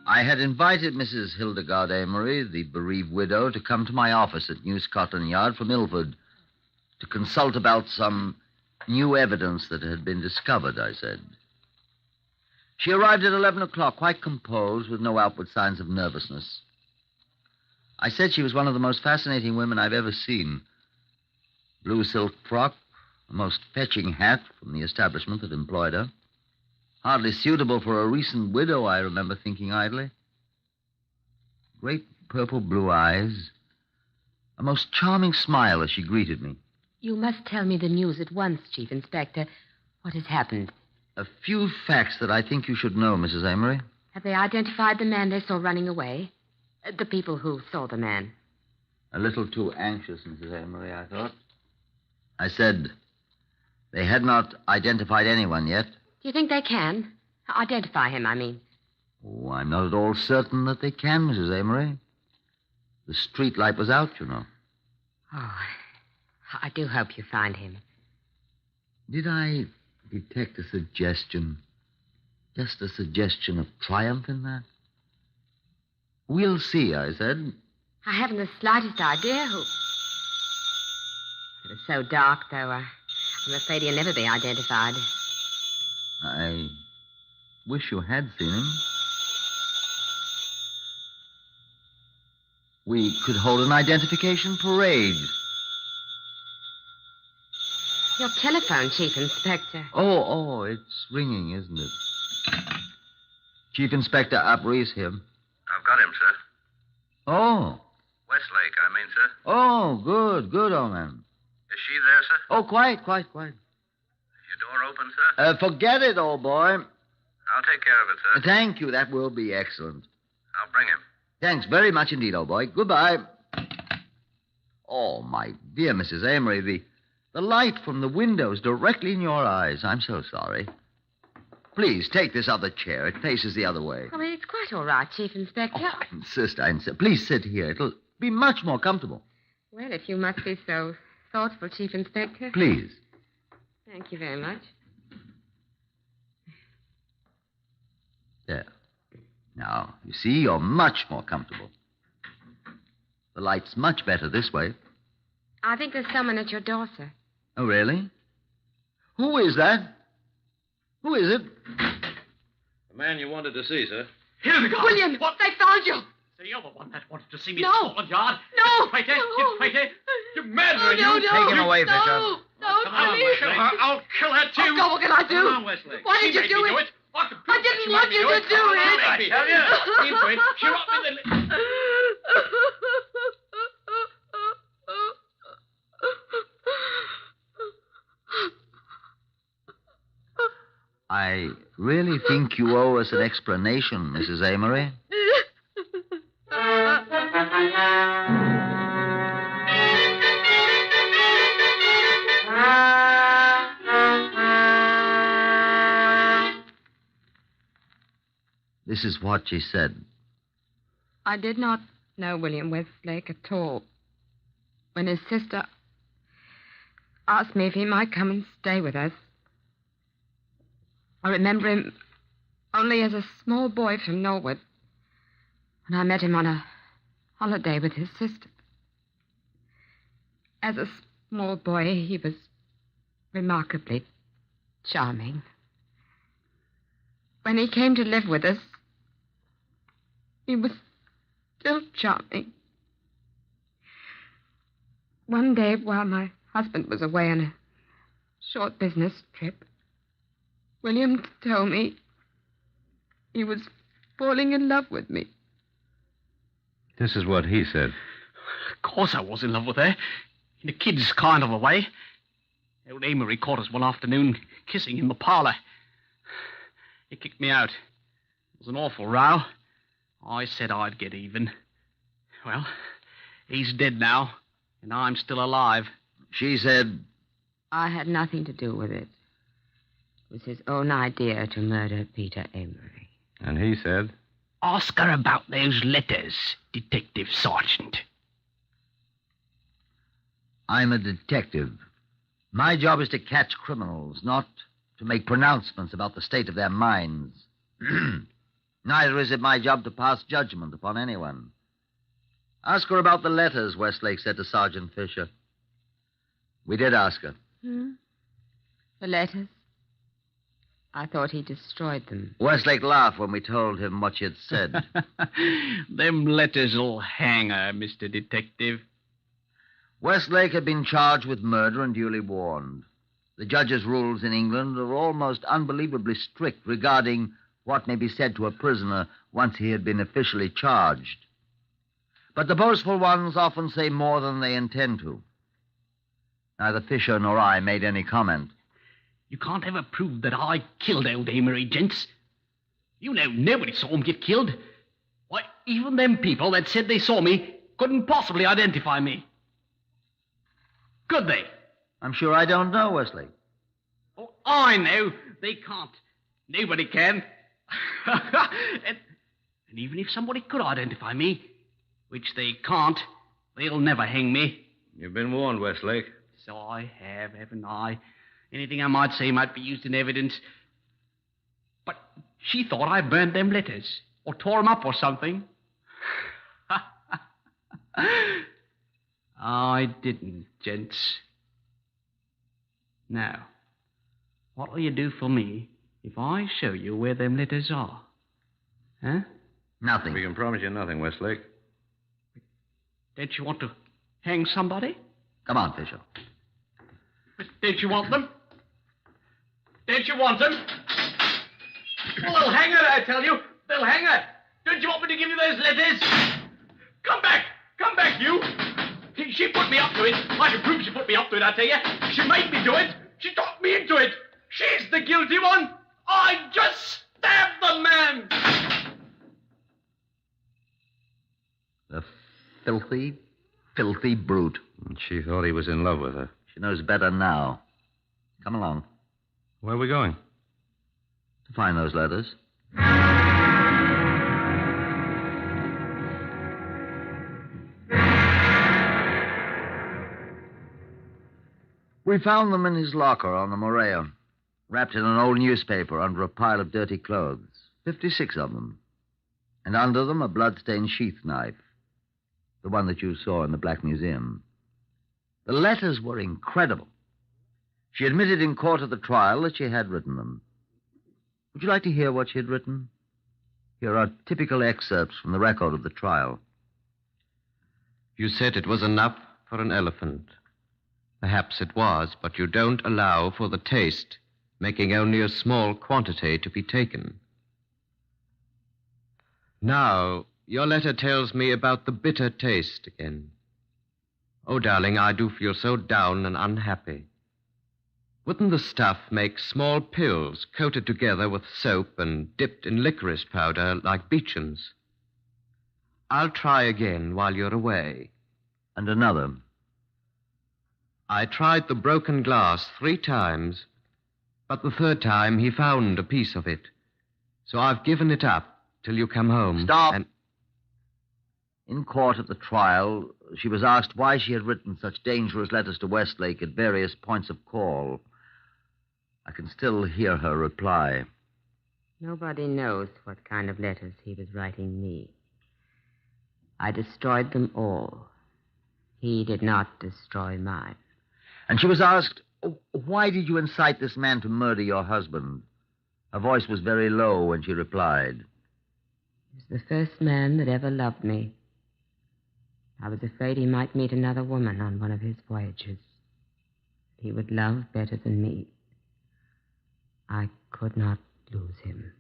I had invited Mrs. Hildegard Amory, the bereaved widow, to come to my office at New Scotland Yard from Ilford to consult about some new evidence that had been discovered, I said. She arrived at 11 o'clock, quite composed, with no outward signs of nervousness. I said she was one of the most fascinating women I've ever seen. Blue silk frock, a most fetching hat from the establishment that employed her. Hardly suitable for a recent widow, I remember thinking idly. Great purple-blue eyes. A most charming smile as she greeted me. You must tell me the news at once, Chief Inspector. What has happened? A few facts that I think you should know, Mrs. Amory. Have they identified the man they saw running away? The people who saw the man. A little too anxious, Mrs. Amory, I thought. I said they had not identified anyone yet. Do you think they can? Identify him, I mean. Oh, I'm not at all certain that they can, Mrs. Amory. The street light was out, you know. Oh, I do hope you find him. Did I detect a suggestion? Just a suggestion of triumph in that? We'll see, I said. I haven't the slightest idea who... It was so dark, though. I'm afraid he'll never be identified. I wish you had seen him. We could hold an identification parade. Your telephone, Chief Inspector. Oh, it's ringing, isn't it? Chief Inspector Appleby here. I've got him, sir. Oh. Westlake, I mean, sir. Oh, good, old man. Is she there, sir? Oh, quite. If you the door open, sir? Forget it, old boy. I'll take care of it, sir. Thank you. That will be excellent. I'll bring him. Thanks very much indeed, old boy. Goodbye. Oh, my dear Mrs. Amory, the light from the window is directly in your eyes. I'm so sorry. Please, take this other chair. It faces the other way. Oh, it's quite all right, Chief Inspector. I insist. Please sit here. It'll be much more comfortable. Well, if you must be so thoughtful, Chief Inspector. Please. Thank you very much. There. Now, you see, you're much more comfortable. The light's much better this way. I think there's someone at your door, sir. Oh, really? Who is that? Who is it? The man you wanted to see, sir. Here we go. William, they found you. So you're the one that wanted to see me No. in Scotland Yard. No. You traitor. No. You traitor. You murderer. No. Take him away, Fisher. No, Come on, please. Wesley. I'll kill her, too. Oh, God, what can I do? Come on, Wesley. Why did She you made do me it? I didn't want you to do it. I tell you. Into it. She wrote me the... I really think you owe us an explanation, Mrs. Amory. This is what she said. I did not know William Westlake at all. When his sister asked me if he might come and stay with us, I remember him only as a small boy from Norwood, when I met him on a holiday with his sister. As a small boy, he was remarkably charming. When he came to live with us, he was still charming. One day, while my husband was away on a short business trip, William told me he was falling in love with me. This is what he said. Of course I was in love with her. In a kid's kind of a way. Old Amory caught us one afternoon kissing in the parlor. He kicked me out. It was an awful row. I said I'd get even. Well, he's dead now, and I'm still alive. She said... I had nothing to do with it. It was his own idea to murder Peter Amory. And he said... Ask her about those letters, Detective Sergeant. I'm a detective. My job is to catch criminals, not to make pronouncements about the state of their minds. Neither is it my job to pass judgment upon anyone. Ask her about the letters, Westlake said to Sergeant Fisher. We did ask her. The letters? I thought he destroyed them. Westlake laughed when we told him what she had said. Them letters'll hang her, Mr. Detective. Westlake had been charged with murder and duly warned. The judge's rules in England are almost unbelievably strict regarding what may be said to a prisoner once he had been officially charged. But the boastful ones often say more than they intend to. Neither Fisher nor I made any comment. You can't ever prove that I killed old Amory, gents. You know nobody saw him get killed. Why, even them people that said they saw me couldn't possibly identify me. Could they? I'm sure I don't know, Westlake. Oh, I know. They can't. Nobody can. and even if somebody could identify me, which they can't, they'll never hang me. You've been warned, Westlake. So I have, haven't I? Anything I might say might be used in evidence. But she thought I burned them letters, or tore them up or something. I didn't, gents. Now, what'll you do for me if I show you where them letters are? Huh? Nothing. We can promise you nothing, Westlake. Don't you want to hang somebody? Come on, Fisher. Don't you want them? Don't you want them? Well, they'll hang her, I tell you. They'll hang her. Don't you want me to give you those letters? Come back. Come back, you. She put me up to it. I can prove she put me up to it, I tell you. She made me do it. She talked me into it. She's the guilty one. I just stabbed the man. The filthy, filthy brute. She thought he was in love with her. She knows better now. Come along. Where are we going? To find those letters. We found them in his locker on the Morea, wrapped in an old newspaper under a pile of dirty clothes. 56 of them. And under them a blood-stained sheath knife. The one that you saw in the Black Museum. The letters were incredible. She admitted in court at the trial that she had written them. Would you like to hear what she had written? Here are typical excerpts from the record of the trial. You said it was enough for an elephant. Perhaps it was, but you don't allow for the taste, making only a small quantity to be taken. Now, your letter tells me about the bitter taste again. Oh, darling, I do feel so down and unhappy. Wouldn't the stuff make small pills coated together with soap and dipped in licorice powder like Beecham's? I'll try again while you're away. And another. I tried the broken glass 3 times, but the 3rd time he found a piece of it. So I've given it up till you come home. Stop! In court at the trial, she was asked why she had written such dangerous letters to Westlake at various points of call. I can still hear her reply. Nobody knows what kind of letters he was writing me. I destroyed them all. He did not destroy mine. And she was asked, why did you incite this man to murder your husband? Her voice was very low when she replied. He was the first man that ever loved me. I was afraid he might meet another woman on one of his voyages. He would love better than me. I could not lose him.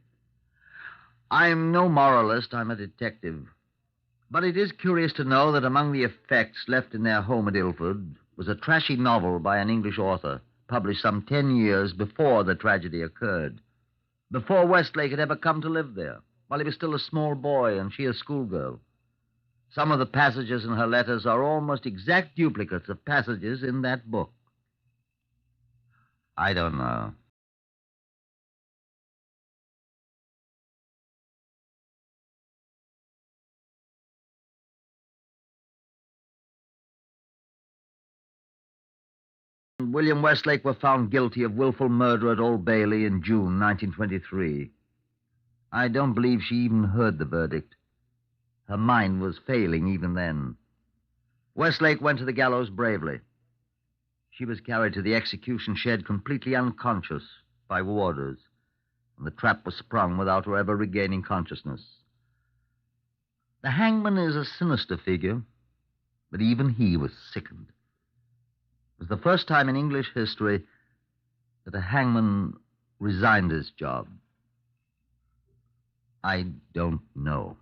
I'm no moralist, I'm a detective. But it is curious to know that among the effects left in their home at Ilford was a trashy novel by an English author, published some 10 years before the tragedy occurred. Before Westlake had ever come to live there, while he was still a small boy and she a schoolgirl. Some of the passages in her letters are almost exact duplicates of passages in that book. I don't know. William Westlake were found guilty of willful murder at Old Bailey in June 1923. I don't believe she even heard the verdict. Her mind was failing even then. Westlake went to the gallows bravely. She was carried to the execution shed completely unconscious by warders, and the trap was sprung without her ever regaining consciousness. The hangman is a sinister figure, but even he was sickened. It was the first time in English history that a hangman resigned his job. I don't know.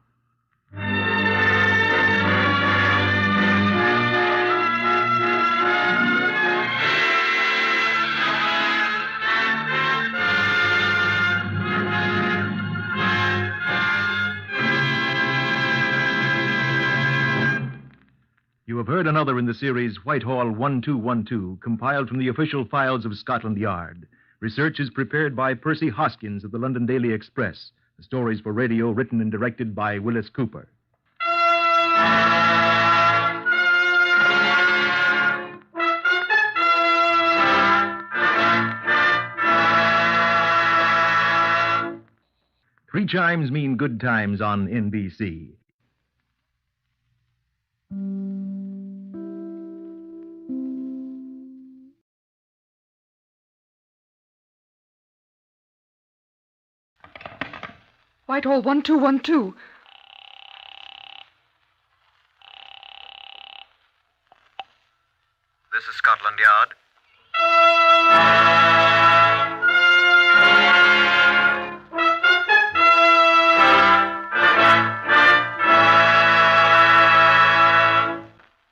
You have heard another in the series Whitehall 1212, compiled from the official files of Scotland Yard. Research is prepared by Percy Hoskins of the London Daily Express. The stories for radio written and directed by Willis Cooper. Three chimes mean good times on NBC. Whitehall 1212. This is Scotland Yard.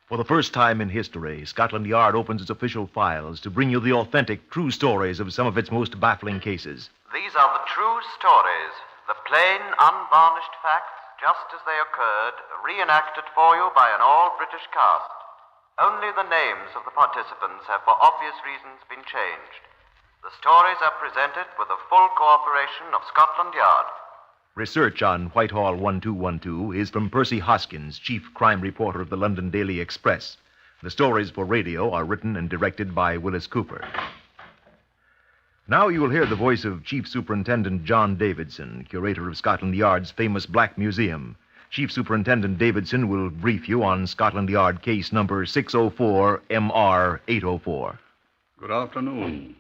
For the the first time in history, Scotland Yard opens its official files to bring you the authentic, true stories of some of its most baffling cases. These are the true stories, the plain, unvarnished facts, just as they occurred, reenacted for you by an all-British cast. Only the names of the participants have, for obvious reasons, been changed. The stories are presented with the full cooperation of Scotland Yard. Research on Whitehall 1212 is from Percy Hoskins, chief crime reporter of the London Daily Express. The stories for radio are written and directed by Willis Cooper. Now you will hear the voice of Chief Superintendent John Davidson, curator of Scotland Yard's famous Black Museum. Chief Superintendent Davidson will brief you on Scotland Yard case number 604 MR 804. Good afternoon.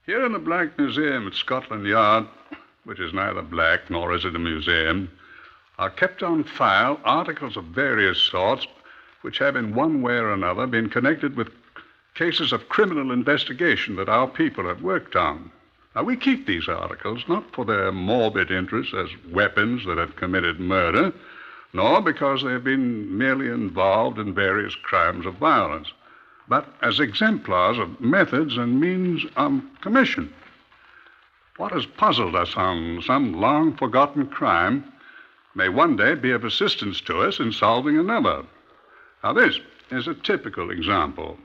Here in the Black Museum at Scotland Yard, which is neither black nor is it a museum, are kept on file articles of various sorts which have in one way or another been connected with cases of criminal investigation that our people have worked on. Now, we keep these articles not for their morbid interest as weapons that have committed murder, nor because they have been merely involved in various crimes of violence, but as exemplars of methods and means of commission. What has puzzled us on some long-forgotten crime may one day be of assistance to us in solving another. Now, this is a typical example.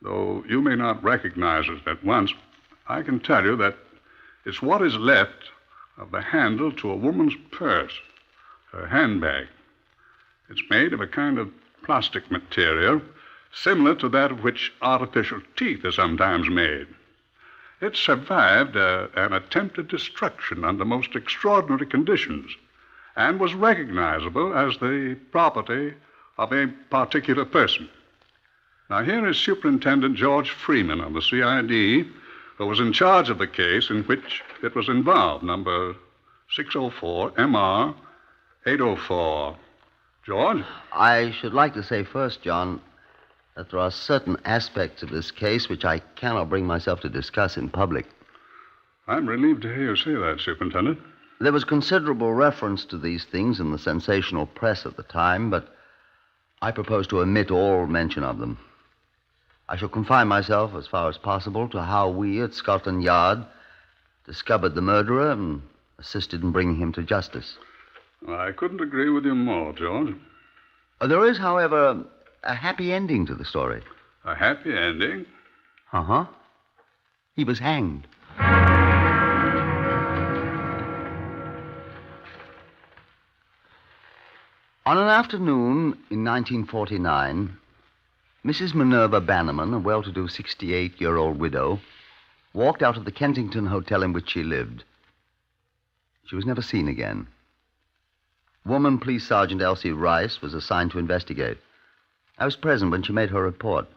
Though you may not recognize it at once, I can tell you that it's what is left of the handle to a woman's purse, her handbag. It's made of a kind of plastic material similar to that of which artificial teeth are sometimes made. It survived an attempted destruction under most extraordinary conditions and was recognizable as the property of a particular person. Now, here is Superintendent George Freeman of the CID, who was in charge of the case in which it was involved, number 604 MR 804. George? I should like to say first, John, that there are certain aspects of this case which I cannot bring myself to discuss in public. I'm relieved to hear you say that, Superintendent. There was considerable reference to these things in the sensational press at the time, but I propose to omit all mention of them. I shall confine myself, as far as possible, to how we at Scotland Yard discovered the murderer and assisted in bringing him to justice. I couldn't agree with you more, George. There is, however, a happy ending to the story. A happy ending? Uh-huh. He was hanged. On an afternoon in 1949, Mrs. Minerva Bannerman, a well-to-do 68-year-old widow, walked out of the Kensington hotel in which she lived. She was never seen again. Woman Police Sergeant Elsie Rice was assigned to investigate. I was present when she made her report.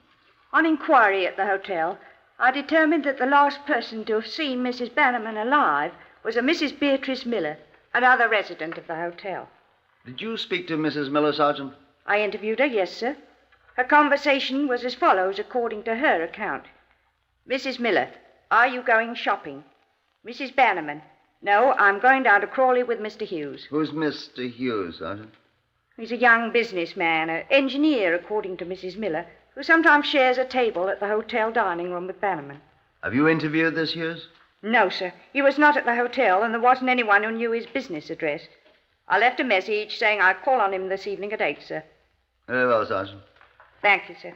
On inquiry at the hotel, I determined that the last person to have seen Mrs. Bannerman alive was a Mrs. Beatrice Miller, another resident of the hotel. Did you speak to Mrs. Miller, Sergeant? I interviewed her, yes, sir. Her conversation was as follows, according to her account. Mrs. Miller, are you going shopping? Mrs. Bannerman, no, I'm going down to Crawley with Mr. Hughes. Who's Mr. Hughes, Sergeant? He's a young businessman, an engineer, according to Mrs. Miller, who sometimes shares a table at the hotel dining room with Bannerman. Have you interviewed this Hughes? No, sir. He was not at the hotel, and there wasn't anyone who knew his business address. I left a message saying I'd call on him this evening at 8, sir. Very well, Sergeant. Thank you, sir.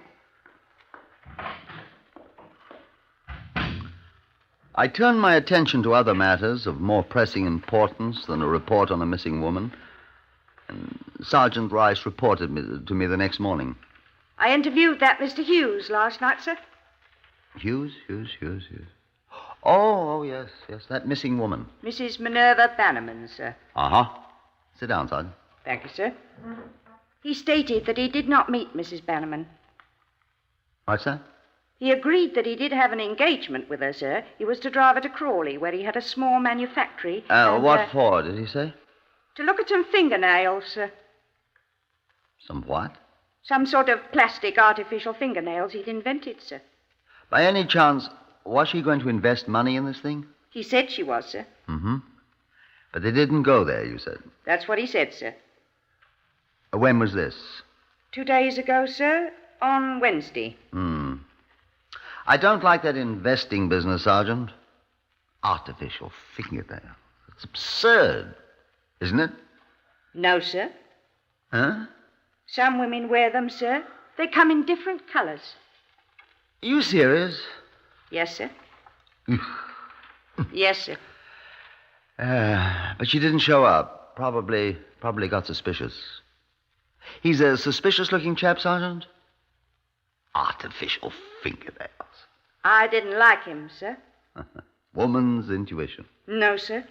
I turned my attention to other matters of more pressing importance than a report on a missing woman. And Sergeant Rice reported to me the next morning. I interviewed that Mr. Hughes last night, sir. Hughes. Oh, yes, that missing woman. Mrs. Minerva Bannerman, sir. Uh-huh. Sit down, Sergeant. Thank you, sir. He stated that he did not meet Mrs. Bannerman. What's that? He agreed that he did have an engagement with her, sir. He was to drive her to Crawley, where he had a small manufactory. What for, did he say? To look at some fingernails, sir. Some what? Some sort of plastic artificial fingernails he'd invented, sir. By any chance, was she going to invest money in this thing? He said she was, sir. Mm-hmm. But they didn't go there, you said? That's what he said, sir. When was this? 2 days ago, sir, on Wednesday. I don't like that investing business, Sergeant. Artificial fingernails. It's absurd, isn't it? No, sir. Huh? Some women wear them, sir. They come in different colors. Are you serious? Yes, sir. Yes, sir. But she didn't show up. Probably got suspicious. He's a suspicious-looking chap, Sergeant? Artificial fingernails. I didn't like him, sir. Woman's intuition. No, sir.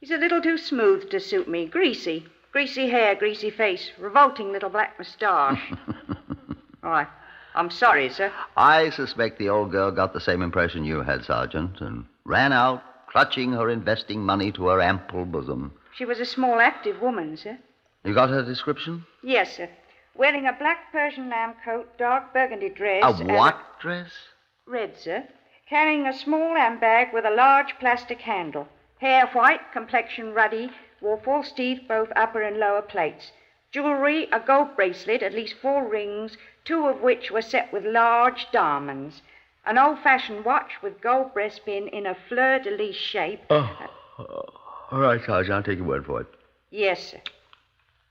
He's a little too smooth to suit me. Greasy. Greasy hair, greasy face, revolting little black moustache. I'm sorry, sir. I suspect the old girl got the same impression you had, Sergeant, and ran out, clutching her investing money to her ample bosom. She was a small, active woman, sir. You got her description? Yes, sir. Wearing a black Persian lamb coat, dark burgundy dress. A what dress? Red, sir. Carrying a small handbag with a large plastic handle. Hair white, complexion ruddy, wore false teeth, both upper and lower plates. Jewelry, a gold bracelet, at least 4 rings, 2 of which were set with large diamonds. An old-fashioned watch with gold breastpin in a fleur-de-lis shape. All right, Sergeant, I'll take your word for it. Yes, sir.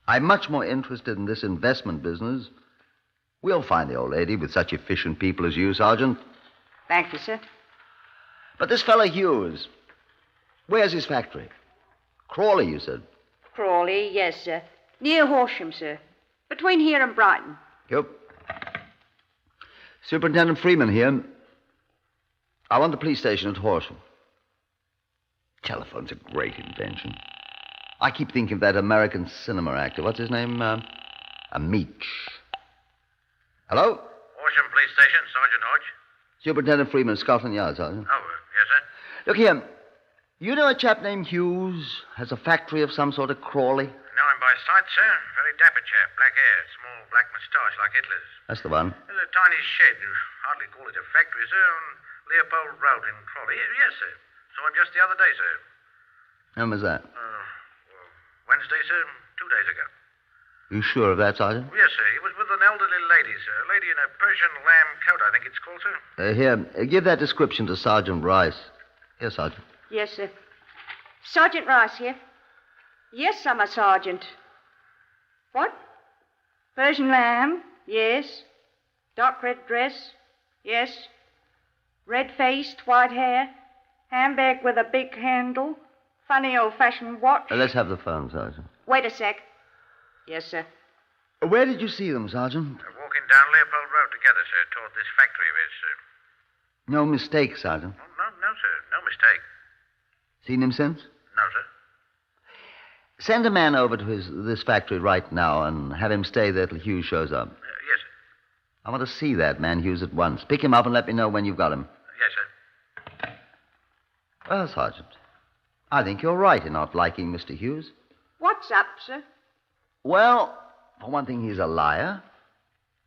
I'm much more interested in this investment business. We'll find the old lady with such efficient people as you, Sergeant. Thank you, sir. But this fellow Hughes, where's his factory? Crawley, you said. Crawley, yes, sir. Near Horsham, sir. Between here and Brighton. Yep. Superintendent Freeman here. I want the police station at Horsham. Telephone's a great invention. I keep thinking of that American cinema actor. What's his name? Meech. Hello? Horsham Police Station, Sergeant Hodge. Superintendent Freeman, Scotland Yard, Sergeant. Oh, yes, sir. Look here. You know a chap named Hughes has a factory of some sort at Crawley? Know him by sight, sir. Very dapper chap. Black hair, small black moustache like Hitler's. That's the one. There's a tiny shed. You hardly call it a factory, sir, on Leopold Road in Crawley. Yes, sir. Saw him just the other day, sir. When was that? Wednesday, sir. 2 days ago. You sure of that, Sergeant? Yes, sir. He was with an elderly lady, sir. A lady in a Persian lamb coat, I think it's called, sir. Here, give that description to Sergeant Rice. Here, Sergeant. Yes, sir. Sergeant Rice here. Yes, I'm a sergeant. What? Persian lamb? Yes. Dark red dress? Yes. Red-faced, white hair. Handbag with a big handle. Funny old-fashioned watch. Let's have the phone, Sergeant. Wait a sec. Yes, sir. Where did you see them, Sergeant? Walking down Leopold Road together, sir, toward this factory of his, sir. No mistake, Sergeant. Oh, no, sir. No mistake. Seen him since? No, sir. Send a man over to this factory right now and have him stay there till Hughes shows up. Yes, sir. I want to see that man Hughes at once. Pick him up and let me know when you've got him. Yes, sir. Well, Sergeant, I think you're right in not liking Mr. Hughes. What's up, sir? Well, for one thing, he's a liar.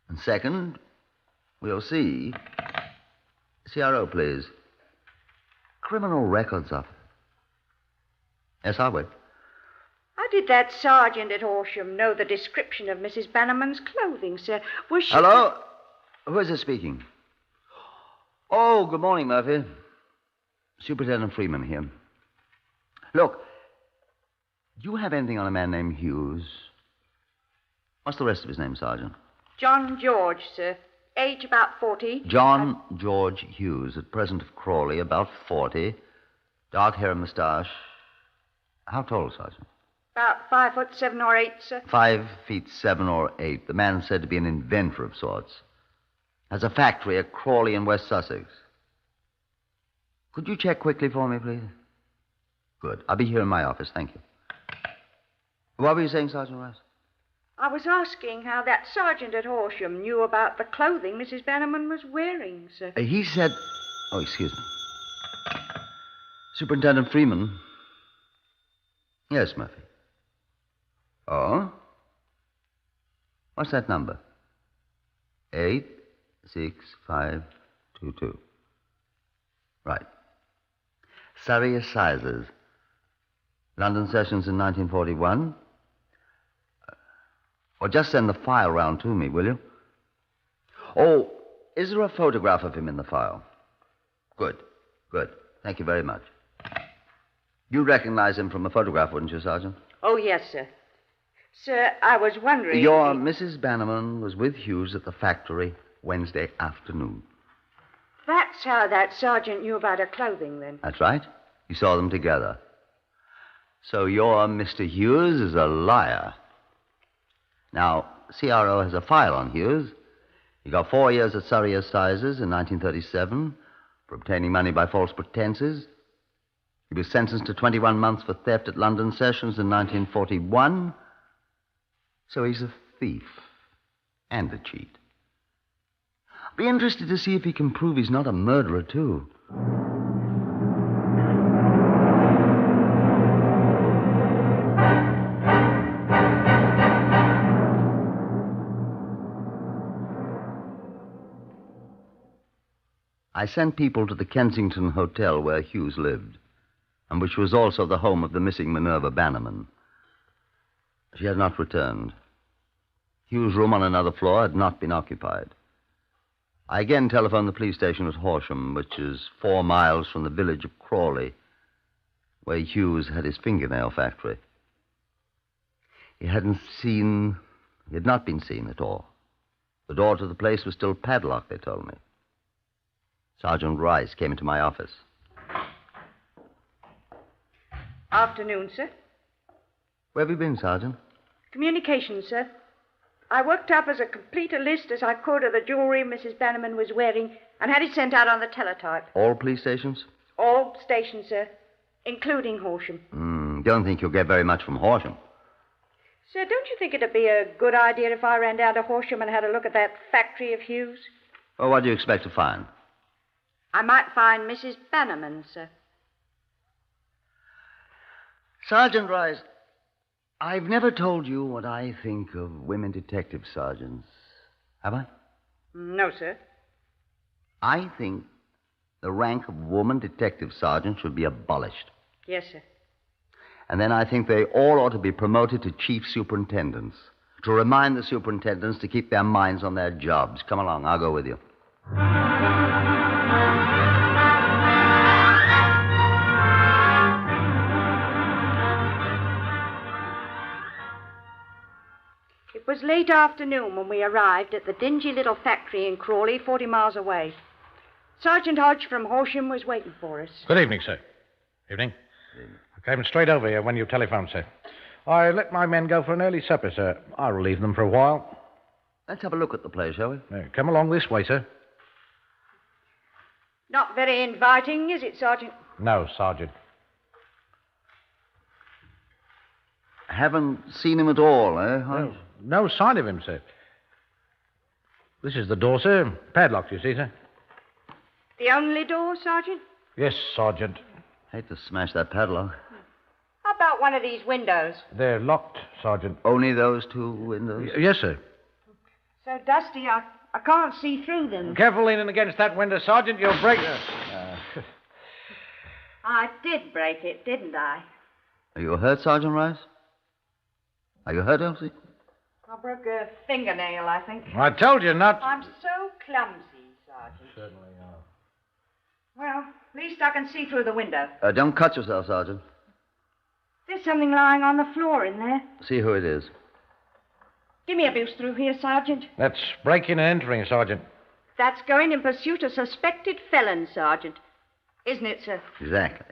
And second, we'll see. CRO, please. Criminal records officer. Yes, I'll wait. How did that sergeant at Horsham know the description of Mrs. Bannerman's clothing, sir? Was she... Hello? Who is it speaking? Oh, good morning, Murphy. Superintendent Freeman here. Look, do you have anything on a man named Hughes? What's the rest of his name, Sergeant? John George, sir. Age about 40. John George Hughes, at present of Crawley, about 40. Dark hair and moustache. How tall, Sergeant? About 5'7" or 8, sir. 5'7" or 8. The man said to be an inventor of sorts. Has a factory at Crawley in West Sussex. Could you check quickly for me, please? Good. I'll be here in my office. Thank you. What were you saying, Sergeant Rice? I was asking how that sergeant at Horsham knew about the clothing Mrs. Bannerman was wearing, sir. He said... Oh, excuse me. Superintendent Freeman. Yes, Murphy. Oh? What's that number? 86522. Right. Surrey Assizes. London Sessions in 1941. Or just send the file round to me, will you? Oh, is there a photograph of him in the file? Good. Thank you very much. You recognize him from a photograph, wouldn't you, Sergeant? Oh, yes, sir. Sir, I was wondering... Your Mrs. Bannerman was with Hughes at the factory Wednesday afternoon. That's how that sergeant knew about her clothing, then. That's right. You saw them together. So your Mr. Hughes is a liar. Now, CRO has a file on Hughes. He got 4 years at Surrey Assizes in 1937 for obtaining money by false pretenses. He was sentenced to 21 months for theft at London Sessions in 1941. So he's a thief and a cheat. Be interested to see if he can prove he's not a murderer, too. I sent people to the Kensington Hotel where Hughes lived, and which was also the home of the missing Minerva Bannerman. She had not returned. Hughes' room on another floor had not been occupied. I again telephoned the police station at Horsham, which is 4 miles from the village of Crawley, where Hughes had his fingernail factory. He had not been seen at all. The door to the place was still padlocked, they told me. Sergeant Rice came into my office. Afternoon, sir. Where have you been, Sergeant? Communications, sir. I worked up as complete a list as I could of the jewelry Mrs. Bannerman was wearing and had it sent out on the teletype. All police stations? All stations, sir, including Horsham. Don't think you'll get very much from Horsham. Sir, don't you think it'd be a good idea if I ran down to Horsham and had a look at that factory of Hughes? Well, what do you expect to find? I might find Mrs. Bannerman, sir. Sergeant Rice, I've never told you what I think of women detective sergeants. Have I? No, sir. I think the rank of woman detective sergeant should be abolished. Yes, sir. And then I think they all ought to be promoted to chief superintendents, to remind the superintendents to keep their minds on their jobs. Come along, I'll go with you. It was late afternoon when we arrived at the dingy little factory in Crawley, 40 miles away. Sergeant Hodge from Horsham was waiting for us. Good evening, sir. Evening. I came straight over here when you telephoned, sir. I let my men go for an early supper, sir. I'll relieve them for a while. Let's have a look at the place, shall we? Come along this way, sir. Not very inviting, is it, Sergeant? No, Sergeant. Haven't seen him at all, eh, Hodge? No sign of him, sir. This is the door, sir. Padlocked, you see, sir. The only door, Sergeant? Yes, Sergeant. Hate to smash that padlock. How about one of these windows? They're locked, Sergeant. Only those 2 windows? Yes, sir. So dusty, I can't see through them. Careful leaning against that window, Sergeant. You'll break it. I did break it, didn't I? Are you hurt, Sergeant Rice? Are you hurt, Elsie? I broke a fingernail, I think. I told you not. I'm so clumsy, Sergeant. Certainly are. Well, at least I can see through the window. Don't cut yourself, Sergeant. There's something lying on the floor in there. See who it is. Give me a boost through here, Sergeant. That's breaking and entering, Sergeant. That's going in pursuit of suspected felon, Sergeant. Isn't it, sir? Exactly.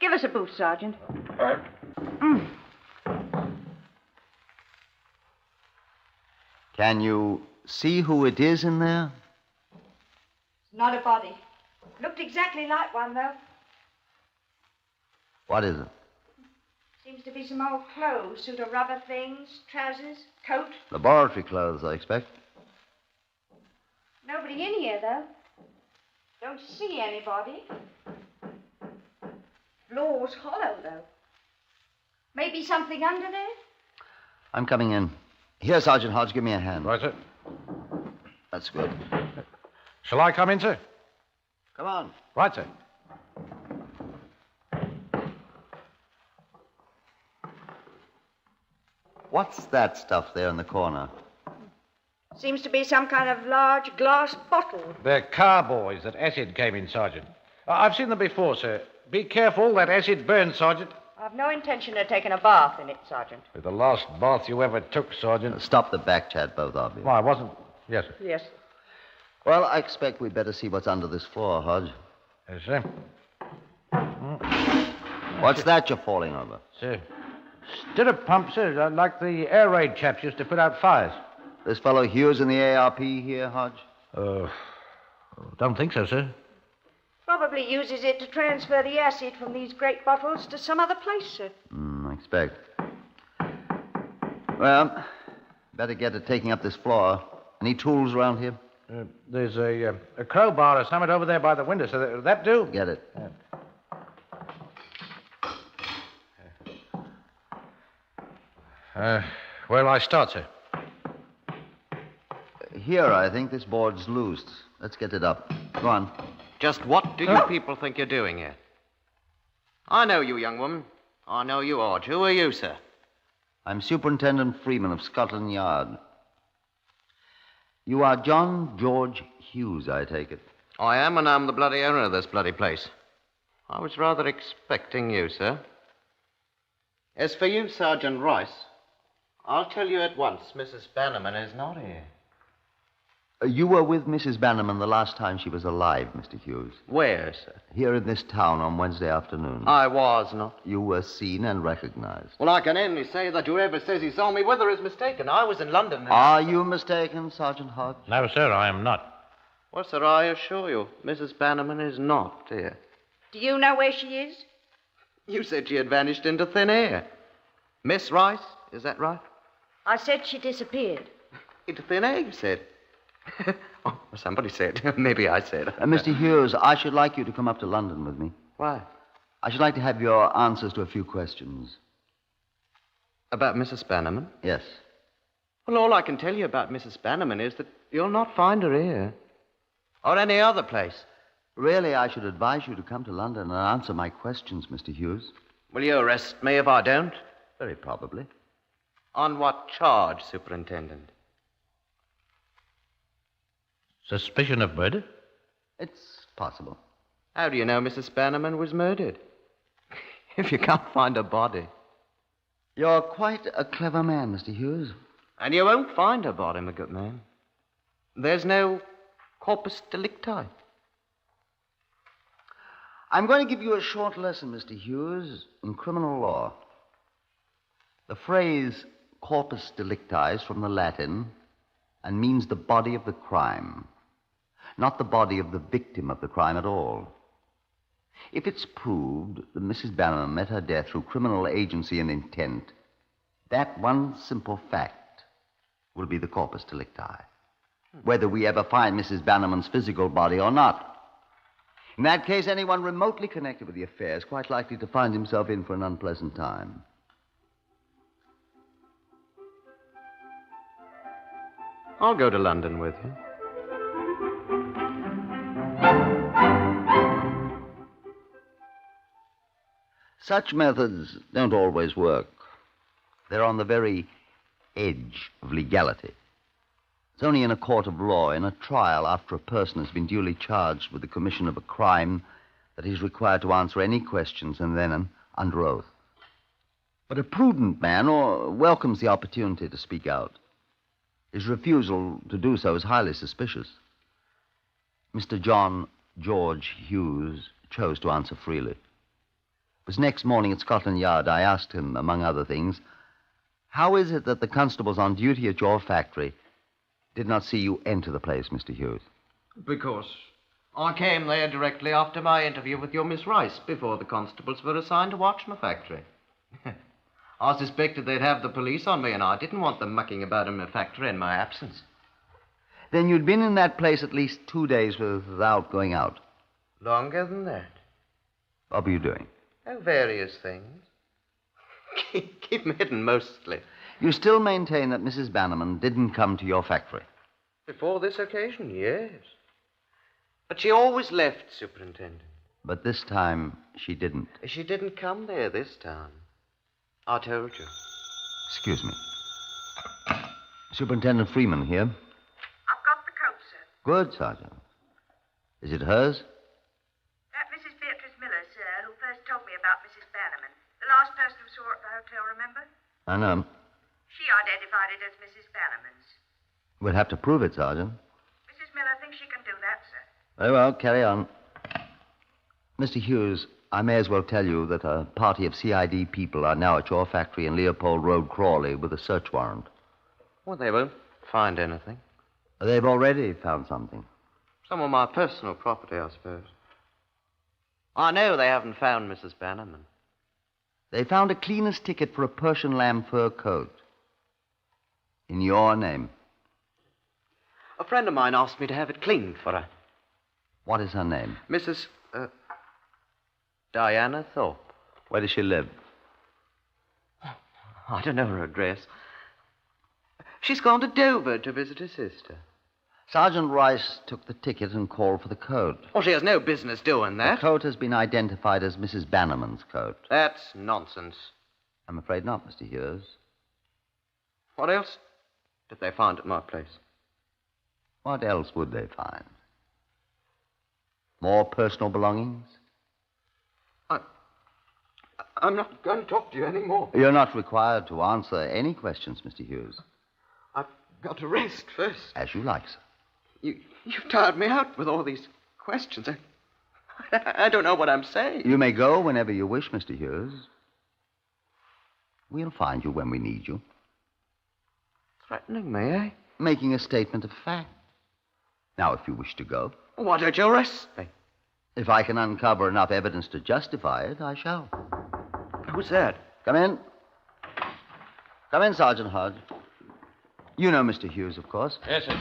Give us a boost, Sergeant. Can you see who it is in there? It's not a body. Looked exactly like one, though. What is it? Seems to be some old clothes, suit of rubber things, trousers, coat. Laboratory clothes, I expect. Nobody in here, though. Don't see anybody. Floor's hollow, though. Maybe something under there? I'm coming in. Here, Sergeant Hodge, give me a hand. Right, sir. That's good. Shall I come in, sir? Come on. Right, sir. What's that stuff there in the corner? Seems to be some kind of large glass bottle. They're carboys that acid came in, Sergeant. I've seen them before, sir. Be careful, that acid burns, Sergeant. I've no intention of taking a bath in it, Sergeant. With the last bath you ever took, Sergeant. Stop the back chat, both of you. Well, I wasn't... Yes, sir. Yes. Well, I expect we'd better see what's under this floor, Hodge. Yes, sir. What's that you're falling over? Sir. Stirrup pump, sir, like the air raid chaps used to put out fires. This fellow Hughes in the ARP here, Hodge? Don't think so, sir. Probably uses it to transfer the acid from these great bottles to some other place, sir. I expect. Well, better get to taking up this floor. Any tools around here? There's a crowbar or something over there by the window, so that do? Get it. Where will I start, sir? Here, I think this board's loose. Let's get it up. Go on. Just what do you people think you're doing here? I know you, young woman. I know you, Hodge. Who are you, sir? I'm Superintendent Freeman of Scotland Yard. You are John George Hughes, I take it. I am, and I'm the bloody owner of this bloody place. I was rather expecting you, sir. As for you, Sergeant Rice, I'll tell you at once, Mrs. Bannerman is not here. You were with Mrs. Bannerman the last time she was alive, Mr. Hughes. Where, sir? Here in this town on Wednesday afternoon. I was not. You were seen and recognized. Well, I can only say that whoever says he saw me with her is mistaken. I was in London. Are you mistaken, Sergeant Hodge? No, sir, I am not. Well, sir, I assure you, Mrs. Bannerman is not here. Do you know where she is? You said she had vanished into thin air. Miss Rice, is that right? I said she disappeared. Into thin air, you said. Oh, somebody said. Maybe I said. Mr. Hughes, I should like you to come up to London with me. Why? I should like to have your answers to a few questions. About Mrs. Bannerman? Yes. Well, all I can tell you about Mrs. Bannerman is that you'll not find her here. Or any other place. Really, I should advise you to come to London and answer my questions, Mr. Hughes. Will you arrest me if I don't? Very probably. On what charge, Superintendent? Suspicion of murder? It's possible. How do you know Mrs. Bannerman was murdered? If you can't find her body. You're quite a clever man, Mr. Hughes. And you won't find her body, my good man. There's no corpus delicti. I'm going to give you a short lesson, Mr. Hughes, in criminal law. The phrase corpus delicti is from the Latin and means the body of the crime, not the body of the victim of the crime at all. If it's proved that Mrs. Bannerman met her death through criminal agency and intent, that one simple fact will be the corpus delicti, whether we ever find Mrs. Bannerman's physical body or not. In that case, anyone remotely connected with the affair is quite likely to find himself in for an unpleasant time. I'll go to London with you. Such methods don't always work. They're on the very edge of legality. It's only in a court of law, in a trial after a person has been duly charged with the commission of a crime, that he's required to answer any questions and then under oath. But a prudent man welcomes the opportunity to speak out. His refusal to do so is highly suspicious. Mr. John George Hughes chose to answer freely. It was next morning at Scotland Yard I asked him, among other things, how is it that the constables on duty at your factory did not see you enter the place, Mr. Hughes? Because I came there directly after my interview with your Miss Rice, before the constables were assigned to watch my factory. I suspected they'd have the police on me, and I didn't want them mucking about in my factory in my absence. Then you'd been in that place at least 2 days without going out. Longer than that. What were you doing? Oh, various things. Keep them hidden, mostly. You still maintain that Mrs. Bannerman didn't come to your factory? Before this occasion, yes. But she always left, Superintendent. But this time, she didn't. She didn't come there this time. I told you. Excuse me. Superintendent Freeman here. I've got the coat, sir. Good, Sergeant. Is it hers? That Mrs. Beatrice Miller, sir, who first told me about Mrs. Bannerman. The last person who saw her at the hotel, remember? I know. She identified it as Mrs. Bannerman's. We'll have to prove it, Sergeant. Mrs. Miller thinks she can do that, sir. Very well, carry on. Mr. Hughes, I may as well tell you that a party of CID people are now at your factory in Leopold Road, Crawley, with a search warrant. Well, they won't find anything. They've already found something. Some of my personal property, I suppose. I know they haven't found Mrs. Bannerman. They found a cleaner's ticket for a Persian lamb fur coat. In your name. A friend of mine asked me to have it cleaned for her. What is her name? Mrs. Diana Thorpe. Where does she live? I don't know her address. She's gone to Dover to visit her sister. Sergeant Rice took the ticket and called for the coat. Well, she has no business doing that. The coat has been identified as Mrs. Bannerman's coat. That's nonsense. I'm afraid not, Mr. Hughes. What else did they find at my place? What else would they find? More personal belongings? I'm not going to talk to you anymore. You're not required to answer any questions, Mr. Hughes. I've got to rest first. As you like, sir. You've tired me out with all these questions. I don't know what I'm saying. You may go whenever you wish, Mr. Hughes. We'll find you when we need you. Threatening me, eh? Making a statement of fact. Now, if you wish to go. Why don't you arrest me? If I can uncover enough evidence to justify it, I shall. Who's that? Come in. Come in, Sergeant Hodge. You know Mr. Hughes, of course. Yes, sir.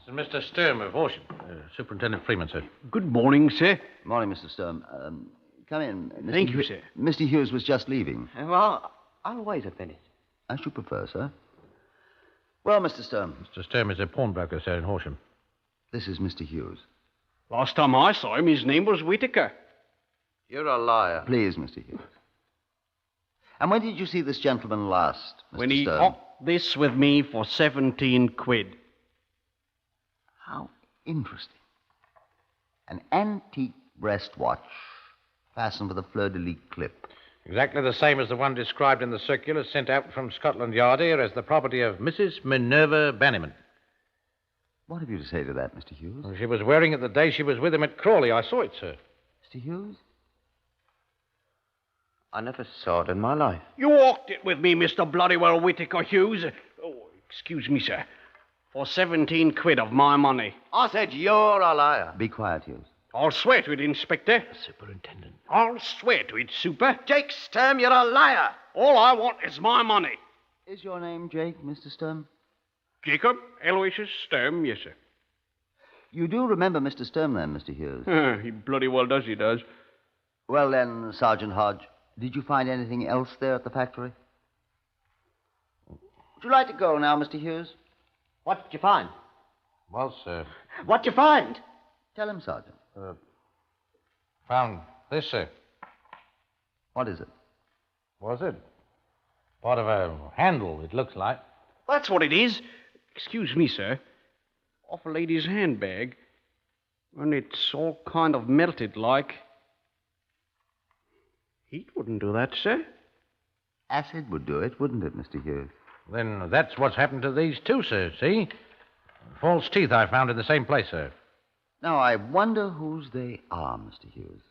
This is Mr. Sturm of Horsham. Superintendent Freeman, sir. Good morning, sir. Morning, Mr. Sturm. Come in. Thank you, sir. Mr. Hughes was just leaving. Well, I'll wait a minute. As you prefer, sir. Well, Mr. Sturm. Mr. Sturm is a pawnbroker, sir, in Horsham. This is Mr. Hughes. Last time I saw him, his name was Whitaker. You're a liar. Please, Mr. Hughes. And when did you see this gentleman last, Mr. When he Sturm? hocked this with me for 17 quid. How interesting. An antique breast watch fastened with a fleur-de-lis clip. Exactly the same as the one described in the circular sent out from Scotland Yard here as the property of Mrs. Minerva Bannerman. What have you to say to that, Mr. Hughes? Well, she was wearing it the day she was with him at Crawley. I saw it, sir. Mr. Hughes? I never saw it in my life. You walked it with me, Mr. Bloodywell Whitaker Hughes. Oh, excuse me, sir. For 17 quid of my money. I said you're a liar. Be quiet, Hughes. I'll swear to it, Inspector. Superintendent. I'll swear to it, Super. Jake Sturm, you're a liar. All I want is my money. Is your name Jake, Mr. Sturm? Jacob Aloysius Sturm, yes, sir. You do remember Mr. Sturm, then, Mr. Hughes? He bloody well does, he does. Well, then, Sergeant Hodge, did you find anything else there at the factory? Would you like to go now, Mr. Hughes? What did you find? Well, sir. What'd you find? Tell him, Sergeant. Found this, sir. What is it? Was it? Part of a handle, it looks like. That's what it is. Excuse me, sir. Off a lady's handbag. And it's all kind of melted like. Heat wouldn't do that, sir. Acid would do it, wouldn't it, Mr. Hughes? Then that's what's happened to these two, sir. See? False teeth I found in the same place, sir. Now, I wonder whose they are, Mr. Hughes.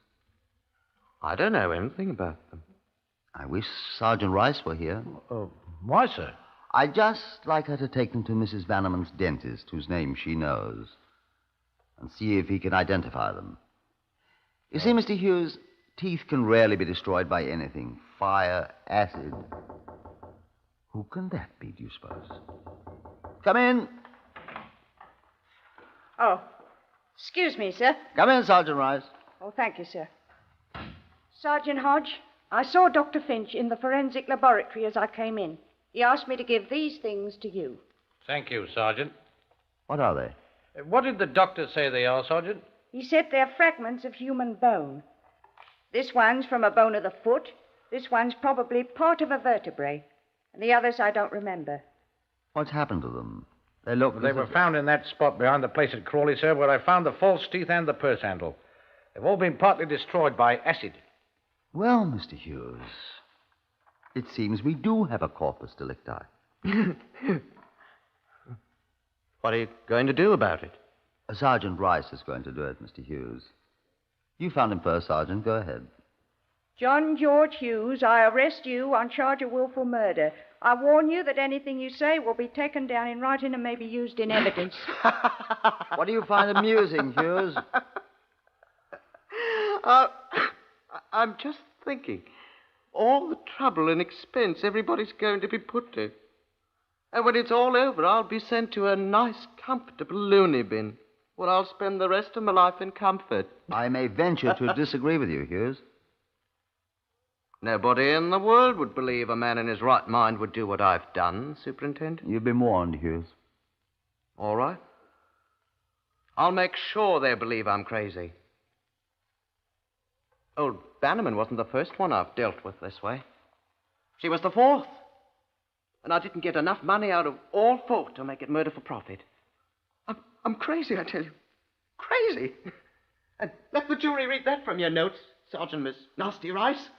I don't know anything about them. I wish Sergeant Rice were here. Why, sir? I'd just like her to take them to Mrs. Bannerman's dentist, whose name she knows, and see if he can identify them. You see, Mr. Hughes, teeth can rarely be destroyed by anything. Fire, acid. Who can that be, do you suppose? Come in. Oh, excuse me, sir. Come in, Sergeant Rice. Oh, thank you, sir. Sergeant Hodge, I saw Dr. Finch in the forensic laboratory as I came in. He asked me to give these things to you. Thank you, Sergeant. What are they? What did the doctor say they are, Sergeant? He said they're fragments of human bone. This one's from a bone of the foot. This one's probably part of a vertebrae. And the others I don't remember. What's happened to them? They look... They were found in that spot behind the place at Crawley, sir, where I found the false teeth and the purse handle. They've all been partly destroyed by acid. Well, Mr. Hughes, it seems we do have a corpus delicti. What are you going to do about it? Sergeant Rice is going to do it, Mr. Hughes. You found him first, Sergeant. Go ahead. John George Hughes, I arrest you on charge of willful murder. I warn you that anything you say will be taken down in writing and may be used in evidence. What do you find amusing, Hughes? I'm just thinking. All the trouble and expense everybody's going to be put to. And when it's all over, I'll be sent to a nice, comfortable loony bin, where I'll spend the rest of my life in comfort. I may venture to disagree with you, Hughes. Nobody in the world would believe a man in his right mind would do what I've done, Superintendent. You've been warned, Hughes. All right. I'll make sure they believe I'm crazy. Old Bannerman wasn't the first one I've dealt with this way. She was the fourth. And I didn't get enough money out of all four to make it murder for profit. I'm crazy, I tell you. Crazy. And let the jury read that from your notes, Sergeant Miss Nasty Rice.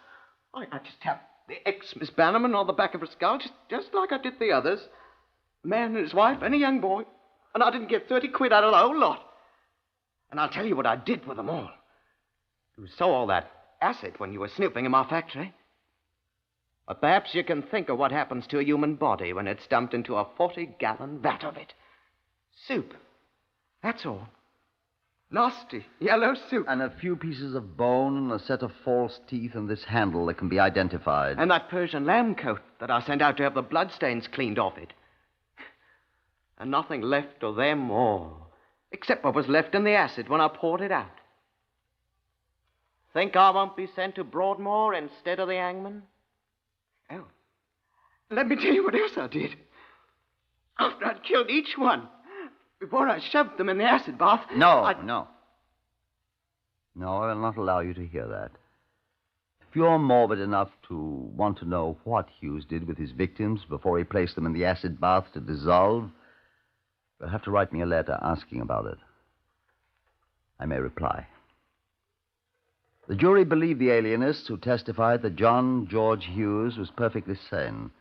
I just have the ex-Miss Bannerman on the back of her skull, just like I did the others. A man and his wife and a young boy. And I didn't get 30 quid out of the whole lot. And I'll tell you what I did with them all. You saw all that acid when you were snooping in my factory. But perhaps you can think of what happens to a human body when it's dumped into a 40-gallon vat of it. Soup. That's all. Nasty, yellow soup. And a few pieces of bone and a set of false teeth and this handle that can be identified. And that Persian lamb coat that I sent out to have the bloodstains cleaned off it. And nothing left of them all, except what was left in the acid when I poured it out. Think I won't be sent to Broadmoor instead of the hangman? Oh, let me tell you what else I did. After I'd killed each one, before I shoved them in the acid bath... No, I will not allow you to hear that. If you're morbid enough to want to know what Hughes did with his victims before he placed them in the acid bath to dissolve, you'll have to write me a letter asking about it. I may reply. The jury believed the alienist who testified that John George Hughes was perfectly sane.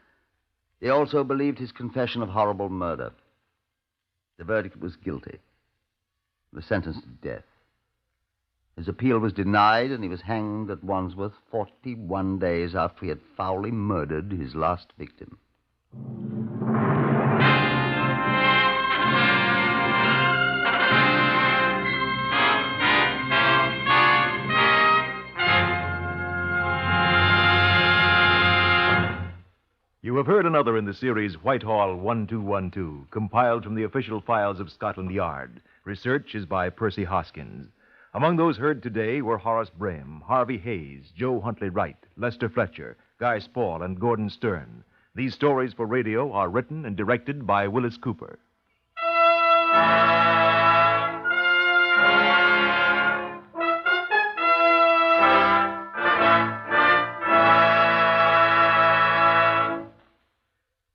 They also believed his confession of horrible murder. The verdict was guilty. He was sentenced to death. His appeal was denied, and he was hanged at Wandsworth 41 days after he had foully murdered his last victim. You have heard another in the series Whitehall 1212, compiled from the official files of Scotland Yard. Research is by Percy Hoskins. Among those heard today were Horace Brame, Harvey Hayes, Joe Huntley Wright, Lester Fletcher, Guy Spall, and Gordon Stern. These stories for radio are written and directed by Willis Cooper.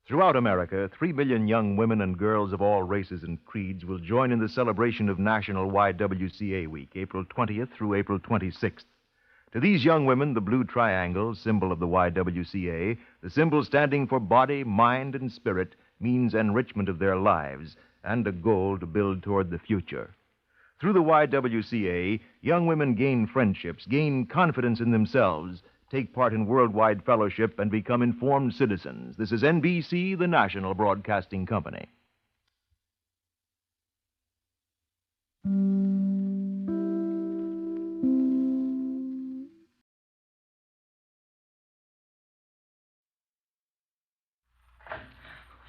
Throughout America, 3 million young women and girls of all races and creeds will join in the celebration of National YWCA Week, April 20th through April 26th. To these young women, the blue triangle, symbol of the YWCA, the symbol standing for body, mind, and spirit, means enrichment of their lives and a goal to build toward the future. Through the YWCA, young women gain friendships, gain confidence in themselves, take part in worldwide fellowship, and become informed citizens. This is NBC, the national broadcasting company.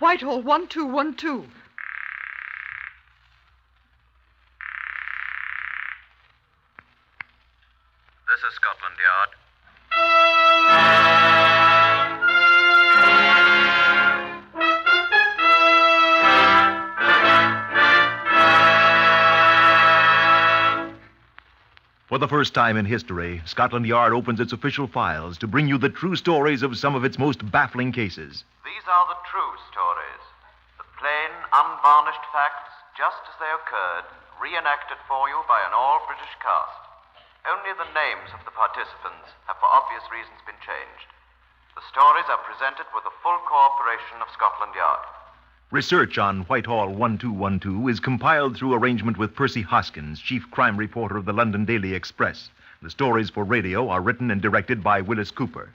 Whitehall 1212. This is Scotland Yard. For the first time in history, Scotland Yard opens its official files to bring you the true stories of some of its most baffling cases. These are the true stories. The Plain, unvarnished facts, just as they occurred, reenacted for you by an all-British cast. Only the names of the participants have for obvious reasons been changed. The stories are presented with the full cooperation of Scotland Yard. Research on Whitehall 1212 is compiled through arrangement with Percy Hoskins, chief crime reporter of the London Daily Express. The stories for radio are written and directed by Willis Cooper.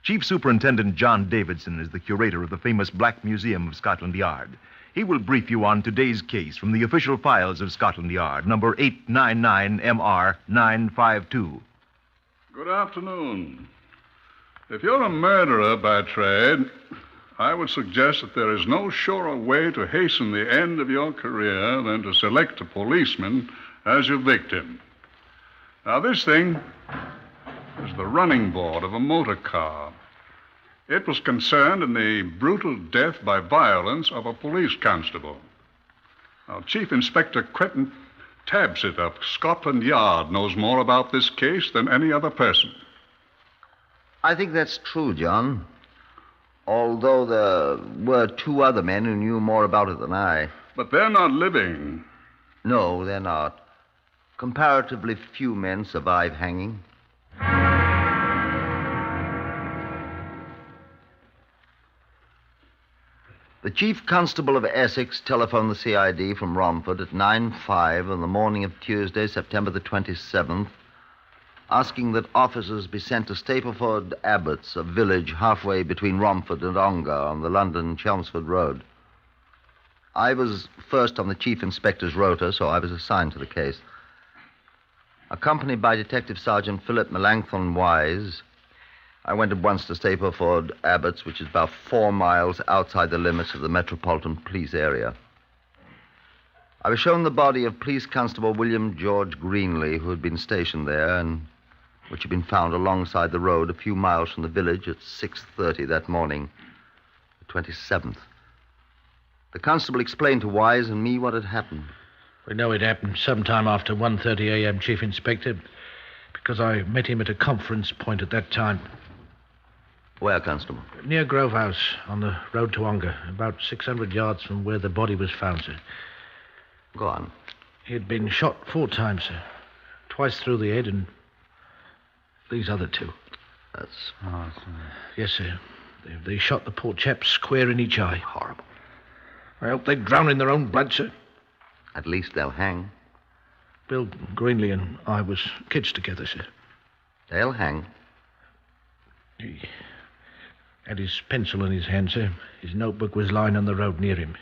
Chief Superintendent John Davidson is the curator of the famous Black Museum of Scotland Yard. He will brief you on today's case from the official files of Scotland Yard, number 899MR952. Good afternoon. If you're a murderer by trade, I would suggest that there is no surer way to hasten the end of your career than to select a policeman as your victim. Now, this thing is the running board of a motor car. It was concerned in the brutal death by violence of a police constable. Now, Chief Inspector Quentin Tabsit of Scotland Yard knows more about this case than any other person. I think that's true, John. Although there were two other men who knew more about it than I. But they're not living. No, they're not. Comparatively few men survive hanging. The Chief Constable of Essex telephoned the CID from Romford at 9:05 on the morning of Tuesday, September the 27th, asking that officers be sent to Stapleford Abbots, a village halfway between Romford and Ongar on the London-Chelmsford Road. I was first on the Chief Inspector's rota, so I was assigned to the case. Accompanied by Detective Sergeant Philip Melanchthon Wise, I went at once to Stapleford Abbots, which is about 4 miles outside the limits of the Metropolitan Police area. I was shown the body of Police Constable William George Greenley, who had been stationed there, and which had been found alongside the road a few miles from the village at 6:30 that morning, the 27th. The constable explained to Wise and me what had happened. We know it happened sometime after 1:30 a.m., Chief Inspector, because I met him at a conference point at that time. Where, Constable? Near Grove House, on the road to Ongar, about 600 yards from where the body was found, sir. Go on. He had been shot 4 times, sir. Twice through the head and these other 2. That's... Yes, sir. They shot the poor chap square in each eye. Horrible. I hope they drown in their own blood, sir. At least they'll hang. Bill Greenley and I was kids together, sir. They'll hang. He had his pencil in his hand, sir. His notebook was lying on the road near him.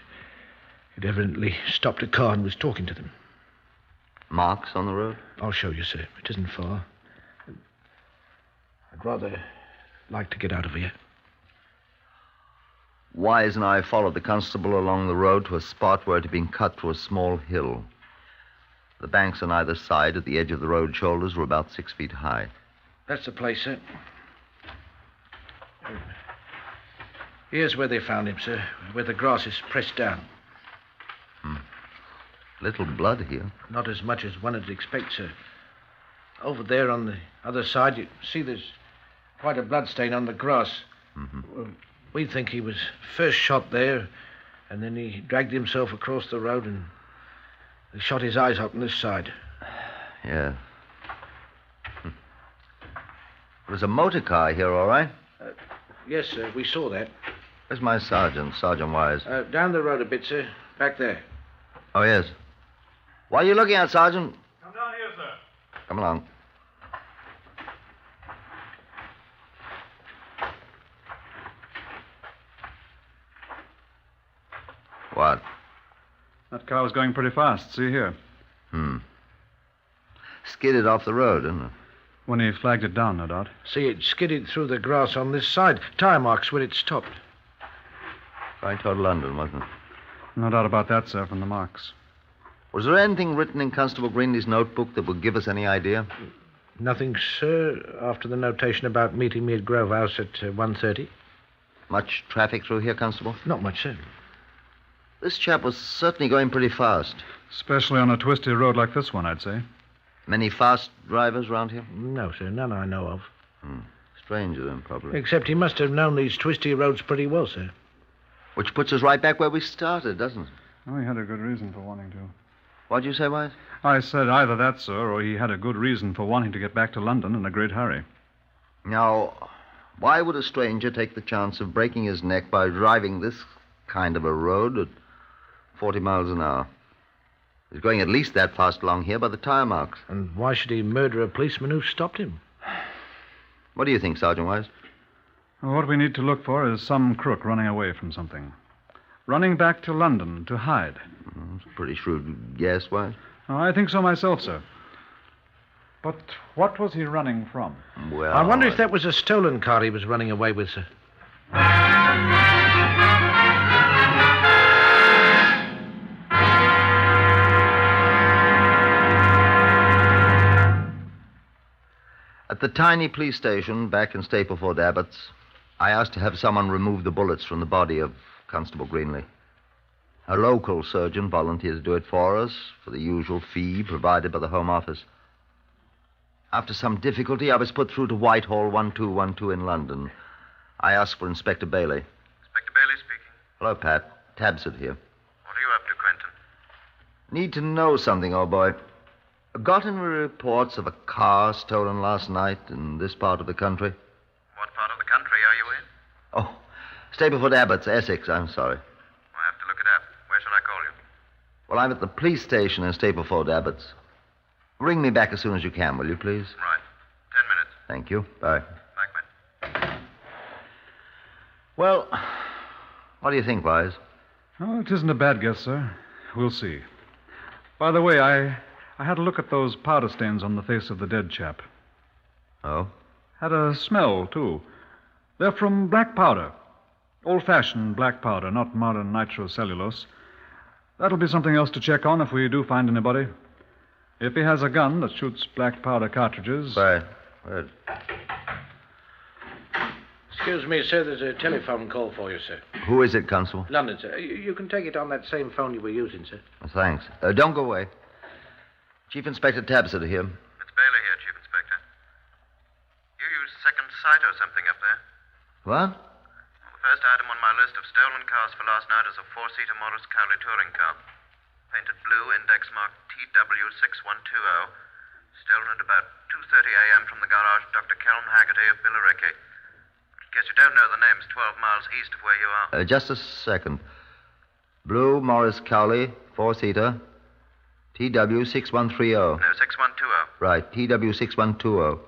He'd evidently stopped a car and was talking to them. Marks on the road? I'll show you, sir. It isn't far. I'd rather like to get out of here. Wise and I followed the constable along the road to a spot where it had been cut through a small hill. The banks on either side at the edge of the road shoulders were about 6 feet high. That's the place, sir. Here's where they found him, sir, where the grass is pressed down. Little blood here. Not as much as one would expect, sir. Over there on the other side, you see there's quite a blood stain on the grass. Well, we think he was first shot there, and then he dragged himself across the road and they shot his eyes out on this side. Yeah. There was a motor car here, all right? Yes, sir, we saw that. Where's my sergeant, Sergeant Wise? Down the road a bit, sir. Back there. Oh, yes. What are you looking at, Sergeant? Come down here, sir. Come along. What? That car was going pretty fast. See here. Skidded off the road, didn't it? When he flagged it down, no doubt. See, it skidded through the grass on this side. Tire marks where it stopped. Going toward London, wasn't it? No doubt about that, sir, from the marks. Was there anything written in Constable Greenley's notebook that would give us any idea? Nothing, sir, after the notation about meeting me at Grove House at 1:30. Much traffic through here, Constable? Not much, sir. This chap was certainly going pretty fast. Especially on a twisty road like this one, I'd say. Many fast drivers around here? No, sir, none I know of. stranger, then, probably. Except he must have known these twisty roads pretty well, sir. Which puts us right back where we started, doesn't it? Oh, he had a good reason for wanting to. What'd you say, Wise? I said either that, sir, or he had a good reason for wanting to get back to London in a great hurry. Now, why would a stranger take the chance of breaking his neck by driving this kind of a road at 40 miles an hour? He's going at least that fast along here by the tire marks. And why should he murder a policeman who stopped him? What do you think, Sergeant Wise? Well, what we need to look for is some crook running away from something. Running back to London to hide. It's a pretty shrewd guess, Wise. Oh, I think so myself, sir. But what was he running from? Well, I wonder if that was a stolen car he was running away with, sir. At the tiny police station back in Stapleford Abbots, I asked to have someone remove the bullets from the body of Constable Greenley. A local surgeon volunteered to do it for us for the usual fee provided by the Home Office. After some difficulty, I was put through to Whitehall 1212 in London. I asked for Inspector Bailey. Inspector Bailey speaking. Hello, Pat. Tabsett here. What are you up to, Quentin? Need to know something, old boy. Got any reports of a car stolen last night in this part of the country? What part of the country are you in? Oh, Stapleford Abbots, Essex, I'm sorry. I have to look it up. Where shall I call you? Well, I'm at the police station in Stapleford Abbots. Ring me back as soon as you can, will you, please? Right. 10 minutes. Thank you. Bye. Bye, Quentin. Well, what do you think, Wise? Oh, it isn't a bad guess, sir. We'll see. By the way, I had a look at those powder stains on the face of the dead chap. Oh? Had a smell, too. They're from black powder. Old-fashioned black powder, not modern nitrocellulose. That'll be something else to check on if we do find anybody. If he has a gun that shoots black powder cartridges... Right. Excuse me, sir. There's a telephone call for you, sir. Who is it, Constable? London, sir. You can take it on that same phone you were using, sir. Thanks. Don't go away. Chief Inspector Tabsett here. It's Bailey here, Chief Inspector. You used second sight or something up there. What? Well, the first item on my list of stolen cars for last night is a four-seater Morris Cowley touring car. Painted blue, index marked TW6120. Stolen at about 2:30 a.m. from the garage of Dr. Kelm Haggerty of Billericay. Guess you don't know the name's 12 miles east of where you are. Just a second. Blue Morris Cowley, four-seater. TW6130. No, 6120. Right, TW6120.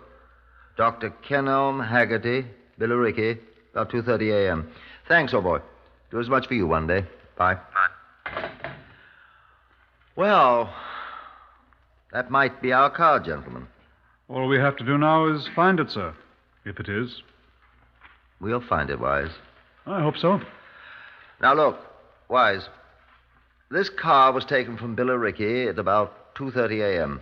Dr. Kenelm Haggerty, Billericay, about 2:30 a.m. Thanks, old boy. Do as much for you one day. Bye. Bye. Well, that might be our car, gentlemen. All we have to do now is find it, sir. If it is. We'll find it, Wise. I hope so. Now, look, Wise. This car was taken from Billericay at about 2:30 a.m.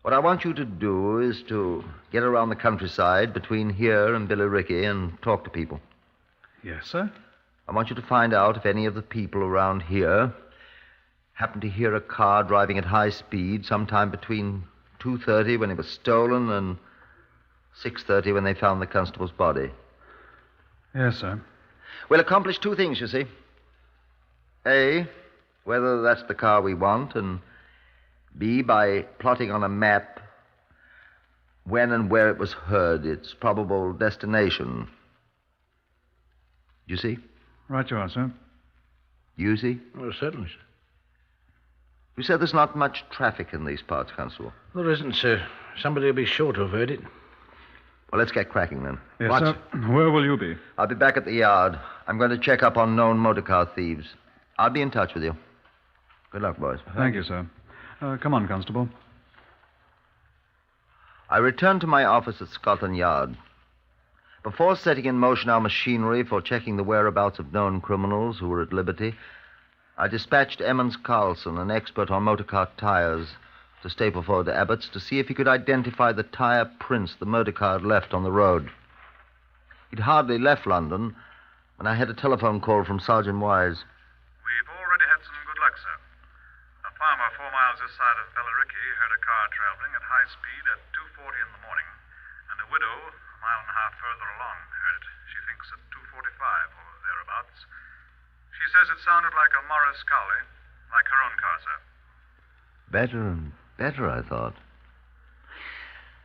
What I want you to do is to get around the countryside between here and Billericay and talk to people. Yes, sir? I want you to find out if any of the people around here happen to hear a car driving at high speed sometime between 2:30 when it was stolen and 6:30 when they found the constable's body. Yes, sir. We'll accomplish two things, you see. A, whether that's the car we want, and B, by plotting on a map when and where it was heard, its probable destination. You see? Right you are, sir. You see? Oh, certainly, sir. You said there's not much traffic in these parts, Constable. There isn't, sir. Somebody will be sure to have heard it. Well, let's get cracking then. Yes, sir. Where will you be? I'll be back at the yard. I'm going to check up on known motorcar thieves. I'll be in touch with you. Good luck, boys. Thank you, sir. Come on, Constable. I returned to my office at Scotland Yard. Before setting in motion our machinery for checking the whereabouts of known criminals who were at liberty, I dispatched Emmons Carlson, an expert on motorcar tires, to Stapleford Abbots to see if he could identify the tire prints the motor car had left on the road. He'd hardly left London when I had a telephone call from Sergeant Wise. We've already had some good luck, sir. A farmer 4 miles this side of Billericay heard a car traveling at high speed at 2:40 in the morning, and a widow mile and a half further along, heard it. She thinks at 2:45 or thereabouts. She says it sounded like a Morris Cowley, like her own car, sir. Better and better, I thought.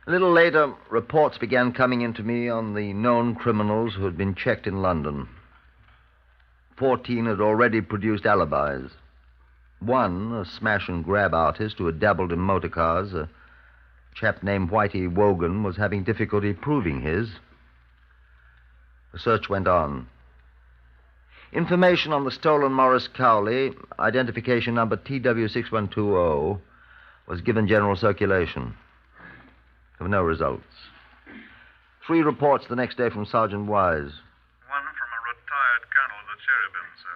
A little later, reports began coming into me on the known criminals who had been checked in London. 14 had already produced alibis. One, a smash-and-grab artist who had dabbled in motor cars, a chap named Whitey Wogan, was having difficulty proving his. The search went on. Information on the stolen Morris Cowley, identification number TW6120, was given general circulation. There were no results. 3 reports the next day from Sergeant Wise. One from a retired colonel of the Cherubim, sir.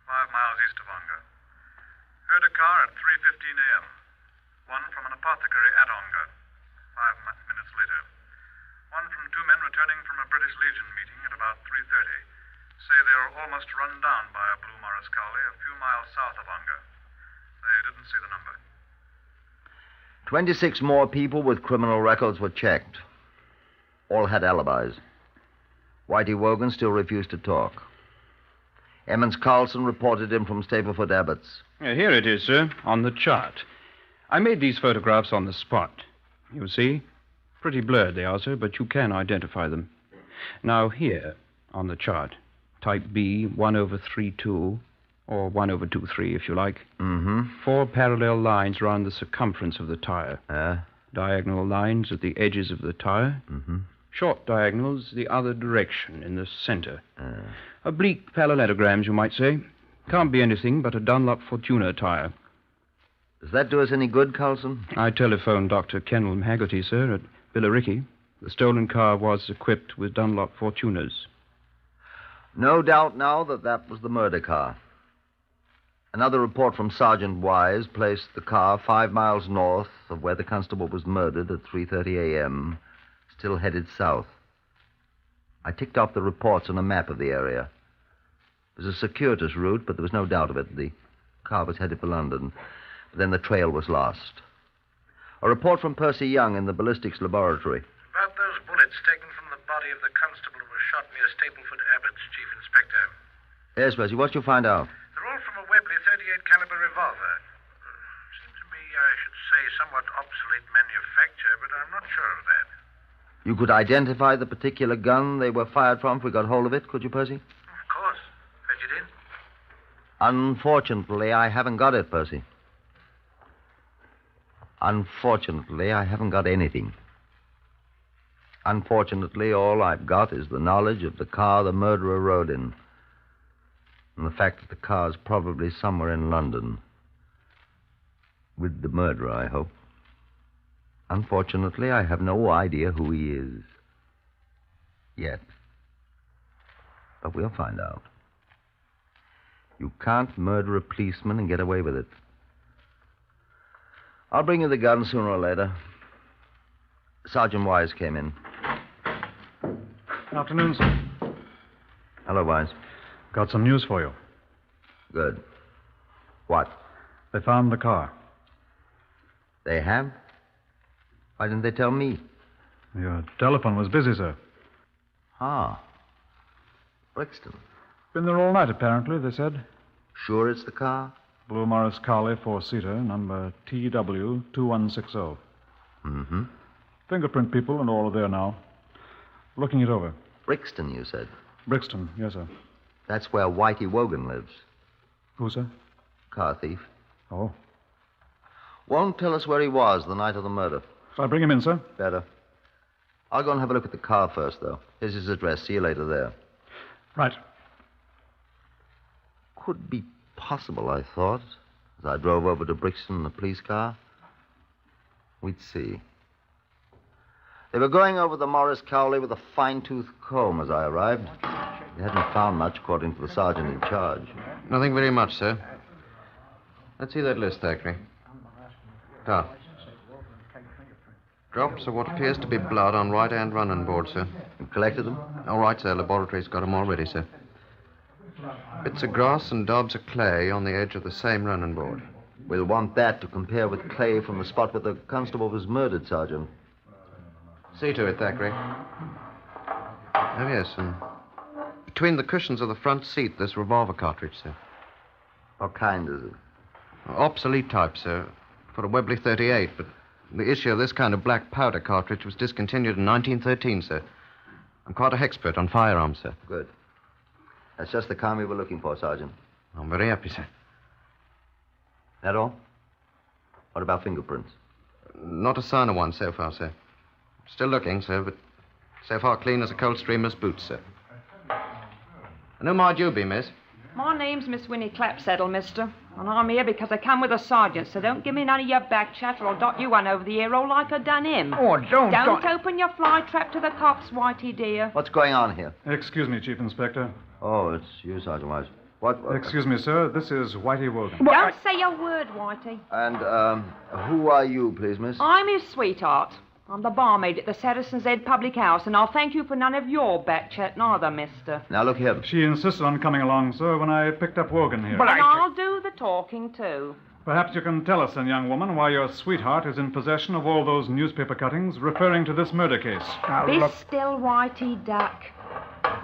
5 miles east of Ongar. Heard a car at 3:15 a.m. One from an apothecary at Ongar. 5 minutes later. One from 2 men returning from a British Legion meeting at about 3:30. Say they were almost run down by a blue Morris Cowley a few miles south of Ongar. They didn't see the number. 26 more people with criminal records were checked. All had alibis. Whitey Wogan still refused to talk. Emmons Carlson reported him from Stapleford Abbots. Here it is, sir, on the chart. I made these photographs on the spot. You see? Pretty blurred they are, sir, but you can identify them. Now here, on the chart, type B, 1/32, or 1/23, if you like. Mm-hmm. 4 parallel lines around the circumference of the tire. Diagonal lines at the edges of the tire. Mm-hmm. Short diagonals the other direction, in the center. Oblique parallelograms, you might say. Can't be anything but a Dunlop Fortuna tire. Does that do us any good, Carlson? I telephoned Dr. Kenelm Haggerty, sir, at Billericay. The stolen car was equipped with Dunlop Fortunas. No doubt now that that was the murder car. Another report from Sergeant Wise placed the car 5 miles north of where the constable was murdered at 3:30 a.m., still headed south. I ticked off the reports on a map of the area. It was a circuitous route, but there was no doubt of it. The car was headed for London. But then the trail was lost. A report from Percy Young in the ballistics laboratory. About those bullets taken from the body of the constable who was shot near Stapleford Abbots, Chief Inspector. Yes, Percy, what did you find out? They're all from a Webley .38 caliber revolver. Seems to me, I should say, somewhat obsolete manufacture, but I'm not sure of that. You could identify the particular gun they were fired from if we got hold of it, could you, Percy? Of course. Fetch it in. Unfortunately, I haven't got it, Percy. Unfortunately, I haven't got anything. Unfortunately, all I've got is the knowledge of the car the murderer rode in. And the fact that the car's probably somewhere in London. With the murderer, I hope. Unfortunately, I have no idea who he is. Yet. But we'll find out. You can't murder a policeman and get away with it. I'll bring you the gun sooner or later. Sergeant Wise came in. Afternoon, sir. Hello, Wise. Got some news for you. Good. What? They found the car. They have? Why didn't they tell me? Your telephone was busy, sir. Ah. Brixton. Been there all night, apparently, they said. Sure it's the car? Blue Morris Cowley, 4-seater, number TW2160. Mm-hmm. Fingerprint people and all are there now. Looking it over. Brixton, you said? Brixton, yes, sir. That's where Whitey Wogan lives. Who, sir? Car thief. Oh. Won't tell us where he was the night of the murder. Shall I bring him in, sir? Better. I'll go and have a look at the car first, though. Here's his address. See you later there. Right. Could be possible, I thought, as I drove over to Brixton in the police car. We'd see. They were going over the Morris Cowley with a fine-tooth comb as I arrived. They hadn't found much, according to the sergeant in charge. Nothing very much, sir. Let's see that list, Thackeray. Ah. Drops of what appears to be blood on right-hand running board, sir. You collected them? All right, sir. Laboratory's got them already, sir. Bits of grass and daubs of clay on the edge of the same running board. We'll want that to compare with clay from the spot where the constable was murdered, Sergeant. See to it, Thackeray. Oh, yes, and between the cushions of the front seat, this revolver cartridge, sir. What kind is it? Obsolete type, sir, for a Webley 38, but the issue of this kind of black powder cartridge was discontinued in 1913, sir. I'm quite an expert on firearms, sir. Good. That's just the kind we were looking for, Sergeant. I'm very happy, sir. That all? What about fingerprints? Not a sign of one so far, sir. Still looking, sir, but so far clean as a Coldstreamer's boots, sir. And who might you be, miss? My name's Miss Winnie Clapsaddle, mister. And I'm here because I come with a sergeant, so don't give me none of your back chatter or dot you one over the ear roll like I done him. Oh, don't open your fly trap to the cops, Whitey dear. What's going on here? Excuse me, Chief Inspector. Oh, it's you, Sergeant Wise. What? Excuse me, sir. This is Whitey Wogan. Don't say a word, Whitey. And, who are you, please, miss? I'm his sweetheart. I'm the barmaid at the Saracens Head Public House, and I'll thank you for none of your back chat neither, mister. Now, look here. She insisted on coming along, sir, when I picked up Wogan here. And I'll do the talking, too. Perhaps you can tell us, then, young woman, why your sweetheart is in possession of all those newspaper cuttings referring to this murder case. Be still, Whitey Duck.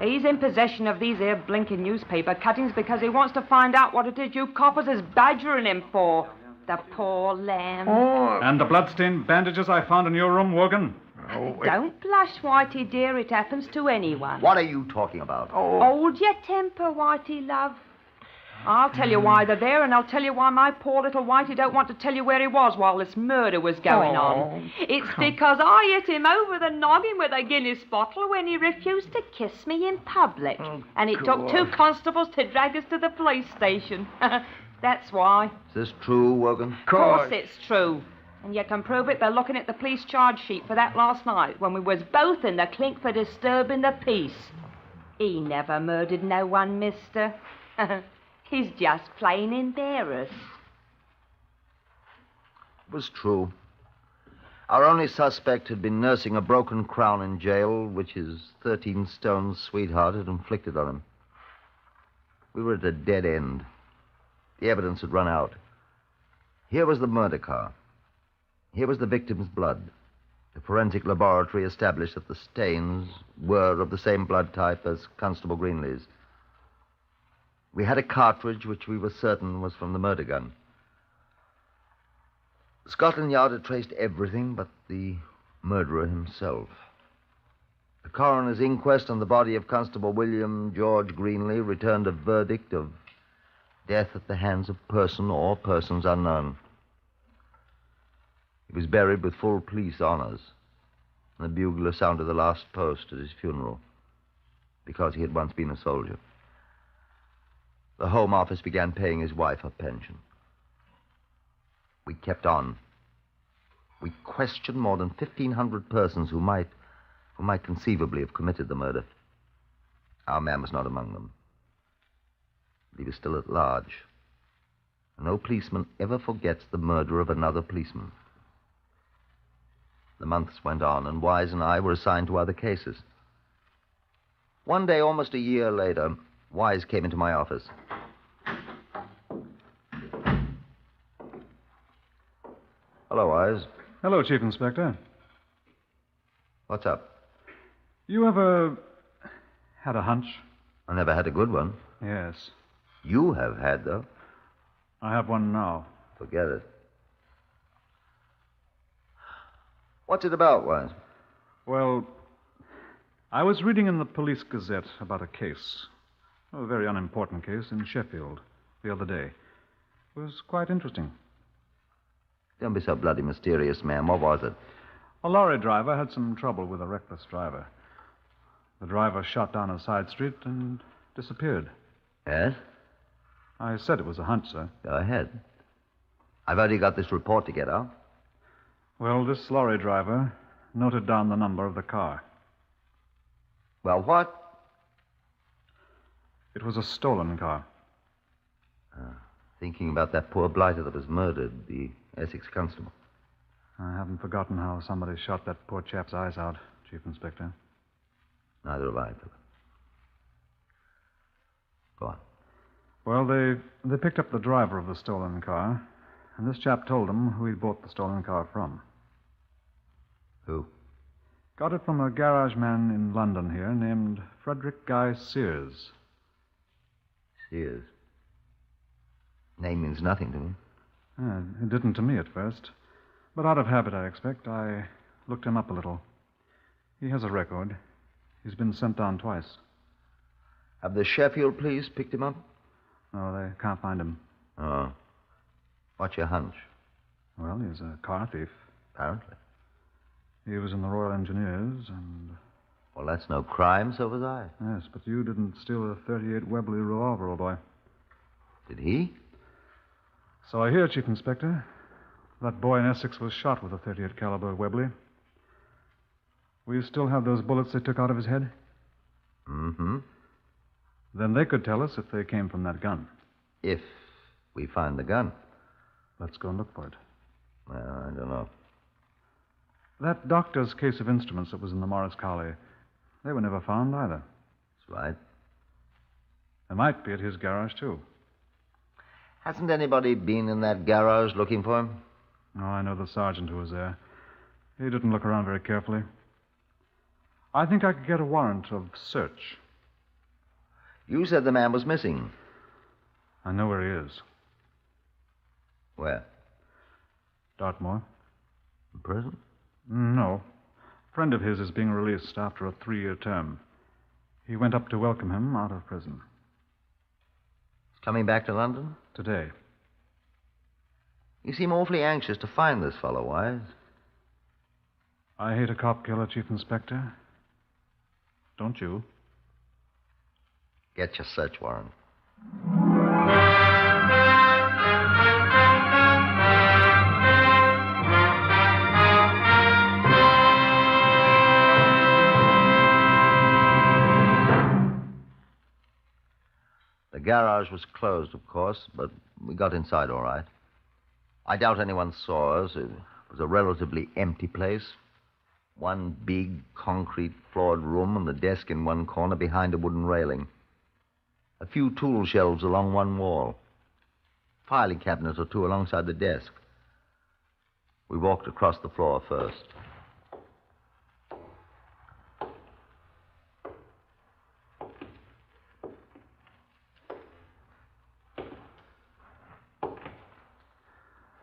He's in possession of these here blinking newspaper cuttings because he wants to find out what it is you coppers is badgering him for. The poor lamb. And the bloodstained bandages I found in your room, Wogan? Don't blush, Whitey dear. It happens to anyone. What are you talking about? Hold your temper, Whitey love. I'll tell you why they're there, and I'll tell you why my poor little Whitey don't want to tell you where he was while this murder was going on. It's because I hit him over the noggin with a Guinness bottle when he refused to kiss me in public. And it took 2 constables to drag us to the police station. That's why. Is this true, Wogan? Of course it's true. And you can prove it by looking at the police charge sheet for that last night when we was both in the clink for disturbing the peace. He never murdered no one, mister. He's just plain embarrassed. It was true. Our only suspect had been nursing a broken crown in jail, which his 13-stone sweetheart had inflicted on him. We were at a dead end. The evidence had run out. Here was the murder car. Here was the victim's blood. The forensic laboratory established that the stains were of the same blood type as Constable Greenlee's. We had a cartridge which we were certain was from the murder gun. Scotland Yard had traced everything but the murderer himself. The coroner's inquest on the body of Constable William George Greenlee returned a verdict of death at the hands of person or persons unknown. He was buried with full police honors, and the bugler sounded the last post at his funeral because he had once been a soldier. The Home Office began paying his wife her pension. We kept on. We questioned more than 1,500 persons who might conceivably have committed the murder. Our man was not among them. He was still at large. No policeman ever forgets the murder of another policeman. The months went on, and Wise and I were assigned to other cases. One day, almost a year later, Wise came into my office. Hello, Wise. Hello, Chief Inspector. What's up? You ever had a hunch? I never had a good one. Yes. You have had, though. I have one now. Forget it. What's it about, Wise? Well, I was reading in the Police Gazette about a case. A very unimportant case in Sheffield the other day. It was quite interesting. Don't be so bloody mysterious, ma'am. What was it? A lorry driver had some trouble with a reckless driver. The driver shot down a side street and disappeared. Yes? I said it was a hunch, sir. Go ahead. I've only got this report to get out. Well, this lorry driver noted down the number of the car. Well, what? It was a stolen car. Thinking about that poor blighter that was murdered, the Essex constable. I haven't forgotten how somebody shot that poor chap's eyes out, Chief Inspector. Neither have I, Philip. Go on. Well, they picked up the driver of the stolen car, and this chap told them who he'd bought the stolen car from. Who? Got it from a garage man in London here named Frederick Guy Sears. Sears. Name means nothing to me. It didn't to me at first. But out of habit, I expect. I looked him up a little. He has a record. He's been sent down twice. Have the Sheffield police picked him up? No, they can't find him. Oh. What's your hunch? Well, he's a car thief. Apparently. He was in the Royal Engineers, and... Well, that's no crime, so was I. Yes, but you didn't steal a .38 Webley revolver, old boy. Did he? So I hear, Chief Inspector. That boy in Essex was shot with a .38 caliber Webley. Will you still have those bullets they took out of his head? Mm-hmm. Then they could tell us if they came from that gun. If we find the gun. Let's go and look for it. Well, I don't know. That doctor's case of instruments that was in the Morris Collie, they were never found either. That's right. They might be at his garage, too. Hasn't anybody been in that garage looking for him? No, I know the sergeant who was there. He didn't look around very carefully. I think I could get a warrant of search. You said the man was missing. I know where he is. Where? Dartmoor. In prison? No. A friend of his is being released after a 3-year term. He went up to welcome him out of prison. He's coming back to London? Today. You seem awfully anxious to find this fellow, Wise. I hate a cop killer, Chief Inspector. Don't you? Get your search warrant. The garage was closed, of course, but we got inside all right. I doubt anyone saw us. It was a relatively empty place. One big, concrete floored room and the desk in one corner behind a wooden railing. A few tool shelves along one wall. Filing cabinet or two alongside the desk. We walked across the floor first.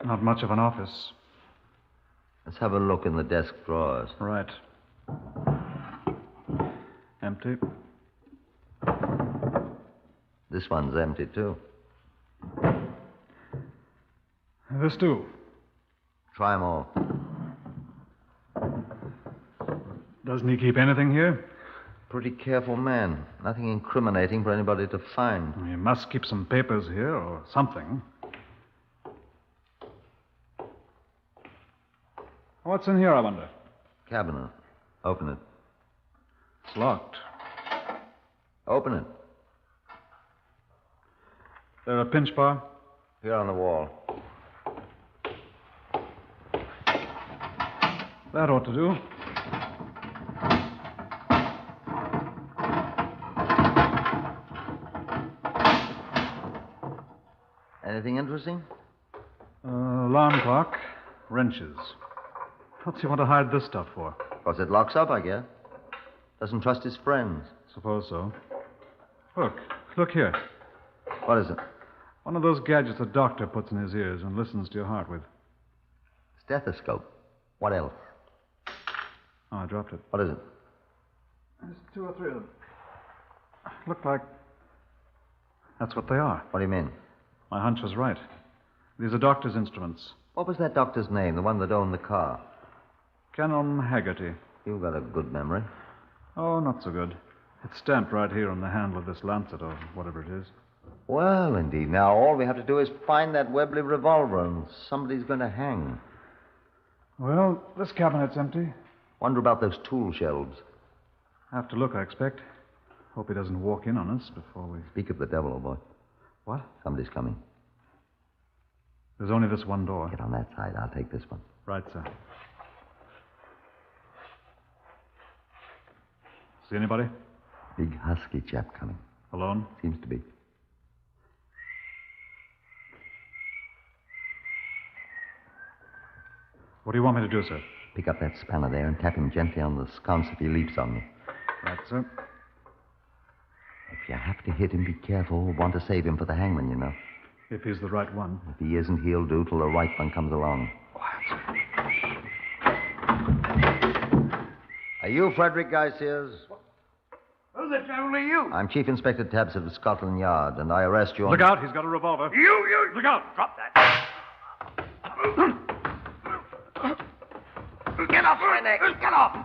Not much of an office. Let's have a look in the desk drawers. Right. Empty. This one's empty, too. This, too. Try 'em all. Doesn't he keep anything here? Pretty careful man. Nothing incriminating for anybody to find. He must keep some papers here or something. What's in here, I wonder? Cabinet. Open it. It's locked. Open it. There a pinch bar? Here on the wall. That ought to do. Anything interesting? Alarm clock. Wrenches. What's he want to hide this stuff for? Because it locks up, I guess. Doesn't trust his friends. Suppose so. Look here. What is it? One of those gadgets a doctor puts in his ears and listens to your heart with. Stethoscope. What else? Oh, I dropped it. What is it? There's 2 or 3 of them. Look like... That's what they are. What do you mean? My hunch was right. These are doctor's instruments. What was that doctor's name, the one that owned the car? Kenelm Haggerty. You've got a good memory. Oh, not so good. It's stamped right here on the handle of this lancet, or whatever it is. Well, indeed. Now, all we have to do is find that Webley revolver, and somebody's going to hang. Well, this cabinet's empty. Wonder about those tool shelves. Have to look, I expect. Hope he doesn't walk in on us before we... Speak of the devil, old boy. What? Somebody's coming. There's only this one door. Get on that side. I'll take this one. Right, sir. See anybody? Big husky chap coming. Alone? Seems to be. What do you want me to do, sir? Pick up that spanner there and tap him gently on the sconce if he leaps on me. Right, sir. If you have to hit him, be careful. Want to save him for the hangman, you know. If he's the right one. If he isn't, he'll do till the right one comes along. Are you Frederick Guy Sears? Who the devil are you? I'm Chief Inspector Tabbs of Scotland Yard, and I arrest you on... Look out, he's got a revolver. You! Look out! Drop that. Get off my neck! Get off!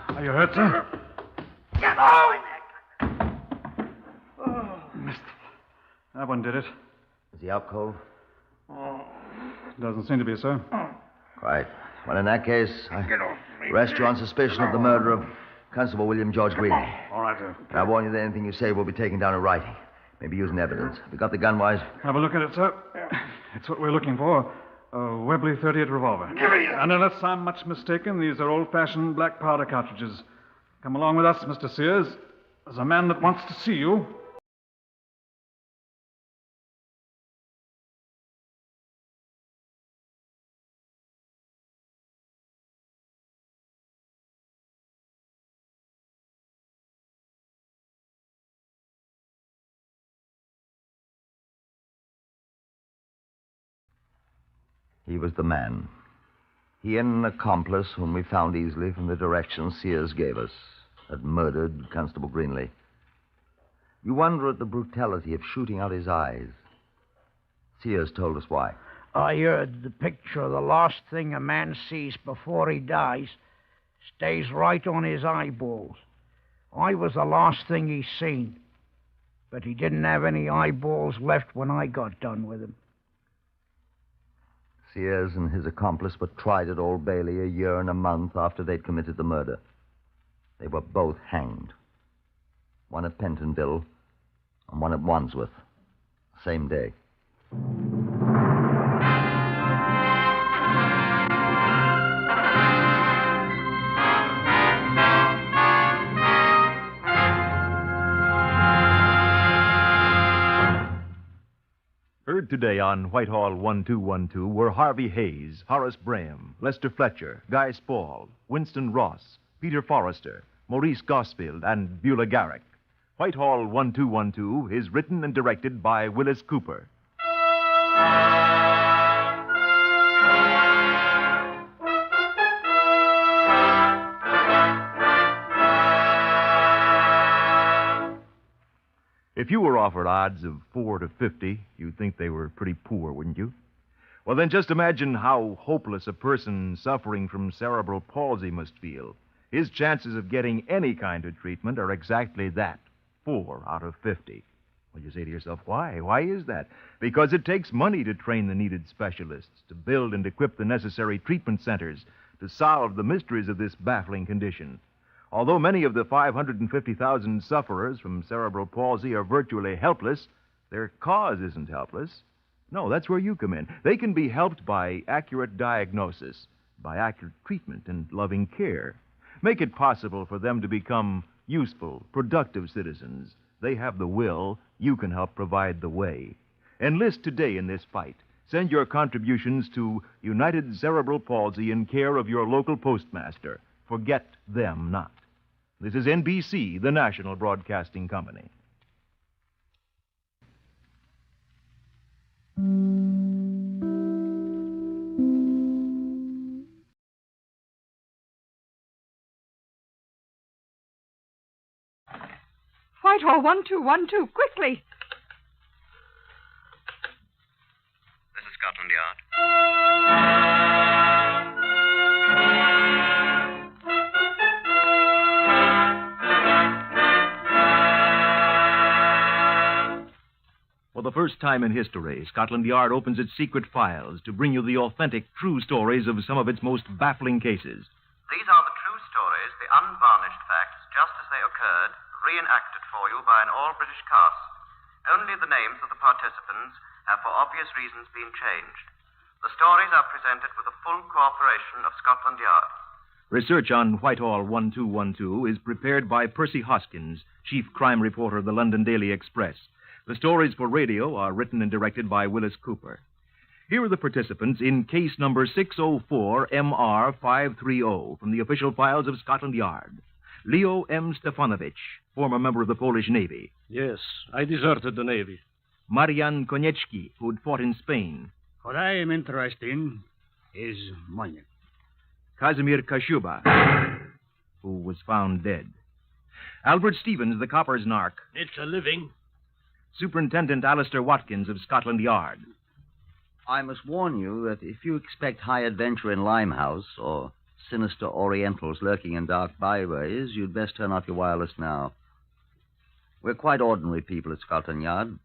Are you hurt, sir? Get off my neck! Missed. That one did it. Is he out cold? Doesn't seem to be, sir. Right. Well, in that case, I Get off me. arrest you on suspicion of the murder of Constable William George Green. All right, sir. And I warn you that anything you say will be taken down in writing. Maybe using evidence. Have you got the gun, Wise? Have a look at it, sir. It's what we're looking for. A Webley .38 revolver. Give it here. And unless I'm much mistaken, these are old-fashioned black powder cartridges. Come along with us, Mr. Sears. There's a man that wants to see you. He was the man. He and an accomplice whom we found easily from the direction Sears gave us had murdered Constable Greenley. You wonder at the brutality of shooting out his eyes. Sears told us why. I heard the picture of the last thing a man sees before he dies stays right on his eyeballs. I was the last thing he seen, but he didn't have any eyeballs left when I got done with him. Sears and his accomplice were tried at Old Bailey a year and a month after they'd committed the murder. They were both hanged. One at Pentonville and one at Wandsworth. Same day. Heard today on Whitehall 1212 were Harvey Hayes, Horace Braham, Lester Fletcher, Guy Spall, Winston Ross, Peter Forrester, Maurice Gosfield, and Beulah Garrick. Whitehall 1212 is written and directed by Willis Cooper. If you were offered odds of 4 to 50, you'd think they were pretty poor, wouldn't you? Well, then just imagine how hopeless a person suffering from cerebral palsy must feel. His chances of getting any kind of treatment are exactly that, 4 out of 50. Well, you say to yourself, why? Why is that? Because it takes money to train the needed specialists, to build and equip the necessary treatment centers, to solve the mysteries of this baffling condition. Although many of the 550,000 sufferers from cerebral palsy are virtually helpless, their cause isn't helpless. No, that's where you come in. They can be helped by accurate diagnosis, by accurate treatment and loving care. Make it possible for them to become useful, productive citizens. They have the will. You can help provide the way. Enlist today in this fight. Send your contributions to United Cerebral Palsy in care of your local postmaster. Forget them not. This is NBC, the National Broadcasting Company. Whitehall 1212, quickly. This is Scotland Yard. For the first time in history, Scotland Yard opens its secret files to bring you the authentic, true stories of some of its most baffling cases. These are the true stories, the unvarnished facts, just as they occurred, reenacted for you by an all-British cast. Only the names of the participants have, for obvious reasons, been changed. The stories are presented with the full cooperation of Scotland Yard. Research on Whitehall 1212 is prepared by Percy Hoskins, chief crime reporter of the London Daily Express. The stories for radio are written and directed by Willis Cooper. Here are the participants in case number 604MR530 from the official files of Scotland Yard. Leo M. Stefanovich, former member of the Polish Navy. Yes, I deserted the Navy. Marian Koniecki, who'd fought in Spain. What I am interested in is money. Kazimir Kashuba, who was found dead. Albert Stevens, the copper's narc. It's a living. Superintendent Alistair Watkins of Scotland Yard. I must warn you that if you expect high adventure in Limehouse or sinister Orientals lurking in dark byways, you'd best turn off your wireless now. We're quite ordinary people at Scotland Yard.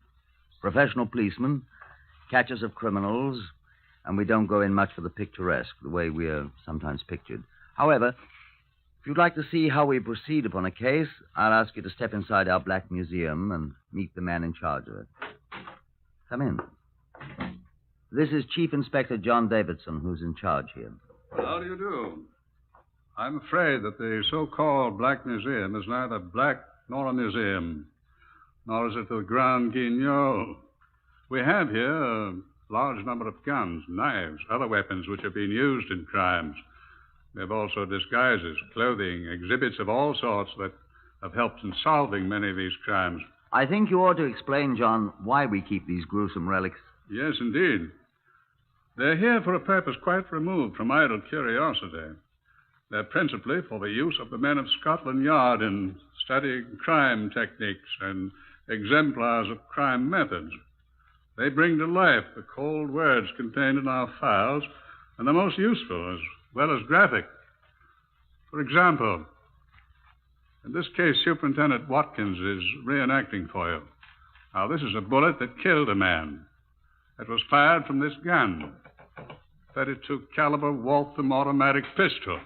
Professional policemen, catchers of criminals, and we don't go in much for the picturesque, the way we are sometimes pictured. However, if you'd like to see how we proceed upon a case, I'll ask you to step inside our Black Museum and meet the man in charge of it. Come in. This is Chief Inspector John Davidson, who's in charge here. How do you do? I'm afraid that the so-called Black Museum is neither black nor a museum, nor is it the Grand Guignol. We have here a large number of guns, knives, other weapons which have been used in crimes. We have also disguises, clothing, exhibits of all sorts that have helped in solving many of these crimes. I think you ought to explain, John, why we keep these gruesome relics. Yes, indeed. They're here for a purpose quite removed from idle curiosity. They're principally for the use of the men of Scotland Yard in studying crime techniques and exemplars of crime methods. They bring to life the cold words contained in our files, and the most useful as well as graphic. For example, in this case, Superintendent Watkins is reenacting for you. Now, this is a bullet that killed a man. It was fired from this gun, 32 caliber Waltham automatic pistol.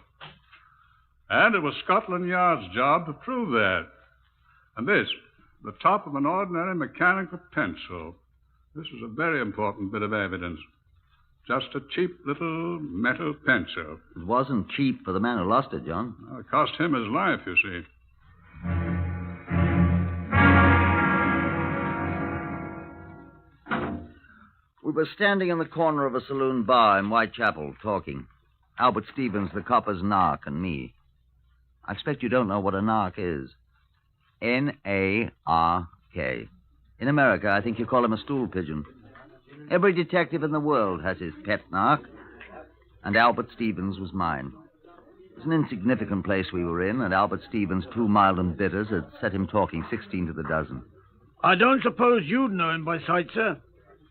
And it was Scotland Yard's job to prove that. And this, the top of an ordinary mechanical pencil. This is a very important bit of evidence. Just a cheap little metal pencil. It wasn't cheap for the man who lost it, John. Well, it cost him his life, you see. We were standing in the corner of a saloon bar in Whitechapel talking. Albert Stevens, the copper's narc, and me. I expect you don't know what a narc is. N-A-R-K. In America, I think you call him a stool pigeon. Every detective in the world has his pet narc, and Albert Stevens was mine. It was an insignificant place we were in, and Albert Stevens' 2 mild and bitters had set him talking 16 to the dozen. I don't suppose you'd know him by sight, sir,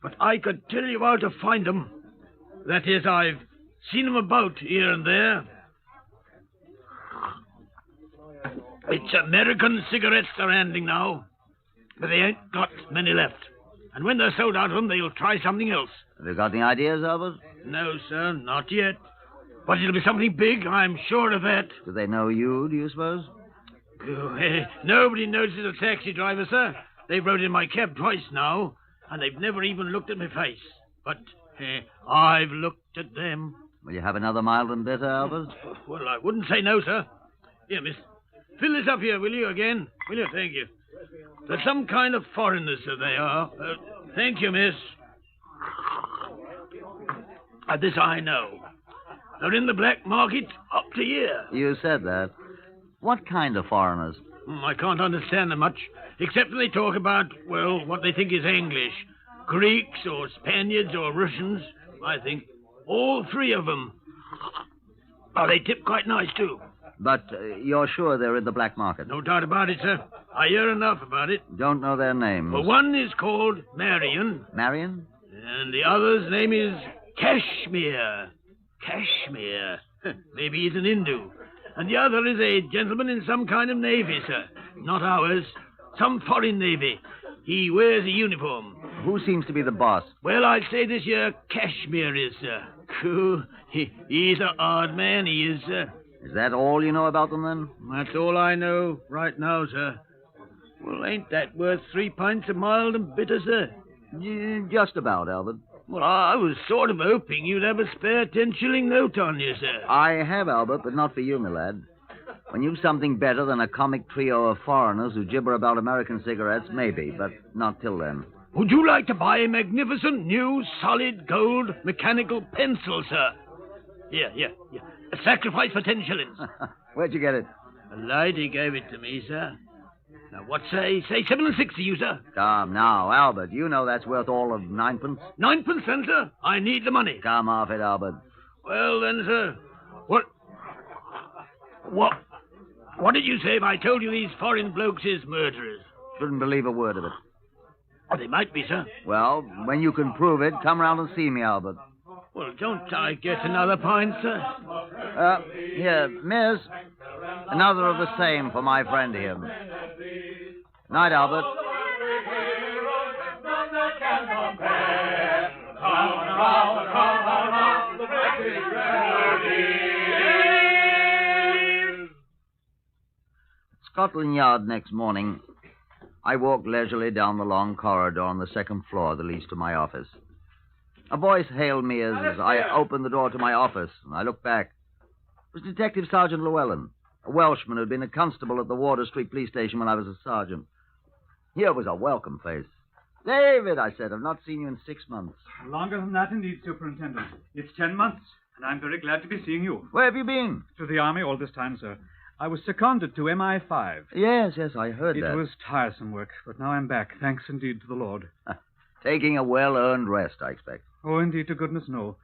but I could tell you how to find him. That is, I've seen him about here and there. It's American cigarettes they're handing now, but they ain't got many left. And when they're sold out of them, they'll try something else. Have you got any ideas, Albert? No, sir, not yet. But it'll be something big, I'm sure of that. Do they know you, do you suppose? Nobody notices a taxi driver, sir. They've rode in my cab twice now, and they've never even looked at my face. But I've looked at them. Will you have another mild and bitter, Albert? Well, I wouldn't say no, sir. Here, miss. Fill this up here, will you, again? Will you? Thank you. They're some kind of foreigners, sir, they are. Thank you, miss. This I know. They're in the black market up to here. You said that. What kind of foreigners? I can't understand them much, except when they talk about, well, what they think is English. Greeks or Spaniards or Russians, I think. All 3 of them. Oh, they tip quite nice, too. But you're sure they're in the black market? No doubt about it, sir. I hear enough about it. Don't know their names? Well, one is called Marion. Marion? And the other's name is Kashmir. Kashmir. Maybe he's an Hindu. And the other is a gentleman in some kind of navy, sir. Not ours. Some foreign navy. He wears a uniform. Who seems to be the boss? Well, I'd say this here Kashmir is, sir. He's an odd man, he is, sir. Is that all you know about them, then? That's all I know right now, sir. Well, ain't that worth 3 pints of mild and bitter, sir? Yeah, just about, Albert. Well, I was sort of hoping you'd have a spare 10-shilling note on you, sir. I have, Albert, but not for you, my lad. When you've something better than a comic trio of foreigners who gibber about American cigarettes, maybe, but not till then. Would you like to buy a magnificent new solid gold mechanical pencil, sir? Here. A sacrifice for 10 shillings. Where'd you get it? A lady gave it to me, sir. Now, what say 7 and 6 to you, sir? Come now, Albert. You know that's worth all of 9pence. 9pence, then, sir? I need the money. Come off it, Albert. Well, then, sir, What did you say if I told you these foreign blokes is murderers? Shouldn't believe a word of it. Oh, they might be, sir. Well, when you can prove it, come round and see me, Albert. Well, don't I get another pint, sir? Here, miss. Another of the same for my friend here. Night, Albert. Scotland Yard next morning, I walked leisurely down the long corridor on the second floor that leads to my office. A voice hailed me as I opened the door to my office, and I looked back. It was Detective Sergeant Llewellyn, a Welshman who had been a constable at the Water Street police station when I was a sergeant. Here was a welcome face. David, I said, I've not seen you in 6 months. Longer than that, indeed, Superintendent. It's 10 months, and I'm very glad to be seeing you. Where have you been? To the Army all this time, sir. I was seconded to MI5. Yes, I heard that. It was tiresome work, but now I'm back, thanks indeed to the Lord. Taking a well-earned rest, I expect. Oh, indeed, to goodness, no.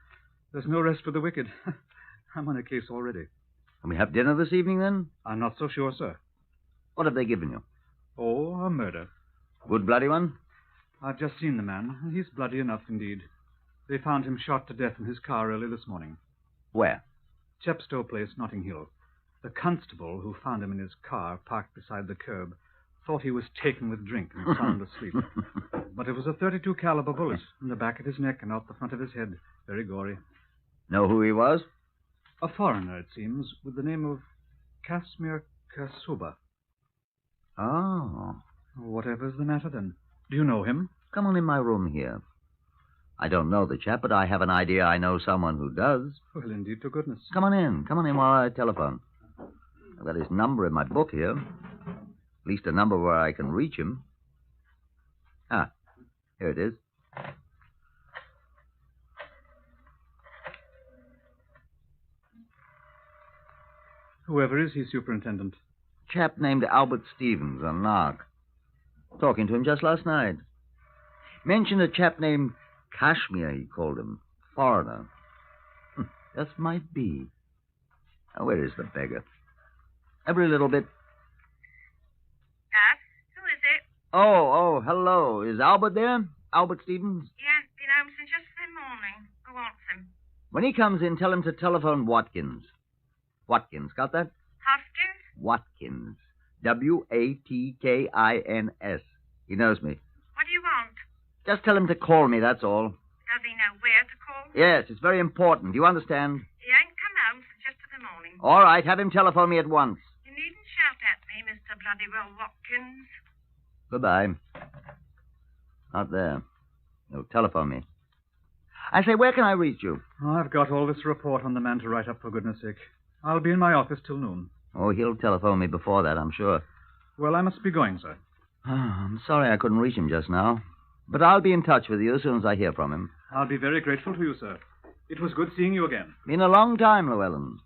There's no rest for the wicked. I'm on a case already. Can we have dinner this evening, then? I'm not so sure, sir. What have they given you? Oh, a murder. Good bloody one? I've just seen the man. He's bloody enough, indeed. They found him shot to death in his car early this morning. Where? Chepstow Place, Notting Hill. The constable who found him in his car, parked beside the curb, thought he was taken with drink and sound asleep. But it was a .32 caliber bullet in the back of his neck and out the front of his head. Very gory. Know who he was? A foreigner, it seems, with the name of Casimir Kasuba. Oh. Whatever's the matter, then? Do you know him? Come on in my room here. I don't know the chap, but I have an idea I know someone who does. Well, indeed, to goodness. Come on in while I telephone. I've got his number in my book here. At least a number where I can reach him. Ah, here it is. Whoever is he, Superintendent? Chap named Albert Stevens, a narc. Talking to him just last night. Mentioned a chap named Kashmir, he called him. Foreigner. Just might be. Now, where is the beggar? Every little bit. Yes? Who is it? Oh, hello. Is Albert there? Albert Stevens? He hasn't been home since yesterday morning. Who wants him? When he comes in, tell him to telephone Watkins. Watkins, got that? Hoskins? Watkins. Watkins. He knows me. What do you want? Just tell him to call me, that's all. Does he know where to call? Yes, it's very important. Do you understand? He ain't come home since yesterday morning. All right, have him telephone me at once. You needn't shout at me, Mr. Bloodywell Watkins. Goodbye. Not there. No, telephone me. I say, where can I reach you? Oh, I've got all this report on the man to write up, for goodness sake. I'll be in my office till noon. Oh, he'll telephone me before that, I'm sure. Well, I must be going, sir. Oh, I'm sorry I couldn't reach him just now. But I'll be in touch with you as soon as I hear from him. I'll be very grateful to you, sir. It was good seeing you again. Been a long time, Llewellyn.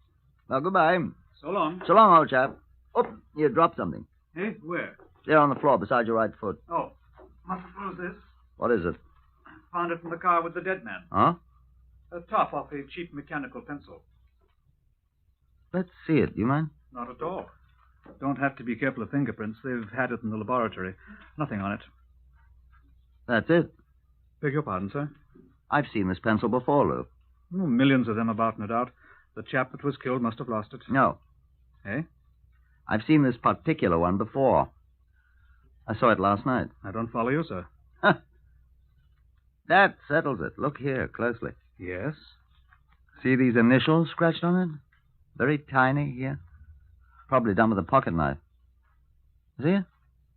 Well, goodbye. So long. So long, old chap. Oh, you dropped something. Hey, where? There on the floor beside your right foot. Oh, mustn't lose this. What is it? Found it in the car with the dead man. Huh? A top off a cheap mechanical pencil. Let's see it. Do you mind? Not at all. Don't have to be careful of fingerprints. They've had it in the laboratory. Nothing on it. That's it. Beg your pardon, sir? I've seen this pencil before, Lou. Oh, millions of them about, no doubt. The chap that was killed must have lost it. No. Eh? I've seen this particular one before. I saw it last night. I don't follow you, sir. That settles it. Look here, closely. Yes? See these initials scratched on it? Very tiny here. Probably done with a pocket knife. See it?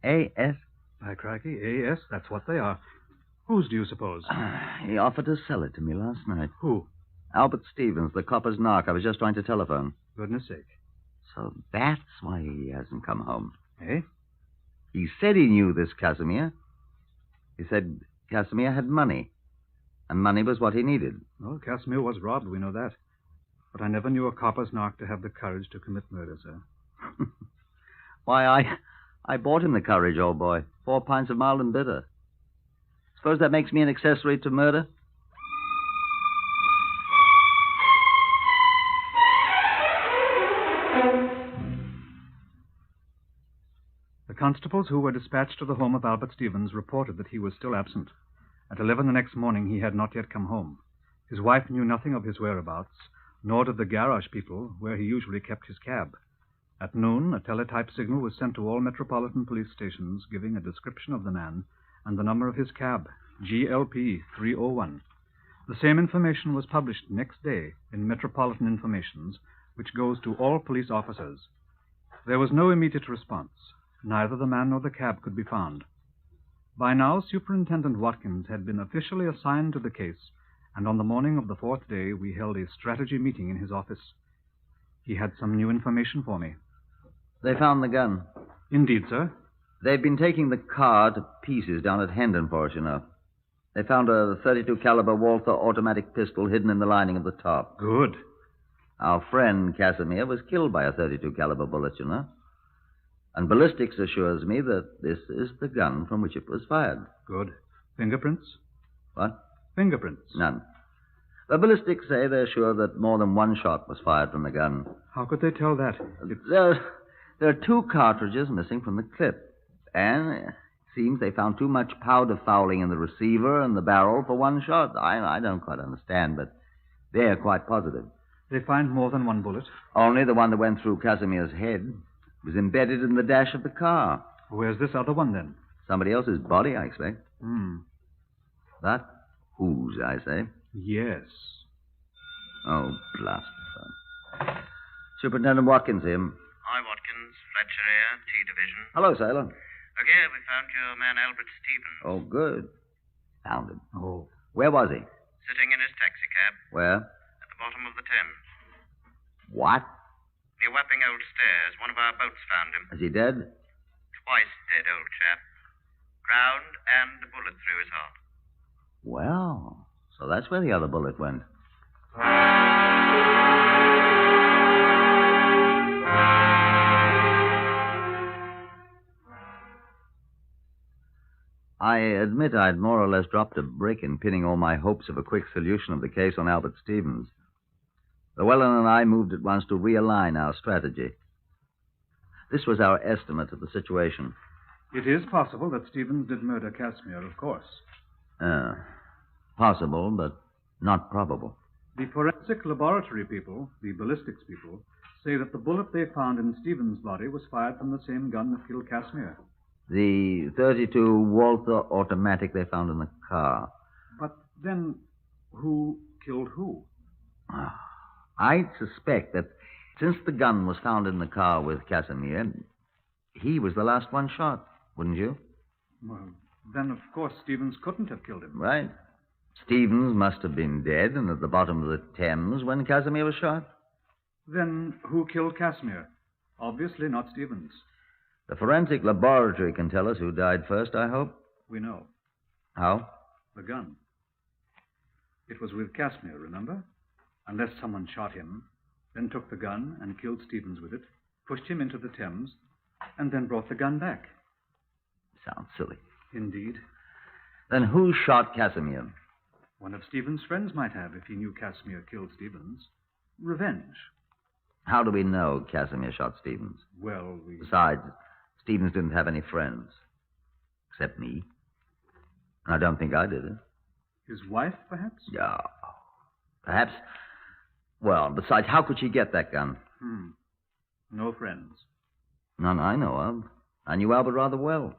A.S. By crikey, A.S., that's what they are. Whose do you suppose? He offered to sell it to me last night. Who? Albert Stevens, the copper's narc I was just trying to telephone. Goodness sake. So that's why he hasn't come home. Eh? He said he knew this Casimir. He said Casimir had money, and money was what he needed. Well, Casimir was robbed, we know that. But I never knew a copper's narc to have the courage to commit murder, sir. Why, I bought him the courage, old boy. 4 pints of mild and bitter. Suppose that makes me an accessory to murder? The constables who were dispatched to the home of Albert Stevens reported that he was still absent. At 11 the next morning, he had not yet come home. His wife knew nothing of his whereabouts, nor did the garage people where he usually kept his cab. At noon, a teletype signal was sent to all metropolitan police stations giving a description of the man and the number of his cab, GLP 301. The same information was published next day in Metropolitan Informations, which goes to all police officers. There was no immediate response. Neither the man nor the cab could be found. By now, Superintendent Watkins had been officially assigned to the case, and on the morning of the 4th day, we held a strategy meeting in his office. He had some new information for me. They found the gun. Indeed, sir. They've been taking the car to pieces down at Hendon for us, you know. They found a .32 caliber Walther automatic pistol hidden in the lining of the top. Good. Our friend Casimir was killed by a .32 caliber bullet, you know. And ballistics assures me that this is the gun from which it was fired. Good. Fingerprints? What? Fingerprints. None. The ballistics say they're sure that more than one shot was fired from the gun. How could they tell that? There are 2 cartridges missing from the clip. And it seems they found too much powder fouling in the receiver and the barrel for one shot. I don't quite understand, but they're quite positive. They find more than one bullet? Only the one that went through Casimir's head. It was embedded in the dash of the car. Where's this other one, then? Somebody else's body, I expect. That? Whose, I say? Yes. Oh, blast. Superintendent Watkins here. Hi, Watkins. Fletcher here, T Division. Hello, Sailor. Okay, we found your man Albert Stevens. Oh, good. Found him. Oh. Where was he? Sitting in his taxicab. Where? At the bottom of the Thames. What? Near Wapping Old Stairs. One of our boats found him. Is he dead? Twice dead, old chap. Drowned and a bullet through his heart. Well, so that's where the other bullet went. I admit I'd more or less dropped a brick in pinning all my hopes of a quick solution of the case on Albert Stevens. Llewellyn and I moved at once to realign our strategy. This was our estimate of the situation. It is possible that Stevens did murder Casimir, of course. Possible, but not probable. The forensic laboratory people, the ballistics people, say that the bullet they found in Stevens' body was fired from the same gun that killed Casimir. The .32 Walther automatic they found in the car. But then, who killed who? I suspect that since the gun was found in the car with Casimir, he was the last one shot, wouldn't you? Well, then, of course, Stevens couldn't have killed him. Right. Stevens must have been dead and at the bottom of the Thames when Casimir was shot. Then who killed Casimir? Obviously not Stevens. The forensic laboratory can tell us who died first, I hope. We know. How? The gun. It was with Casimir, remember? Unless someone shot him, then took the gun and killed Stevens with it, pushed him into the Thames, and then brought the gun back. Sounds silly. Indeed. Then who shot Casimir? One of Stevens' friends might have if he knew Casimir killed Stevens. Revenge. How do we know Casimir shot Stevens? Well, Besides, Stevens didn't have any friends. Except me. And I don't think I did it. His wife, perhaps? Yeah. Perhaps. Well, besides, how could she get that gun? No friends. None I know of. I knew Albert rather well.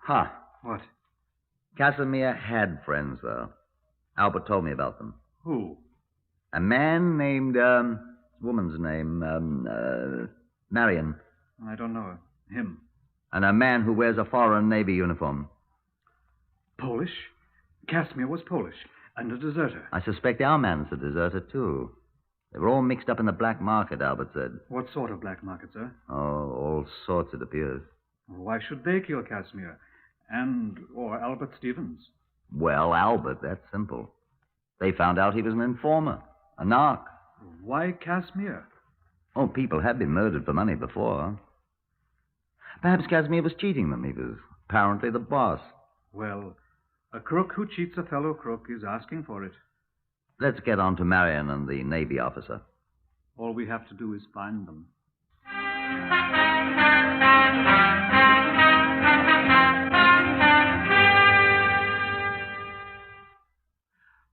What? Casimir had friends, though. Albert told me about them. Who? A man named, woman's name, Marion. I don't know him. And a man who wears a foreign Navy uniform. Polish? Casimir was Polish, and a deserter. I suspect our man's a deserter, too. They were all mixed up in the black market, Albert said. What sort of black market, sir? Oh, all sorts, it appears. Why should they kill Casimir? Or Albert Stevens? Well, Albert, that's simple. They found out he was an informer, a narc. Why Casimir? Oh, people had been murdered for money before. Perhaps Casimir was cheating them. He was apparently the boss. Well, a crook who cheats a fellow crook is asking for it. Let's get on to Marion and the Navy officer. All we have to do is find them.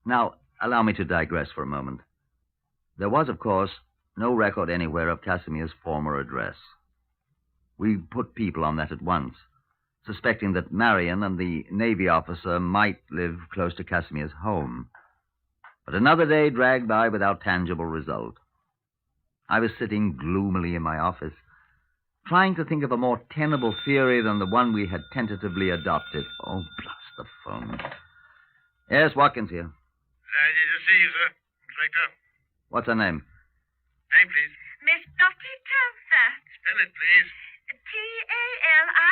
Now, allow me to digress for a moment. There was, of course, no record anywhere of Casimir's former address. We put people on that at once, suspecting that Marion and the Navy officer might live close to Casimir's home. But another day dragged by without tangible result. I was sitting gloomily in my office, trying to think of a more tenable theory than the one we had tentatively adopted. Oh, blast the phone. Yes, Watkins here. Delighted to see you, sir. Inspector. What's her name? Name, please. Miss Dottie Telfer. Spell it, please.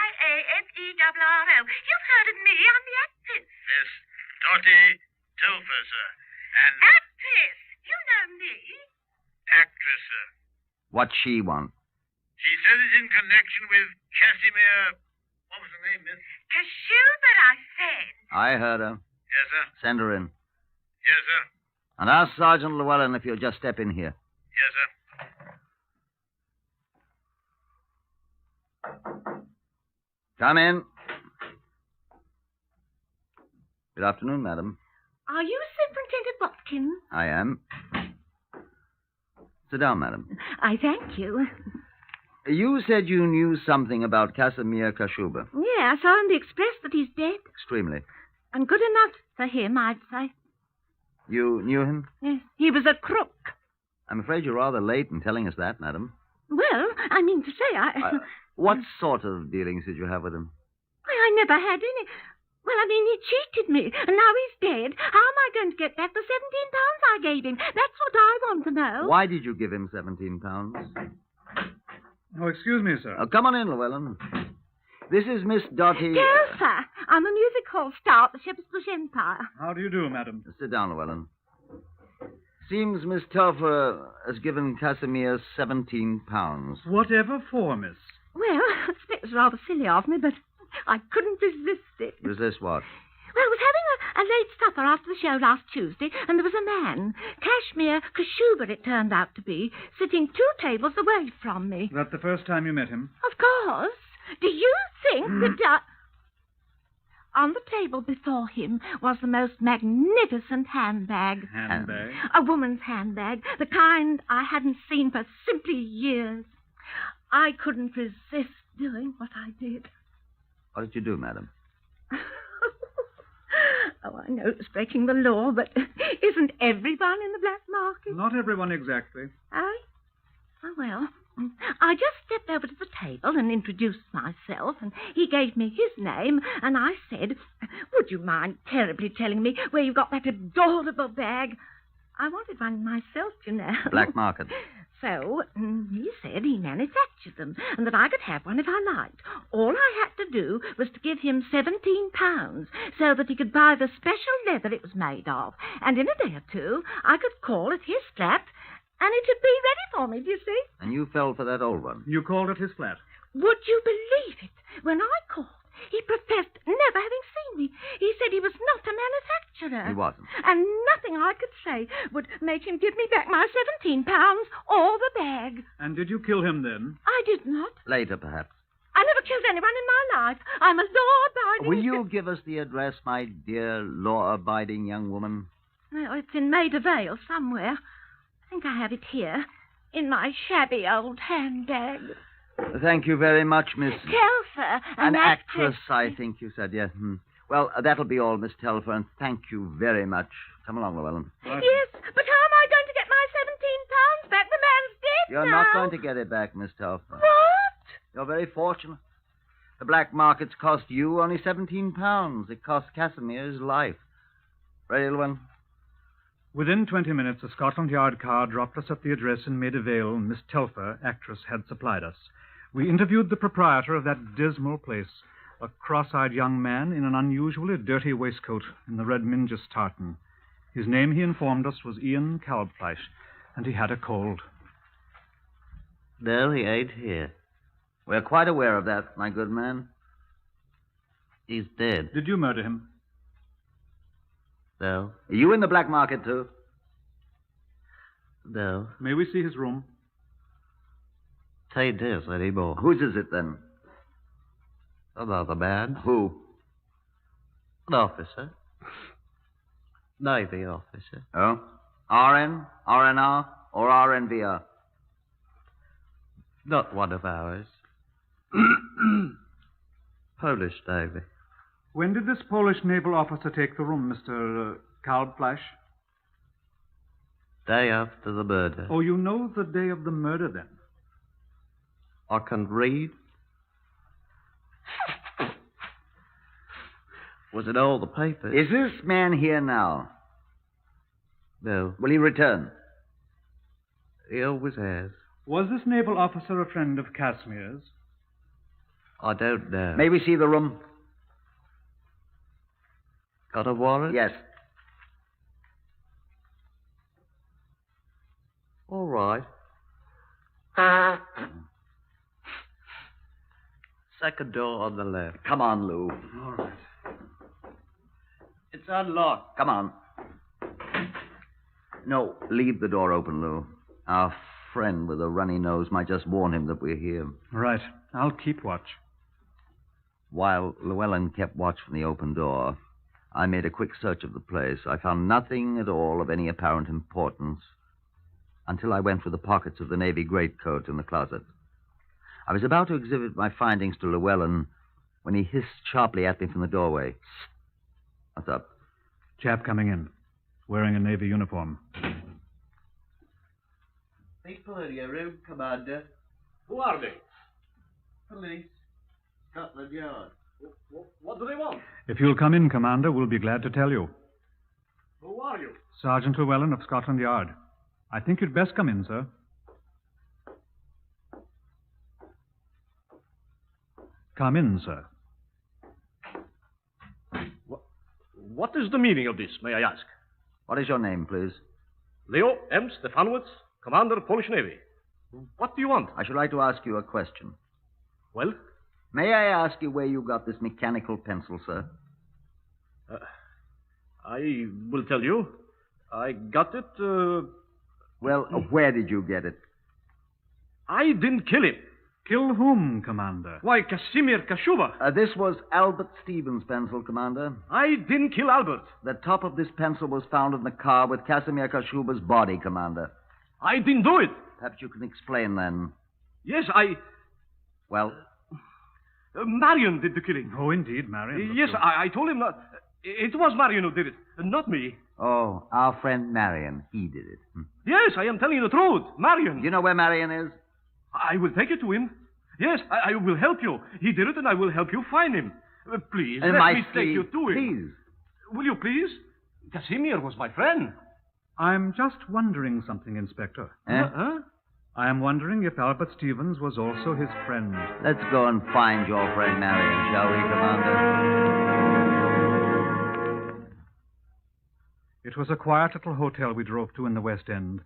Taliaferro. You've heard of me. I'm the actress. Miss Dottie Telfer, sir. And... Actress. You know me. Actress, sir. What's she want? She says it's in connection with Casimir... What was the name, miss? Kashuber, I said. I heard her. Yes, sir. Send her in. Yes, sir. And ask Sergeant Llewellyn if you'll just step in here. Yes, sir. Come in. Good afternoon, madam. Are you Superintendent Watkins? I am. Sit down, madam. I thank you. You said you knew something about Casimir Kashuber. Yeah, I saw in the Express that he's dead. Extremely. And good enough for him, I'd say. You knew him? Yes, he was a crook. I'm afraid you're rather late in telling us that, madam. Well, I mean to say, What sort of dealings did you have with him? I never had any. Well, I mean, he cheated me, and now he's dead. How am I going to get back the £17 I gave him? That's what I want to know. Why did you give him £17? Oh, excuse me, sir. Come on in, Llewellyn. This is Miss Dottie... Telfer. I'm a music hall star at the Shepherd's Bush Empire. How do you do, madam? Sit down, Llewellyn. Seems Miss Telfer has given Casimir £17. Whatever for, miss? Well, I suppose it was rather silly of me, but I couldn't resist it. Resist what? Well, I was having a late supper after the show last Tuesday, and there was a man, Kashmir Kashuber it turned out to be, sitting 2 tables away from me. That the first time you met him? Of course. Do you think that... On the table before him was the most magnificent handbag. Handbag? A woman's handbag, the kind I hadn't seen for simply years. I couldn't resist doing what I did. What did you do, madam? Oh, I know it's breaking the law, but isn't everyone in the black market? Not everyone exactly. Oh, well, I just stepped over to the table and introduced myself, and he gave me his name, and I said, would you mind terribly telling me where you got that adorable bag? I wanted one myself, you know. Black market. So he said he manufactured them and that I could have one if I liked. All I had to do was to give him £17 so that he could buy the special leather it was made of. And in a day or two, I could call at his flat and it'd be ready for me, do you see? And you fell for that old one? You called at his flat? Would you believe it? When I called, he professed never having seen me. He said he was not a manufacturer. He wasn't. And nothing I could say would make him give me back my £17 or the bag. And did you kill him then? I did not. Later, perhaps. I never killed anyone in my life. I'm a law-abiding... Will you give us the address, my dear law-abiding young woman? No, it's in Maida Vale somewhere. I think I have it here, in my shabby old handbag. Thank you very much, Miss... Telfer. An actress, I think you said, yes. Well, that'll be all, Miss Telfer, and thank you very much. Come along, Llewellyn. Yes, but how am I going to get my £17 back? The man's dead You're now. not going to get it back, Miss Telfer. What? You're very fortunate. The black market's cost you only £17. It cost Casimir his life. Ready, Llewellyn? Within 20 minutes, a Scotland Yard car dropped us at the address in Maida Vale Miss Telfer, actress, had supplied us. We interviewed the proprietor of that dismal place, a cross-eyed young man in an unusually dirty waistcoat in the red Mingus tartan. His name, he informed us, was Ian Kalbfleisch, and he had a cold. No, he ain't here. We're quite aware of that, my good man. He's dead. Did you murder him? No. Are you in the black market, too? No. May we see his room? Tain't his anymore. Whose is it, then? Another man. Who? An officer. Navy officer. Oh? RN, RNR, or RNVR? Not one of ours. Polish Navy. When did this Polish naval officer take the room, Mr. Kalbfleisch? Day after the murder. Oh, you know the day of the murder, then? I can read. Was it all the papers? Is this man here now? No. Will he return? He always has. Was this naval officer a friend of Casimir's? I don't know. May we see the room? Got a warrant? Yes. All right. Second door on the left. Come on, Lou. All right. It's unlocked. Come on. No, leave the door open, Lou. Our friend with a runny nose might just warn him that we're here. Right. I'll keep watch. While Llewellyn kept watch from the open door, I made a quick search of the place. I found nothing at all of any apparent importance until I went through the pockets of the navy greatcoat in the closet. I was about to exhibit my findings to Llewellyn when he hissed sharply at me from the doorway. What's up? Chap coming in, wearing a navy uniform. People in your room, Commander. Who are they? Police. Scotland Yard. What do they want? If you'll come in, Commander, we'll be glad to tell you. Who are you? Sergeant Llewellyn of Scotland Yard. I think you'd best come in, sir. Come in, sir. What is the meaning of this, may I ask? What is your name, please? Leo M. Stefanowitz, Commander, Polish Navy. What do you want? I should like to ask you a question. Well? May I ask you where you got this mechanical pencil, sir? I will tell you. I got it, Well, where did you get it? I didn't kill him. Kill whom, Commander? Why, Casimir Kashuba. This was Albert Stevens' pencil, Commander. I didn't kill Albert. The top of this pencil was found in the car with Casimir Kashuba's body, Commander. I didn't do it. Perhaps you can explain, then. Yes, I... Well? Marion did the killing. Oh, indeed, Marion. Yes, I told him not... It was Marion who did it, not me. Oh, our friend Marion. He did it. Yes, I am telling you the truth. Marion. You know where Marion is? I will take you to him. Yes, I will help you. He did it, and I will help you find him. Please, let me take you to him. Please. Will you please? Casimir was my friend. I'm just wondering something, Inspector. Huh? I am wondering if Albert Stevens was also his friend. Let's go and find your friend Marion, shall we, Commander? It was a quiet little hotel we drove to in the West End.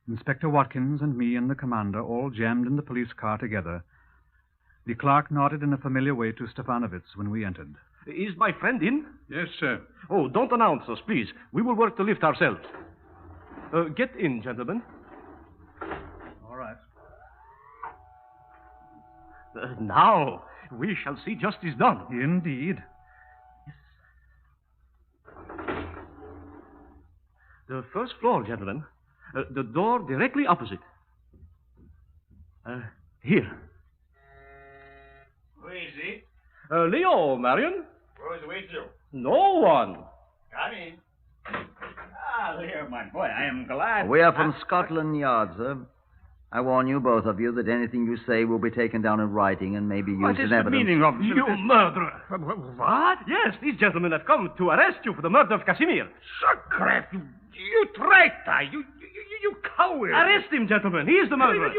Inspector Watkins and me and the commander all jammed in the police car together. The clerk nodded in a familiar way to Stefanovitz when we entered. Is my friend in? Yes, sir. Oh, don't announce us, please. We will work the lift ourselves. Get in, gentlemen. All right. Now, we shall see justice done. Indeed. The first floor, gentlemen. The door directly opposite. Here. Who is it? Leo, Marion. Who is with you? No one. Come in. Ah, Leo, my boy, I am glad. We are from Scotland Yard, sir. I warn you, both of you, that anything you say will be taken down in writing and may be used What as is the evidence. meaning of you murderer? What? Yes, these gentlemen have come to arrest you for the murder of Casimir. Sacre, you traitor! You coward! Arrest him, gentlemen. He is the murderer.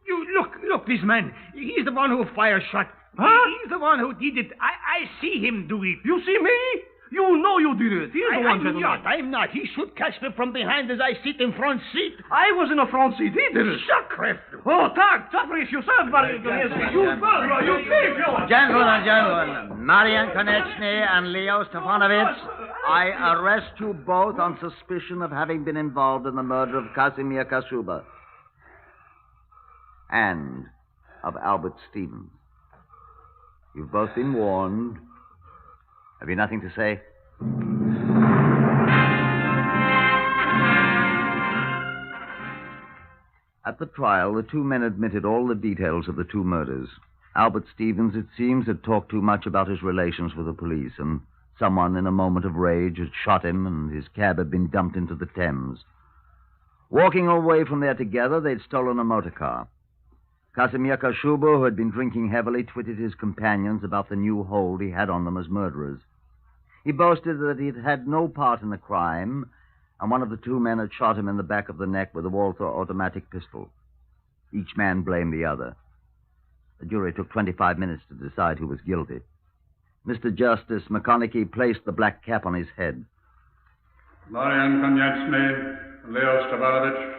You look, this man. He's the one who fired shot. Huh? He's the one who did it. I see him do it. You see me? You know you did it. He is the one, gentlemen. I'm not. He should catch me from behind as I sit in front seat. I was in a front seat. He did it. Sacre! Oh, tak, Tafris, you said, you murderer, you thief, you... Gentlemen, Marian Konechny and Leo Stefanovich, I arrest you both on suspicion of having been involved in the murder of Casimir Kashuba and of Albert Stevens. You've both been warned. Have you nothing to say? At the trial, the two men admitted all the details of the two murders. Albert Stevens, it seems, had talked too much about his relations with the police, and someone in a moment of rage had shot him, and his cab had been dumped into the Thames. Walking away from there together, they'd stolen a motor car. Casimir Kashuba, who had been drinking heavily, twitted his companions about the new hold he had on them as murderers. He boasted that he'd had no part in the crime, and one of the two men had shot him in the back of the neck with a Walther automatic pistol. Each man blamed the other. The jury took 25 minutes to decide who was guilty. Mr. Justice McConaughey placed the black cap on his head. Marian Konechny, Leo Stefanovich,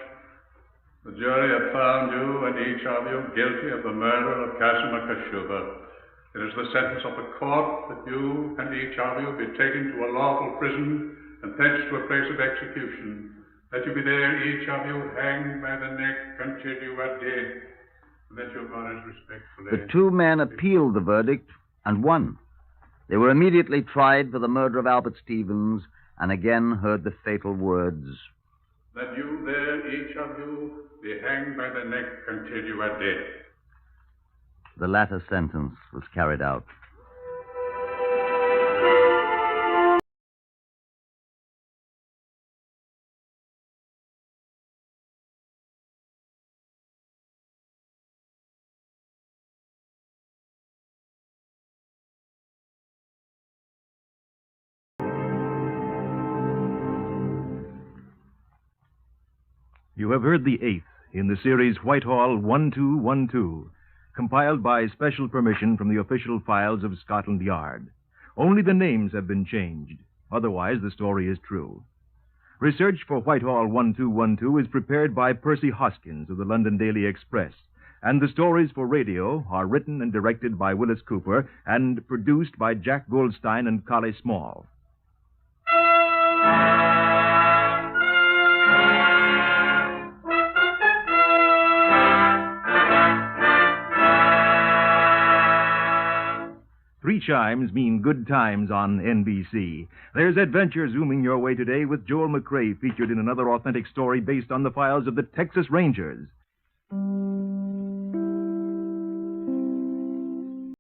the jury have found you and each of you guilty of the murder of Casimir Kashuba. It is the sentence of the court that you and each of you be taken to a lawful prison and thence to a place of execution, that you be there, each of you, hanged by the neck until you are dead, and that your honors respectfully... The two men appealed the verdict and won. They were immediately tried for the murder of Albert Stevens and again heard the fatal words, that you there, each of you, be hanged by the neck until you are dead. The latter sentence was carried out. You have heard the eighth in the series Whitehall 1212, compiled by special permission from the official files of Scotland Yard. Only the names have been changed. Otherwise, the story is true. Research for Whitehall 1212 is prepared by Percy Hoskins of the London Daily Express, and the stories for radio are written and directed by Willis Cooper and produced by Jack Goldstein and Collie Small. Three chimes mean good times on NBC. There's adventure zooming your way today with Joel McRae featured in another authentic story based on the files of the Texas Rangers.